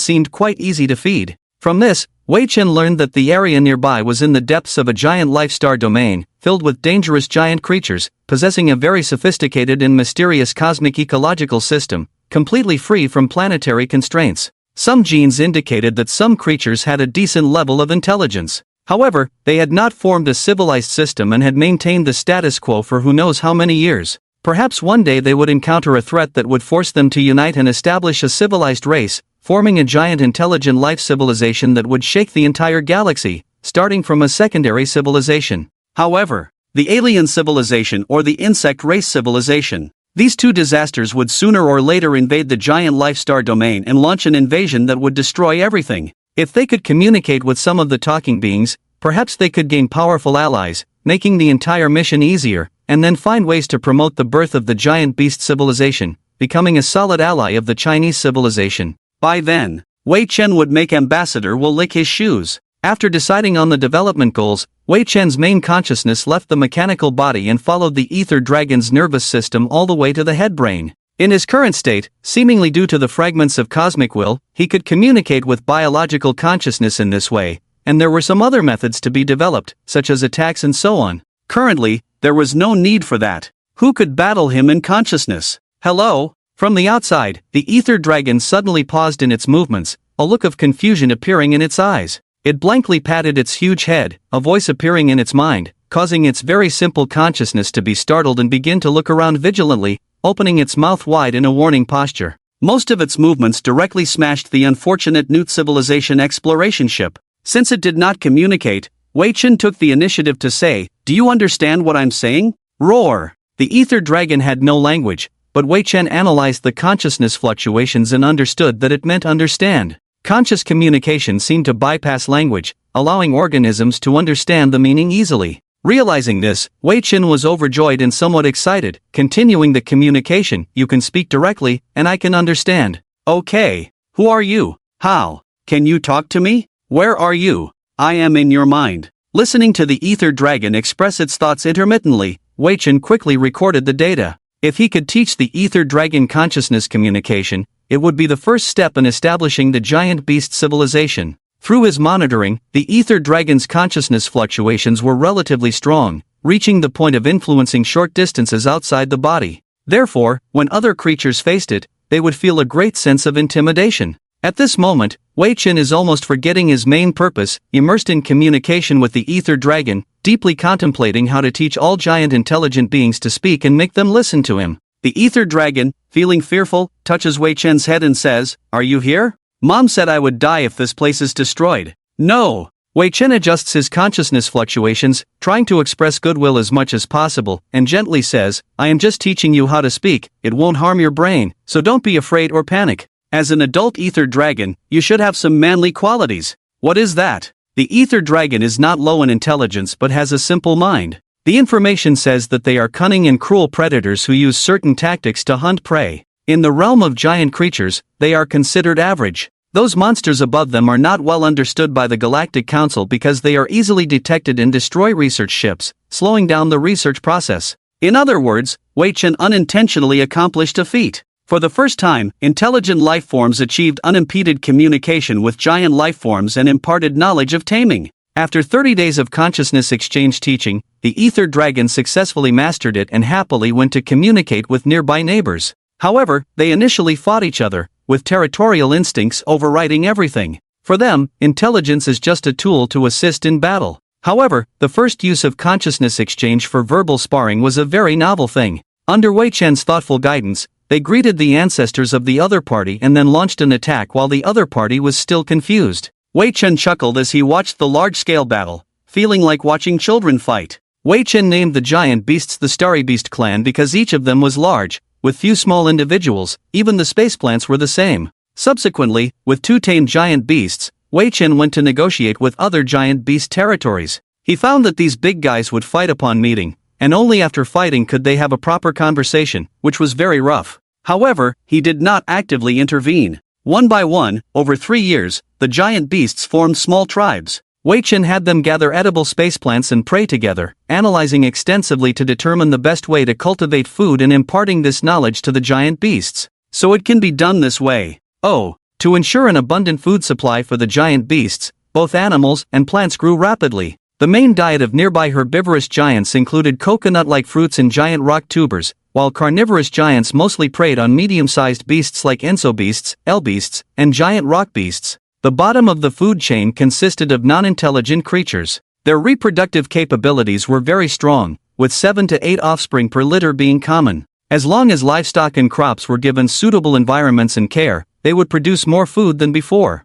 seemed quite easy to feed. From this, Wei Chen learned that the area nearby was in the depths of a giant life-star domain, filled with dangerous giant creatures, possessing a very sophisticated and mysterious cosmic ecological system, completely free from planetary constraints. Some genes indicated that some creatures had a decent level of intelligence. However, they had not formed a civilized system and had maintained the status quo for who knows how many years. Perhaps one day they would encounter a threat that would force them to unite and establish a civilized race, forming a giant intelligent life civilization that would shake the entire galaxy, starting from a secondary civilization. However, the alien civilization or the insect race civilization. These two disasters would sooner or later invade the giant life-star domain and launch an invasion that would destroy everything. If they could communicate with some of the talking beings, perhaps they could gain powerful allies, making the entire mission easier, and then find ways to promote the birth of the giant beast civilization, becoming a solid ally of the Chinese civilization. By then, Wei Chen would make ambassador will lick his shoes. After deciding on the development goals, Wei Chen's main consciousness left the mechanical body and followed the ether dragon's nervous system all the way to the head brain. In his current state, seemingly due to the fragments of cosmic will, he could communicate with biological consciousness in this way, and there were some other methods to be developed, such as attacks and so on. Currently, there was no need for that. Who could battle him in consciousness? Hello? From the outside, the ether dragon suddenly paused in its movements, a look of confusion appearing in its eyes. It blankly patted its huge head, a voice appearing in its mind, causing its very simple consciousness to be startled and begin to look around vigilantly, opening its mouth wide in a warning posture. Most of its movements directly smashed the unfortunate Newt civilization exploration ship. Since it did not communicate, Wei Chen took the initiative to say, "Do you understand what I'm saying?" Roar! The ether dragon had no language, but Wei Chen analyzed the consciousness fluctuations and understood that it meant understand. Conscious communication seemed to bypass language, allowing organisms to understand the meaning easily. Realizing this, Wei Chen was overjoyed and somewhat excited, continuing the communication. "You can speak directly, and I can understand." "Okay. Who are you? How? Can you talk to me? Where are you? I am in your mind." Listening to the ether dragon express its thoughts intermittently, Wei Chen quickly recorded the data. If he could teach the ether dragon consciousness communication, it would be the first step in establishing the giant beast civilization. Through his monitoring, the ether dragon's consciousness fluctuations were relatively strong, reaching the point of influencing short distances outside the body. Therefore, when other creatures faced it, they would feel a great sense of intimidation. At this moment, Wei Chen is almost forgetting his main purpose, immersed in communication with the ether dragon, deeply contemplating how to teach all giant intelligent beings to speak and make them listen to him. The ether dragon, feeling fearful, touches Wei Chen's head and says, "Are you here? Mom said I would die if this place is destroyed." "No." Wei Chen adjusts his consciousness fluctuations, trying to express goodwill as much as possible, and gently says, "I am just teaching you how to speak, it won't harm your brain, so don't be afraid or panic. As an adult ether dragon, you should have some manly qualities." "What is that?" The ether dragon is not low in intelligence but has a simple mind. The information says that they are cunning and cruel predators who use certain tactics to hunt prey. In the realm of giant creatures, they are considered average. Those monsters above them are not well understood by the Galactic Council because they are easily detected and destroy research ships, slowing down the research process. In other words, Wei Chen unintentionally accomplished a feat. For the first time, intelligent life forms achieved unimpeded communication with giant life forms and imparted knowledge of taming. After 30 days of consciousness exchange teaching, the ether dragon successfully mastered it and happily went to communicate with nearby neighbors. However, they initially fought each other, with territorial instincts overriding everything. For them, intelligence is just a tool to assist in battle. However, the first use of consciousness exchange for verbal sparring was a very novel thing. Under Wei Chen's thoughtful guidance, they greeted the ancestors of the other party and then launched an attack while the other party was still confused. Wei Chen chuckled as he watched the large-scale battle, feeling like watching children fight. Wei Chen named the giant beasts the Starry Beast clan because each of them was large, with few small individuals. Even the space plants were the same. Subsequently, with 2 tamed giant beasts, Wei Chen went to negotiate with other giant beast territories. He found that these big guys would fight upon meeting, and only after fighting could they have a proper conversation, which was very rough. However, he did not actively intervene. One by one, over 3 years, the giant beasts formed small tribes. Wei Chen had them gather edible space plants and prey together, analyzing extensively to determine the best way to cultivate food and imparting this knowledge to the giant beasts. So it can be done this way. Oh, to ensure an abundant food supply for the giant beasts, both animals and plants grew rapidly. The main diet of nearby herbivorous giants included coconut-like fruits and giant rock tubers, while carnivorous giants mostly preyed on medium-sized beasts like ensobeasts, elbeasts, and giant rock beasts. The bottom of the food chain consisted of non-intelligent creatures. Their reproductive capabilities were very strong, with 7 to 8 offspring per litter being common. As long as livestock and crops were given suitable environments and care, they would produce more food than before.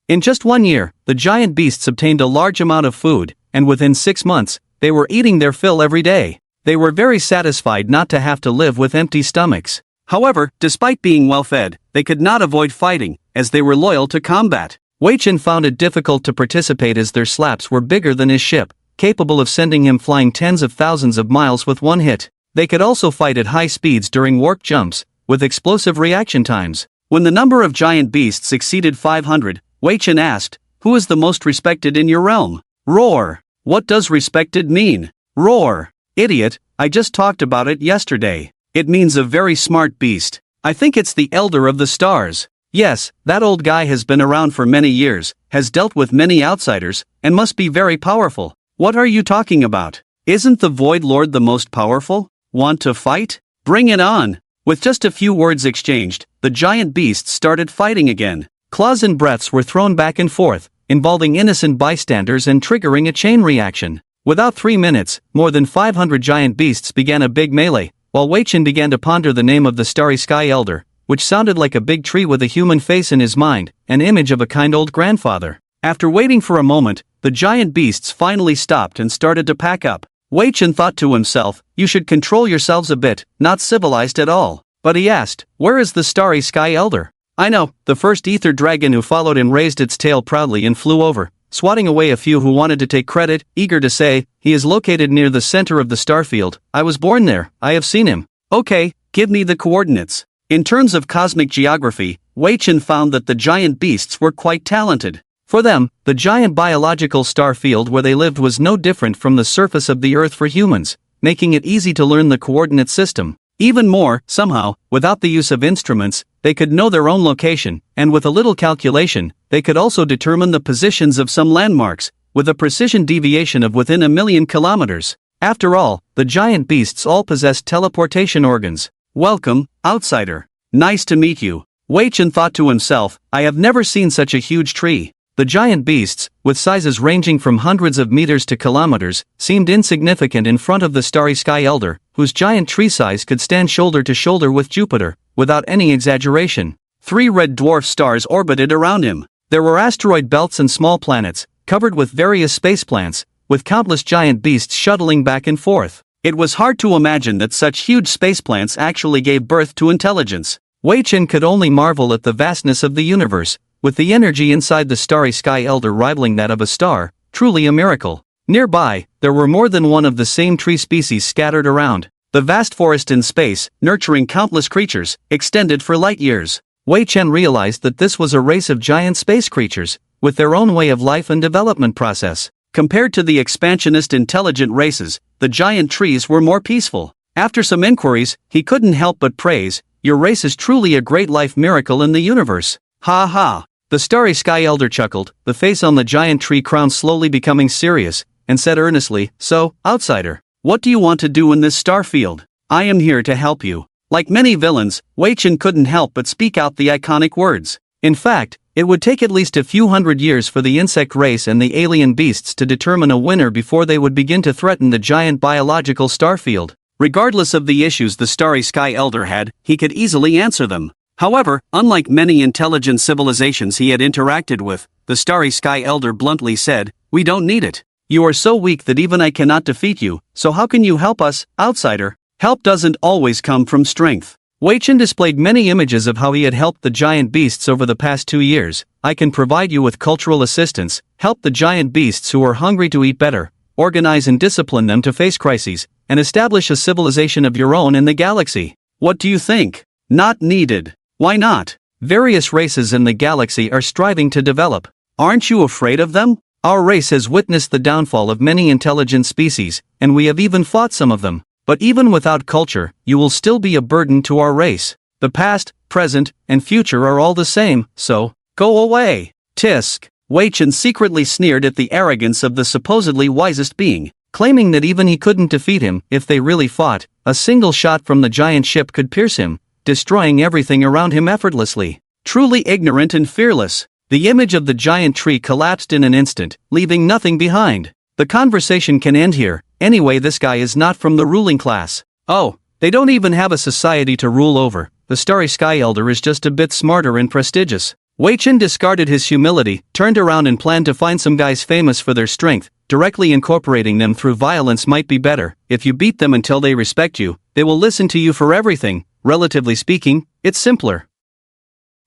In just 1 year, the giant beasts obtained a large amount of food, and within 6 months, they were eating their fill every day. They were very satisfied not to have to live with empty stomachs. However, despite being well-fed, they could not avoid fighting, as they were loyal to combat. Wei Chen found it difficult to participate as their slaps were bigger than his ship, capable of sending him flying tens of thousands of miles with one hit. They could also fight at high speeds during warp jumps, with explosive reaction times. When the number of giant beasts exceeded 500, Wei Chen asked, "Who is the most respected in your realm?" Roar. What does respected mean? Roar. Idiot, I just talked about it yesterday. It means a very smart beast. I think it's the Elder of the Stars. Yes, that old guy has been around for many years, has dealt with many outsiders, and must be very powerful. What are you talking about? Isn't the Void Lord the most powerful? Want to fight? Bring it on! With just a few words exchanged, the giant beasts started fighting again. Claws and breaths were thrown back and forth, involving innocent bystanders and triggering a chain reaction. Without 3 minutes, more than 500 giant beasts began a big melee, while Wei Chen began to ponder the name of the Starry Sky Elder, which sounded like a big tree with a human face in his mind, an image of a kind old grandfather. After waiting for a moment, the giant beasts finally stopped and started to pack up. Wei Chen thought to himself, "You should control yourselves a bit, not civilized at all." But he asked, "Where is the Starry Sky Elder?" "I know," the first ether dragon who followed him raised its tail proudly and flew over, swatting away a few who wanted to take credit, eager to say, "He is located near the center of the starfield. I was born there, I have seen him." "Okay, give me the coordinates." In terms of cosmic geography, Wei Chen found that the giant beasts were quite talented. For them, the giant biological star field where they lived was no different from the surface of the Earth for humans, making it easy to learn the coordinate system. Even more, somehow, without the use of instruments, they could know their own location, and with a little calculation, they could also determine the positions of some landmarks, with a precision deviation of within 1,000,000 kilometers. After all, the giant beasts all possessed teleportation organs. "Welcome, outsider. Nice to meet you." Wei Chen thought to himself, "I have never seen such a huge tree." The giant beasts, with sizes ranging from hundreds of meters to kilometers, seemed insignificant in front of the Starry Sky Elder, whose giant tree size could stand shoulder to shoulder with Jupiter, without any exaggeration. 3 red dwarf stars orbited around him. There were asteroid belts and small planets, covered with various space plants, with countless giant beasts shuttling back and forth. It was hard to imagine that such huge space plants actually gave birth to intelligence. Wei Chen could only marvel at the vastness of the universe, with the energy inside the starry sky elder rivaling that of a star, truly a miracle. Nearby, there were more than one of the same tree species scattered around. The vast forest in space, nurturing countless creatures, extended for light years. Wei Chen realized that this was a race of giant space creatures, with their own way of life and development process. Compared to the expansionist intelligent races, the giant trees were more peaceful. After some inquiries, he couldn't help but praise, "Your race is truly a great life miracle in the universe." Ha ha! The starry sky elder chuckled, the face on the giant tree crown slowly becoming serious, and said earnestly, "So, outsider, what do you want to do in this star field? I am here to help you." Like many villains, Wei Chen couldn't help but speak out the iconic words. In fact, it would take at least a few hundred years for the insect race and the alien beasts to determine a winner before they would begin to threaten the giant biological star field. Regardless of the issues the starry sky elder had, he could easily answer them. However, unlike many intelligent civilizations he had interacted with, the starry sky elder bluntly said, "We don't need it. You are so weak that even I cannot defeat you, so how can you help us, outsider?" Help doesn't always come from strength. Wei Chen displayed many images of how he had helped the giant beasts over the past 2 years. "I can provide you with cultural assistance, help the giant beasts who are hungry to eat better, organize and discipline them to face crises, and establish a civilization of your own in the galaxy. What do you think?" Not needed. Why not? Various races in the galaxy are striving to develop. Aren't you afraid of them? Our race has witnessed the downfall of many intelligent species, and we have even fought some of them. But even without culture, you will still be a burden to our race. The past, present, and future are all the same, so, go away. Tisk. Wei Chen secretly sneered at the arrogance of the supposedly wisest being, claiming that even he couldn't defeat him if they really fought. A single shot from the giant ship could pierce him, destroying everything around him effortlessly. Truly ignorant and fearless. The image of the giant tree collapsed in an instant, leaving nothing behind. The conversation can end here. Anyway, this guy is not from the ruling class. Oh, they don't even have a society to rule over. The starry sky elder is just a bit smarter and prestigious. Wei Chen discarded his humility, turned around and planned to find some guys famous for their strength. Directly incorporating them through violence might be better. If you beat them until they respect you, they will listen to you for everything. Relatively speaking, it's simpler.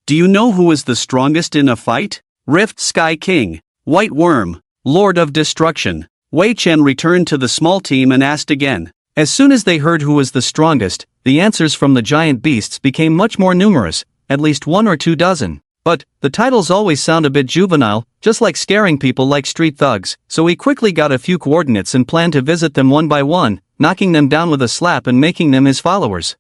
Do you know who is the strongest in a fight? Rift Sky King, White Worm, Lord of Destruction. Wei Chen returned to the small team and asked again. As soon as they heard who was the strongest, the answers from the giant beasts became much more numerous, at least 1 or 2 dozen. But, the titles always sound a bit juvenile, just like scaring people like street thugs, so he quickly got a few coordinates and planned to visit them one by one, knocking them down with a slap and making them his followers.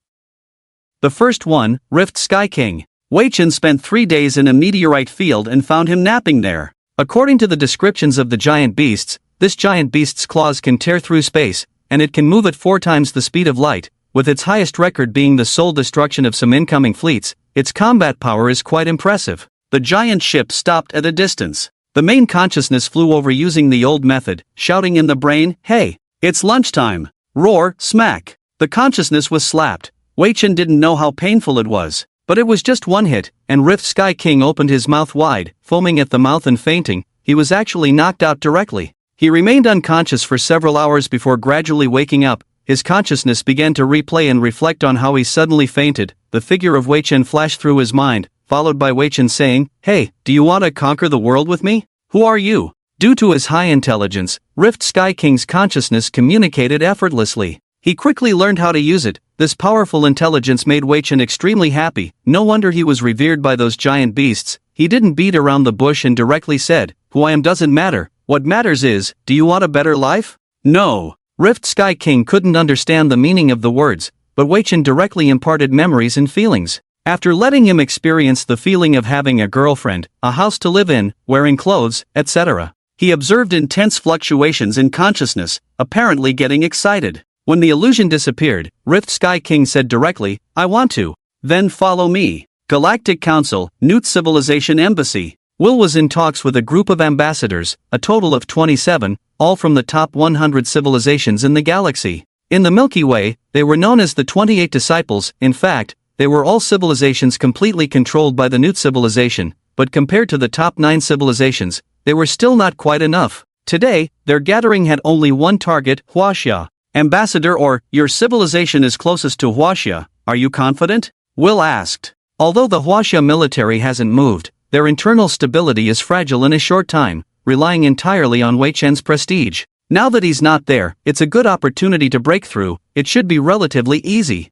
The first one, Rift Sky King. Wei Chen spent 3 days in a meteorite field and found him napping there. According to the descriptions of the giant beasts, this giant beast's claws can tear through space, and it can move at 4 times the speed of light, with its highest record being the sole destruction of some incoming fleets. Its combat power is quite impressive. The giant ship stopped at a distance. The main consciousness flew over using the old method, shouting in the brain, "Hey, it's lunchtime." Roar, smack. The consciousness was slapped. Wei Chen didn't know how painful it was, but it was just one hit, and Rift Sky King opened his mouth wide, foaming at the mouth and fainting. He was actually knocked out directly. He remained unconscious for several hours before gradually waking up. His consciousness began to replay and reflect on how he suddenly fainted. The figure of Wei Chen flashed through his mind, followed by Wei Chen saying, "Hey, do you want to conquer the world with me? Who are you?" Due to his high intelligence, Rift Sky King's consciousness communicated effortlessly. He quickly learned how to use it. This powerful intelligence made Wei Chen extremely happy. No wonder he was revered by those giant beasts. He didn't beat around the bush and directly said, "Who I am doesn't matter. What matters is, do you want a better life?" No. Rift Sky King couldn't understand the meaning of the words, but Wei Chen directly imparted memories and feelings. After letting him experience the feeling of having a girlfriend, a house to live in, wearing clothes, etc., he observed intense fluctuations in consciousness, apparently getting excited. When the illusion disappeared, Rift Sky King said directly, "I want to." "Then follow me." Galactic Council, Newt Civilization Embassy. Will was in talks with a group of ambassadors, a total of 27, all from the top 100 civilizations in the galaxy. In the Milky Way, they were known as the 28 Disciples. In fact, they were all civilizations completely controlled by the Newt civilization, but compared to the top 9 civilizations, they were still not quite enough. Today, their gathering had only one target, Huaxia. "Ambassador, or, your civilization is closest to Huaxia, are you confident?" Will asked. Although the Huaxia military hasn't moved, their internal stability is fragile in a short time, relying entirely on Wei Chen's prestige. Now that he's not there, it's a good opportunity to break through. It should be relatively easy.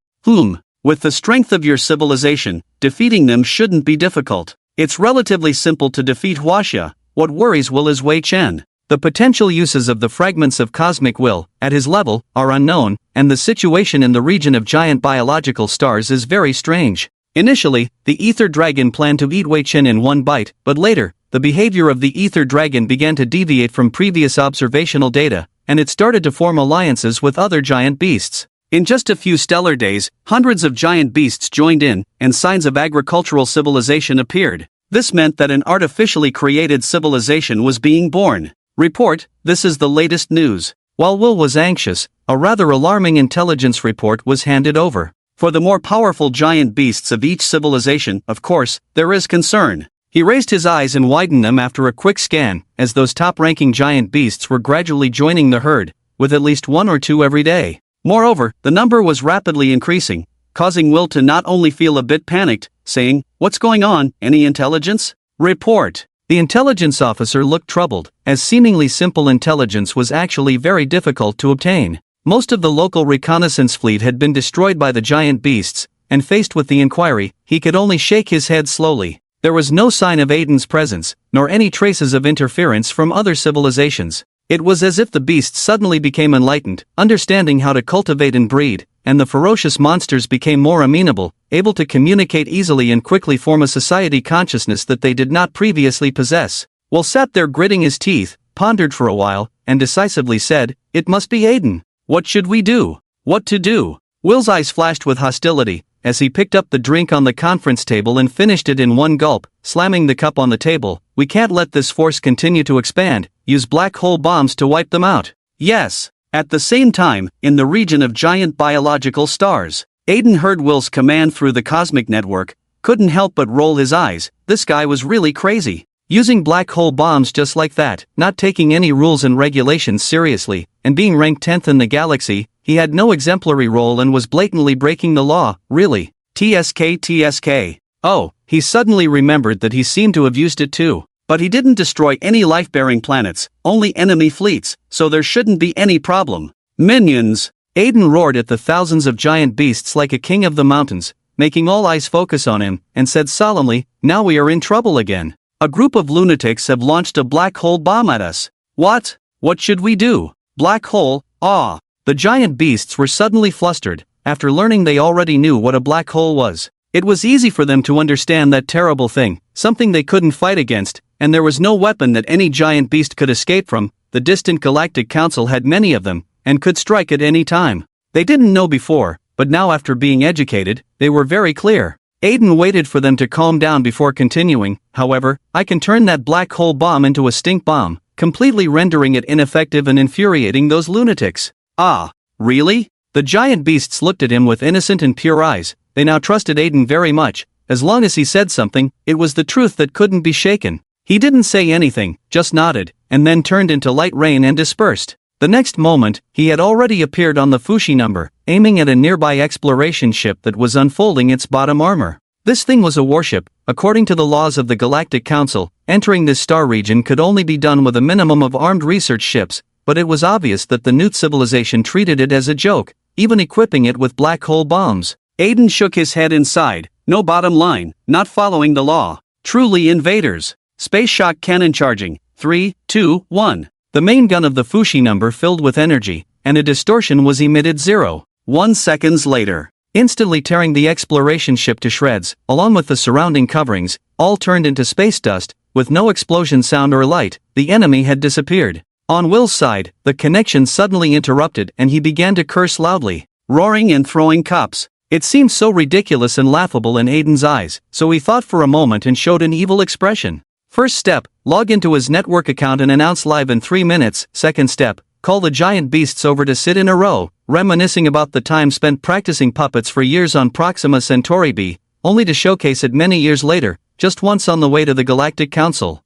With the strength of your civilization, defeating them shouldn't be difficult. It's relatively simple to defeat Huaxia. What worries Will is Wei Chen. The potential uses of the fragments of cosmic will, at his level, are unknown, and the situation in the region of giant biological stars is very strange. Initially, the Ether Dragon planned to eat Wei Chen in one bite, but later, the behavior of the Ether Dragon began to deviate from previous observational data, and it started to form alliances with other giant beasts. In just a few stellar days, hundreds of giant beasts joined in, and signs of agricultural civilization appeared. This meant that an artificially created civilization was being born. Report, this is the latest news. While Will was anxious, a rather alarming intelligence report was handed over. For the more powerful giant beasts of each civilization, of course, there is concern. He raised his eyes and widened them after a quick scan, as those top-ranking giant beasts were gradually joining the herd, with at least one or two every day. Moreover, the number was rapidly increasing, causing Will to not only feel a bit panicked, saying, "What's going on? Any intelligence?" Report. The intelligence officer looked troubled, as seemingly simple intelligence was actually very difficult to obtain. Most of the local reconnaissance fleet had been destroyed by the giant beasts, and faced with the inquiry, he could only shake his head slowly. There was no sign of Aiden's presence, nor any traces of interference from other civilizations. It was as if the beasts suddenly became enlightened, understanding how to cultivate and breed, and the ferocious monsters became more amenable, able to communicate easily and quickly form a society consciousness that they did not previously possess. Will sat there gritting his teeth, pondered for a while, and decisively said, "It must be Aiden. What should we do? What to do?" Will's eyes flashed with hostility, as he picked up the drink on the conference table and finished it in one gulp, slamming the cup on the table. "We can't let this force continue to expand. Use black hole bombs to wipe them out." Yes. At the same time, in the region of giant biological stars, Aiden heard Will's command through the cosmic network, couldn't help but roll his eyes. This guy was really crazy. Using black hole bombs just like that, not taking any rules and regulations seriously, and being ranked 10th in the galaxy, he had no exemplary role and was blatantly breaking the law, really. TSK. Oh, he suddenly remembered that he seemed to have used it too. But he didn't destroy any life-bearing planets, only enemy fleets, so there shouldn't be any problem. Minions! Aiden roared at the thousands of giant beasts like a king of the mountains, making all eyes focus on him, and said solemnly, "Now we are in trouble again. A group of lunatics have launched a black hole bomb at us." What? What should we do? Black hole? Ah! The giant beasts were suddenly flustered, after learning they already knew what a black hole was. It was easy for them to understand that terrible thing, something they couldn't fight against, and there was no weapon that any giant beast could escape from. The distant Galactic Council had many of them, and could strike at any time. They didn't know before, but now after being educated, they were very clear. Aiden waited for them to calm down before continuing. "However, I can turn that black hole bomb into a stink bomb, completely rendering it ineffective and infuriating those lunatics." Ah, really? The giant beasts looked at him with innocent and pure eyes. They now trusted Aiden very much. As long as he said something, it was the truth that couldn't be shaken. He didn't say anything, just nodded, and then turned into light rain and dispersed. The next moment, he had already appeared on the Fushi number, aiming at a nearby exploration ship that was unfolding its bottom armor. This thing was a warship. According to the laws of the Galactic Council, entering this star region could only be done with a minimum of armed research ships, but it was obvious that the new civilization treated it as a joke, even equipping it with black hole bombs. Aiden shook his head inside. No bottom line, not following the law. Truly invaders. Space shock cannon charging. 3, 2, 1. The main gun of the Fushi number filled with energy, and a distortion was emitted 0.1 seconds later, instantly tearing the exploration ship to shreds, along with the surrounding coverings, all turned into space dust. With no explosion sound or light, the enemy had disappeared. On Will's side, the connection suddenly interrupted and he began to curse loudly, roaring and throwing cups. It seemed so ridiculous and laughable in Aiden's eyes, so he thought for a moment and showed an evil expression. First step, log into his network account and announce live in 3 minutes. Second step, call the giant beasts over to sit in a row, reminiscing about the time spent practicing puppets for years on Proxima Centauri B, only to showcase it many years later, just once on the way to the Galactic Council.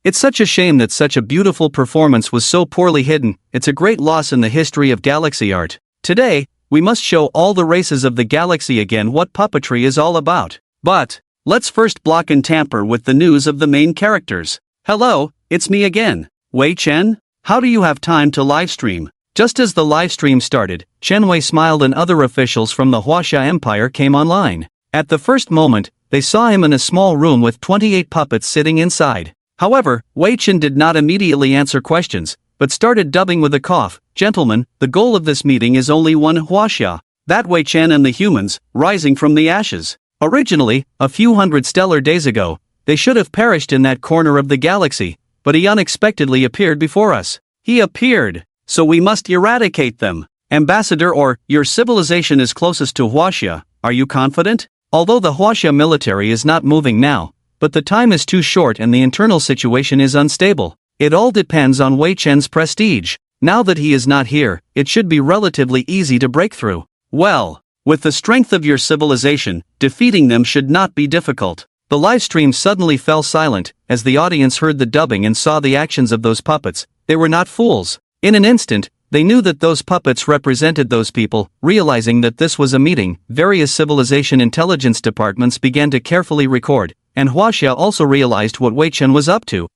It's such a shame that such a beautiful performance was so poorly hidden. It's a great loss in the history of galaxy art. Today, we must show all the races of the galaxy again what puppetry is all about. But Let's first block and tamper with the news of the main characters. Hello, it's me again. Wei Chen? How do you have time to livestream? Just as the livestream started, Chen Wei smiled and other officials from the Huaxia Empire came online. At the first moment, they saw him in a small room with 28 puppets sitting inside. However, Wei Chen did not immediately answer questions, but started dubbing with a cough. Gentlemen, the goal of this meeting is only one Huaxia. That Wei Chen and the humans, rising from the ashes. Originally, a few hundred stellar days ago, they should have perished in that corner of the galaxy, but he unexpectedly appeared before us. He appeared, so we must eradicate them. Ambassador, or your civilization is closest to Huaxia, are you confident? Although the Huaxia military is not moving now, but the time is too short and the internal situation is unstable. It all depends on Wei Chen's prestige. Now that he is not here, it should be relatively easy to break through. Well, with the strength of your civilization, defeating them should not be difficult. The livestream suddenly fell silent, as the audience heard the dubbing and saw the actions of those puppets. They were not fools. In an instant, they knew that those puppets represented those people. Realizing that this was a meeting, various civilization intelligence departments began to carefully record, and Huaxia also realized what Wei Chen was up to.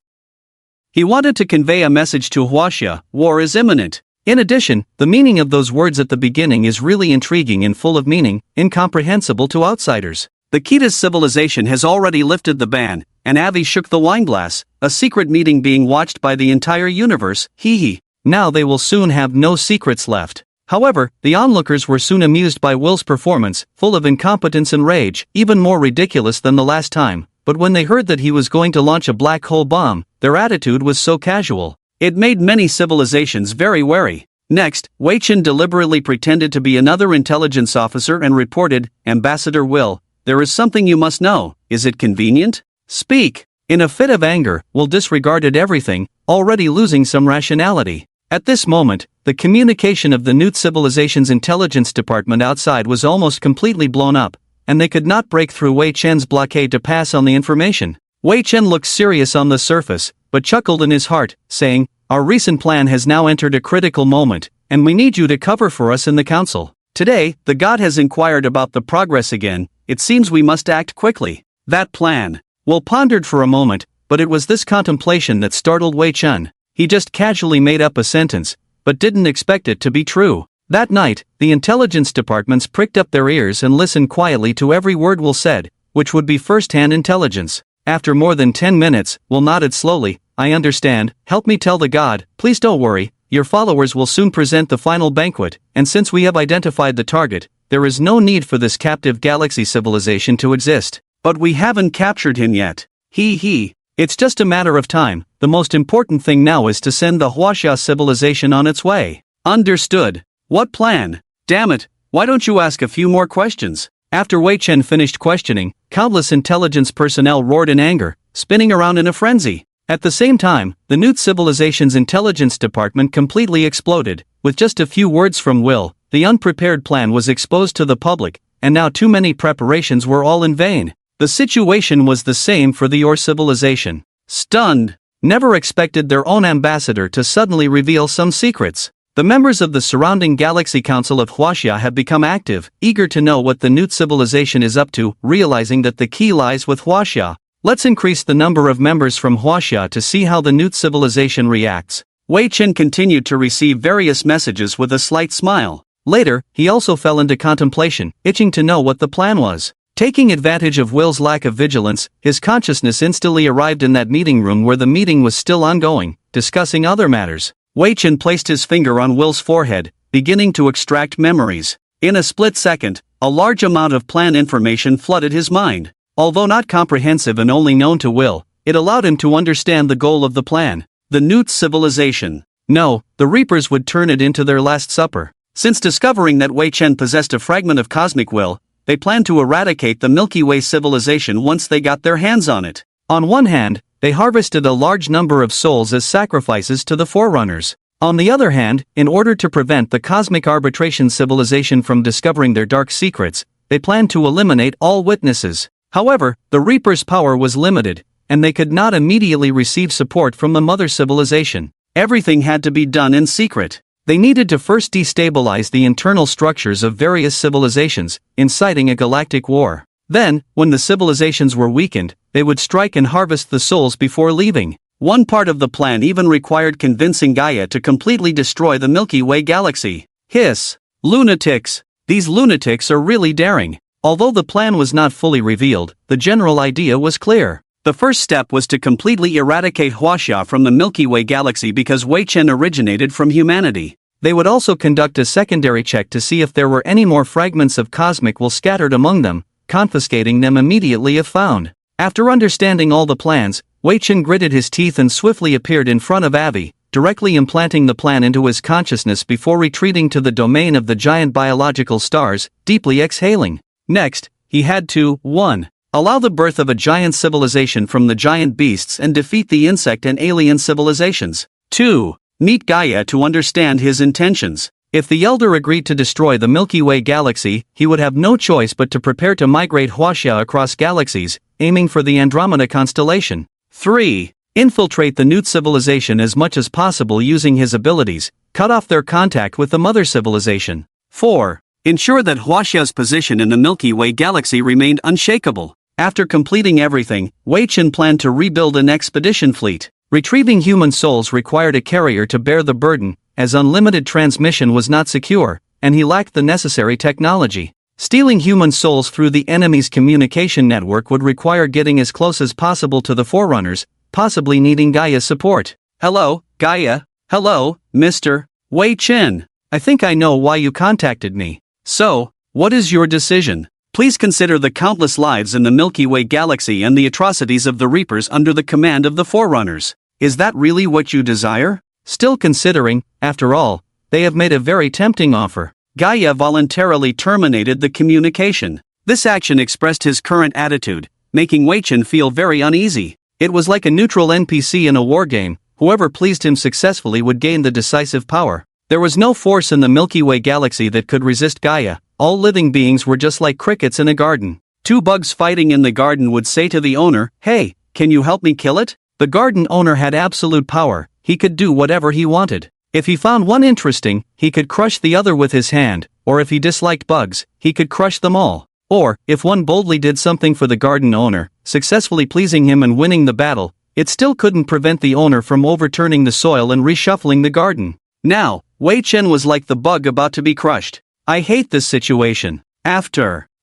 He wanted to convey a message to Huaxia: war is imminent. In addition, the meaning of those words at the beginning is really intriguing and full of meaning, incomprehensible to outsiders. The Kita's civilization has already lifted the ban, and Avi shook the wineglass, a secret meeting being watched by the entire universe. Hee. Now they will soon have no secrets left. However, the onlookers were soon amused by Will's performance, full of incompetence and rage, even more ridiculous than the last time. But when they heard that he was going to launch a black hole bomb, their attitude was so casual. It made many civilizations very wary. Next, Wei Chen deliberately pretended to be another intelligence officer and reported, Ambassador Will, there is something you must know. Is it convenient? Speak. In a fit of anger, Will disregarded everything, already losing some rationality. At this moment, the communication of the Newt civilization's intelligence department outside was almost completely blown up, and they could not break through Wei Chen's blockade to pass on the information. Wei Chen looked serious on the surface, but chuckled in his heart, saying, our recent plan has now entered a critical moment, and we need you to cover for us in the council. Today, the god has inquired about the progress again. It seems we must act quickly. That plan. Will pondered for a moment, but it was this contemplation that startled Wei Chen. He just casually made up a sentence, but didn't expect it to be true. That night, the intelligence departments pricked up their ears and listened quietly to every word Will said, which would be first-hand intelligence. After more than 10 minutes, Will nodded slowly. I understand, help me tell the god, please don't worry, your followers will soon present the final banquet, and since we have identified the target, there is no need for this captive galaxy civilization to exist. But we haven't captured him yet. It's just a matter of time. The most important thing now is to send the Huaxia civilization on its way. Understood. What plan? Damn it, why don't you ask a few more questions? After Wei Chen finished questioning, countless intelligence personnel roared in anger, spinning around in a frenzy. At the same time, the Newt civilization's intelligence department completely exploded. With just a few words from Will, the unprepared plan was exposed to the public, and now too many preparations were all in vain. The situation was the same for the Yor civilization. Stunned, never expected their own ambassador to suddenly reveal some secrets. The members of the surrounding Galaxy Council of Huaxia have become active, eager to know what the Newt civilization is up to, realizing that the key lies with Huaxia. Let's increase the number of members from Huaxia to see how the Newt civilization reacts. Wei Chen continued to receive various messages with a slight smile. Later, he also fell into contemplation, itching to know what the plan was. Taking advantage of Will's lack of vigilance, his consciousness instantly arrived in that meeting room where the meeting was still ongoing, discussing other matters. Wei Chen placed his finger on Will's forehead, beginning to extract memories. In a split second, a large amount of plan information flooded his mind. Although not comprehensive and only known to Will, it allowed him to understand the goal of the plan. The Newt civilization. No, the Reapers would turn it into their last supper. Since discovering that Wei Chen possessed a fragment of cosmic will, they planned to eradicate the Milky Way civilization once they got their hands on it. On one hand, they harvested a large number of souls as sacrifices to the Forerunners. On the other hand, in order to prevent the Cosmic Arbitration civilization from discovering their dark secrets, they planned to eliminate all witnesses. However, the Reapers' power was limited, and they could not immediately receive support from the Mother civilization. Everything had to be done in secret. They needed to first destabilize the internal structures of various civilizations, inciting a galactic war. Then, when the civilizations were weakened, they would strike and harvest the souls before leaving. One part of the plan even required convincing Gaia to completely destroy the Milky Way galaxy. Hiss! Lunatics! These lunatics are really daring. Although the plan was not fully revealed, the general idea was clear. The first step was to completely eradicate Huaxia from the Milky Way galaxy because Wei Chen originated from humanity. They would also conduct a secondary check to see if there were any more fragments of cosmic will scattered among them, confiscating them immediately if found. After understanding all the plans, Wei Chen gritted his teeth and swiftly appeared in front of Avi, directly implanting the plan into his consciousness before retreating to the domain of the giant biological stars, deeply exhaling. Next, he had to 1. Allow the birth of a giant civilization from the giant beasts and defeat the insect and alien civilizations. 2. Meet Gaia to understand his intentions. If the Elder agreed to destroy the Milky Way galaxy, he would have no choice but to prepare to migrate Huaxia across galaxies, aiming for the Andromeda constellation. 3. Infiltrate the Newt civilization as much as possible using his abilities, cut off their contact with the mother civilization. 4. Ensure that Huaxia's position in the Milky Way galaxy remained unshakable. After completing everything, Wei Chen planned to rebuild an expedition fleet. Retrieving human souls required a carrier to bear the burden, as unlimited transmission was not secure, and he lacked the necessary technology. Stealing human souls through the enemy's communication network would require getting as close as possible to the Forerunners, possibly needing Gaia's support. Hello, Gaia. Hello, Mr. Wei Chen. I think I know why you contacted me. So, what is your decision? Please consider the countless lives in the Milky Way galaxy and the atrocities of the Reapers under the command of the Forerunners. Is that really what you desire? Still considering, after all, they have made a very tempting offer. Gaia voluntarily terminated the communication. This action expressed his current attitude, making Wei Chen feel very uneasy. It was like a neutral NPC in a war game. Whoever pleased him successfully would gain the decisive power. There was no force in the Milky Way galaxy that could resist Gaia. All living beings were just like crickets in a garden. Two bugs fighting in the garden would say to the owner, "Hey, can you help me kill it?" The garden owner had absolute power. He could do whatever he wanted. If he found one interesting, he could crush the other with his hand, or if he disliked bugs, he could crush them all. Or, if one boldly did something for the garden owner, successfully pleasing him and winning the battle, it still couldn't prevent the owner from overturning the soil and reshuffling the garden. Now, Wei Chen was like the bug about to be crushed. I hate this situation.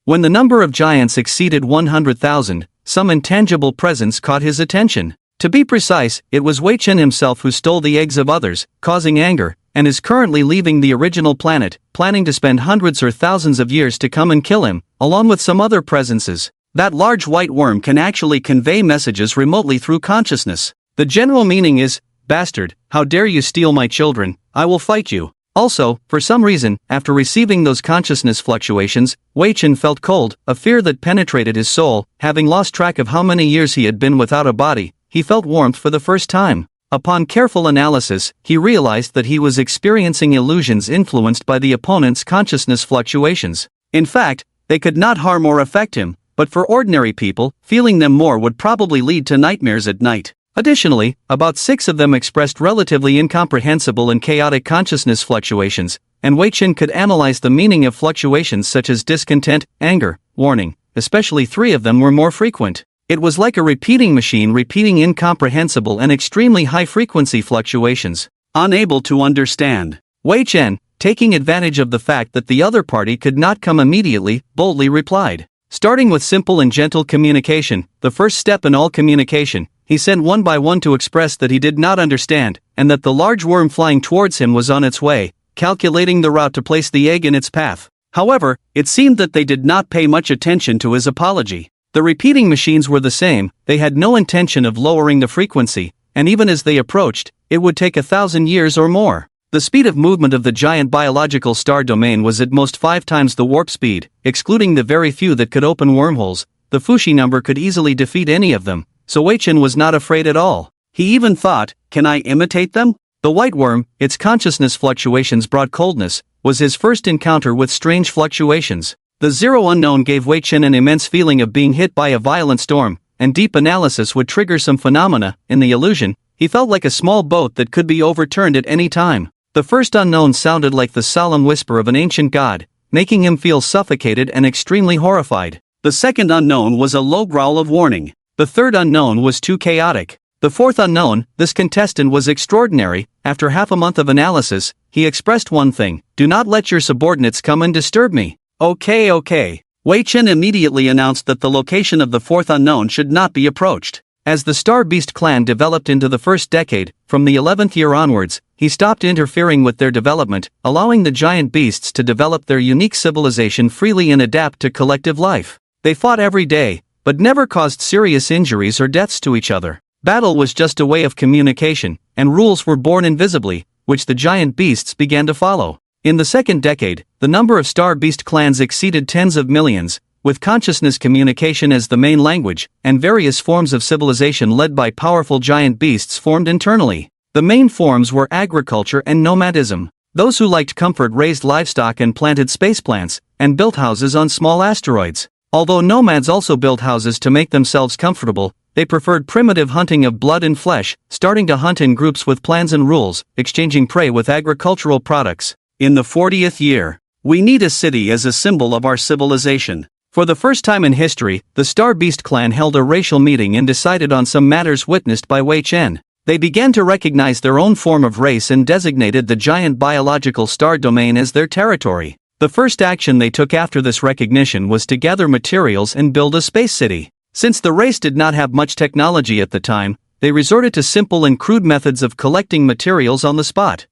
When the number of giants exceeded 100,000, some intangible presence caught his attention. To be precise, it was Wei Chen himself who stole the eggs of others, causing anger, and is currently leaving the original planet, planning to spend hundreds or thousands of years to come and kill him, along with some other presences. That large white worm can actually convey messages remotely through consciousness. The general meaning is, "Bastard, how dare you steal my children, I will fight you." Also, for some reason, after receiving those consciousness fluctuations, Wei Chen felt cold, a fear that penetrated his soul. Having lost track of how many years he had been without a body, he felt warmth for the first time. Upon careful analysis, he realized that he was experiencing illusions influenced by the opponent's consciousness fluctuations. In fact, they could not harm or affect him, but for ordinary people, feeling them more would probably lead to nightmares at night. Additionally, about 6 of them expressed relatively incomprehensible and chaotic consciousness fluctuations, and Wei Chen could analyze the meaning of fluctuations such as discontent, anger, warning. Especially 3 of them were more frequent. It was like a repeating machine repeating incomprehensible and extremely high-frequency fluctuations. Unable to understand, Wei Chen, taking advantage of the fact that the other party could not come immediately, boldly replied. Starting with simple and gentle communication, the first step in all communication, he sent one by one to express that he did not understand, and that the large worm flying towards him was on its way, calculating the route to place the egg in its path. However, it seemed that they did not pay much attention to his apology. The repeating machines were the same, they had no intention of lowering the frequency, and even as they approached, it would take 1,000 years or more. The speed of movement of the giant biological star domain was at most 5 times the warp speed, excluding the very few that could open wormholes. The Fushi number could easily defeat any of them, so Wei Chen was not afraid at all. He even thought, "Can I imitate them?" The white worm, its consciousness fluctuations brought coldness, was his first encounter with strange fluctuations. The zero unknown gave Wei Chen an immense feeling of being hit by a violent storm, and deep analysis would trigger some phenomena. In the illusion, he felt like a small boat that could be overturned at any time. The first unknown sounded like the solemn whisper of an ancient god, making him feel suffocated and extremely horrified. The second unknown was a low growl of warning. The third unknown was too chaotic. The fourth unknown, this contestant was extraordinary. After half a month of analysis, he expressed one thing: do not let your subordinates come and disturb me. Okay. Wei Chen immediately announced that the location of the fourth unknown should not be approached. As the Star Beast clan developed into the first decade, from the 11th year onwards, he stopped interfering with their development, allowing the giant beasts to develop their unique civilization freely and adapt to collective life. They fought every day, but never caused serious injuries or deaths to each other. Battle was just a way of communication, and rules were born invisibly, which the giant beasts began to follow. In the second decade, the number of Star Beast clans exceeded tens of millions, with consciousness communication as the main language, and various forms of civilization led by powerful giant beasts formed internally. The main forms were agriculture and nomadism. Those who liked comfort raised livestock and planted space plants, and built houses on small asteroids. Although nomads also built houses to make themselves comfortable, they preferred primitive hunting of blood and flesh, starting to hunt in groups with plans and rules, exchanging prey with agricultural products. In the 40th year, we need a city as a symbol of our civilization. For the first time in history, the Star Beast clan held a racial meeting and decided on some matters witnessed by Wei Chen. They began to recognize their own form of race and designated the giant biological star domain as their territory. The first action they took after this recognition was to gather materials and build a space city. Since the race did not have much technology at the time, they resorted to simple and crude methods of collecting materials on the spot.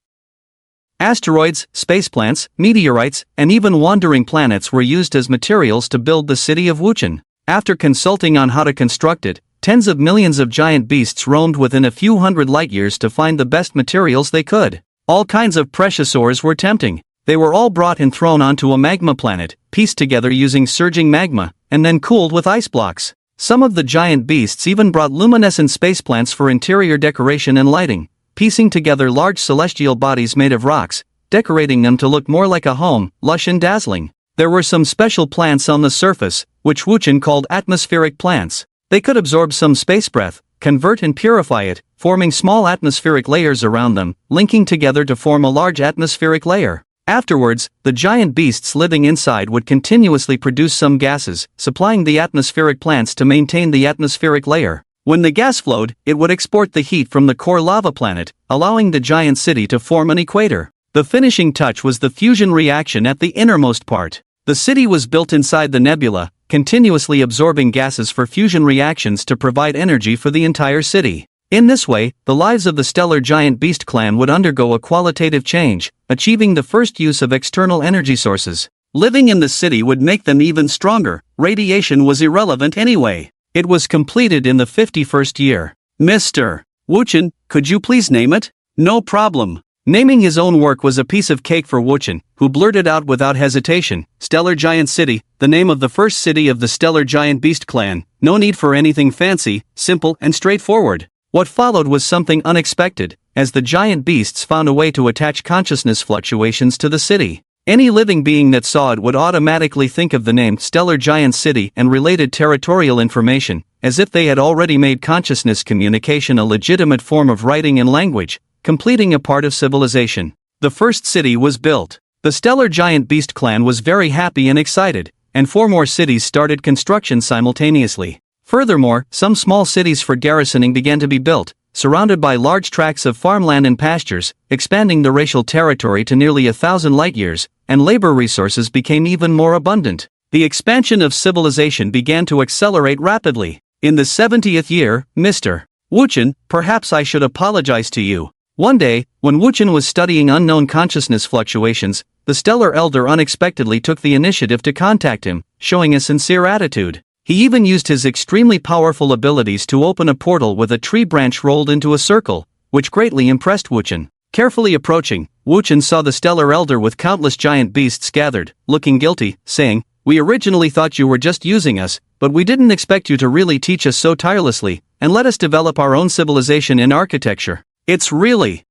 Asteroids, space plants, meteorites, and even wandering planets were used as materials to build the city of Wuchen. After consulting on how to construct it, tens of millions of giant beasts roamed within a few hundred light-years to find the best materials they could. All kinds of precious ores were tempting. They were all brought and thrown onto a magma planet, pieced together using surging magma, and then cooled with ice blocks. Some of the giant beasts even brought luminescent space plants for interior decoration and lighting, piecing together large celestial bodies made of rocks, decorating them to look more like a home, lush and dazzling. There were some special plants on the surface, which Wuchen called atmospheric plants. They could absorb some space breath, convert and purify it, forming small atmospheric layers around them, linking together to form a large atmospheric layer. Afterwards, the giant beasts living inside would continuously produce some gases, supplying the atmospheric plants to maintain the atmospheric layer. When the gas flowed, it would export the heat from the core lava planet, allowing the giant city to form an equator. The finishing touch was the fusion reaction at the innermost part. The city was built inside the nebula, continuously absorbing gases for fusion reactions to provide energy for the entire city. In this way, the lives of the stellar giant beast clan would undergo a qualitative change, achieving the first use of external energy sources. Living in the city would make them even stronger. Radiation was irrelevant anyway. It was completed in the 51st year. Mr. Wuchen, could you please name it? No problem. Naming his own work was a piece of cake for Wuchen, who blurted out without hesitation, Stellar Giant City, the name of the first city of the Stellar Giant Beast clan. No need for anything fancy, simple and straightforward. What followed was something unexpected, as the giant beasts found a way to attach consciousness fluctuations to the city. Any living being that saw it would automatically think of the name Stellar Giant City and related territorial information, as if they had already made consciousness communication a legitimate form of writing and language, completing a part of civilization. The first city was built. The Stellar Giant Beast clan was very happy and excited, and 4 more cities started construction simultaneously. Furthermore, some small cities for garrisoning began to be built, surrounded by large tracts of farmland and pastures, expanding the racial territory to nearly 1,000 light-years, and labor resources became even more abundant. The expansion of civilization began to accelerate rapidly. In the 70th year, Mr. Wuchen, perhaps I should apologize to you. One day, when Wuchen was studying unknown consciousness fluctuations, the Stellar Elder unexpectedly took the initiative to contact him, showing a sincere attitude. He even used his extremely powerful abilities to open a portal with a tree branch rolled into a circle, which greatly impressed Wuchen. Carefully approaching, Wuchen saw the Stellar Elder with countless giant beasts gathered, looking guilty, saying, "We originally thought you were just using us, but we didn't expect you to really teach us so tirelessly, and let us develop our own civilization in architecture. It's really.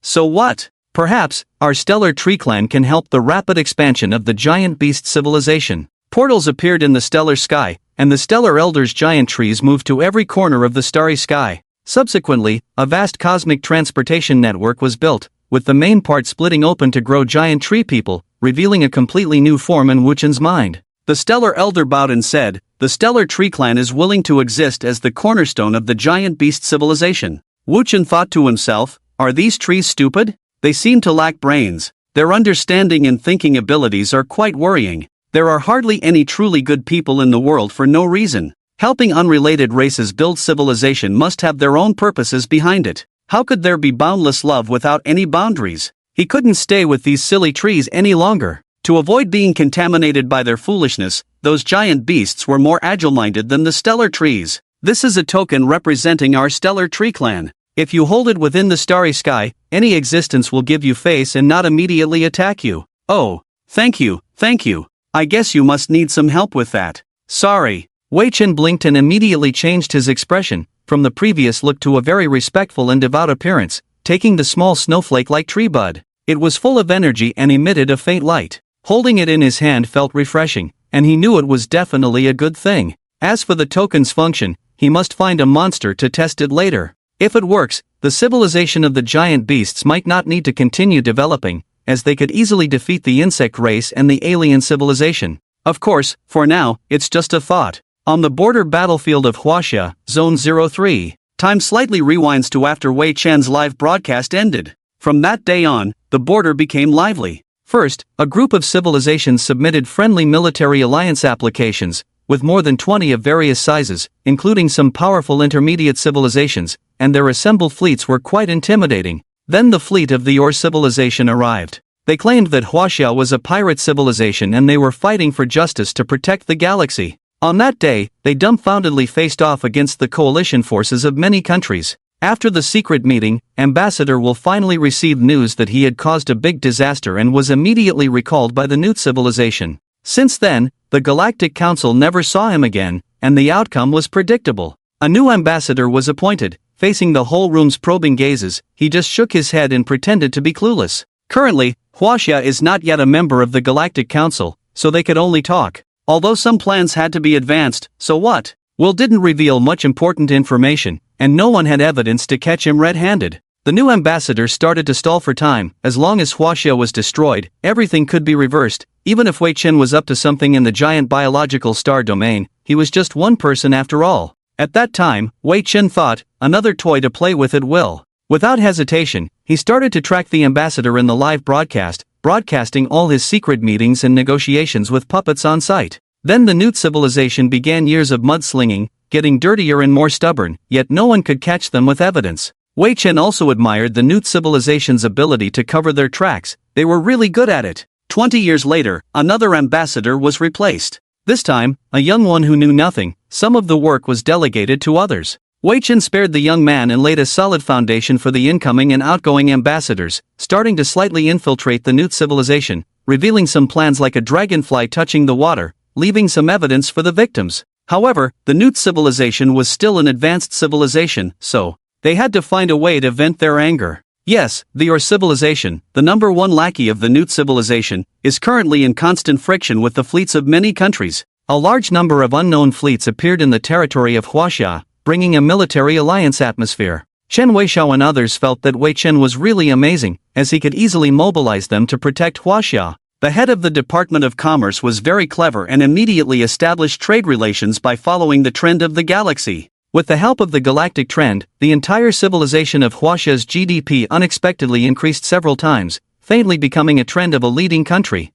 So what? Perhaps, our Stellar Tree Clan can help the rapid expansion of the giant beast civilization." Portals appeared in the stellar sky, and the Stellar Elder's giant trees moved to every corner of the starry sky. Subsequently, a vast cosmic transportation network was built, with the main part splitting open to grow giant tree people, revealing a completely new form in Wuchen's mind. The stellar elder bowed and said, "The stellar tree clan is willing to exist as the cornerstone of the giant beast civilization." Wu Chen thought to himself, "Are these trees stupid? They seem to lack brains. Their understanding and thinking abilities are quite worrying. There are hardly any truly good people in the world for no reason. Helping unrelated races build civilization must have their own purposes behind it. How could there be boundless love without any boundaries?" He couldn't stay with these silly trees any longer. To avoid being contaminated by their foolishness, those giant beasts were more agile-minded than the stellar trees. "This is a token representing our stellar tree clan. If you hold it within the starry sky, any existence will give you face and not immediately attack you." "Oh, thank you. I guess you must need some help with that." "Sorry." Wei Chen blinked and immediately changed his expression, from the previous look to a very respectful and devout appearance, taking the small snowflake-like tree bud. It was full of energy and emitted a faint light. Holding it in his hand felt refreshing, and he knew it was definitely a good thing. As for the token's function, he must find a monster to test it later. If it works, the civilization of the giant beasts might not need to continue developing, as they could easily defeat the insect race and the alien civilization. Of course, for now, it's just a thought. On the border battlefield of Huaxia, Zone 03, time slightly rewinds to after Wei Chen's live broadcast ended. From that day on, the border became lively. First, a group of civilizations submitted friendly military alliance applications, with more than 20 of various sizes, including some powerful intermediate civilizations, and their assembled fleets were quite intimidating. Then the fleet of the Ur civilization arrived. They claimed that Huaxia was a pirate civilization and they were fighting for justice to protect the galaxy. On that day, they dumbfoundedly faced off against the coalition forces of many countries. After the secret meeting, Ambassador will finally receive news that he had caused a big disaster and was immediately recalled by the new civilization. Since then, the Galactic Council never saw him again, and the outcome was predictable. A new ambassador was appointed. Facing the whole room's probing gazes, he just shook his head and pretended to be clueless. Currently, Huaxia is not yet a member of the Galactic Council, so they could only talk. Although some plans had to be advanced, so what? Will didn't reveal much important information, and no one had evidence to catch him red-handed. The new ambassador started to stall for time. As long as Huaxia was destroyed, everything could be reversed. Even if Wei Chen was up to something in the giant biological star domain, he was just one person after all. At that time, Wei Chen thought, another toy to play with at will. Without hesitation, he started to track the ambassador in the live broadcast, broadcasting all his secret meetings and negotiations with puppets on site. Then the new civilization began years of mudslinging, getting dirtier and more stubborn, yet no one could catch them with evidence. Wei Chen also admired the new civilization's ability to cover their tracks. They were really good at it. 20 years later, another ambassador was replaced. This time, a young one who knew nothing. Some of the work was delegated to others. Wei Chen spared the young man and laid a solid foundation for the incoming and outgoing ambassadors, starting to slightly infiltrate the new civilization, revealing some plans like a dragonfly touching the water, leaving some evidence for the victims. However, the new civilization was still an advanced civilization, so they had to find a way to vent their anger. Yes, the Ur civilization, the number one lackey of the new civilization, is currently in constant friction with the fleets of many countries. A large number of unknown fleets appeared in the territory of Huaxia, bringing a military alliance atmosphere. Chen Weixiao and others felt that Wei Chen was really amazing, as he could easily mobilize them to protect Huaxia. The head of the Department of Commerce was very clever and immediately established trade relations by following the trend of the galaxy. With the help of the galactic trend, the entire civilization of Huaxia's GDP unexpectedly increased several times, faintly becoming a trend of a leading country.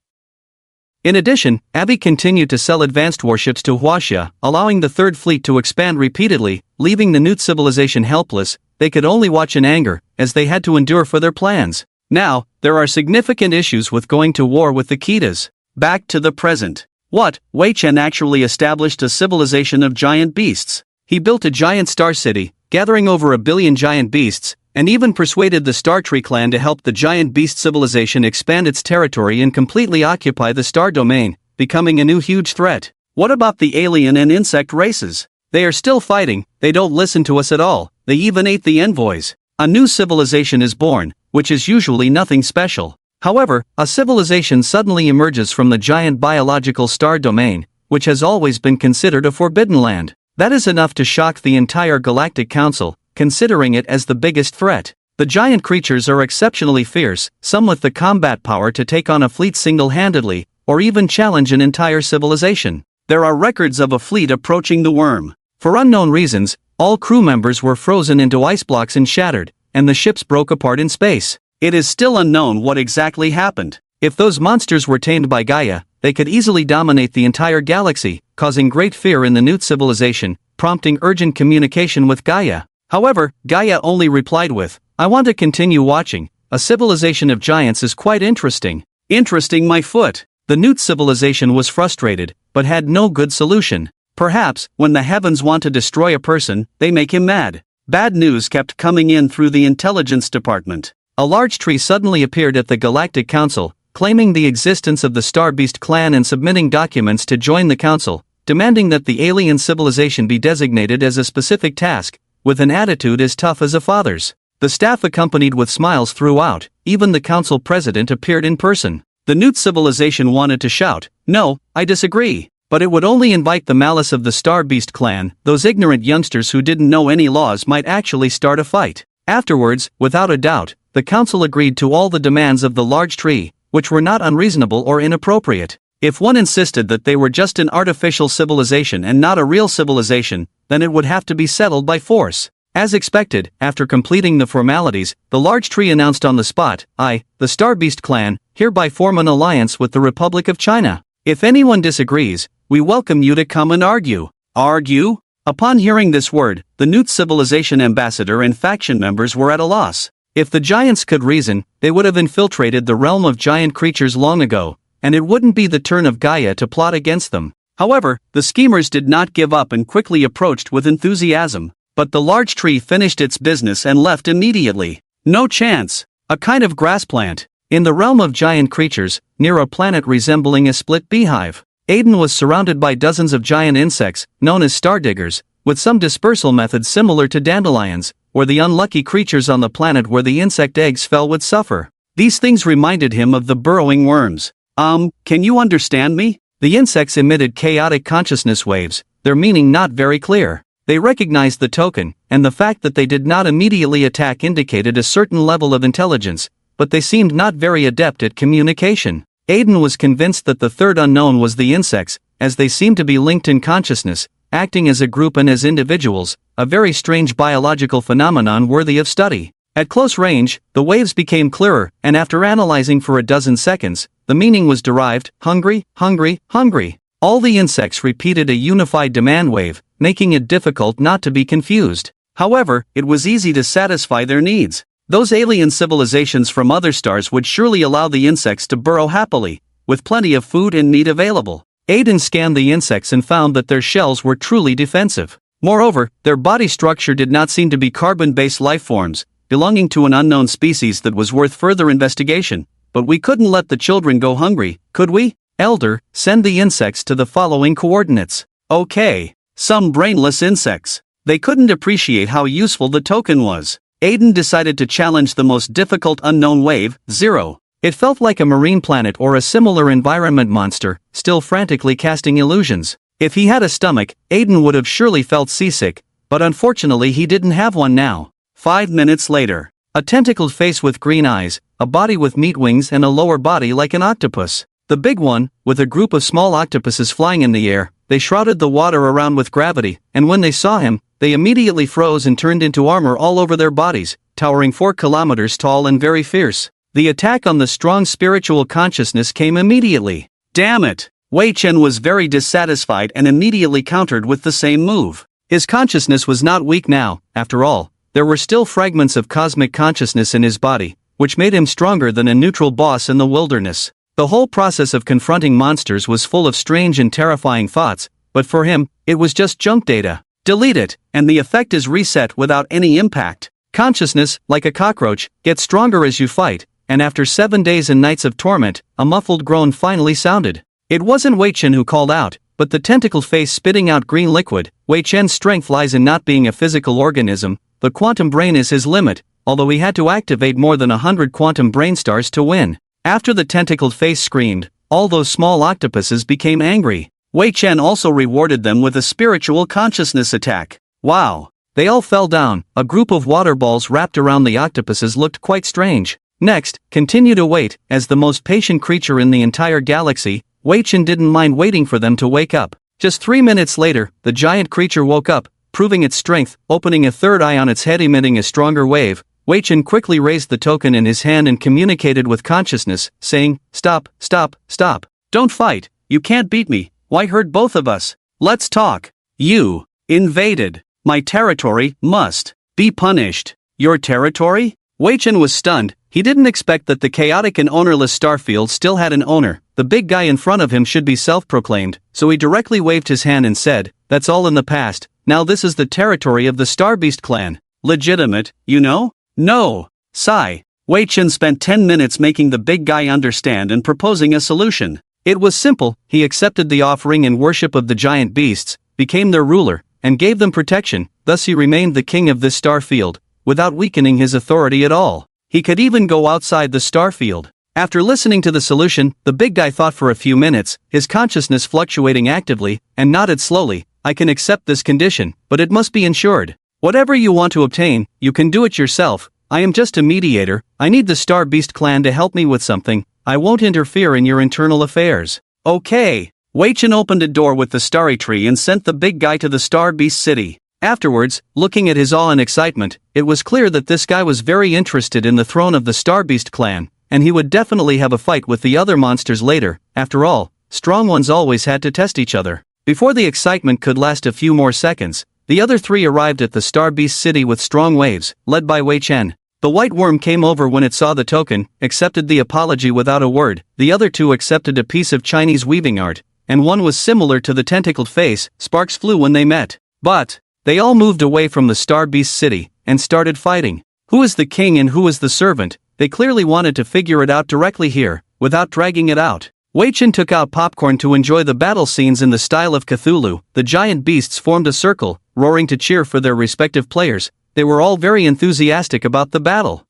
In addition, Avi continued to sell advanced warships to Huaxia, allowing the Third Fleet to expand repeatedly, leaving the new civilization helpless. They could only watch in anger, as they had to endure for their plans. Now, there are significant issues with going to war with the Ketas. Back to the present. What? Wei Chen actually established a civilization of giant beasts. He built a giant star city, gathering over 1 billion giant beasts, and even persuaded the Star Tree clan to help the giant beast civilization expand its territory and completely occupy the star domain, becoming a new huge threat. What about the alien and insect races? They are still fighting. They don't listen to us at all. They even ate the envoys. A new civilization is born, which is usually nothing special. However, a civilization suddenly emerges from the giant biological star domain, which has always been considered a forbidden land. That is enough to shock the entire Galactic Council, considering it as the biggest threat. The giant creatures are exceptionally fierce, some with the combat power to take on a fleet single-handedly, or even challenge an entire civilization. There are records of a fleet approaching the worm. For unknown reasons, all crew members were frozen into ice blocks and shattered, and the ships broke apart in space. It is still unknown what exactly happened. If those monsters were tamed by Gaia, they could easily dominate the entire galaxy, causing great fear in the new civilization, prompting urgent communication with Gaia. However, Gaia only replied with, "I want to continue watching. A civilization of giants is quite interesting." Interesting my foot. The Newt civilization was frustrated, but had no good solution. Perhaps, when the heavens want to destroy a person, they make him mad. Bad news kept coming in through the intelligence department. A large tree suddenly appeared at the Galactic Council, claiming the existence of the Star Beast clan and submitting documents to join the council, demanding that the alien civilization be designated as a specific task, with an attitude as tough as a father's. The staff accompanied with smiles throughout, even the council president appeared in person. The Newt civilization wanted to shout, "No, I disagree," but it would only invite the malice of the Star Beast clan. Those ignorant youngsters who didn't know any laws might actually start a fight. Afterwards, without a doubt, the council agreed to all the demands of the large tree, which were not unreasonable or inappropriate. If one insisted that they were just an artificial civilization and not a real civilization, then it would have to be settled by force. As expected, after completing the formalities, the large tree announced on the spot, "I, the Star Beast clan, hereby form an alliance with the Republic of China. If anyone disagrees, we welcome you to come and argue." Argue? Upon hearing this word, the Newt civilization ambassador and faction members were at a loss. If the giants could reason, they would have infiltrated the realm of giant creatures long ago, and it wouldn't be the turn of Gaia to plot against them. However, the schemers did not give up and quickly approached with enthusiasm. But the large tree finished its business and left immediately. No chance. A kind of grass plant. In the realm of giant creatures, near a planet resembling a split beehive, Aiden was surrounded by dozens of giant insects, known as star diggers, with some dispersal methods similar to dandelions, where the unlucky creatures on the planet where the insect eggs fell would suffer. These things reminded him of the burrowing worms. Can you understand me? The insects emitted chaotic consciousness waves, their meaning not very clear. They recognized the token, and the fact that they did not immediately attack indicated a certain level of intelligence, but they seemed not very adept at communication. Aiden was convinced that the third unknown was the insects, as they seemed to be linked in consciousness, acting as a group and as individuals, a very strange biological phenomenon worthy of study. At close range, the waves became clearer, and after analyzing for a dozen seconds, the meaning was derived: hungry, hungry, hungry. All the insects repeated a unified demand wave, making it difficult not to be confused. However, it was easy to satisfy their needs. Those alien civilizations from other stars would surely allow the insects to burrow happily, with plenty of food and meat available. Aiden scanned the insects and found that their shells were truly defensive. Moreover, their body structure did not seem to be carbon-based life forms, belonging to an unknown species that was worth further investigation. But we couldn't let the children go hungry, could we? Elder, send the insects to the following coordinates. Okay. Some brainless insects. They couldn't appreciate how useful the token was. Aiden decided to challenge the most difficult unknown wave, 0. It felt like a marine planet or a similar environment monster, still frantically casting illusions. If he had a stomach, Aiden would have surely felt seasick, but unfortunately he didn't have one now. 5 minutes later. A tentacled face with green eyes, a body with meat wings and a lower body like an octopus. The big one, with a group of small octopuses flying in the air, they shrouded the water around with gravity, and when they saw him, they immediately froze and turned into armor all over their bodies, towering 4 kilometers tall and very fierce. The attack on the strong spiritual consciousness came immediately. Damn it! Wei Chen was very dissatisfied and immediately countered with the same move. His consciousness was not weak now, after all. There were still fragments of cosmic consciousness in his body, which made him stronger than a neutral boss in the wilderness. The whole process of confronting monsters was full of strange and terrifying thoughts, but for him, it was just junk data. Delete it, and the effect is reset without any impact. Consciousness, like a cockroach, gets stronger as you fight, and after 7 days and nights of torment, a muffled groan finally sounded. It wasn't Wei Chen who called out, but the tentacled face spitting out green liquid. Wei Chen's strength lies in not being a physical organism. The quantum brain is his limit, although he had to activate more than 100 quantum brain stars to win. After the tentacled face screamed, all those small octopuses became angry. Wei Chen also rewarded them with a spiritual consciousness attack. Wow! They all fell down. A group of water balls wrapped around the octopuses looked quite strange. Next, continue to wait, as the most patient creature in the entire galaxy, Wei Chen didn't mind waiting for them to wake up. Just 3 minutes later, the giant creature woke up, proving its strength, opening a third eye on its head emitting a stronger wave. Wei Chen quickly raised the token in his hand and communicated with consciousness, saying, "Stop, stop, stop. Don't fight, you can't beat me, why hurt both of us? Let's talk. You invaded my territory, must be punished." Your territory? Wei Chen was stunned. He didn't expect that the chaotic and ownerless starfield still had an owner. The big guy in front of him should be self-proclaimed, so he directly waved his hand and said, "That's all in the past, now this is the territory of the Starbeast clan. Legitimate, you know?" "No." Sigh. Wei Chen spent 10 minutes making the big guy understand and proposing a solution. It was simple. He accepted the offering and worship of the giant beasts, became their ruler, and gave them protection. Thus he remained the king of this star field, without weakening his authority at all. He could even go outside the star field. After listening to the solution, the big guy thought for a few minutes, his consciousness fluctuating actively, and nodded slowly. "I can accept this condition, but it must be ensured. Whatever you want to obtain, you can do it yourself. I am just a mediator. I need the Star Beast clan to help me with something. I won't interfere in your internal affairs." "Okay." Wei Chen opened a door with the starry tree and sent the big guy to the Star Beast city. Afterwards, looking at his awe and excitement, it was clear that this guy was very interested in the throne of the Starbeast clan, and he would definitely have a fight with the other monsters later. After all, strong ones always had to test each other. Before the excitement could last a few more seconds, the other three arrived at the Starbeast city with strong waves, led by Wei Chen. The white worm came over when it saw the token, accepted the apology without a word. The other two accepted a piece of Chinese weaving art, and one was similar to the tentacled face. Sparks flew when they met. But they all moved away from the Star Beast city and started fighting. Who is the king and who is the servant? They clearly wanted to figure it out directly here, without dragging it out. Wei Chen took out popcorn to enjoy the battle scenes in the style of Cthulhu. The giant beasts formed a circle, roaring to cheer for their respective players. They were all very enthusiastic about the battle.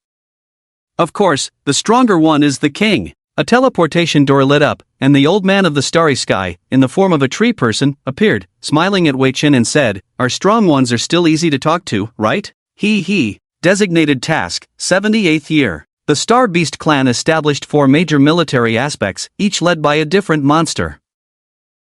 Of course, the stronger one is the king. A teleportation door lit up, and the old man of the starry sky, in the form of a tree person, appeared, smiling at Wei Chen and said, "Our strong ones are still easy to talk to, right?" He. Designated task, 78th year. The Star Beast clan established 4 major military aspects, each led by a different monster.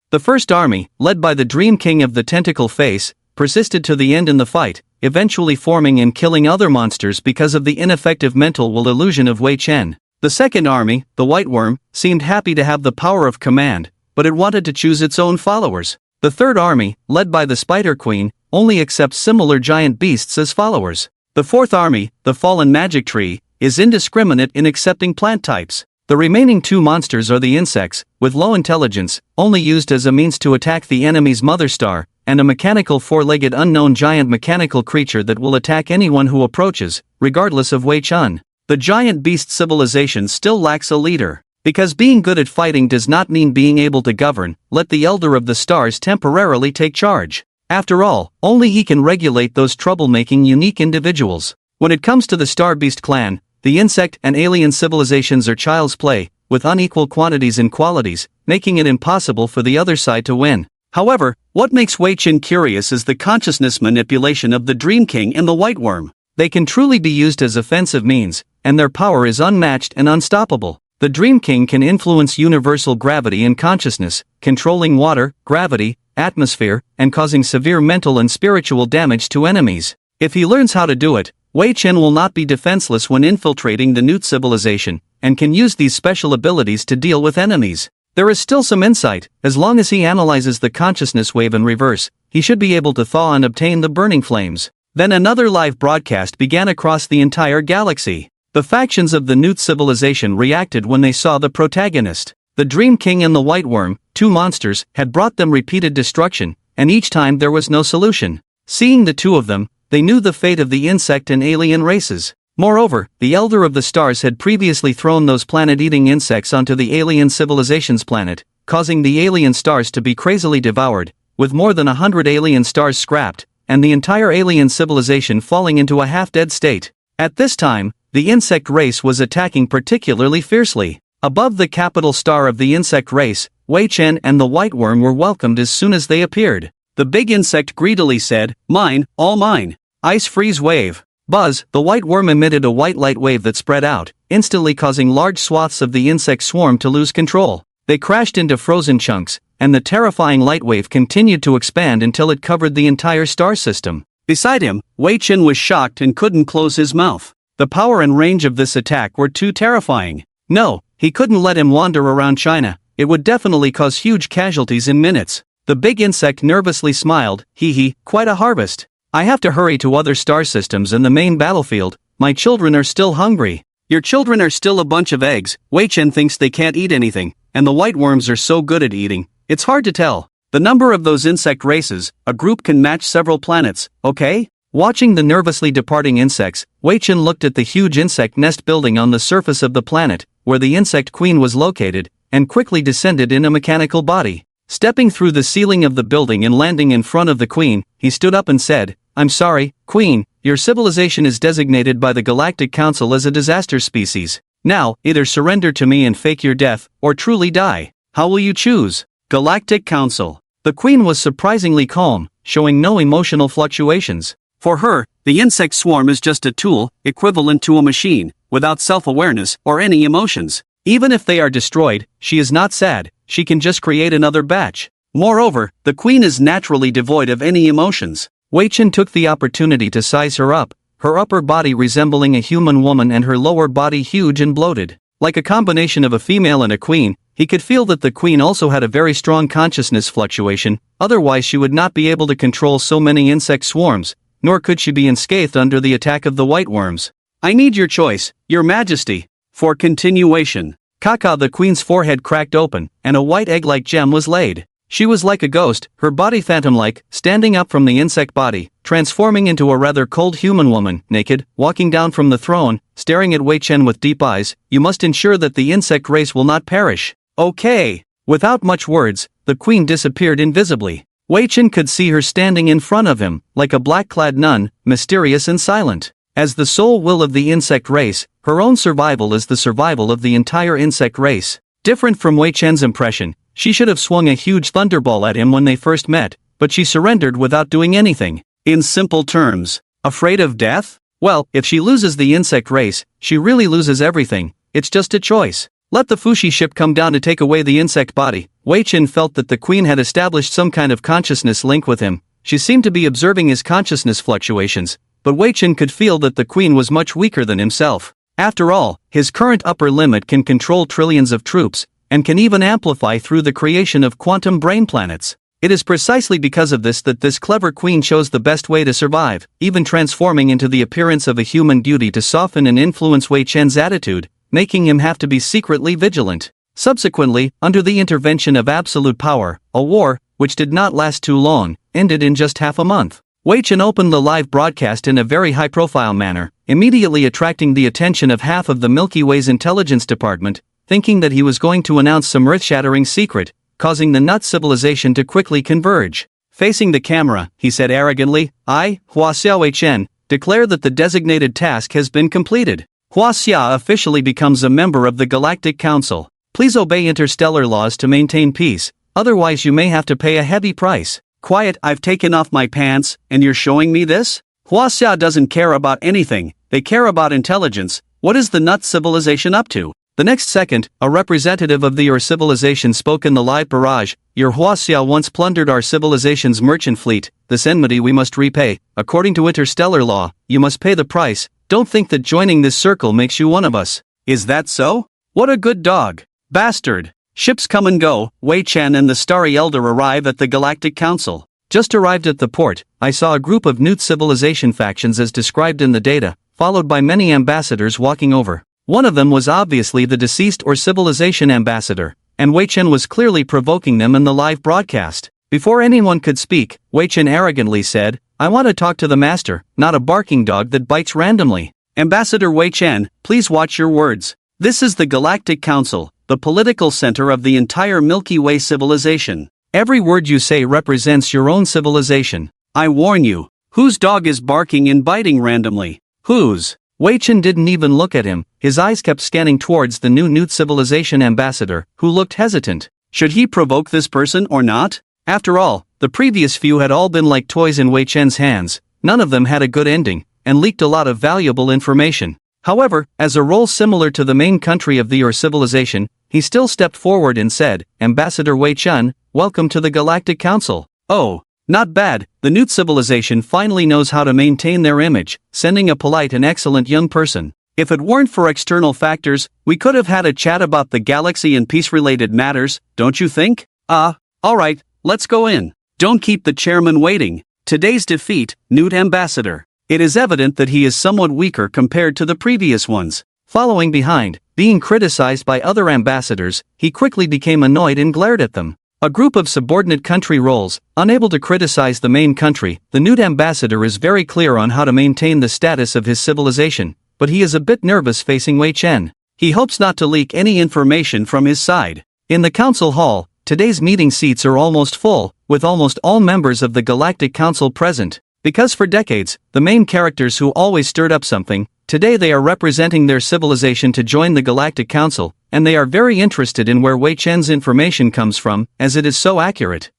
The first army, led by the Dream King of the Tentacle Face, persisted to the end in the fight, eventually forming and killing other monsters because of the ineffective mental will illusion of Wei Chen. The second army, the White Worm, seemed happy to have the power of command, but it wanted to choose its own followers. The third army, led by the Spider Queen, only accepts similar giant beasts as followers. The fourth army, the Fallen Magic Tree, is indiscriminate in accepting plant types. The remaining 2 monsters are the insects, with low intelligence, only used as a means to attack the enemy's mother star, and a mechanical 4-legged unknown giant mechanical creature that will attack anyone who approaches, regardless of Wei Chen. The giant beast civilization still lacks a leader. Because being good at fighting does not mean being able to govern, let the Elder of the Stars temporarily take charge. After all, only he can regulate those troublemaking unique individuals. When it comes to the Star Beast clan, the insect and alien civilizations are child's play, with unequal quantities and qualities, making it impossible for the other side to win. However, what makes Wei Chen curious is the consciousness manipulation of the Dream King and the White Worm. They can truly be used as offensive means, and their power is unmatched and unstoppable. The Dream King can influence universal gravity and consciousness, controlling water, gravity, atmosphere, and causing severe mental and spiritual damage to enemies. If he learns how to do it, Wei Chen will not be defenseless when infiltrating the new civilization, and can use these special abilities to deal with enemies. There is still some insight. As long as he analyzes the consciousness wave in reverse, he should be able to thaw and obtain the burning flames. Then another live broadcast began across the entire galaxy. The factions of the Newt civilization reacted when they saw the protagonist. The Dream King and the White Worm, 2 monsters, had brought them repeated destruction, and each time there was no solution. Seeing the 2 of them, they knew the fate of the insect and alien races. Moreover, the Elder of the Stars had previously thrown those planet-eating insects onto the alien civilization's planet, causing the alien stars to be crazily devoured, with more than 100 alien stars scrapped, and the entire alien civilization falling into a half-dead state. At this time, the insect race was attacking particularly fiercely. Above the capital star of the insect race, Wei Chen and the White Worm were welcomed as soon as they appeared. The big insect greedily said, "Mine, all mine." Ice freeze wave. Buzz, the White Worm emitted a white light wave that spread out, instantly causing large swaths of the insect swarm to lose control. They crashed into frozen chunks, and the terrifying light wave continued to expand until it covered the entire star system. Beside him, Wei Chen was shocked and couldn't close his mouth. The power and range of this attack were too terrifying. No, he couldn't let him wander around China. It would definitely cause huge casualties in minutes. The big insect nervously smiled, hee hee, quite a harvest. I have to hurry to other star systems and the main battlefield. My children are still hungry. Your children are still a bunch of eggs. Wei Chen thinks they can't eat anything, and the white worms are so good at eating. It's hard to tell. The number of those insect races, a group can match several planets, okay? Watching the nervously departing insects, Wei Chen looked at the huge insect nest building on the surface of the planet, where the insect queen was located, and quickly descended in a mechanical body. Stepping through the ceiling of the building and landing in front of the queen, he stood up and said, "I'm sorry, Queen, your civilization is designated by the Galactic Council as a disaster species. Now, either surrender to me and fake your death, or truly die. How will you choose?" Galactic Council. The queen was surprisingly calm, showing no emotional fluctuations. For her, the insect swarm is just a tool, equivalent to a machine, without self-awareness or any emotions. Even if they are destroyed, she is not sad, she can just create another batch. Moreover, the queen is naturally devoid of any emotions. Wei Chen took the opportunity to size her up, her upper body resembling a human woman and her lower body huge and bloated. Like a combination of a female and a queen, he could feel that the queen also had a very strong consciousness fluctuation, otherwise she would not be able to control so many insect swarms, nor could she be unscathed under the attack of the white worms. "I need your choice, Your Majesty." For continuation. Kaka, the queen's forehead cracked open, and a white egg-like gem was laid. She was like a ghost, her body phantom-like, standing up from the insect body, transforming into a rather cold human woman, naked, walking down from the throne, staring at Wei Chen with deep eyes. "You must ensure that the insect race will not perish." "Okay." Without much words, the queen disappeared invisibly. Wei Chen could see her standing in front of him, like a black-clad nun, mysterious and silent. As the sole will of the insect race, her own survival is the survival of the entire insect race. Different from Wei Chen's impression, she should have swung a huge thunderball at him when they first met, but she surrendered without doing anything. In simple terms, afraid of death? Well, if she loses the insect race, she really loses everything. It's just a choice. Let the Fushi ship come down to take away the insect body. Wei Chen felt that the queen had established some kind of consciousness link with him. She seemed to be observing his consciousness fluctuations, but Wei Chen could feel that the queen was much weaker than himself. After all, his current upper limit can control trillions of troops, and can even amplify through the creation of quantum brain planets. It is precisely because of this that this clever queen chose the best way to survive, even transforming into the appearance of a human beauty to soften and influence Wei Chen's attitude, making him have to be secretly vigilant. Subsequently, under the intervention of absolute power, a war, which did not last too long, ended in just half a month. Wei Chen opened the live broadcast in a very high-profile manner, immediately attracting the attention of half of the Milky Way's intelligence department, thinking that he was going to announce some earth-shattering secret, causing the nut civilization to quickly converge. Facing the camera, he said arrogantly, "I, Hua Xiao Wei Chen, declare that the designated task has been completed. Hua Xia officially becomes a member of the Galactic Council. Please obey interstellar laws to maintain peace, otherwise you may have to pay a heavy price." "Quiet, I've taken off my pants, and you're showing me this?" Hua Xia doesn't care about anything, they care about intelligence. What is the nut civilization up to? The next second, a representative of your civilization spoke in the live barrage. "Your Hua Xia once plundered our civilization's merchant fleet. This enmity we must repay. According to interstellar law, you must pay the price. Don't think that joining this circle makes you one of us." "Is that so? What a good dog. Bastard." Ships come and go. Wei Chen and the Starry Elder arrive at the Galactic Council. Just arrived at the port, I saw a group of new civilization factions as described in the data, followed by many ambassadors walking over. One of them was obviously the deceased or civilization ambassador, and Wei Chen was clearly provoking them in the live broadcast. Before anyone could speak, Wei Chen arrogantly said, "I want to talk to the master, not a barking dog that bites randomly." "Ambassador Wei Chen, please watch your words. This is the Galactic Council, the political center of the entire Milky Way civilization. Every word you say represents your own civilization. I warn you, whose dog is barking and biting randomly? Whose?" Wei Chen didn't even look at him, his eyes kept scanning towards the new civilization ambassador, who looked hesitant. Should he provoke this person or not? After all, the previous few had all been like toys in Wei Chen's hands, none of them had a good ending, and leaked a lot of valuable information. However, as a role similar to the main country of your civilization, he still stepped forward and said, "Ambassador Wei Chun, welcome to the Galactic Council." Oh, not bad, the new civilization finally knows how to maintain their image, sending a polite and excellent young person. If it weren't for external factors, we could have had a chat about the galaxy and peace-related matters, don't you think? Alright, let's go in. Don't keep the chairman waiting. Today's defeat, Newt Ambassador. It is evident that he is somewhat weaker compared to the previous ones. Following behind, being criticized by other ambassadors, he quickly became annoyed and glared at them. A group of subordinate country roles, unable to criticize the main country, the Newt Ambassador is very clear on how to maintain the status of his civilization, but he is a bit nervous facing Wei Chen. He hopes not to leak any information from his side. In the council hall, today's meeting seats are almost full, with almost all members of the Galactic Council present. Because for decades, the main characters who always stirred up something, today they are representing their civilization to join the Galactic Council, and they are very interested in where Wei Chen's information comes from, as it is so accurate.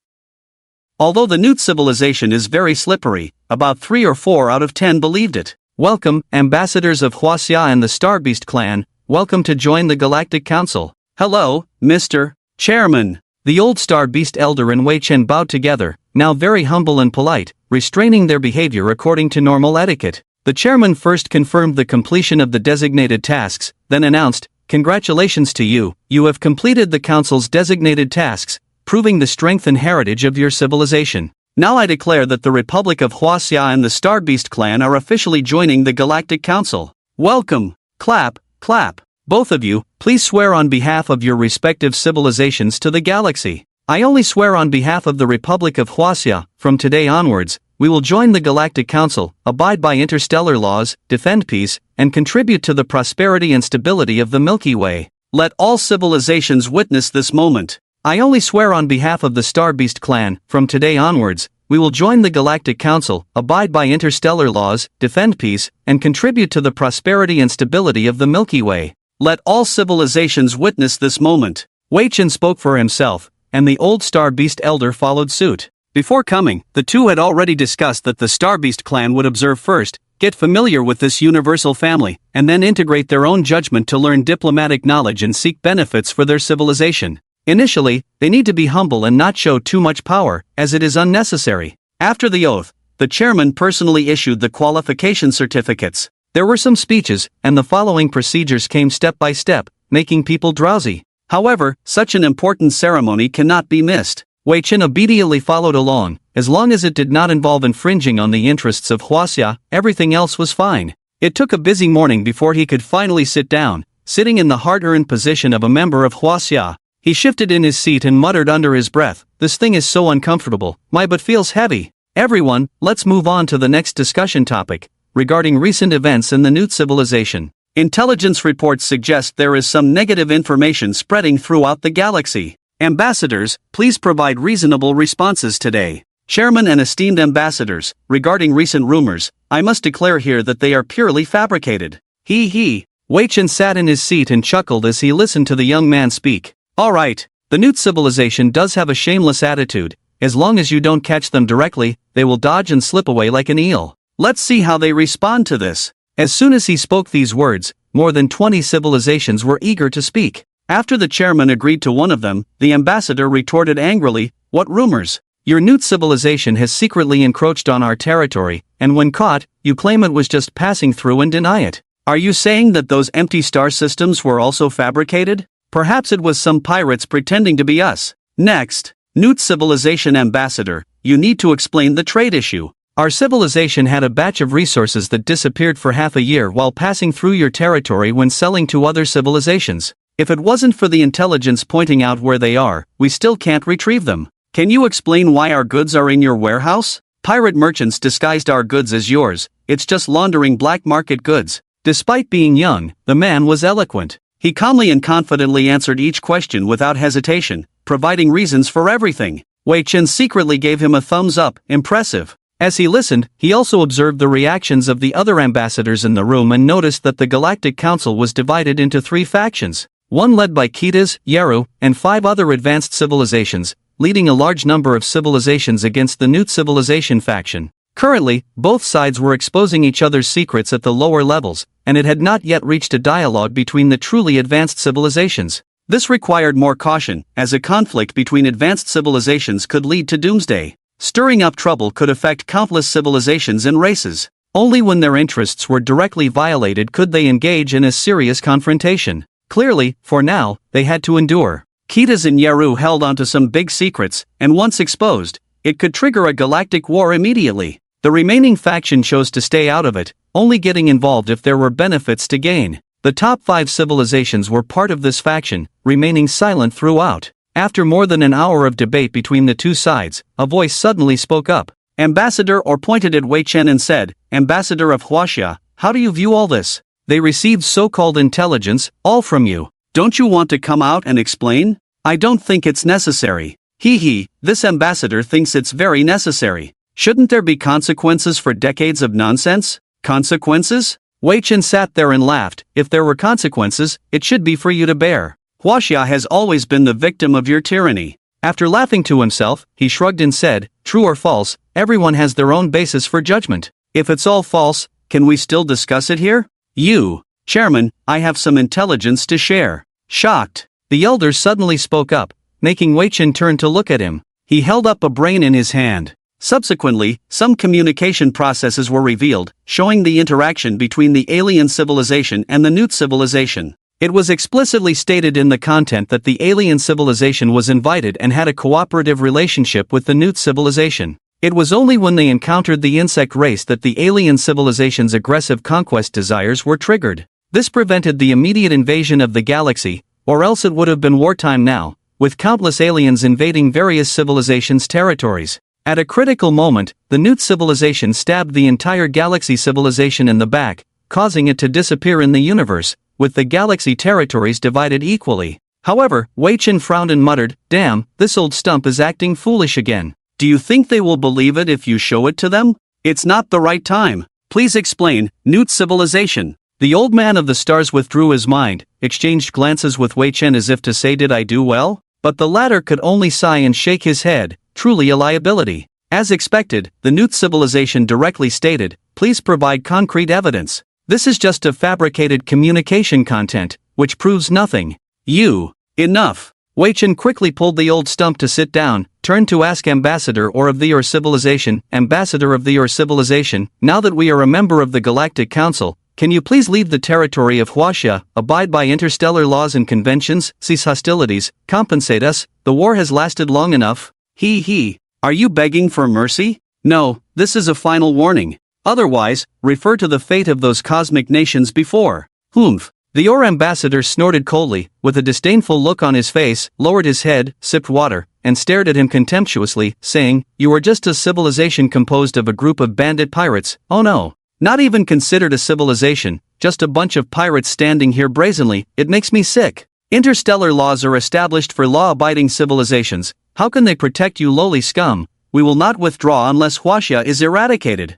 Although the Newt civilization is very slippery, about 3 or 4 out of 10 believed it. Welcome, ambassadors of Huaxia and the Starbeast clan, welcome to join the Galactic Council. Hello, Mr. Chairman. The old Starbeast elder and Wei Chen bowed together, now very humble and polite, restraining their behavior according to normal etiquette. The chairman first confirmed the completion of the designated tasks, then announced, "Congratulations to you, you have completed the council's designated tasks, proving the strength and heritage of your civilization. Now I declare that the Republic of Huaxia and the Starbeast clan are officially joining the Galactic Council. Welcome." Clap, clap. Both of you, please swear on behalf of your respective civilizations to the galaxy. I only swear on behalf of the Republic of Huaxia. From today onwards, we will join the Galactic Council, abide by interstellar laws, defend peace, and contribute to the prosperity and stability of the Milky Way. Let all civilizations witness this moment. I only swear on behalf of the Starbeast clan. From today onwards, we will join the Galactic Council, abide by interstellar laws, defend peace, and contribute to the prosperity and stability of the Milky Way. Let all civilizations witness this moment. Wei Chen spoke for himself, and the old Starbeast elder followed suit. Before coming, the two had already discussed that the Starbeast clan would observe first, get familiar with this universal family, and then integrate their own judgment to learn diplomatic knowledge and seek benefits for their civilization. Initially, they need to be humble and not show too much power, as it is unnecessary. After the oath, the chairman personally issued the qualification certificates. There were some speeches, and the following procedures came step by step, making people drowsy. However, such an important ceremony cannot be missed. Wei Chen obediently followed along. As long as it did not involve infringing on the interests of Huaxia, everything else was fine. It took a busy morning before he could finally sit down, sitting in the hard-earned position of a member of Huaxia. He shifted in his seat and muttered under his breath, "This thing is so uncomfortable, my butt feels heavy." Everyone, let's move on to the next discussion topic, regarding recent events in the Newt civilization. Intelligence reports suggest there is some negative information spreading throughout the galaxy. Ambassadors, please provide reasonable responses today. Chairman and esteemed ambassadors, regarding recent rumors, I must declare here that they are purely fabricated. He. Wei Chen sat in his seat and chuckled as he listened to the young man speak. Alright, the Newt civilization does have a shameless attitude. As long as you don't catch them directly, they will dodge and slip away like an eel. Let's see how they respond to this. As soon as he spoke these words, more than 20 civilizations were eager to speak. After the chairman agreed to one of them, the ambassador retorted angrily, "What rumors? Your Newt civilization has secretly encroached on our territory, and when caught, you claim it was just passing through and deny it. Are you saying that those empty star systems were also fabricated? Perhaps it was some pirates pretending to be us." Next, Newt civilization ambassador, you need to explain the trade issue. Our civilization had a batch of resources that disappeared for half a year while passing through your territory when selling to other civilizations. If it wasn't for the intelligence pointing out where they are, we still can't retrieve them. Can you explain why our goods are in your warehouse? Pirate merchants disguised our goods as yours, it's just laundering black market goods. Despite being young, the man was eloquent. He calmly and confidently answered each question without hesitation, providing reasons for everything. Wei Chen secretly gave him a thumbs up, impressive. As he listened, he also observed the reactions of the other ambassadors in the room and noticed that the Galactic Council was divided into 3 factions, one led by Kitas, Yaru, and 5 other advanced civilizations, leading a large number of civilizations against the Newt civilization faction. Currently, both sides were exposing each other's secrets at the lower levels, and it had not yet reached a dialogue between the truly advanced civilizations. This required more caution, as a conflict between advanced civilizations could lead to doomsday. Stirring up trouble could affect countless civilizations and races. Only when their interests were directly violated could they engage in a serious confrontation. Clearly, for now, they had to endure. Ketas and Yaru held onto some big secrets, and once exposed, it could trigger a galactic war immediately. The remaining faction chose to stay out of it, only getting involved if there were benefits to gain. The top 5 civilizations were part of this faction, remaining silent throughout. After more than an hour of debate between the two sides, a voice suddenly spoke up. Ambassador or pointed at Wei Chen and said, "Ambassador of Huaxia, how do you view all this? They received so-called intelligence, all from you. Don't you want to come out and explain? I don't think it's necessary." This ambassador thinks it's very necessary. Shouldn't there be consequences for decades of nonsense? Consequences? Wei Chen sat there and laughed. If there were consequences, it should be for you to bear. Huaxia has always been the victim of your tyranny. After laughing to himself, he shrugged and said, "True or false, everyone has their own basis for judgment. If it's all false, can we still discuss it here? You, Chairman, I have some intelligence to share." Shocked, the elder suddenly spoke up, making Wei Chen turn to look at him. He held up a brain in his hand. Subsequently, some communication processes were revealed, showing the interaction between the alien civilization and the Newt civilization. It was explicitly stated in the content that the alien civilization was invited and had a cooperative relationship with the Newt civilization. It was only when they encountered the insect race that the alien civilization's aggressive conquest desires were triggered. This prevented the immediate invasion of the galaxy, or else it would have been wartime now, with countless aliens invading various civilizations' territories. At a critical moment, the Newt civilization stabbed the entire galaxy civilization in the back, causing it to disappear in the universe, with the galaxy territories divided equally. However, Wei Chen frowned and muttered, "Damn, this old stump is acting foolish again. Do you think they will believe it if you show it to them? It's not the right time. Please explain, Newt civilization." The old man of the stars withdrew his mind, exchanged glances with Wei Chen as if to say, "Did I do well?" But the latter could only sigh and shake his head, truly a liability. As expected, the Newt civilization directly stated, "Please provide concrete evidence. This is just a fabricated communication content, which proves nothing." Enough. Wei Chen quickly pulled the old stump to sit down, turned to ask Ambassador or of the Or civilization, "Ambassador of the Or civilization, now that we are a member of the Galactic Council, can you please leave the territory of Huaxia, abide by interstellar laws and conventions, cease hostilities, compensate us? The war has lasted long enough." Are you begging for mercy? No, this is a final warning. Otherwise, refer to the fate of those cosmic nations before. The Or ambassador snorted coldly, with a disdainful look on his face, lowered his head, sipped water, and stared at him contemptuously, saying, "You are just a civilization composed of a group of bandit pirates. Oh no. Not even considered a civilization, just a bunch of pirates standing here brazenly. It makes me sick. Interstellar laws are established for law-abiding civilizations. How can they protect you lowly scum? We will not withdraw unless Huaxia is eradicated."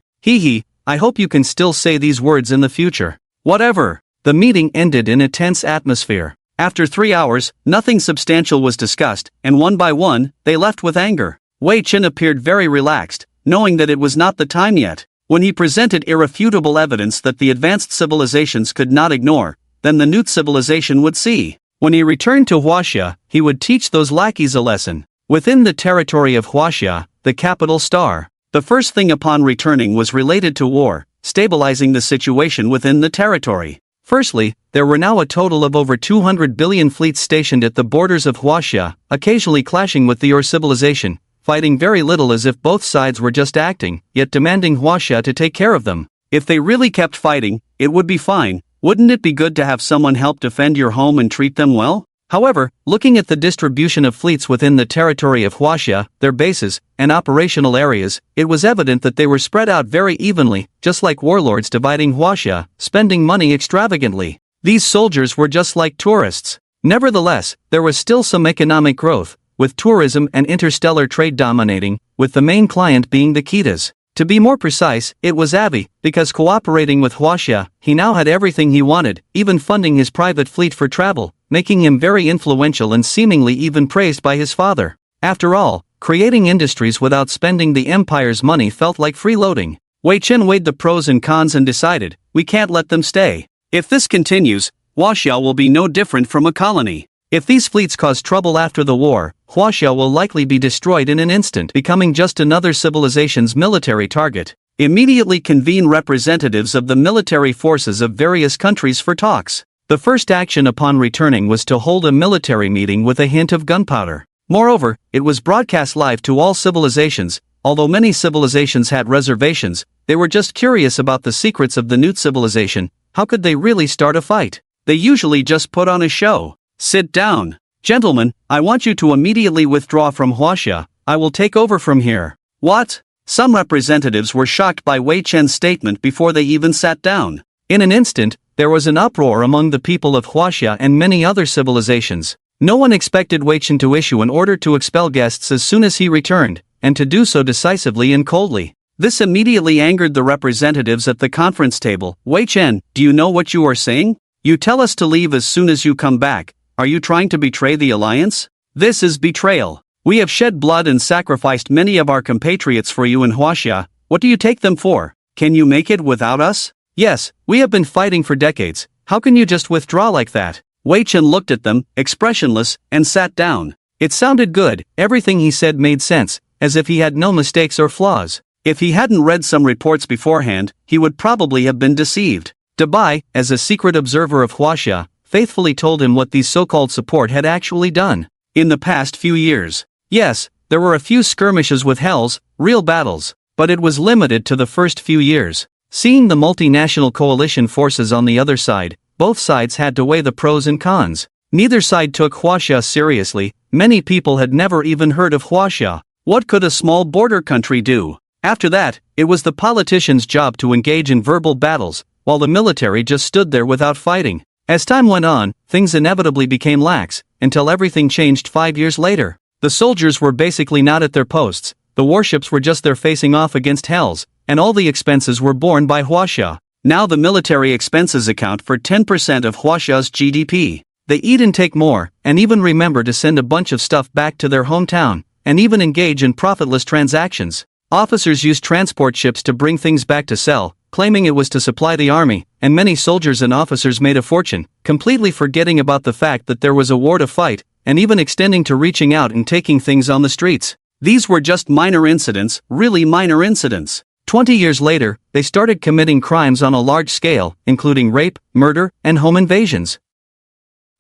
I hope you can still say these words in the future. Whatever. The meeting ended in a tense atmosphere. After 3 hours, nothing substantial was discussed, and one by one, they left with anger. Wei Chen appeared very relaxed, knowing that it was not the time yet. When he presented irrefutable evidence that the advanced civilizations could not ignore, then the Newt civilization would see. When he returned to Huaxia, he would teach those lackeys a lesson. Within the territory of Huaxia, the capital star, the first thing upon returning was related to war, stabilizing the situation within the territory. Firstly, there were now a total of over 200 billion fleets stationed at the borders of Huaxia, occasionally clashing with the Or civilization, fighting very little as if both sides were just acting, yet demanding Huaxia to take care of them. If they really kept fighting, it would be fine. Wouldn't it be good to have someone help defend your home and treat them well? However, looking at the distribution of fleets within the territory of Huaxia, their bases, and operational areas, it was evident that they were spread out very evenly, just like warlords dividing Huaxia, spending money extravagantly. These soldiers were just like tourists. Nevertheless, there was still some economic growth, with tourism and interstellar trade dominating, with the main client being the Ketas. To be more precise, it was Avi, because cooperating with Huaxia, he now had everything he wanted, even funding his private fleet for travel, making him very influential and seemingly even praised by his father. After all, creating industries without spending the empire's money felt like freeloading. Wei Chen weighed the pros and cons and decided, we can't let them stay. If this continues, Huaxia will be no different from a colony. If these fleets cause trouble after the war, Huaxia will likely be destroyed in an instant, becoming just another civilization's military target. Immediately convene representatives of the military forces of various countries for talks. The first action upon returning was to hold a military meeting with a hint of gunpowder. Moreover, it was broadcast live to all civilizations. Although many civilizations had reservations, they were just curious about the secrets of the new civilization. How could they really start a fight? They usually just put on a show. Sit down. Gentlemen, I want you to immediately withdraw from Huaxia. I will take over from here. What? Some representatives were shocked by Wei Chen's statement before they even sat down. In an instant, there was an uproar among the people of Huaxia and many other civilizations. No one expected Wei Chen to issue an order to expel guests as soon as he returned, and to do so decisively and coldly. This immediately angered the representatives at the conference table. Wei Chen, do you know what you are saying? You tell us to leave as soon as you come back. Are you trying to betray the alliance? This is betrayal. We have shed blood and sacrificed many of our compatriots for you in Huaxia. What do you take them for? Can you make it without us? Yes, we have been fighting for decades. How can you just withdraw like that? Wei Chen looked at them, expressionless, and sat down. It sounded good. Everything he said made sense, as if he had no mistakes or flaws. If he hadn't read some reports beforehand, he would probably have been deceived. Dabai, as a secret observer of Huaxia, faithfully told him what these so-called support had actually done. In the past few years. Yes, there were a few skirmishes with Hells, real battles, but it was limited to the first few years. Seeing the multinational coalition forces on the other side, both sides had to weigh the pros and cons. Neither side took Huaxia seriously. Many people had never even heard of Huaxia. What could a small border country do? After that, it was the politicians' job to engage in verbal battles, while the military just stood there without fighting. As time went on, things inevitably became lax, until everything changed 5 years later. The soldiers were basically not at their posts, the warships were just there facing off against Hells, and all the expenses were borne by Huaxia. Now the military expenses account for 10% of Huaxia's GDP. They eat and take more, and even remember to send a bunch of stuff back to their hometown, and even engage in profitless transactions. Officers used transport ships to bring things back to sell, claiming it was to supply the army, and many soldiers and officers made a fortune, completely forgetting about the fact that there was a war to fight, and even extending to reaching out and taking things on the streets. These were just minor incidents, really minor incidents. 20 years later, they started committing crimes on a large scale, including rape, murder, and home invasions.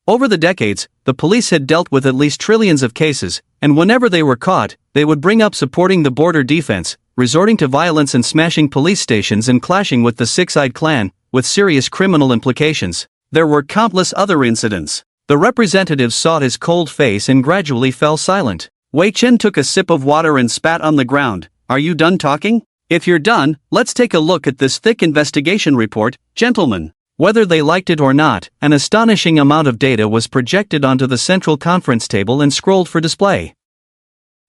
Over the decades, the police had dealt with at least trillions of cases, and whenever they were caught, they would bring up supporting the border defense, resorting to violence and smashing police stations and clashing with the Six-Eyed Clan, with serious criminal implications. There were countless other incidents. The representatives saw his cold face and gradually fell silent. Wei Chen took a sip of water and spat on the ground. Are you done talking? If you're done, let's take a look at this thick investigation report, gentlemen. Whether they liked it or not, an astonishing amount of data was projected onto the central conference table and scrolled for display.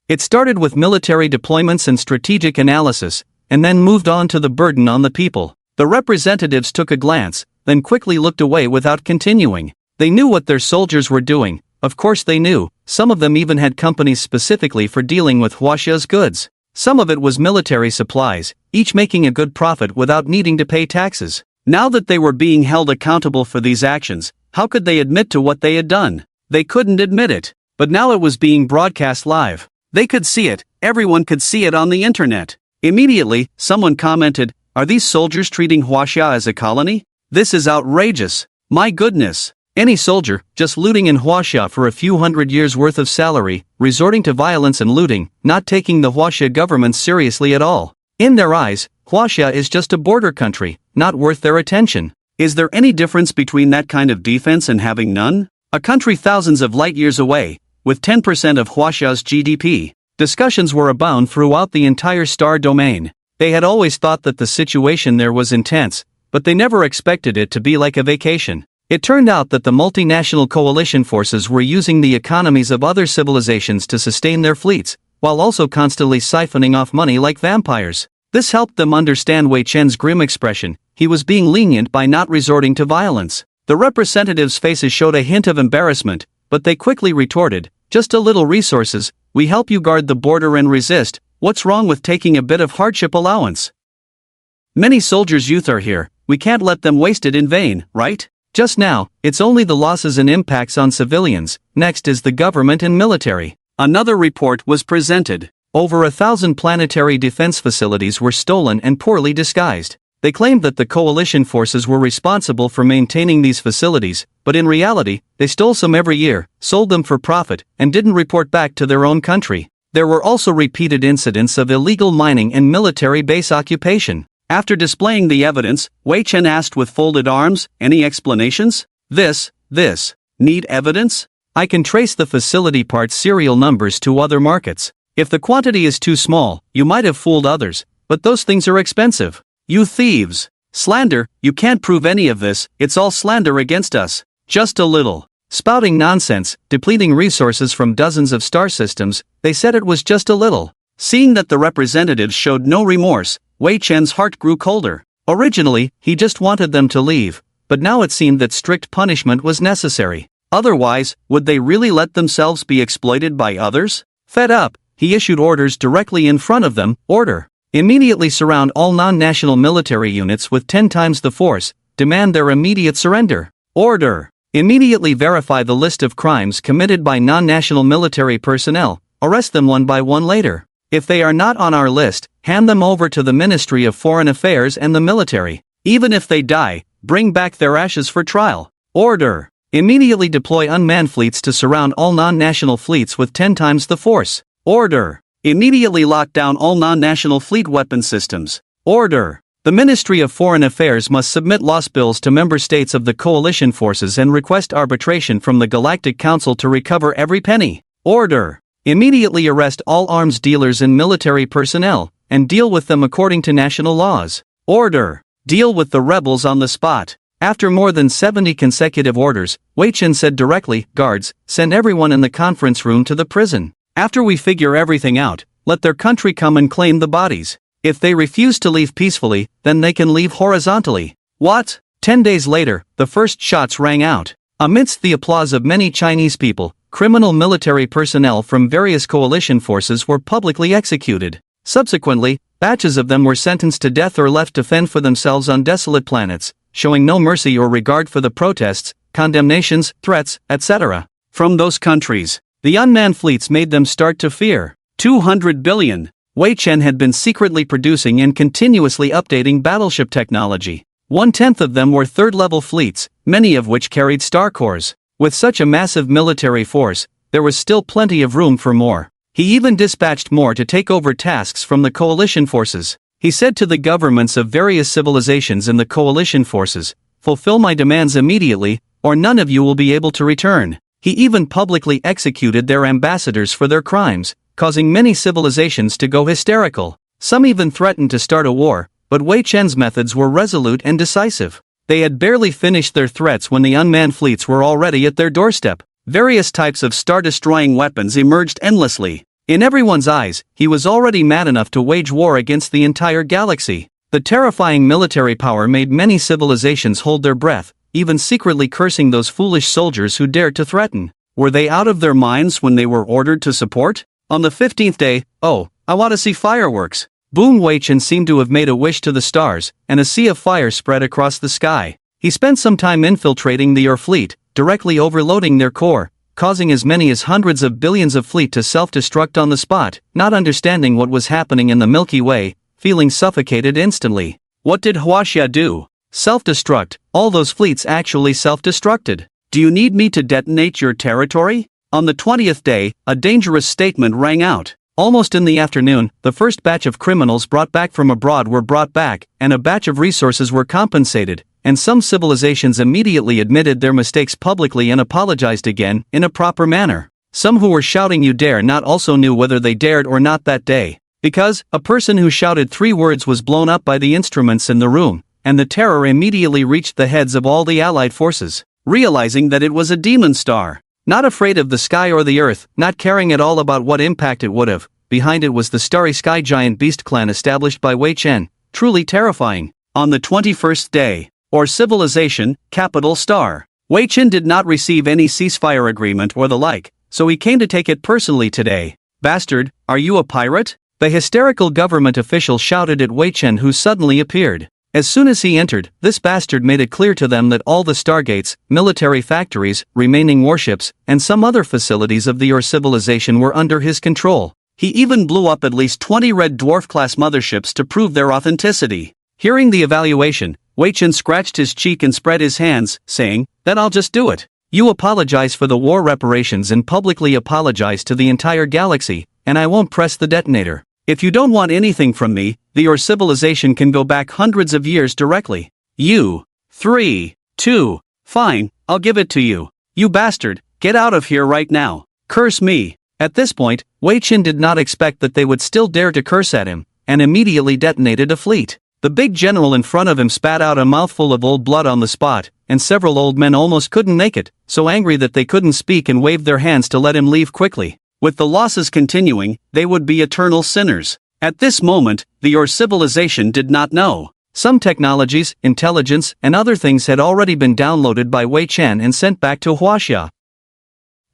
It started with military deployments and strategic analysis, and then moved on to the burden on the people. The representatives took a glance, then quickly looked away without continuing. They knew what their soldiers were doing. Of course they knew. Some of them even had companies specifically for dealing with Huaxia's goods. Some of it was military supplies, each making a good profit without needing to pay taxes. Now that they were being held accountable for these actions, how could they admit to what they had done? They couldn't admit it. But now it was being broadcast live. They could see it, everyone could see it on the internet. Immediately, someone commented, "Are these soldiers treating Huaxia as a colony? This is outrageous. My goodness. Any soldier, just looting in Huaxia for a few hundred years' worth of salary, resorting to violence and looting, not taking the Huaxia government seriously at all. In their eyes, Huaxia is just a border country, not worth their attention. Is there any difference between that kind of defense and having none? A country thousands of light years away, with 10% of Huaxia's GDP. Discussions were abound throughout the entire star domain. They had always thought that the situation there was intense, but they never expected it to be like a vacation. It turned out that the multinational coalition forces were using the economies of other civilizations to sustain their fleets, while also constantly siphoning off money like vampires. This helped them understand Wei Chen's grim expression. He was being lenient by not resorting to violence. The representatives' faces showed a hint of embarrassment, but they quickly retorted, "Just a little resources, we help you guard the border and resist. What's wrong with taking a bit of hardship allowance? Many soldiers' youth are here, we can't let them waste it in vain, right? Just now, it's only the losses and impacts on civilians, next is the government and military. Another report was presented. Over 1,000 planetary defense facilities were stolen and poorly disguised. They claimed that the coalition forces were responsible for maintaining these facilities, but in reality, they stole some every year, sold them for profit, and didn't report back to their own country. There were also repeated incidents of illegal mining and military base occupation. After displaying the evidence, Wei Chen asked with folded arms, "Any explanations? This. Need evidence? I can trace the facility parts serial numbers to other markets. If the quantity is too small, you might have fooled others, but those things are expensive. You thieves! Slander, you can't prove any of this, it's all slander against us. Just a little." Spouting nonsense, depleting resources from dozens of star systems, they said it was just a little. Seeing that the representatives showed no remorse, Wei Chen's heart grew colder. Originally, he just wanted them to leave, but now it seemed that strict punishment was necessary. Otherwise, would they really let themselves be exploited by others? Fed up, he issued orders directly in front of them. Order: immediately surround all non-national military units with 10 times the force, demand their immediate surrender. Order: immediately verify the list of crimes committed by non-national military personnel, arrest them one by one later. If they are not on our list, hand them over to the Ministry of Foreign Affairs and the military. Even if they die, bring back their ashes for trial. Order: immediately deploy unmanned fleets to surround all non-national fleets with 10 times the force. Order: immediately lock down all non-national fleet weapon systems. Order: the Ministry of Foreign Affairs must submit loss bills to member states of the coalition forces and request arbitration from the Galactic Council to recover every penny. Order: immediately arrest all arms dealers and military personnel, and deal with them according to national laws. Order: deal with the rebels on the spot. After more than 70 consecutive orders, Wei Chen said directly, "Guards, send everyone in the conference room to the prison. After we figure everything out, let their country come and claim the bodies. If they refuse to leave peacefully, then they can leave horizontally." What? 10 days later, the first shots rang out. Amidst the applause of many Chinese people, criminal military personnel from various coalition forces were publicly executed. Subsequently, batches of them were sentenced to death or left to fend for themselves on desolate planets, showing no mercy or regard for the protests, condemnations, threats, etc. From those countries, the unmanned fleets made them start to fear. 200 billion. Wei Chen had been secretly producing and continuously updating battleship technology. 1/10 of them were third-level fleets, many of which carried star cores. With such a massive military force, there was still plenty of room for more. He even dispatched more to take over tasks from the coalition forces. He said to the governments of various civilizations in the coalition forces, "Fulfill my demands immediately, or none of you will be able to return." He even publicly executed their ambassadors for their crimes, causing many civilizations to go hysterical. Some even threatened to start a war, but Wei Chen's methods were resolute and decisive. They had barely finished their threats when the unmanned fleets were already at their doorstep. Various types of star-destroying weapons emerged endlessly. In everyone's eyes, he was already mad enough to wage war against the entire galaxy. The terrifying military power made many civilizations hold their breath, even secretly cursing those foolish soldiers who dared to threaten. Were they out of their minds when they were ordered to support? On the 15th day, "Oh, I want to see fireworks." Boom! Wei Chen seemed to have made a wish to the stars, and a sea of fire spread across the sky. He spent some time infiltrating the Earth fleet, directly overloading their core, causing as many as hundreds of billions of fleet to self-destruct on the spot, not understanding what was happening in the Milky Way, feeling suffocated instantly. What did Huaxia do? Self-destruct. All those fleets actually self-destructed. Do you need me to detonate your territory? On the 20th day, a dangerous statement rang out. Almost in the afternoon, the first batch of criminals brought back from abroad were brought back, and a batch of resources were compensated, and some civilizations immediately admitted their mistakes publicly and apologized again, in a proper manner. Some who were shouting "you dare not" also knew whether they dared or not that day. Because, a person who shouted 3 words was blown up by the instruments in the room, and the terror immediately reached the heads of all the allied forces. Realizing that it was a demon star. Not afraid of the sky or the earth, not caring at all about what impact it would have, behind it was the starry sky giant beast clan established by Wei Chen, truly terrifying. On the 21st day, or civilization, capital star. Wei Chen did not receive any ceasefire agreement or the like, so he came to take it personally today. "Bastard, are you a pirate?" The hysterical government official shouted at Wei Chen, who suddenly appeared. As soon as he entered, this bastard made it clear to them that all the stargates, military factories, remaining warships, and some other facilities of the Your civilization were under his control. He even blew up at least 20 red dwarf-class motherships to prove their authenticity. Hearing the evaluation, Wei Chen scratched his cheek and spread his hands, saying, "Then I'll just do it. You apologize for the war reparations and publicly apologize to the entire galaxy, and I won't press the detonator. If you don't want anything from me, your civilization can go back hundreds of years directly. You. 3, 2, fine, I'll give it to you. You bastard, get out of here right now. Curse me." At this point, Wei Chen did not expect that they would still dare to curse at him, and immediately detonated a fleet. The big general in front of him spat out a mouthful of old blood on the spot, and several old men almost couldn't make it, so angry that they couldn't speak and waved their hands to let him leave quickly. With the losses continuing, they would be eternal sinners. At this moment, your civilization did not know. Some technologies, intelligence, and other things had already been downloaded by Wei Chen and sent back to Huaxia.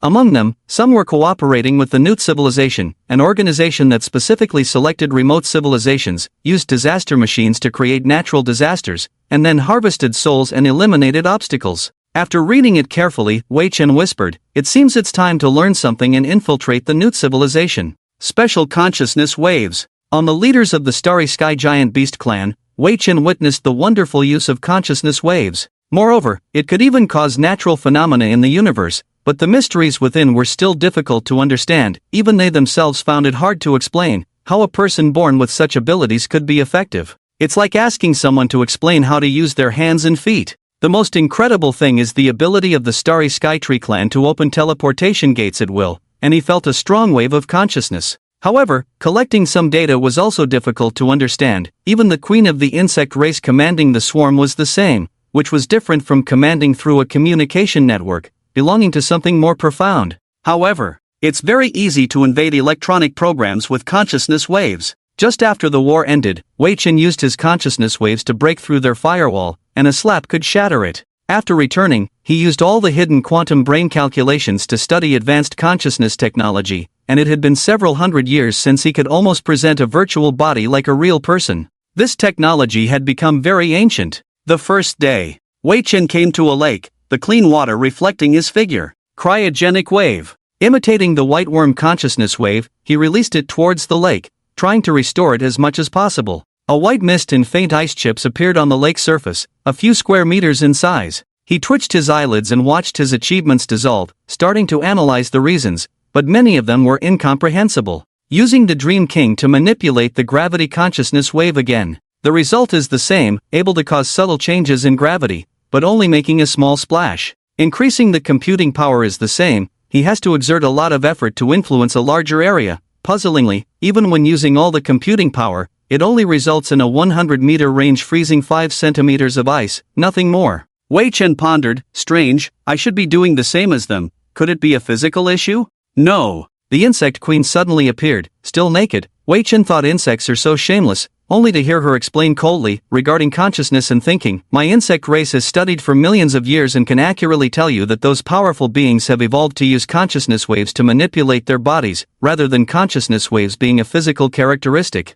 Among them, some were cooperating with the New Civilization, an organization that specifically selected remote civilizations, used disaster machines to create natural disasters, and then harvested souls and eliminated obstacles. After reading it carefully, Wei Chen whispered, "It seems it's time to learn something and infiltrate the New Civilization." Special consciousness waves. On the leaders of the Starry Sky Giant Beast clan, Wei Chen witnessed the wonderful use of consciousness waves. Moreover, it could even cause natural phenomena in the universe, but the mysteries within were still difficult to understand. Even they themselves found it hard to explain how a person born with such abilities could be effective. It's like asking someone to explain how to use their hands and feet. The most incredible thing is the ability of the Starry Sky Tree clan to open teleportation gates at will, and he felt a strong wave of consciousness. However, collecting some data was also difficult to understand. Even the queen of the insect race commanding the swarm was the same, which was different from commanding through a communication network, belonging to something more profound. However, it's very easy to invade electronic programs with consciousness waves. Just after the war ended, Wei Chen used his consciousness waves to break through their firewall, and a slap could shatter it. After returning, he used all the hidden quantum brain calculations to study advanced consciousness technology, and it had been several hundred years since he could almost present a virtual body like a real person. This technology had become very ancient. The first day, Wei Chen came to a lake, the clean water reflecting his figure. Cryogenic wave. Imitating the white worm consciousness wave, he released it towards the lake, trying to restore it as much as possible. A white mist and faint ice chips appeared on the lake surface, a few square meters in size. He twitched his eyelids and watched his achievements dissolve, starting to analyze the reasons, but many of them were incomprehensible. Using the Dream King to manipulate the gravity consciousness wave again. The result is the same, able to cause subtle changes in gravity, but only making a small splash. Increasing the computing power is the same, he has to exert a lot of effort to influence a larger area. Puzzlingly, even when using all the computing power, it only results in a 100-meter range freezing 5 centimeters of ice, nothing more. Wei Chen pondered, strange, I should be doing the same as them. Could it be a physical issue? No. The insect queen suddenly appeared, still naked. Wei Chen thought insects are so shameless, only to hear her explain coldly, regarding consciousness and thinking, my insect race has studied for millions of years and can accurately tell you that those powerful beings have evolved to use consciousness waves to manipulate their bodies, rather than consciousness waves being a physical characteristic.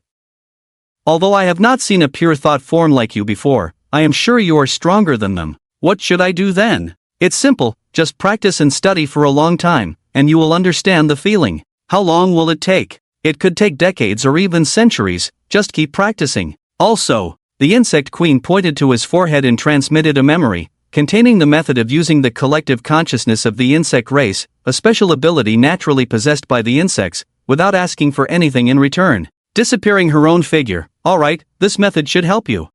Although I have not seen a pure thought form like you before, I am sure you are stronger than them. What should I do then? It's simple, just practice and study for a long time, and you will understand the feeling. How long will it take? It could take decades or even centuries, just keep practicing. Also, the insect queen pointed to his forehead and transmitted a memory, containing the method of using the collective consciousness of the insect race, a special ability naturally possessed by the insects, without asking for anything in return. Disappearing her own figure. Alright, this method should help you.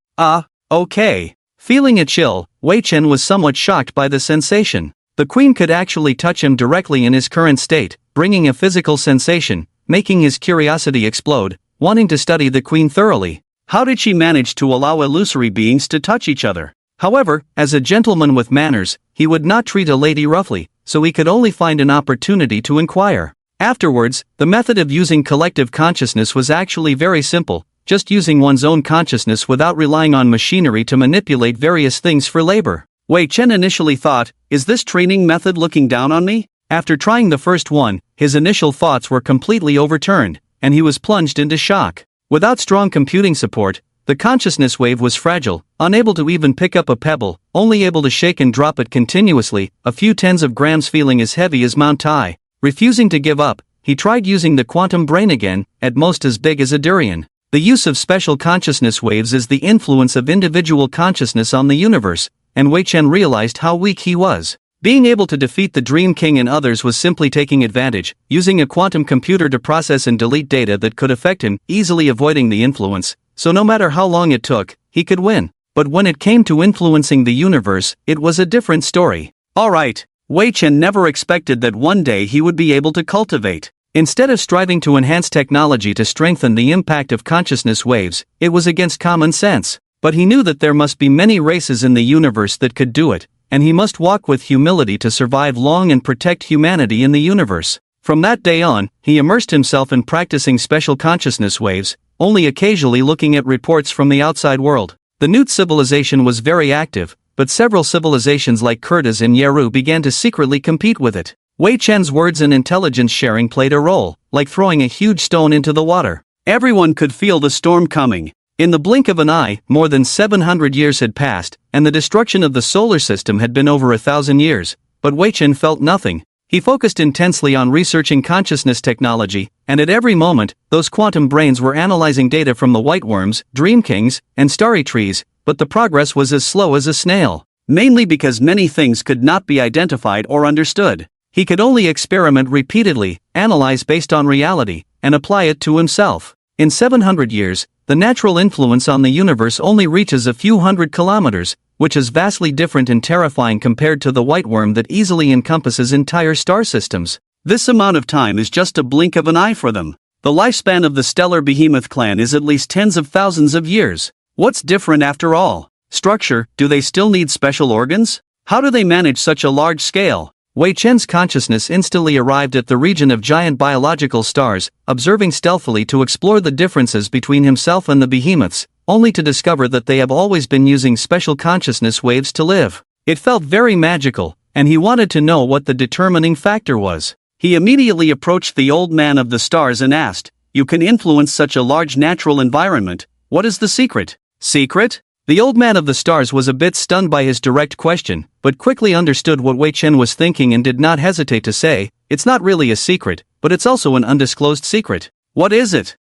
Okay. Feeling a chill, Wei Chen was somewhat shocked by the sensation. The queen could actually touch him directly in his current state, bringing a physical sensation, making his curiosity explode, wanting to study the queen thoroughly. How did she manage to allow illusory beings to touch each other? However, as a gentleman with manners, he would not treat a lady roughly, so he could only find an opportunity to inquire. Afterwards, the method of using collective consciousness was actually very simple, just using one's own consciousness without relying on machinery to manipulate various things for labor. Wei Chen initially thought, is this training method looking down on me? After trying the first one, his initial thoughts were completely overturned, and he was plunged into shock. Without strong computing support, The consciousness wave was fragile, unable to even pick up a pebble, only able to shake and drop it continuously, a few tens of grams, feeling as heavy as Mount Tai. Refusing to give up, he tried using the quantum brain again, at most as big as a durian. The use of special consciousness waves is the influence of individual consciousness on the universe, and Wei Chen realized how weak he was. Being able to defeat the Dream King and others was simply taking advantage, using a quantum computer to process and delete data that could affect him, easily avoiding the influence, so no matter how long it took, he could win. But when it came to influencing the universe, it was a different story. Alright, Wei Chen never expected that one day he would be able to cultivate. Instead of striving to enhance technology to strengthen the impact of consciousness waves, it was against common sense. But he knew that there must be many races in the universe that could do it, and he must walk with humility to survive long and protect humanity in the universe. From that day on, he immersed himself in practicing special consciousness waves, only occasionally looking at reports from the outside world. The Newt civilization was very active, but several civilizations like Kurtas and Yeru began to secretly compete with it. Wei Chen's words and intelligence sharing played a role, like throwing a huge stone into the water. Everyone could feel the storm coming. In the blink of an eye, more than 700 years had passed, and the destruction of the solar system had been over 1,000 years, but Wei Chen felt nothing. He focused intensely on researching consciousness technology, and at every moment, those quantum brains were analyzing data from the white worms, dream kings, and starry trees, but the progress was as slow as a snail. Mainly because many things could not be identified or understood. He could only experiment repeatedly, analyze based on reality, and apply it to himself. In 700 years, the natural influence on the universe only reaches a few hundred kilometers, which is vastly different and terrifying compared to the white worm that easily encompasses entire star systems. This amount of time is just a blink of an eye for them. The lifespan of the stellar behemoth clan is at least tens of thousands of years. What's different after all? Structure, do they still need special organs? How do they manage such a large scale? Wei Chen's consciousness instantly arrived at the region of giant biological stars, observing stealthily to explore the differences between himself and the behemoths, only to discover that they have always been using special consciousness waves to live. It felt very magical, and he wanted to know what the determining factor was. He immediately approached the old man of the stars and asked, "You can influence such a large natural environment, what is the secret?" Secret? The old man of the stars was a bit stunned by his direct question, but quickly understood what Wei Chen was thinking and did not hesitate to say, "It's not really a secret, but it's also an undisclosed secret." "What is it?"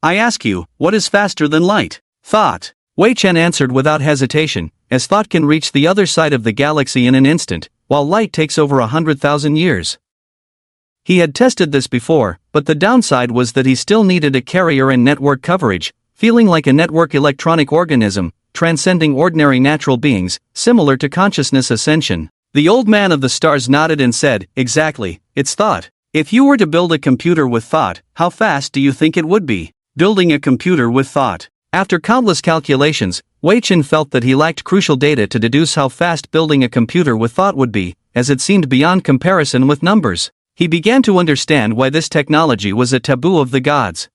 I ask you, what is faster than light?" "Thought." Wei Chen answered without hesitation, as thought can reach the other side of the galaxy in an instant, while light takes over 100,000 years. He had tested this before, but the downside was that he still needed a carrier and network coverage, feeling like a network electronic organism, transcending ordinary natural beings, similar to consciousness ascension. The old man of the stars nodded and said, "Exactly, it's thought. If you were to build a computer with thought, how fast do you think it would be?" Building a computer with thought. After countless calculations, Wei Chen felt that he lacked crucial data to deduce how fast building a computer with thought would be, as it seemed beyond comparison with numbers. He began to understand why this technology was a taboo of the gods.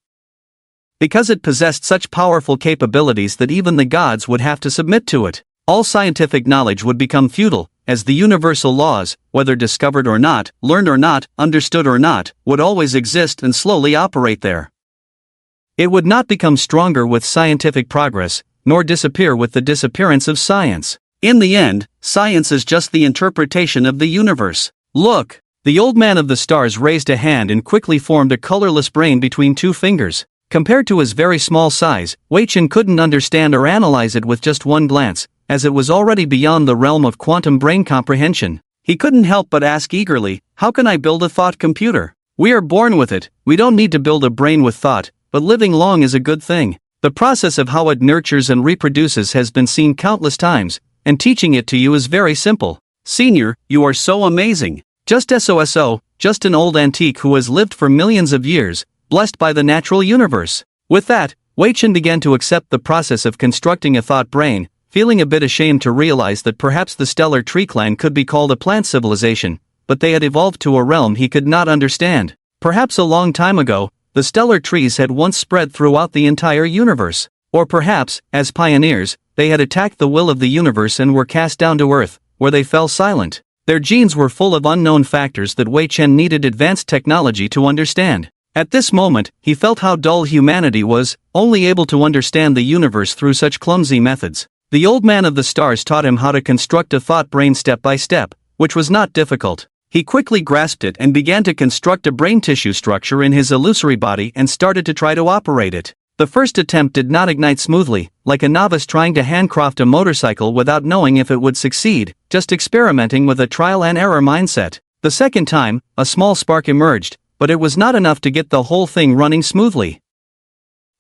Because it possessed such powerful capabilities that even the gods would have to submit to it. All scientific knowledge would become futile, as the universal laws, whether discovered or not, learned or not, understood or not, would always exist and slowly operate there. It would not become stronger with scientific progress, nor disappear with the disappearance of science. In the end, science is just the interpretation of the universe. Look! The old man of the stars raised a hand and quickly formed a colorless brain between two fingers. Compared to his very small size, Wei Chen couldn't understand or analyze it with just one glance, as it was already beyond the realm of quantum brain comprehension. He couldn't help but ask eagerly, "How can I build a thought computer? We are born with it, we don't need to build a brain with thought, but living long is a good thing." The process of how it nurtures and reproduces has been seen countless times, and teaching it to you is very simple. Senior, you are so amazing. Just SOSO, just an old antique who has lived for millions of years, blessed by the natural universe. With that, Wei Chen began to accept the process of constructing a thought brain, feeling a bit ashamed to realize that perhaps the stellar tree clan could be called a plant civilization, but they had evolved to a realm he could not understand. Perhaps a long time ago, the stellar trees had once spread throughout the entire universe. Or perhaps, as pioneers, they had attacked the will of the universe and were cast down to Earth, where they fell silent. Their genes were full of unknown factors that Wei Chen needed advanced technology to understand. At this moment, he felt how dull humanity was, only able to understand the universe through such clumsy methods. The old man of the stars taught him how to construct a thought brain step by step, which was not difficult. He quickly grasped it and began to construct a brain tissue structure in his illusory body and started to try to operate it. The first attempt did not ignite smoothly, like a novice trying to handcraft a motorcycle without knowing if it would succeed, just experimenting with a trial and error mindset. The second time, a small spark emerged, but it was not enough to get the whole thing running smoothly.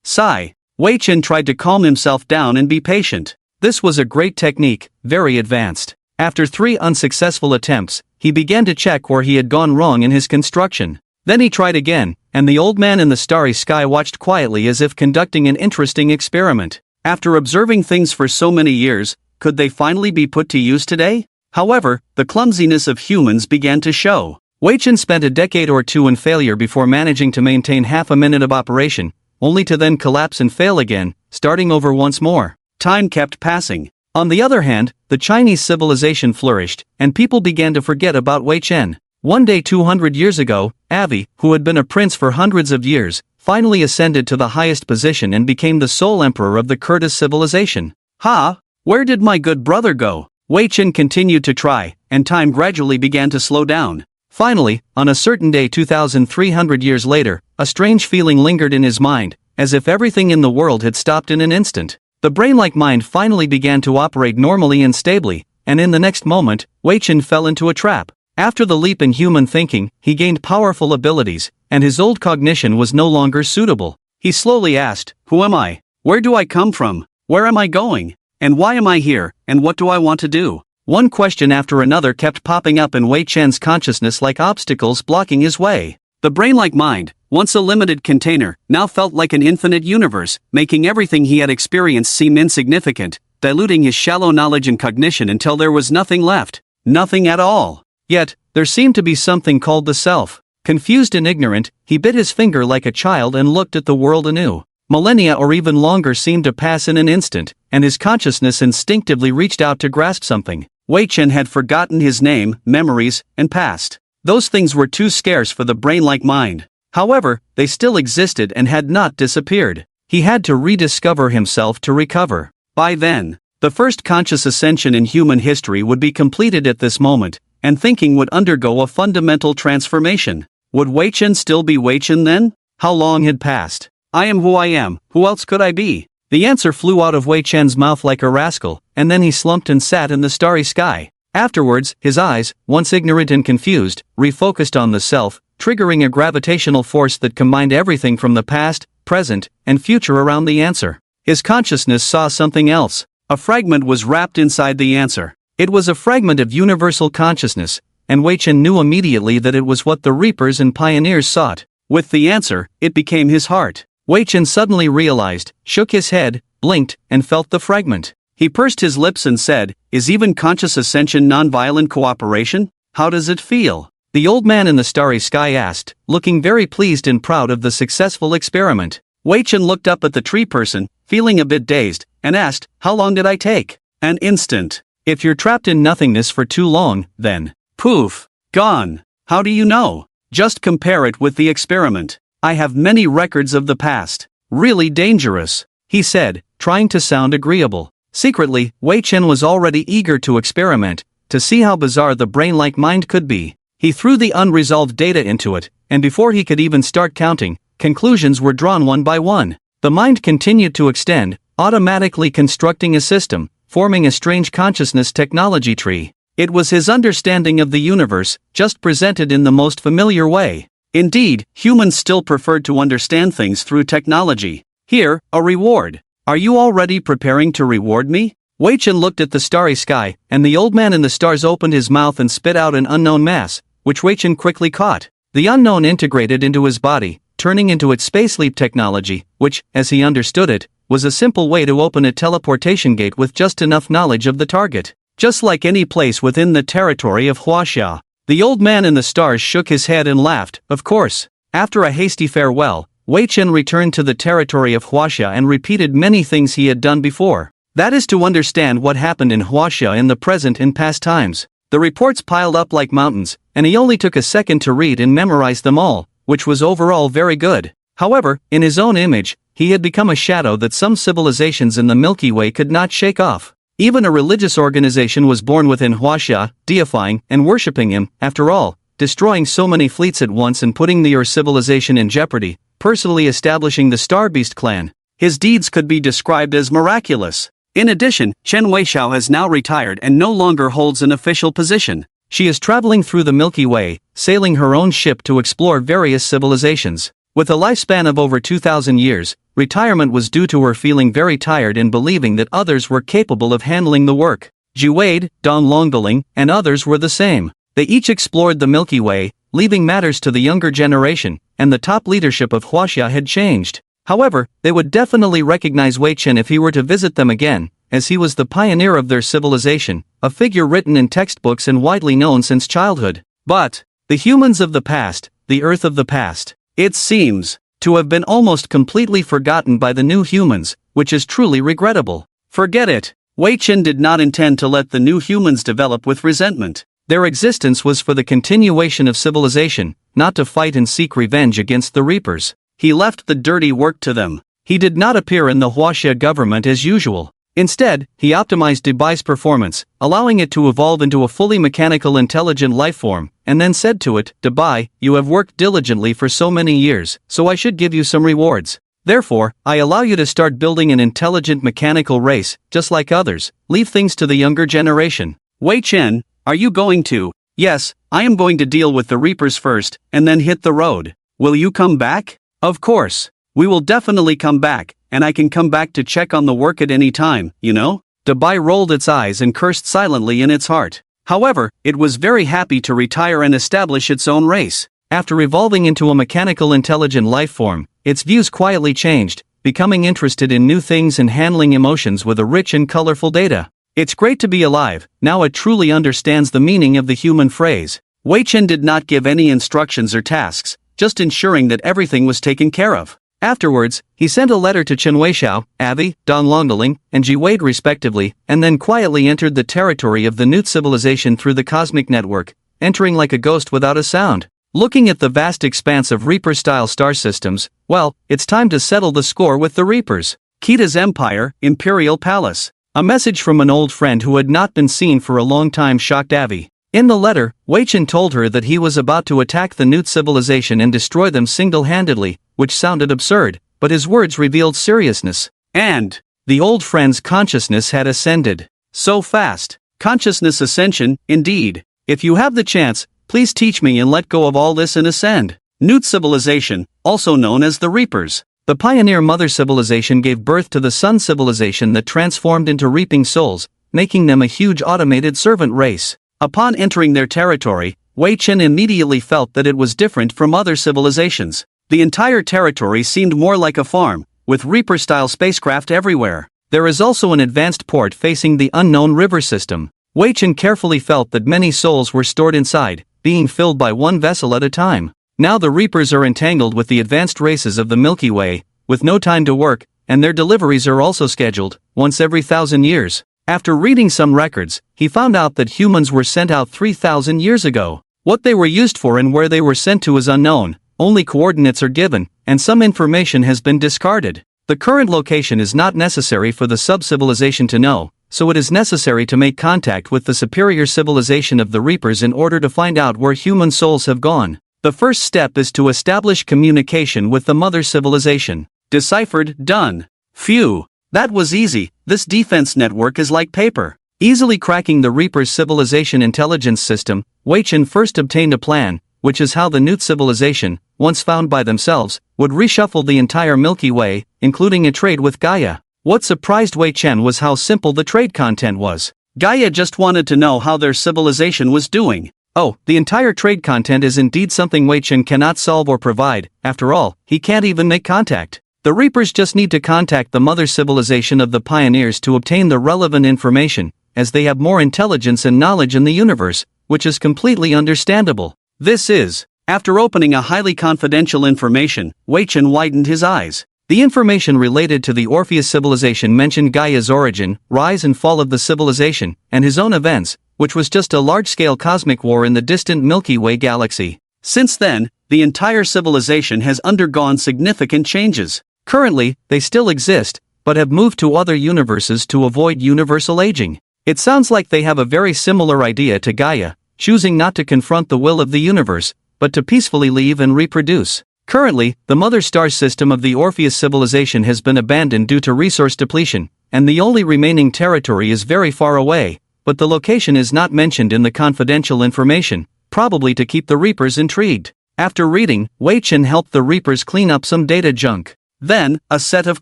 Sigh. Wei Chen tried to calm himself down and be patient. This was a great technique, very advanced. After 3 unsuccessful attempts, he began to check where he had gone wrong in his construction. Then he tried again, and the old man in the starry sky watched quietly as if conducting an interesting experiment. After observing things for so many years, could they finally be put to use today? However, the clumsiness of humans began to show. Wei Chen spent a decade or two in failure before managing to maintain half a minute of operation, only to then collapse and fail again, starting over once more. Time kept passing. On the other hand, the Chinese civilization flourished, and people began to forget about Wei Chen. One day 200 years ago, Avi, who had been a prince for hundreds of years, finally ascended to the highest position and became the sole emperor of the Kurdish civilization. Ha! Where did my good brother go? Wei Chen continued to try, and time gradually began to slow down. Finally, on a certain day 2,300 years later, a strange feeling lingered in his mind, as if everything in the world had stopped in an instant. The brain-like mind finally began to operate normally and stably, and in the next moment, Wei Chen fell into a trap. After the leap in human thinking, he gained powerful abilities, and his old cognition was no longer suitable. He slowly asked, "Who am I? Where do I come from? Where am I going? And why am I here, and what do I want to do?" One question after another kept popping up in Wei Chen's consciousness like obstacles blocking his way. The brain-like mind, once a limited container, now felt like an infinite universe, making everything he had experienced seem insignificant, diluting his shallow knowledge and cognition until there was nothing left. Nothing at all. Yet, there seemed to be something called the self. Confused and ignorant, he bit his finger like a child and looked at the world anew. Millennia or even longer seemed to pass in an instant, and his consciousness instinctively reached out to grasp something. Wei Chen had forgotten his name, memories, and past. Those things were too scarce for the brain-like mind. However, they still existed and had not disappeared. He had to rediscover himself to recover. By then, the first conscious ascension in human history would be completed at this moment, and thinking would undergo a fundamental transformation. Would Wei Chen still be Wei Chen then? How long had passed? I am who I am, who else could I be? The answer flew out of Wei Chen's mouth like a rascal, and then he slumped and sat in the starry sky. Afterwards, his eyes, once ignorant and confused, refocused on the self, triggering a gravitational force that combined everything from the past, present, and future around the answer. His consciousness saw something else. A fragment was wrapped inside the answer. It was a fragment of universal consciousness, and Wei Chen knew immediately that it was what the Reapers and Pioneers sought. With the answer, it became his heart. Wei Chen suddenly realized, shook his head, blinked, and felt the fragment. He pursed his lips and said, "Is even conscious ascension non-violent cooperation? How does it feel?" The old man in the starry sky asked, looking very pleased and proud of the successful experiment. Wei Chen looked up at the tree person, feeling a bit dazed, and asked, "How long did I take?" "An instant. If you're trapped in nothingness for too long, then, poof, gone." "How do you know?" "Just compare it with the experiment. I have many records of the past. Really dangerous," he said, trying to sound agreeable. Secretly, Wei Chen was already eager to experiment, to see how bizarre the brain-like mind could be. He threw the unresolved data into it, and before he could even start counting, conclusions were drawn one by one. The mind continued to extend, automatically constructing a system, forming a strange consciousness technology tree. It was his understanding of the universe, just presented in the most familiar way. Indeed, humans still preferred to understand things through technology. Here, a reward. Are you already preparing to reward me? Wei Chen looked at the starry sky, and the old man in the stars opened his mouth and spit out an unknown mass, which Wei Chen quickly caught. The unknown integrated into his body, turning into its space leap technology, which, as he understood it, was a simple way to open a teleportation gate with just enough knowledge of the target. Just like any place within the territory of Huaxia. The old man in the stars shook his head and laughed, of course. After a hasty farewell, Wei Chen returned to the territory of Huaxia and repeated many things he had done before. That is to understand what happened in Huaxia in the present and past times. The reports piled up like mountains, and he only took a second to read and memorize them all, which was overall very good. However, in his own image, he had become a shadow that some civilizations in the Milky Way could not shake off. Even a religious organization was born within Huaxia, deifying and worshipping him. After all, destroying so many fleets at once and putting the Earth civilization in jeopardy, personally establishing the Starbeast clan. His deeds could be described as miraculous. In addition, Chen Weixiao has now retired and no longer holds an official position. She is traveling through the Milky Way, sailing her own ship to explore various civilizations. With a lifespan of over 2,000 years, retirement was due to her feeling very tired and believing that others were capable of handling the work. Jiwade, Don Longdeling, and others were the same. They each explored the Milky Way, leaving matters to the younger generation, and the top leadership of Huaxia had changed. However, they would definitely recognize Wei Chen if he were to visit them again, as he was the pioneer of their civilization, a figure written in textbooks and widely known since childhood. But the humans of the past, the Earth of the past, it seems to have been almost completely forgotten by the new humans, which is truly regrettable. Forget it. Wei Chen did not intend to let the new humans develop with resentment. Their existence was for the continuation of civilization, not to fight and seek revenge against the Reapers. He left the dirty work to them. He did not appear in the Huaxia government as usual. Instead, he optimized Dubai's performance, allowing it to evolve into a fully mechanical intelligent lifeform, and then said to it, "Dubai, you have worked diligently for so many years, so I should give you some rewards. Therefore, I allow you to start building an intelligent mechanical race, just like others. Leave things to the younger generation." Wei Chen, are you going to? Yes, I am going to deal with the Reapers first, and then hit the road. Will you come back? Of course. We will definitely come back, and I can come back to check on the work at any time, you know? Dubai rolled its eyes and cursed silently in its heart. However, it was very happy to retire and establish its own race. After evolving into a mechanical intelligent life form, its views quietly changed, becoming interested in new things and handling emotions with a rich and colorful data. It's great to be alive, now it truly understands the meaning of the human phrase. Wei Chen did not give any instructions or tasks, just ensuring that everything was taken care of. Afterwards, he sent a letter to Chen Weixiao, Avi, Don Longdeling, and Jiwade respectively, and then quietly entered the territory of the Newt civilization through the cosmic network, entering like a ghost without a sound. Looking at the vast expanse of Reaper-style star systems, well, it's time to settle the score with the Reapers. Kita's Empire, Imperial Palace. A message from an old friend who had not been seen for a long time shocked Avi. In the letter, Wei Chen told her that he was about to attack the Newt civilization and destroy them single-handedly, which sounded absurd, but his words revealed seriousness. And the old friend's consciousness had ascended. So fast. Consciousness ascension, indeed. If you have the chance, please teach me and let go of all this and ascend. Newt civilization, also known as the Reapers. The pioneer mother civilization gave birth to the sun civilization that transformed into reaping souls, making them a huge automated servant race. Upon entering their territory, Wei Chen immediately felt that it was different from other civilizations. The entire territory seemed more like a farm, with Reaper-style spacecraft everywhere. There is also an advanced port facing the unknown river system. Wei Chen carefully felt that many souls were stored inside, being filled by one vessel at a time. Now the Reapers are entangled with the advanced races of the Milky Way, with no time to work, and their deliveries are also scheduled, once every 1,000 years. After reading some records, he found out that humans were sent out 3,000 years ago. What they were used for and where they were sent to is unknown, only coordinates are given, and some information has been discarded. The current location is not necessary for the sub-civilization to know, so it is necessary to make contact with the superior civilization of the Reapers in order to find out where human souls have gone. The first step is to establish communication with the mother civilization. Deciphered, done. Phew. That was easy. This defense network is like paper. Easily cracking the Reaper's civilization intelligence system, Wei Chen first obtained a plan, which is how the Newt civilization, once found by themselves, would reshuffle the entire Milky Way, including a trade with Gaia. What surprised Wei Chen was how simple the trade content was. Gaia just wanted to know how their civilization was doing. Oh, the entire trade content is indeed something Wei Chen cannot solve or provide. After all, he can't even make contact. The Reapers just need to contact the mother civilization of the pioneers to obtain the relevant information, as they have more intelligence and knowledge in the universe, which is completely understandable. This is. After opening a highly confidential information, Wei Chen widened his eyes. The information related to the Orpheus civilization mentioned Gaia's origin, rise and fall of the civilization, and his own events, which was just a large-scale cosmic war in the distant Milky Way galaxy. Since then, the entire civilization has undergone significant changes. Currently, they still exist, but have moved to other universes to avoid universal aging. It sounds like they have a very similar idea to Gaia, choosing not to confront the will of the universe, but to peacefully leave and reproduce. Currently, the mother star system of the Orpheus civilization has been abandoned due to resource depletion, and the only remaining territory is very far away, but the location is not mentioned in the confidential information, probably to keep the Reapers intrigued. After reading, Wei Chen helped the Reapers clean up some data junk. Then, a set of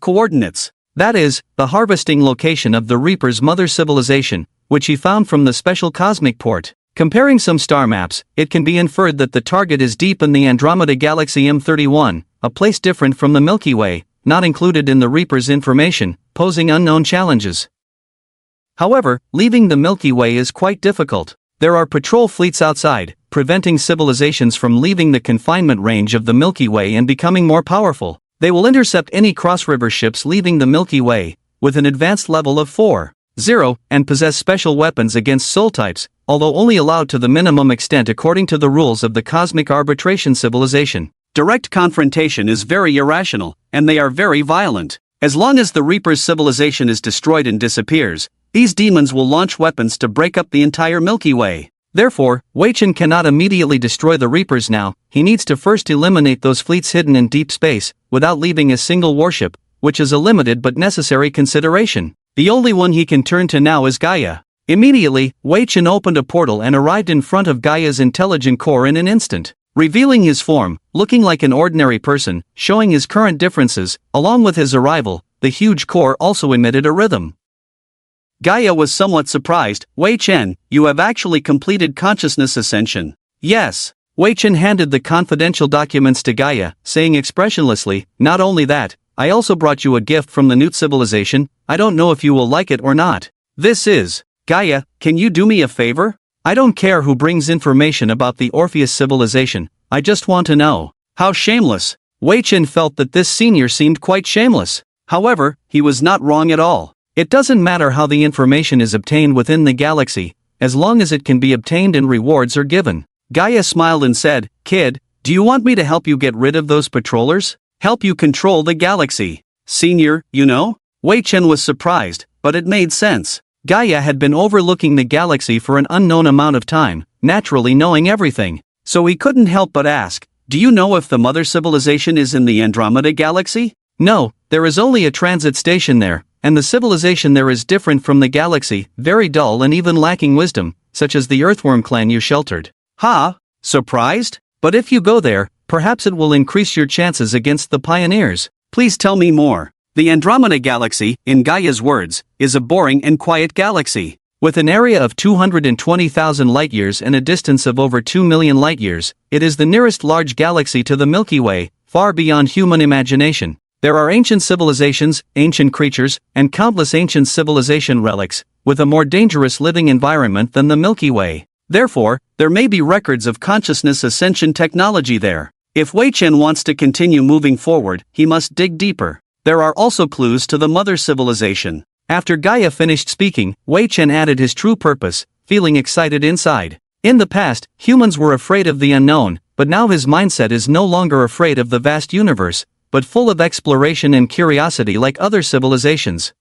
coordinates. That is, the harvesting location of the Reapers' mother civilization, which he found from the special cosmic port. Comparing some star maps, it can be inferred that the target is deep in the Andromeda galaxy M31, a place different from the Milky Way, not included in the Reapers' information, posing unknown challenges. However, leaving the Milky Way is quite difficult. There are patrol fleets outside, preventing civilizations from leaving the confinement range of the Milky Way and becoming more powerful. They will intercept any cross-river ships leaving the Milky Way, with an advanced level of 4.0, and possess special weapons against soul types, although only allowed to the minimum extent according to the rules of the cosmic arbitration civilization. Direct confrontation is very irrational, and they are very violent. As long as the Reaper's civilization is destroyed and disappears, these demons will launch weapons to break up the entire Milky Way. Therefore, Wei Chen cannot immediately destroy the Reapers now. He needs to first eliminate those fleets hidden in deep space, without leaving a single warship, which is a limited but necessary consideration. The only one he can turn to now is Gaia. Immediately, Wei Chen opened a portal and arrived in front of Gaia's intelligent core in an instant. Revealing his form, looking like an ordinary person, showing his current differences, along with his arrival, the huge core also emitted a rhythm. Gaia was somewhat surprised. Wei Chen, you have actually completed consciousness ascension. Yes. Wei Chen handed the confidential documents to Gaia, saying expressionlessly, not only that, I also brought you a gift from the Newt civilization. I don't know if you will like it or not. This is, Gaia, can you do me a favor? I don't care who brings information about the Orpheus civilization, I just want to know. How shameless. Wei Chen felt that this senior seemed quite shameless. However, he was not wrong at all. It doesn't matter how the information is obtained within the galaxy, as long as it can be obtained and rewards are given. Gaia smiled and said, Kid, do you want me to help you get rid of those patrollers? Help you control the galaxy? Senior, you know? Wei Chen was surprised, but it made sense. Gaia had been overlooking the galaxy for an unknown amount of time, naturally knowing everything. So he couldn't help but ask, do you know if the mother civilization is in the Andromeda galaxy? No, there is only a transit station there. And the civilization there is different from the galaxy, very dull and even lacking wisdom, such as the Earthworm clan you sheltered. Ha! Surprised? But if you go there, perhaps it will increase your chances against the pioneers. Please tell me more. The Andromeda galaxy, in Gaia's words, is a boring and quiet galaxy. With an area of 220,000 light-years and a distance of over 2 million light-years, it is the nearest large galaxy to the Milky Way, far beyond human imagination. There are ancient civilizations, ancient creatures, and countless ancient civilization relics, with a more dangerous living environment than the Milky Way. Therefore, there may be records of consciousness ascension technology there. If Wei Chen wants to continue moving forward, he must dig deeper. There are also clues to the mother civilization. After Gaia finished speaking, Wei Chen added his true purpose, feeling excited inside. In the past, humans were afraid of the unknown, but now his mindset is no longer afraid of the vast universe, but full of exploration and curiosity like other civilizations.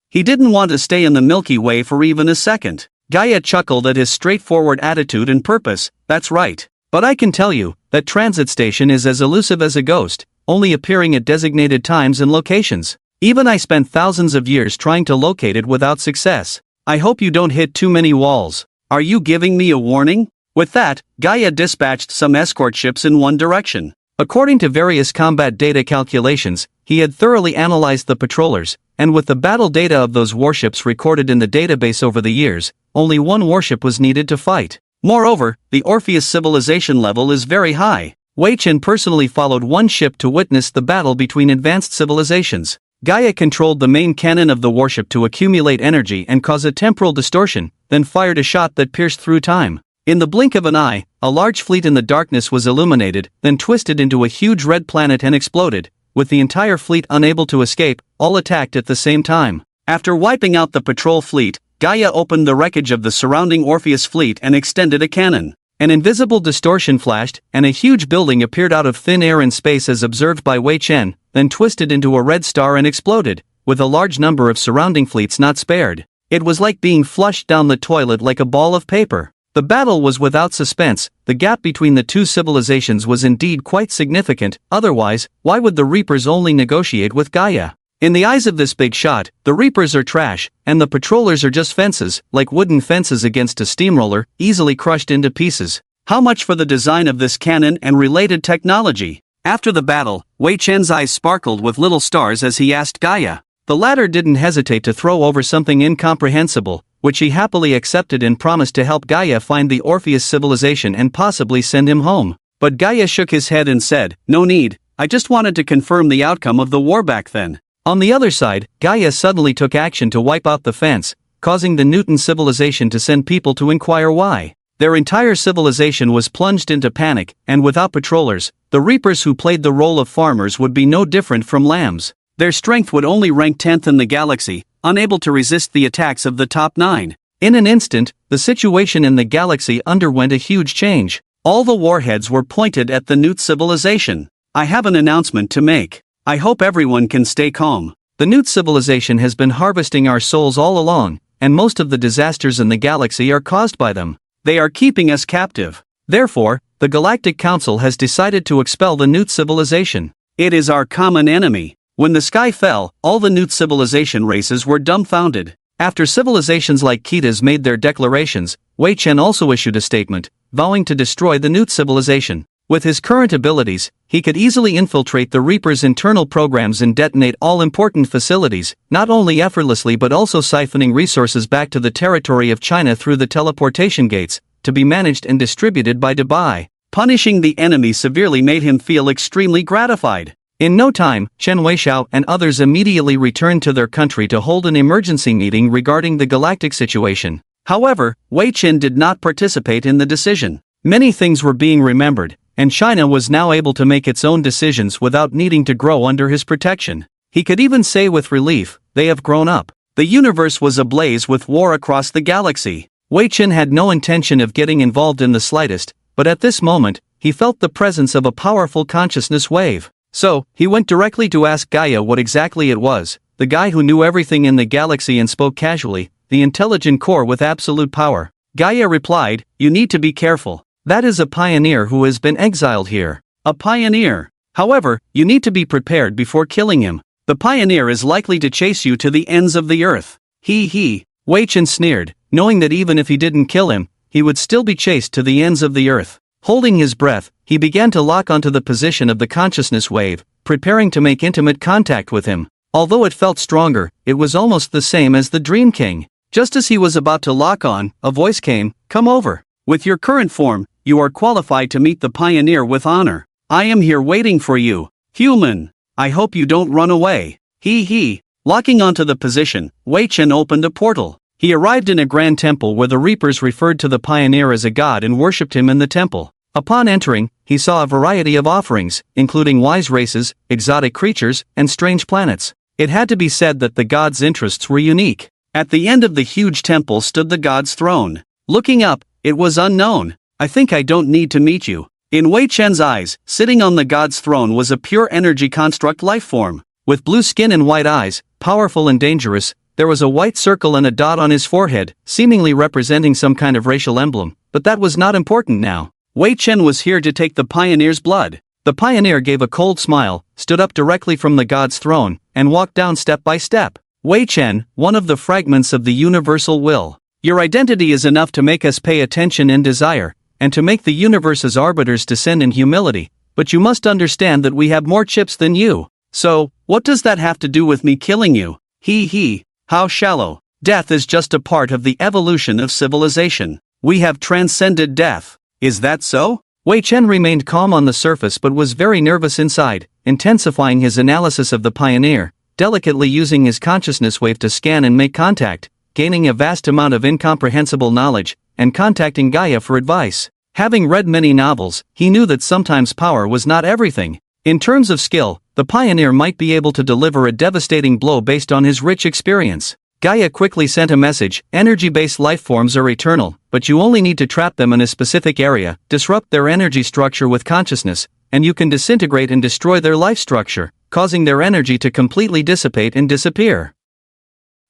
He didn't want to stay in the Milky Way for even a second. Gaia chuckled at his straightforward attitude and purpose. That's right. But I can tell you, that transit station is as elusive as a ghost, only appearing at designated times and locations. Even I spent thousands of years trying to locate it without success. I hope you don't hit too many walls. Are you giving me a warning? With that, Gaia dispatched some escort ships in one direction. According to various combat data calculations, he had thoroughly analyzed the patrollers, and with the battle data of those warships recorded in the database over the years, only one warship was needed to fight. Moreover, the Orpheus civilization level is very high. Wei Chen personally followed one ship to witness the battle between advanced civilizations. Gaia controlled the main cannon of the warship to accumulate energy and cause a temporal distortion, then fired a shot that pierced through time. In the blink of an eye, a large fleet in the darkness was illuminated, then twisted into a huge red planet and exploded, with the entire fleet unable to escape, all attacked at the same time. After wiping out the patrol fleet, Gaia opened the wreckage of the surrounding Orpheus fleet and extended a cannon. An invisible distortion flashed, and a huge building appeared out of thin air and space as observed by Wei Chen, then twisted into a red star and exploded, with a large number of surrounding fleets not spared. It was like being flushed down the toilet like a ball of paper. The battle was without suspense. The gap between the two civilizations was indeed quite significant, otherwise, why would the Reapers only negotiate with Gaia? In the eyes of this big shot, the Reapers are trash, and the patrollers are just fences, like wooden fences against a steamroller, easily crushed into pieces. How much for the design of this cannon and related technology? After the battle, Wei Chen's eyes sparkled with little stars as he asked Gaia. The latter didn't hesitate to throw over something incomprehensible, which he happily accepted and promised to help Gaia find the Orpheus civilization and possibly send him home. But Gaia shook his head and said, "No need, I just wanted to confirm the outcome of the war back then." On the other side, Gaia suddenly took action to wipe out the fence, causing the Newton civilization to send people to inquire why. Their entire civilization was plunged into panic, and without patrollers, the Reapers who played the role of farmers would be no different from lambs. Their strength would only rank 10th in the galaxy, unable to resist the attacks of the top 9. In an instant, the situation in the galaxy underwent a huge change. All the warheads were pointed at the Newt civilization. I have an announcement to make. I hope everyone can stay calm. The Newt civilization has been harvesting our souls all along, and most of the disasters in the galaxy are caused by them. They are keeping us captive. Therefore, the Galactic Council has decided to expel the Newt civilization. It is our common enemy. When the sky fell, all the Newt civilization races were dumbfounded. After civilizations like Kita's made their declarations, Wei Chen also issued a statement, vowing to destroy the Newt civilization. With his current abilities, he could easily infiltrate the Reapers' internal programs and detonate all important facilities, not only effortlessly but also siphoning resources back to the territory of China through the teleportation gates, to be managed and distributed by Dubai. Punishing the enemy severely made him feel extremely gratified. In no time, Chen Weixiao and others immediately returned to their country to hold an emergency meeting regarding the galactic situation. However, Wei Chen did not participate in the decision. Many things were being remembered, and China was now able to make its own decisions without needing to grow under his protection. He could even say with relief, "They have grown up." The universe was ablaze with war across the galaxy. Wei Chen had no intention of getting involved in the slightest, but at this moment, he felt the presence of a powerful consciousness wave. So, he went directly to ask Gaia what exactly it was, the guy who knew everything in the galaxy and spoke casually, the intelligent core with absolute power. Gaia replied, "You need to be careful. That is a pioneer who has been exiled here." A pioneer. However, you need to be prepared before killing him. The pioneer is likely to chase you to the ends of the earth. He. Wei Chen sneered, knowing that even if he didn't kill him, he would still be chased to the ends of the earth. Holding his breath, he began to lock onto the position of the consciousness wave, preparing to make intimate contact with him. Although it felt stronger, it was almost the same as the Dream King. Just as he was about to lock on, a voice came, "Come over. With your current form, you are qualified to meet the pioneer with honor. I am here waiting for you. Human. I hope you don't run away." He. Locking onto the position, Wei Chen opened a portal. He arrived in a grand temple where the Reapers referred to the pioneer as a god and worshipped him in the temple. Upon entering, he saw a variety of offerings, including wise races, exotic creatures, and strange planets. It had to be said that the god's interests were unique. At the end of the huge temple stood the god's throne. Looking up, it was unknown. "I think I don't need to meet you." In Wei Chen's eyes, sitting on the god's throne was a pure energy construct lifeform. With blue skin and white eyes, powerful and dangerous, there was a white circle and a dot on his forehead, seemingly representing some kind of racial emblem, but that was not important now. Wei Chen was here to take the pioneer's blood. The pioneer gave a cold smile, stood up directly from the god's throne, and walked down step by step. "Wei Chen, one of the fragments of the universal will. Your identity is enough to make us pay attention and desire, and to make the universe's arbiters descend in humility, but you must understand that we have more chips than you. So, what does that have to do with me killing you?" He. How shallow. Death is just a part of the evolution of civilization. We have transcended death. Is that so? Wei Chen remained calm on the surface but was very nervous inside, intensifying his analysis of the pioneer, delicately using his consciousness wave to scan and make contact, gaining a vast amount of incomprehensible knowledge, and contacting Gaia for advice. Having read many novels, he knew that sometimes power was not everything. In terms of skill, the pioneer might be able to deliver a devastating blow based on his rich experience. Gaia quickly sent a message: energy-based life forms are eternal, but you only need to trap them in a specific area, disrupt their energy structure with consciousness, and you can disintegrate and destroy their life structure, causing their energy to completely dissipate and disappear.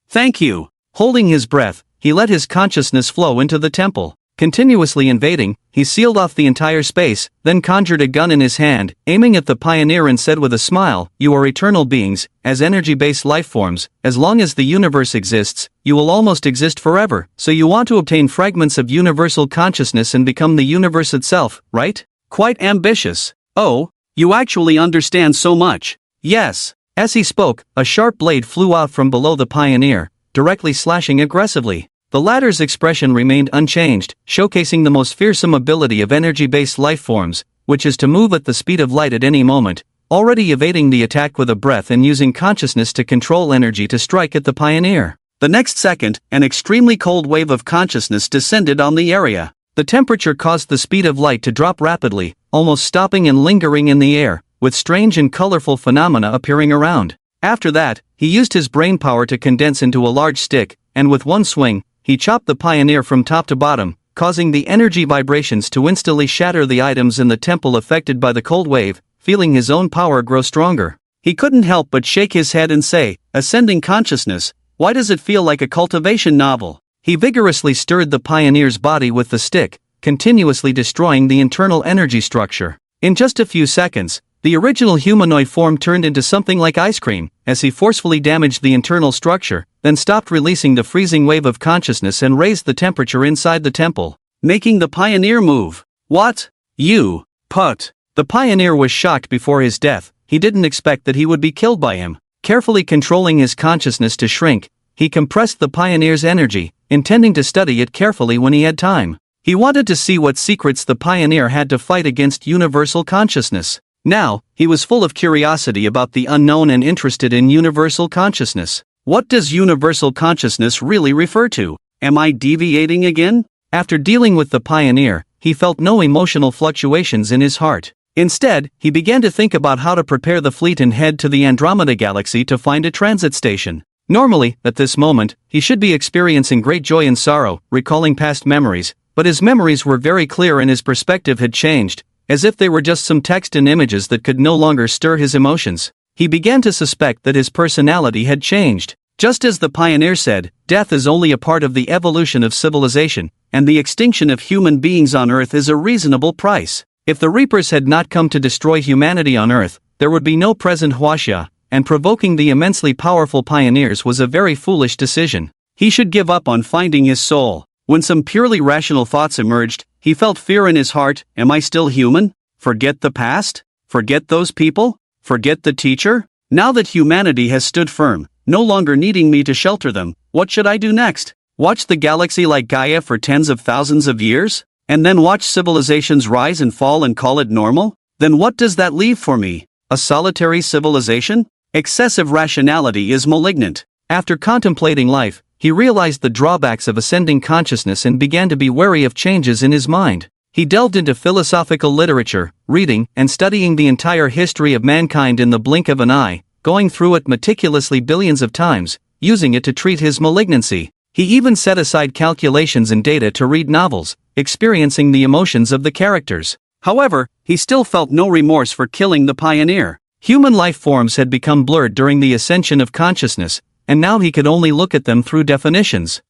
Thank you. Holding his breath, he let his consciousness flow into the temple. Continuously invading, he sealed off the entire space, then conjured a gun in his hand, aiming at the pioneer and said with a smile, "You are eternal beings, as energy-based life forms. As long as the universe exists, you will almost exist forever, so you want to obtain fragments of universal consciousness and become the universe itself, right? Quite ambitious. Oh, you actually understand so much." Yes. As he spoke, a sharp blade flew out from below the pioneer, directly slashing aggressively. The latter's expression remained unchanged, showcasing the most fearsome ability of energy-based life forms, which is to move at the speed of light at any moment, already evading the attack with a breath and using consciousness to control energy to strike at the pioneer. The next second, an extremely cold wave of consciousness descended on the area. The temperature caused the speed of light to drop rapidly, almost stopping and lingering in the air, with strange and colorful phenomena appearing around. After that, he used his brain power to condense into a large stick, and with one swing, he chopped the pioneer from top to bottom, causing the energy vibrations to instantly shatter the items in the temple affected by the cold wave. Feeling his own power grow stronger, he couldn't help but shake his head and say, "Ascending consciousness, why does it feel like a cultivation novel?" He vigorously stirred the pioneer's body with the stick, continuously destroying the internal energy structure. In just a few seconds, the original humanoid form turned into something like ice cream, as he forcefully damaged the internal structure, then stopped releasing the freezing wave of consciousness and raised the temperature inside the temple, making the pioneer move. "What? You put?" The pioneer was shocked before his death. He didn't expect that he would be killed by him. Carefully controlling his consciousness to shrink, he compressed the pioneer's energy, intending to study it carefully when he had time. He wanted to see what secrets the pioneer had to fight against universal consciousness. Now, he was full of curiosity about the unknown and interested in universal consciousness. What does universal consciousness really refer to? Am I deviating again? After dealing with the pioneer, he felt no emotional fluctuations in his heart. Instead, he began to think about how to prepare the fleet and head to the Andromeda galaxy to find a transit station. Normally, at this moment, he should be experiencing great joy and sorrow, recalling past memories, but his memories were very clear and his perspective had changed, as if they were just some text and images that could no longer stir his emotions. He began to suspect that his personality had changed. Just as the pioneer said, death is only a part of the evolution of civilization, and the extinction of human beings on Earth is a reasonable price. If the Reapers had not come to destroy humanity on Earth, there would be no present Huaxia, and provoking the immensely powerful pioneers was a very foolish decision. He should give up on finding his soul. When some purely rational thoughts emerged, he felt fear in his heart. Am I still human? Forget the past? Forget those people? Forget the teacher? Now that humanity has stood firm, no longer needing me to shelter them, what should I do next? Watch the galaxy like Gaia for tens of thousands of years? And then watch civilizations rise and fall and call it normal? Then what does that leave for me? A solitary civilization? Excessive rationality is malignant. After contemplating life, he realized the drawbacks of ascending consciousness and began to be wary of changes in his mind. He delved into philosophical literature, reading and studying the entire history of mankind in the blink of an eye, going through it meticulously billions of times, using it to treat his malignancy. He even set aside calculations and data to read novels, experiencing the emotions of the characters. However, he still felt no remorse for killing the pioneer. Human life forms had become blurred during the ascension of consciousness, and now he could only look at them through definitions.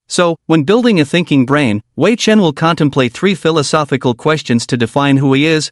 So, when building a thinking brain, Wei Chen will contemplate 3 philosophical questions to define who he is,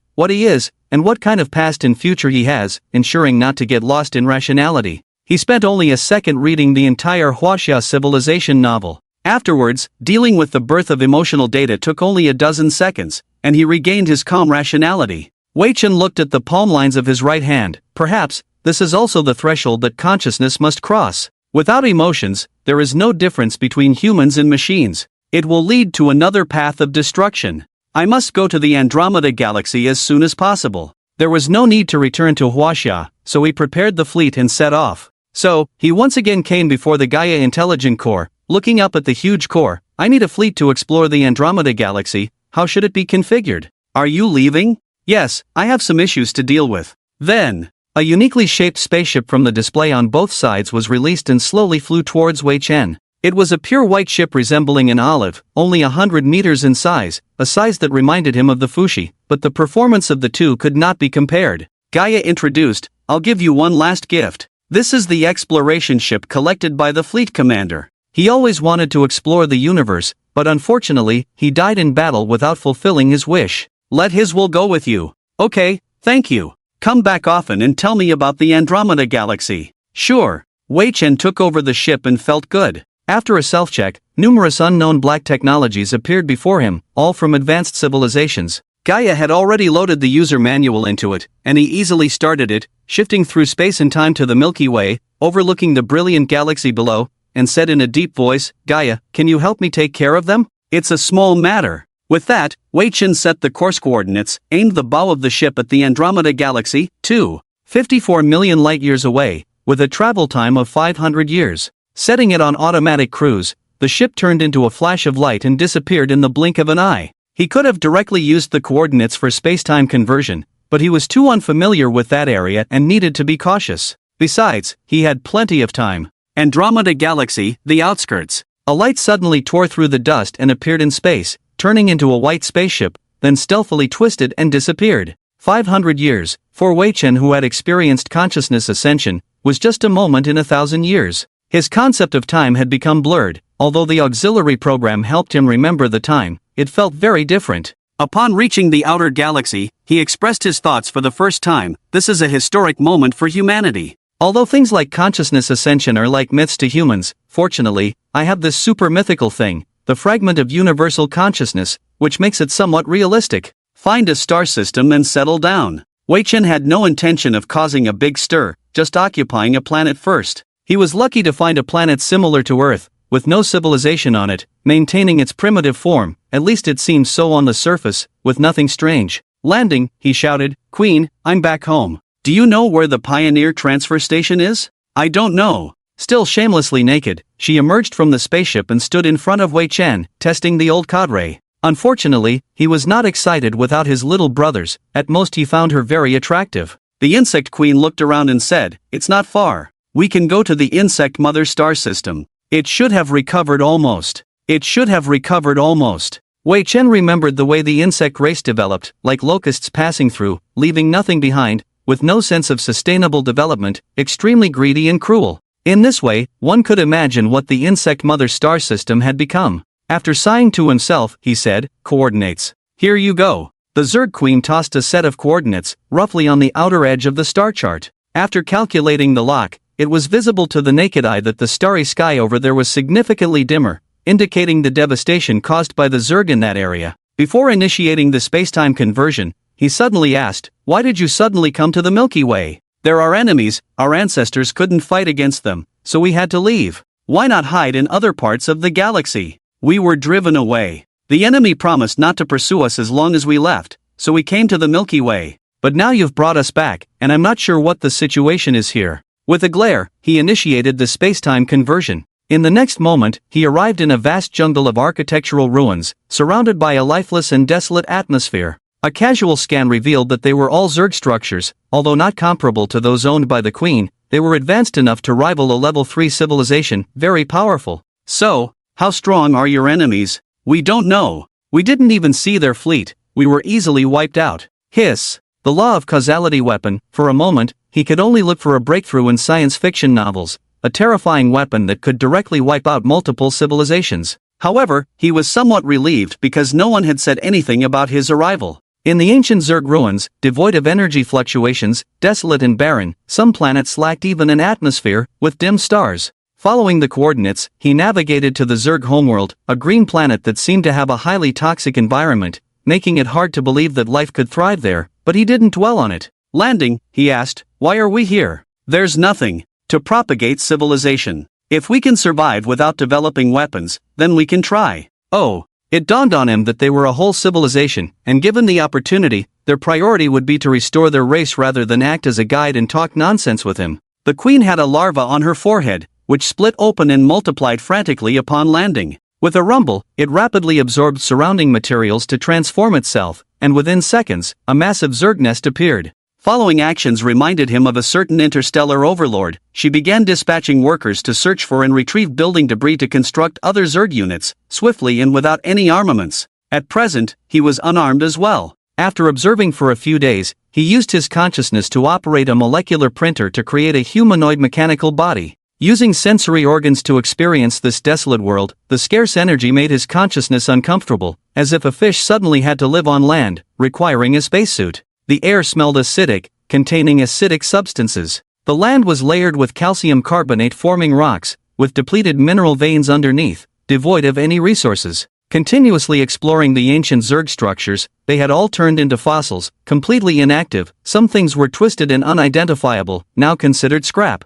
and what kind of past and future he has, ensuring not to get lost in rationality. He spent only a second reading the entire Huaxia Civilization novel. Afterwards, dealing with the birth of emotional data took only a dozen seconds, and he regained his calm rationality. Wei Chen looked at the palm lines of his right hand. Perhaps, this is also the threshold that consciousness must cross. Without emotions, there is no difference between humans and machines. It will lead to another path of destruction. I must go to the Andromeda galaxy as soon as possible. There was no need to return to Huaxia, so he prepared the fleet and set off. So, he once again came before the Gaia Intelligent Core, looking up at the huge core. I need a fleet to explore the Andromeda galaxy. How should it be configured? Are you leaving? Yes, I have some issues to deal with. Then, A uniquely shaped spaceship from the display on both sides was released and slowly flew towards Wei Chen. It was a pure white ship resembling an olive, only 100 meters in size, a size that reminded him of the Fushi, but the performance of the two could not be compared. Gaia introduced, "I'll give you one last gift. This is the exploration ship collected by the fleet commander. He always wanted to explore the universe, but unfortunately, he died in battle without fulfilling his wish. Let his will go with you." "Okay, thank you. Come back often and tell me about the Andromeda galaxy." "Sure." Wei Chen took over the ship and felt good. After a self-check, numerous unknown black technologies appeared before him, all from advanced civilizations. Gaia had already loaded the user manual into it, and he easily started it, shifting through space and time to the Milky Way, overlooking the brilliant galaxy below, and said in a deep voice, "Gaia, can you help me take care of them? It's a small matter." With that, Wei Chen set the course coordinates, aimed the bow of the ship at the Andromeda galaxy, 254 million light-years away, with a travel time of 500 years. Setting it on automatic cruise, the ship turned into a flash of light and disappeared in the blink of an eye. He could have directly used the coordinates for space-time conversion, but he was too unfamiliar with that area and needed to be cautious. Besides, he had plenty of time. Andromeda galaxy, the outskirts. A light suddenly tore through the dust and appeared in space, turning into a white spaceship, then stealthily twisted and disappeared. 500 years, for Wei Chen, who had experienced consciousness ascension, was just a moment in 1,000 years. His concept of time had become blurred. Although the auxiliary program helped him remember the time, it felt very different. Upon reaching the outer galaxy, he expressed his thoughts for the first time. "This is a historic moment for humanity. Although things like consciousness ascension are like myths to humans, fortunately, I have this super mythical thing, the fragment of universal consciousness, which makes it somewhat realistic. Find a star system and settle down." Wei Chen had no intention of causing a big stir, just occupying a planet first. He was lucky to find a planet similar to Earth, with no civilization on it, maintaining its primitive form, at least it seemed so on the surface, with nothing strange. Landing, he shouted, "Queen, I'm back home. Do you know where the Pioneer transfer station is?" "I don't know." Still shamelessly naked, she emerged from the spaceship and stood in front of Wei Chen, testing the old cadre. Unfortunately, he was not excited without his little brothers. At most he found her very attractive. The insect queen looked around and said, "It's not far. We can go to the insect mother star system. It should have recovered almost. It should have recovered almost." Wei Chen remembered the way the insect race developed, like locusts passing through, leaving nothing behind, with no sense of sustainable development, extremely greedy and cruel. In this way, one could imagine what the insect mother star system had become. After sighing to himself, he said, "Coordinates. Here you go." The Zerg Queen tossed a set of coordinates, roughly on the outer edge of the star chart. After calculating the lock, it was visible to the naked eye that the starry sky over there was significantly dimmer, indicating the devastation caused by the Zerg in that area. Before initiating the spacetime conversion, he suddenly asked, "Why did you suddenly come to the Milky Way?" "There are enemies, our ancestors couldn't fight against them, so we had to leave. Why not hide in other parts of the galaxy? We were driven away. The enemy promised not to pursue us as long as we left, so we came to the Milky Way. But now you've brought us back, and I'm not sure what the situation is here." With a glare, he initiated the spacetime conversion. In the next moment, he arrived in a vast jungle of architectural ruins, surrounded by a lifeless and desolate atmosphere. A casual scan revealed that they were all Zerg structures. Although not comparable to those owned by the Queen, they were advanced enough to rival a level 3 civilization, very powerful. "So, how strong are your enemies?" "We don't know. We didn't even see their fleet. We were easily wiped out." Hiss. The law of causality weapon. For a moment, he could only look for a breakthrough in science fiction novels, a terrifying weapon that could directly wipe out multiple civilizations. However, he was somewhat relieved because no one had said anything about his arrival. In the ancient Zerg ruins, devoid of energy fluctuations, desolate and barren, some planets lacked even an atmosphere, with dim stars. Following the coordinates, he navigated to the Zerg homeworld, a green planet that seemed to have a highly toxic environment, making it hard to believe that life could thrive there, but he didn't dwell on it. Landing, he asked, "Why are we here?" "There's nothing. To propagate civilization. If we can survive without developing weapons, then we can try." Oh. It dawned on him that they were a whole civilization, and given the opportunity, their priority would be to restore their race rather than act as a guide and talk nonsense with him. The Queen had a larva on her forehead, which split open and multiplied frantically upon landing. With a rumble, it rapidly absorbed surrounding materials to transform itself, and within seconds, a massive Zerg nest appeared. following actions reminded him of a certain interstellar overlord. She began dispatching workers to search for and retrieve building debris to construct other Zerg units, swiftly and without any armaments. At present, he was unarmed as well. After observing for a few days, he used his consciousness to operate a molecular printer to create a humanoid mechanical body. Using sensory organs to experience this desolate world, the scarce energy made his consciousness uncomfortable, as if a fish suddenly had to live on land, requiring a spacesuit. The air smelled acidic, containing acidic substances. The land was layered with calcium carbonate forming rocks, with depleted mineral veins underneath, devoid of any resources. Continuously exploring the ancient Zerg structures, they had all turned into fossils, completely inactive. Some things were twisted and unidentifiable, now considered scrap.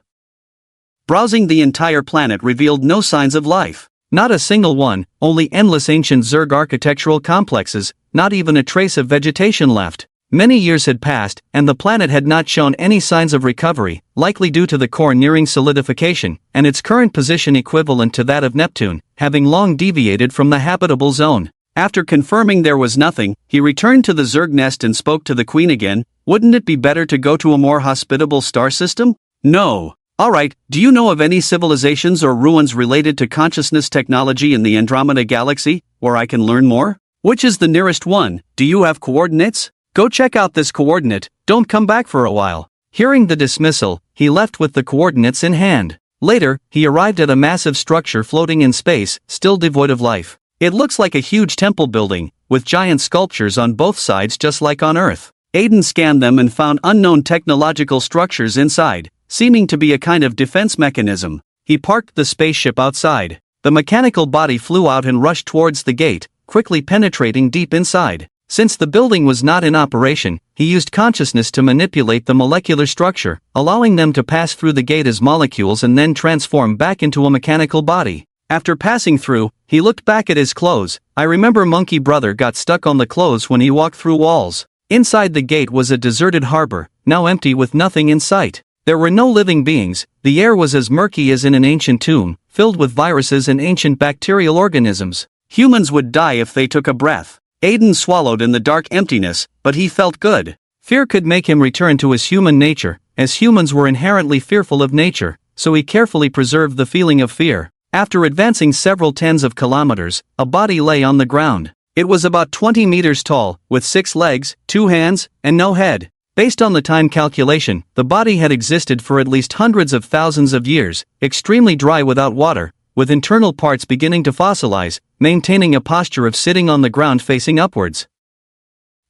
Browsing the entire planet revealed no signs of life. Not a single one, only endless ancient Zerg architectural complexes, not even a trace of vegetation left. Many years had passed, and the planet had not shown any signs of recovery, likely due to the core nearing solidification, and its current position equivalent to that of Neptune, having long deviated from the habitable zone. After confirming there was nothing, he returned to the Zerg nest and spoke to the Queen again. Wouldn't it be better to go to a more hospitable star system? No. Alright, do you know of any civilizations or ruins related to consciousness technology in the Andromeda galaxy, where I can learn more? Which is the nearest one? Do you have coordinates? Go check out this coordinate, don't come back for a while. Hearing the dismissal, he left with the coordinates in hand. Later, he arrived at a massive structure floating in space, still devoid of life. It looks like a huge temple building, with giant sculptures on both sides just like on Earth. Aiden scanned them and found unknown technological structures inside, seeming to be a kind of defense mechanism. He parked the spaceship outside. The mechanical body flew out and rushed towards the gate, quickly penetrating deep inside. Since the building was not in operation, he used consciousness to manipulate the molecular structure, allowing them to pass through the gate as molecules and then transform back into a mechanical body. After passing through, he looked back at his clothes. I remember Monkey Brother got stuck on the clothes when he walked through walls. Inside the gate was a deserted harbor, now empty with nothing in sight. There were no living beings. The air was as murky as in an ancient tomb, filled with viruses and ancient bacterial organisms. Humans would die if they took a breath. Aiden swallowed in the dark emptiness, but he felt good. Fear could make him return to his human nature, as humans were inherently fearful of nature, so he carefully preserved the feeling of fear. After advancing several tens of kilometers, a body lay on the ground. It was about 20 meters tall, with 6 legs, 2 hands, and no head. Based on the time calculation, the body had existed for at least hundreds of thousands of years, extremely dry without water, with internal parts beginning to fossilize, maintaining a posture of sitting on the ground facing upwards.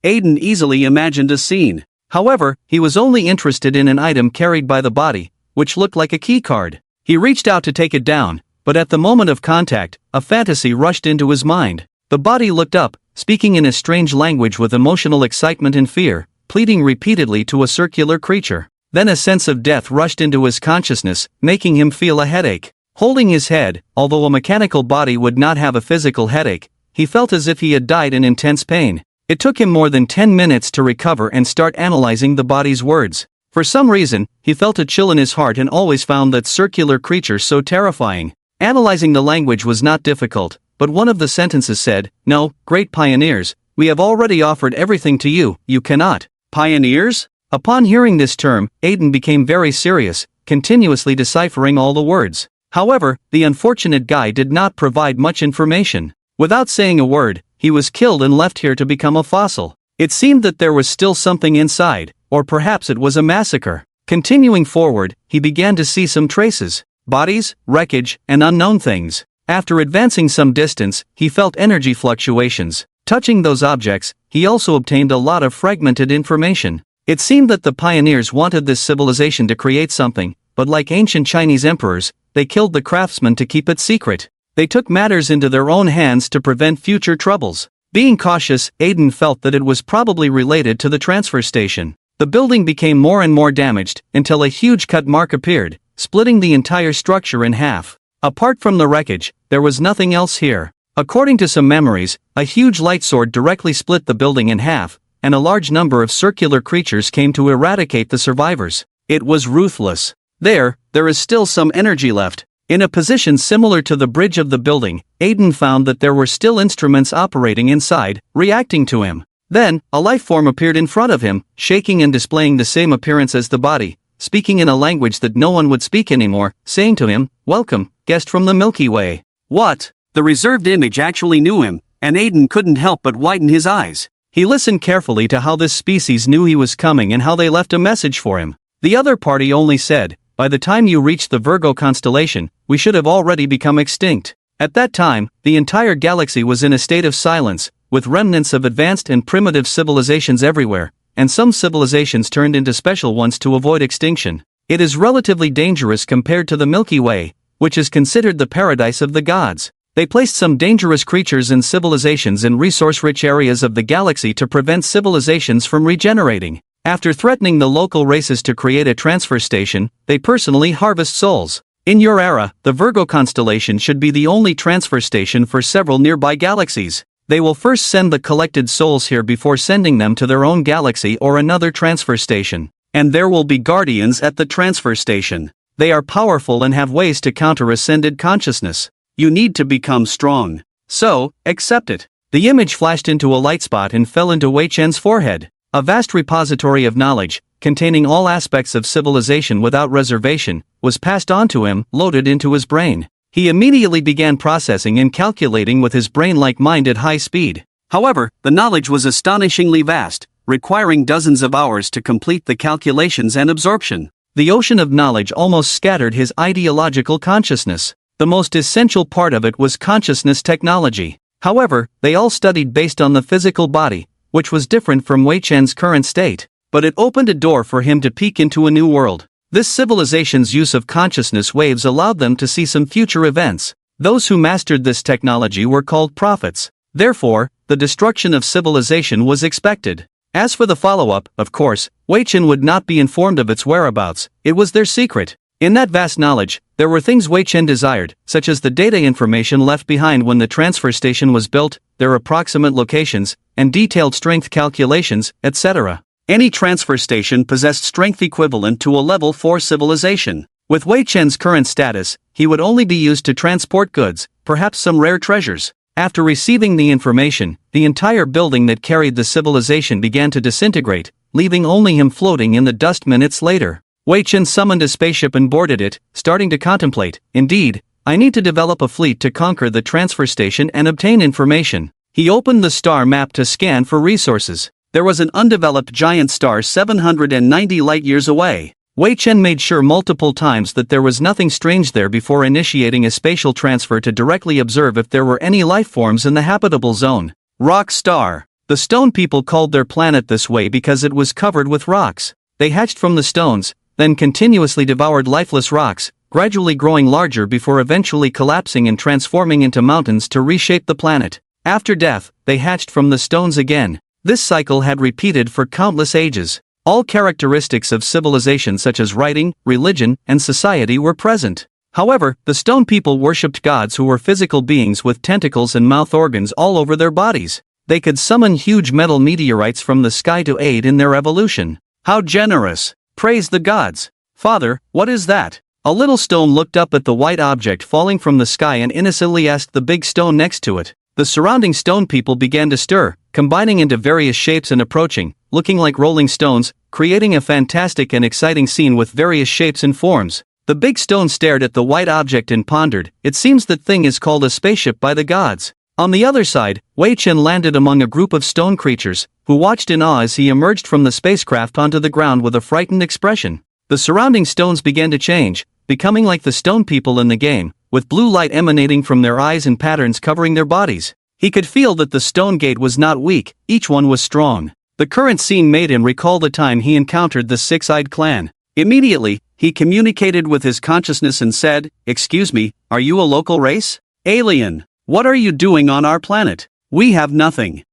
Aiden easily imagined a scene. However, he was only interested in an item carried by the body, which looked like a key card. He reached out to take it down, but at the moment of contact, a fantasy rushed into his mind. The body looked up, speaking in a strange language with emotional excitement and fear, pleading repeatedly to a circular creature. Then a sense of death rushed into his consciousness, making him feel a headache. Holding his head, although a mechanical body would not have a physical headache, he felt as if he had died in intense pain. It took him more than 10 minutes to recover and start analyzing the body's words. For some reason, he felt a chill in his heart and always found that circular creature so terrifying. Analyzing the language was not difficult, but one of the sentences said, "No, great pioneers, we have already offered everything to you, you cannot." Pioneers? Upon hearing this term, Aiden became very serious, continuously deciphering all the words. However, the unfortunate guy did not provide much information. Without saying a word, he was killed and left here to become a fossil. It seemed that there was still something inside, or perhaps it was a massacre. Continuing forward, he began to see some traces, bodies, wreckage, and unknown things. After advancing some distance, he felt energy fluctuations. Touching those objects, he also obtained a lot of fragmented information. It seemed that the pioneers wanted this civilization to create something, but like ancient Chinese emperors, they killed the craftsman to keep it secret. They took matters into their own hands to prevent future troubles. Being cautious, Aiden felt that it was probably related to the transfer station. The building became more and more damaged, until a huge cut mark appeared, splitting the entire structure in half. Apart from the wreckage, there was nothing else here. According to some memories, a huge light sword directly split the building in half, and a large number of circular creatures came to eradicate the survivors. It was ruthless. There is still some energy left. In a position similar to the bridge of the building, Aiden found that there were still instruments operating inside, reacting to him. Then, a life form appeared in front of him, shaking and displaying the same appearance as the body, speaking in a language that no one would speak anymore, saying to him, "Welcome, guest from the Milky Way." What? The reserved image actually knew him, and Aiden couldn't help but widen his eyes. He listened carefully to how this species knew he was coming and how they left a message for him. The other party only said, "By the time you reach the Virgo constellation, we should have already become extinct." At that time, the entire galaxy was in a state of silence, with remnants of advanced and primitive civilizations everywhere, and some civilizations turned into special ones to avoid extinction. It is relatively dangerous compared to the Milky Way, which is considered the paradise of the gods. They placed some dangerous creatures and civilizations in resource-rich areas of the galaxy to prevent civilizations from regenerating. After threatening the local races to create a transfer station, they personally harvest souls. In your era, the Virgo constellation should be the only transfer station for several nearby galaxies. They will first send the collected souls here before sending them to their own galaxy or another transfer station. And there will be guardians at the transfer station. They are powerful and have ways to counter ascended consciousness. You need to become strong. So, accept it. The image flashed into a light spot and fell into Wei Chen's forehead. A vast repository of knowledge, containing all aspects of civilization without reservation, was passed on to him, loaded into his brain. He immediately began processing and calculating with his brain-like mind at high speed. However, the knowledge was astonishingly vast, requiring dozens of hours to complete the calculations and absorption. The ocean of knowledge almost scattered his ideological consciousness. The most essential part of it was consciousness technology. However, they all studied based on the physical body, which was different from Wei Chen's current state. But it opened a door for him to peek into a new world. This civilization's use of consciousness waves allowed them to see some future events. Those who mastered this technology were called prophets. Therefore, the destruction of civilization was expected. As for the follow-up, of course, Wei Chen would not be informed of its whereabouts. It was their secret. In that vast knowledge, there were things Wei Chen desired, such as the data information left behind when the transfer station was built, their approximate locations, and detailed strength calculations, etc. Any transfer station possessed strength equivalent to a level 4 civilization. With Wei Chen's current status, he would only be used to transport goods, perhaps some rare treasures. After receiving the information, the entire building that carried the civilization began to disintegrate, leaving only him floating in the dust minutes later. Wei Chen summoned a spaceship and boarded it, starting to contemplate, "Indeed, I need to develop a fleet to conquer the transfer station and obtain information." He opened the star map to scan for resources. There was an undeveloped giant star 790 light-years away. Wei Chen made sure multiple times that there was nothing strange there before initiating a spatial transfer to directly observe if there were any life forms in the habitable zone. Rock star. The stone people called their planet this way because it was covered with rocks. They hatched from the stones, then continuously devoured lifeless rocks, gradually growing larger before eventually collapsing and transforming into mountains to reshape the planet. After death, they hatched from the stones again. This cycle had repeated for countless ages. All characteristics of civilization such as writing, religion, and society were present. However, the stone people worshipped gods who were physical beings with tentacles and mouth organs all over their bodies. They could summon huge metal meteorites from the sky to aid in their evolution. How generous! Praise the gods! Father, what is that? A little stone looked up at the white object falling from the sky and innocently asked the big stone next to it. The surrounding stone people began to stir, combining into various shapes and approaching, looking like rolling stones, creating a fantastic and exciting scene with various shapes and forms. The big stone stared at the white object and pondered. It seems that thing is called a spaceship by the gods. On the other side, Wei Chen landed among a group of stone creatures, who watched in awe as he emerged from the spacecraft onto the ground with a frightened expression. The surrounding stones began to change, becoming like the stone people in the game, with blue light emanating from their eyes and patterns covering their bodies. He could feel that the stone gate was not weak, each one was strong. The current scene made him recall the time he encountered the six-eyed clan. Immediately, he communicated with his consciousness and said, "Excuse me, are you a local race? Alien, what are you doing on our planet? We have nothing."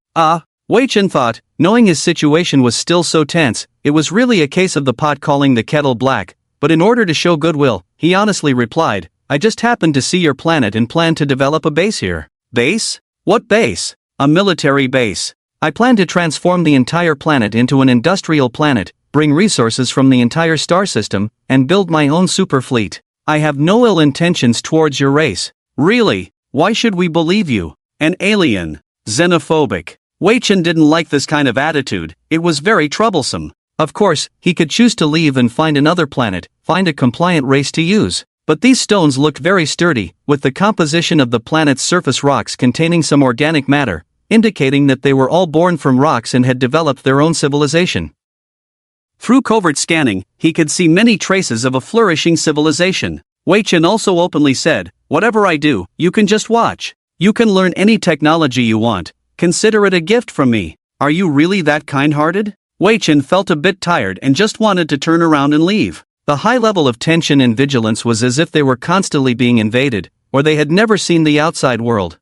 Wei Chen thought, knowing his situation was still so tense, it was really a case of the pot calling the kettle black, but in order to show goodwill, he honestly replied, "I just happened to see your planet and plan to develop a base here." "Base? What base?" "A military base. I plan to transform the entire planet into an industrial planet, bring resources from the entire star system, and build my own super fleet. I have no ill intentions towards your race." "Really? Why should we believe you? An alien. Xenophobic. Wei Chen didn't like this kind of attitude, it was very troublesome. Of course, he could choose to leave and find another planet, find a compliant race to use. But these stones looked very sturdy, with the composition of the planet's surface rocks containing some organic matter, indicating that they were all born from rocks and had developed their own civilization. Through covert scanning, he could see many traces of a flourishing civilization. Wei Chen also openly said, "Whatever I do, you can just watch. You can learn any technology you want, consider it a gift from me. Are you really that kind-hearted?" Wei Chen felt a bit tired and just wanted to turn around and leave. The high level of tension and vigilance was as if they were constantly being invaded, or they had never seen the outside world.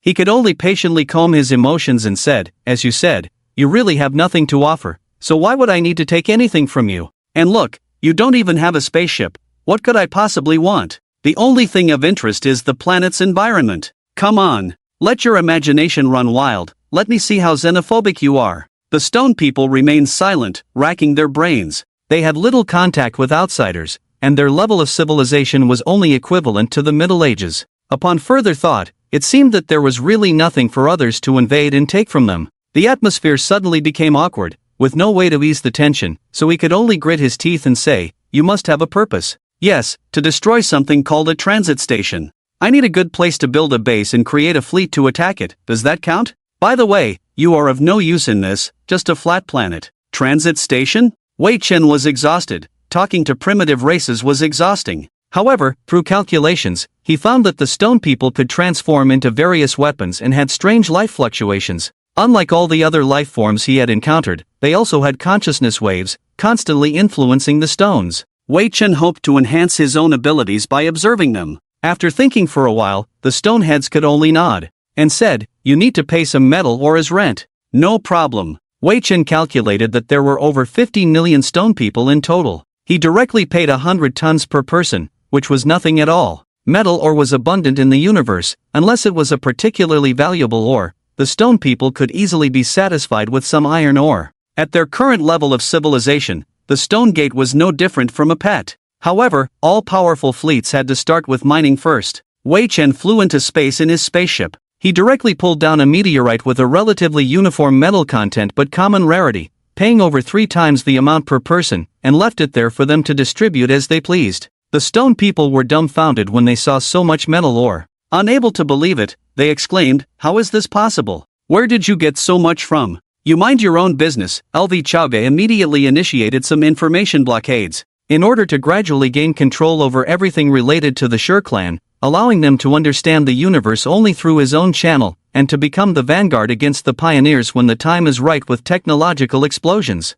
He could only patiently calm his emotions and said, "As you said, you really have nothing to offer, so why would I need to take anything from you? And look, you don't even have a spaceship, what could I possibly want? The only thing of interest is the planet's environment. Come on, let your imagination run wild, let me see how xenophobic you are." The stone people remained silent, racking their brains. They had little contact with outsiders, and their level of civilization was only equivalent to the Middle Ages. Upon further thought, it seemed that there was really nothing for others to invade and take from them. The atmosphere suddenly became awkward, with no way to ease the tension, so he could only grit his teeth and say, "You must have a purpose." "Yes, to destroy something called a transit station. I need a good place to build a base and create a fleet to attack it, does that count? By the way, you are of no use in this, just a flat planet." Transit station? Wei Chen was exhausted, talking to primitive races was exhausting. However, through calculations, he found that the stone people could transform into various weapons and had strange life fluctuations. Unlike all the other life forms he had encountered, they also had consciousness waves, constantly influencing the stones. Wei Chen hoped to enhance his own abilities by observing them. After thinking for a while, the stoneheads could only nod, and said, "You need to pay some metal or as rent." "No problem." Wei Chen calculated that there were over 15 million stone people in total. He directly paid 100 tons per person, which was nothing at all. Metal ore was abundant in the universe, unless it was a particularly valuable ore. The stone people could easily be satisfied with some iron ore. At their current level of civilization, the stone gate was no different from a pet. However, all powerful fleets had to start with mining first. Wei Chen flew into space in his spaceship. He directly pulled down a meteorite with a relatively uniform metal content but common rarity, paying over 3 times the amount per person, and left it there for them to distribute as they pleased. The stone people were dumbfounded when they saw so much metal ore. Unable to believe it, they exclaimed, "How is this possible? Where did you get so much from?" "You mind your own business." LV Chauge immediately initiated some information blockades, in order to gradually gain control over everything related to the Shur clan, allowing them to understand the universe only through his own channel, and to become the vanguard against the pioneers when the time is right with technological explosions.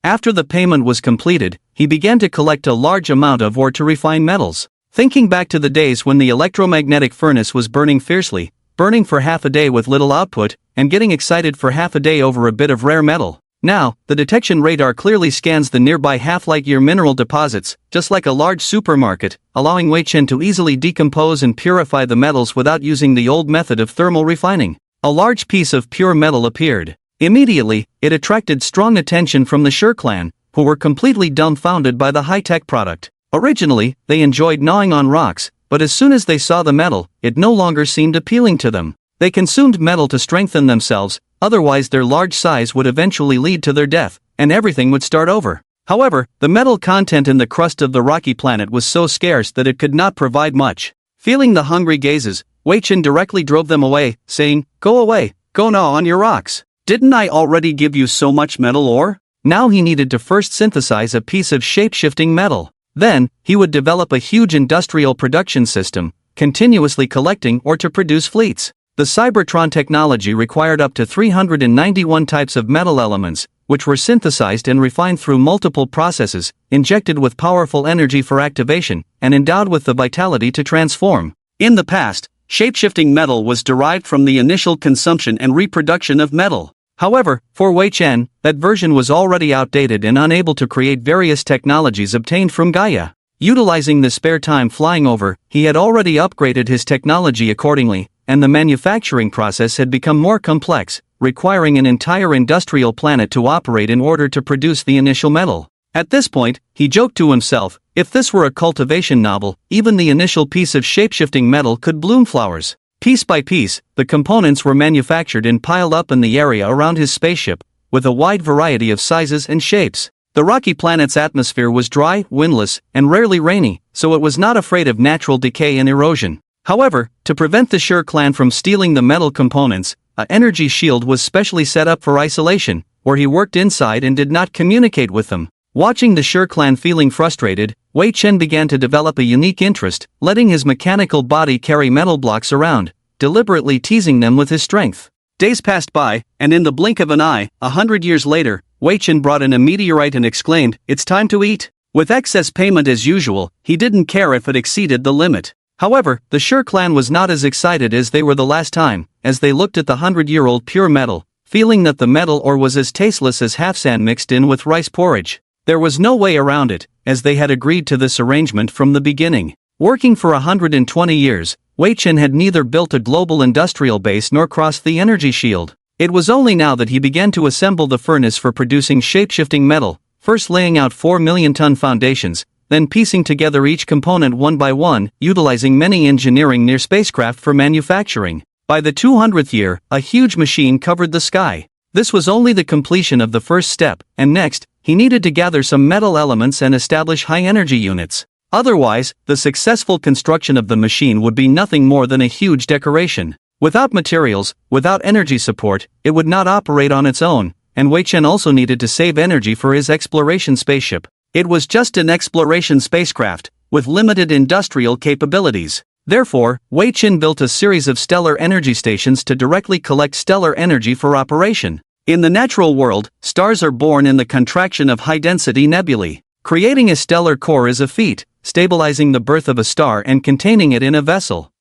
After the payment was completed, he began to collect a large amount of ore to refine metals. Thinking back to the days when the electromagnetic furnace was burning fiercely, burning for half a day with little output, and getting excited for half a day over a bit of rare metal. Now, the detection radar clearly scans the nearby half-light-year mineral deposits, just like a large supermarket, allowing Wei Chen to easily decompose and purify the metals without using the old method of thermal refining. A large piece of pure metal appeared. Immediately, it attracted strong attention from the Shur clan, who were completely dumbfounded by the high-tech product. Originally, they enjoyed gnawing on rocks, but as soon as they saw the metal, it no longer seemed appealing to them. They consumed metal to strengthen themselves, otherwise their large size would eventually lead to their death, and everything would start over. However, the metal content in the crust of the rocky planet was so scarce that it could not provide much. Feeling the hungry gazes, Wei Chen directly drove them away, saying, "Go away, go gnaw on your rocks. Didn't I already give you so much metal ore?" Now he needed to first synthesize a piece of shape-shifting metal. Then, he would develop a huge industrial production system, continuously collecting ore to produce fleets. The Cybertron technology required up to 391 types of metal elements, which were synthesized and refined through multiple processes, injected with powerful energy for activation, and endowed with the vitality to transform. In the past, shape-shifting metal was derived from the initial consumption and reproduction of metal. However, for Wei Chen, that version was already outdated and unable to create various technologies obtained from Gaia. Utilizing the spare time flying over, he had already upgraded his technology accordingly, and the manufacturing process had become more complex, requiring an entire industrial planet to operate in order to produce the initial metal. At this point, he joked to himself, if this were a cultivation novel, even the initial piece of shape-shifting metal could bloom flowers. Piece by piece, the components were manufactured and piled up in the area around his spaceship, with a wide variety of sizes and shapes. The rocky planet's atmosphere was dry, windless, and rarely rainy, so it was not afraid of natural decay and erosion. However, to prevent the Sher clan from stealing the metal components, an energy shield was specially set up for isolation, where he worked inside and did not communicate with them. Watching the Sher clan feeling frustrated, Wei Chen began to develop a unique interest, letting his mechanical body carry metal blocks around, deliberately teasing them with his strength. Days passed by, and in the blink of an eye, 100 years later, Wei Chen brought in a meteorite and exclaimed, "It's time to eat." With excess payment as usual, he didn't care if it exceeded the limit. However, the Sher clan was not as excited as they were the last time, as they looked at the 100-year-old pure metal, feeling that the metal ore was as tasteless as half sand mixed in with rice porridge. There was no way around it, as they had agreed to this arrangement from the beginning. Working for 120 years, Wei Chen had neither built a global industrial base nor crossed the energy shield. It was only now that he began to assemble the furnace for producing shape-shifting metal, first laying out 4 million-ton foundations, then piecing together each component one by one, utilizing many engineering near spacecraft for manufacturing. By the 200th year, a huge machine covered the sky. This was only the completion of the first step, and next, he needed to gather some metal elements and establish high-energy units. Otherwise, the successful construction of the machine would be nothing more than a huge decoration. Without materials, without energy support, it would not operate on its own, and Wei Chen also needed to save energy for his exploration spaceship. It was just an exploration spacecraft, with limited industrial capabilities. Therefore, Wei Chen built a series of stellar energy stations to directly collect stellar energy for operation. In the natural world, stars are born in the contraction of high-density nebulae. Creating a stellar core is a feat, stabilizing the birth of a star and containing it in a vessel.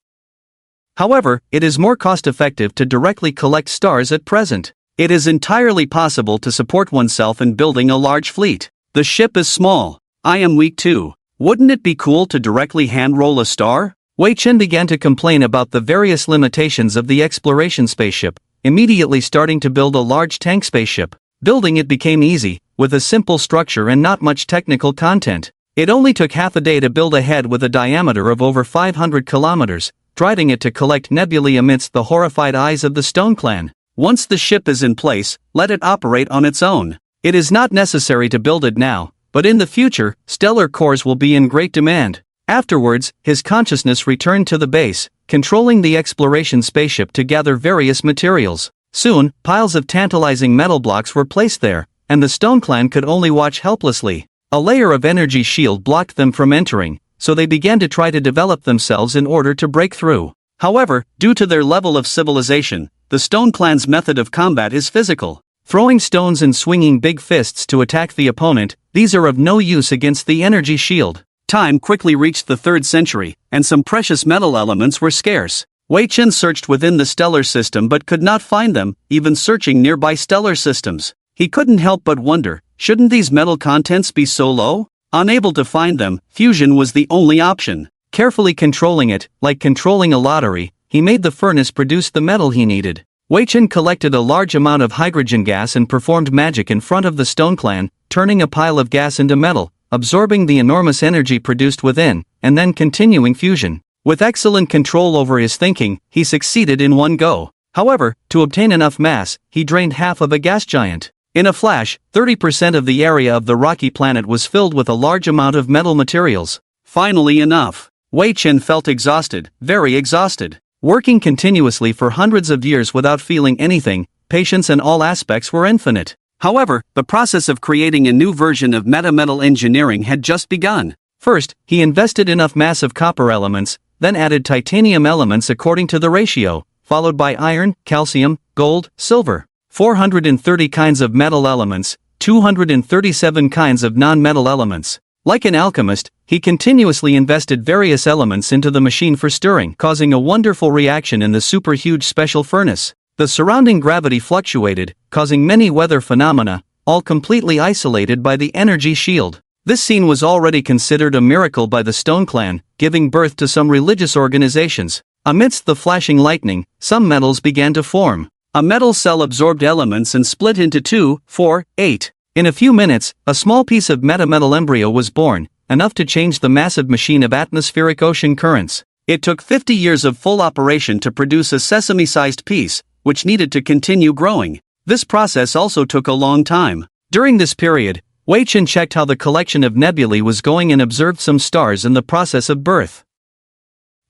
However, it is more cost-effective to directly collect stars at present. It is entirely possible to support oneself in building a large fleet. The ship is small. I am weak too. Wouldn't it be cool to directly hand-roll a star? Wei Chen began to complain about the various limitations of the exploration spaceship, immediately starting to build a large tank spaceship. Building it became easy, with a simple structure and not much technical content. It only took half a day to build a head with a diameter of over 500 kilometers, driving it to collect nebulae amidst the horrified eyes of the Stone Clan. Once the ship is in place, let it operate on its own. It is not necessary to build it now, but in the future, stellar cores will be in great demand. Afterwards, his consciousness returned to the base, controlling the exploration spaceship to gather various materials. Soon, piles of tantalizing metal blocks were placed there, and the Stone Clan could only watch helplessly. A layer of energy shield blocked them from entering, so they began to try to develop themselves in order to break through. However, due to their level of civilization, the Stone Clan's method of combat is physical. Throwing stones and swinging big fists to attack the opponent, these are of no use against the energy shield. Time quickly reached the 3rd century, and some precious metal elements were scarce. Wei Chen searched within the stellar system but could not find them, even searching nearby stellar systems. He couldn't help but wonder, shouldn't these metal contents be so low? Unable to find them, fusion was the only option. Carefully controlling it, like controlling a lottery, he made the furnace produce the metal he needed. Wei Chen collected a large amount of hydrogen gas and performed magic in front of the Stone Clan, turning a pile of gas into metal, absorbing the enormous energy produced within, and then continuing fusion. With excellent control over his thinking, he succeeded in one go. However, to obtain enough mass, he drained half of a gas giant. In a flash, 30% of the area of the rocky planet was filled with a large amount of metal materials. Finally enough. Wei Chen felt exhausted, very exhausted. Working continuously for hundreds of years without feeling anything, patience and all aspects were infinite. However, the process of creating a new version of metametal engineering had just begun. First, he invested enough massive copper elements, then added titanium elements according to the ratio, followed by iron, calcium, gold, silver. 430 kinds of metal elements, 237 kinds of non-metal elements. Like an alchemist, he continuously invested various elements into the machine for stirring, causing a wonderful reaction in the super-huge special furnace. The surrounding gravity fluctuated, causing many weather phenomena, all completely isolated by the energy shield. This scene was already considered a miracle by the Stone Clan, giving birth to some religious organizations. Amidst the flashing lightning, some metals began to form. A metal cell absorbed elements and split into 2, 4, 8. In a few minutes, a small piece of metametal embryo was born, enough to change the massive machine of atmospheric ocean currents. It took 50 years of full operation to produce a sesame-sized piece, which needed to continue growing. This process also took a long time. During this period, Voyage checked how the collection of nebulae was going and observed some stars in the process of birth.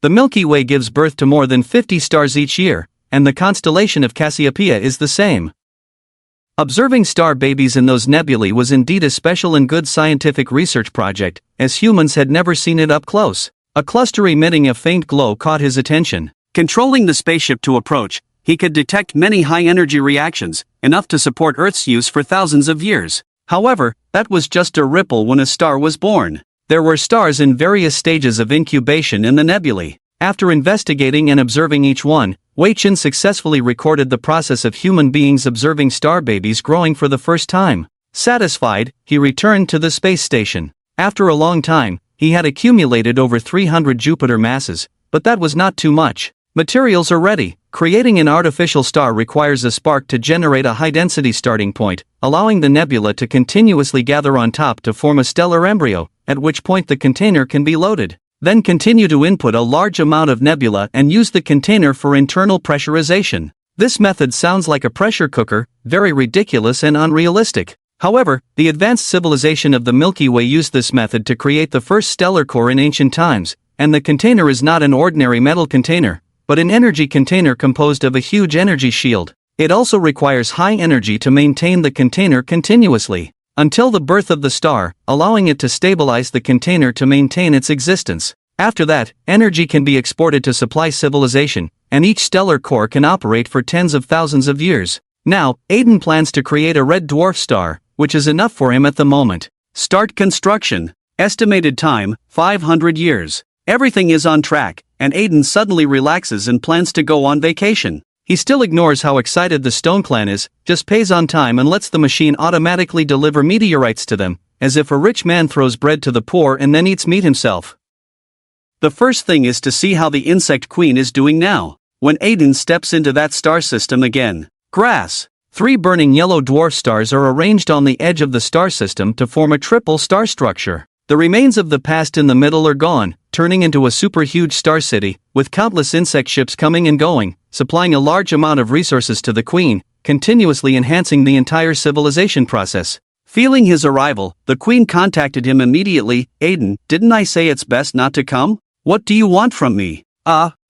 The Milky Way gives birth to more than 50 stars each year, and the constellation of Cassiopeia is the same. Observing star babies in those nebulae was indeed a special and good scientific research project, as humans had never seen it up close. A cluster emitting a faint glow caught his attention. Controlling the spaceship to approach, he could detect many high-energy reactions, enough to support Earth's use for thousands of years. However, that was just a ripple when a star was born. There were stars in various stages of incubation in the nebulae. After investigating and observing each one, Voyage successfully recorded the process of human beings observing star babies growing for the first time. Satisfied, he returned to the space station. After a long time, he had accumulated over 300 Jupiter masses, but that was not too much. Materials are ready. Creating an artificial star requires a spark to generate a high-density starting point, allowing the nebula to continuously gather on top to form a stellar embryo, at which point the container can be loaded. Then continue to input a large amount of nebula and use the container for internal pressurization. This method sounds like a pressure cooker, very ridiculous and unrealistic. However, the advanced civilization of the Milky Way used this method to create the first stellar core in ancient times, and the container is not an ordinary metal container, but an energy container composed of a huge energy shield. It also requires high energy to maintain the container continuously until the birth of the star, allowing it to stabilize the container to maintain its existence. After that, energy can be exported to supply civilization, and each stellar core can operate for tens of thousands of years. Now, Aiden plans to create a red dwarf star, which is enough for him at the moment. Start construction. Estimated time, 500 years. Everything is on track, and Aiden suddenly relaxes and plans to go on vacation. He still ignores how excited the Stone Clan is, just pays on time and lets the machine automatically deliver meteorites to them, as if a rich man throws bread to the poor and then eats meat himself. The first thing is to see how the insect queen is doing now. When Aiden steps into that star system again. Grass. 3 burning yellow dwarf stars are arranged on the edge of the star system to form a triple star structure. The remains of the past in the middle are gone, turning into a super huge star city, with countless insect ships coming and going, supplying a large amount of resources to the queen, continuously enhancing the entire civilization process. Feeling his arrival, the queen contacted him immediately. Aiden, didn't I say it's best not to come? What do you want from me?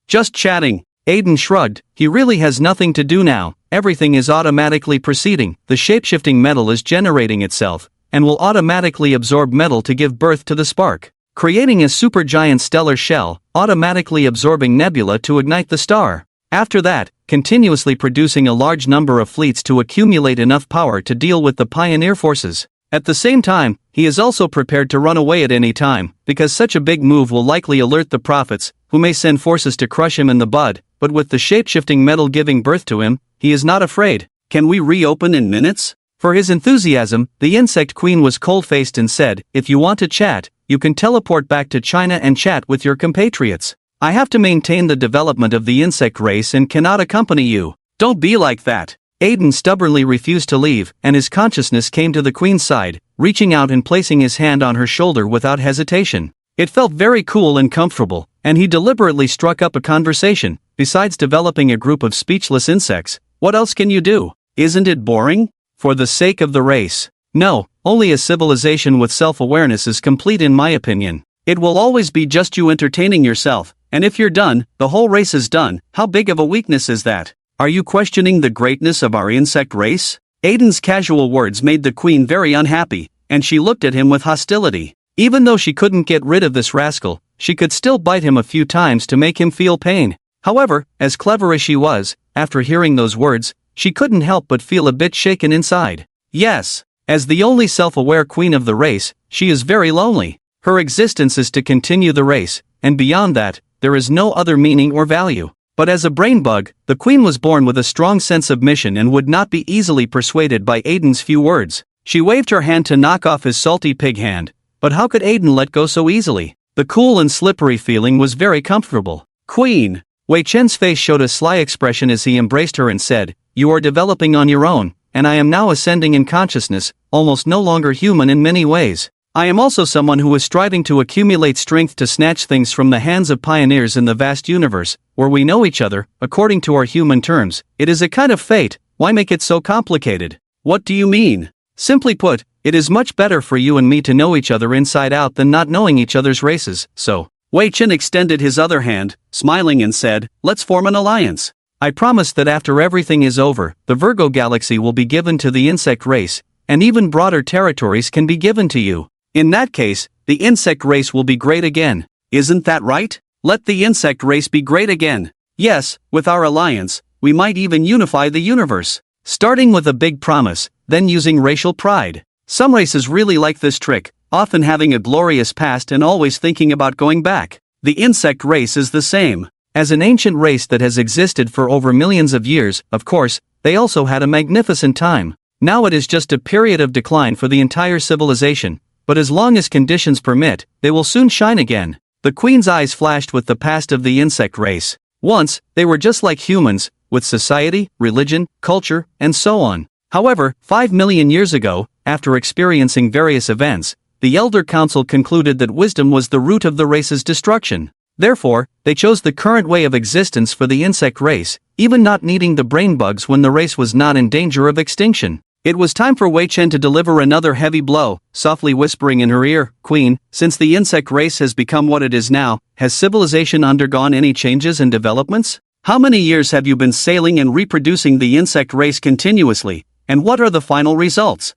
Just chatting. Aiden shrugged. He really has nothing to do now. Everything is automatically proceeding. The shapeshifting metal is generating itself, and will automatically absorb metal to give birth to the spark, creating a supergiant stellar shell, automatically absorbing nebula to ignite the star. After that, continuously producing a large number of fleets to accumulate enough power to deal with the pioneer forces. At the same time, he is also prepared to run away at any time, because such a big move will likely alert the prophets, who may send forces to crush him in the bud, but with the shape-shifting metal giving birth to him, he is not afraid. Can we reopen in minutes? For his enthusiasm, the insect queen was cold-faced and said, if you want to chat, you can teleport back to China and chat with your compatriots. I have to maintain the development of the insect race and cannot accompany you. Don't be like that. Aiden stubbornly refused to leave, and his consciousness came to the queen's side, reaching out and placing his hand on her shoulder without hesitation. It felt very cool and comfortable, and he deliberately struck up a conversation. Besides developing a group of speechless insects, what else can you do? Isn't it boring? For the sake of the race. No, only a civilization with self-awareness is complete in my opinion. It will always be just you entertaining yourself, and if you're done, the whole race is done. How big of a weakness is that? Are you questioning the greatness of our insect race? Aiden's casual words made the queen very unhappy, and she looked at him with hostility. Even though she couldn't get rid of this rascal, she could still bite him a few times to make him feel pain. However, as clever as she was, after hearing those words, she couldn't help but feel a bit shaken inside. Yes, as the only self-aware queen of the race, she is very lonely. Her existence is to continue the race, and beyond that, there is no other meaning or value. But as a brain bug, the queen was born with a strong sense of mission and would not be easily persuaded by Aiden's few words. She waved her hand to knock off his salty pig hand, but how could Aiden let go so easily? The cool and slippery feeling was very comfortable. Queen! Wei Chen's face showed a sly expression as he embraced her and said, you are developing on your own, and I am now ascending in consciousness, almost no longer human in many ways. I am also someone who is striving to accumulate strength to snatch things from the hands of pioneers in the vast universe, where we know each other, according to our human terms. It is a kind of fate, why make it so complicated? What do you mean? Simply put, it is much better for you and me to know each other inside out than not knowing each other's races, so. Wei Chen extended his other hand, smiling and said, let's form an alliance. I promise that after everything is over, the Virgo galaxy will be given to the insect race, and even broader territories can be given to you. In that case, the insect race will be great again. Isn't that right? Let the insect race be great again. Yes, with our alliance, we might even unify the universe. Starting with a big promise, then using racial pride. Some races really like this trick, often having a glorious past and always thinking about going back. The insect race is the same. As an ancient race that has existed for over millions of years, of course, they also had a magnificent time. Now it is just a period of decline for the entire civilization, but as long as conditions permit, they will soon shine again. The Queen's eyes flashed with the past of the insect race. Once, they were just like humans, with society, religion, culture, and so on. However, 5 million years ago, after experiencing various events, the Elder Council concluded that wisdom was the root of the race's destruction. Therefore, they chose the current way of existence for the insect race, even not needing the brain bugs when the race was not in danger of extinction. It was time for Wei Chen to deliver another heavy blow, softly whispering in her ear, Queen, since the insect race has become what it is now, has civilization undergone any changes and developments? How many years have you been sailing and reproducing the insect race continuously, and what are the final results?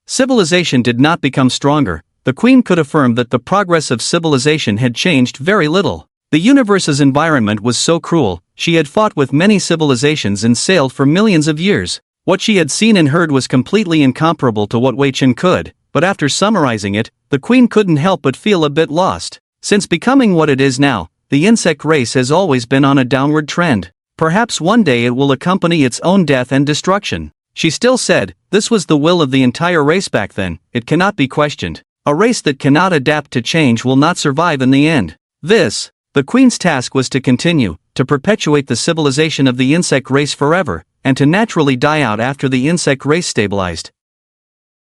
Civilization did not become stronger. The Queen could affirm that the progress of civilization had changed very little. The universe's environment was so cruel, she had fought with many civilizations and sailed for millions of years. What she had seen and heard was completely incomparable to what Wei Chen could, but after summarizing it, the Queen couldn't help but feel a bit lost. Since becoming what it is now, the insect race has always been on a downward trend. Perhaps one day it will accompany its own death and destruction. She still said, this was the will of the entire race back then, it cannot be questioned. A race that cannot adapt to change will not survive in the end. The Queen's task was to continue, to perpetuate the civilization of the insect race forever, and to naturally die out after the insect race stabilized.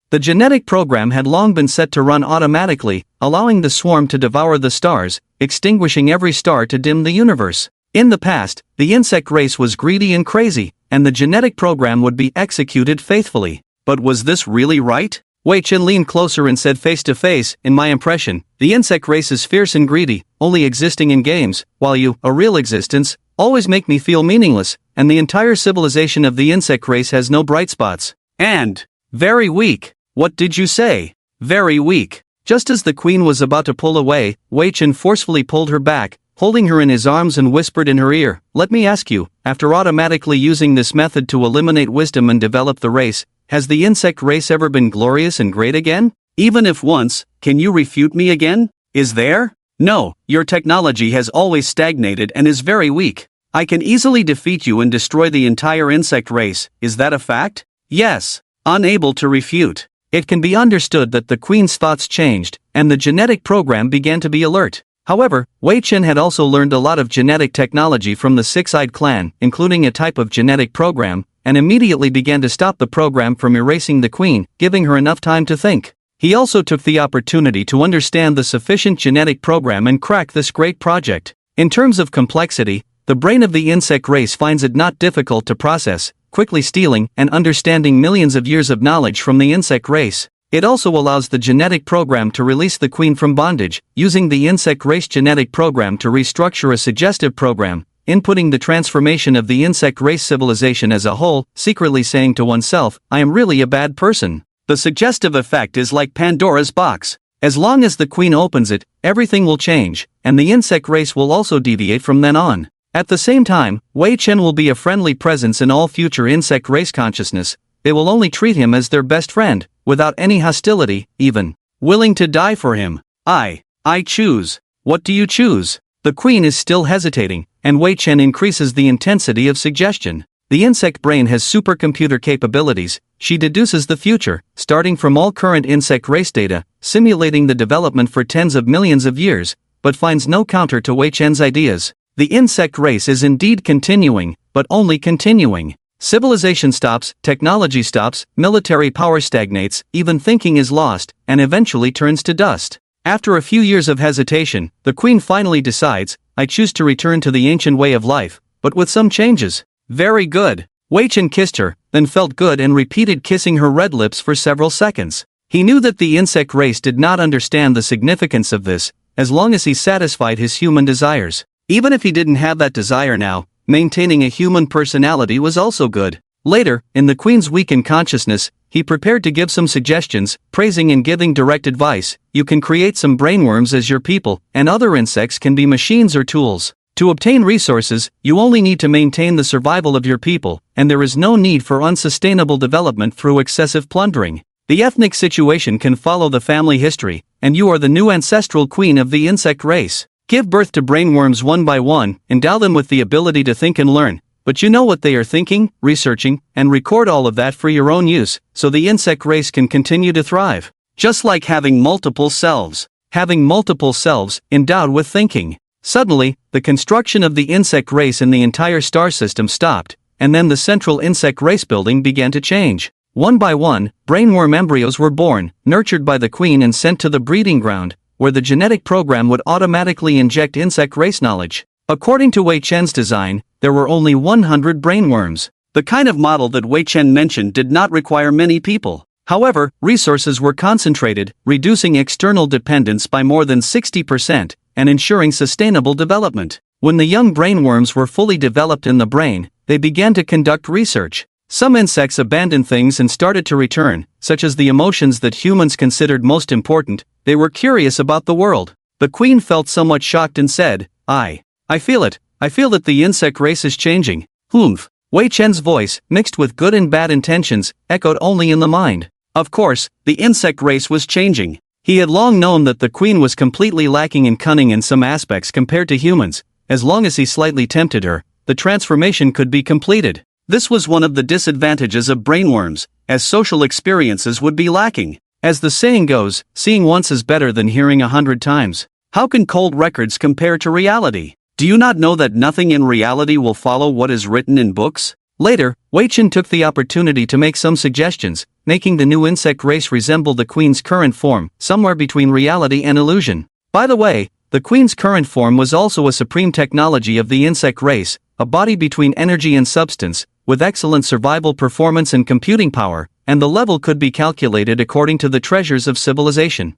The genetic program had long been set to run automatically, allowing the swarm to devour the stars, extinguishing every star to dim the universe. In the past, the insect race was greedy and crazy, and the genetic program would be executed faithfully. But was this really right? Wei Chen leaned closer and said face to face, in my impression, the insect race is fierce and greedy, only existing in games, while you, a real existence, always make me feel meaningless, and the entire civilization of the insect race has no bright spots. And very weak. What did you say? Very weak. Just as the Queen was about to pull away, Wei Chen forcefully pulled her back, holding her in his arms and whispered in her ear, let me ask you, after automatically using this method to eliminate wisdom and develop the race, has the insect race ever been glorious and great again? Even if once, can you refute me again? Is there? No, your technology has always stagnated and is very weak. I can easily defeat you and destroy the entire insect race, is that a fact? Yes. Unable to refute. It can be understood that the Queen's thoughts changed, and the genetic program began to be alert. However, Wei Chen had also learned a lot of genetic technology from the Six-Eyed Clan, including a type of genetic program, and immediately began to stop the program from erasing the Queen, giving her enough time to think. He also took the opportunity to understand the sufficient genetic program and crack this great project. In terms of complexity, the brain of the insect race finds it not difficult to process, quickly stealing and understanding millions of years of knowledge from the insect race. It also allows the genetic program to release the Queen from bondage, using the insect race genetic program to restructure a suggestive program, inputting the transformation of the insect race civilization as a whole, secretly saying to oneself, I am really a bad person. The suggestive effect is like Pandora's box. As long as the Queen opens it, everything will change, and the insect race will also deviate from then on. At the same time, Wei Chen will be a friendly presence in all future insect race consciousness. They will only treat him as their best friend, without any hostility, even willing to die for him. I choose. What do you choose? The Queen is still hesitating, and Wei Chen increases the intensity of suggestion. The insect brain has supercomputer capabilities. She deduces the future, starting from all current insect race data, simulating the development for tens of millions of years, but finds no counter to Wei Chen's ideas. The insect race is indeed continuing, but only continuing. Civilization stops, technology stops, military power stagnates, even thinking is lost, and eventually turns to dust. After a few years of hesitation, the queen finally decides, I choose to return to the ancient way of life, but with some changes. Very good. Wei Chen kissed her, then felt good and repeated kissing her red lips for several seconds. He knew that the insect race did not understand the significance of this, as long as he satisfied his human desires. Even if he didn't have that desire now, maintaining a human personality was also good. Later, in the queen's weakened consciousness, he prepared to give some suggestions, praising and giving direct advice. You can create some brainworms as your people, and other insects can be machines or tools. To obtain resources, you only need to maintain the survival of your people, and there is no need for unsustainable development through excessive plundering. The ethnic situation can follow the family history, and you are the new ancestral queen of the insect race. Give birth to brainworms one by one, endow them with the ability to think and learn, but you know what they are thinking, researching, and record all of that for your own use, so the insect race can continue to thrive. Just like having multiple selves. Having multiple selves, endowed with thinking. Suddenly, the construction of the insect race in the entire star system stopped, and then the central insect race building began to change. One by one, brainworm embryos were born, nurtured by the queen and sent to the breeding ground, where the genetic program would automatically inject insect race knowledge. According to Wei Chen's design, there were only 100 brainworms. The kind of model that Wei Chen mentioned did not require many people. However, resources were concentrated, reducing external dependence by more than 60%, and ensuring sustainable development. When the young brainworms were fully developed in the brain, they began to conduct research. Some insects abandoned things and started to return, such as the emotions that humans considered most important. They were curious about the world. The queen felt somewhat shocked and said, I feel it. I feel that the insect race is changing. Humph. Wei Chen's voice, mixed with good and bad intentions, echoed only in the mind. Of course, the insect race was changing. He had long known that the queen was completely lacking in cunning in some aspects compared to humans. As long as he slightly tempted her, the transformation could be completed. This was one of the disadvantages of brainworms, as social experiences would be lacking. As the saying goes, seeing once is better than hearing 100 times. How can cold records compare to reality? Do you not know that nothing in reality will follow what is written in books? Later, Wei Chen took the opportunity to make some suggestions, making the new insect race resemble the queen's current form, somewhere between reality and illusion. By the way, the queen's current form was also a supreme technology of the insect race, a body between energy and substance, with excellent survival performance and computing power, and the level could be calculated according to the treasures of civilization.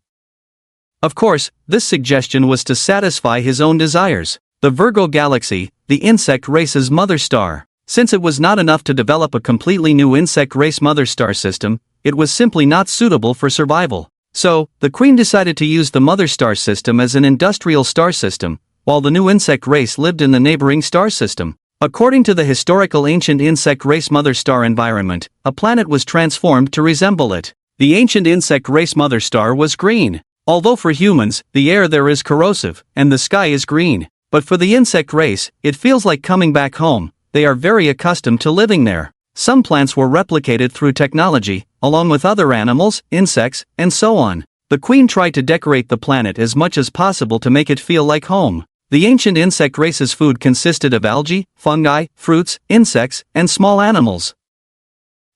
Of course, this suggestion was to satisfy his own desires. The Virgo galaxy, the insect race's mother star. Since it was not enough to develop a completely new insect race mother star system, it was simply not suitable for survival. So, the queen decided to use the mother star system as an industrial star system, while the new insect race lived in the neighboring star system. According to the historical ancient insect race mother star environment, a planet was transformed to resemble it. The ancient insect race mother star was green. Although for humans, the air there is corrosive, and the sky is green. But for the insect race, it feels like coming back home. They are very accustomed to living there. Some plants were replicated through technology, along with other animals, insects, and so on. The queen tried to decorate the planet as much as possible to make it feel like home. The ancient insect race's food consisted of algae, fungi, fruits, insects, and small animals.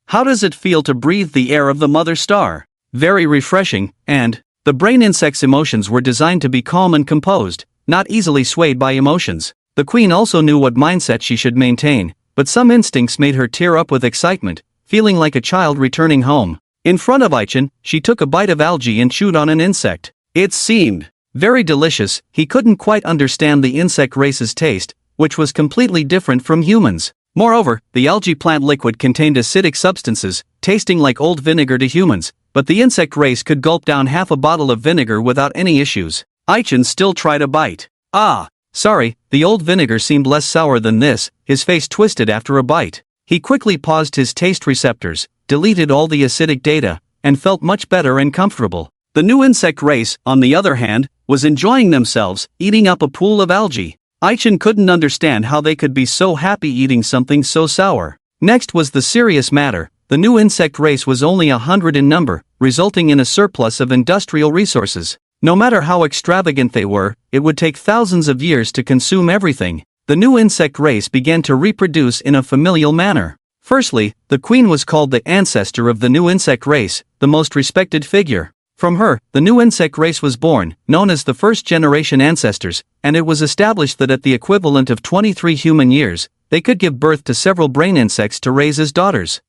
How does it feel to breathe the air of the mother star? Very refreshing, and the brain insect's emotions were designed to be calm and composed, not easily swayed by emotions. The queen also knew what mindset she should maintain, but some instincts made her tear up with excitement, feeling like a child returning home. In front of Aichen, she took a bite of algae and chewed on an insect. It seemed very delicious. He couldn't quite understand the insect race's taste, which was completely different from humans. Moreover, the algae plant liquid contained acidic substances, tasting like old vinegar to humans, but the insect race could gulp down half a bottle of vinegar without any issues. Aichen still tried a bite. Sorry, the old vinegar seemed less sour than this. His face twisted after a bite. He quickly paused his taste receptors, deleted all the acidic data, and felt much better and comfortable. The new insect race, on the other hand, was enjoying themselves, eating up a pool of algae. Aichen couldn't understand how they could be so happy eating something so sour. Next was the serious matter. The new insect race was only 100 in number, resulting in a surplus of industrial resources. No matter how extravagant they were, it would take thousands of years to consume everything. The new insect race began to reproduce in a familial manner. Firstly, the queen was called the ancestor of the new insect race, the most respected figure. From her, the new insect race was born, known as the first-generation ancestors, and it was established that at the equivalent of 23 human years, they could give birth to several brain insects to raise as daughters.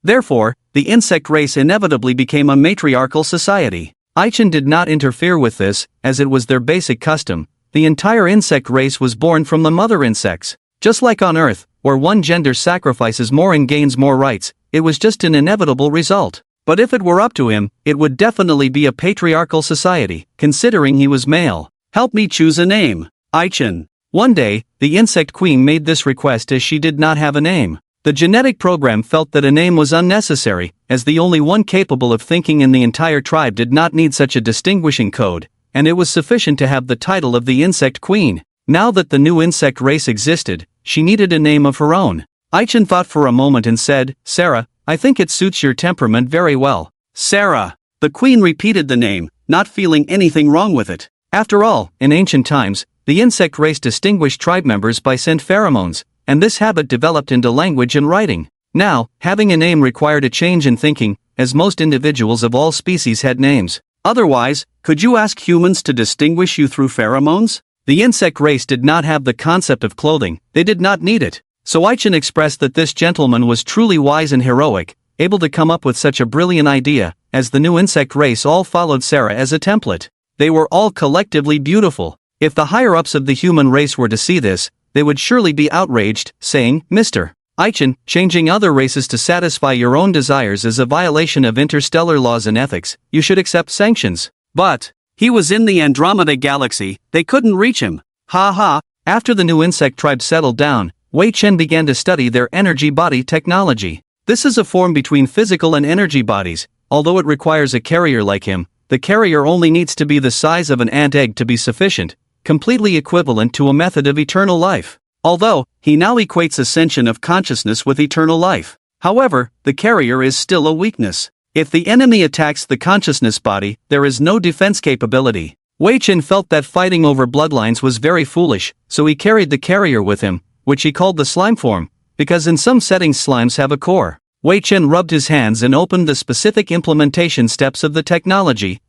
Therefore, the insect race inevitably became a matriarchal society. Aichen did not interfere with this, as it was their basic custom. The entire insect race was born from the mother insects. Just like on Earth, where one gender sacrifices more and gains more rights, it was just an inevitable result. But if it were up to him, it would definitely be a patriarchal society, considering he was male. Help me choose a name, Aichen. One day, the insect queen made this request as she did not have a name. The genetic program felt that a name was unnecessary, as the only one capable of thinking in the entire tribe did not need such a distinguishing code, and it was sufficient to have the title of the insect queen. Now that the new insect race existed, she needed a name of her own. Aichen thought for a moment and said, "Sarah, I think it suits your temperament very well." Sarah. The queen repeated the name, not feeling anything wrong with it. After all, in ancient times, the insect race distinguished tribe members by scent pheromones, and this habit developed into language and writing. Now, having a name required a change in thinking, as most individuals of all species had names. Otherwise, could you ask humans to distinguish you through pheromones? The insect race did not have the concept of clothing, they did not need it. So Aichen expressed that this gentleman was truly wise and heroic, able to come up with such a brilliant idea, as the new insect race all followed Sarah as a template. They were all collectively beautiful. If the higher-ups of the human race were to see this, they would surely be outraged, saying, "Mr. Aichen, changing other races to satisfy your own desires is a violation of interstellar laws and ethics, you should accept sanctions." But he was in the Andromeda galaxy, they couldn't reach him. Ha ha. After the new insect tribe settled down, Wei Chen began to study their energy body technology. This is a form between physical and energy bodies. Although it requires a carrier like him, the carrier only needs to be the size of an ant egg to be sufficient, completely equivalent to a method of eternal life. Although, he now equates ascension of consciousness with eternal life. However, the carrier is still a weakness. If the enemy attacks the consciousness body, there is no defense capability. Wei Chen felt that fighting over bloodlines was very foolish, so he carried the carrier with him, which he called the slime form, because in some settings slimes have a core. Wei Chen rubbed his hands and opened the specific implementation steps of the technology.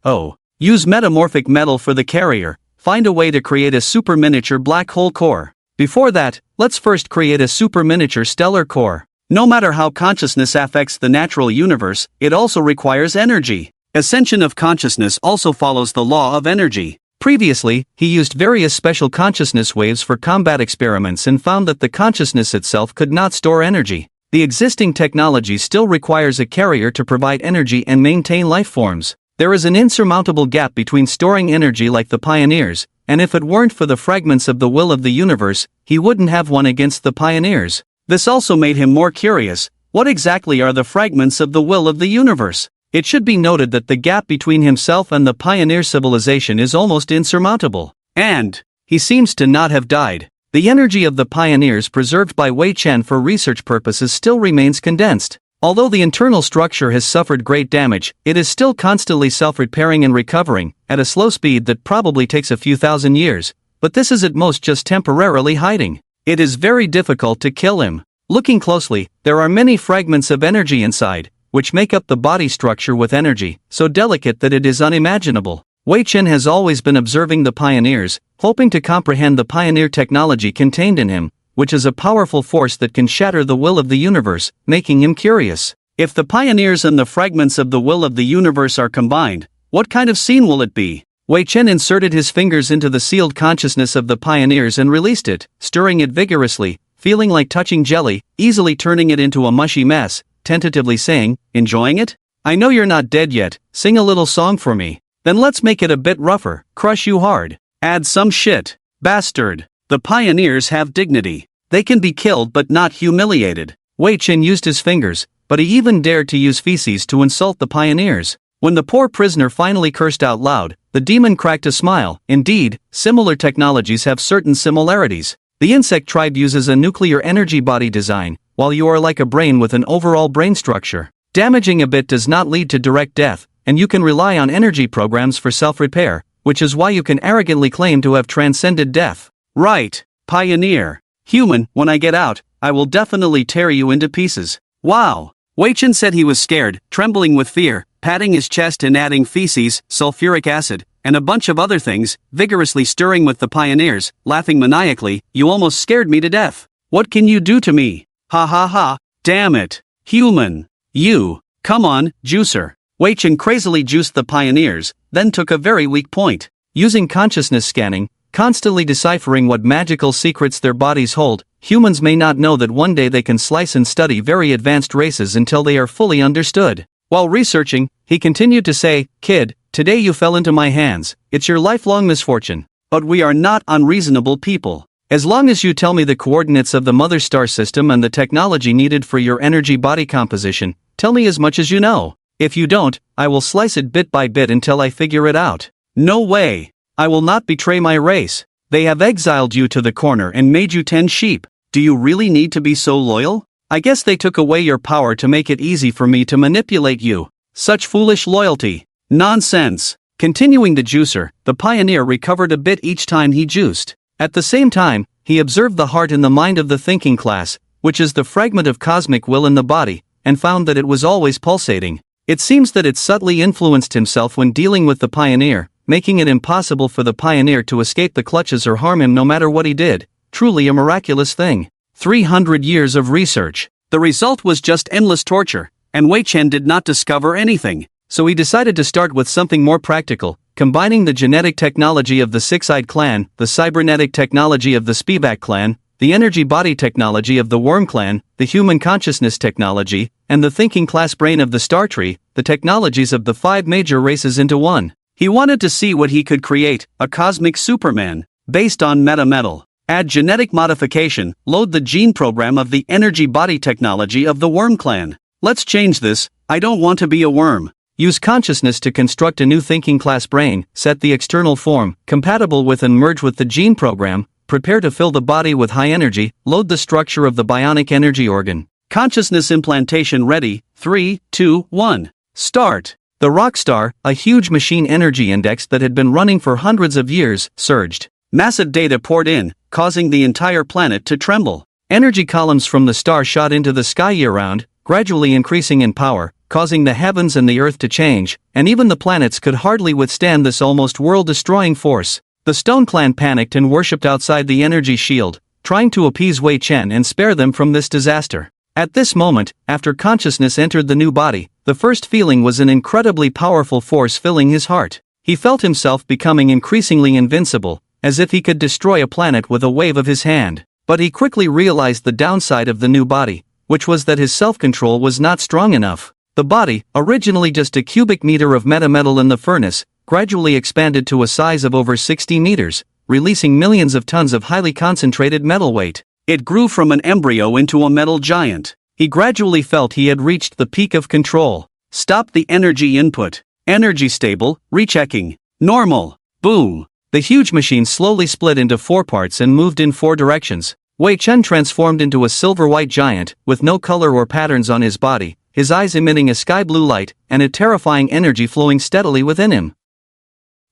Use metamorphic metal for the carrier. Find a way to create a super miniature black hole core. Before that, let's first create a super miniature stellar core. No matter how consciousness affects the natural universe, it also requires energy. Ascension of consciousness also follows the law of energy. Previously, he used various special consciousness waves for combat experiments and found that the consciousness itself could not store energy. The existing technology still requires a carrier to provide energy and maintain life forms. There is an insurmountable gap between storing energy like the pioneers, and if it weren't for the fragments of the will of the universe, he wouldn't have won against the pioneers. This also made him more curious. What exactly are the fragments of the will of the universe? It should be noted that the gap between himself and the pioneer civilization is almost insurmountable. And he seems to not have died. The energy of the pioneers preserved by Wei Chen for research purposes still remains condensed. Although the internal structure has suffered great damage, it is still constantly self-repairing and recovering, at a slow speed that probably takes a few thousand years. But this is at most just temporarily hiding. It is very difficult to kill him. Looking closely, there are many fragments of energy inside, which make up the body structure with energy, so delicate that it is unimaginable. Wei Chen has always been observing the pioneers, hoping to comprehend the pioneer technology contained in him, which is a powerful force that can shatter the will of the universe, making him curious. If the pioneers and the fragments of the will of the universe are combined, what kind of scene will it be? Wei Chen inserted his fingers into the sealed consciousness of the pioneers and released it, stirring it vigorously, feeling like touching jelly, easily turning it into a mushy mess, tentatively saying, "Enjoying it? I know you're not dead yet, sing a little song for me. Then let's make it a bit rougher, crush you hard. Add some shit. Bastard." The pioneers have dignity. They can be killed but not humiliated. Wei Chen used his fingers, but he even dared to use feces to insult the pioneers. When the poor prisoner finally cursed out loud, the demon cracked a smile. Indeed, similar technologies have certain similarities. The insect tribe uses a nuclear energy body design, while you are like a brain with an overall brain structure. Damaging a bit does not lead to direct death, and you can rely on energy programs for self-repair, which is why you can arrogantly claim to have transcended death. Right, pioneer. Human, when I get out, I will definitely tear you into pieces. Wow. Wei Chen said he was scared, trembling with fear, patting his chest and adding feces, sulfuric acid, and a bunch of other things, vigorously stirring with the pioneers, laughing maniacally. You almost scared me to death. What can you do to me? Ha ha ha, damn it. Human. You. Come on, juicer. Wei Chen crazily juiced the pioneers, then took a very weak point. Using consciousness scanning, constantly deciphering what magical secrets their bodies hold, humans may not know that one day they can slice and study very advanced races until they are fully understood. While researching, he continued to say, "Kid, today you fell into my hands, it's your lifelong misfortune. But we are not unreasonable people. As long as you tell me the coordinates of the mother star system and the technology needed for your energy body composition, tell me as much as you know. If you don't, I will slice it bit by bit until I figure it out." No way. I will not betray my race. They have exiled you to the corner and made you tend sheep. Do you really need to be so loyal? I guess they took away your power to make it easy for me to manipulate you. Such foolish loyalty. Nonsense. Continuing the juicer, the pioneer recovered a bit each time he juiced. At the same time, he observed the heart in the mind of the thinking class, which is the fragment of cosmic will in the body, and found that it was always pulsating. It seems that it subtly influenced himself when dealing with the pioneer, making it impossible for the pioneer to escape the clutches or harm him no matter what he did. Truly a miraculous thing. 300 years of research. The result was just endless torture, and Wei Chen did not discover anything. So he decided to start with something more practical, combining the genetic technology of the Six-Eyed Clan, the cybernetic technology of the Spivak Clan, the energy body technology of the Worm Clan, the human consciousness technology, and the thinking class brain of the Star Tree, the technologies of the 5 major races into one. He wanted to see what he could create, a cosmic Superman, based on metametal. Add genetic modification, load the gene program of the energy body technology of the Worm Clan. Let's change this, I don't want to be a worm. Use consciousness to construct a new thinking class brain, set the external form, compatible with and merge with the gene program, prepare to fill the body with high energy, load the structure of the bionic energy organ. Consciousness implantation ready, 3, 2, 1. Start. The Rockstar, a huge machine energy index that had been running for hundreds of years, surged. Massive data poured in, causing the entire planet to tremble. Energy columns from the star shot into the sky year-round, gradually increasing in power, causing the heavens and the earth to change, and even the planets could hardly withstand this almost world-destroying force. The Stone Clan panicked and worshipped outside the energy shield, trying to appease Wei Chen and spare them from this disaster. At this moment, after consciousness entered the new body, the first feeling was an incredibly powerful force filling his heart. He felt himself becoming increasingly invincible, as if he could destroy a planet with a wave of his hand. But he quickly realized the downside of the new body, which was that his self-control was not strong enough. The body, originally just a cubic meter of metametal in the furnace, gradually expanded to a size of over 60 meters, releasing millions of tons of highly concentrated metal weight. It grew from an embryo into a metal giant. He gradually felt he had reached the peak of control. Stop the energy input. Energy stable, rechecking. Normal. Boom. The huge machine slowly split into 4 parts and moved in 4 directions. Wei Chen transformed into a silver-white giant, with no color or patterns on his body, his eyes emitting a sky-blue light, and a terrifying energy flowing steadily within him.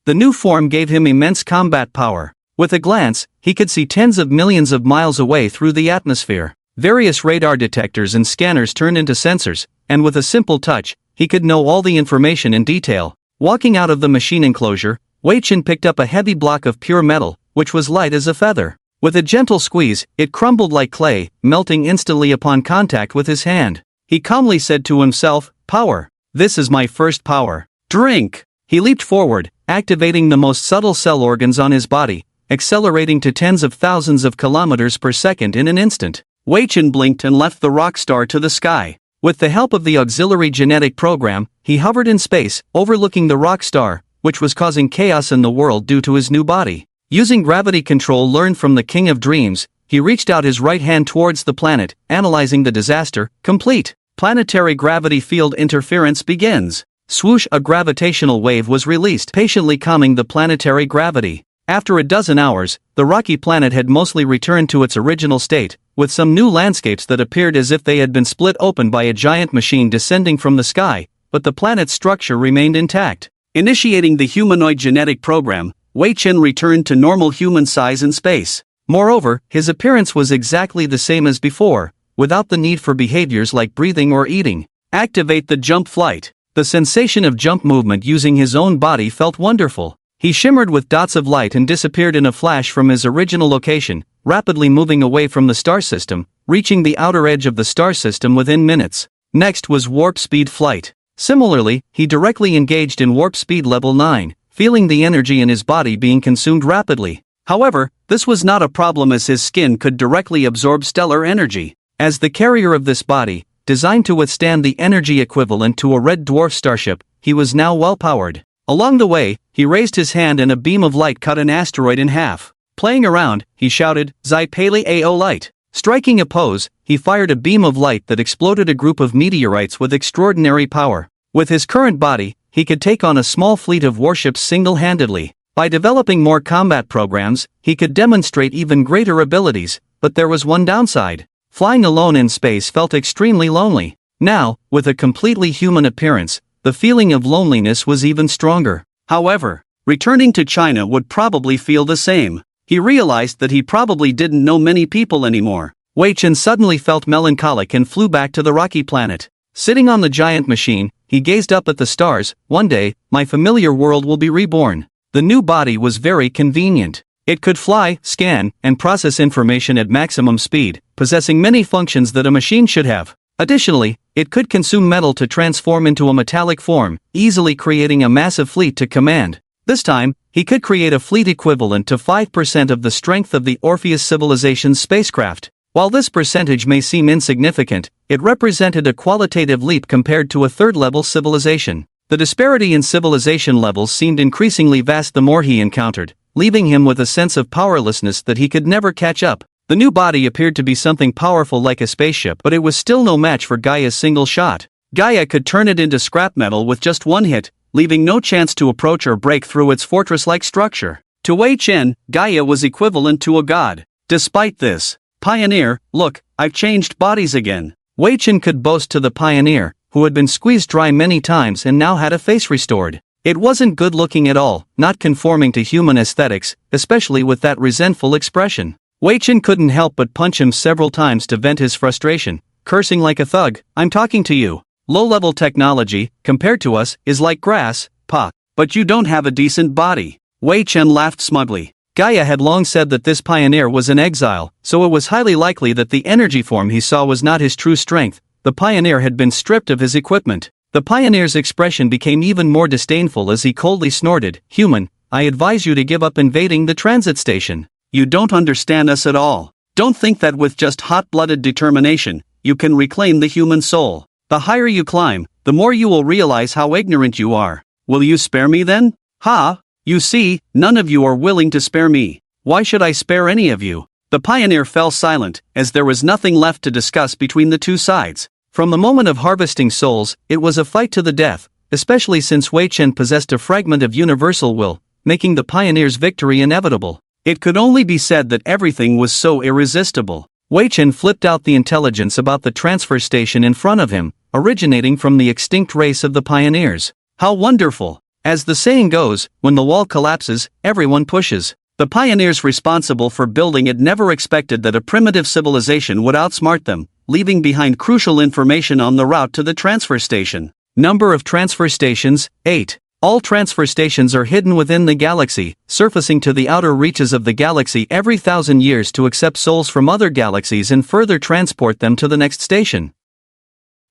The new form gave him immense combat power. With a glance, he could see tens of millions of miles away through the atmosphere. Various radar detectors and scanners turned into sensors, and with a simple touch, he could know all the information in detail. Walking out of the machine enclosure, Wei Chen picked up a heavy block of pure metal, which was light as a feather. With a gentle squeeze, it crumbled like clay, melting instantly upon contact with his hand. He calmly said to himself, "Power. This is my first power. Drink." He leaped forward, activating the most subtle cell organs on his body, accelerating to tens of thousands of kilometers per second in an instant. Wei Chen blinked and left the rock star to the sky. With the help of the auxiliary genetic program, he hovered in space, overlooking the rock star, which was causing chaos in the world due to his new body. Using gravity control learned from the King of Dreams, he reached out his right hand towards the planet, analyzing the disaster. Complete. Planetary gravity field interference begins. Swoosh, a gravitational wave was released, patiently calming the planetary gravity. After a dozen hours, the rocky planet had mostly returned to its original state, with some new landscapes that appeared as if they had been split open by a giant machine descending from the sky, but the planet's structure remained intact. Initiating the humanoid genetic program, Wei Chen returned to normal human size and space. Moreover, his appearance was exactly the same as before, without the need for behaviors like breathing or eating. Activate the jump flight. The sensation of jump movement using his own body felt wonderful. He shimmered with dots of light and disappeared in a flash from his original location, rapidly moving away from the star system, reaching the outer edge of the star system within minutes. Next was warp speed flight. Similarly, he directly engaged in warp speed level 9, feeling the energy in his body being consumed rapidly. However, this was not a problem as his skin could directly absorb stellar energy. As the carrier of this body, designed to withstand the energy equivalent to a red dwarf starship, he was now well-powered. Along the way, he raised his hand and a beam of light cut an asteroid in half. Playing around, he shouted, "Xi Pele Ao light." Striking a pose, he fired a beam of light that exploded a group of meteorites with extraordinary power. With his current body, he could take on a small fleet of warships single-handedly. By developing more combat programs, he could demonstrate even greater abilities, but there was one downside. Flying alone in space felt extremely lonely. Now, with a completely human appearance, the feeling of loneliness was even stronger. However, returning to China would probably feel the same. He realized that he probably didn't know many people anymore. Wei Chen suddenly felt melancholic and flew back to the rocky planet. Sitting on the giant machine, he gazed up at the stars. One day, my familiar world will be reborn. The new body was very convenient. It could fly, scan, and process information at maximum speed, possessing many functions that a machine should have. Additionally, it could consume metal to transform into a metallic form, easily creating a massive fleet to command. This time, he could create a fleet equivalent to 5% of the strength of the Orpheus civilization's spacecraft. While this percentage may seem insignificant, it represented a qualitative leap compared to a third-level civilization. The disparity in civilization levels seemed increasingly vast the more he encountered, leaving him with a sense of powerlessness that he could never catch up. The new body appeared to be something powerful like a spaceship, but it was still no match for Gaia's single shot. Gaia could turn it into scrap metal with just one hit, leaving no chance to approach or break through its fortress-like structure. To Wei Chen, Gaia was equivalent to a god. Despite this, "Pioneer, look, I've changed bodies again." Wei Chen could boast to the Pioneer, who had been squeezed dry many times and now had a face restored. It wasn't good looking at all, not conforming to human aesthetics, especially with that resentful expression. Wei Chen couldn't help but punch him several times to vent his frustration, cursing like a thug. "I'm talking to you. Low-level technology, compared to us, is like grass, pa. But you don't have a decent body." Wei Chen laughed smugly. Gaia had long said that this pioneer was in exile, so it was highly likely that the energy form he saw was not his true strength. The pioneer had been stripped of his equipment. The pioneer's expression became even more disdainful as he coldly snorted, "Human, I advise you to give up invading the transit station. You don't understand us at all. Don't think that with just hot-blooded determination, you can reclaim the human soul. The higher you climb, the more you will realize how ignorant you are. Will you spare me then? Ha! You see, none of you are willing to spare me. Why should I spare any of you?" The pioneer fell silent, as there was nothing left to discuss between the two sides. From the moment of harvesting souls, it was a fight to the death, especially since Wei Chen possessed a fragment of universal will, making the pioneer's victory inevitable. It could only be said that everything was so irresistible. Wei Chen flipped out the intelligence about the transfer station in front of him, originating from the extinct race of the pioneers. How wonderful! As the saying goes, when the wall collapses, everyone pushes. The pioneers responsible for building it never expected that a primitive civilization would outsmart them, leaving behind crucial information on the route to the transfer station. Number of transfer stations, 8. All transfer stations are hidden within the galaxy, surfacing to the outer reaches of the galaxy every 1,000 years to accept souls from other galaxies and further transport them to the next station.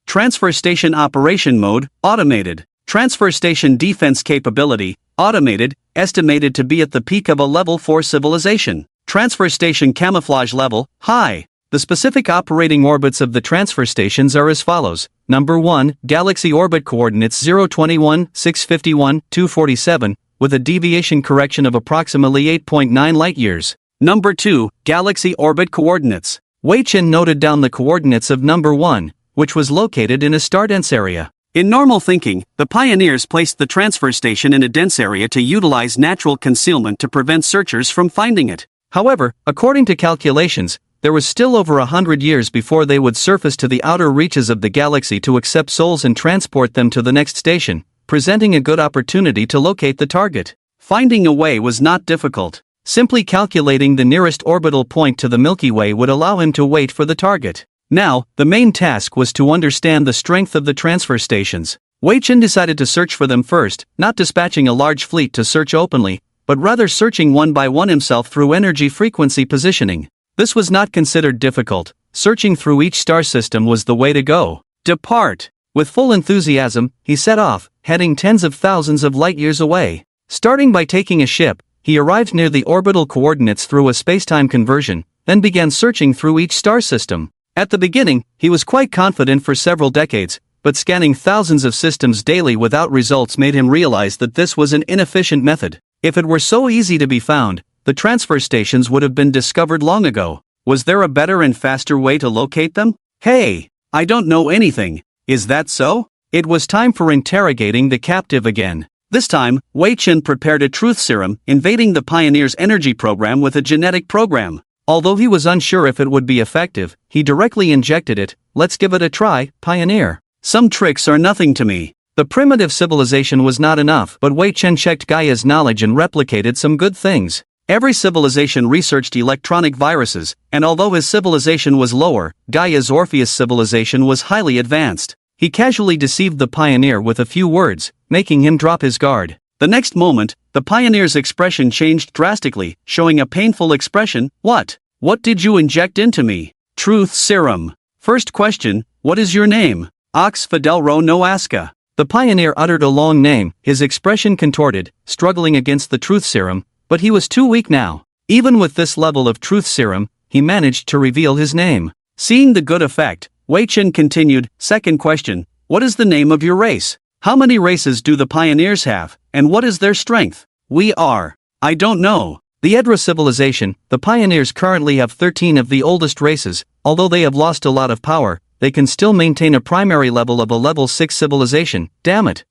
Transfer station operation mode, automated. Transfer station defense capability, automated, estimated to be at the peak of a level 4 civilization. Transfer station camouflage level, high. The specific operating orbits of the transfer stations are as follows. Number 1, Galaxy Orbit Coordinates 021, 651, 247, with a deviation correction of approximately 8.9 light-years. Number 2, Galaxy Orbit Coordinates. Wei Chen noted down the coordinates of number 1, which was located in a star-dense area. In normal thinking, the pioneers placed the transfer station in a dense area to utilize natural concealment to prevent searchers from finding it. However, according to calculations, there was still over 100 years before they would surface to the outer reaches of the galaxy to accept souls and transport them to the next station, presenting a good opportunity to locate the target. Finding a way was not difficult. Simply calculating the nearest orbital point to the Milky Way would allow him to wait for the target. Now, the main task was to understand the strength of the transfer stations. Wei Chen decided to search for them first, not dispatching a large fleet to search openly, but rather searching one by one himself through energy frequency positioning. This was not considered difficult. Searching through each star system was the way to go. Depart! With full enthusiasm, he set off, heading tens of thousands of light-years away. Starting by taking a ship, he arrived near the orbital coordinates through a spacetime conversion, then began searching through each star system. At the beginning, he was quite confident for several decades, but scanning thousands of systems daily without results made him realize that this was an inefficient method. If it were so easy to be found, the transfer stations would have been discovered long ago. Was there a better and faster way to locate them? Hey, I don't know anything. Is that so? It was time for interrogating the captive again. This time, Wei Chen prepared a truth serum, invading the Pioneer's energy program with a genetic program. Although he was unsure if it would be effective, he directly injected it. Let's give it a try, Pioneer. Some tricks are nothing to me. The primitive civilization was not enough, but Wei Chen checked Gaia's knowledge and replicated some good things. Every civilization researched electronic viruses, and although his civilization was lower, Gaia's Orpheus civilization was highly advanced. He casually deceived the Pioneer with a few words, making him drop his guard. The next moment, the Pioneer's expression changed drastically, showing a painful expression. What did you inject into me? Truth serum. First question, what is your name? Ox Fidelro no Aska. The Pioneer uttered a long name, his expression contorted, struggling against the truth serum, but he was too weak now. Even with this level of truth serum, he managed to reveal his name. Seeing the good effect, Wei Chen continued, second question, what is the name of your race? How many races do the Pioneers have, and what is their strength? I don't know. The Edra civilization, the Pioneers currently have 13 of the oldest races. Although they have lost a lot of power, they can still maintain a primary level of a level 6 civilization, damn it.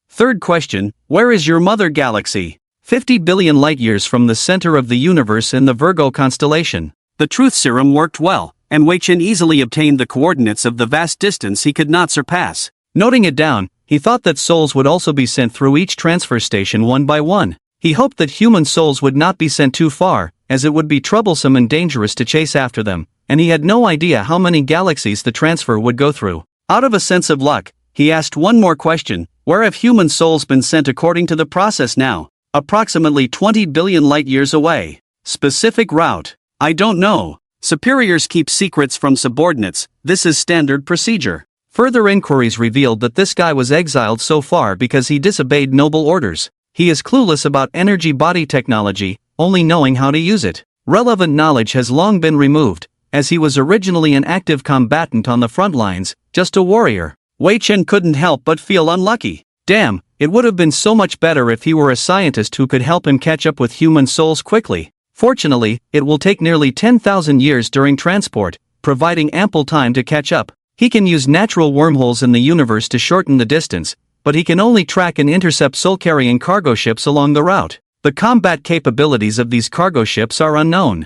Third question, where is your mother galaxy? 50 billion light-years from the center of the universe in the Virgo constellation. The truth serum worked well, and Wei Chen easily obtained the coordinates of the vast distance he could not surpass. Noting it down, he thought that souls would also be sent through each transfer station one by one. He hoped that human souls would not be sent too far, as it would be troublesome and dangerous to chase after them, and he had no idea how many galaxies the transfer would go through. Out of a sense of luck, he asked one more question, where have human souls been sent according to the process now? Approximately 20 billion light-years away. Specific route? I don't know. Superiors keep secrets from subordinates, this is standard procedure. Further inquiries revealed that this guy was exiled so far because he disobeyed noble orders. He is clueless about energy body technology, only knowing how to use it. Relevant knowledge has long been removed, as he was originally an active combatant on the front lines, just a warrior. Wei Chen couldn't help but feel unlucky. Damn, it would have been so much better if he were a scientist who could help him catch up with human souls quickly. Fortunately, it will take nearly 10,000 years during transport, providing ample time to catch up. He can use natural wormholes in the universe to shorten the distance, but he can only track and intercept soul-carrying cargo ships along the route. The combat capabilities of these cargo ships are unknown.